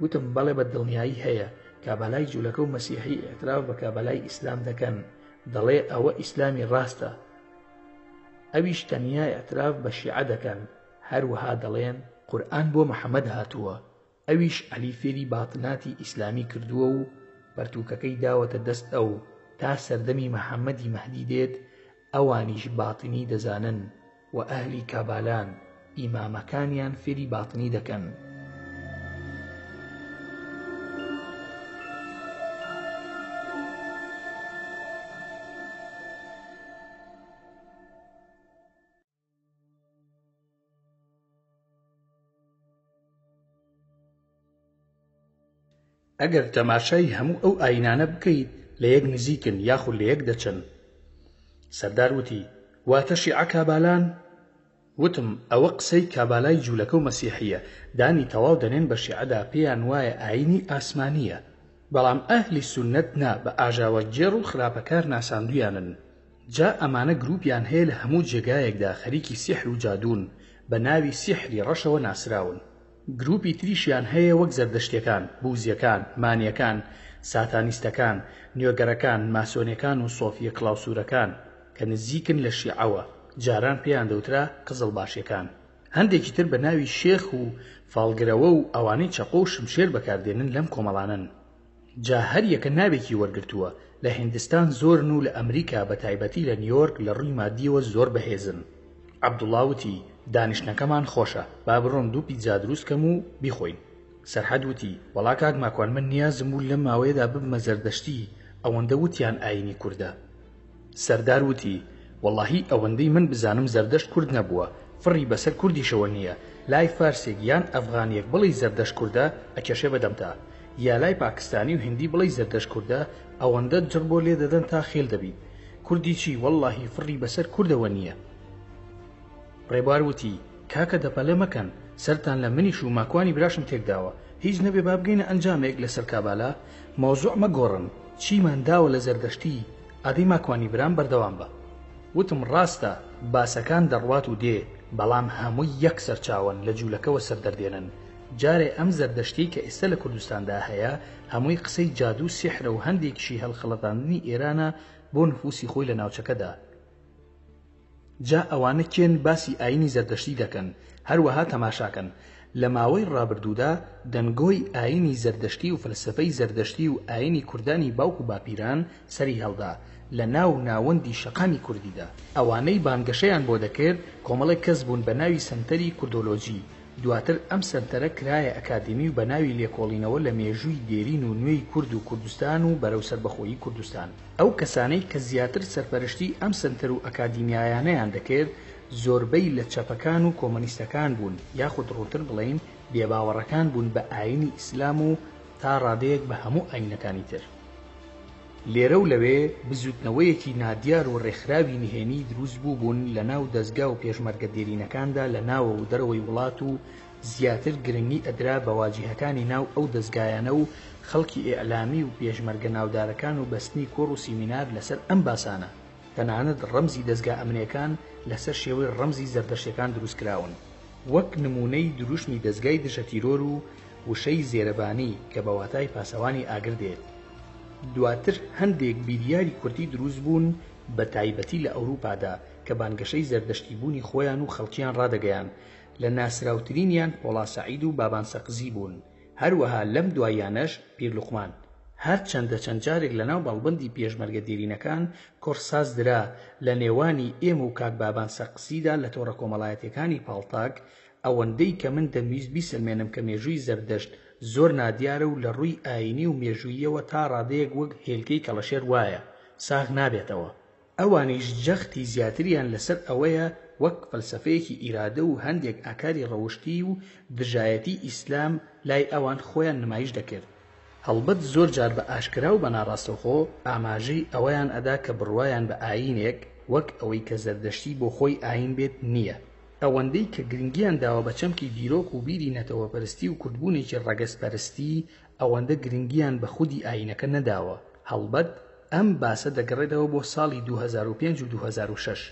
وتم بەڵێ بەدڵنیایی هەیە. کابالای جوولەکە و مەسیحی ئێتراف بە کابالای ئیسلام دەکەن، دەڵێ ئەوە ئیسلامی ڕاستە. ئەویش تەنیا ئێتراف بە شیعە دەکەن، هەروەها دەڵێن قورئان بۆ محەممەد هاتووە. ئەویش عەلی فێری باتناتی ئیسلامی کردووە و پەرتووکەکەی داوەتە دەست ئەو تا سەردەمی محەممەدی مەهدی دێت. ئەوانیش باتنی دەزانن و ئەهلی کابالان ئیمامەکانیان فێری باتنی دەکەن. ئەگەر تەماشای هەموو ئەو ئاینانە بکەیت لە یەک نزیکن یاخود لە یەک دەچن. سەردار وتی واتە شیعە کابالان؟ وتم ئەوە قسەی کابالای جوولەکە و مەسیحیە، دانی تەواو دەنێن بە شیعەدا پێیان وایە ئاینی ئاسمانیە، بەڵام ئەهلی سوننەت نا، بە ئاژاوە جێڕ و خراپەکار ناساندویانن. جا ئەمانە گروپیان هەیە لە هەموو جێگایەکدا خەریکی سیحر و جادوون، بە ناوی سیحری ڕەشەوە ناسراون. گروپی تریشیان هەیە وەک زەردەشتیەکان، بوزیەکان، مانیەکان، ساتانیستەکان، نوێگەرەکان، ماسۆنیەکان و سۆفیە کلااوسورەکان کە نزیکن لە شیعەوە، جاران پێیان دەوترا قزڵ باشیەکان. هەندێکی تر بە ناوی شێخ و فاڵگرەوە و ئەوانەی چەقۆ و شمشێر بەکاردێنن لەم کۆمەڵانن. جا هەر یەکە ناوێکی وەرگرتووە. لە هیندستان زۆرن و لە ئەمریکا بە تایبەتی لە نیویۆرک لە ڕووی مادیەوە زۆر بەهێزن. عەبدوڵڵا وتی دانیشتنەکەمان خۆشە، با بڕۆن 2 پیتزا دروستکەم و بیخۆین. سەرحەد وتی وەڵا کاک ماکوان من نیازم بوو لەم ماوەیەدا ببمە زەردەشتی، ئەوەندە وتیان ئاینی کوردە. سەردار وتی وەڵاهی ئەوەندەی من بزانم زەردەشت کورد نەبووە، فڕی بەسەر کوردیشەوە نییە. لای فارسێک یان ئەفغانیەک بڵی زەردەشت کوردە ئەکێشێ بەدەمتا، یا لای پاکستانی و هندی بڵی زەردەشت کوردە ئەوەندە جڕ بۆ لێ دەدەن تا خێل دەبیت. کوردی چی؟ وەڵاهی فڕی بەسەر کوردەوە نییە. ڕێبوار وتی کاکە دەپەلە مەکەن، سەرتان لە منیش و ماکوانی براشم تێکداوە، هیچ نەبێ با بگەینە ئەنجامێک لەسەر کابالا. مۆزوع مەگۆڕن، چیمان داوە لە زەردەشتی، ئادەی ماکوانی برام بەردەوام بە. وتم ڕاستە باسەکان دەڕوات و دێ، بەڵام هەمووی یەک سەرچاون لە جوولەکەوە سەردەردێنن. جارێ ئەم زەردەشتی کە ئێستا لە کوردستاندا هەیە هەمووی قسەی جادو و سیحرە و هەندێکیشی هەڵخەڵەتاندنی ئێرانە بۆ نفوسی خۆی لە ناوچەکەدا. جا ئەوانە کێن باسی ئاینی زەردەشتی دەکەن، هەروەها تەماشاکەن. لە ماوەی ڕابردوودا دەنگۆی ئاینی زەردەشتی و فەلسفەی زەردەشتی و ئاینی کوردانی باوک و باپیران سەری هەڵدا لە ناو ناوەندی شەقامی کوردیدا. ئەوانەی بانگەشەیان بۆ دەکرد کۆمەڵێک کەس بوون بە ناوی سەنتەری کوردۆلۆجی. دواتر ئەم سەنتەرە کرایە ئەکادمی و بە ناوی لێکۆڵینەوە لە مێژووی دێرین و نوێی کورد و کوردستان و بەرەو سەربەخۆیی کوردستان. ئەو کەسانەی کە زیاتر سەرپەرشتی ئەم سەنتەر و ئەکادیمیایانەیان دەکرد زۆربەی لە چەپەکان و کۆمۆنیستەکان بوون، یاخود ڕووتر بڵێین بێباوەڕەکان بوون بە ئاینی ئیسلام و تا ڕادەیەک بە هەموو ئاینەکانی تر. لێرە و لەوێ بزوتنەوەیەکی نادیار و ڕێکخراوی نهێنی دروست بوون لە ناو دەستگا و پێشمەرگە دێرینەکاندا لە ناوە و دەرەوەی وڵات و زیاتر گرنگی ئەدرا بە واجیهەکانی ناو ئەو دەستگایانە و خەڵکی ئێعلامی و پێشمەرگە ناودارەکان و بەستنی کۆڕ و سیمینار لەسەر ئەم باسانە. تەنانەت ڕەمزی دەستگا ئەمنیەکان لەسەر شێوەی ڕەمزی زەردەشتەکان دروست کراون، وەک نمونەی دروشمی دەستگای دژە تیرۆر و وشەی زێرەبانی کە بە واتای پاسەوانی ئاگر دێت. دواتر هەندێک بیریاری کوردی دروست بوون بە تایبەتی لە ئەوروپادا کە بانگەشەی زەردەشتی بوونی خۆیان و خەڵکیان ڕادەگەیان. لە ناسراوترینیان پۆڵا سەعید و بابان سەقزی بوون، هەروەها لەم دوایانەش پیر لوقمان. هەر چەند جارێک لە ناو باڵبەندی پێشمەرگە دێرینەکان کۆرساز درا لە نێوانی ئێمە و کاک بابان سەقزیدا لە تۆڕە کۆمەڵایەتەکانی پاڵتاک، ئەوەندەی کە من دەمویست بیسلمێنم کە مێژووی زەردەشت زۆر نادیارە و لە ڕووی ئاینی و مێژوویەوە تا ڕادەیەک وەک هێلکەی کەڵەشێر وایە ساغ نابێتەوە. ئەوانیش جەختی زیاتریان لەسەر ئەوەیە وەک فەلسفەیەکی ئیرادە و هەندێک ئاکاری ڕەوشتی و دژایەتی ئیسلام لای ئەوان خۆیان نمایش دەکرد. هەڵبەت زۆر جار بە ئاشکرا و بە ناڕاستەوخۆ ئاماژەی ئەوەیان ئەدا کە بڕوایان بە ئاینێک وەک ئەوەی کە زەردەشتی بۆ خۆی ئاین بێت نییە. ئەوەندەی کە گرنگیان داوە بە چەمکی دیرۆک و بیری نەتەوەپەرستی و کورتبوونێکی ڕەگەزپەرستی ئەوەندە گرنگیان بە خودی ئاینەکە نەداوە. هەڵبەت ئەم باسە دەگەڕێتەوە بۆ ساڵی 2005 و 2006.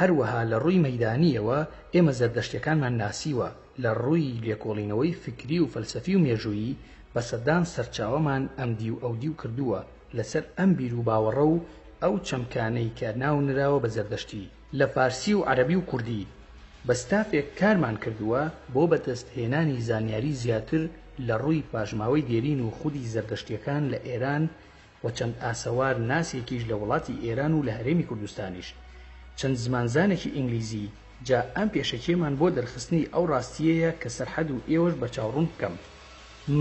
هەروەها لە ڕووی مەیدانیەوە ئێمە زەردەشتیەکانمان ناسیوە، لە ڕووی لێکۆڵینەوەی فکری و فەلسەفی و مێژوویی بە سەردان سەرچاوەمان ئەمدی و ئەودی و کردووە لەسەر ئەم بیر و باوەڕە و ئەو چەمکانەی کە ناو نراوە بە زەردەشتی لە پارسی و عەرەبی و کوردی. بە ستافێک کارمان کردووە بۆ بەدەستهێنانی زانیاری زیاتر لە ڕووی پاژماوەی دێرین و خودی زەردەشتیەکان لە ئێران و چەند ئاسەوار ناسێکیش لە وڵاتی ئێران و لە هەرێمی کوردستانیش، چەند زمانزانێکی ئینگلیزی. جا ئەم پێشەکێمان بۆ دەرخستنی ئەو ڕاستیەیە کە سەرحەد و ئێوەش بە چاوڕوون بکەم.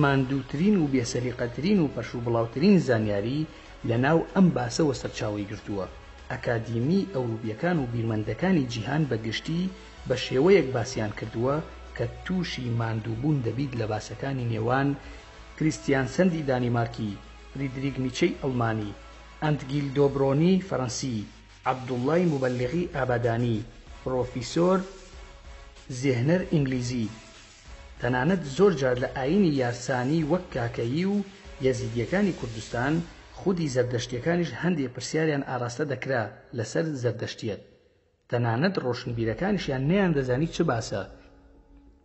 ماندووترین و بێسەلیقەترین و پەرشوبڵاوترین زانیاری لە ناو ئەم باسەوە سەرچاوی گرتووە. ئەکادیمی ئەوروپیەکان و بیرمەندەکانی جیهان بەگشتی بە شێوەیەک باسییان کردووە کە تووشی ماندووبوون دەبیت لە باسەکانی نێوان کریستیانسەندی دانیمارکی، فریدریک نیچەی ئەڵمانی، ئەنتگیل دۆبرۆنی فەڕەنسی، عەبدوڵڵای موبەللیغی ئابادانی، پرۆفیسۆر زێهنەر ئینگلیزی. تەنانەت زۆر جار لە ئاینی یارسانی وەک کاکەیی و یەزیدیەکانی کوردستان خودی زەردەشتیەکانیش هەندێک پرسیاریان ئاراستە دەکرا لەسەر زەردەشتیەت. تەنانەت ڕۆشنبیرەکانیشیان نەیان دەزانی چ باسە.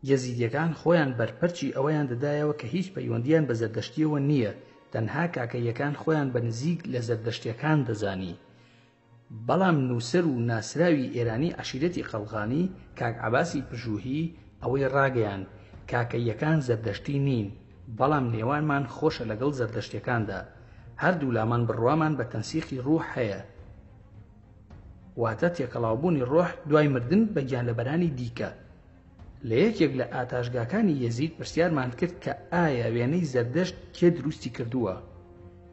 یەزیدیەکان خۆیان بەرپەرچی ئەوەیان دەدایەوە کە هیچ پەیوەندیان بە زەردەشتیەوە نییە، تەنها کاکەیەکان خۆیان بە نزیک لە زەردەشتیەکان دەزانی. بەڵام نووسەر و ناسراوی ئێرانی عەشیرەتی قەڵغانی کاک عەباسی پژوهی ئەوەی ڕاگەیان کاکەیەکان زەردەشتی نین، بەڵام نێوانمان خۆشە لەگەڵ زەردەشتیەکاندا. هەردوو لامان بڕوامان بە تەنسیخی ڕوح هەیە، واتە تێکەڵاوبوونی ڕۆح دوای مردن بە گیانلەبەرانی دیکە. لە یەکێک لە ئاتاشگاکانی یەزید پرسیارمان کرد کە ئایا وێنەی زەردەشت کێ دروستی کردووە.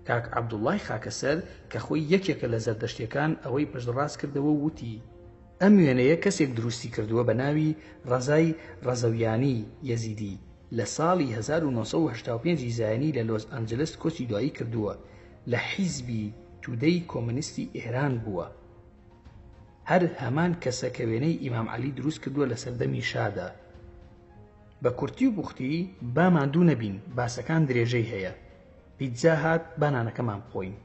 کاک عەبدوڵڵای خاکەسەر کە خۆی یەکێکە لە زەردەشتیەکان ئەوەی پشتڕاست کردەوە و وتی ئەم وێنەیە کەسێک دروستی کردووە بە ناوی ڕەزای ڕەزەویانی یەزیدی لە ساڵی 1985 زایانی لە لۆس ئەنجلس کۆچی دوایی کردووە، لە حیزبی تودەی کۆمونیستی ئێران بووە. هەر هەمان کەسە کە وێنەی ئیمام عەلی دروست کردووە لە سەردەمی شادا. بە کورتی و بوختی با ماندوو نەبین، باسەکان درێژەی هەیە. پیتزا هات بانانەکەمان بخۆین.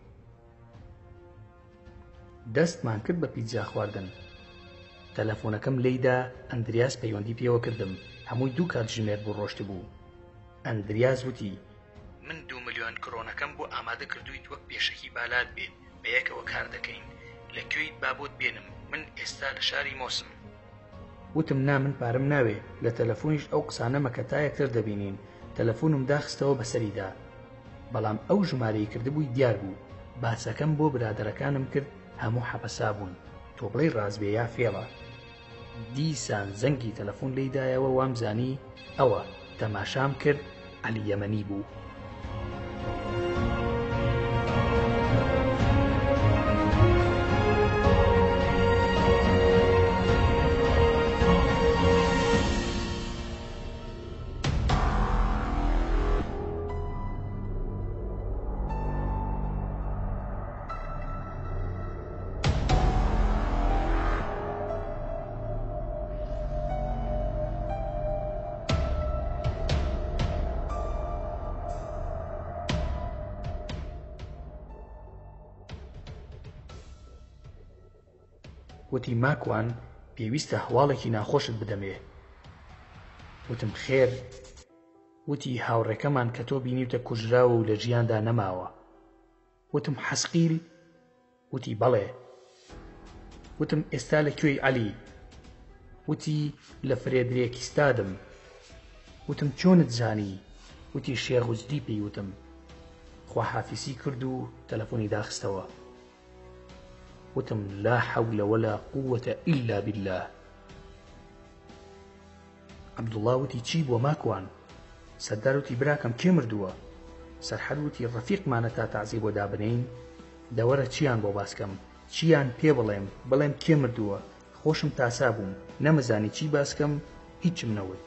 دەستمان کرد بە پیتزا خواردن. تەلەفۆنەکەم لێیدا ئەندریاس پەیوەندی پێوە کردم. هەمووی 2 کاتژمێر بۆ ڕۆشت بوو. ئەندریاس وتی من 2 ملیۆن کڕۆنەکەم بۆ ئامادە کردویت وەک پێشەکی بالات بێت، بەیەکەوە کار دەکەین. لەکوێیت بابۆت بێنم؟ من ئێستا لە شاری مۆسم. وتم نا، من پارەم ناوێ. لە تەلەفۆنیش ئەو قسانەمە کە تا یەکتر دەبینین. تەلەفۆنم داخستەوە بەسەریدا، بەڵام ئەو ژمارەی کردبووی دیار بوو. باسەکەم بۆ برادەرەکانم کرد، هەموو حەپەسا بوون. تۆ بڵێی ڕازبێ یا فێڵە. دیسان زەنگی تەلەفۆن لێیدایەوە، وامزانی ئەوە. تەماشام کرد، عەلی یەمەنی بوو. وتی ماکوان، پێویستە هەواڵێکی ناخۆشت بدەمێ. وتم خێر. وتی هاوڕێکەمان کە تۆ بینیوتە کوژراوە و لە ژیاندا نەماوە. وتم حەسقیل؟ وتی بەڵێ. وتم ئێستا لەکوێی عەلی؟ وتی لە فرێدرێکیستادم. وتم چۆنت زانی؟ وتی شێخوجدی پێیوتم. خواحافیسی کرد و تەلەفۆنی داخستەوە. وتم لا حول ولا قوة إلا بالله. عەبدوڵڵا وتی چی بۆ ماکوان؟ سەردار وتی براکەم کێ مردووە؟ سەرحەد وتی ڕەفیقمانە تا تەعزیە بۆ دابنین. دەوەرە چیان بۆ باسکەم، چیان پێ بڵێم کێ مردووە. خۆشم تاسا بووم، نەمەزانی چی باسکەم، هیچم نەوت.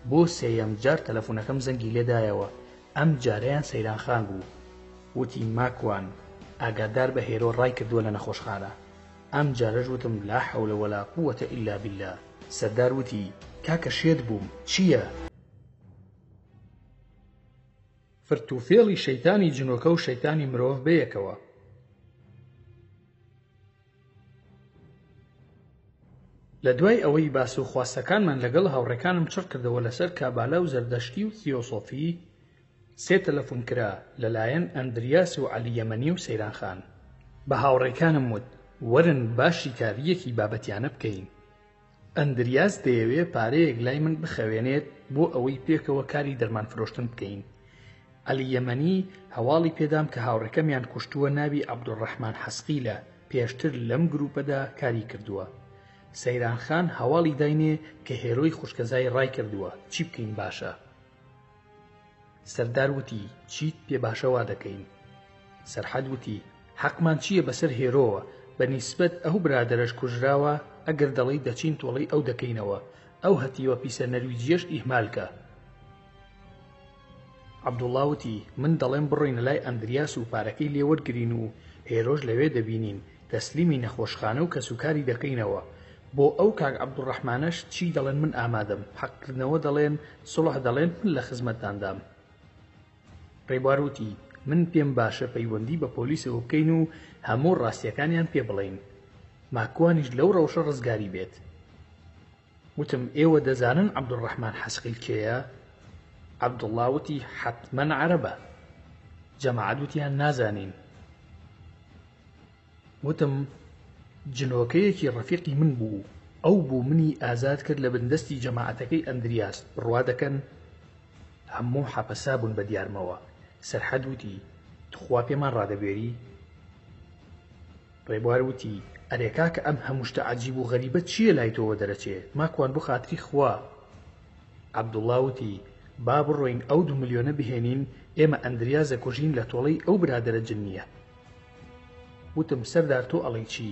بۆ سێیەم جار تەلەفۆنەکەم زەنگی لێدایەوە. ئەم جارەیان سەیرانخان بوو. وتی ماکوان، ئاگادار بە هێرۆ ڕای کردووە لە نەخۆشخانە. ئەم جارەش وتم لا حەولە وەلا قووەتە ئیلا بالله. سەردار وتی کاکە شێت بووم، چییە؟ فرتوفێڵی شەیتانی جنۆکە و شەیتانی مرۆڤ بەیەکەوە. لە دوای ئەوەی باس و خواستەکانمان لەگەڵ هاوڕێکانم چڕ کردەوە لەسەر کابالا و زەردەشتی و تیۆسۆفی، 3 تەلەفۆن کرا لەلایەن ئەندریاس و عەلی یەمەنی و سەیران خان. بە هاوڕێکانم وت وەرن باشی کاریەکی بابەتیانە بکەین. ئەندریاس دەیەوێ پارەیەک لای من بخەوێنێت بۆ ئەوەی پێکەوە کاری دەرمان فرۆشتن بکەین. عەلی یەمەنی هەواڵی پێدام کە هاوڕێکەمیان کوشتووە ناوی عەبدوڕەحمان حەسقیلە، پێشتر لەم گروپەدا کاری کردووە. سەیران خان هەواڵی داینێ کە هێرۆی خوشکەزای ڕای کردووە، چی بکەین باشە؟ سەردار وتی چیت پێ باشەوا دەکەین. سەرحەد وتی حەقمان چییە بەسەر هێرۆوە، بەنیسبەت ئەو برادەرەش کوژراوە، ئەگەر دەڵێی دەچین تۆڵەی ئەو دەکەینەوە، ئەو هەتیوە پیسە نەرویجیەش ئیهمالکە. عەبدوڵڵا وتی من دەڵێم بڕۆینە لای ئەندریاس و پارەکەی لێوەرگرین و هێرۆش لەوێ دەبینین، تەسلیمی نەخۆشخانە و کەسوکاری دەکەینەوە. بۆ ئەو کاک عەبدوڕەحمانەش چی دەڵێن من ئامادەم، حەقکردنەوە دەڵێن، سوڵح دەڵێن، من لە خزمەتداندام. ڕێبوار وتی من پێم باشە پەیوەندی بە پۆلیسەوە بکەین و هەموو ڕاستیەکانیان پێ بڵێین، ماکوانیش لەو ڕەوشە ڕزگاری بێت. وتم ئێوە دەزانن عەبدوڕەحمان حەسقیل کێیە؟ عەبدوڵڵا وتی حەتمەن عەرەبە. جەماعەت وتیان نازانین. وتم جنۆکەیەکی ڕەفیقی من بوو، ئەو بوو منی ئازاد کرد لە بندەستی جەماعەتەکەی ئەندریاس، بڕوا دەکەن هەموو حەپەسا بوون بە دیارمەوە. سەرحەد وتی تخوا پێمان ڕادەبێری؟ ڕێبوار وتی ئەرێ کاکە ئەم هەموو شتە عەجیب و غەریبە چییە لای تۆوە دەرەچێ؟ ماکوان بۆ خاتری خوا. عەبدوڵڵا وتی با بڕۆین ئەو 2 ملیۆنە بهێنین، ئێمە ئەندریاس دەکوژین لە تۆڵەی ئەو برادەرە جنیە. وتم سەردار تۆ ئەڵەی چی؟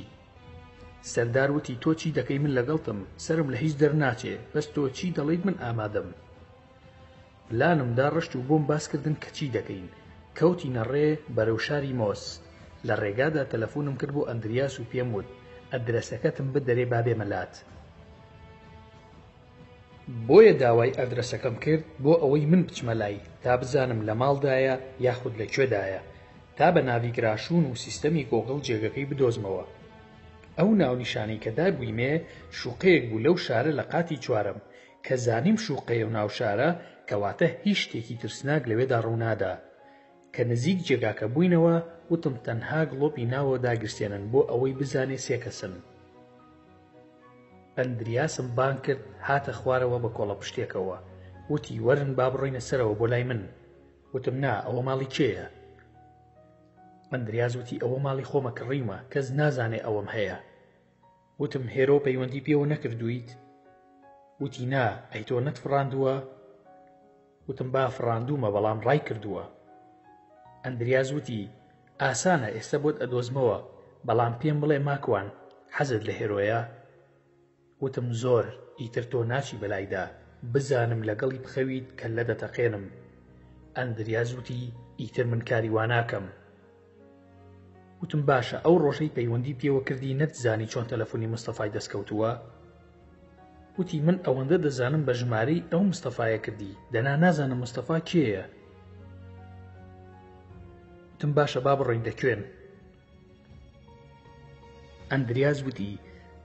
سەردار وتی تۆ چی دەکەی من لەگەڵتم، سرم لە هیچ دەرناچێ، بەس تۆ چی دەڵێیت من ئامادەم. پلانمدا ڕشت و بۆم باسکردن کە چی دەکەین. کەوتینە ڕێ بەرەو شاری مۆس. لە ڕێگادا تەلەفۆنم کرد بۆ ئەندریاس و پێم وت ئەدرەسەکەتم بدەرێ با بێمەلات. بۆیە داوای ئەدرەسەکەم کرد بۆ ئەوەی من بچمە لای تا بزانم لە ماڵدایە یاخود لەکوێدایە، تا بە ناڤیگراشون و سیستەمی گۆگڵ جێگەکەی بدۆزمەوە. ئەو ناونیشانەی کە دابوویمێ شوقەیەک بوو لەو شارە لە قاتی چوارم، کە زانیم شوقەیە و ناوشارە کەواتە هیچ شتێکی ترسناک لەوێدا ڕوونادا. کە نزیک جێگاکە بووینەوە وتم تەنها گڵۆپی ناوە داگرسێنن بۆ ئەوەی بزانێ 3 کەسن. ئەندریاسم بانگ کرد هاتە خوارەوە بە کۆڵە پشتێکەوە. وتی وەرن با بڕۆینە سەرەوە بۆ لای من. وتم نا ئەوە ماڵی کێیە؟ ئەندریاس وتی ئەوە ماڵی خۆمە کڕیمە، کەس نازانێ ئەوەم هەیە. وتم هێرۆ پەیوەندی پێوە نەکردوویت؟ وتی نا ئەی تۆ نەتفڕاندووە؟ وتم با فڕاندوومە بەڵام ڕای کردووە. ئەندریاس وتی ئاسانە ئێستا بۆت ئەدۆزمەوە، بەڵام پێم بڵێ ماکوان حەزت لە هێرۆیە؟ وتم زۆر، ئیتر تۆ ناچی بەلایدا، بزانم لەگەڵی بخەویت کە لە دەتەقێنم. ئەندریاس وتی ئیتر من کاری واناکەم. وتم باشە ئەو ڕۆژەی پەیوەندی پێوە کردی نەتزانی چۆن تەلەفۆنی مستەفای دەستکەوتووە؟ وتی من ئەوەندە دەزانم بە ژمارەی ئەو مستەفایە کردی، دەنا نازانم مستەفا کێیە. وتم باشە با بڕۆین دەکوێن. ئەندریاس وتی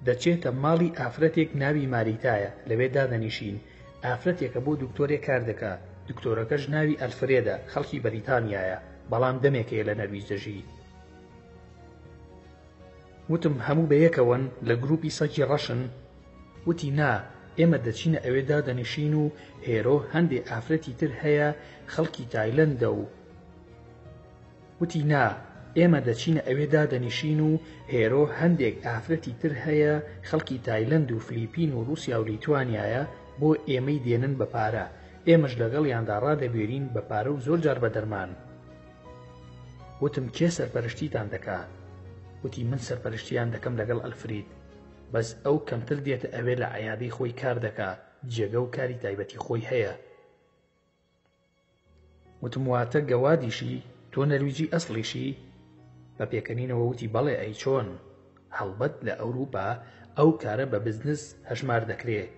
دەچێتە ماڵی ئافرەتێک ناوی ماریتایە، لەوێ دادەنیشین. ئافرەتێکە بۆ دکتۆرێک کار دەکا، دکتۆرەکەش ناوی ئەلفرێدە، خەڵکی بەریتانیایە، بەڵام دەمێکەیە لە نەرویج دەژی. وتم هەموو بەیەکەوەن لە گروپی سەکی ڕەشن؟ وتی نا ئێمە دەچینە ئەوێدا دەنیشین و هێرۆ هەندێک ئافرەتی تر هەیە خەڵکی تایلەندە و وتی نا ئێمە دەچینە ئەوێدا دەنیشین و هێرۆ هەندێک ئافرەتی تر هەیە خەڵکی تایلەند و فلیپین و رووسیا و لیتوانیایە بۆ ئێمەی دێنن بە پارە، ئێمەش لەگەڵیاندا ڕادەبێرین بە پارە و زۆر جار بە دەرمان. وتم کێ سەرپەرشتیتان دەکات؟ وتی من سەرپەرشتیان دەکەم لەگەڵ ئەلفرید، بەس ئەو کەمتر دێتە ئەوێ لە عەیادەی خۆی کار دەکات، جێگە و کاری تایبەتی خۆی هەیە. وتم واتە گەوادیشی تۆ نەرویجی ئەسڵیشی؟ بە پێکەنینەوە وتی بەڵێ ئەی چۆن؟ هەڵبەت لە ئەوروپا ئەو کارە بە بزنس هەژمار دەکرێت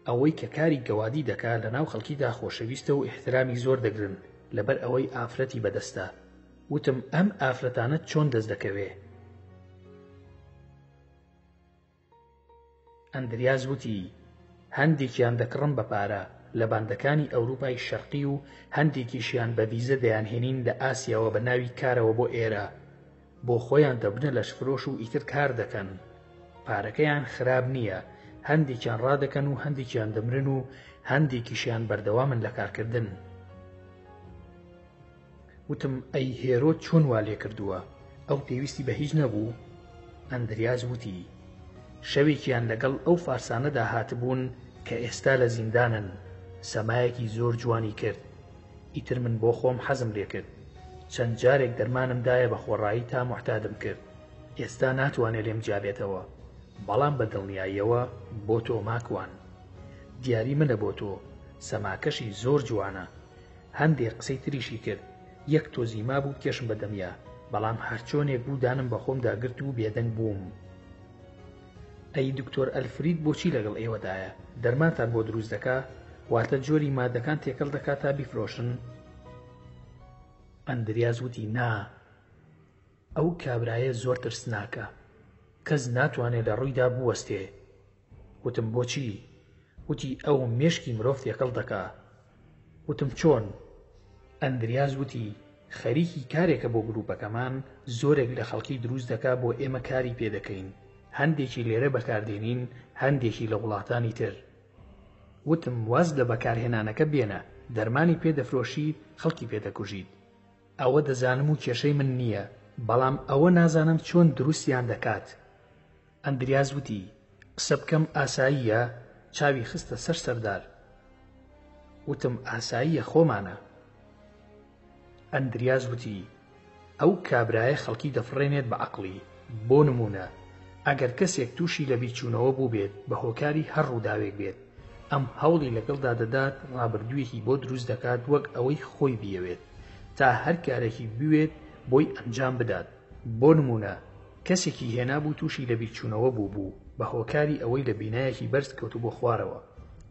ئەوەی کە کاری گەوادی دەکات لە ناو خەڵکیدا خۆشەویستە و احترامی زۆر دەگرن لەبەر ئەوەی ئافرەتی بەدەستە. وتم ئەم ئافرەتانە چۆن دەست دەکەوێ؟ ئەندریاز وتی هەندێکیان دەکڕم بە پارە لە باندەکانی ئەوروپای شەرقی و هەندێکیشیان بە ڤیزە دەیانهێنین لە ئاسیاوە بە ناوی کارەوە بۆ ئێرە بۆ خۆیان دەبنە لەشفرۆش و ئیتر کار دەکەن. پارەکەیان خراب نییە، هەندێکیان ڕادەکەن و هەندێکیان دەمرن و هەندێکیشیان بەردەوامن لە کارکردن. وتم ئەی هێرۆ چۆن وا لێ کردووە؟ ئەو پێویستی بە هیچ نەبوو؟ ئەندریاز وتی شەوێکیان لەگەڵ ئەو فارسانەدا هاتبوون کە ئێستا لە زیندانن. سەمایەکی زۆر جوانی کرد. ئیتر من بۆ خۆم حەزم لێ کرد. چەند جارێک دەرمانمدایە بە خۆڕایی تا محتادم کرد. ئێستا ناتوانێت لێم جابێتەوە، بەڵام بە دڵنیاییەوە بۆ تۆ ماکوان. دیاری منە بۆ تۆ، سەماکەشی زۆر جوانە. هەندێک قسەی تریشی کرد. یەک تۆزیما بوو کێشم بەدەمیا، بەڵام هەرچۆنێک بوو دانم بە خۆم داگرت و بێدەنگ بووم. ئەی دکتۆر ئەلفرید بۆچی لەگەڵ ئێوەدایە؟ دەرمانتان بۆ دروست دەکا؟ واتە جۆری مادەکان تێکەڵ دەکات تا بیفرۆشن؟ ئەندریاز وتی نا، ئەو کابرایە زۆر ترسناکە، کەس ناتوانێت لە ڕوویدا بوەستێ. وتم بۆچی؟ وتی ئەو مێشکی مرۆڤ تێکەڵ دەکا. وتم چۆن؟ ئەندریاز وتی خەریکی کارێکە بۆ گروپەکەمان، زۆرێک لە خەڵکی دروست دەکا بۆ ئێمە کاری پێدەکەین. هەندێکی لێرە بەکاردێنین، هەندێکی لە وڵاتانی تر. وتم واز لە بەکارهێنانەکە بێنە، دەرمانی پێدەفرۆشیت، خەڵکی پێدەکوژیت. ئەوە دەزانم و کێشەی من نییە، بەڵام ئەوە نازانم چۆن دروستیان دەکات. ئەندریاز وتی قسە بکەم ئاساییە؟ چاوی خستە سەر سەردار. وتم ئاساییە خۆمانە. ئەندریاز وتی ئەو کابرایە خەڵکی دەفڕێنێت بە عەقڵی. بۆ نمونە ئەگەر کەسێک تووشی لە بیرچوونەوە بوو بێت بە هۆکاری هەر ڕووداوێک بێت، ئەم هەوڵی لەگەڵدا دەدات ڕابردوویەکی بۆ دروست دەکات وەک ئەوەی خۆی بیەوێت تا هەر کارێکی بوێت بۆی ئەنجام بدات. بۆ نمونە کەسێکی هێنابوو تووشی لە بیرچوونەوە بوو بە هۆکاری ئەوەی لە بینایەکی بەرز کەوتو بۆ خوارەوە.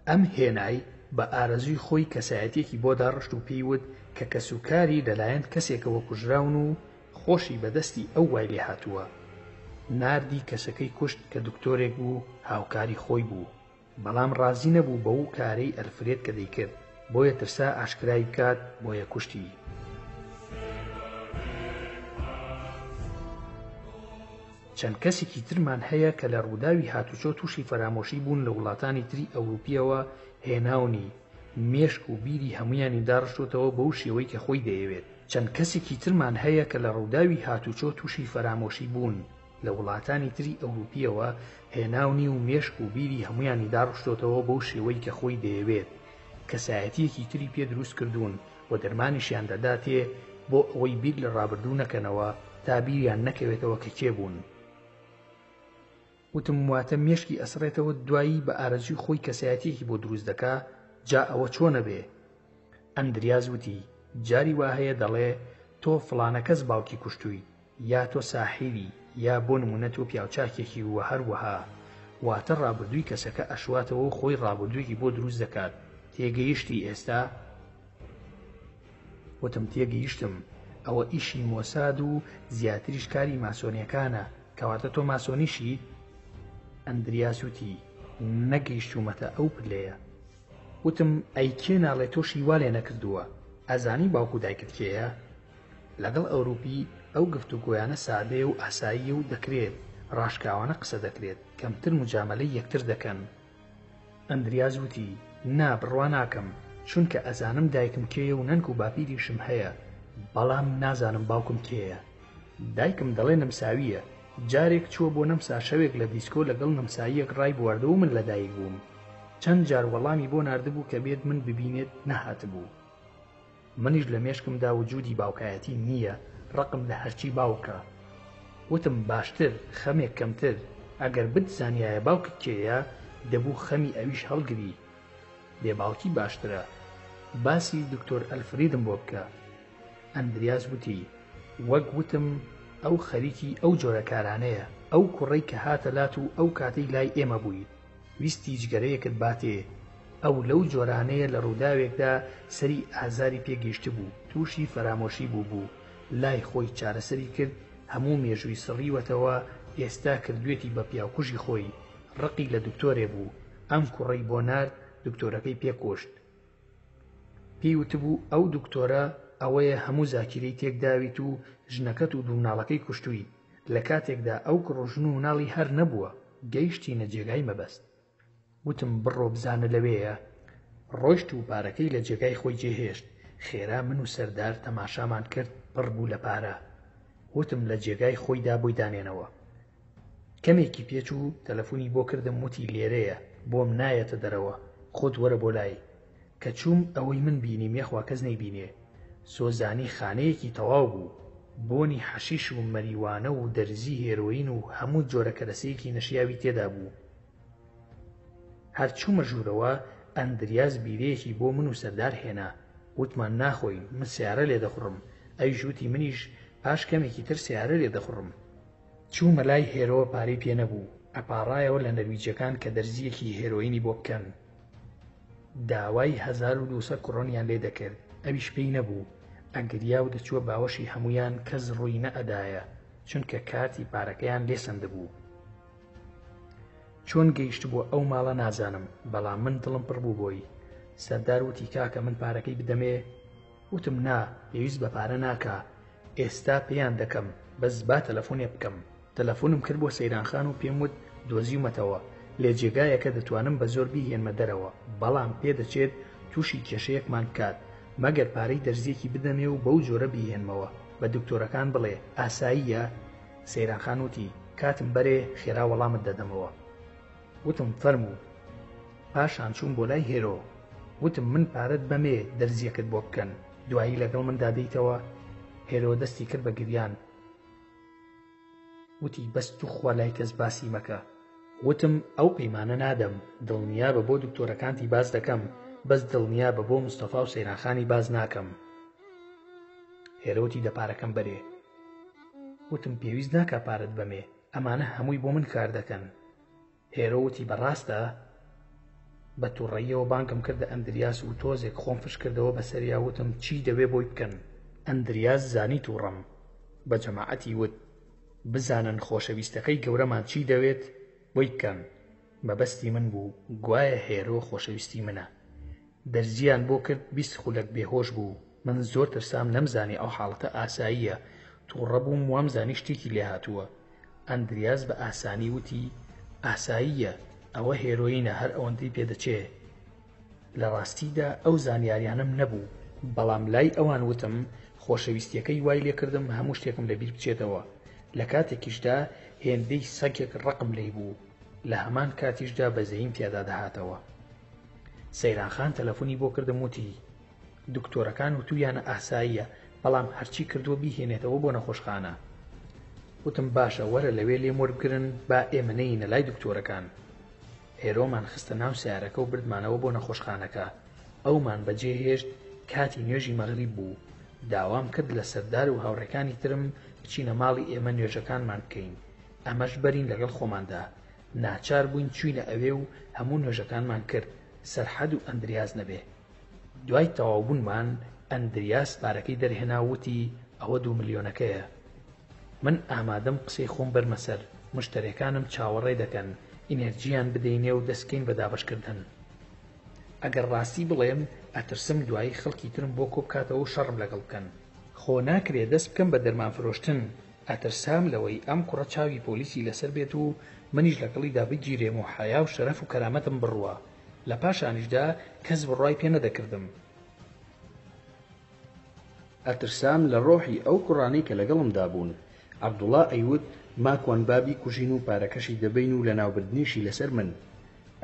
ئەم هێنای بە ئارەزوی خۆی کەسایەتێکی بۆ داڕشت و پێیوت کە کەسوکاری لەلایەن کەسێکەوە کوژراون و خۆشی بەدەستی ئەو وای لێ هاتووە. ناردی کەسەکەی کوشت کە دکتۆرێک بوو، هاوکاری خۆی بوو، بەڵام ڕازی نەبوو بەو کارەی ئەلفرێد کە دەیکرد، بۆیە ترسا ئاشکرای بکات، بۆیە کوشتی. چەند کەسێکی ترمان هەیە کە لە ڕووداوی هاتوچۆ تووشی فەرامۆشی بوون لە وڵاتانی تری ئەوروپیەوە هێناونی مێشک و بیری هەمویانی داڕشتوتەوە بەو شێوەی کە خۆی دەیەوێت. چەند کەسێکی ترمان هەیە کە لە ڕووداوی هاتوچۆ تووشی فەرامۆشی بوون لە وڵاتانی تری ئەوروپیەوە هێناونی و مێشک و بیری هەمویانی داڕشتوتەوە بەو شێوەی کە خۆی دەیەوێت. کەسایەتیەکی تری پێ دروست کردوون و دەرمانیشیان دەداتێ بۆ ئەوەی بیر لە ڕابردوو نەکەنەوە تا بیریان نەکەوێتەوە کە کێ بوون. وتم واتە مێشکی ئەسڕێتەوە دوایی بە ئارەزوی خۆی کەسایەتێکی بۆ دروست دەکا، جا ئەوە چۆنە بێ؟ ئەندریاز وتی جاری وا هەیە دەڵێ تۆ فڵانە کەس باوکی کوشتووی، یا تۆ ساحیری، یا بۆ نمونە تۆ پیاوچاکێکی وە هەروەها. واتە ڕابردووی کەسەکە ئەشواتەوە و خۆی ڕابردوویەکی بۆ دروست دەکات. تێگەیشتی ئێستا؟ وتم تێگەیشتم. ئەوە ئیشی مۆساد و زیاتریش کاری ماسۆنیەکانە، کەواتە تۆ ماسۆنیشیت؟ ئەندریاس وتی نەگەیشتومەتە ئەو پلەیە. وتم ئەی کێ ناڵێ تۆشی وا لێ نەکردووە؟ ئەزانی باوکو دایکت کێیە؟ لەگەڵ ئەوروپی ئەو گفتوگۆیانە سادەیە و ئاساییە و دەکرێت ڕاشکاوانە قسە دەکرێت، کەمتر مجامەلەی یەکتر دەکەن. ئەندریاز وتی نا بڕوا ناکەم، چونکە ئەزانم دایکم کێیە و نەنک و باپیریشم هەیە، بەڵام نازانم باوکم کێیە. دایکم دەڵێ نەمساویە، جارێک چووە بۆ نەمسا شەوێک لە دیسکۆ لەگەڵ نەمساییەک ڕای بواردەوە و من لەدایک بووم. چەند جار وەڵامی بۆ ناردبوو کە بێت من ببینێت، نەهاتبوو. منیش لە مێشکمدا وجودی باوکایەتی نییە، ڕقم لە هەرچی باوکە. وتم باشتر خەمێک کەمتر، ئەگەر بتزانیایە باوکت کێیە دەبوو خەمی ئەویش هەڵگری. دێباوکی باشترە، باسی دکتۆر ئەلفریدم بۆ بکە. ئەندریاس وتی وەک وتم ئەو خەریکی ئەو جۆرە کارانەیە. ئەو کوڕەی کە هاتە لات و ئەو کاتەی لای ئێمە بووی ویستی جگەرەیەکت باتێ. ئەو لەو جۆرانەیە لە ڕووداوێکدا سەری ئازاری پێگەیشت بوو، تووشی فەرامۆشی بوو لای خۆی چارەسەری کرد، هەموو مێژووی سڕیوەتەوە، ئێستا کردوێتی بە پیاوکوژی خۆی، ڕقی لە دکتۆرێ بوو. ئەم کوڕەی بۆ نارد، دکتۆرەکەی پێکۆشت. پێی وتبوو ئەو دکتۆرە ئەوەیە هەموو زاکیرەی تێکداویت و ژنەکەت و دوو مناڵەکەی کوشتووی. لە کاتێکدا ئەو کڕۆژن و مناڵی هەر نەبووە، گەیشتینە جێگای مەبەست. وتم بڕۆ بزانە لەوەیە. ڕۆیشت و پارەکەی لە جێگای خۆی جێهێشت. خێرا من و سەردار تەماشامان کرد، پڕ بوو لە پارە. وتم لە جێگای خۆیدا بۆی دانێنەوە. کەمێکی پێچوو تەلەفۆنی بۆ کردم، وتی لێرەیە، بۆم نایەتە دەرەوە، خۆت وەرە بۆ لای. کە چووم ئەوەی من بینیم یەخوا کەس نەیبینێ. سۆزانی خانەیەکی تەواو بوو، بۆنی حەشیش و مەریوانە و دەرزی هێرۆین و هەموو جۆرە کەرەسەیەکی نەشیاوی تێدا بوو. هەرچوومە ژوورەوە، ئەندریاز بیرەیەکی بۆ من و سەردار هێنا. وتمان ناخۆین، من سیارە لێ دەخوڕم. ئەی ژووتی منیش پاش کەمێکی تر سیارە لێ دەخوڕم. چوومە لای هێرۆ، پارەی پێ نەبوو. ئەپاڕایەوە لە نەرویجەکان کە دەرزیەکی هێرۆینی بۆ بکەن. داوای 1200 کڕۆنیان لێ دەکرد، ئەویش پێی نەبوو. ئەگریا و دەچووە باوەشی هەمویان، کەس ڕووی نەئەدایە، چونکە کاتی پارەکەیان لێسەند بوو. چۆن گەیشت بۆ ئەو ماڵە نازانم، بەڵام من دڵم پڕ بوو بۆی. سەردار وتی کاکە من پارەکەی بدەمێ؟ وتم نا، پێویست بە پارە ناکا، ئێستا پێیان دەکەم، بەس با تەلەفۆنێ بکەم. تەلەفۆنم کرد بۆ سەیرانخان و پێم وت دۆزیومەتەوە، لێ جێگایەکە دەتوانم بە زۆر بیهێنمە دەرەوە، بەڵام پێدەچێت تووشی کێشەیەکمان بکات، مەگەر پارەی دەرزیەکی بدەمێ و بەو جۆرە بیهێنمەوە. بە دکتۆرەکان بڵێ ئاساییە؟ سەیرانخان وتی کاتم بەرێ، خێرا وەڵامت دەدەمەوە. وتم فەرموو. پاشان چوون بۆ لای هێرۆ. وتم من پارەت بەمێ دەرزیەکت بۆ بکەن، دوایی لەگەڵ من دادەیتەوە؟ هێرۆ دەستی کرد بە گریان. وتی بەس تو خوا لای کەس باسی مەکە. وتم ئەو پەیمانە نادەم، دڵنیا بە بۆ دکتۆرەکانتی باز دەکەم، بەس دڵنیا بە بۆ مستەفا و سەیرانخانی باز ناکەم. هێرۆتی دەپارەکەم بەرێ. وتم پێویست ناکا پارەت بەمێ، ئەمانە هەمووی بۆ من کار دەکەن. هێرۆوتی بەڕاستە؟ بە تووڕەییەوە بانگم کردە ئەندریاس و تۆزێک خۆم فش کردەوە بەسەریا. وتم چی دەوێ بۆی بکەن؟ ئەندریاس زانی تووڕەم، بە جەماعەتی وت بزانن خۆشەویستەکەی گەورەمان چی دەوێت بۆی بکەن. مەبەستی من بوو، گوایە هێرۆ خۆشەویستی منە. دەرزیان بۆ کرد، 20 خولەک بێهۆش بوو. من زۆر ترسام، نەمزانی ئەو حاڵەتە ئاساییە، تووڕە بووم، وامزانی شتێکی لێ هاتووە. ئەندریاس بە ئاسانی وتی ئاساییە، ئەوە هێرۆینە، هەر ئەوەندەی پێدەچێ. لە ڕاستیدا ئەو زانیاریانم نەبوو، بەڵام لای ئەوان وتم خۆشەویستیەکەی وای لێکردم هەموو شتێکم لەبیر بچێتەوە. لە کاتێکیشدا هێندەی سەگێک ڕقم لێی بوو، لە هەمان کاتیشدا بەزەیم تێدا دەهاتەوە. سەیرانخان تەلەفۆنی بۆ کردم، وتی دکتۆرەکان وتویانە ئاساییە، بەڵام هەرچی کردووە بیهێنێتەوە بۆ نەخۆشخانە. وتم باشە، وەرە لەوێ لێم وەربگرن، با ئێمە نەینە لای دکتۆرەکان. هێرۆمان خستە ناو سیارەکە و بردمانەوە بۆ نەخۆشخانەکە. ئەومان بەجێهێشت، کاتی نوێژی مەغریب بوو. داوام کرد لە سەردار و هاوڕێکانی ترم بچینە ماڵی ئێمە نوێژەکانمان بکەین، ئەمەش بەرین لەگەڵ خۆماندا. ناچار بووین چوینە ئەوێ و هەموو نوێژەکانمان کرد، سەرحەد و ئەندریاز نەبێ. دوای تەواوبوونمان ئەندریاس پارەکەی دەرهێنا، وتی ئەوە 2 ملیۆنەکەیە. من ئامادەم قسەی خۆم بەرمەسەر، مشتەرەکانم چاوەڕێ دەکەن، ئینەرجیان بدەینێ و دەستکەین بە دابەشکردن. ئەگەر ڕاستی بڵێم ئەترسم دوایی خەڵکی ترم بۆ کۆبکاتەوە و شەڕم لەگەڵ بکەن. خۆ ناکرێ دەست بکەم بە دەرمان فرۆشتن. ئەترسام لەوەی ئەم کوڕە چاوی پۆلیسی لەسەر بێت و منیش لەگەڵیدا بگیرێم و حیا و شەرەف و کەرامەتم بڕوە. لە پاشانیشدا کەس بڕوای پێ نەدەکردم. ئەترسام لە ڕۆحی ئەو کوڕانەی کە لەگەڵمدا بوون. عەبدوڵڵا ئەیوت ماکۆن بابی کوژین و پارەکەشی دەبین و لە ناوبردنیشی لەسەر من.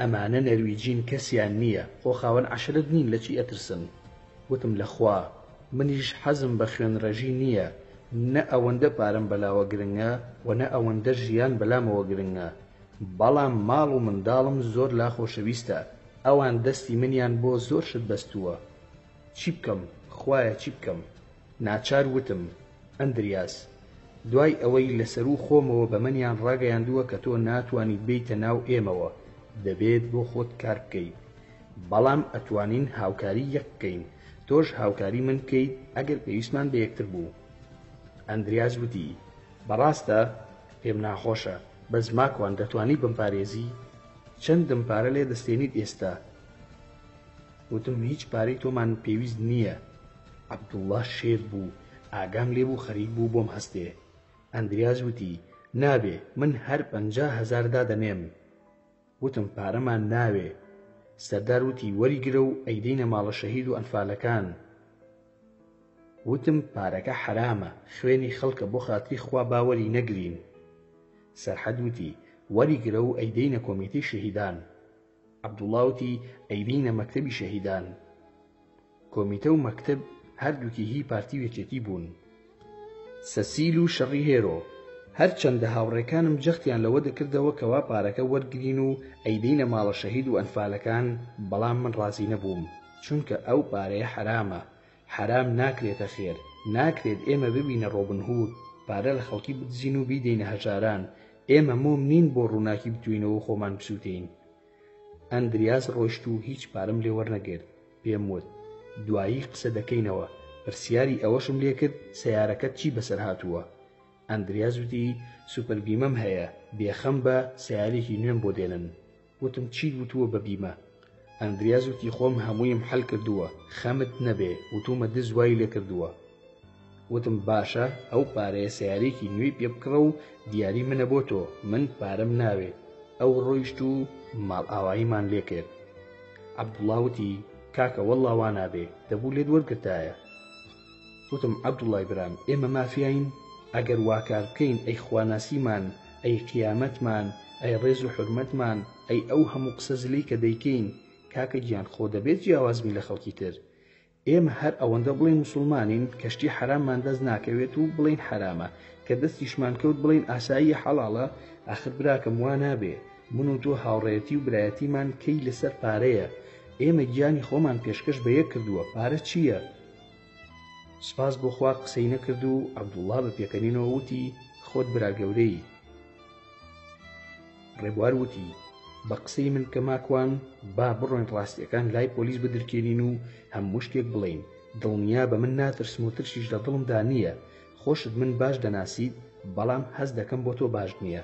ئەمانە نەرویجین، کەسیان نییە، خۆ خاوەن عەشرەت نین لە چی ئەترسن. وتم لەخوا منیش حەزم بە خوێنڕەژی نییە، نە ئەوەندە پارەم بەلاوە گرنگە و نە ئەوەندە ژیان بەلامەوە گرنگە، بەڵام ماڵ و منداڵم زۆر لا خۆشەویستە، ئەوان دەستی منیان بۆ زۆر شت بەستووە. چی بکەم؟ خوایە چی بکەم؟ ناچار وتم ئەندریاس دوای ئەوەی لەسەر و خۆمەوە بە منیان ڕاگەیاندووە کە تۆ ناتوانیت بیتە ناو ئێمەوە، دەبێت بۆ خۆت کار بکەیت، بەڵام ئەتوانین هاوکاری یەک بکەین، تۆش هاوکاری من بکەیت ئەگەر پێویستمان بە یەکتر بوو. ئەندریاس وتی بەڕاستە پێم ناخۆشە، بەس ماکوان دەتوانی بمپارێزی؟ چەندم پارە لێ دەستێنیت ئێستا؟ وتم هیچ پارەی تۆمان پێویست نییە. عەبدوڵڵا شێت بوو، ئاگام لێبوو خەریک بوو بۆم هەستێ. ئەندریاس وتی نابێ، من هەر 50,000 دادەنێم. وتم پارەمان ناوێ. سەردار وتی وەریگرە و ئەیدەینە ماڵە شەهید و ئەنفالەکان. وتم پارەکە حرامە، خوێنی خەڵکە بۆ خاتری خوا باوەری نەگرین. سەرحەد وتی وەریگرە و ئەیدەینە کۆمیتەی شەهیدان. عەبدوڵڵا وتی ئەیدەینە مەکتەبی شەهیدان. کۆمیتە و مەکتەب هەردووکی هی پارتی وێچێتی بوون. سەسیل و شەڕی هێرۆ هەرچەندە هاوڕێکانم جەختیان لەوە دەکردەوە کەوا پارەکە وەرگرین و ئەیدەینە ماڵە شەهید و ئەنفالەکان، بەڵام من ڕازی نەبووم، چونکە ئەو پارەیە حرامە. حرام ناکرێتە خێر، ناکرێت ئێمە ببینە ڕۆبنهود، پارە لە خەڵکی بدزین و بیدەینە هەژاران. ئێمە مۆم نین بۆ ڕووناکی بتوینەوە خۆمان بسووتین. ئەندریاس ڕۆیشت و هیچ پارەم لێ وەرنەگرت. پێم وت دوایی قسە دەکەینەوە، پرسیاری ئەوەشم لێ کرد سەیارەکەت چی بەسەر هاتووە. ئەندریاس وتی سوپەر بیمەم هەیە، بێخەم بە سەیارێکی نوێم بۆ دێنن. وتم چیت وتووە بە بیمە؟ ئەندریاس وتی خۆم هەموویم حەل کردووە، خەمت نەبێ، وتومە دز وای لێ کردووە. وتم باشە، ئەو پارەیە سەیارێکی نوێی پێ بکڕە و دیاری منە بۆ تۆ، من پارەم ناوێت. ئەو ڕۆیشت و ماڵ ئاواییمان لێ کرد. عەبدوڵڵا وتی کاکە وەڵڵا وا نابێ، دەبوو لێت وەرگرتایە. وتم عەبدوڵڵای برام ئێمە مافیاین، ئەگەر واکار بکەین ئەی خواناسیمان، ئەی قیامەتمان، ئەی ڕێز و حورمەتمان، ئەی ئەو هەموو قسە زلەی کە دەیکەین، کاکە گیان خۆ دەبێت جیاوازمی لە خەڵکی تر. ئێمە هەر ئەوەندە بڵین مسلمانین کەشتی حراممان دەست ناکەوێت و بڵین حرامە، کە دەستیشمان کەوت بڵین ئاسایی حەڵاڵە. ئاخر براکەم وا نابێ، من و تۆ هاوڕێتی و برایەتیمان کەی لەسەر پارەیە. ئێمە گیانی خۆمان پێشکەش بە یەک کردووە، پارە چییە؟ سپاس بۆ خوا قسەی نەکرد و عەبدوڵڵا بە پێکەنینەوە وتی خۆت برا گەورەی. ڕێبوار وتی بە قسەی من کە ماکوان با بڕۆین ڕاستیەکان لای پۆلیس بدرکێنین و هەموو شتێک بڵین. دڵنیا بە من ناترسم و ترسیش لە دڵمدا نییە. خۆشت من باش دەناسیت، بەڵام هەز دەکەم بۆ تۆ باش نییە.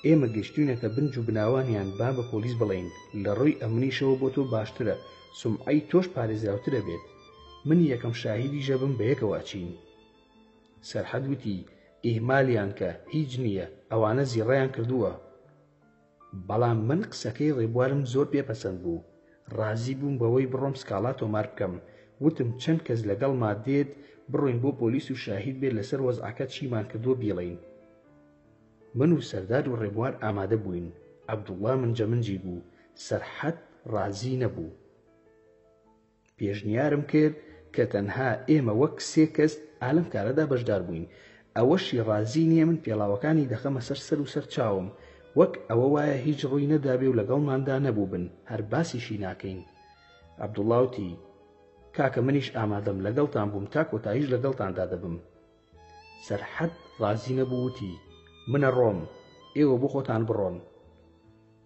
ئێمە گەشتوینەکە بنج و بناوانیان با بە پۆلیس بڵین، لە ڕووی ئەمنیشەوە بۆ تۆ باشترە، سومعەی تۆش پارێزراوترە بێت. من یەکەم شاهیدی ژەبم بە یەکەوە چین. سەرحەد وتی ئیهمالیان کە هیچ نییە، ئەوانە زیڕەیان کردووە. بەڵام من قسەکەی ڕێبوارم زۆر پێپەسەند بوو. ڕازی بووم بەوەی بڕۆم سکاڵا تۆمار بکەم. وتم چەند کەس لەگەڵما دێت بڕۆین بۆ پۆلیس و شاهید بێت لەسەر وەزعەکە چیمان کردووە بیڵین. من و سەردار و ڕێبوار ئامادە بووین. عەبدوڵڵا منجەمنجی بوو، سەرحەد ڕازی نەبوو. پێشنیارم کرد کە تەنها ئێمە وەک 3 کەس ئالەم کارەدا بەشدار بووین. ئەوەشی ڕازی نییە من پێڵاوەکانی دەخەمە سەر و سەر چاوم، وەک ئەوە وایە هیچ ڕووی نەدابێ و لەگەڵماندا نەبوو بن، هەر باسیشی ناکەین. عەبدوڵڵا وتی کاکە منیش ئامادەم، لەگەڵتان بووم تا کۆتاییش لەگەڵتاندا دەبم. سەرحەد ڕازی نەبوو وتی منە ڕۆم، ئێوە بۆ خۆتان بڕۆن.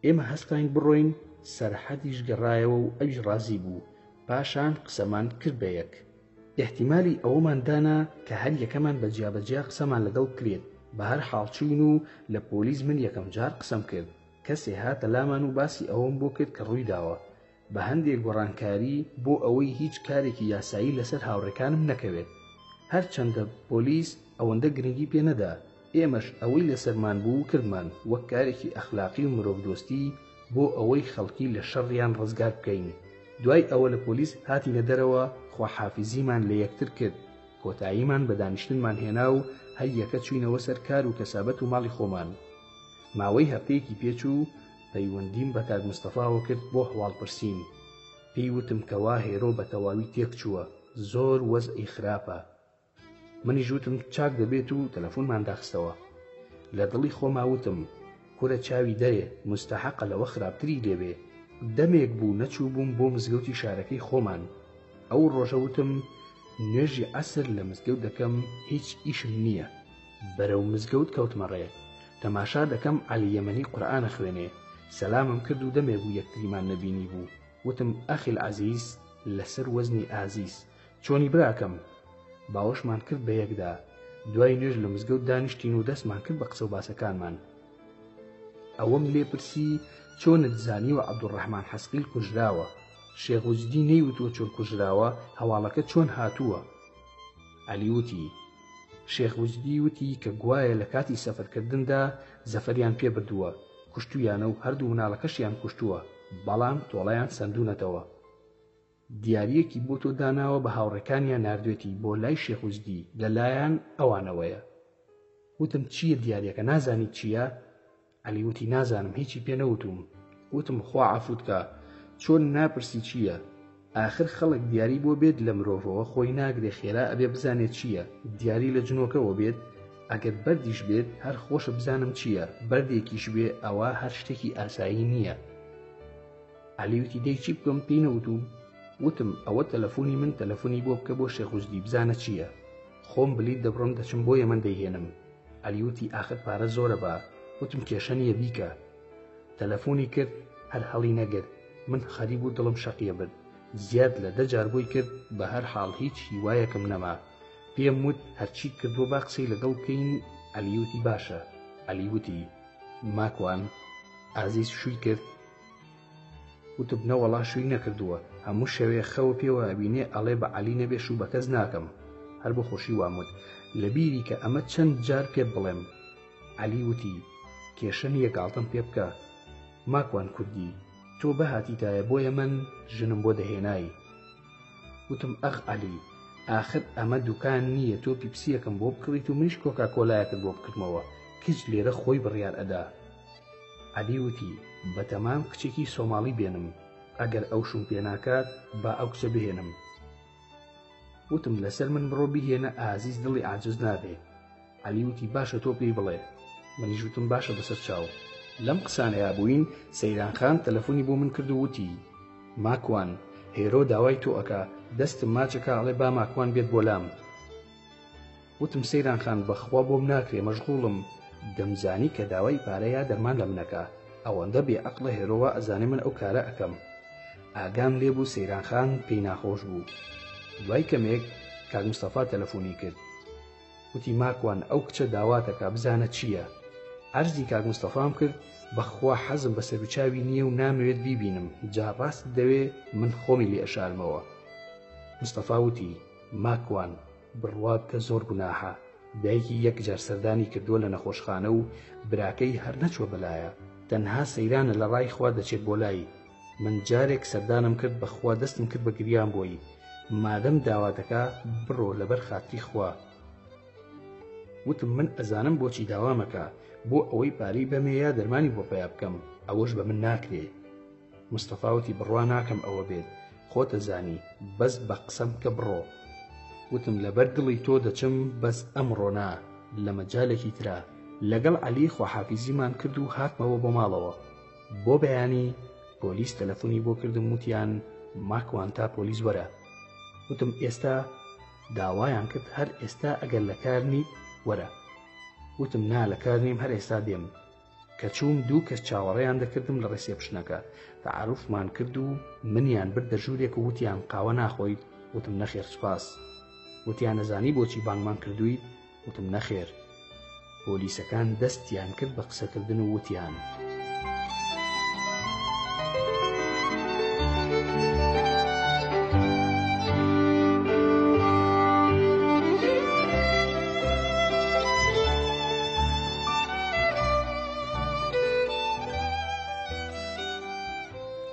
ئێمە هەستاین بڕۆین. سەرحەدیش گەڕایەوە و ئەویش ڕازی بوو. پاشان قسەمان کرد بە یەک. احتیمالی ئەوەمان دانا کە هەر یەکەمان بەجیابەجیا قسەمان لەگەڵ کرێت. بە هەر حاڵچوین و لە پۆلیس من یەکەم جار قسەم کرد. کەسێ هاتە لامان و باسی ئەوەم بۆ کرد کە ڕووی داوە، بە هەندێک گۆڕانکاری بۆ ئەوەی هیچ کارێکی یاسایی لەسەر هاوڕێکانم نەکەوێت. هەرچەندە پۆلیس ئەوەندە گرنگی پێ نەدا، ئێمەش ئەوەی لەسەرمان بوو کردمان وەک کارێکی ئەخلاقی و مرۆڤدۆستی بۆ ئەوەی خەڵکی لە شەڕیان ڕزگار بکەین. دوای ئەوە لە پۆلیس هاتینە دەرەوە، خواحافیزیمان لە یەکتر کرد، کۆتاییمان بە دانیشتنمان هێنا و هەر یەکە چوینەوە سەر کار و کەسابەت و ماڵی خۆمان. ماوەی هەفتەیەکی پێچوو پەیوەندیم بە کاک مستەفاوە کرد بۆ هەواڵپرسین. پێی وتم کەوا هێرۆ بە تەواوی تێک چووە، زۆر وەزعی خراپە. منیش وتم چاک دەبێت و تەلەفۆنمان داخستەوە. لە دڵی خۆما وتم کورە چاوی دەرێ، مستەحەقە لەوە خراپتری لێبێ. دەمێک بوو نەچوو بووم بۆ مزگەوتی شارەکەی خۆمان. ئەو ڕۆژە وتم نوێژی عەسر لە مزگەوت دەکەم، هیچ ئیشم نییە. بەرەو مزگەوت کەوتمە ڕێ تەماشا دەکەم عەلی یەمەنی قورئانە خوێنێ سەلامم کرد و دەمێ بوو یەکتریمان نەبینی بوو وتم ئەخی العەزیز لەسەر وەزنی ئازیز چۆنی براکەم باوەشمان کرد بە یەکدا دوای نوێژ لە مزگەوت دانیشتین و دەستمان کرد بە قسە و باسەکانمان ئەوەم لێپرسی چۆنت زانی و عەبدوڕەحمان حەسقیل کوژراوە شێخ وجدی نەیوتووە چۆن کوژراوە هەواڵەکە چۆن هاتووە عەلی وتی شێخ وجدی وتی کە گوایە لە کاتی سەفەرکردندا زەفەریان پێ بردووە کوشتویانە و هەردوو مناڵەکەشیان کوشتووە بەڵام تۆڵەیان سەندوونەتەوە دیاریەکی بۆ تۆ داناوە بە هاوڕێکانیان ناردوێتی بۆ لای شێخ وجدی لەلایەن ئەوانەوەیە وتم چییە دیاریەکە نازانی چییە عەلی وتی نازانم هیچی پێ نەوتوم وتم خوا عەفوتکە چۆن ناپرسی چییە ئاخر خەڵک دیاری بۆ بێت لە مرۆڤەوە خۆی ناگرێ خێرا ئەبێ بزانێت چییە دیاری لە جنۆکەوە بێت ئەگەر بەردیش بێت هەر خۆشە بزانم چییە بەردێکیش بێ ئەوە هەر شتێکی ئاسایی نییە عەلی وتی دەی چی بکەم پێی نەوتوم وتم ئەوە تەلەفۆنی من تەلەفۆنی بۆ بکە بۆ شێخ وجدی بزانە چییە خۆم بلیت دەبڕم دەچم بۆ یەمەن دەیهێنم عەلی وتی ئاخر پارە زۆرە بە وتم کێشە نییە بیکە تەلەفۆنی کرد هەر هەڵی نەگرت من خەریب و دڵم شەقیە برد زیاد لە 10 جار بۆی کرد بە هەر حاڵ هیچ هیوایەکم نەما پێم وت هەرچی کردووە با قسەی لەگەڵ بکەین عەلی وتی باشە عەلی وتی ماکوان ئازیز شووی کرد وتم نەوەڵا شووی نەکردووە هەموو شەوێ خەوە پێوە ئەبینێ ئەڵێ بە عەلی نەبێ شوو بە کەس ناکەم هەر بۆ خۆشی واموت لە بیری کە ئەمە چەند جار پێ بڵێم عەلی وتی کێشە نییە گاڵتەم پێ بکە ماکوان کوردی تۆ بەهاتیتایە بۆیە من ژنم بۆ دەهێنایی وتم ئەخ عەلی ئاخر ئەمە دوکان نییە تۆ پیپسیەکەم بۆ بکڕیت و منیش کۆکا کۆلایەکت بۆ بکردمەوە کچ لێرە خۆی بڕیار ئەدا عەلی وتی بەتەمام کچێکی سۆماڵی بێنم ئەگەر ئەو شوم پێ ناکات با ئەو کچە بهێنم وتم لەسەر من بڕۆ بیهێنە ئازیز دڵی عاجز نابێ عەلی وتی باشە تۆ پێی بڵێ منیش وتم باشە بەسەر چاو لەم قسانەیە بووین سەیران خان تەلەفۆنی بۆ من کرد و وتی ماکوان هێرۆ داوای تۆ ئەکا دەستم ماچەکە ئەڵێ با ماکوان بێت بۆ لام وتم سەیران خان بەخوا بۆم ناکرێ مەشغوڵم دەمزانی کە داوای پارەیە دەرمان لە منەکە ئەوەندە بێعەقڵە هێرۆوە ئەزانێ من ئەو کارە ئەکەم ئاگام لێبوو سەیران خان پێی ناخۆش بوو دوای کەمێک کاک مستەفا تەلەفۆنی کرد وتی ماکوان ئەو کچە داواتەکە بزانە چییە عەرزی کاک مستەفام کرد بەخوا حەزم بە سەرچاوی نییە و نامەوێت بیبینم جا ڕاست دەوێ من خۆمی لێ ئەشارمەوە مستەفا وتی ماکوان بڕوات کە زۆر گوناحە دایکی یەک جار سەردانی کردووە لە نەخۆشخانە و براکەی هەر نەچوە بەلایە تەنها سەیرانە لە ڕای خوا دەچێت بۆ لای من جارێک سەردانم کرد بەخوا دەستم کرد بە گریان بۆی مادەم داواتەکە بڕۆ لەبەر خاتری خوا وتم من ئەزانم بۆچی داوامەکە بۆ ئەوەی پارەی بەمێیا دەرمانی بۆ پیا بکەم ئەوەش بە من ناکرێ مستەفاوتی بڕوا ناکەم ئەوە بێت خۆتە زانی بەس بە قسەم کە بڕۆ وتم لەبەر دڵی تۆ دەچم بەس ئەمڕۆ نا لە مەجالێکی ترا لەگەڵ عەلی خواحافیزیمان کرد و هاتمەوە بۆ ماڵەوە بۆ بەیانی پۆلیس تەلەفۆنی بۆ کردم وتیان ماکوان تا پۆلیس وەرە وتم ئێستا داوایان کرد هەر ئێستا ئەگەر لە کار نیت وەرە وتم نا لە کار نیم هەر ئێستا دێم کە چووم دوو کەس چاوەڕێیان دەکردم لە ڕێسێپشنەکە تەعاروفمان کرد و منیان بردە ژوورێک و وتیان قاوە ناخۆیت وتم نەخێر سوپاس وتیان نەزانی بۆچی بانگمان کردوویت وتم نەخێر پۆلیسەکان دەستیان کرد بە قسەکردن و وتیان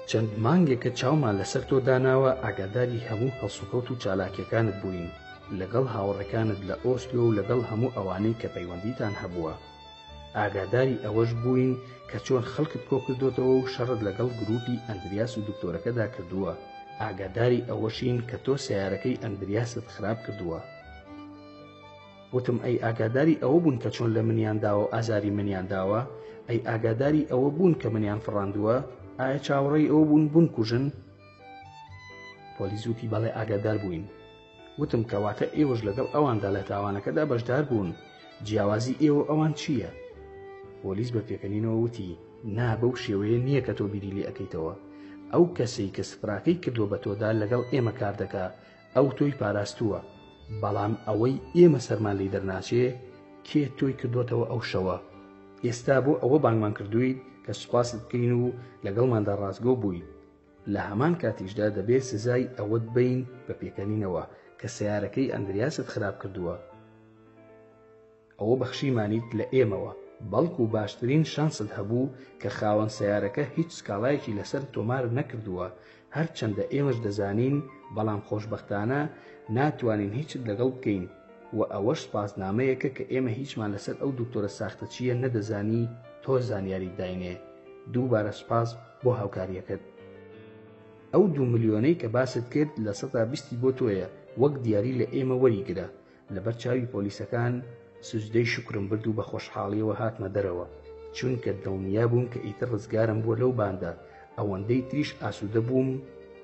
چەند مانگێکە چاومان لەسەر تۆ داناوە ئاگاداری هەموو هەڵسوکەوت و چالاکیەکانت بووین لەگەڵ هاوڕەکانت لە ئۆسلۆ و لەگەڵ هەموو ئەوانەی کە پەیوەندیتان هەبووە ئاگاداری ئەوەش بووین کە چۆن خەڵکت کۆ کردوتەوە و شەڕت لەگەڵ گروپی ئەندریاس و دکتۆرەکەدا کردووە ئاگاداری ئەوەشین کە تۆ سیارەکەی ئەندریاست خراپ کردووە وتم ئەی ئاگاداری ئەوە بوون کە چۆن لە منیان داوە و ئازاری منیان داوە ئەی ئاگاداری ئەوە بوون کە منیان فڕاندووە ئایا چاوەڕێی ئەوە بوون کوژن پۆلیس وتی بەڵێ ئاگادار بووین وتم کەواتە ئێوەش لەگەڵ ئەواندا لە تاوانەکەدا بەشدار بوون جیاوازی ئێوە ئەوان چییە؟ پۆلیس بە پێکەنینەوە وتی نا بەو شێوەیە نییە کە تۆ بیری لێ ئەەکەیتەوە. ئەو کەسەی کە سفراکەی کردووە بە تۆدا لەگەڵ ئێمە کار دەکا، ئەو تۆی پاراستووە، بەڵام ئەوەی ئێمە سەرمان لێ دەرناچێ کێ تۆی کردوتەوە ئەو شەوە. ئێستا بۆ ئەوە بانگمان کردوویت کە سوپاست بکەین و لەگەڵماندا ڕاستگۆ بووین. لە هەمان کاتیشدا دەبێت سزای ئەوەت بین بە پێکەنینەوە کە سیارەکەی ئەندریاست خراپ کردووە. ئەوە بەخشیمانیت لە ئێمەوە، بەڵکو باشترین شانست هەبوو کە خاوەن سیارەکە هیچ سکاڵایەکی لەسەر تۆمار نەکردووە، هەرچەندە ئێمەش دەزانین، بەڵام خۆشبەختانە ناتوانین هیچت لەگەڵ بکەین و ئەوەش سپاسنامەیەکە کە ئێمە هیچمان لەسەر ئەو دکتۆرە ساختەچیە نەدەزانی، تۆ زانیاری داینێ. دووبارە سپاس بۆ هاوکاریەکەت. ئەو 2 ملیۆنەی کە باست کرد لە 120 بۆ تۆیە، وەک دیاری لە ئێمە وەریگرە. لەبەر چاوی پۆلیسەکان سوزدەی شکرم برد و بە خۆشحاڵیەوە هاتمە دەرەوە، چونکە دڵنیا بووم کە ئیتر ڕزگارم بووە لەو باندا. ئەوەندەی تریش ئاسوودە بووم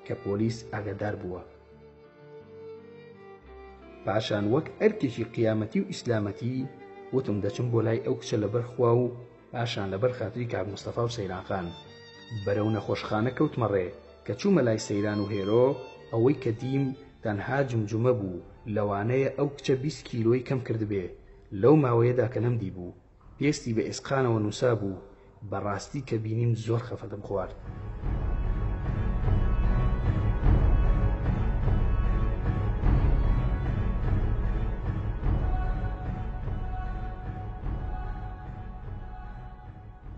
کە پۆلیس ئاگادار بووە. پاشان وەک ئەرکێکی قیامەتی و ئیسلامەتی وتم دەچم بۆ لای ئەو کچە لەبەر خوا و پاشان لەبەر خاتری کاک مستەفا و سەیرانخان بەرەو نەخۆشخانە کەوتمە ڕێ. کە چوومە لای سەیران و هێرۆ، ئەوەی کە دیم تەنها جمجمە بوو، لەوانەیە ئەو کچە 20 کیلۆی کەم کردبێ. لەو ماوەیەدا کە نەمدی بوو، پێستی بە ئێسقانەوە نووسا بوو. بەڕاستی کە بینیم زۆر خەفەتم خوارد.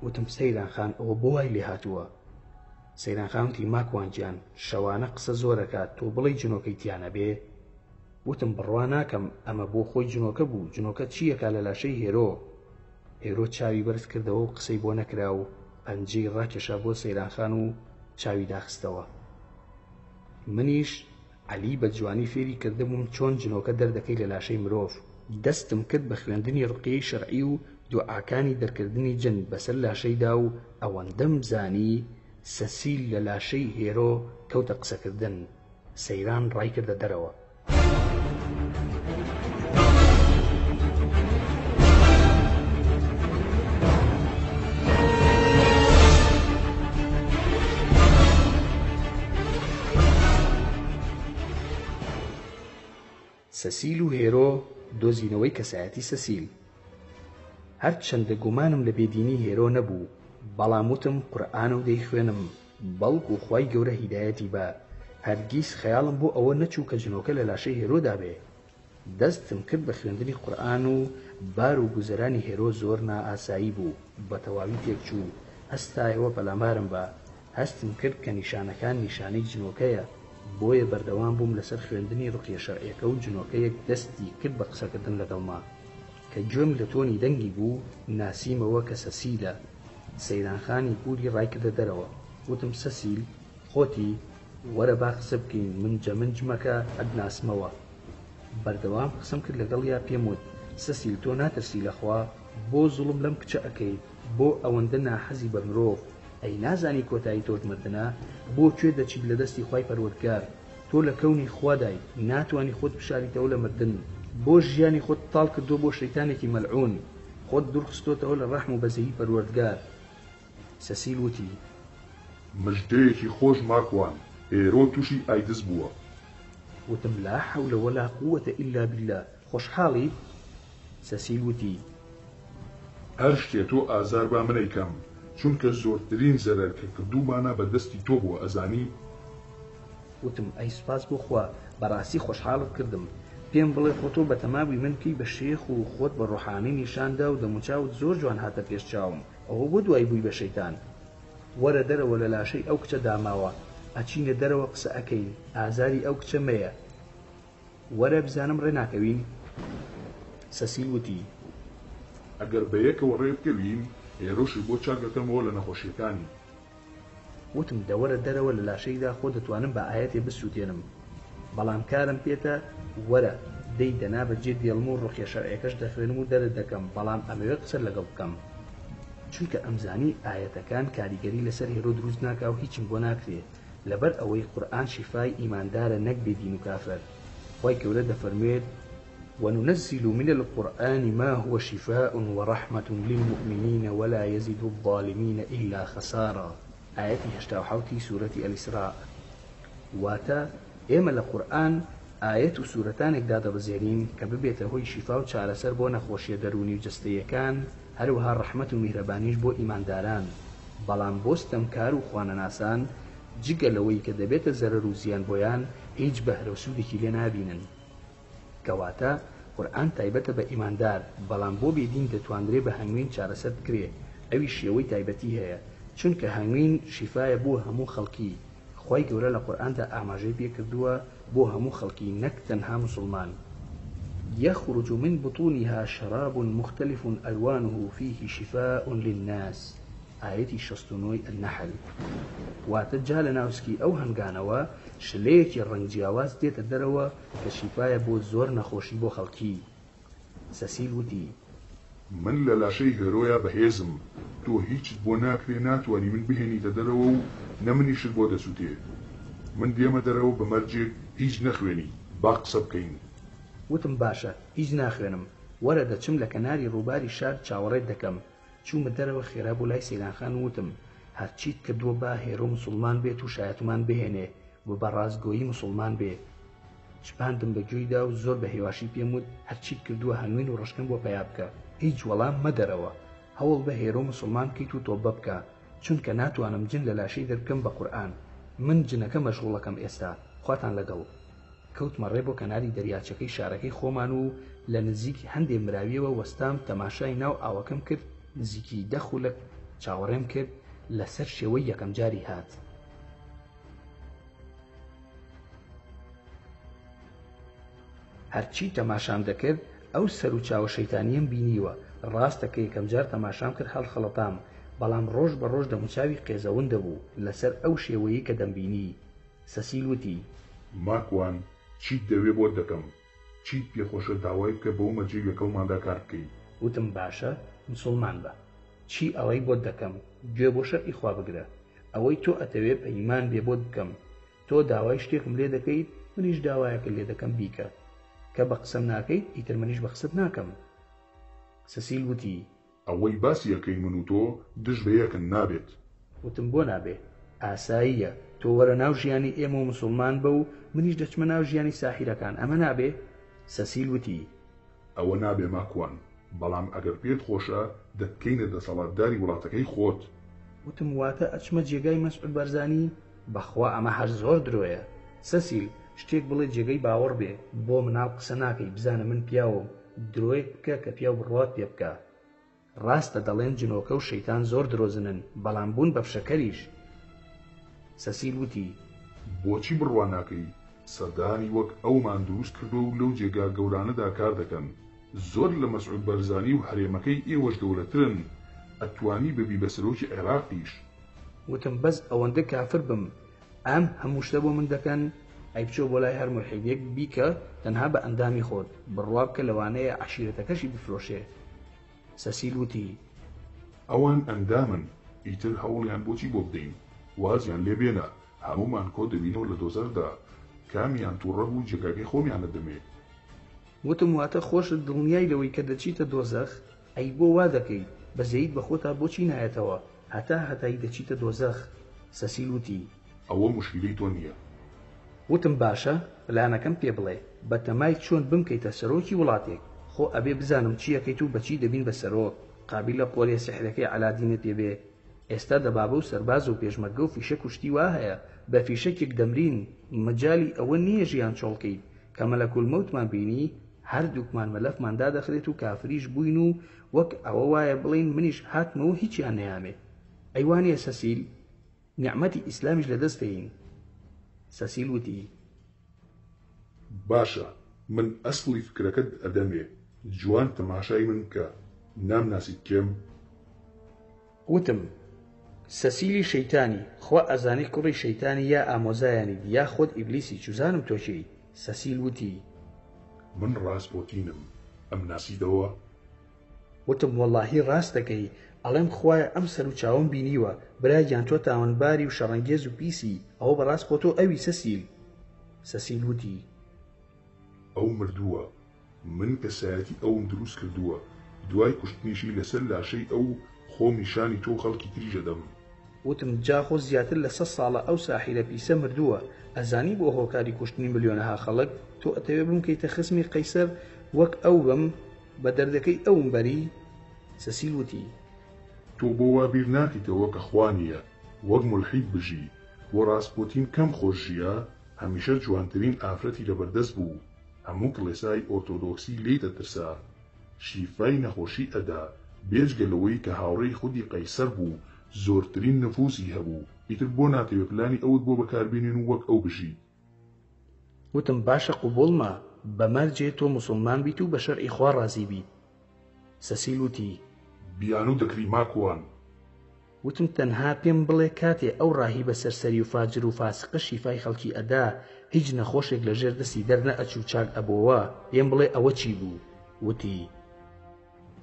وتم سەیرانخان ئەوە بۆ وای لێ هاتووە؟ سەیرانخانتی ماکوانجیان شەوانە قسە زۆرەکات، تۆ بڵێ جنۆکەی تیانە بێ؟ وتم بڕوا ناکەم، ئەمە بۆ خۆی جنۆکە بوو. جنۆکە چیەکە لە لاشەی هێرۆ؟ هێرۆ چاوی بەرز کردەوە و قسەی بۆ نەکرا و پەنجەی ڕاکێشا بۆ سەیرانخان و چاوی داخستەوە. منیش عەلی بە جوانی فێری کردبووم چۆن جنۆکە دەردەکەی لە لاشەی مرۆڤ. دەستم کرد بە خوێندنی ڕقیەی شەرعی و دوعاکانی دەرکردنی جن بەسەر لاشەیدا و ئەوەندەم زانی سەسیل لە لاشەی هێرۆ کەوتە قسەکردن. سەیران ڕای کردە دەرەوە. سەسیل و هێرۆ دۆزینەوەی کەسایەتی سەسیل. هەرچەندە گومانم لە بێدینی هێرۆ نەبوو، بەڵام وتم قورئان و دەیخوێنم، بەڵکو خوای گەورە هیدایەتی بە. هەرگیز خەیاڵم بۆ ئەوە نەچوو کە جنۆکە لە لاشەی هێرۆدا بێ. دەستم کرد بە خوێندنی قورئان و بار و گوزەرانی هێرۆ زۆر نائاسایی بوو. بە تەواوی تێکچوو. هەستایەوە پەلامارم بە. هەستم کرد کە نیشانەکان نیشانەی جنۆکەیە، بۆیە بەردەوام بووم لەسەر خوێندنی ڕقیە شەرعیەکە و جنۆکەیەک دەستی کرد بە قسەکردن لەگەڵما. کە گوێم لە تۆنی دەنگی بوو، ناسیمەوە کە سەسیلە. سەیرانخانی پوری ڕای کردە دەرەوە. وتم سەسیل، خۆتی وەرە با قسە بکەین، من جەمنجمەکە ئەدناسمەوە. بەردەوام قسەم کرد لەگەڵیا، پێم وت سەسیل تۆ ناترسی لەخوا، بۆ زوڵم لەم کچە ئەەکەی، بۆ ئەوەندە ناحەزی بە مرۆڤ، ئەی نازانی کۆتایی تۆت مردنە، بۆ کوێ دەچیت لە دەستی خوای پەروەردگار؟ تۆ لە کەونی خوادای ناتوانی خۆت بشاریتەوە لە مردن، بۆ ژیانی خۆت تاڵ کردو بۆ شەیتانێکی مەلعون، خۆت دوورخستۆتەوە لە ڕەحم و بەزەیی پەروەردگار. سەسیل وتی مژدەیەکی خۆش ماکوان، هێرۆ تووشی ئایدز بووە. وتم لا حول ولا قوة إلا بالله. خۆشحاڵی؟ سەسیل وتی هەر شتێ تۆ ئازار با منەیکەم، چونکە زۆرترین زەرەر کە کردومانە بە دەستی تۆ بووە، ئەزانی؟ وتم ئەی سوپاس بۆ خوا، بەڕاستی خۆشحاڵت کردم. پێم بڵێ خۆ تۆ بە تەماوی من کەی بە شێخ و خۆت بە ڕوحانی نیشاندا و دەموچاوت زۆر جوان هاتە پێش چاوم، ئەوە بۆ دوای بووی بە شەیتان. وەرە دەرەوە لە لاشەی ئەو کچە داماوە، ئەچینە دەرەوە قسە ئەەکەین، ئازاری ئەو کچە مەیە. وەرە بزانم ڕێ ناکەوین؟ سەسیل وتی ئەگەر بە یەکەوە ڕێ بکەوین، هێرۆشی بۆ چاکەکەمەوە لە نەخۆشیەکانی. وتم دەوەرە دەرەوە لە لاشەیدا خۆ دەتوانم بە ئاەتێ بسووتێنم، بەڵام کارم پێتە. وەرە دەی دەنا بەجێ دێڵم و ڕوقیە شەرعیەکەش دەخوێنم و دەرە دەکەم، بەڵام ئەمەوێ قسە لەگەڵ بکەم، چونکە ئەمزانی ئاەتەکان کاریگەری لەسەر هێرۆ دروست ناکا و هیچم بۆ ناکرێ، لەبەر ئەوەی قورئان شیفای ئیماندارە نەک بێدین و کافر. خوای گەورە دەفەرموێت وننزل من القرآن ما هو شفاء ورحمة للمؤمنين ولا يزيد الظالمين إلا خسارا. آية 88 سورة الإسراء. واتا ئێمە لە قورئان ئاەت و سوورەتانێک دادەبەزێنین کە ببێتە هۆی شیفا و چارەسەر بۆ نەخۆشیە دەرونی و جستەیەکان، هەروەها ڕەحمەت و میهرەبانیش بۆ ئیمانداران. بەڵام بۆ ستەمکار و خوانەناسان جگە لەوەی کە دەبێتە زەرەر و زیان بۆیان هیچ بەهرە و سوودێکی لێ نابینن. کەواتە قورئان تایبەتە بە ئیماندار، بەڵام بۆ بێدین دەتوانرێ بە هەنگوین چارەسەر بکرێ. ئەوی شێوەی تایبەتی هەیە، چونکە هەنگوین شیفایە بۆ هەموو خەڵکی. خی گەورە لە قورئاندا ئاماژەی پێکردووە بۆ هەموو خەڵکی، نەک تەنها مسلمان. يخرج من بطونها شراب مختلف ألوانه فيه شفاء للناس. آية 69 النحل. واتجا لناوسكي أو هنگانوا شليك الرنگ جیاواز دێتە دەرەوە کە شیفایە بۆ زۆر نەخۆشی بۆ خەڵکی. سەسیل وتی: من لە لاشەی هێرۆیە بەهێزم، تۆ هیچت بۆ ناکرێ، ناتوانی من بهێنیتە دەرەوە و نەمنیشت بۆ دەسووتێ. من دێمە دەرەوە بە مەرجێک هیچ نەخوێنی، با قسە بکەین. وتم باشە، هیچ ناخوێنم. وەرە دەچم لە کەناری ڕووباری شار چاوەڕێت دەکەم. چوومە دەرەوە خێرا بۆ لای سەیرانخان وتم: هەرچیت کردووە با هێرۆ مسلمان بێت و شایەتمان بهێنێ و بە ڕازگۆیی مسلمان بێ. چپاندم بە گوێیدا و زۆر بە هێواشی پێم وت هەرچیت کردووە هەنوین و ڕشکم بۆ پیا بکە، هیچ وەڵام مەدەرەوە. هەوڵ بە هێرۆ مسلمان بکەیت و تۆبە بکە، چونکە ناتوانم جن لە لاشەی دەربکەم بە قورئان. من جنەکە مەشغوڵەکەم ئێستا، خواتان لەگەڵ. کەوتمە ڕێ بۆ کەناری دەریاچەکەی شارەکەی خۆمان و لە نزیک هەندێ مراویەوە وەستام تەماشای ناو ئاوەکەم کرد. نزیکی 10 خولەک چاوەڕێم کرد لەسەر شێوەی یەکەم جاری هات. هەرچی تەماشام دەکرد ئەو سەر و چاوە شەیتانیم بینیوە. ڕاستە کە یەکەم جار تەماشام کرد هەڵخەڵەتام، بەڵام ڕۆژ بە ڕۆژ دەموچاوی قێزەون دەبوو لەسەر ئەو شێوەیە کە دەمبینی. سەسیل وتی: ماکوان، چیت دەوێ بۆت دەکەم، چیت پێخۆشە داوای بکە بەو مەرجەی یەکەوماندا کار بکەیت. وتم باشە، مسلمان بە. چی ئەوەی بۆت دەکەم، گوێ بۆ شەرعی خوا بگرە. ئەوەی تۆ ئەتەوێ پەیمان بێ بۆت بکەم. تۆ داوای شتێکم لێ دەکەیت، منیش داوایەکە لێ دەکەم بیکە. کە بە قسەم ناکەیت ئیتر منیش بە قسەت ناکەم. سەسیل وتی: ئەوەی باسی یەکەی من و تۆ دژ بە یەکن نابێت. وتم بۆ نابێ؟ ئاساییە، تۆ وەرە ناو ژیانی ئێمە و مسلمان بە و منیش دەچمە ناو ژیانی ساحیرەکان، ئەمە نابێ؟ سەسیل وتی: ئەوە نابێ ماکوان، بەڵام ئەگەر پێت خۆشە دەتکەینە دەسەڵاتداری وڵاتەکەی خۆت. وتم واتە ئەچمە جێگای مەسعود بەرزانی؟ بەخوا ئەمە هەر زۆر درۆیە. سەسیل، شتێک بڵێ جێگەی باوەڕ بێ، بۆ مناڵ قسە ناکەی بزانە من پیاوم. درۆیەک بکە کە پیا و بڕوات پێ بکە. ڕاستە دەڵێن جنۆکە و شەیتان زۆر درۆزنن، بەڵام بوون بە فشەکەریش. سەسیل وتی: بۆچی بڕوان ناکەی؟ سەردانی وەک ئەومان دروست کردو و لەو جێگا گەورانەدا کار دەکەن. زۆر لە مەسعود بەرزانی و هەرێمەکەی ئێوەش گەورەترن، ئەتوانی ببی بە سەرۆکی عێراقیش. وتم بەس ئەوەندە کافر بم، ئەم هەموو شتە بۆ من دەکەن؟ ئەی بچۆ بۆ لای هەر مولحیدێک بیکە تەنها بە ئەندامی خۆت، بڕوا بکە لەوانەیە عەشیرەتەکەشی بفرۆشێ. سەسیل وتی: ئەوان ئەندامن، ئیتر هەوڵیان بۆچی بۆ بدەین؟ وازیان لێ بێنە، هەمومان کۆ دەبینەوە لە دۆزەردا، کامیان تووڕە بوو جێگاکەی خۆمیانە دەمێ. وتم واتە خۆشت دڵنیای لەوەی کە دەچیتە دۆزەخ؟ ئەی بۆ وا دەکەی؟ بەزەیت بە خۆتا بۆچی نایەتەوە هەتایی دەچیتە دۆزەخ؟ سەسیل وتی: ئەوە مشکلەی تۆ نییە. وتم باشە، پلانەکەم پێ بڵێ، بە تەمای چۆن بمکەیتە سەرۆکی وڵاتێک. خۆ ئەبێ بزانم چیەکەیت و بەچی دەبین بە سەرۆک. قابلە قۆڵێ سحرەکەی عەلادینت پێبێ. ئێستا دەبابە و سەرباز و پێشمەرگە و فیشە کوشتی وا هەیە، بە فیشەکێک دەمرین. مەجای ئەوە نییە ژیان چۆڵکەیت کە مەلەکول مەوتمان بینی، هەردووکمان مەلەفماندا دەخرێت و کافریش بووین و وەک ئەوە وایە بڵین منیش هاتمەوە هیچیان نەیامێ. ئەیوانێ سەسیل، نیعمەتی ئیسلامیش لەدەست پێین. سەسیل وتی: باشە، من ئەسڵی فکرەکەت ئەدەمێ، جوان تەماشای من بکە، نامناسیت کێم؟ وتم: سەسیلی شەیتانی، خوا ئەزانی کوڕی شەیتانی یا ئامۆزایانی یا خۆت ئیبلیسی، چوزانم تۆچی. سەسیل وتی: من ڕاستپۆتینم، ئەم ناسیدەوە؟ وتم وەڵاهی ڕاست دەکەی، ئەڵێم خوایە ئەم سەر و چاوم بینیوە، برایان تۆ تاوانباری و شەڕەنگێز و پیسی، ئەوە بەڕاست بۆ تۆ ئەوی سەسیل. سەسیل وتی: ئەو مردووە، من کەسایەتی ئەوم دروست کردووە دوای کوشتنیشی لەسەر لاشەی ئەو خۆم نیشانی تۆ خەڵکی تریژە دەم. وتم جاخۆ زیاتر لە 100 ساڵە ئەو ساحیرە پیسە مردووە ئەزانی بۆ هۆکاری کوشتنی ملیۆنەها خەڵک تۆ ئەتەوێ بمکەیتە خزمی قەیسەر وەک ئەو بم بە دەردەکەی ئەوم بەری. سەسیل وتی تۆ بۆ وا بیر ناکەیتەوە کە خوانیە وەک مولحید بژی بۆ ڕاستپۆتین کەم خۆشیە هەمیشە جوانترین ئافرەتی لەبەردەست بوو هەموو کڵێسای ئۆرتۆدۆکسی لێی دەترسا شیفای نەخۆشی ئەدا بێجگەلەوەی کە هاوڕێی خودی قەیسەر بوو زۆرترین نفوسی هەبوو ئیتر بۆ ناتەوێ پلانی ئەوت بۆ بەکاربێنین و وەک ئەو بژی. وتم باشە قوبوڵمە بەمەرجێ تۆ موسڵمان بیت و بە شەرعی خوا ڕازی بیت. سەسیل وتی بیان و دەکری ماکوان. وتم تەنها پێم بڵێ کاتێ ئەو ڕاهی بە سەرسەری و فاجر و فاسقە شیفای خەڵکی ئەدا هیچ نەخۆشێک لە ژێر دەستی دەرنە ئەچوو چاک ئەبەوە پێم بڵێ ئەوە چی بوو. وتی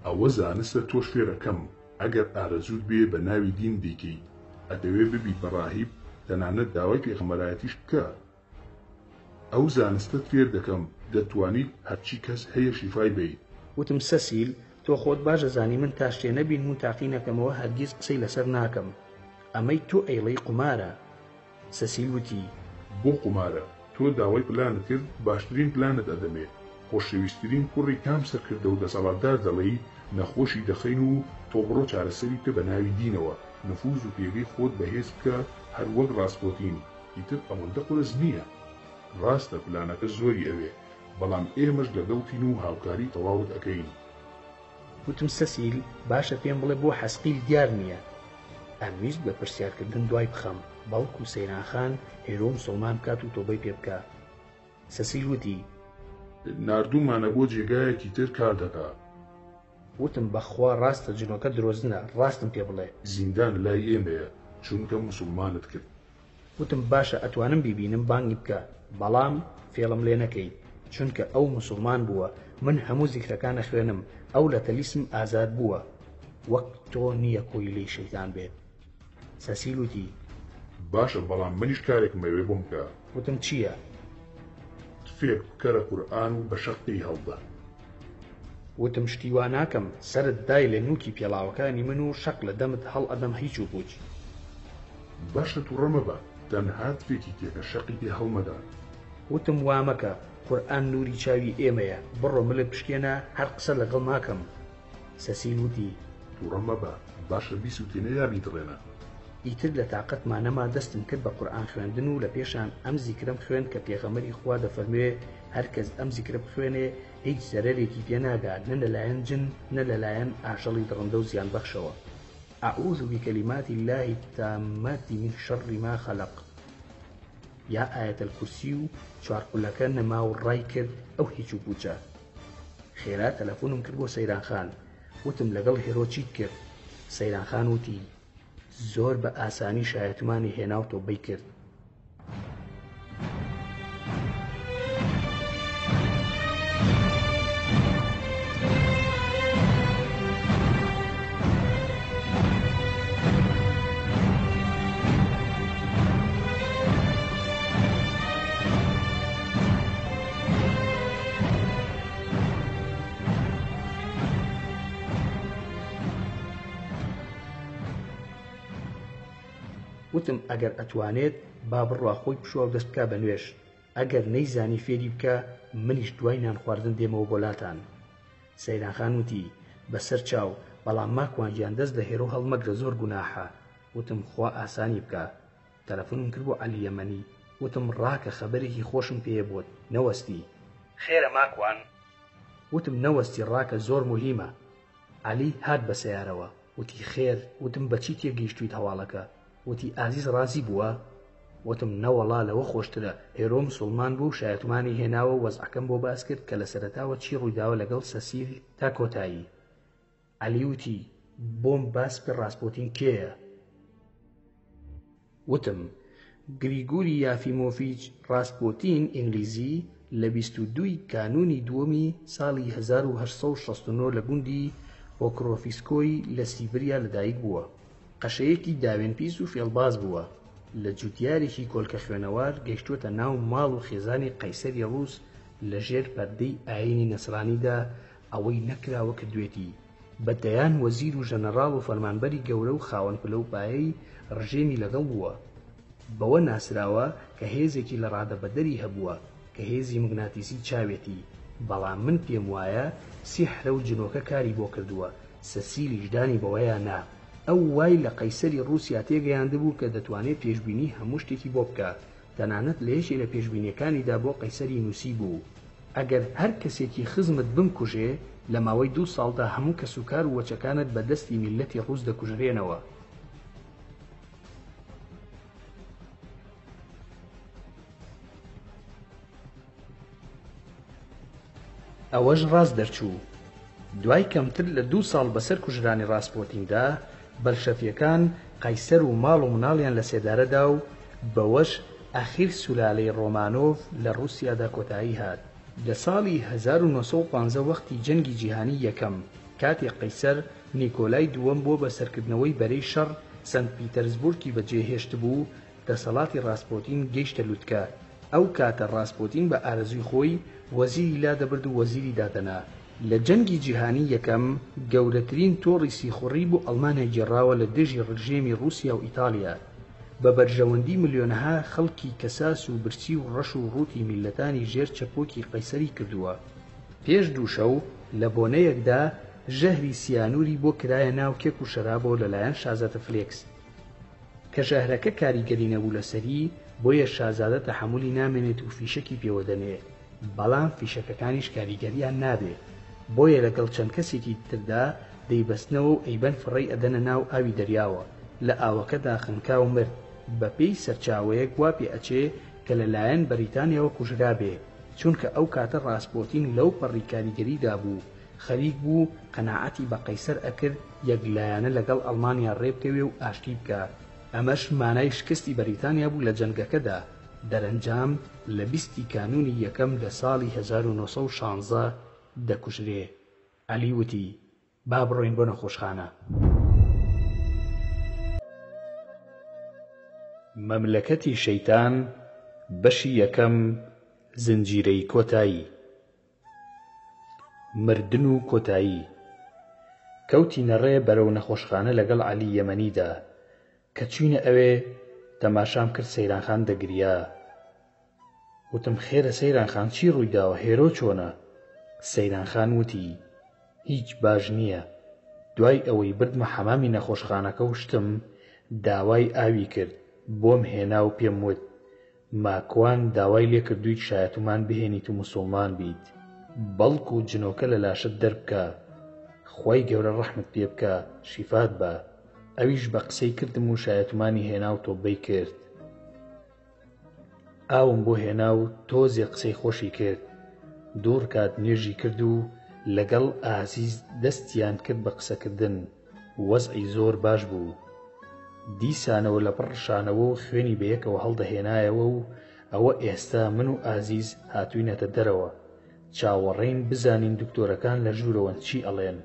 ئەوە زانستە تۆش فێرەکەم ئەگەر ئارەزوت بێ بە ناوی دین دیکەیت ئەدەوێ ببیت بە ڕاهیب تەنانەت داوای پێغەمبەرایەتیش بکە. ئەو زانستت فێر دەکەم دەتوانیت هەرچی کەس هەیە شیفای بیت. وتم سەسیل تۆ خۆت باشە زانی من تا شتێ نەبین و تاقی نەکەمەوە هەرگیز قسەی لەسەر ناکەم. ئەمەی تۆ ئەیڵەی قومارە. سەسیل وتی بۆ قومارە تۆ داوای پلانت کرد باشترین پلانت ئەدەمێ خۆشەویستترین کوڕی کام سەرکردە و دەسەڵاتدار دەڵێی نەخۆشی دەخەین و تۆ بڕۆ چارەسەری بکە بە ناوی دینەوە نفوز و پێگەی خۆت بەهێز بکە هەر وەک ڕاستپۆتین ئیتر ئەوەندە قورس نییە. ڕاستە پلانەکە زۆری ئەوێ بەڵام ئێمەش لەگەڵتین و هاوکاری تەواوت ئەەکەین. وتم سەسیل باشە پێم بڵێ بۆ حەسقیل دیار نییە. ئەمویست بە پرسیارکردن دوای بخەم بەڵکو سەیرانخان هێرۆ مسڵمان بکات و تۆبەی پێ بکە. سەسیل وتی ناردوومانە بۆ جێگایەکی تر کار دەکا. وتم بەخوا ڕاستە جنۆکە درۆزنە ڕاستم پێ بڵێ. زیندان لای ئێمەیە چونکە موسڵمانت کرد. وتم باشە ئەتوانم بیبینم بانگی بکە بەڵام فێڵم لێ نەکەیت چونکە ئەو موسڵمان بووە من هەموو زیکرەکان خوێنم ئەو لە تەلیسم ئازاد بووە وەک تۆ نییە کۆی لی شەیتان بێت. سەسیل وتی باشە بەڵام منیش کارێکم بەوێ بۆم بکە. وتم چییە؟ فێر بکەرە قورئان و بە شەقی هەڵدە. وتم شتی وا ناکەم سەرت دای لە نوکی پێڵاوەکانی من و شەق لە دەمت هەڵ ئەدەم هیچ و پوچ. باشە تووڕەمە بە تەنها فێکی تێکە شەقی پێ هەڵمەدا. وتم وامەکە قورئان نوری چاوی ئێمەیە بڕۆ ملە پشکێنە هەر قسە لەگەڵ ناکەم. سەسیل وتی تووڕەمە بە باشە بیسووتێنە یا بیدڕێنە. ئیتر لە تااقەتمانەما دەستم کرد بە قورئان خوێندن و لە پێشان ئەم زیکرم خوێن کە پێغەمبەری خوا دەفەرموێ هەرکەس ئەم زیکرە بخوێنێ هیچ زەرەرێکی پێ ناگات نە لەلایەن جن نە لەلایەن ئاژەڵی دڕندە و زیان بەخشەوە. أعوذ بكلمات الله التامات من شر ما خلق. یا ئاەتە الکورسی و چوارقولەکە نەما و ڕای کرد ئەو هیچ و پوچە. خێرا تەلەفۆنم کرد بۆ سەیرانخان وتم لەگەڵ هێرۆ چیت کرد؟ سەیرانخان وتی زۆر بە ئاسانی شایەتمانی هێنا و تۆبەی کرد. وتم ئەگەر ئەتوانێت با بڕوا خۆی پشووە دەست بکە بە نوێش ئەگەر نەیزانی فێری بکە منیش دوای نان خواردن دێمەوە بۆلاتان. سەیرانخان وتی بەسەر چاو بەڵام ماکوانگیان دەست لە هێرۆ هەڵمەگرە زۆر گوناحە. وتم خوا ئاسانی بکە. تەلەفۆنم کرد بۆ عەلی یەمەنی وتم ڕاکە خەبەرێکی خۆشم پێ بۆت نەوەستی. خێرە ماکوان. وتم نەوەستی ڕاکە زۆر مهمە. عەلی هات بە سەیارەوە وتی خێر. وتم بەچی تێگەیشتویت هەواڵەکە؟ وتی ئازیز ڕازی بووە؟ وتم نەوەڵا لەوە خۆشترە هێرۆ مسڵمان بوو شایەتمانی هێناوە وەزعەکەم بۆ باس کرد کە لە سەرەتاوە چی ڕوویداوە لەگەڵ سەسیل تا کۆتایی. عەلی وتی بۆم باس پێ ڕاستپۆتین کێیە؟ وتم گریگۆری یافیمۆڤیچ ڕاستپۆتین ئینگلیزی لە 22 کانونی دووەمی ساڵی 1869 لە گوندی پۆکرۆفیسکۆی لە سیبریا لەدایک بووە. قەشەیەکی داوێنپیس و فێڵباز بووە. لە جوتیارێکی کۆلکە خوێنەوار گەیشتووەتە ناو ماڵ و خێزانی قەیسەری ڕووس لەژێر پەردەی ئاینی نەسرانیدا ئەوەی نەکراوە کردوێتی. بەدەیان وەزیر و ژەنەڕاڵ و فەرمانبەری گەورە و خاوەن پلە و پایەی ڕژێمی لەگەڵ بووە. بەوە ناسراوە کە هێزێکی لە ڕادەبەدەری هەبووە کە هێزی مغناتیسی چاوێتی، بەڵام من پێم وایە سیحرە و جنۆکە کاری بۆ کردووە، سەسیلیش دانی بەوەیە نا. ئەو وای لە قەیسەری رووسیا تێگەیاندبوو کە دەتوانێت پێشبینی هەموو شتێکی بۆ بکات، تەنانەت لە یەکێ لە پێشبینیەکانیدا بۆ قەیسەری نووسی بوو ئەگەر هەر کەسێکی خزمت بمکوژێ لە ماوەی 2 ساڵدا هەموو کەسوکار و وەچەکانت بەدەستی میلەتی ڕووس دەکوژرێنەوە. ئەوەش ڕاست دەرچوو. دوای کەمتر لە 2 ساڵ بەسەر کوژرانی ڕاسپۆتیندا بەلشەفیەکان قەیسەر و ماڵ و مناڵیان لە سێدارەدا و بەوەش ئەخیر سولالەی ڕۆمانۆڤ لە رووسیادا کۆتایی هات. لە ساڵی 1950 وەختی جەنگی جیهانی یەکەم کاتێک قەیسەر نیکۆلای دووەم بۆ بەسەرکردنەوەی بەرەی شەڕ سەنت پیتەرزبورگی بەجێهێشت بوو، دەسەڵاتی ڕاسپۆتین گەیشتە لووتکە. ئەو کاتە ڕاسپۆتین بە ئارەزوی خۆی وەزیری لادەبرد و وەزیری دادەنا. لە جەنگی جیهانی یەکەم گەورەترین تۆڕی سیخوڕی بۆ ئەڵمانیا گێڕاوە لە دژی ڕژێمی رووسیا و ئیتالیا. بە بەرژەوەندی ملیۆنەها خەڵکی کەساس و برچی و ڕەش و ڕووتی میلەتانی ژێر چەپۆکی قەیسەری کردووە. پێش دوو شەو لە بۆنەیەکدا ژەهری سیانووری بۆ کرایە ناو کێک و شەرابەوە لەلایەن شازادە فلێکس کە ژەهرەکە کاریگەری نەبوو لەسەری، بۆیە شازادە تەحەمولی نامێنێت و فیشەکی پێوەدەنێ، بەڵام فیشەکەکانیش کاریگەریان نابێت، بۆیە لەگەڵ چەند کەسێکی تردا دەیبەستنەوە و ئەیبەن فڕێی ئەدەنە ناو ئاوی دەریاوە. لە ئاوەکەدا خنکا و مرد. بەپێی سەرچاوەیەک وا پێ ئەچێ کە لەلایەن بەریتانیاوە کوژرا بێ، چونکە ئەو کاتە ڕاسپۆتین لەو پەڕی کاریگەریدا بوو، خەریک بوو قەناعەتی بە قەیسەر ئەکرد یەکلایەنە لەگەڵ ئەڵمانیا ڕێبکەوێ و ئاشتی بکە. ئەمەش مانای شکستی بەریتانیا بوو لە جەنگەکەدا. دەرەنجام لە 20 کانونی یەکەم لە ساڵی 1916 دەکوژرێ. عەلی وتی با بڕۆین بۆ نەخۆشخانە. مەملەکەتی شەیتان بەشی یەکەم زنجیرەی کۆتایی. مردن و کۆتایی. کەوتی نەڕێ بەرەو نەخۆشخانە لەگەڵ عەلی یەمەنیدا کە چوینە ئەوێ تەماشام کرد سەیرانخان دەگریا. وتم خێرە سەیرانخان چی ڕوویداوە، هێرۆ چۆنە؟ سەیرانخان وتی هیچ باش نییە. دوای ئەوەی بردمە حەمامی نەخۆشخانەکە و شتم داوای ئاوی کرد، بۆم هێنا و پێم وت ماکوان داوای لێ کردوویت شایەتومان بهێنیت و موسڵمان بیت، بەڵکو و جنۆکە لە لاشت دەربکە، خوای گەورە ڕەحمت پێ بکە، شیفات بە. ئەویش بە قسەی کردم و شایەتومانی هێنا و تۆبەی کرد. ئاوم بۆ هێنا و تۆزێ قسەی خۆشی کرد. دوور کات نوێژی کرد و لەگەڵ ئازیز دەستیان کرد بە قسەکردن. وەزعی زۆر باش بوو. دیسانەوە لە پڕشانەوە و خوێنی بەیەکەوە هەڵدەهێنایەوە و ئەوە ئێستا من و ئازیز هاتووینەتە دەرەوە چاوەڕێین بزانین دکتۆرەکان لە ژوورەوە چی ئەڵێن.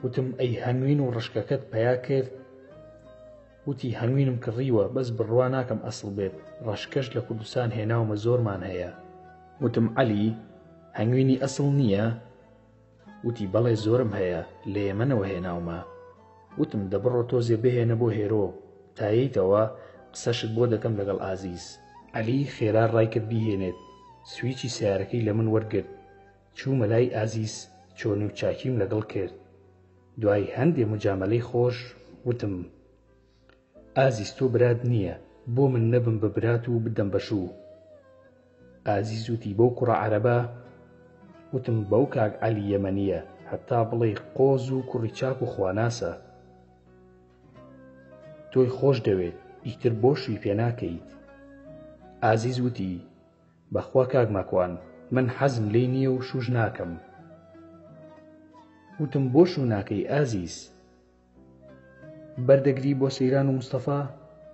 وتم ئەی هەنوین و ڕشکەکەت پەیا کرد؟ وتی هەنوینم کڕیوە، بەس بڕوا ناکەم ئەسڵ بێت، ڕەشکەش لە کوردستان هێناومە زۆرمان هەیە. وتم عەلی هەنوینی ئەسڵ نییە؟ وتی بەڵێ زۆرم هەیە، لە یەمەنەوە هێناومە. وتم دەبڕۆ تۆزێ بهێنە بۆ هێرۆ، تاییتەوە قسەشت بۆ دەکەم لەگەڵ ئازیز. عەلی خێرا ڕای کرد بیهێنێت. سویچی سیارەکەی لە من وەرگرت. چوومە لای ئازیز، چۆنی و چاکیم لەگەڵ کرد. دوای هەندێ مجامەلەی خۆش وتم ئازیز تۆ برات نییە، بۆ من نەبم بە برات و بدەم بەشوو. ئازیز وتی بەو کوڕە عەرەبە؟ وتم بەو کاک عەلی یەمەنیە، هەتا بڵێ قۆز و کوڕی چاک و خواناسە. تۆی خۆش دەوێت، ئیتر بۆشی پێ ناکەیت. ئازیز وتی بەخوا کاک ماکوان، من حەزم لێی نییە و شوش ناکەم. وتم بۆ شو ناکەی ئازیز؟ بەردەگری بۆ سەیران و مستەفا؟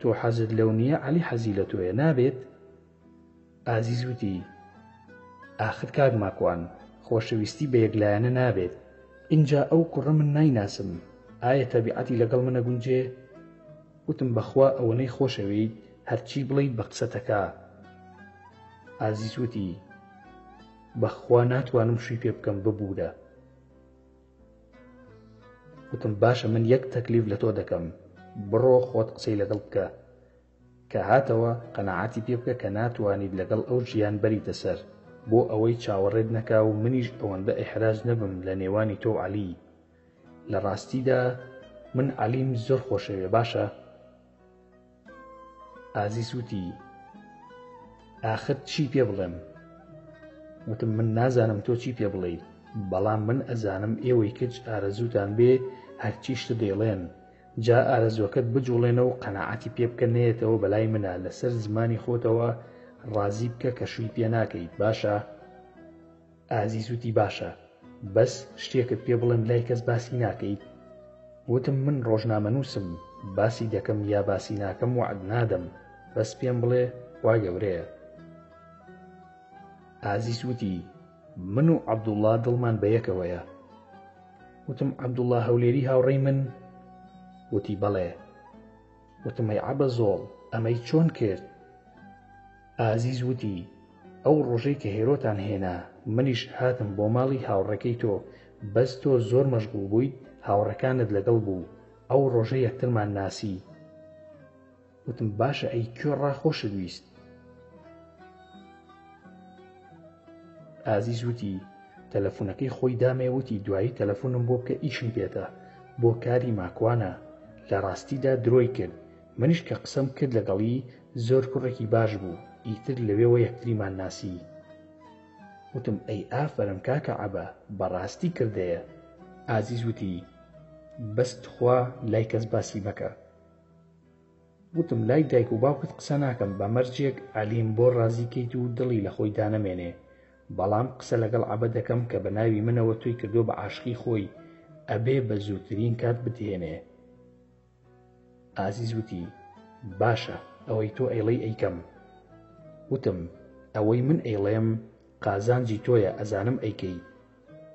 تۆ حەزت لەو نییە عەلی حەزی لە تۆیە نابێت؟ ئازیز وتی ئاخر کاک ماکوان، خۆشەویستی بە یەکلایەنە نابێت. اینجا ئەو کوڕە من نایناسم، ئایا تەبیعەتی لەگەڵ منە گونجێ؟ وتم بەخوا ئەوەنەی خۆشەویت هەرچی بڵیت بە قسەتەکە. ئازیز وتی بەخوا ناتوانم شووی پێ بکەم ببوورە. وتم باشە من یەک تەکلیف لە تۆ دەکەم، بڕۆ خۆت قسەی لەگەڵ بکە کە هاتەوە قەناعەتی پێ بکە کە ناتوانیت لەگەڵ ئەو ژیان بەریتە سەر بۆ ئەوەی چاوەڕێت نەکا و منیش ئەوەندە ئیحراج نەبم لە نێوانی تۆ عەلی. لە ڕاستیدا من عەلیم زۆر خۆشەوێ باشە؟ ئازیز وتی ئاخر چی پێ بڵێم؟ وتم من نازانم تۆ چی پێ بڵێیت، بەڵام من ئەزانم ئێوەی کچ ئارەزووتان بێ هەرچی شتە دەیڵێن، جا ئارەزوەکەت بجوڵێنە و قەناعەتی پێ بکە نێتەوە بەلای منە لەسەر زمانی خۆتەوە ڕازی بکە کە شووی پێ ناکەیت باشە؟ ئازیز وتی باشە، بەس شتێکت پێ بڵێم لای کەس باسی ناکەیت. وتم من ڕۆژنامەنووسم، باسی دەکەم یا باسی ناکەم وعد نادەم، بەس پێم بڵێ وا گەورەیە. ئازیز وتی من و عەبدوڵڵا دڵمان بەیەکەوەیە. وتم عەبدوڵڵا هەولێری هاوڕێی من؟ وتی بەڵێ. وتم ئەی عەبە زۆڵ ئەمەی چۆن کرد؟ ئازیز وتی ئەو ڕۆژەی کە هێرۆتان هێنا منیش هاتم بۆ ماڵی هاوڕەکەی تۆ، بەس تۆ زۆر مەشغوڵ بوویت، هاوڕەکانت لەگەڵ بوو، ئەو ڕۆژە یەکترمان ناسی. وتم باشە ئەی کوێ ڕاخۆشت ویست؟ ئازیز وتی تەلەفۆنەکەی خۆی دامێ، وتی دوایی تەلەفۆنم بۆ بکە ئیشم پێێتە، بۆ کاری ماکوانە، لە ڕاستیدا درۆی کرد، منیش کە قسەم کرد لەگەڵی زۆر کوڕێکی باش بوو، ئیتر لەوێەوە یەکتریمان ناسی. وتم ئەی ئافەرم کاکە عەبە بەڕاستی کردەیە. ئازیز وتی بەست خوا لای کەس باسی مەکە. وتم لای دایک و باوکت قسە ناکەم، بە مەرجێک عەلیم بۆ ڕازی کەیت و دڵی لە خۆی دانەمێنێ، بەڵام قسە لەگەڵ عەبە دەکەم کە بە ناوی منەوە تۆی کردو بە عاشقی خۆی، ئەبێ بە زووترین کات بتهێنێ. ئازیز وتی باشە ئەوەی تۆ ئەیڵەی ئەیکەم. وتم ئەوەی من ئەیڵێم قازانجی تۆیە، ئەزانم ئەیکەی.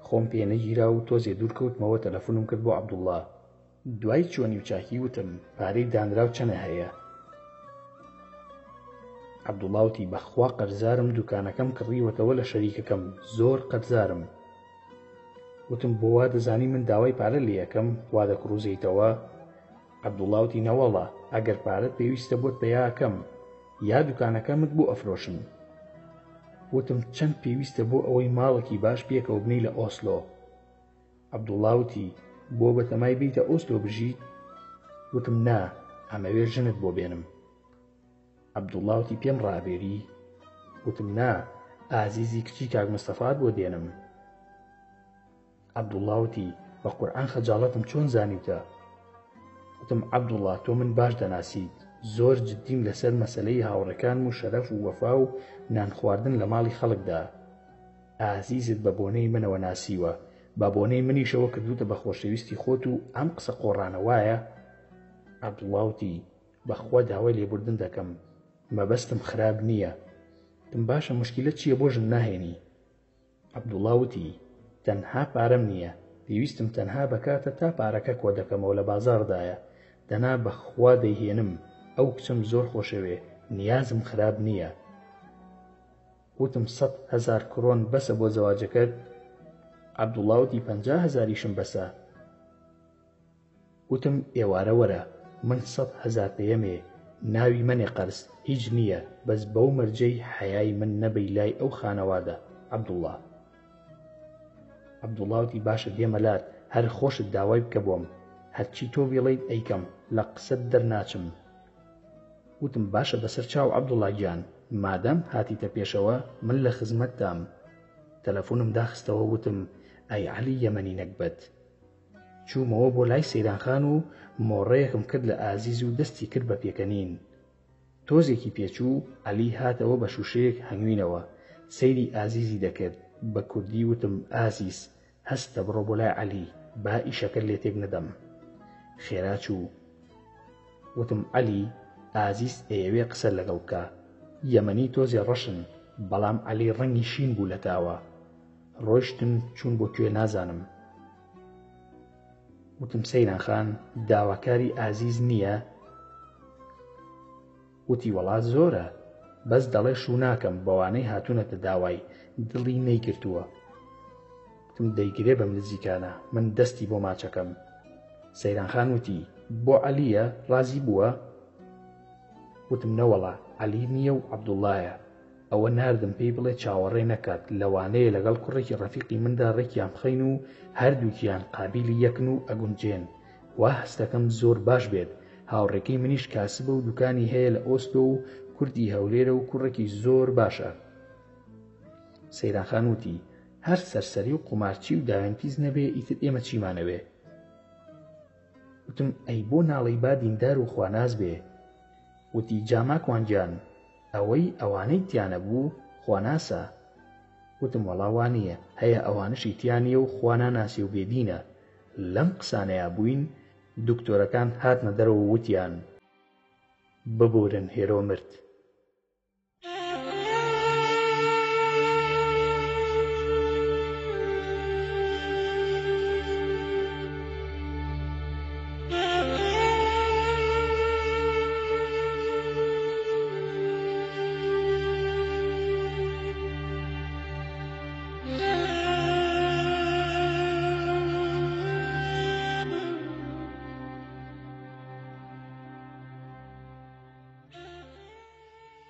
خۆم پێ نەگیرا و تۆزێ دوورکەوتمەوە تەلەفۆنم کرد بۆ عەبدوڵڵا. دوای چۆنی و چاکی وتم پارەی دانراو چەنە هەیە؟ عەبدوڵڵا وتی بەخوا قەرزارم، دوکانەکەم کڕیوەتەوە لە شەریکەکەم، زۆر قەرزارم. وتم بۆ وا دەزانی من داوای پارە لێ یەکەم وا دەکڕوزەیتەوە؟ عەبدوڵڵا وتی نەوەڵڵا ئەگەر پارەت پێویستە بۆت بەیاکەم یا دوکانەکەمت بۆ ئەفرۆشم. وتم چەند پێویستە بۆ ئەوەی ماڵێکی باش پێکەوە بنەی لە ئۆسلۆ؟ عەبدوڵڵا وتی بۆ بەتەمای بیتە ئۆسلۆ بژیت؟ وتم نا ئەمەوێ ژنت بۆ بێنم. عەبدوڵڵا وتی پێم ڕابێری؟ وتم نا ئازیزی کچی کاک مستەفات بۆ دێنم. عەبدوڵڵا وتی بە قورئان خەجاڵەتم چۆن زانیوتە؟ وتم عەبدوڵڵا تۆ من باش دەناسیت، زۆر جددیم لەسەر مەسەلەی هاوڕەکانم و شەرەف و وەفا و نان خواردن لە ماڵی خەڵکدا. ئازیزت بە بۆنەی منەوە ناسیوە، بە بۆنەی منیشەوە کردوتە بە خۆشەویستی خۆت و ئەم قسە قۆڕانە وایە؟ عەبدوڵڵا وتی بەخوا داوای لێبوردن دەکەم، مەبەستم خراب نییە. تم باشە مشکلە چییە بۆ ژن ناهێنی؟ عەبدوڵڵا وتی تەنها پارەم نییە، پێویستم تەنها بکاتە تا پارەکە کۆ دەکەمەوە لە بازاڕدایە، دەنا بەخوا دەیهێنم، ئەو کچم زۆر خۆشەوێ، نیازم خراب نییە. وتم 100,000 کڕۆن بەسە بۆ زەواجەکەت؟ عەبدوڵڵا وتی 50,000یشم بەسە. وتم ئێوارە وەرە من 100,000 پێیەمێ، ناوی منێ قەرز هیچ نییە، بەس بەو مەرجەی حەیای من نەبەی لای ئەو خانەوادە. عەبدوڵڵا وتی باشە دێمەلات، هەر خۆشت داوای بکە بۆم، هەرچی تۆ بێڵێیت ئەیکەم، لە قسەت دەرناچم. وتم باشە بەسەر چاو عەبدوڵڵا گیان، مادام هاتیتە پێشەوە من لە خزمەتتام. تەلەفۆنم داخستەوە وتم ئەی عەلی یەمەنی نەکبەت. چوومەوە بۆ لای سەیرانخان و مۆڕەیەکم کرد لە ئازیز و دەستی کرد بە پێکەنین. تۆزێکی پێچوو عەلی هاتەوە بە شوشەیەک هەنگوینەوە، سەیری ئازیزی دەکرد. بە کوردی وتم ئازیز هەستە بڕۆ بۆ لای عەلی، با ئیشەکە لێ تێک نەدەم. خێرا چوو. وتم عەلی ئازیز ئەیەوێ قسە لەگەڵ بکە، یەمەنی تۆزێ ڕەشن، بەڵام عەلی ڕەنگی شین بوو لە تاوە. ڕۆیشتن چوون بۆ کوێ نازانم. وتم سەیرانخان داواکاری ئازیز نییە؟ وتی وەڵات زۆرە، بەس دەڵێ شوو ناکەم بەوانەی هاتوونەتە داوای دڵی نەیگرتووە. وتم دەیگرێ بەم نزیکانە من دەستی بۆ ماچەکەم. سەیرانخان وتی بۆ عەلیە ڕازی بووە؟ وتم نەوەڵا عەلی نییە و عەبدوڵڵایە. ئەوە ناردم پێی بڵێ چاوەڕێ نەکات لەوانەیە لەگەڵ کوڕێکی ڕەفیقی مندا ڕێکیان بخەین و هەردووکیان قابیلی یەکن و ئەگونجێن. وا هەستەکەم زۆر باش بێت. هاوڕێکەی منیش کاسبە و دوکانی هەیە لە ئۆسلۆ و کوردی هەولێرە و کوڕێکی زۆر باشە. سەیرانخان وتی هەر سەرسەری و قومارچی و داوێنپیز نەبێ ئیتر ئێمە چیمانەوێ؟ وتم ئەی بۆ ناڵەی با دیندار و خواناز بێ. وتی جاماکوانجان ئەوەی ئەوانەی تیانە بوو خواناسە. وتم وەڵا وانییە هەیە ئەوانشی تیانیە و خوانا ناسی و بێدینە. لەم قسانەیە بووین دکتۆرەکان هاتنە دەرەوە وتیان ببورن هێرۆ مرد.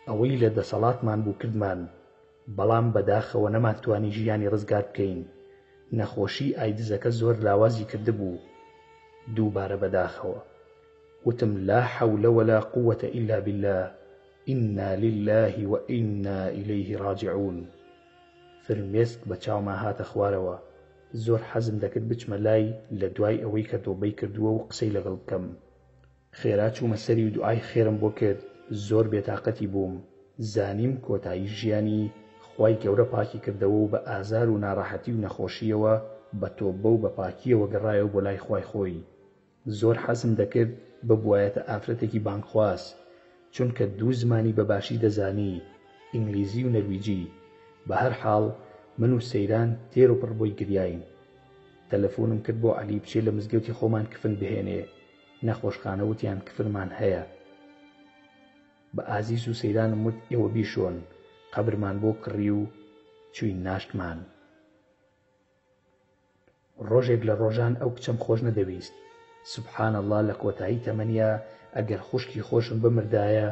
ئەوەی لە دەسەڵاتمان بوو کردمان بەڵام بەداخەوە نەمانتوانی ژیانی ڕزگار بکەین. نەخۆشی ئایدزەکە زۆر لاوازی کردبوو. دووبارە بەداخەوە وتم لا حول ولا قوة إلا بالله إنا لله وإنا إليه راجعون. فرمێسک بە چاوما هاتە خوارەوە. زۆر حەزم دەکرد بچمە لای لە دوای ئەوەی کە تۆبەی کردووە و قسەی لەگەڵ بکەم. خێرا چوومە سەری و دوعای خێرم بۆ کرد. زۆر بێتاقەتی بووم. زانیم کۆتایی ژیانی خوای گەورە پاکی کردەوە و بە ئازار و ناڕەحەتی و نەخۆشیەوە بە تۆبە و بە پاکیەوە گەڕایەوە بۆ لای خوای خۆی. زۆر حەزم دەکرد ببوایەتە ئافرەتێکی بانگخواز چونکە دوو زمانی بەباشی دەزانی ئینگلیزی و نەرویجی. بە هەر حاڵ من و سەیران تێر و پڕ بۆی گریاین. تەلەفۆنم کرد بۆ عەلی بچێ لە مزگەوتی خۆمان کفن بهێنێ. نەخۆشخانە وتیان کفرمان هەیە. بە ئازیز و سەیرانم وت ئێوە بیشۆن قەبرمان بۆ کڕی و چووین ناشتمان. ڕۆژێک لە ڕۆژان ئەو کچەم خۆش نەدەویست. سوبحان الله لە کۆتایی تەمەنیا ئەگەر خوشکی خۆشم بمردایە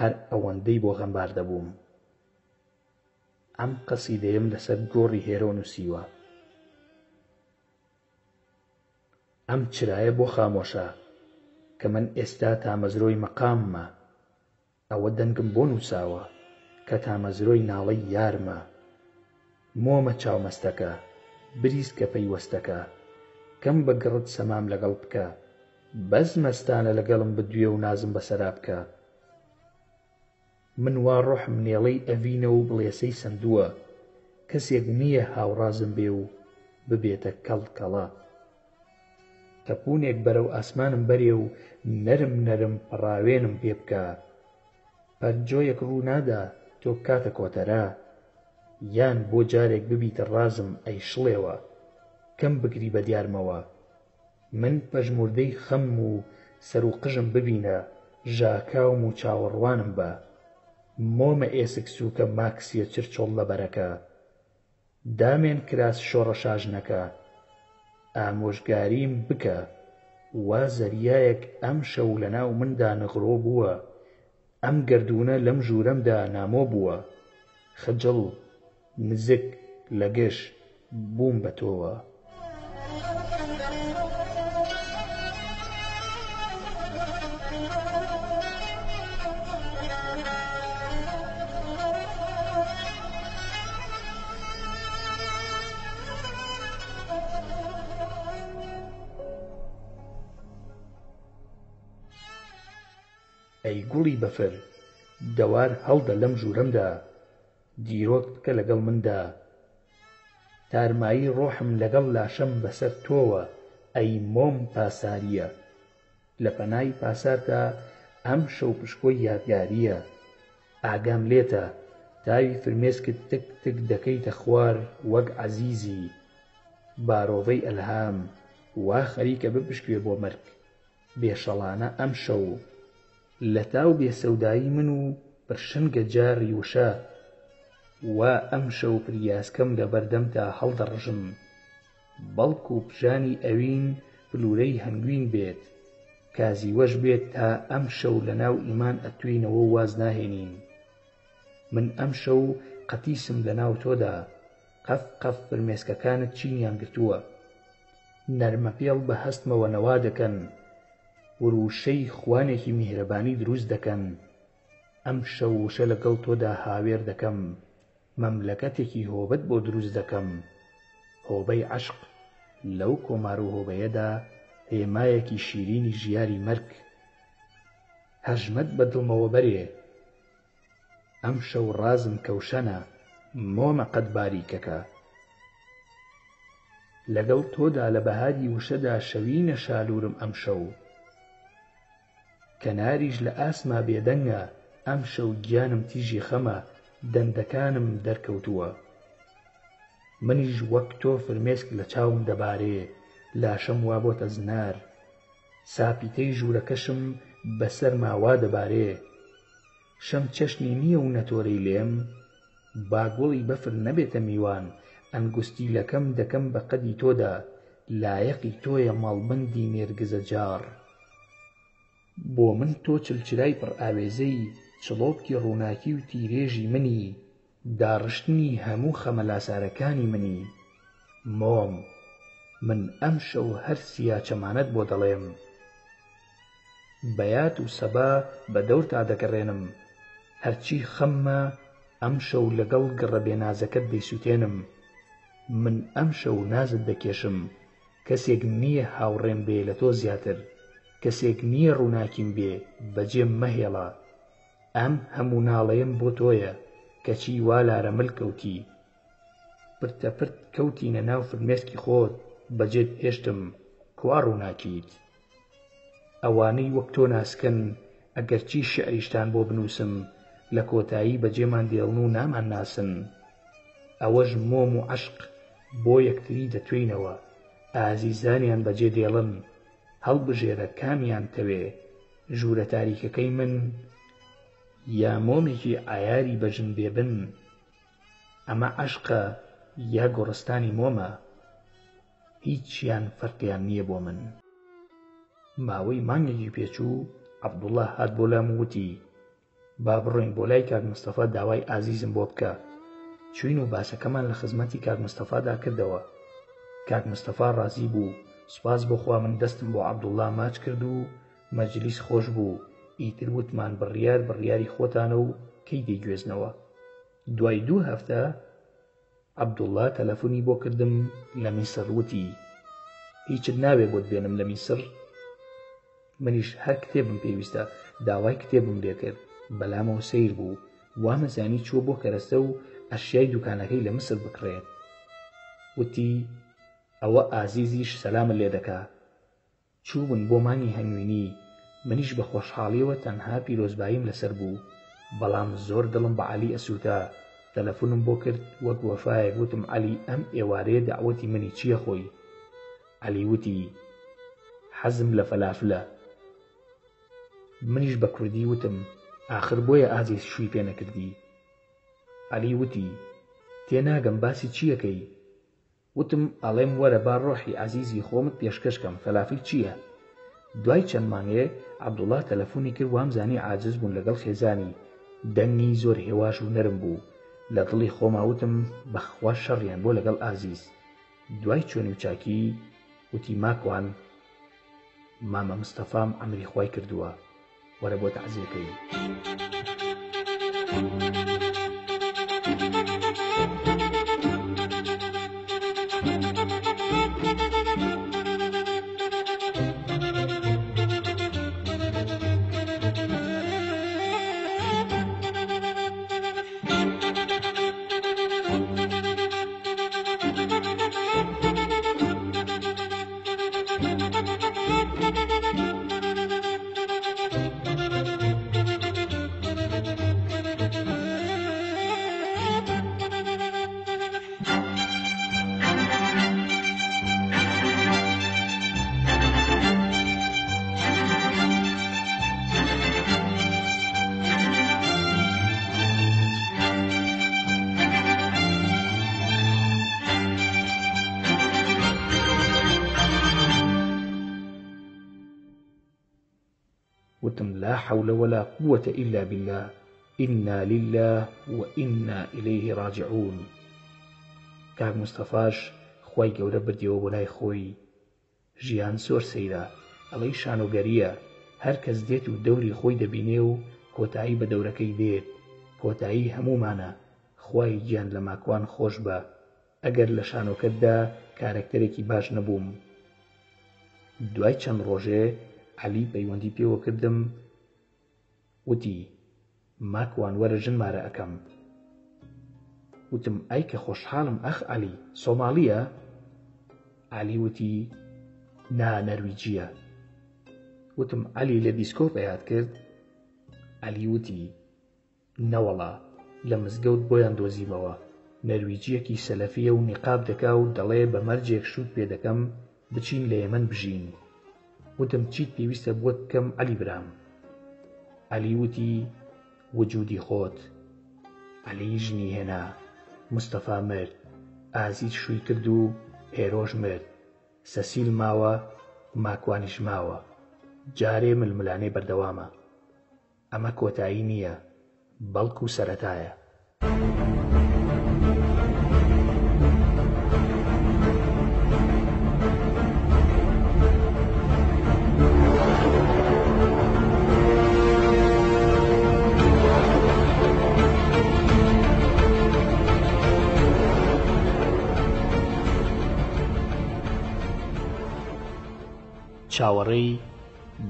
هەر ئەوەندەی بۆ غەمبار دەبووم. ئەم قەسیدەیەم لەسەر گۆڕی هێرۆ نووسیوە. ئەم چرایە بۆ خامۆشە کە من ئێستا تامەزرۆی مەقاممە. ئەوە دەنگم بۆ نووساوە کە تامەزرۆی ناڵەی یارمە. مۆمە چاومەستەکە بریسکە پەیوەستەکە کەم بەگڕت سەمام لەگەڵ بکە. بەس مەستانە لەگەڵم بدوێ و نازم بەسەرا بکە. من وا ڕۆحم نێڵەی ئەڤینە و بڵێسەی سندووە. کەسێک نییە هاوڕازم بێ و ببێتە کەڵکەڵە. تەپوونێک بەرەو ئاسمانم بەرێ و نەرم نەرم پەڕاوێنم پێ بکە. پەرجۆیەک ڕوو نادا تۆ کاتە کۆتەرا. یان بۆ جارێک ببیتە ڕازم ئەی شڵێوە کەم بگری بە دیارمەوە. من پەژموردەی خەم و سەر و قژم ببینە ژاکاوم و چاوەڕوانم بە. مۆمە ئێسک سووکە ماکسیە چرچۆڵ لە بەرەکە. دامێن کراس شۆڕە شاژنەکە. ئامۆژگاریم بکە وا زەریایەک ئەم شەو لەناو مندا نغڕۆ بووە. ئەم گەردوونە لەم ژوورەمدا نامۆ بووە. خجڵ نزک لەگەش بووم بە تۆوە. ئەی گوڵی بەفر دەوار هەڵدە لەم ژوورەمدا. دیرۆک بکە لەگەڵ مندا. تارمایی ڕۆحم لەگەڵ لاشەم بەسەر تۆوە ئەی مۆم پاساریە. لە پەنای پاساردا ئەم شەو پشکۆی یادگاریە. ئاگام لێتە تاوی فرمێسکت تک تک دەکەیتە خوار وەک عەزیزی. بارۆڤەی ئەلهام وا خەریکە بپشکوێ بۆ مەرگ. بێشەڵانە ئەم شەو لە تاو بێسەودایی من و پرشنگە جاری وشە وا ئەم شەو پریاسکەم لە بەردەمدا هەڵدەڕژم بەڵکو و پژانی ئەوین پلورەی هەنگوین بێت کازیوەش بێت تا ئەم شەو لە ناو ئیمان ئەتوێنەوە واز ناهێنین من ئەم شەو قەتیسم لە ناو تۆدا قەف قەف فرمێسکەکانت چینیان گرتووە نەرمە پێڵ بە هەستمەوە نەوا دەکەن وروشەی خوانێکی میهرەبانی دروست دەکەن ئەم شەو وشە لەگەڵ تۆدا هاوێر دەکەم مەملەکەتێکی هۆبەت بۆ دروست دەکەم هۆبەی عەشق لەو کۆمار و هۆبەیەدا هێمایەکی شیرینی ژیاری مەرگ هەژمەت بە دڵمەوە بەرێ ئەم شەو ڕازم کەوشەنە مۆمە قەت باریکەکە لەگەڵ تۆدا لە بەهاری وشەدا شەوینە شالورم ئەم شەو کەناریش لە ئاسما بێدەنگە ئەم شەو گیانم تیژی خەمە دەندەکانم دەرکەوتووە منیش وەک تۆ فرمێسک لە چاوم دەبارێ لاشەم وا بۆتە زنار ساپیتەی ژوورەکەشم بەسەر ماوا دەبارێ شەم چەشنی نییە و نەتۆرەی لێم باگوڵی بەفر نەبێتە میوان ئەنگوستیلەکەم دەکەم بە قەدی تۆدا لایەقی تۆیە ماڵبەندی مێرگزە جار بۆ من تۆ چلچرای پڕ ئاوێزەی چڵۆپکی ڕووناکی و تیرێژی منی داڕشتنی هەموو خەمەلاسارەکانی منی مۆم من ئەم شەو هەر سیا چەمانەت بۆ دەڵێم بەیات و سەبا بە دەور تا دەگەڕێنم هەرچی خەممە ئەم شەو لەگەڵ گڕەبێنازەکەت دەیسووتێنم من ئەم شەو نازت دەکێشم کەسێک نییە هاوڕێم بێ لە تۆ زیاتر کەسێک نییە ڕووناکیم بێ بەجێم مەهێڵە ئەم هەموو ناڵەیەم بۆ تۆیە کەچی وا لارەمل کەوتی پرتەپرت کەوتینە ناو فرمێسکی خۆت بەجێت هێشتم کوا ڕووناکیت ئەوانەی وەک تۆ ناسکەن ئەگەرچی شعریشتان بۆ بنووسم لە کۆتایی بەجێمان دێڵن و نامان ناسن ئەوەش مۆم و عەشق بۆ یەکتری دەتوێنەوە ئازیزانیان بەجێ دێڵن هەڵبژێرە کامیان تەوێ ژوورە تاریکەکەی من یا مۆمێکی ئایاری بەژن بێبن ئەمە عەشقە یا گۆڕستانی مۆمە هیچیان فەرقیان نییە بۆ من ماوەی مانگێکی پێچوو عەبدوڵڵا هات بۆ لام وتی با بڕۆین بۆ لای کاک مستەفا داوای ئازیزم بۆ بکە چوین و باسەکەمان لە خزمەتی کاک مستەفادا کردەوە کاک مستەفا ڕازی بوو سوپاس بۆخوا من دەستم بۆ عەبدوڵڵا ماچ کرد و مەجلیس خۆش بوو ئیتر وتمان بڕیاری خۆتانە و کەی دەیگوێزنەوە دوای 2 هەفتە عەبدوڵڵا تەلەفۆنی بۆ کردم لە میسر وتی هیچت ناوێ بۆت بێنم لە میسر منیش هەر کتێبم پێویستە داوای کتێبم لێ کرد بەلامەوە سەیر بوو وامەزانی چووە بۆ کەرەستە و ئەشیای دوکانەکەی لە مسر بکڕێت وتی ئەوە ئازیزیش سەلامە لێ دەکا چوون بۆ مانگی هەنوێنی منیش بە خۆشحاڵیەوە تەنها پیرۆزباییم لەسەر بوو بەڵام زۆر دڵم بە عەلی ئەسووتا تەلەفۆنم بۆ کرد وەک وەفایەک وتم عەلی ئەم ئێوارەیە داوەتی منی چییە خۆی عەلی وتی حەزم لە فەلافلە منیش بە کوردی وتم ئاخر بۆیە ئازیز شووی پێ نەکردی عەلی وتی تێناگەم باسی چیەکەی وتم ئەڵێم وەرە با ڕۆحی عەزیزی خۆمت پێشکەشکەم فەلافل چییە دوای چەند مانگێ عەبدوڵڵا تەلەفۆنی کرد وامزانی عاجز بوون لەگەڵ خێزانی دەنگی زۆر هێواش و نەرم بوو لە دڵی خۆما وتم بەخوا شەڕیان بۆ لەگەڵ ئازیز دوای چۆنی و چاکی وتی ماکوان مامە مستەفام ئەمری خوای کردووە وەرە بۆ تەعزیەکەی وتم لا حول ولا قوة إلا بالله إنا لله وإنا إليه راجعون. کاک مستەفاش خوای گەورە بردیەوە بۆ لای خۆی. ژیان زۆر سەیرە، ئەڵەی شانۆگەریە، هەر کەس دێت و دەوری خۆی دەبینێ و کۆتایی بە دەورەکەی دێت. کۆتایی هەمومانە. خوای گیان لە ماکوان خۆش بە. ئەگەر لە شانۆکەتدا کارکتەرێکی باش نەبووم. دوای چەند ڕۆژێ عەلی پەیوەندی پێوە کردم، وتی ماکوان وەرە ژنمارە ئەەکەم. وتم ئای کە خۆشحاڵم ئەخ عەلی، سۆماڵیە؟ عەلی وتی نا، نەرویجیە. وتم عەلی لە دیسکۆ پەیات کرد؟ عەلی وتی نەوەڵا، لە مزگەوت بۆیان دۆزیمەوە. نەرویجیەکی سەلەفیە و نیقاب دەکا و دەڵێ بە مەرجێک شوت پێ دەکەم بچین لە یەمەن بژین. وتم چیت پێویستە بۆت بکەم عەلی برام؟ عەلی وتی وجودی خۆت. عەلی ژنی هێنا، مستەفا مرد، ئازیز شووی کرد و هێرۆژ مرد، سەسیل ماوە، ماکوانیش ماوە. جارێ ململانەی بەردەوامە. ئەمە کۆتایی نییە، بەڵکو سەرەتایە. چاوەڕێی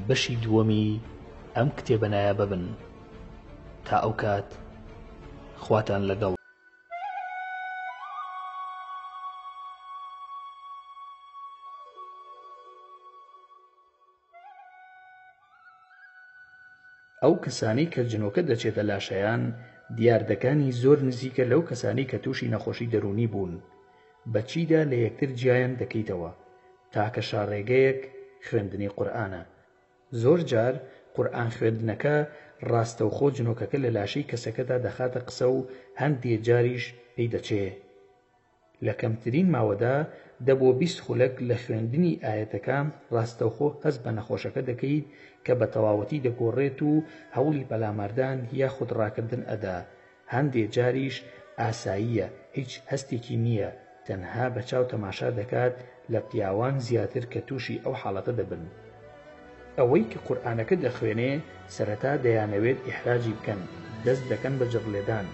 بەشی دووەمی ئەم کتێبەنایە ببن. تا ئەو کات خواتان لەگەڵ. ئەو کەسانی کە جنۆکە دەچێتە لاشەیان دیاردەکانی زۆر نزیکە لەو کەسانی کە تووشی نەخۆشی دەرونی بوون. بەچیدا لە یەکتر جیایان دەکەیتەوە تاکە شاڕێگەیەک خوێندنی قورئانە. زۆر جار قورئان خوێندنەکە ڕاستەوخۆ جنۆکەکە لە لاشەی کەسەکەدا دەخاتە قسە و هەندێ جاریش پێی دەچێ. لە کەمترین ماوەدا 10-20 خولەک لە خوێندنی ئاەتەکە ڕاستەوخۆ هەست بە نەخۆشەکە دەکەیت کە بە تەواوەتی دەگۆڕێت و هەوڵی پەلاماردان یاخود ڕاکردن ئەدا. هەندێ جاریش ئاساییە، هیچ هەستێکی نییە، تەنها بە چاو تەماشا دەکات لە پیاوان زیاتر کە تووشی ئەو حاڵەتە دەبن. ئەوەی کە قورئانەکە دەخوێنێ سەرەتا دەیانەوێت ئیحراجی بکەن، دەست دەکەن بە جڕلێدان.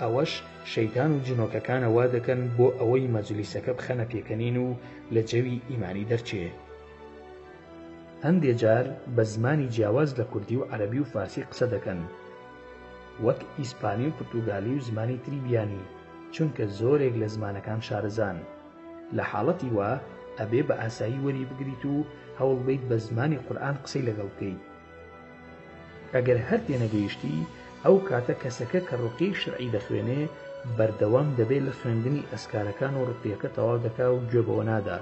ئەوەش شەیتان و جنۆکەکانە وا دەکەن بۆ ئەوەی مەجلیسەکە بخەنە پێکەنین و لە جەوی ئیمانی دەرچێ. هەندێ جار بە زمانی جیاواز لە کوردی و عەرەبی و فارسی قسە دەکەن، وەک ئیسپانی و پورتوگالی و زمانی تری بیانی، چونکە زۆرێک لە زمانەکان شارەزان. لە حاڵەتی وا ئەبێ بە ئاسایی وەری بگریت و هەوڵ بیت بە زمانی قورئان قسەی لەگەڵ بکەیت. ئەگەر هەر تێنەگەیشتی ئەو کاتە کەسەکە کە ڕوقیەی شەرعی دەخوێنێ بەردەوام دەبێت لە خوێندنی ئەسکارەکان و ڕوقیەکە تەواو دەکا و گوێ بەوە نادا.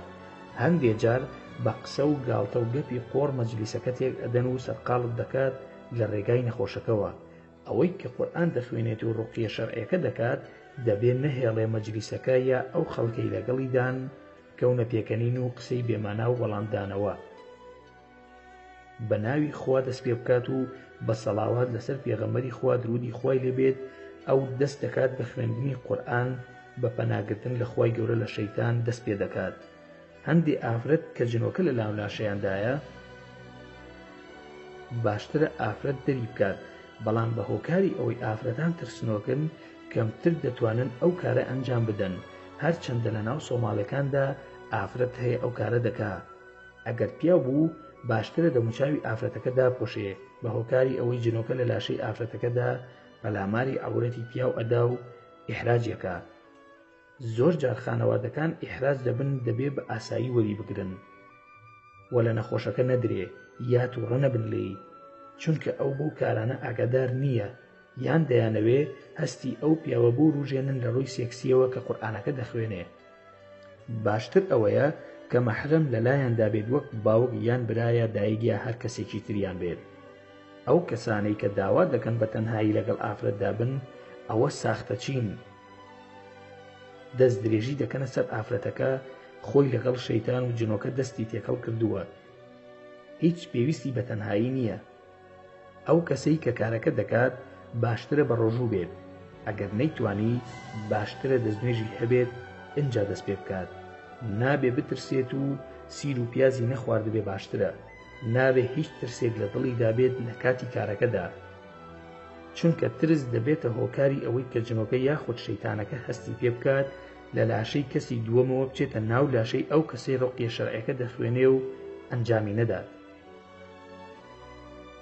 هەندێ جار بە قسە و گاڵتە و گەپی قۆڕ مەجلیسەکە تێک ئەدەن و سەرقاڵت دەکات لە ڕێگای نەخۆشەکەوە. ئەوەی کە قورئان دەخوێنێت و ڕوقیە شەرعیەکە دەکات دەبێت نەهێڵێ مەجلیسەکە یا ئەو خەڵکەی لەگەڵیدان کەونە پێکەنین و قسەی بێمانا و وەڵامدانەوە. بە ناوی خوا دەست پێ بکات و بە سەڵاوات لەسەر پێغەمبەری خوا درودی خوای لێبێت. ئەو دەست دەکات بە خوێندنی قورئان، بە پەناگرتن لە خوای گەورە لە شەیتان دەست پێ دەکات. هەندێ ئافرەت کە جنۆکە لە لاولاشەیاندایە باشترە ئافرەت دەری بکات، بەڵام بە هۆکاری ئەوەی ئافرەتان ترسنۆکن کەمتر دەتوانن ئەو کارە ئەنجام بدەن. هەرچەندە لە ناو سۆماڵەکاندا ئافرەت هەیە ئەو کارە دەکا. ئەگەر پیا بوو باشترە دەموچاوی ئافرەتەکە داپۆشێ، بە هۆکاری ئەوەی جنۆکە لە لاشەی ئافرەتەکەدا پەلاماری عەورەتی پیاو ئەدا و ئیحراجەکە. زۆر جار خانەوادەکان ئیحراج دەبن دەبێ بە ئاسایی وەری بگرن و لە نەخۆشەکە نەدرێ یا تووڕە نەبن لێی، چونکە ئەو بەو کارانە ئاگادار نییە، یان دەیانەوێ هەستی ئەو پیاوە بۆ ڕوژێنن لە ڕووی سێکسیەوە کە قورئانەکە دەخوێنێ. باشتر ئەوەیە کە مەحرەم لەلایەندا بێت، وەک باوک یان برایە دایک یا هەر کەسێکی تریان بێت. ئەو کەسانەی کە داوا دەکەن بە تەنهایی لەگەڵ ئافرەتدا بن ئەوە ساختەچین، دەست درێژی دەکەنە سەر ئافرەتەکە، خۆی لەگەڵ شەیتان و جنۆکە دەستی تێکەڵ کردووە. هیچ پێویستی بە تەنهایی نییە. ئەو کەسەی کە کارەکە دەکات باشترە بە ڕۆژوو بێت، ئەگەر نەیتوانی باشترە دەستنوێژی هەبێت ئینجا دەست پێ بکات. نابێ بترسێت و سیر و پیازی نەخواردبێ باشترە. نابێ هیچ ترسێک لە دڵیدا بێت لە کاتی کارەکەدا، چونکە ترس دەبێتە هۆکاری ئەوەی کە جنۆکە یاخود شەیتانەکە هەستی پێ بکات لە لاشەی کەسی دووەمەوە بچێتە ناو لاشەی ئەو کەسەی ڕۆقیە شەرعیەکە دەخوێنێ و ئەنجامی نەدات.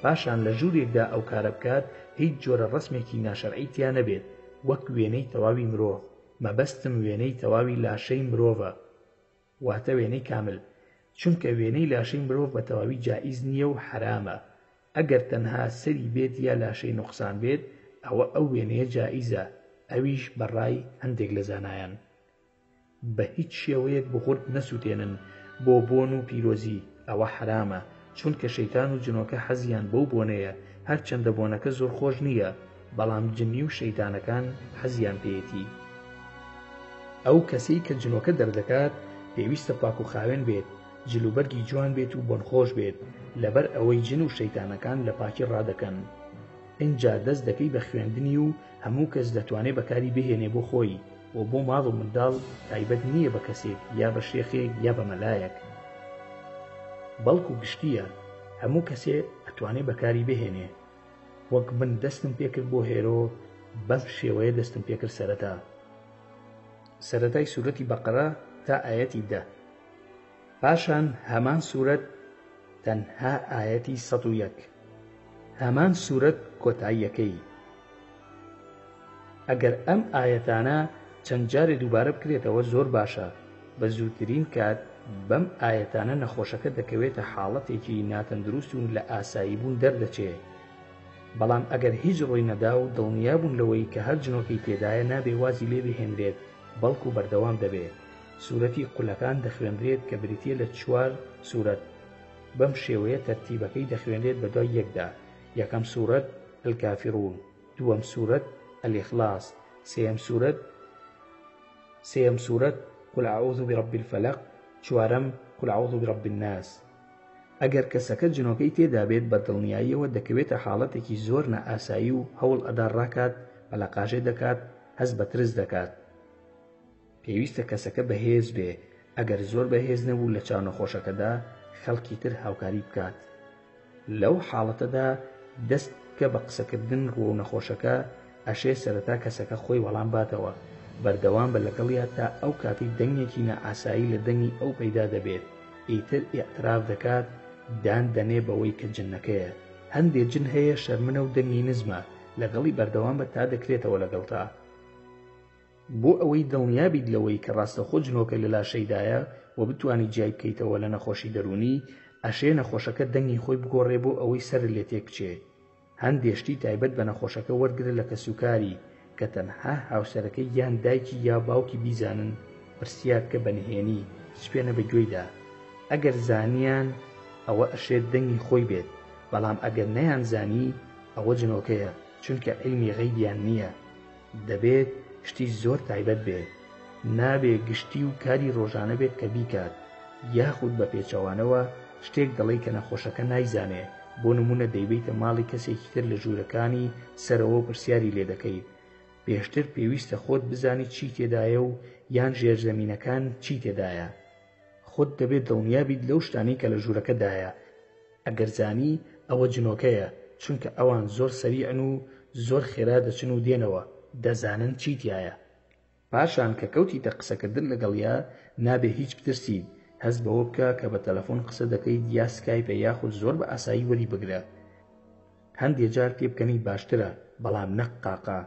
پاشان لە ژوورێکدا ئەو کارە بکات هیچ جۆرە ڕسمێکی ناشەرعی تیا نەبێت، وەک وێنەی تەواوی مرۆڤ. مەبەستم وێنەی تەواوی لاشەی مرۆڤە، واتە وێنەی کامل، چونکە وێنەی لاشەی مرۆڤ بە تەواوی جائیز نییە و حرامە. ئەگەر تەنها سەری بێت یا لاشەی نوقسان بێت ئەوە ئەو وێنەیە جائیزە، ئەویش بەڕای هەندێک لە زانایان. بە هیچ شێوەیەک بخورد نەسووتێنن بۆ بۆن و پیرۆزی، ئەوە حرامە، چونکە شەیتان و جنۆکە حەزیان بەو بۆنەیە، هەرچەندە بۆنەکە زۆر خۆش نییە، بەڵام جنی و شەیتانەکان حەزیان پێیەتی. ئەو کەسەی کە جنۆکە دەردەکات پێویستە پاک و خاوێن بێت، جلوبەرگی جوان بێت و بۆنخۆش بێت، لەبەر ئەوەی جن و شەیتانەکان لە پاکی ڕادەکەن. ئینجا دەست دەکەی بە خوێندنی و هەموو کەس دەتوانێت بەکاری بهێنێ بۆ خۆی و بۆ ماڵ و منداڵ تایبەت نییە بە کەسێک یا بە شێخێک یا بە مەلایەک، بەڵکو گشتیە هەموو کەسێ ئەتوانێت بەکاری بهێنێ. وەک من دەستم پێکرد بۆ هێرۆ، بەم شێوەیە دەستم پێکرد سەرەتا. سەرەتای سوورەتی بەقەرە تا ئایەتی 10. پاشان هەمان سوورەت تەنها ئایەتی 101. هەمان سوورەت کۆتاییەکەی. ئەگەر ئەم ئایەتانە چەند جارێ دووبارە بکرێتەوە زۆر باشە. بە زووترین کات بەم ئایەتانە نەخۆشەکە دەکەوێتە حاڵەتێکی ناتەندروست و لە ئاسایی بوون دەردەچێت. بەڵام ئەگەر هیچ ڕۆی نەدا و دڵنیابوون لەوەی کە هەر جنۆکەی تێدایە نابێ وازی لێ بهێنرێت، بەڵکو بەردەوام دەبێت. سوورەتی قولەکان دەخوێنرێت کە بریتیە لە 4 سوورەت. بەم شێوەیە تەرتیبەکەی دەخوێنرێت بە دوای یەکدا. یەکەم سوورەت الکافرون، دووەم سوورەت الإخلاص، سێەم سوورەت قل أعوذ برب الفلق، چوارەم قل أعوذ برب الناس. ئەگەر کەسەکە جنۆکەی تێدا بێت بە دڵنیاییەوە دەکەوێتە حاڵەتێکی زۆر نەئاسایی و هەوڵ ئەدا ڕاکات، بەلاقاژێ دەکات، هەز بە ترس دەکات. پێویستە کەسەکە بەهێز بێ. ئەگەر زۆر بەهێز نەبوو لە چاو نەخۆشەکەدا خەڵکی تر هاوکاری بکات. لەو حاڵەتەدا دەست کە بە قسەکردن ڕوو و نەخۆشەکە ئەشێ سەرەتا کەسەکە خۆی وەڵام باتەوە، بەردەوام بە لەگەڵیا تا ئەو کاتی دەنگێکی نەئاسایی لە دەنگی ئەو پەیدا دەبێت. ئیتر ئیعتراف دەکات، دان دەنێ بەوەی کە جنەکەیە. هەندێک جن هەیە شەرمنە و دەنگی نزمە، لەگەڵی بەردەوام بە تا دەکرێتەوە لەگەڵتا. بۆ ئەوەی دڵنیابیت لەوەی کە ڕاستەخۆ جنۆکە لە لاشەیدایە و بتوانی جای بکەیتەوە لە نەخۆشی دەرونی، ئەشێ نەخۆشەکە دەنگی خۆی بگۆڕێ بۆ ئەوەی سەر لێ تێک بچێ. هەندێشتی تایبەت بە نەخۆشەکە وەرگرە لە کەسوکاری کە تەنها هاوسەرەکەی یان دایکی یا باوکی بیزانن، پرسیار کە بەنهێنی سپێنە بەگوێیدا. ئەگەر زانیان ئەوە ئەشێت دەنگی خۆی بێت، بەڵام ئەگەر نەیان زانی ئەوە جنۆکەیە، چونکە عیلمی غەیبیان نییە. دەبێت شتی زۆر تایبەت بێت، نابێ گشتی و کاری ڕۆژانە بێت کە بیکات، یاخود بە پێچەوانەوە شتێک دەڵێ کە نەخۆشەکە نایزانێ. بۆ نمونە دەیبیتە ماڵی کەسێکی تر لە ژوورەکانی سەرەوە پرسیاری لێ دەکەیت. پێشتر پێویستە خۆت بزانی چی تێدایە و یان ژێرزەمینەکان چی تێدایە. خۆت دەبێت دڵنیابیت لەو شتانەی کە لە ژوورەکەدایە. ئەگەر زانی ئەوە جنۆکەیە، چونکە ئەوان زۆر سەریعن و زۆر خێرا دەچن و دێنەوە، دەزانن چی تایە. پاشان کە کەوتیتە قسەکردن لەگەڵیا، نابێ هیچ بترسید. هەست بەوە بکە کە بە تەلەفۆن قسە دەکەیت یا سکایپە یاخود زۆر بە ئاسایی وەری بگرە. هەندێک جار تێبکەنی باشترە، بەڵام نەک قاقا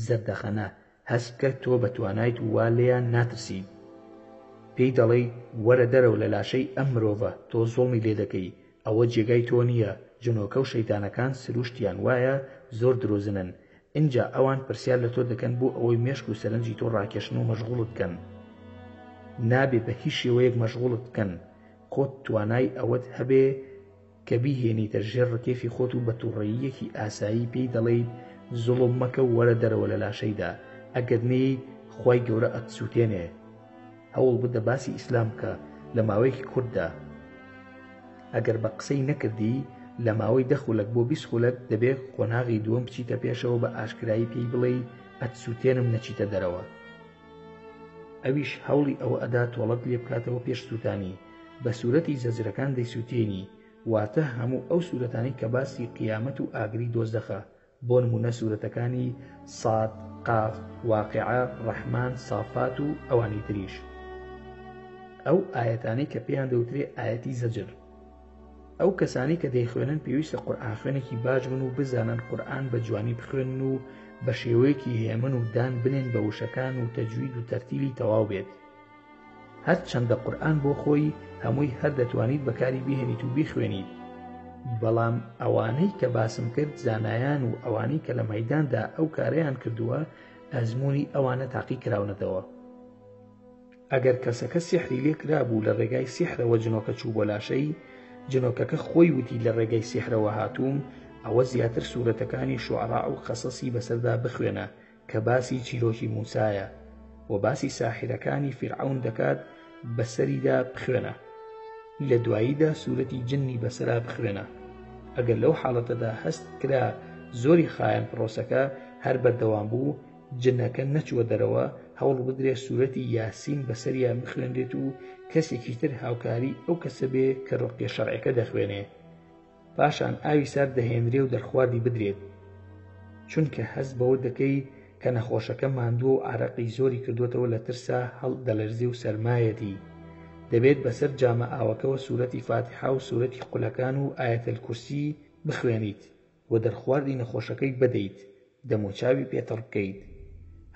زەردەخەنە. هەست بکە تۆ بە توانایت وا لێیان ناترسید. پێی دەڵێی وەرە دەرەوە لە لاشەی ئەم مرۆڤە، تۆ زۆڵمی لێ دەکەی. ئەوە جێگای تۆ نییە. جنۆکە و شەیتانەکان سروشتیان وایە زۆر درۆزنن. اینجا ئەوان پرسیار لە تۆ دەکەن بۆ ئەوەی مێشک و سەرنجی تۆ ڕاکێشن و مەشغوڵت بکەن. نابێ بە هیچ شێوەیەک مەشغوڵت بکەن. خۆت توانای ئەوەت هەبێ کە بیهێنیتە ژێر ڕکێفی خۆت و بە تووڕەییەکی ئاسایی پێی دەڵێیت زوڵم مەکە و وەرە دەرەوە لە لاشەیدا. ئەگەر نەی خوای گەورە ئەتسووتێنێ. هەوڵ بدە باسی ئیسلام بکە لە ماوەیەکی کورتدا. ئەگەر بە قسەی نەکردی لە ماوەی 10 خولەک بۆ 20 خولەک دەبێت قۆناغی دووەم بچیتە پێشەوە بە ئاشکرایی پێی بڵێ ئەتسووتێنم نەچیتە دەرەوە. ئەویش هەوڵی ئەوە ئەدا تۆڵەت لێ بکاتەوە پێش سووتانی، بە سوورەتی زەجرەکان دەیسووتێنی، واتە هەموو ئەو سوورەتانی کە باسی قیامەت و ئاگری دۆزدەخە، بۆ نمونە سوورەتەکانی ساد، قاف، واقعە، ڕەحمان، سافات و ئەوانی تریش. ئەو ئاەتانەی کە پێیان دەوترێ ئاەتی زەجر. ئەو کەسانی کە دەیخوێنن پێویستە قورئان خوێنێکی باش بن و بزانن قورئان بە جوانی بخوێنن و بە شێوەیەکی هێمن و دان بنێن بە وشەکان و تەجوید و تەرتیلی تەواو بێت. هەر چەندە قورئان بۆ خۆی هەمووی هەر دەتوانیت بەکاری بهێنیت و بیخوێنیت، بەڵام ئەوانەی کە باسم کرد زانایان و ئەوانەی کە لە مەیداندا ئەو کارەیان کردووە ئەزموونی ئەوانە تاقی کراونەتەوە. ئەگەر کەسەکە سیحری لێ کرابوو لە ڕێگای سیحرەوە جنۆکە چوو بۆ لاشەی، جنۆکەکە خۆی وتی لە ڕێگەی سیحرەوە هاتووم، ئەوە زیاتر سوورەتەکانی شوعرا و قەسەسی بەسەردا بخوێنە کە باسی چیرۆکی موسایە و باسی ساحرەکانی فیرعەون دەکات بەسەریدا بخوێنە، لە دواییدا سوورەتی جنی بەسەرا بخوێنە. ئەگەر لەو حاڵەتەدا هەست کرا زۆری خایەن پرۆسەکە هەر بەردەوام بوو، جنەکە نەچوە دەرەوە، هەوڵ بدرێت سوورەتی یاسین بەسەریان بخوێنرێت و کەسێکی تر هاوکاری ئەو کەسە بێ کە ڕوقیە شەرعیەکە دەخوێنێ، پاشان ئاوی سارد دەهێنرێ و دەرخواردی بدرێت، چونکە هەست بەوە دەکەی کە نەخۆشەکە ماندووە و ئارەقی زۆری کردوێتەوە لە ترسا هەڵ دەلەرزێ و سەرمایەتی. دەبێت بەسەر جامە ئاوەکەوە سوورەتی فاتحە و سوورەتی قولەکان و ئایەتەل کورسی بخوێنیت و دەرخواردی نەخۆشەکەی بدەیت، دەموچاوی پێتڕ بکەیت.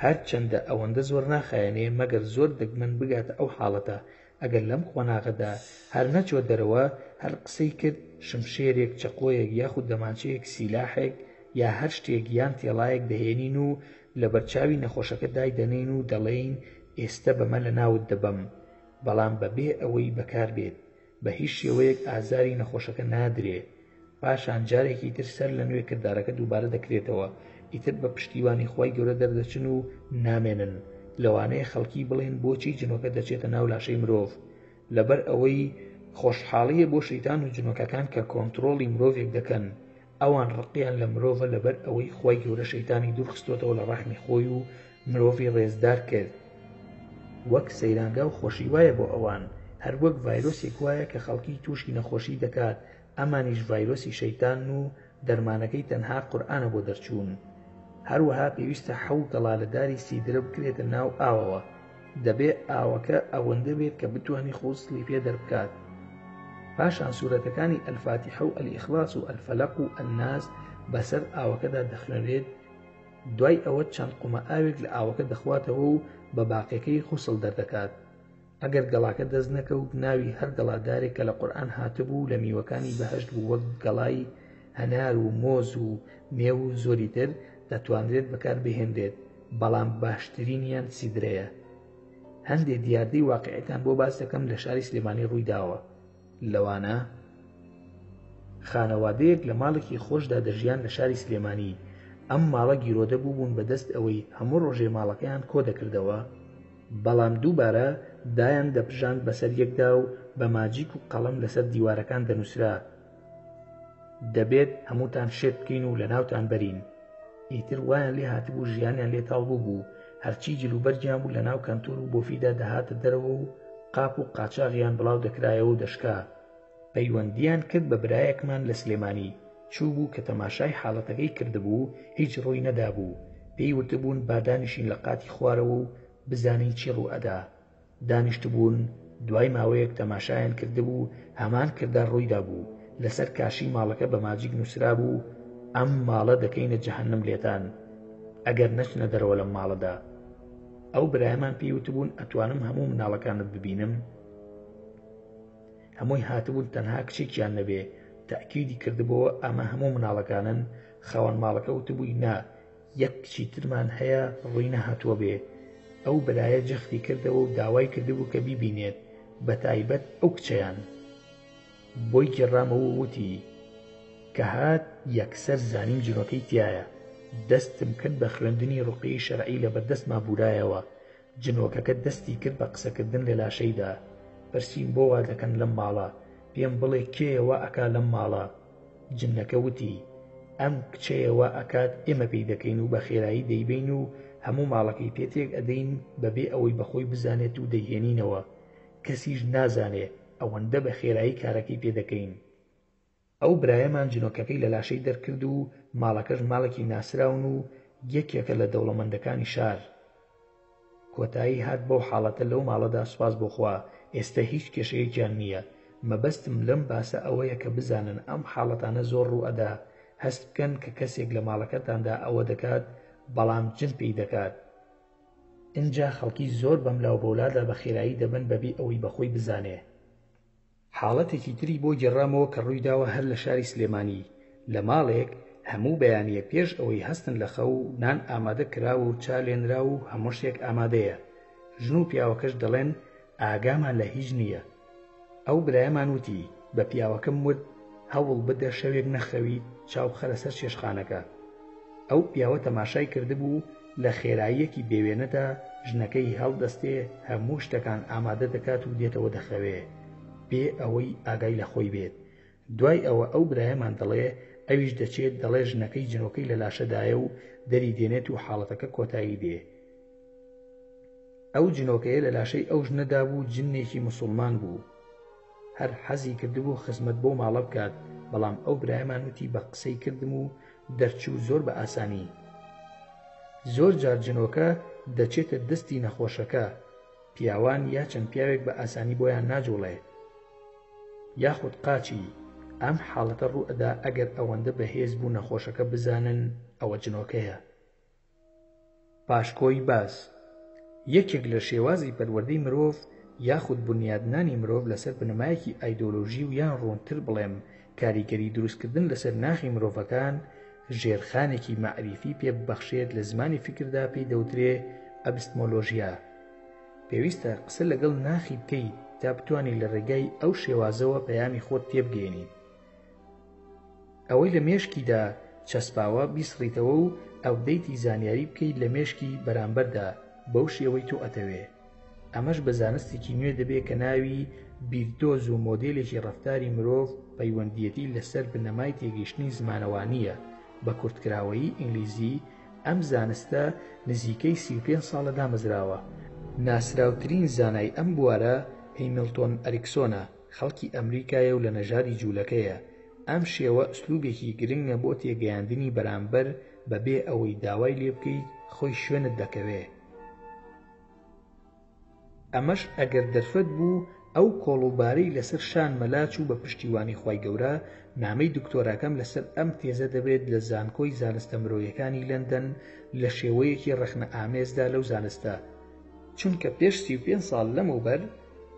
هەر چەندە ئەوەندە زۆر ناخایەنێ مەگەر زۆر دەگمەن بگاتە ئەو حاڵەتە. ئەگەر لەم خۆناغەدا هەر نەچوە دەرەوە، هەر قسەی کرد شمشێرێک، چەقۆیەک یاخود دەمانچەیەک، سیلاحێک یا هەر شتێک یان تێڵایەک دەهێنین و لە بەرچاوی نەخۆشەکە دای دەنین و دەڵێین ئێستا بەمە لە ناوت دەبەم، بەڵام بەبێ ئەوەی بەکار بێت، بە هیچ شێوەیەک ئازاری نەخۆشەکە نادرێ. پاشان جارێکی تر سەر لە نوێ کردارەکە دووبارە دەکرێتەوە، ئیتر بە پشتیوانی خۆی گەورە دەردەچن و نامێنن. لەوانەیە خەڵکی بڵێن بۆچی جنۆکە دەچێتە ناو لاشەی مرۆڤ، لەبەر ئەوەی خۆشحاڵیە بۆ شەیتان و جنۆکەکان کە کۆنتڕۆڵی مرۆڤێک دەکەن. ئەوان ڕقیان لە مرۆڤە لەبەر ئەوەی خۆی گەورە شەیتانی دوورخستۆتەوە لە ڕەحمی خۆی و مرۆڤی ڕێزدار کرد. وەک سەیرانگا و خۆشی وایە بۆ ئەوان، هەر وەک ڤایرۆسێک وایە کە خەڵکی تووشی نەخۆشی دەکات، ئەمانیش ڤایرۆسی شەیتان و دەرمانەکەی تەنها قورئانە بۆ دەرچوون. هەروەها پێویستە 7 گەڵالەداری سیدرە بکرێتە ناو ئاوەوە، دەبێ ئاوەکە ئەوەندە بێت کە بتوانی خۆسڵی پێ دەربکات. پاشان سوورەتەکانی ئەلفاتیحە و ئەلئیخلاس و ئەلفەلەق و ئەنناس بەسەر ئاوەکەدا دەخوێنرێت. دوای ئەوە چەند قومە ئاوێک لە ئاوەکە دەخواتەوە و بە باقیەکەی خوسڵ دەردەکات. ئەگەر گەڵاکە دەست نەکەوت، ناوی هەر گەڵادارێک کە لە قورئان هاتبوو لە میوەکانی بەهەشت بوو، وەک گەڵای هەنار و مۆز و مێو و زۆری تر، دەتوانرێت بەکار بهێنرێت، بەڵام باشترینیان سیدرەیە. هەندێک دیاردەی واقعیەتان بۆ باس دەکەم لە شاری سلێمانی ڕوویداوە. لەوانە خانەوادەیەک لە ماڵێکی خۆشدا دەژیان لە شاری سلێمانی. ئەم ماڵە گیرۆدە بوون بەدەست ئەوەی هەموو ڕۆژێ ماڵەکەیان کۆ دەکردەوە، بەڵام دووبارە دایان دەپژاند بەسەر یەکدا و بە ماجیک و قەڵەم لەسەر دیوارەکان دەنووسرا: دەبێت هەمووتان شێت بکەین و لە ناوتان بەرین. ئیتر وایان لێ هاتبوو ژیانیان لێ تاڵبوو بوو، هەرچی جلوبەرجیان بوو لە ناو کەنتۆر و بۆفیدا دەهاتە دەرەوە و قاپ و قاچاغیان بڵاو دەکرایەوە و دەشکا. پەیوەندیان کرد بە برایەکمان لە سلێمانی، چوو بوو کە تەماشای حاڵەتەکەی کردبوو، هیچ ڕووی نەدابوو. پێی وتبوون با دانیشین لە قاتی خوارەوە و بزانین چی ڕوو ئەدا. دانیشتبوون، دوای ماوەیەک تەماشایان کردبوو، هەمان کردار ڕوویدا بوو. لەسەر کاشی ماڵەکە بە ماجیک نووسرا بوو: ئەم ماڵە دەکەینە جەهەنەم لێتان ئەگەر نەچنە دەرەوە لەم ماڵەدا. ئەو برایەمان پێی وتبوون ئەتوانم هەموو مناڵەکانت ببینم؟ هەمووی هاتبوون تەنها کچێکیان نەبێ. تەئکیدی کردبەوە ئەمە هەموو مناڵەکانن. خاوەن ماڵەکە وتبووی نا، یەک کچی ترمان هەیە ڕووی نەهاتووە بێ. ئەو برایە جەختی کردەوە و داوای کردبوو کە بیبینێت، بە تایبەت ئەو کچەیان. بۆی گێڕامەوە وتی کە هات یەکسەر زانیم جنۆکەی تایە. دەستم کرد بە خوێندنی ڕوقیی شەرعی لە بەردەستما بورایەوە. جنۆکەکە دەستی کرد بە قسەکردن لە لاشەیدا. پرسییم بۆ وا دەکەن لەم ماڵە؟ پێم بڵێ کێوە ئەکا لەم ماڵە. جنەکە وتی ئەم کچەیەوە ئەکات ئێمە پێی دەکەین و بە خێرایی دەیبین و هەموو ماڵەکەی پێتێک ئەدەین بەبێ ئەوەی بەخۆی بزانێت و دەیهێنینەوە، کەسیش نازانێ، ئەوەندە بە خێرایی کارەکەی پێدەکەین. ئەو برایەمان جنۆکەکەی لە لاشەی دەرکرد و ماڵەکەش ماڵێکی ناسراون و یەکێکە لە دەوڵەمەندەکانی شار. کۆتایی هات بەو حاڵەتە لەو ماڵەدا سوپاس بۆخوا، ئێستا هیچ کێشەیەکیان نییە. مەبەستم لەم باسە ئەوەیە کە بزانن ئەم حاڵەتانە زۆر ڕوو ئەدا، هەست بکەن کە کەسێک لە ماڵەکەتاندا ئەوە دەکات بەڵام جن پێی دەکات. ئینجا خەڵکی زۆر بەملاو بەولادا بە خێرایی دەبن بەبێ ئەوەی بەخۆی بزانێ. حاڵەتێکی تری بۆ گێڕامەوە کە ڕوویداوە هەر لە شاری سلێمانی. لە ماڵێک هەموو بەیانیە پێش ئەوەی هەستن لە خەو نان ئامادە کراوە و چا لێنرا و هەموو شتێک ئامادەیە. ژن و پیاوەکەش دەڵێن ئاگامان لە هیچ نییە. ئەو برایەمان وتی بە پیاوەکەم وت هەوڵ بدە شەوێک نەخەویت چاو بخەرە سەر چێشخانەکە. ئەو پیاوە تەماشای کردبوو لە خێراییەکی بێوێنەدا ژنەکەی هەڵدەستێ هەموو شتەکان ئامادە دەکات و دێتەوە دەخەوێ بێ ئەوەی ئاگای لە خۆی بێت. دوای ئەوە ئەو برایەمان دەڵێ ئەویش دەچێت دەڵێ ژنەکەی جنۆکەی لە لاشەدایە و دەری دێنێت و حاڵەتەکە کۆتایی دێ. ئەو جنۆکەیە لە لاشەی ئەو ژنەدا بوو جنێکی موسڵمان بوو. هەر حەزی کردبوو خزمەت بۆ ماڵە بکات، بەڵام ئەو برایەمان وتی بە قسەی کردم و دەرچوو زۆر بە ئاسانی. زۆر جار جنۆکە دەچێتە دەستی نەخۆشەکە، پیاوان یا چەند پیاوێک بە ئاسانی بۆیان ناجوڵێ. یاخود قاچی ئەم حاڵەتە ڕوو ئەدا ئەگەر ئەوەندە بەهێز بوو نەخۆشەکە بزانن ئەوە جنۆکەیە. پاشکۆی باس یەکێک لە شێوازی پەروەردەی مرۆڤ یاخود بنیادنانی مرۆڤ لەسەر بنەمایەکی ئایدۆلۆژی و یان ڕوونتر بڵێم کاریگەری دروستکردن لەسەر ناخی مرۆڤەکان ژێرخانێکی مەعریفی پێ ببەخشێت لە زمانی فکردا پێی دەوترێ ئەبستمۆلۆژیا. پێویستە قسە لەگەڵ ناخی بکەیت تا بتوانێت لە ڕێگای ئەو شێوازەوە پەیامی خۆت تێبگەێنیت. ئەوەی لە مێشکیدا چەسپاوە بیسڕیتەوە و ئەودەیتی زانیاری بکەیت لە مێشکی بەرامبەردا بەو شێوەی تۆ ئەتەوێ. ئەمەش بە زانستێکی نوێ دەبێت کە ناوی بیردۆز و مۆدێلێکی ڕەفتاری مرۆڤ پەیوەندیەتی لەسەر بنەمای تێگەیشتنی زمانەوانیە. بە کورتکراوەیی ئینگلیزی ئەم زانستە نزیکەی 35 ساڵە دامەزراوە. ناسراوترین زانای ئەم بوارە هەیملتۆن ئەریکسۆنە، خەڵکی ئەمریکایە و لە نەژادی جوولەکەیە. ئەم شێوە ئوسلوبێکی گرنگە بۆ تێگەیاندنی بەرامبەر بەبێ ئەوەی داوای لێ بکەیت خۆی شوێنت دەکەوێ. ئەمەش ئەگەر دەرفەت بوو ئەو کۆڵوبارەی لەسەر شان مەلاچ و بە پشتیوانی خوای گەورە نامەی دکتۆراکەم لەسەر ئەم تێزە دەبێت لە زانکۆی زانستە مرۆیەکانی لەندەن لە شێوەیەکی ڕەخنە ئامێزدا لەو زانستە، چونکە پێش 35 ساڵ لەمەوبەر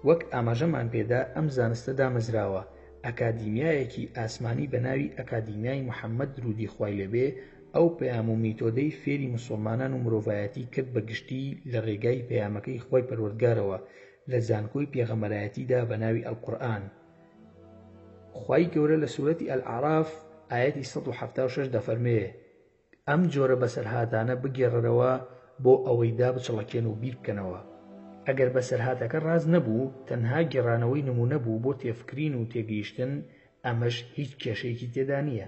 وەک ئاماژەمان پێدا ئەم زانستە دامەزراوە. ئەکادیمیایەکی ئاسمانی بە ناوی ئەکادیمیای محەممەد درودی خوای لەبێ ئەو پەیام و میتۆدەی فێری موسڵمانان و مرۆڤایەتی کرد بە گشتی لە ڕێگای پەیامەکەی خۆی پەروەردگارەوە لە زانکۆی پێغەمبەرایەتیدا بە ناوی ئەلقورئان. خوای گەورە لە سوورەتی ئەلعەراف ئایەتی 176 دەفەرمێ ئەم جۆرە بەسەرهاتانە بگێڕەرەوە بۆ ئەوەی دابچڵەکێن و بیر بکەنەوە. ئەگەر بەسەرهاتەکە ڕاز نەبوو تەنها گێڕانەوەی نمونە بوو بۆ تێفکرین و تێگەیشتن، ئەمەش هیچ کێشەیەکی تێدا نییە،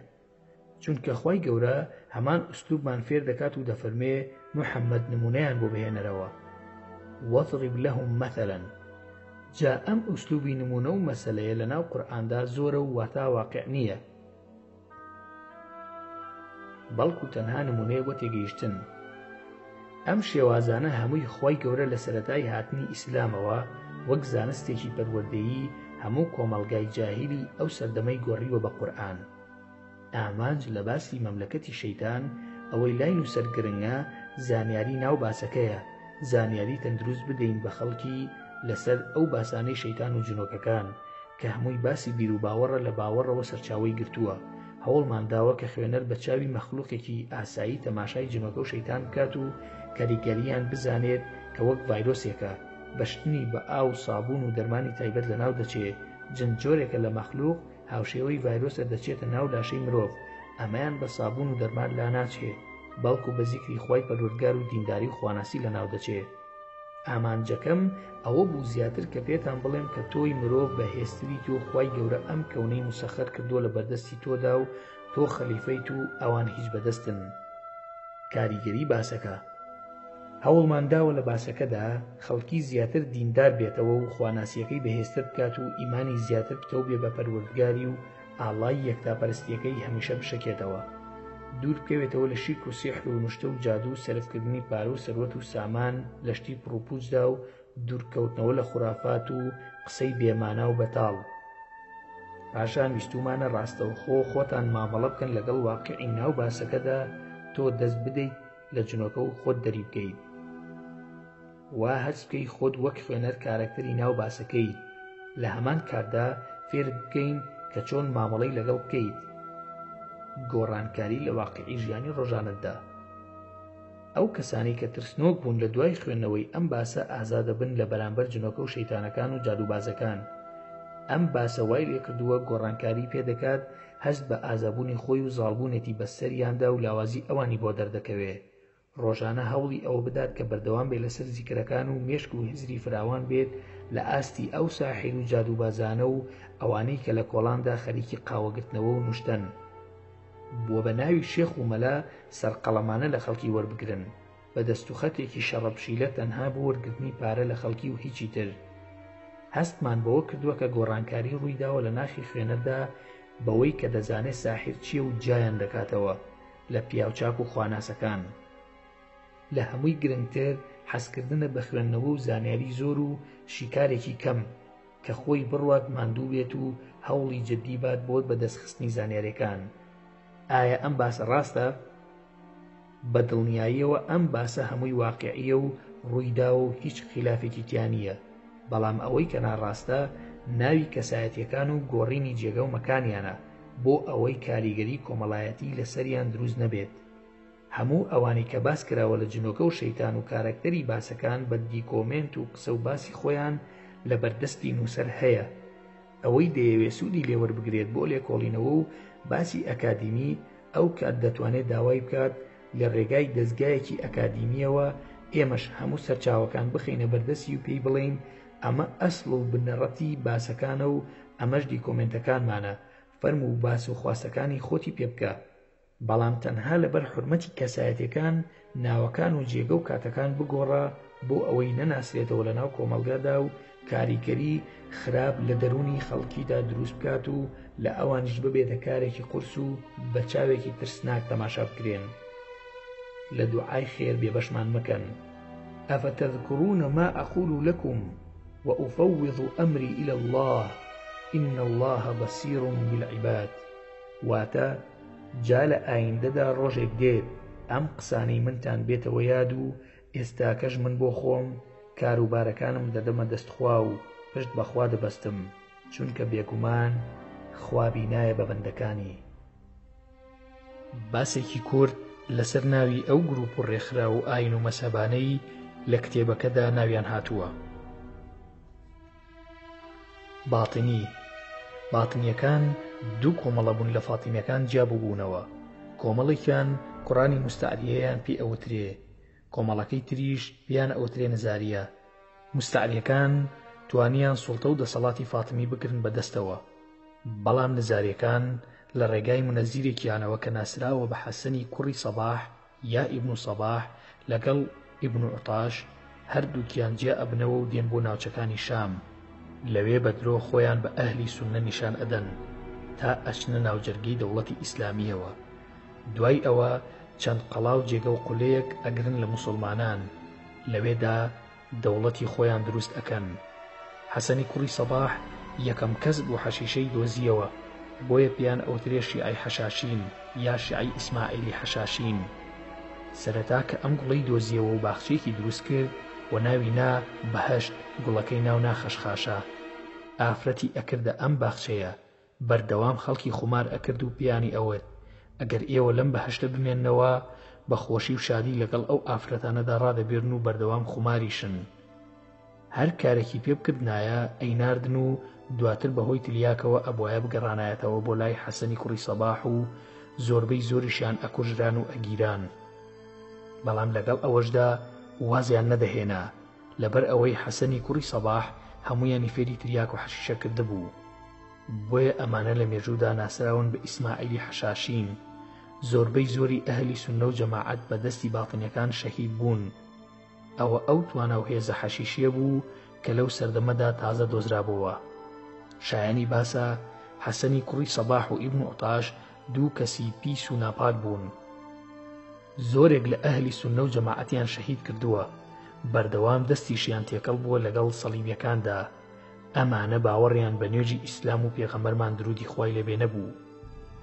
چونکە خوای گەورە هەمان ئوسلوبمان فێر دەکات و دەفەرمێ محەممەد نمونەیان بۆ بهێنەرەوە. وەضرب لەهم مەثەلەن. جا ئەم ئوسلوبی نمونە و مەسەلەیە لە ناو قورئاندا زۆرە و واتا واقع نییە، بەڵکو تەنها نمونەیە بۆ تێگەیشتن. ئەم شێوازانە هەمووی خوای گەورە لە سەرەتای هاتنی ئیسلامەوە وەک زانستێکی پەروەردەیی هەموو کۆمەڵگای جاهیلی ئەو سەردەمەی گۆڕیوە بە قورئان. ئامانج لە باسی مەملەکەتی شەیتان ئەوەی لای نووسەرگرنگە زانیاری ناو باسەکەیە، زانیاری تەندروست بدەین بە خەڵکی لەسەر ئەو باسانەی شەیتان و جنۆکەکان کە هەمووی باسی بیر و باوەڕە لە باوەڕەوە سەرچاوەی گرتووە. هەوڵمان داوە کە خوێنەر بە چاوی مەخلوقێکی ئاسایی تەماشای جنۆکە و شەیتان بکات و کاریگەریان بزانێت کە وەک ڤایرۆسێکە، بەشتنی بە ئاو سابوون و دەرمانی تایبەت لە ناو دەچێت. جۆرێکە لە مەخلوق هاوشێوەی ڤایرۆسە دەچێتە ناو لاشەی مرۆڤ، ئەمەیان بە سابوون و دەرمان لا ناچێت، بەڵکو بە زیکری خوای پەروەردگار و دینداری و خواناسی لە ناو دەچێت. ئامانجەکەم ئەوە بوو زیاتر کە پێتان بڵێم کە تۆی مرۆڤ بەهێزتری تۆ خوای گەورە ئەم کەونەی مسەخەر کردووە لە بەردەستی تۆدا و تۆ خەلیفەیت و ئەوان هیچ بەدەستن. کاریگەری باسەکە هەوڵمانداوە لە باسەکەدا خەڵکی زیاتر دیندار بێتەوە و خواناسیەکەی بەهێزتر بکات و ئیمانی زیاتر بتەو بێ بە پەروەردگاری و ئاڵای یەکتاپەرستیەکەی هەمیشە بشکێتەوە، دوور بکەوێتەوە لە شیرک و سیحر و نوشتە و جادو و سەرفکردنی پارە و سەروەت و سامان لە شتی پڕوپوچدا و دوورکەوتنەوە لە خوڕافات و قسەی بێمانە و بەتاڵ. پاشان ویستومانە ڕاستەوخۆ خۆتان مامەڵە بکەن لەگەڵ واقعی ناو باسەکەدا تۆ دەست بدەیت لە جنۆکە و خۆت دەری بکەیت. وا هەرچ بکەی خۆت وەک خوێنەر کارەکتەری ناو باسەکەیت، لە هەمان کاردا فێر بکەین کە چۆن مامەڵەی لەگەڵ بکەیت. گۆڕانکاری لە واقعی ژیانی ڕۆژانەتدا. ئەو کەسانی کە ترسنۆک بوون لە دوای خوێندنەوەی ئەم باسە ئازادە بن لە بەرامبەر جنۆکە و شەیتانەکان و جادوبازەکان. ئەم باسە وای لێکردووە گۆڕانکاری پێدەکات هەست بە ئازابوونی خۆی و زاڵبوونێتی بەسەریاندا و لاوازی ئەوانی بۆ دەردەکەوێ. ڕۆژانە هەوڵی ئەوە بدات کە بەردەوام بێت لەسەر زیکرەکان و مێشک و هزری فراوان بێت لە ئاستی ئەو ساحیر و جادوبازانە و ئەوانەی کە لە کۆڵاندا خەریکی قاوەگرتنەوە و نوشتن، بۆ بە ناوی شێخ و مەلا سەرقەڵەمانە لە خەڵکی وەربگرن، بە دەستوخەتێکی شەڕەپشیلە تەنها بۆ وەرگرتنی پارە لە خەڵکی و هیچی تر. هەستمان بەوە کردووە کە گۆڕانکاری ڕوویداوە لە ناخی خوێنەردا بەوەی کە دەزانێت ساحیر چییە و جایان دەکاتەوە لە پیاوچاک و خواناسەکان. لە هەمووی گرنگتر حەزکردنە بە خوێندنەوە و زانیاری زۆر و شیکارێکی کەم کە خۆی بڕوات ماندوو بێت و هەوڵی جددی بات بۆت بە دەستخستنی زانیاریەکان. ئایا ئەم باسە ڕاستە؟ بە دڵنیاییەوە ئەم باسە هەمووی واقعیە و ڕوویداوە و هیچ خلافێکی تیان نییە، بەڵام ئەوەی کە ناڕاستە ناوی کەسایەتیەکان و گۆڕینی جێگە و مەکانیانە بۆ ئەوەی کاریگەری کۆمەڵایەتی لەسەریان دروست نەبێت. هەموو ئەوانی کە باس کراوە لە جنۆکە و شەیتان و کارەکتەری باسەکان بە دیکۆمنت و قسە و باسی خۆیان لە بەردەستی نووسەر هەیە. ئەوەی دەیەوێت سوودی لێوەربگرێت بۆ لێکۆڵینەوە و باسی ئەکادیمی ئەو کات دەتوانێت داوای بکات لە ڕێگای دەستگایەکی ئەکادیمیەوە ئێمەش هەموو سەرچاوەکان بخینە بەردەستی و پێی بڵێین ئەمە ئەسڵ و بنەڕەتی باسەکانە و ئەمەش دیکۆمنتەکانمانە، فەرم و باس و خواستەکانی خۆتی پێ بکە. بەڵام تەنها لەبەر حورمەتی کەسایەتیەکان ناوەکان و جێگە و کاتەکان بگۆڕە بۆ ئەوەی نەناسرێتەوە لە ناو کۆمەلگادا و کاریگەری خراپ لە دەرونی خەڵکیدا دروست بکات و لە ئەوانش ببێتە کارێکی قورس و بە چاوێکی ترسناک تەماشا بکرێن. لە دوعای خێر بێبەشمان مەکەن. ئەفەتەذکڕون ما ئەقول لەکم وأفوض أمري إلى الله إن الله بصير بالعباد. واتە جا لە ئایندەدا ڕۆژێک دێت ئەم قسانەی منتان بێتەوە یاد و ئێستاکەش من بۆ خۆم کاروبارەکانم دەدەمە دەستخوا و پشت بەخوا دەبەستم، چونکە بێگومان خوا بینایە بە بەندەکانی. باسێکی کورد لەسەر ناوی ئەو گروپ و ڕێکخرا و ئاین و مەسەبانەی لە کتێبەکەدا ناویان هاتووە. باتنیەکان دوو کۆمەڵە بوون لە فاتیمیەکان جیابوو بوونەوە. کۆمەڵێکیان قورانی مستعریەیان پێ ئەوترێ، کۆمەڵەکەی تریش پیان ئەوترێ نەزاریە. مستعریەکان توانیان سوڵتە و دەسەڵاتی فاتمی بگرن بەدەستەوە، بەڵام نەزاریەکان لە ڕێگای منەزیرێکیانەوە کە ناسراوە بە حەسەنی کوڕی سەباح یا ئیبن سەباح لەگەڵ ئیبن عوتاش، هەردووکیان جیا ئەبنەوە و دێن بۆ ناوچەکانی شام. لەوێ بەدرۆ خۆیان بە ئەهلی سوننە نیشان ئەدەن تا ئەچنە ناوجەرگەی دەوڵەتی ئیسلامیەوە. دوای ئەوە چەند قەڵاو جێگە و قولەیەک ئەگرن لە موسڵمانان، لەوێدا دەوڵەتی خۆیان دروست ئەکەن. حەسەنی کوڕی سەباح یەکەم کەس بۆ حەشیشەی دۆزیەوە، بۆیە پیان ئەوترێ شیعی حەشاشین یا شیعی ئیسماعیلی حەشاشین. سەرەتا کە ئەم گوڵەی دۆزیەوە و باخچەیەکی دروست کرد و ناوی نا بەهەشت، گوڵەکەی ناو ناخەشخاشە. ئافرەتی ئەکردە ئەم باخچەیە، بەردەوام خەڵکی خومار ئەکرد و پیانی ئەوت ئەگەر ئێوە لەم بەهەشتە بمێننەوە بە خۆشی و شادی لەگەڵ ئەو ئافرەتانەدا ڕادەبێرن و بەردەوام خوماریشن. هەر کارێکی پێ بکردنایە ئەیناردن و دواتر بەهۆی تلیاکەوە ئەبوایە بگەڕانایەتەوە بۆ لای حەسەنی کوڕی سەباح و زۆربەی زۆریشیان ئەکوژران و ئەگیران. بەڵام لەگەڵ ئەوەشدا وازیان نەدەهێنا لەبەر ئەوەی حەسەنی کوڕی سەباح هەموویانی فێری تریاک و حەشیشە کردبوو. بۆیە ئەمانە لە مێژوودا ناسراون بە ئیسماعیلی حەشاشین. زۆربەی زۆری ئەهلی سونە و جەماعەت بە دەستی باڵتنیەکان شەهید بوون. ئەوە ئەو توانە و هێزە حەشیشیە بوو کە لەو سەردەمەدا تازە دۆزرابەوە. شایانی باسە حەسەنی کوڕی سەباح و ئیبن عوتاش دوو کەسی پیس و ناپاک بوون. زۆرێک لە ئەهلی سونە و جەماعەتیان شەهید کردووە. بەردەوام دەستیشیان تێکەڵ بووە لەگەڵ سەلیبیەکاندا. ئەمانە باوەڕیان بە نوێژی ئیسلام و پێغەمبەرمان درودی خوای لەبێ نەبوو.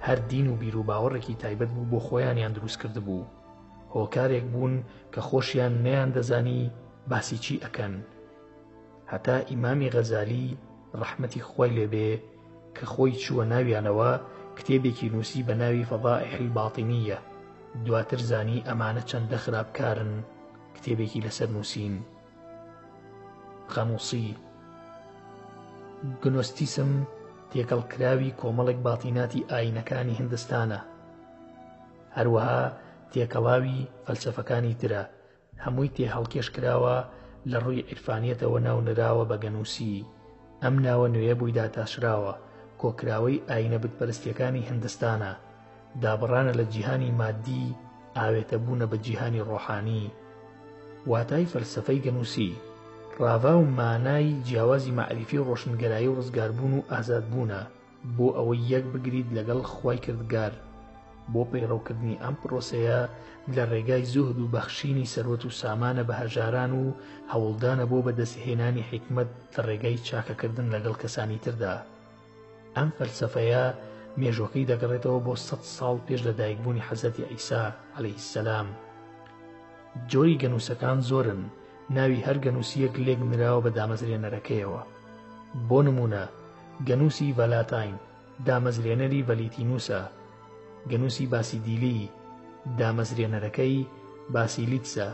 هەر دین و بیر و باوەڕێکی تایبەت بوو بۆ خۆیانیان دروست کردبوو. هۆکارێک بوون کە خۆشیان نەیان دەزانی باسی چی ئەکەن. هەتا ئیمامی غەزالی ڕەحمەتی خوای لێبێ کە خۆی چووە ناویانەوە کتێبێکی نووسی بە ناوی فەضائح الباطینیە. دواتر زانی ئەمانە چەندە خراپکارن، کتێبێکی لەسەر نووسین. غەنووسی گنۆستیسم تێکەڵکراوی کۆمەڵێک باتیناتی ئاینەکانی هیندستانە. هەروەها تێکەڵاوی فەلسەفەکانی ترە. هەمووی تێهەڵکێش کراوە لە ڕووی عیرفانیەتەوە ناونراوە بە گەنووسی. ئەم ناوە نوێیە بووی داتاشراوە. کۆکراوەی ئاینە بتپەرستیەکانی هیندستانە. دابڕانە لە جیهانی مادی ئاوێتە بوونە بە جیهانی ڕۆحانی. واتای فەلسەفەی گەنووسی ڕاوا و مانای جیاوازی مەعریفی و ڕۆشنگەرایی و ڕزگاربوون و ئازادبوونە بۆ ئەوەی یەک بگریت لەگەڵ خوای کردگار. بۆ پەیڕەوکردنی ئەم پرۆسەیە لە ڕێگای زوهد و بەخشینی سەروەت و سامانە بە هەژاران و هەوڵدانە بۆ بەدەستهێنانی حیکمت لە ڕێگای چاکەکردن لەگەڵ کەسانی تردا. ئەم فەلسەفەیە مێژوەکەی دەگەڕێتەوە بۆ 100 ساڵ پێش لە دایکبوونی حەزەتی عیسا عەلەیهی السەلام. جۆری گەنووسەکان زۆرن. ناوی هەر گەنووسیەک لێک نراوە بە دامەزرێنەرەکەیەوە. بۆ نمونە گەنووسی ڤەلاتاین دامەزرێنەری ڤەلیتینوسە. گەنووسی باسیدیلی دامەزرێنەرەکەی باسیلیتسە.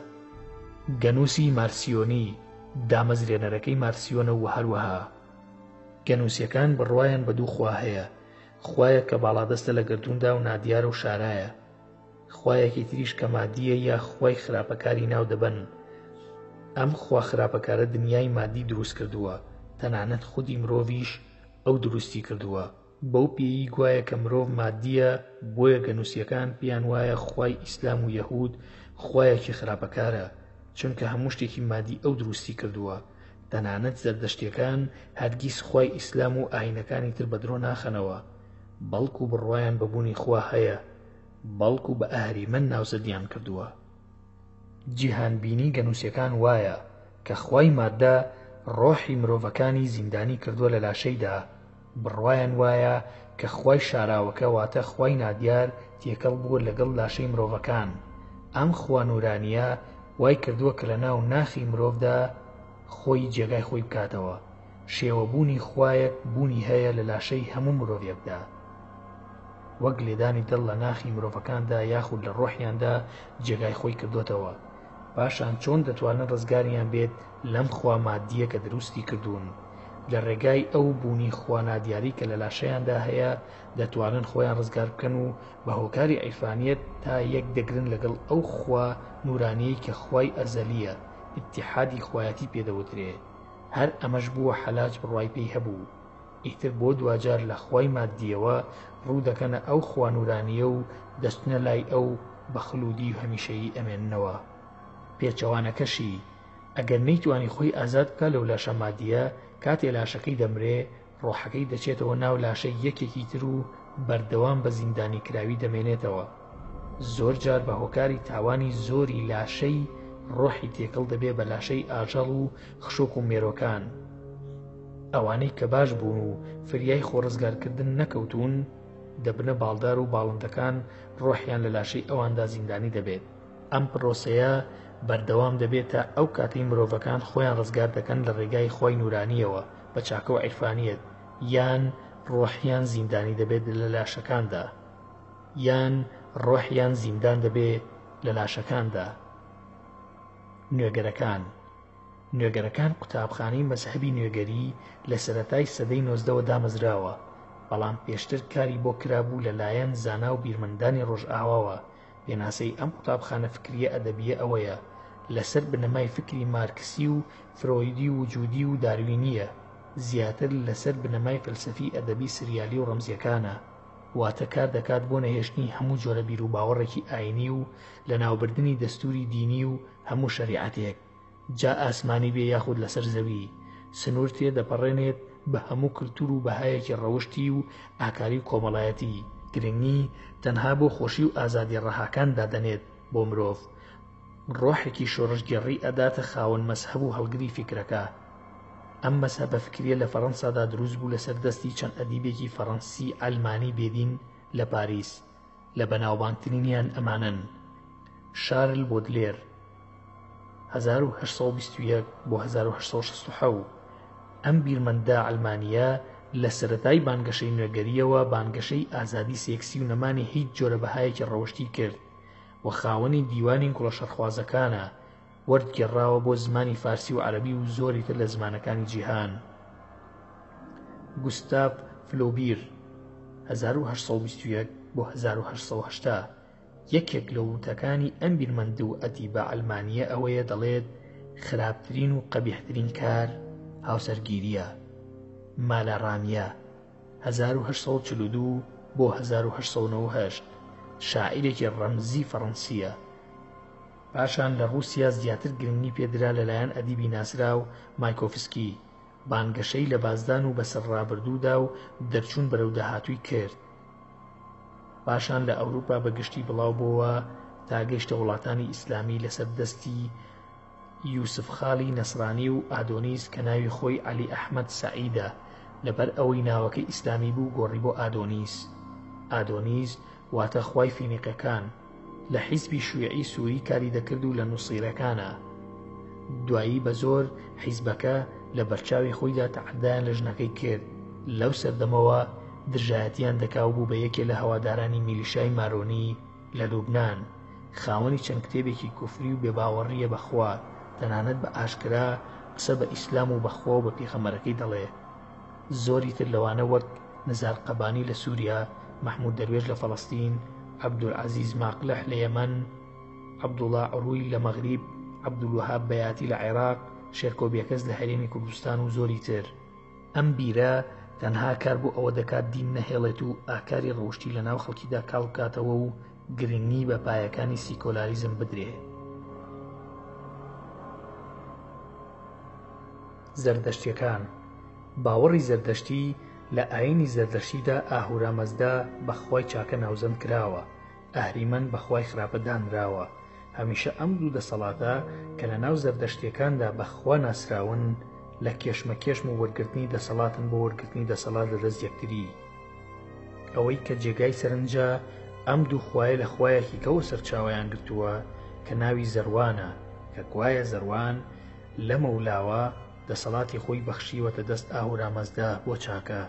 گەنووسی مارسیۆنی دامەزرێنەرەکەی مارسیۆنە و هەروەها. گەنووسیەکان بڕوایان بە دوو خوا هەیە. خوایەک کە باڵادەستە لە گردووندا و نادیارە و شارایە. خوایەکی تریش کە مادیە یا خوای خراپەکاری ناو دەبەن. ئەم خوا خراپەکارە دنیای مادی دروست کردووە. تەنانەت خودی مرۆڤیش ئەو دروستی کردووە. بەو پێیی گوایە کە مرۆڤ مادیە، بۆیە گەنووسیەکان پێیان وایە خوای ئیسلام و یەهود خوایەکی خراپەکارە، چونکە هەموو شتێکی مادی ئەو دروستی کردووە. تەنانەت زەردەشتیەکان هەرگیز خوای ئیسلام و ئاینەکانی تر بە درۆ ناخەنەوە، بەڵکو بڕوایان بەبوونی خوا هەیە، بەڵکو بە ئاهریمەن ناوزەدیان کردووە. جیهانبینی گەنووسیەکان وایە کە خوای مادە ڕۆحی مرۆڤەکانی زیندانی کردووە لە لاشەیدا. بڕوایان وایە کە خوای شاراوەکە واتە خوای نادیار تێکەڵ بووە لەگەڵ لاشەی مرۆڤەکان. ئەم خوا نورانیە وای کردووە کە لە ناو ناخی مرۆڤدا خۆی جێگای خۆی بکاتەوە. شێوەبوونی خوایەک بوونی هەیە لە لاشەی هەموو مرۆڤێکدا، وەک لێدانی دڵ لە ناخی مرۆڤەکاندا یاخود لە ڕۆحیاندا جێگای خۆی کردوتەوە. پاشان چۆن دەتوانن ڕزگاریان بێت لەم خوا مادیە کە دروستی کردوون؟ لە ڕێگای ئەو بوونی خوا نادیاری کە لە لاشەیاندا هەیە دەتوانن خۆیان ڕزگار بکەن و بە هۆکاری عیرفانیەت تا یەک دەگرن لەگەڵ ئەو خوا نورانیەی کە خوای ئەزەلیە، ئیتیحادی خوایەتی پێدەوترێ. هەر ئەمەش بووە حەلاج بڕوای پێی هەبوو. ئیتر بۆ دوجار لە خوای مادیەوە ڕوو دەکەنە ئەو خوا نورانیە و دەستنە لای ئەو بە خلودی و هەمیشەیی ئەمێننەوە. پێچەوانەکەشی ئەگەر نەیتوانی خۆی ئازاد بکە لەو لاشە مادیە، کاتێ لاشەکەی دەمرێ ڕۆحەکەی دەچێتەوە ناو لاشەی یەکێکی تر و بەردەوام بە زیندانی کراوی دەمێنێتەوە. زۆر جار بە هۆکاری تاوانی زۆری لاشەی ڕۆحی تێکەڵ دەبێ بە لاشەی ئاژەڵ و خشوک و مێرۆکان. ئەوانەی کە باش بوون و فریای خۆڕزگارکردن نەکەوتون دەبنە باڵدار و باڵندەکان ڕۆحیان لە لاشەی ئەواندا زیندانی دەبێت. ئەم پرۆسەیە بەردەوام دەبێت تا ئەو کاتەی مرۆڤەکان خۆیان ڕزگار دەکەن لە ڕێگای خۆی نورانیەوە بە چاکە و عیرفانیەت، یان ڕۆحیان زیندانی دەبێت لە لاشەکاندا، یان ڕۆحیان زیندان دەبێت لە لاشەکاندا. نوێگەرەکان قوتابخانەی مەزهەبی نوێگەری لە سەرەتای سەدەی 19ەوە دامەزراوە، بەڵام پێشتر کاری بۆ کرابوو لەلایەن زانا و بیرمەندانی ڕۆژئاواوە. پێناسەی ئەم قوتابخانە فکریە ئەدەبیە ئەوەیە لەسەر بنەمای فکری مارکسی و فرۆیدی و وجودی و داروینیە، زیاتر لەسەر بنەمای فەلسەفی ئەدەبی سریالی و ڕەمزیەکانە، واتە کار دەکات بۆ نەهێشتنی هەموو جۆرە بیر و باوەڕێکی ئاینی و لە ناوبردنی دەستوری دینی و هەموو شەریعەتێک، جا ئاسمانی بێ یاخود لەسەر زەوی، سنوور تێ دەپەڕێنێت بە هەموو کلتور و بەهایەکی ڕەوشتی و ئاکاری کۆمەڵایەتی، گرنگی تەنها بۆ خۆشی و ئازادی ڕەهاکان دادەنێت بۆ مرۆڤ، ڕۆحێکی شۆڕشگێڕی ئەداتە خاوەن مەسهەب و هەڵگری فیکرەکە. ئەم مەسهەبە فکریە لە فەڕەنسادا دروست بوو لەسەر دەستی چەند ئەدیبێکی فەڕەنسی ئەلمانی بێدین لە پاریس، لە بەناوبانگترینیان ئەمانن: شارل بۆدلێر 1821 بۆ 1867. ئەم بیرمەندە ئەلمانیە لە سەرەتای بانگەشەی نوێگەریەوە بانگەشەی ئازادی سێکسی و نەمانی هیچ جۆرە بەهایەکی ڕەوشتی کرد و خاوەنی دیوانی گوڵە شەرخوازەکانە، وەرگێڕاوە بۆ زمانی فارسی و عەرەبی و زۆری تر لە زمانەکانی جیهان. گوستاف فلۆبیر 1821 بۆ 1880. یەکێک لە وتەکانی ئەم بیرمەندە و ئەدیبە ئەلمانیە ئەوەیە دەڵێت خراپترین و قەبیحترین کار هاوسەرگیریە. مالەڕامیە 1842 بۆ 1898. شاعیرێکی ڕەمزی فەڕەنسیە. پاشان لە ڕووسیا زیاتر گرنگی پێدرا لەلایەن ئەدیبی ناسرا و مایکۆفسکی، بانگەشەی لە بازدان و بەسەر ڕابردوودا و دەرچوون بەرەو داهاتووی کرد. پاشان لە ئەوروپا بەگشتی بڵاو بووە تا گەیشتە وڵاتانی ئیسلامی لەسەر دەستی یوسف خاڵی نەسرانی و ئادۆنیس کە ناوی خۆی عەلی ئەحمەد سەعیدە، لەبەر ئەوەی ناوەکەی ئیسلامی بوو گۆڕی بۆ ئادۆنیس. ئادۆنیس واتە خوای فینیقەکان، لە حیزبی شوێعی سووری کاری دەکرد و لە نووسیرەکانە. دوایی بە زۆر حیزبەکە لە بەرچاوی خۆیدا تەعەدایان لە ژنەکەی کرد. لەو سەردەمەوە درژایەتیان دەکاو بوو بە یەکێ لە هەوادارانی میلیشای مارۆنی لە لوبنان، خاوەنی چەند کتێبێکی کوفری و بێباوەڕیە بەخوا، تەنانەت بە ئاشکرا قسە بە ئیسلام و بەخوا و بە پێغەمبەرەکەی دەڵێ. زۆری تر لەوانە وەک نزار قەبانی لە سووریا، محمود دەروێژ لە فەڵەستین، عەبدولعەزیز ماقلح لە یەمەن، عەبدوڵڵا عروی لە مەغریب، عەبدولوەهاب بەیاتی لە عێراق، شێرکۆ بێکەس لە هەرێمی کوردستان و زۆری تر. ئەم بیرە تەنها کار بۆ ئەوە دەکات دین نەهێڵێت و ئاکاری ڕەوشتی لە ناو خەڵکیدا کاڵ بکاتەوە و گرنگی بە پایەکانی سیکۆلاریزم بدرێ. زەردەشتیەکان. باوەڕی زەردەشتی لە ئاینی زەردەشتیدا ئاهورامەزدا بە خوای چاکە ناوزەند کراوە، ئەهریمەن بە خوای خراپە دانراوە. هەمیشە ئەم دوو دەسەڵاتە کە لە ناو زەردەشتیەکاندا بە خوا ناسراون، لە کێشمەکێشم و وەرگرتنی دەسەڵاتن بۆ وەرگرتنی دەسەڵات لە دەست یەکتری. ئەوەی کە جێگای سەرنجە ئەم دوو خوایە لە خوایەکی کەوە سەرچاوەیان گرتووە کە ناوی زەروانە، کە گوایە زەروان لە مەولاوە دەسەڵاتی خۆی بەخشیوەتە دەست ئاهورامەزدا بۆ چاکە.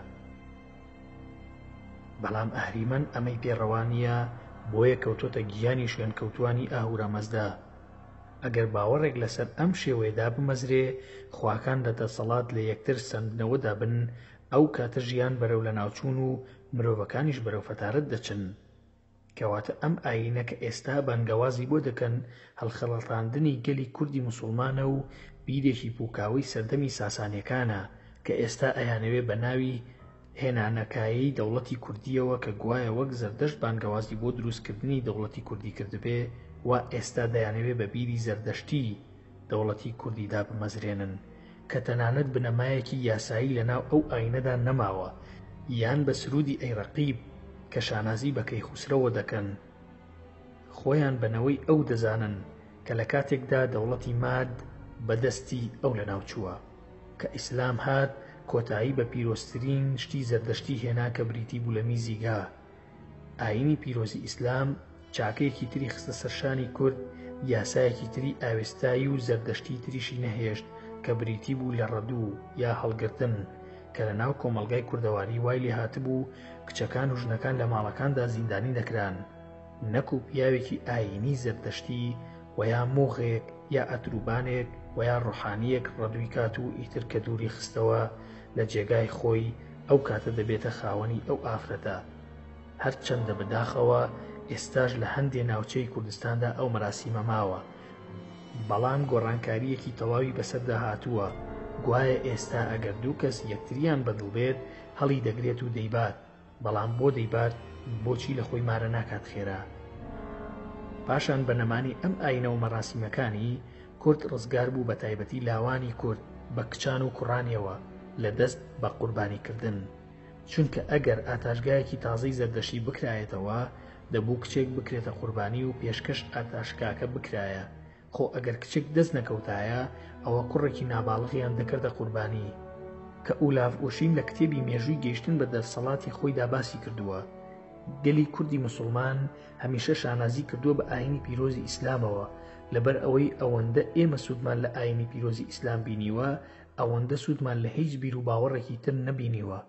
بەڵام ئەهریمەن ئەمەی پێڕەوانیە، بۆیە کەوتۆتە گیانی شوێن کەوتوانی ئاهورامەزدا. ئەگەر باوەڕێک لەسەر ئەم شێوەیەدا بمەزرێ، خواکان لە دەسەڵات لە یەکتر سندنەوەدا بن، ئەو کاتە ژیان بەرەو لە ناوچوون و مرۆڤەکانیش بەرەو فەتارەت دەچن. کەواتە ئەم ئاینە کە ئێستا بانگەوازی بۆ دەکەن هەڵخەڵەتاندنی گەلی کوردی موسڵمانە و بیرێکی پوکاوی سەردەمی ساسانیەکانە کە ئێستا ئەیانەوێ بە ناوی هێنانەکایی دەوڵەتی کوردیەوە کە گوایە وەک زەردەشت بانگەوازی بۆ دروستکردنی دەوڵەتی کوردی کردبێ، وا ئێستا دەیانەوێ بە بیری زەردەشتی دەوڵەتی کوردیدا بمەزرێنن کە تەنانەت بنەمایەکی یاسایی لەناو ئەو ئاینەدا نەماوە، یان بە سرودی ئەیڕەقیب کە شانازی بە کەیخوسرەوە دەکەن. خۆیان بنەوەی ئەو دەزانن کە لە کاتێکدا دەوڵەتی ماد بەدەستی ئەو لەناوچووە کە ئیسلام هات، کۆتایی بە پیرۆزترین شتی زەردەشتی هێنا کە بریتی بوو لە میزیگا. ئاینی پیرۆزی ئیسلام چاکەیەکی تری خستە سەرشانی کورد، یاسایەکی تری ئاوێستایی و زەردەشتی تریشی نەهێشت کە بریتی بوو لە ڕەدوو یا هەڵگرتن، کە لە ناو کۆمەلگای کوردەواری وای لێ هاتبوو کچەکان و ژنەکان لە ماڵەکاندا زیندانی دەکران، نەکو پیاوێکی ئاینی زەردەشتی و یا مۆغێک یا ئەتروبانێک و یا ڕۆحانیەک ڕەدووی کات و ئیتر کە دووری خستەوە لە جێگای خۆی، ئەو کاتە دەبێتە خاوەنی ئەو ئافرەتە. هەرچەندە بەداخەوە ئێستاش لە هەندێ ناوچەی کوردستاندا ئەو مەراسیمە ماوە، بەڵام گۆڕانکاریەکی تەواوی بەسەردا هاتووە. گوایە ئێستا ئەگەر دوو کەس یەکتریان بەدڵ بێت هەڵی دەگرێت و دەیبات، بەڵام بۆ دەیبات بۆچی لە خۆی مارە ناکات خێرا. پاشان بە نەمانی ئەم ئاینە و مەراسیمەکانی کورد ڕزگار بوو بە تایبەتی لاوانی کورد بە کچان و کوڕانیەوە لە دەست بە قوربانیکردن، چونکە ئەگەر ئاتاشگایەکی تازەی زەردەشتی بکرایەتەوە دەبوو کچێک بکرێتە قوربانی و پێشکەش ئاتاشکاکە بکرایە. خۆ ئەگەر کچێک دەست نەکەوتایە ئەوە کوڕێکی ناباڵغیان دەکردە قوربانی، کە ئولاف ئۆشین لە کتێبی مێژووی گەیشتن بە دەرسەڵاتی خۆیدا باسی کردووە. گەلی کوردی مسلمان هەمیشە شانازی کردووە بە ئاینی پیرۆزی ئیسلامەوە، لەبەر ئەوەی ئەوەندە ئێمە سوودمان لە ئاینی پیرۆزی ئیسلام بینیوە ئەوەندە سوودمان لە هیچ بیر و باوەڕێکی تر نەبینیوە.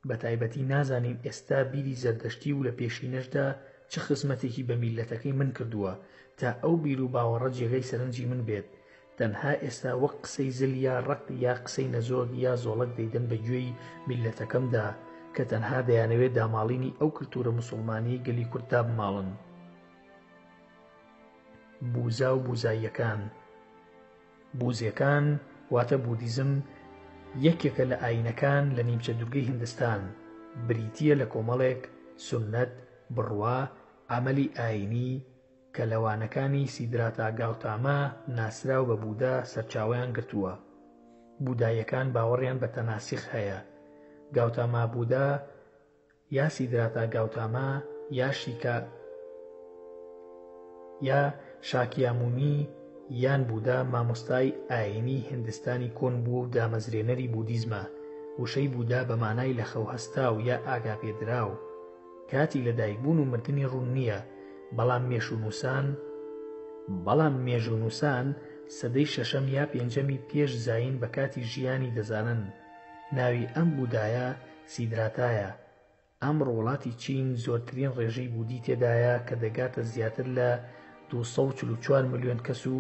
بە تایبەتی نازانین ئێستا بیری زەردەشتی و لە پێشینەشدا چه خزمەتێکی بە میلەتەکەی من کردووە تا ئەو بیر و باوەڕە جێگەی سەرنجی من بێت. تەنها ئێستا وەک قسەی زل یا ڕق یا قسەی نەزۆک یا زۆڵک دەیدەن بە گوێی میلەتەکەمدا کە تەنها دەیانەوێت داماڵینی ئەو کلتورە مسلمانی گەلی کورتدا بماڵن. بوزا و بوزاییەکان. بوزیەکان واتە بودیزم یەکێکە لە ئاینەکان لە نیمچە دوورگەی هیندستان، بریتیە لە کۆمەڵێک سونەت بڕوا ئامەلی ئاینی کە لەوانەکانی سیدراتا گاوتاما ناسراو بە بوودا سەرچاوەیان گرتووە. بودایەکان باوەڕیان بە تەناسیخ هەیە. گاوتاما بوودا یا سیدراتا گاوتاما یا شاکیامونی یان بوودا مامۆستای ئاینی هیندستانی کۆن بوو و دامەزرێنەری بودیزمە. وشەی بوودا بە مانای لە خەو هەستاو یا ئاگاپێدراو. کاتی لەدایکبوون و مردنی ڕوون نییە، بەڵام مێژوونووسان سەدەی شەشەم یا پێنجەمی پێش زاین بە کاتی ژیانی دەزانن. ناوی ئەم بوودایە سیدراتایە. ئەمڕۆ وڵاتی چین زۆرترین ڕێژەی بوودی تێدایە کە دەگاتە زیاتر لە 244 ملیۆن کەس و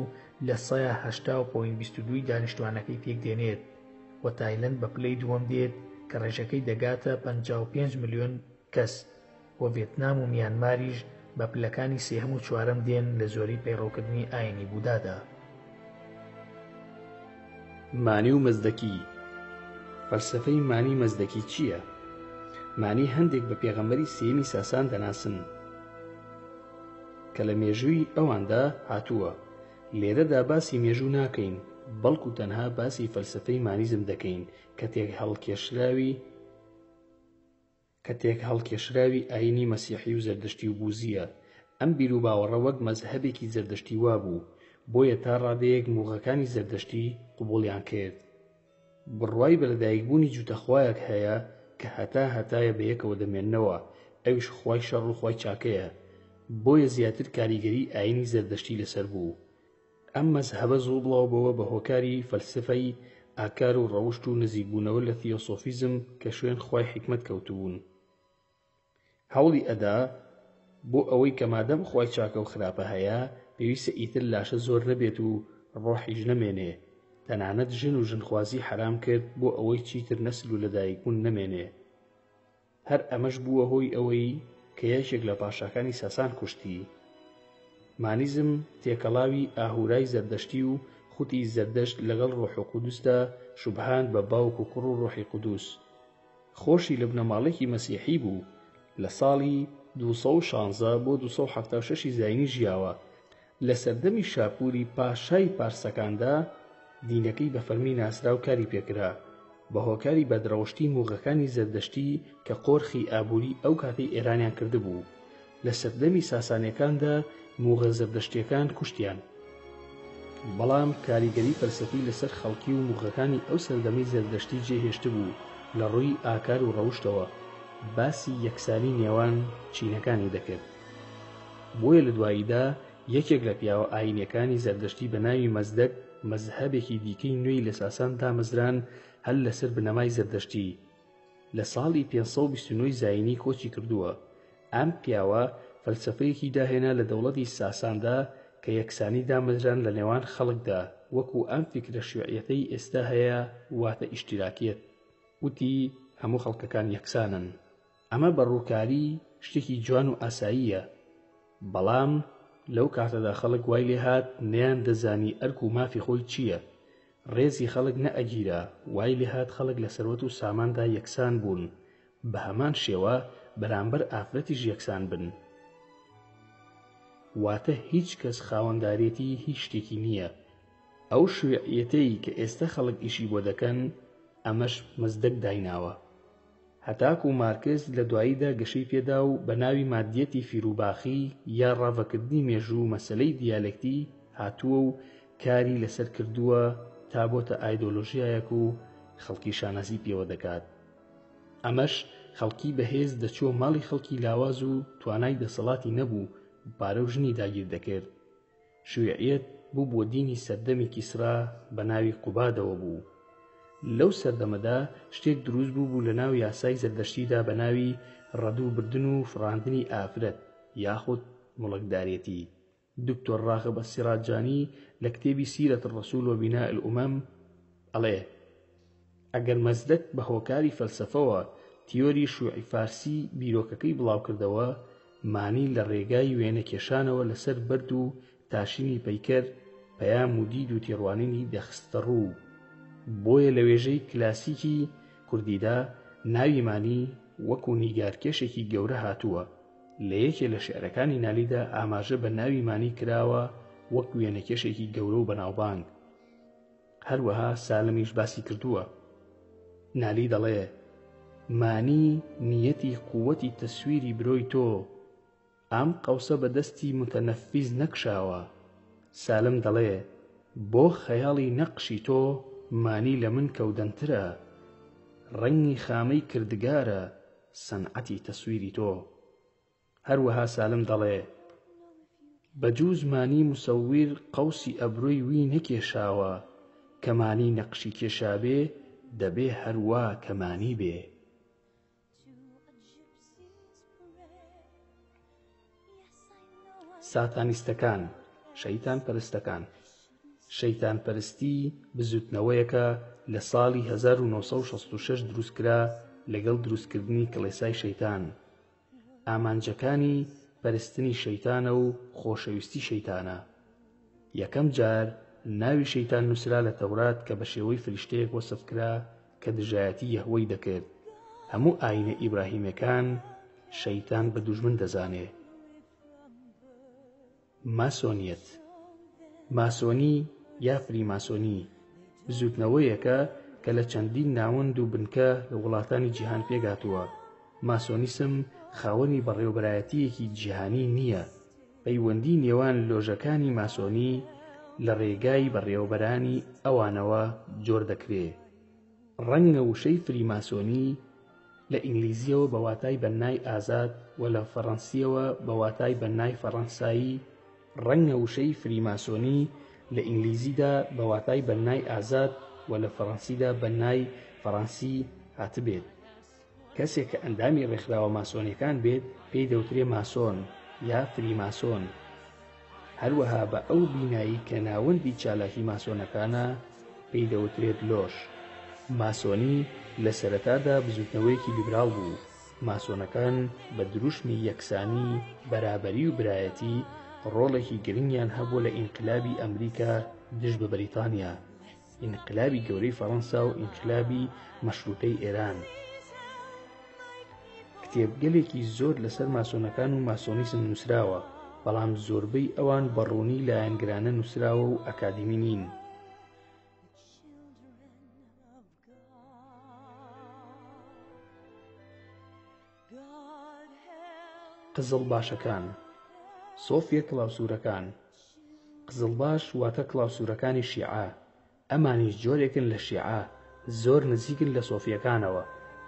لە 180.22 دانیشتوانەکەی پێک دێنێت، و تایلەند بە پلەی دووەم دێت کە ڕێژەکەی دەگاتە 55 ملیۆن کەس، و ڤێتنام و میانماریش بە پلەکانی سێهەم و چوارەم دێن لە زۆری پەیڕەوکردنی ئاینی بوودادا. مانی و مەزدەکی. فەلسەفەی مانی مەزدەکی چییە؟ مانی هەندێک بە پێغەمبەری سێمی ساسان دەناسن کە لە مێژووی ئەواندا هاتووە. لێرەدا باسی مێژوو ناکەین، بەڵکو تەنها باسی فەلسەفەی مانیزم دەکەین کە تێک هەڵکێشراوی ئاینی مەسیحی و زەردەشتی و بوزیە. ئەم بیر و باوەڕە وەک مەزهەبێکی زەردەشتی وا بوو، بۆیە تا ڕادەیەک موغەکانی زەردەشتی قبوڵیان کرد. بڕوای بەلەدایکبوونی جوتەخوایەک هەیە کە هەتایە بە یەکەوە دەمێننەوە، ئەویش خوای شەڕ و خوای چاکەیە. بۆیە زیاتر کاریگەری ئاینی زەردەشتی لەسەر بوو. ئەم مەزهەبە زوو بڵاوبەوە بە هۆکاری فەلسفەی ئاکار و ڕەوشت و نزیکبوونەوە لە تیۆسۆفیزم کە شوێن خوای حیکمەت کەوتبوون. هەوڵی ئەدا بۆ ئەوەی کە مادەم خوای چاکە و خراپە هەیە پێویستە ئیتر لاشە زۆر نەبێت و ڕۆحیش نەمێنێ. تەنانەت ژن و ژنخوازی حرام کرد بۆ ئەوەی چیتر نەسل و لەدایکبوون نەمێنێ. هەر ئەمەش بووە هۆی ئەوەی کە یەکێک لە پاشاکانی ساسان کوشتی. مانیزم تێکەڵاوی ئاهورای زەردەشتی و خوتی زەردەشت لەگەڵ ڕۆح و قودوسدا شوبهاند بە باوک و کوڕ و ڕۆحی قودوس. خۆشی لە بنەماڵێکی مەسیحی بوو. لە ساڵی 216 بۆ 276 زاینی ژیاوە. لە سەردەمی شاپوری پاشای پارسەکاندا دینەکەی بە فەرمی ناسرا و کاری پێکرا بە هۆکاری بەدرەوشتی موغەکانی زەردەشتی کە قۆرخی ئابووری ئەو کاتەی ئێرانیان کردبوو. لە سەردەمی ساسانیەکاندا موغە زەردەشتیەکان کوشتیان، بەڵام کاریگەری فەلسەفی لەسەر خەڵکی و موغەکانی ئەو سەردەمەی زەردەشتی جێهێشت بوو. لە ڕووی ئاکار و ڕەوشتەوە باسی یەکسانی نێوان چینەکانی دەکرد. بۆیە لە دواییدا یەکێک لە پیاوە ئاینیەکانی زەردەشتی بە ناوی مەزدەک مەزهەبێکی دیکەی نوێی لە ساسان دامەزران هەل لەسەر بنەمای زەردەشتی. لە ساڵی 529 زاینی کۆچی کردووە. ئەم پیاوە فەلسەفەیەکی داهێنا لە دەوڵەتی ساساندا کە یەکسانی دامەزران لە نێوان خەڵکدا، وەکو ئەم فکرە شیوعیەتەی ئێستا هەیە، واتە ئیشتیراکیەت. وتی هەموو خەڵکەکان یەکسانن. ئەمە بەڕووکاری شتێکی جوان و ئاساییە، بەڵام لەو کاتەدا خەڵک وای لێ هات نەیان دەزانی ئەرک و مافی خۆی چییە، ڕێزی خەڵک نەئەگیرا، وای لێ هات خەڵک لە سەروەت و ساماندا یەکسان بوون، بە هەمان شێوە بەرامبەر ئافرەتیش یەکسان بن. واتە هیچ کەس خاوەندارێتی هیچ شتێکی نییە. ئەو شوێعیەتەی کە ئێستا خەڵک ئیشی بۆ دەکەن ئەمەش مەزدەک دایناوە. هەتاکو مارکس لە دواییدا گەشەی پێدا و بە ناوی مادیەتی فیروباخی یا ڕاوەکردنی مێژوو مەسەلەی دیالێکتی هاتووە و کاری لەسەر کردووە تا بۆتە ئایدۆلۆژیایەک و خەڵکی شانازی پێوە دەکات. ئەمەش خەڵکی بەهێز دەچۆ ماڵی خەڵکی لاواز و توانای دەسەڵاتی نەبوو پارە و ژنی داگیر دەکرد. شوێعیەت بوو بۆ دینی سەردەمی کیسرا بە ناوی قوبادەوە بوو. لەو سەردەمەدا شتێک دروست بوو لە ناو یاسای زەردەشتیدا بە ناوی ڕەدوو بردن و فڕاندنی ئافرەت یاخود مڵکدارێتی. دکتۆر ڕاغب ئەسیراجانی لە کتێبی سیرەت الرەسوول و بیناء الئومەم ئەڵێ ئەگەر مەزدەک بە هۆکاری فەلسەفەوە تیۆری شووعی فارسی بیرۆکەکەی بڵاو کردەوە، مانی لە ڕێگای وێنە کێشانەوە لەسەر بەرد و تاشینی پەیکەر پەیام و دید و تێڕوانینی دەخستە ڕوو. بۆیە لە وێژەی کلاسیکی کوردیدا ناوی مانی وەکو نیگارکێشێکی گەورە هاتووە. لە یەکێ لە شێعرەکانی نالیدا ئاماژە بە ناوی مانی کراوە وەک وێنەکێشێکی گەورە و بەناوبانگ. هەروەها سالمیش باسی کردووە. نالی دەڵێ مانی نیەتی قووەتی تەسویری برۆی تۆ، ئەم قەوسە بە دەستی متەنەفیز نەکشاوە. سالم دەڵێ بۆ خەیاڵی نەقشی تۆ مانی لە من کەودەنترە، ڕەنگی خامەی کردگارە سەنعەتی تەسویری تۆ. هەروەها سالم دەڵێ بەجووز مانی مسەویر قەوسی ئەبرۆی وی نەکێشاوە، کە مانی نەقشی کێشابێ دەبێ هەروە کە مانی بێ. ساتانیستەکان، شەیتان پەرستەکان. شەیتان پەرستی بزوتنەوەیەکە لە ساڵی 1966 دروستکرا لەگەڵ دروستکردنی کڵێسای شەیتان. ئامانجەکانی پەرستنی شەیتانە و خۆشەویستی شەیتانە. یەکەم جار ناوی شەیتان نووسرا لە تەورات کە بە شێوەی فریشتەیەک وەسفکرا کە دژایەتی یەهوەی دەکرد. هەموو ئاینە ئیبراهیمەکان شەیتان بە دوژمن دەزانێ. ماسۆنیەت. ماسۆنی یا فریماسۆنی بزوتنەوەیەکە کە لە چەندین ناوەند و بنکە لە وڵاتانی جیهان پێگاتووە. ماسۆنیسم خاوەنی بەڕێوەبەرایەتیەکی جیهانی نییە. پەیوەندی نێوان لۆژەکانی ماسۆنی لە ڕێگای بەڕێوەبەرانی ئەوانەوە جۆر دەکرێ. ڕەنگە وشەی فریماسۆنی لە ئینگلیزیەوە بە واتای بەنای ئازاد و لە فەڕەنسیەوە بە واتای بەنای فەڕەنسایی. ڕەنگە وشەی فریماسۆنی لە ئینگلیزیدا بە واتای بەنای ئازاد و لە فەڕەنسیدا بەنای فەڕەنسی هاتبێت. کەسێک کە ئەندامی ڕێکخراوە ماسۆنیەکان بێت پێی دەوترێ ماسۆن یا فریماسۆن. هەروەها بە ئەو بینایی کە ناوەندی چالاکی ماسۆنەکانە پێی دەوترێت لۆژ. ماسۆنی لە سەرەتادا بزوتنەوەیەکی لیبراڵ بوو. ماسۆنەکان بە دروشمی یەکسانی، بەرابەری و برایەتی ڕۆڵێکی گرنگیان هەبوو لە ئینقلابی ئەمریکا دژ بە بەریتانیا، ئینقلابی گەورەی فەڕەنسا و ئینقلابی مەشروطەی ئێران. کتێبگەلێکی زۆر لەسەر ماسۆنەکان و ماسۆنیزم نووسراوە، بەڵام زۆربەی ئەوان بەڕوونی لایەنگرانە نووسراوە و ئەکادیمی نین. قزڵباشەکان. سۆفیە کڵاوسوورەکان. قزڵباش واتە کڵاوسوورەکانی شیعە. ئەمانیش جۆرێکن لە شیعە، زۆر نزیکن لە سۆفیەکانەوە.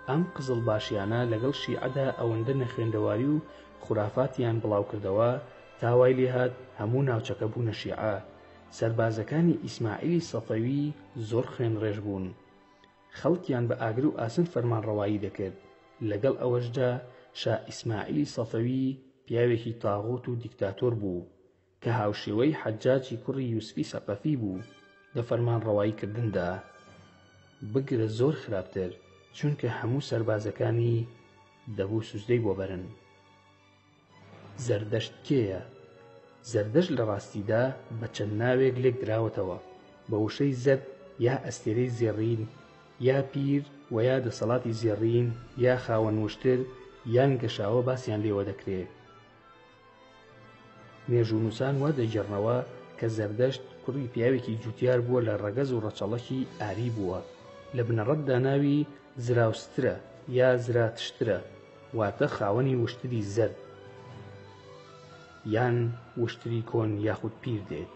ئەم قزڵباشیانە لەگەڵ شیعەدا ئەوەندە نەخوێندەواری و خوراافاتیان بڵاو کردەوە تاوای لێهات هەموو ناوچەکە بوونە شیعە. سەربازەکانی ئیسماعیلی سەفەوی زۆر خوێنڕێژ بوون. خەڵکیان بە ئاگر و ئاسن فەرمانڕەوایی دەکرد. لەگەڵ ئەوەشدا شا ئیسماعیلی سەفەوی پیاوێکی تاغوت و دیکتاتۆر بوو کە هاوشێوەی حەجاجی کوڕی یوسفی سەقەفی بوو. لە فەرمانڕەواییکردندا بگرە زۆر خراپتر، چونکە هەموو سەربازەکانی دەبوو سوزدەی بۆ بەرن. زەردەشت کێیە؟ زەردەشت لە ڕاستیدا بە چەند ناوێک لێک دراوەتەوە، بە وشەی زەرد یا ئەستێرەی زێڕین، یا پیر و یا دەسەڵاتی زێڕین، یا خاوەن وشتر یان گەشاوە باسییان لێوە دەکرێت. مێژوونووسان وا دەیگەڕنەوە کە زەردەشت کوڕی پیاوێکی جوتیار بووە لە ڕەگەز و ڕەچەڵەکی ئاری بووە، لە بنەڕەتدا ناوی زراوسترە یا زراتشترە، واتە خاوەنی وشتری زەرد یان وشتری کۆن یاخود پیر دێت،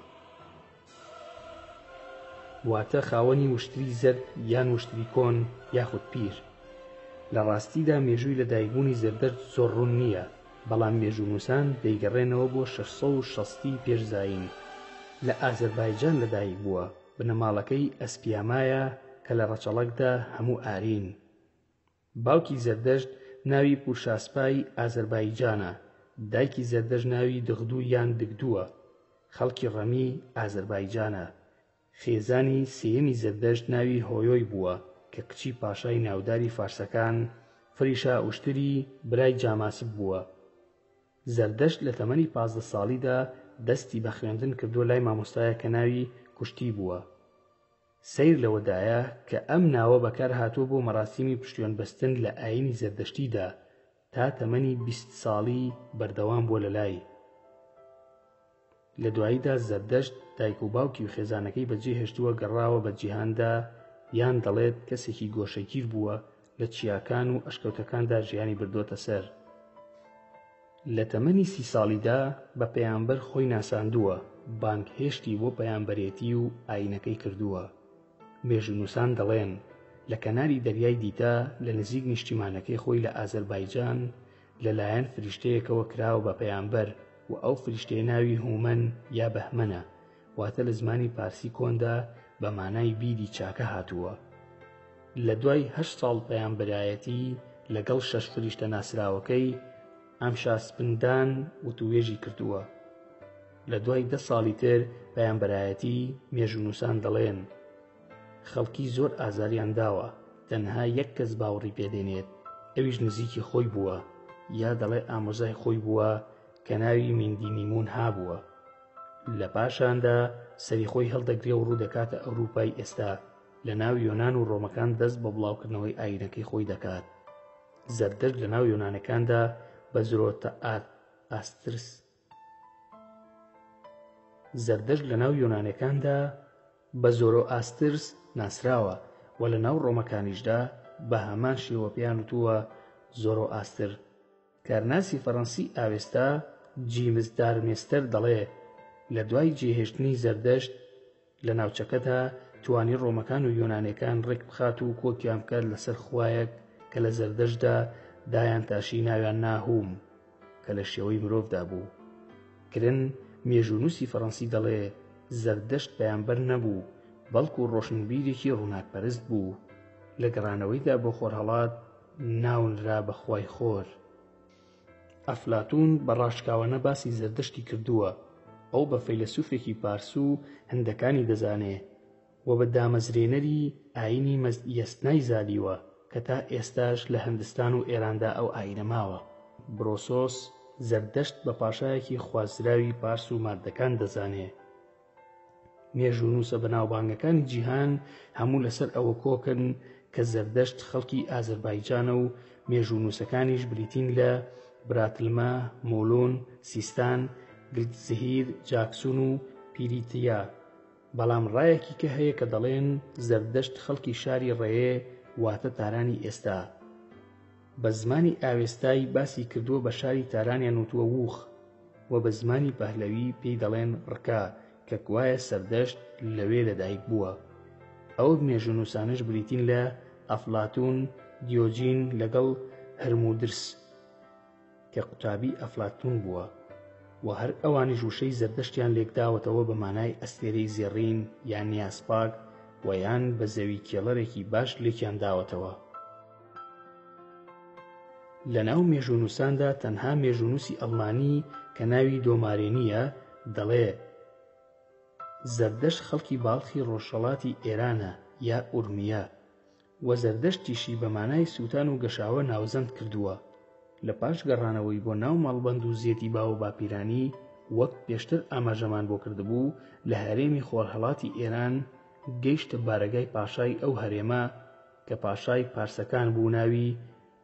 واتە خاوەنی وشتری زەرد یان وشتری کۆن یاخود پیر. لە ڕاستیدا مێژووی لەدایکبوونی زەردەشت زۆر ڕوون نییە، بەڵام مێژوونووسان دەیگەڕێنەوە بۆ 660 پێشزاین. لە ئازەربایجان لەدایک بووە، بنەماڵەکەی ئەسپیامایە کە لە ڕەچەڵەکدا هەموو ئارین. باوکی زەردەشت ناوی پورشاسپای ئازەربایجانە، دایکی زەردەشت ناوی دغدوو یان دگدووە، خەڵکی ڕەمی ئازەربایجانە. خێزانی سێیەمی زەردەشت ناوی هۆیۆی بووە کە کچی پاشای ناوداری فارسەکان فریشا ئوشتری برای جاماسب بووە. زەردەشت لە تەمەنی 15 ساڵیدا دەستی بە خوێندن کردووە لای مامۆستایە کە ناوی کوشتی بووە. سیر لەوەدایە کە ئەم ناوە بەکار هاتووە بۆ مەراسیمی پشتیوان بەستن لە ئاینی زەردەشتیدا، تا تەمەنی 20 ساڵی بەردەوام بووە لەلای. لە دواییدا زەردەشت دایک و باوکی و خێزانەکەی بەجێهێشتووە گەڕاوە بە جیهاندا، یان دەڵێت کەسێکی گۆشەگیر بووە لە چیاکان و ئەشکەوتەکاندا ژیانی بردووەتە سەر. لە تەمەنی 30 ساڵیدا بە پەیامبەر خۆی ناساندووە، بانگ هێشتی بۆ پەیامبەرێتی و ئاینەکەی کردووە. مێژوونووسان دەڵێن لە کەناری دەریای دیتا لە نزیک نیشتیمانەکەی خۆی لە ئازەربایجان لەلایەن فریشتەیەکەوە کراوە بە پەیامبەر، و ئەو فریشتەیە ناوی هومەن یا بەهمەنە، واتە لە زمانی پارسی کۆندا بە مانای بیری چاکە هاتووە. لە دوای 8 ساڵ پەیامبەرایەتی لەگەڵ 6 فریشتە ناسراوەکەی ئامشاسپندان وتوێژی کردووە. لە دوای 10 ساڵی تر پەیامبەرایەتی مێژوونووسان دەڵێن خەڵکی زۆر ئازاریان داوە، تەنها یەک کەس باوەڕی پێدێنێت، ئەویش نزیکی خۆی بووە، یا دەڵێ ئامۆزای خۆی بووە کە ناوی میندینیمون هابووە. لە پاشاندا سەری خۆی هەڵدەگرێ و ڕوو دەکاتە ئەوروپای ئێستا، لە ناو یۆنان و ڕۆمەکان دەست بە بڵاوکردنەوەی ئاینەکەی خۆی دەکات. زەردەشت لە ناو یۆنانەکاندا بە زۆرۆئاسترس زەردەشت لە ناو یۆنانەکاندا بە زۆرۆئاسترس ناسراوە، و لە ناو ڕۆمەکانیشدا بە هەمان شێوە پێیان وتووە زۆرۆئاستر. کارناسی فەڕەنسی ئاوێستا جیمز دارمێستەر دەڵێ لە دوای جێهێشتنی زەردەشت لە ناوچەکەدا توانی ڕۆمەکان و یۆنانیەکان ڕێک بخات و کۆکیان بکات لەسەر خوایەک کە لە زەردەشتدا دایان تاشی ناویان ناهوم کە لە شێوەی مرۆڤدا بوو. کرن مێژوونووسی فەڕەنسی دەڵێ زەردەشت پەیامبەر نەبوو، بەڵکو ڕۆشنبیرێکی ڕووناکپەرست بوو، لە گەڕانەوەیدا بۆ خۆرهەڵات ناونرا بە خوای خۆر. ئەفلاتون بە ڕاشکاوانە باسی زەردەشتی کردووە، ئەو بە فەیلسوفێکی پارسو هەندەکانی دەزانێ و بە دامەزرێنەری ئاینی مەزئیەستنای زادیوە کە تا ئێستاش لە هەندستان و ئێراندا ئەو ئاینە ماوە. برۆسۆس زەردەشت بە پاشایەکی خوازراوی پارس و مادەکان دەزانێ. مێژوونووسە بەناوبانگەکانی جیهان هەموو لەسەر ئەوە کۆکن کە زەردەشت خەڵکی ئازەربایجانە و مێژوونووسەکانیش بریتین لە براتلمە، مۆلۆن، سیستان، گلتزهیر، جاکسون و پیریتیا. بەڵام ڕایەکی کە هەیە کە دەڵێن زەردەشت خەڵکی شاری ڕێیە، واتە تارانی ئێستا. بە زمانی ئاوێستایی باسی کردووە بە شاری تارانیان وتووە ووخ، و بە زمانی پەهلەوی پێی دەڵێن ڕکا کە کوایە سەردەشت لەوێ لەدایک بووە. ئەو مێژوونووسانش بریتین لە ئەفلاتون، دیۆجین لەگەڵ هەرمودرس کە قوتابی ئەفلاتون بووە، و هەر ئەوانیش وشەی زەردەشتیان لێکداوەتەوە بە مانای ئەستێرەی زێڕین یان نیاسپاک، و یان بە زەوی کێڵەرێکی باش لێکیان داوەتەوە. لە ناو مێژوونووساندا تەنها مێژوونووسی ئەڵمانی کە ناوی دۆمارێنیە دەڵێ زەردەشت خەڵکی باڵخی ڕۆژهەڵاتی ئێرانە یا ئورمیە، و زەردەشتیشی بە مانای سووتان و گەشاوە ناوزەند کردووە. لە پاش گەڕانەوەی بۆ ناو ماڵبەند و زێتی باو و باپیرانی وەک پێشتر ئاماژەمان بۆ کردبوو لە هەرێمی خۆرهەڵاتی ئێران گەیشتە بارگای پاشای ئەو هەرێمە کە پاشای پارسەکان بوو، ناوی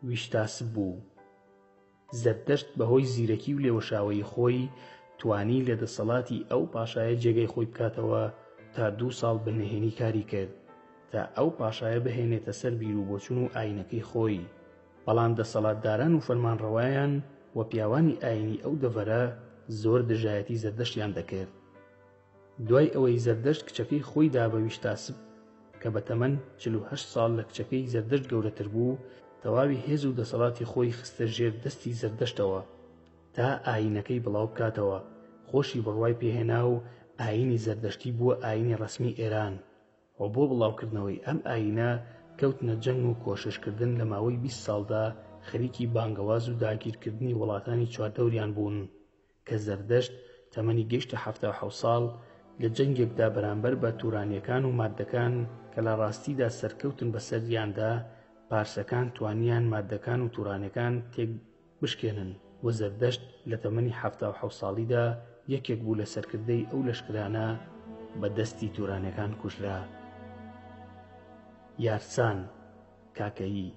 ویشتاسپ بوو. زەردەشت بەهۆی زیرەکی و لێوەشاوەی خۆی توانی لە دەسەڵاتی ئەو پاشایە جێگەی خۆی بکاتەوە تا 2 ساڵ بنهێنی کاری کرد تا ئەو پاشایە بهێنێتە سەر بیرروبۆچوون و ئاینەکەی خۆی. بەڵام دەسەڵاتداران و فەرمانڕەوایان و پیاوانی ئاینی ئەو دەڤەرە زۆر دژایەتی زەردەشتیان دەکرد. دوای ئەوەی زەردەشت کچەکەی خۆی دا بە ویشتاسپ کە بە تەمەن 48 ساڵ لە کچەکەی زەردەشت گەورەتر بوو، تەواوی هێز و دەسەڵاتی خۆی خستە ژێر دەستی زەردەشتەوە تا ئاینەکەی بڵاو بکاتەوە. خۆشی بڕوای پێهێنا و ئاینی زەردەشتی بووە ئاینی ڕەسمی ئێران و بۆ بڵاوکردنەوەی ئەم ئاینە کەوتنە جەنگ و کۆششکردن لە ماوەی 20 ساڵدا خەریکی بانگەواز و داگیرکردنی وڵاتانی چواردەوریان بوون کە زەردەشت تەمەنی گەیشتە 77 ساڵ لە جەنگێکدا بەرامبەر بە تورانیەکان و مادەکان کە لە ڕاستیدا سەرکەوتن بەسەریاندا، پارسەکان توانیان مادەکان و تورانەکان تێک بشکێنن و زەردەشت لە تەمەنی 77 ساڵیدا یەکێک بوو لە سەرکردەی ئەو لەشکرانە بە دەستی تورانەکان کوژرا. یارسان کاکەیی.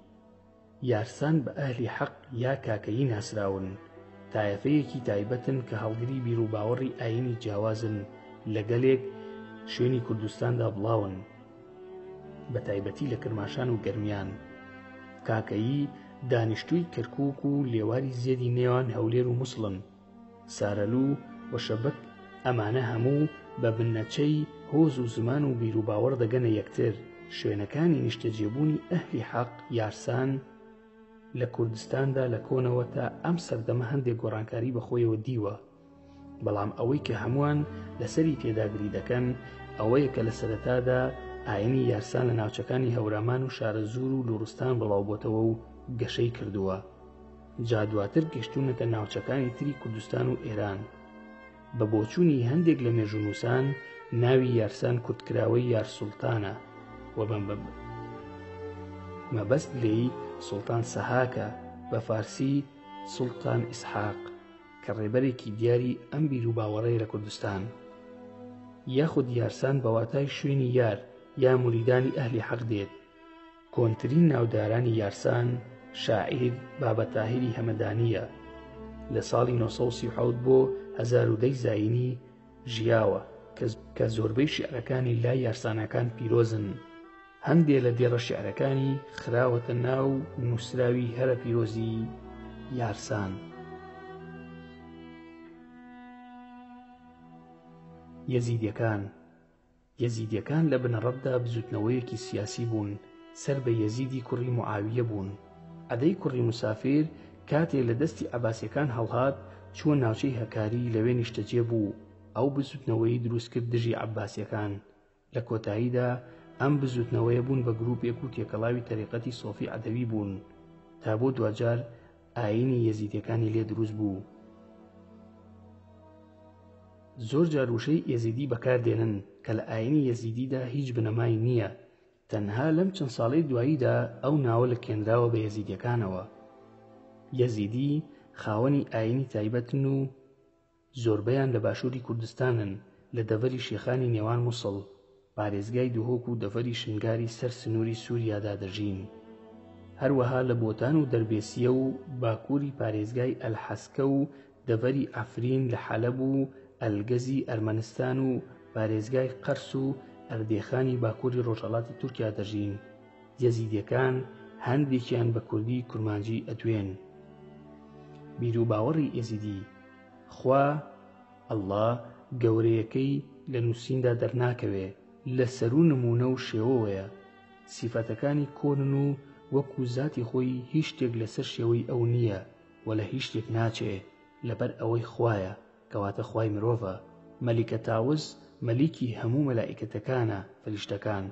یارسان بە ئەهلی حەق یا کاکەیی ناسراون، تایەفەیەکی تایبەتن کە هەڵگری بیر و باوەڕی ئاینی جیاوازن لەگەلێک شوێنی کوردستاندا بڵاون، بە تایبەتی لە کرماشان و گەرمیان. کاکەیی دانیشتووی کەرکووک و لێواری زێدی نێوان هەولێر و مووسڵن. سارەلوو و شەبەک ئەمانە هەموو بە بنەچەی هۆز و زمان و بیر و باوەڕ دەگەنە یەکتر. شوێنەکانی نیشتەجێبوونی ئەهلی حەق یارسان لە کوردستاندا لە کۆنەوە تا ئەم سەردەمە هەندێک گۆڕانکاری بەخۆیەوە دیوە، بەڵام ئەوەی کە هەمووان لەسەری تێداگری دەکەن ئەوەیە کە لە سەرەتادا ئاینی یارسان لە ناوچەکانی هەورامان و شارەزور و لوڕستان بڵاو بۆتەوە و گەشەی کردووە. جا دواتر گەشتونەتە ناوچەکانی تری کوردستان و ئێران. بە بۆچوونی هەندێک لە مێژونووسان ناوی یارسان کورتکراوەی یارسوڵتانە و مەبەست لێی سوڵتان سەهاکە، بە فارسی سوڵتان ئیسحاق، کە ڕێبەرێکی دیاری ئەم بیر و باوەڕەیە لە کوردستان. یاخود یارسان بە واتای شوێنی یار یا موریدانی ئەهلی حەق دێت. کۆنترین ناودارانی یارسان شاعیر بابەتاهیری هەمەدانیە، لە ساڵی 1937 بۆ 1010 زاینی ژیاوە کە زۆربەی شیعرەکانی لای یارسانەکان پیرۆزن. هەندێ لە دێڕە شیعرەکانی خراوەتە ناو نووسراوی هەرە پیرۆزی یارسان. یەزیدیەکان لە بنەڕەتدا بزوتنەوەیەکی سیاسی بوون، سەر بە یەزیدی کوڕی موعاویە بوون. عەدەی کوڕی موسافر کاتێ لە دەستی عەباسیەکان هەڵهات چووە ناوچەی هەکاری، لەوێ نیشتەجێ بوو. ئەو بزوتنەوەی دروست کرد دژی عەباسیەکان. لە کۆتاییدا ئەم بزوتنەوەیە بوون بە گروپێک و تێکەڵاوی تەریقەتی سۆفی عەدەوی بوون تا بۆ دوجار ئاینی یەزیدیەکانی لێ دروست بوو. زۆر جار وشەی یەزیدی بەکاردێنن کە لە ئاینی یەزیدیدا هیچ بنەمای نییە، تەنها لەم چەند ساڵەی دواییدا ئەو ناوە لە کێنراوە بە یەزیدیەکانەوە. یەزیدی خاوەنی ئاینی تایبەتن و زۆربەیان لە باشووری کوردستانن، لە دەڤەری شێخانی نێوان مووسڵ، پارێزگای دهۆک و دەڤەری شنگاری سەر سنووری سووریادا دەژین. هەروەها لە بۆتان و دەربێسیە و باکووری پارێزگای ئەلحەسکە و دەڤەری ئەفرین لە حەلەب و ئەلگەزی ئەرمەنستان و پارێزگای قەرس و ئەردێخانی باکووری ڕۆژهەڵاتی تورکیا دەژین. یەزیدیەکان هەندێکیان بە کوردی کورمانجی ئەدوێن. بیر و باوەڕی یەزیدی خوا ئەڵڵا گەورەیەکەی لە نووسیندا دەرناکەوێ، لە سەرو نمونە و شێوەوەیە. سیفەتەکانی کۆنن و وەکو زاتی خۆی هیچ شتێک لەسەر شێوەی ئەو نییە و لە هیچ شتێک ناچێ لەبەر ئەوەی خوایە، کەواتە خوای مرۆڤە. مەلیکە تاوز مەلیکی هەموو مەلائیکەتەکانە فەریشتەکان.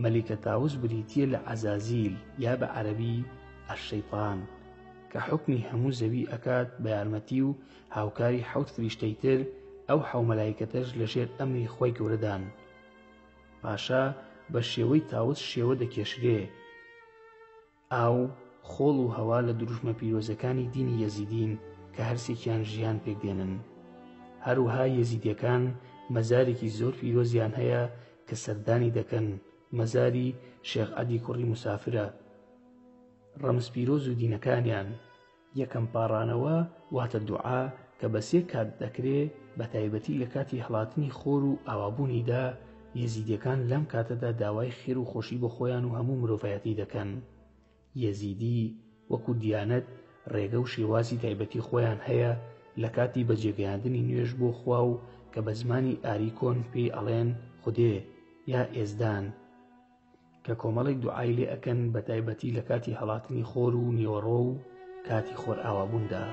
مەلیکە تاوز بریتیە لە عەزازیل یا بە عەرەبی ئەشەیطان، کە حوکمی هەموو زەوی ئەکات بە یارمەتی و هاوکاری 7 فریشتەی تر، ئەو 7 مەلائیکەتەش لەژێر ئەمری خۆی گەورەدان. پاشا بە شێوەی تاوز شێوە دەکێشرێ. ئاو، خۆڵ و هەوا لە دروشمە پیرۆزەکانی دینی یەزیدین کە هەرسێکیان ژیان پێکدێنن. هەروەها یەزیدیەکان مەزارێکی زۆر پیرۆزیان هەیە کە سەردانی دەکەن. مەزاری شێخ عەدی کوڕی موسافرە. ڕەمز پیرۆز و دینەکانیان. یەکەم پاڕانەوە واتە دوعا کە بە 3 کات دەکرێ، بە تایبەتی لە کاتی هەڵاتنی خۆر و ئاوابوونیدا. یەزیدیەکان لەم کاتەدا داوای خێر و خۆشی بۆ خۆیان و هەموو مرۆڤایەتی دەکەن. یەزیدی وەکو دیانەت ڕێگە و شێوازی تایبەتی خۆیان هەیە لە کاتی بەجێگەیاندنی نوێژ بۆ خوا و کە بە زمانی ئاریکۆن پێی ئەڵێن خودێ یا ئێزدان، کە کۆمەڵێک دوعای لێ ئەکەن بە تایبەتی لە کاتی هەڵاتنی خۆر و نیوەڕۆ و کاتی خۆر ئاوابووندا.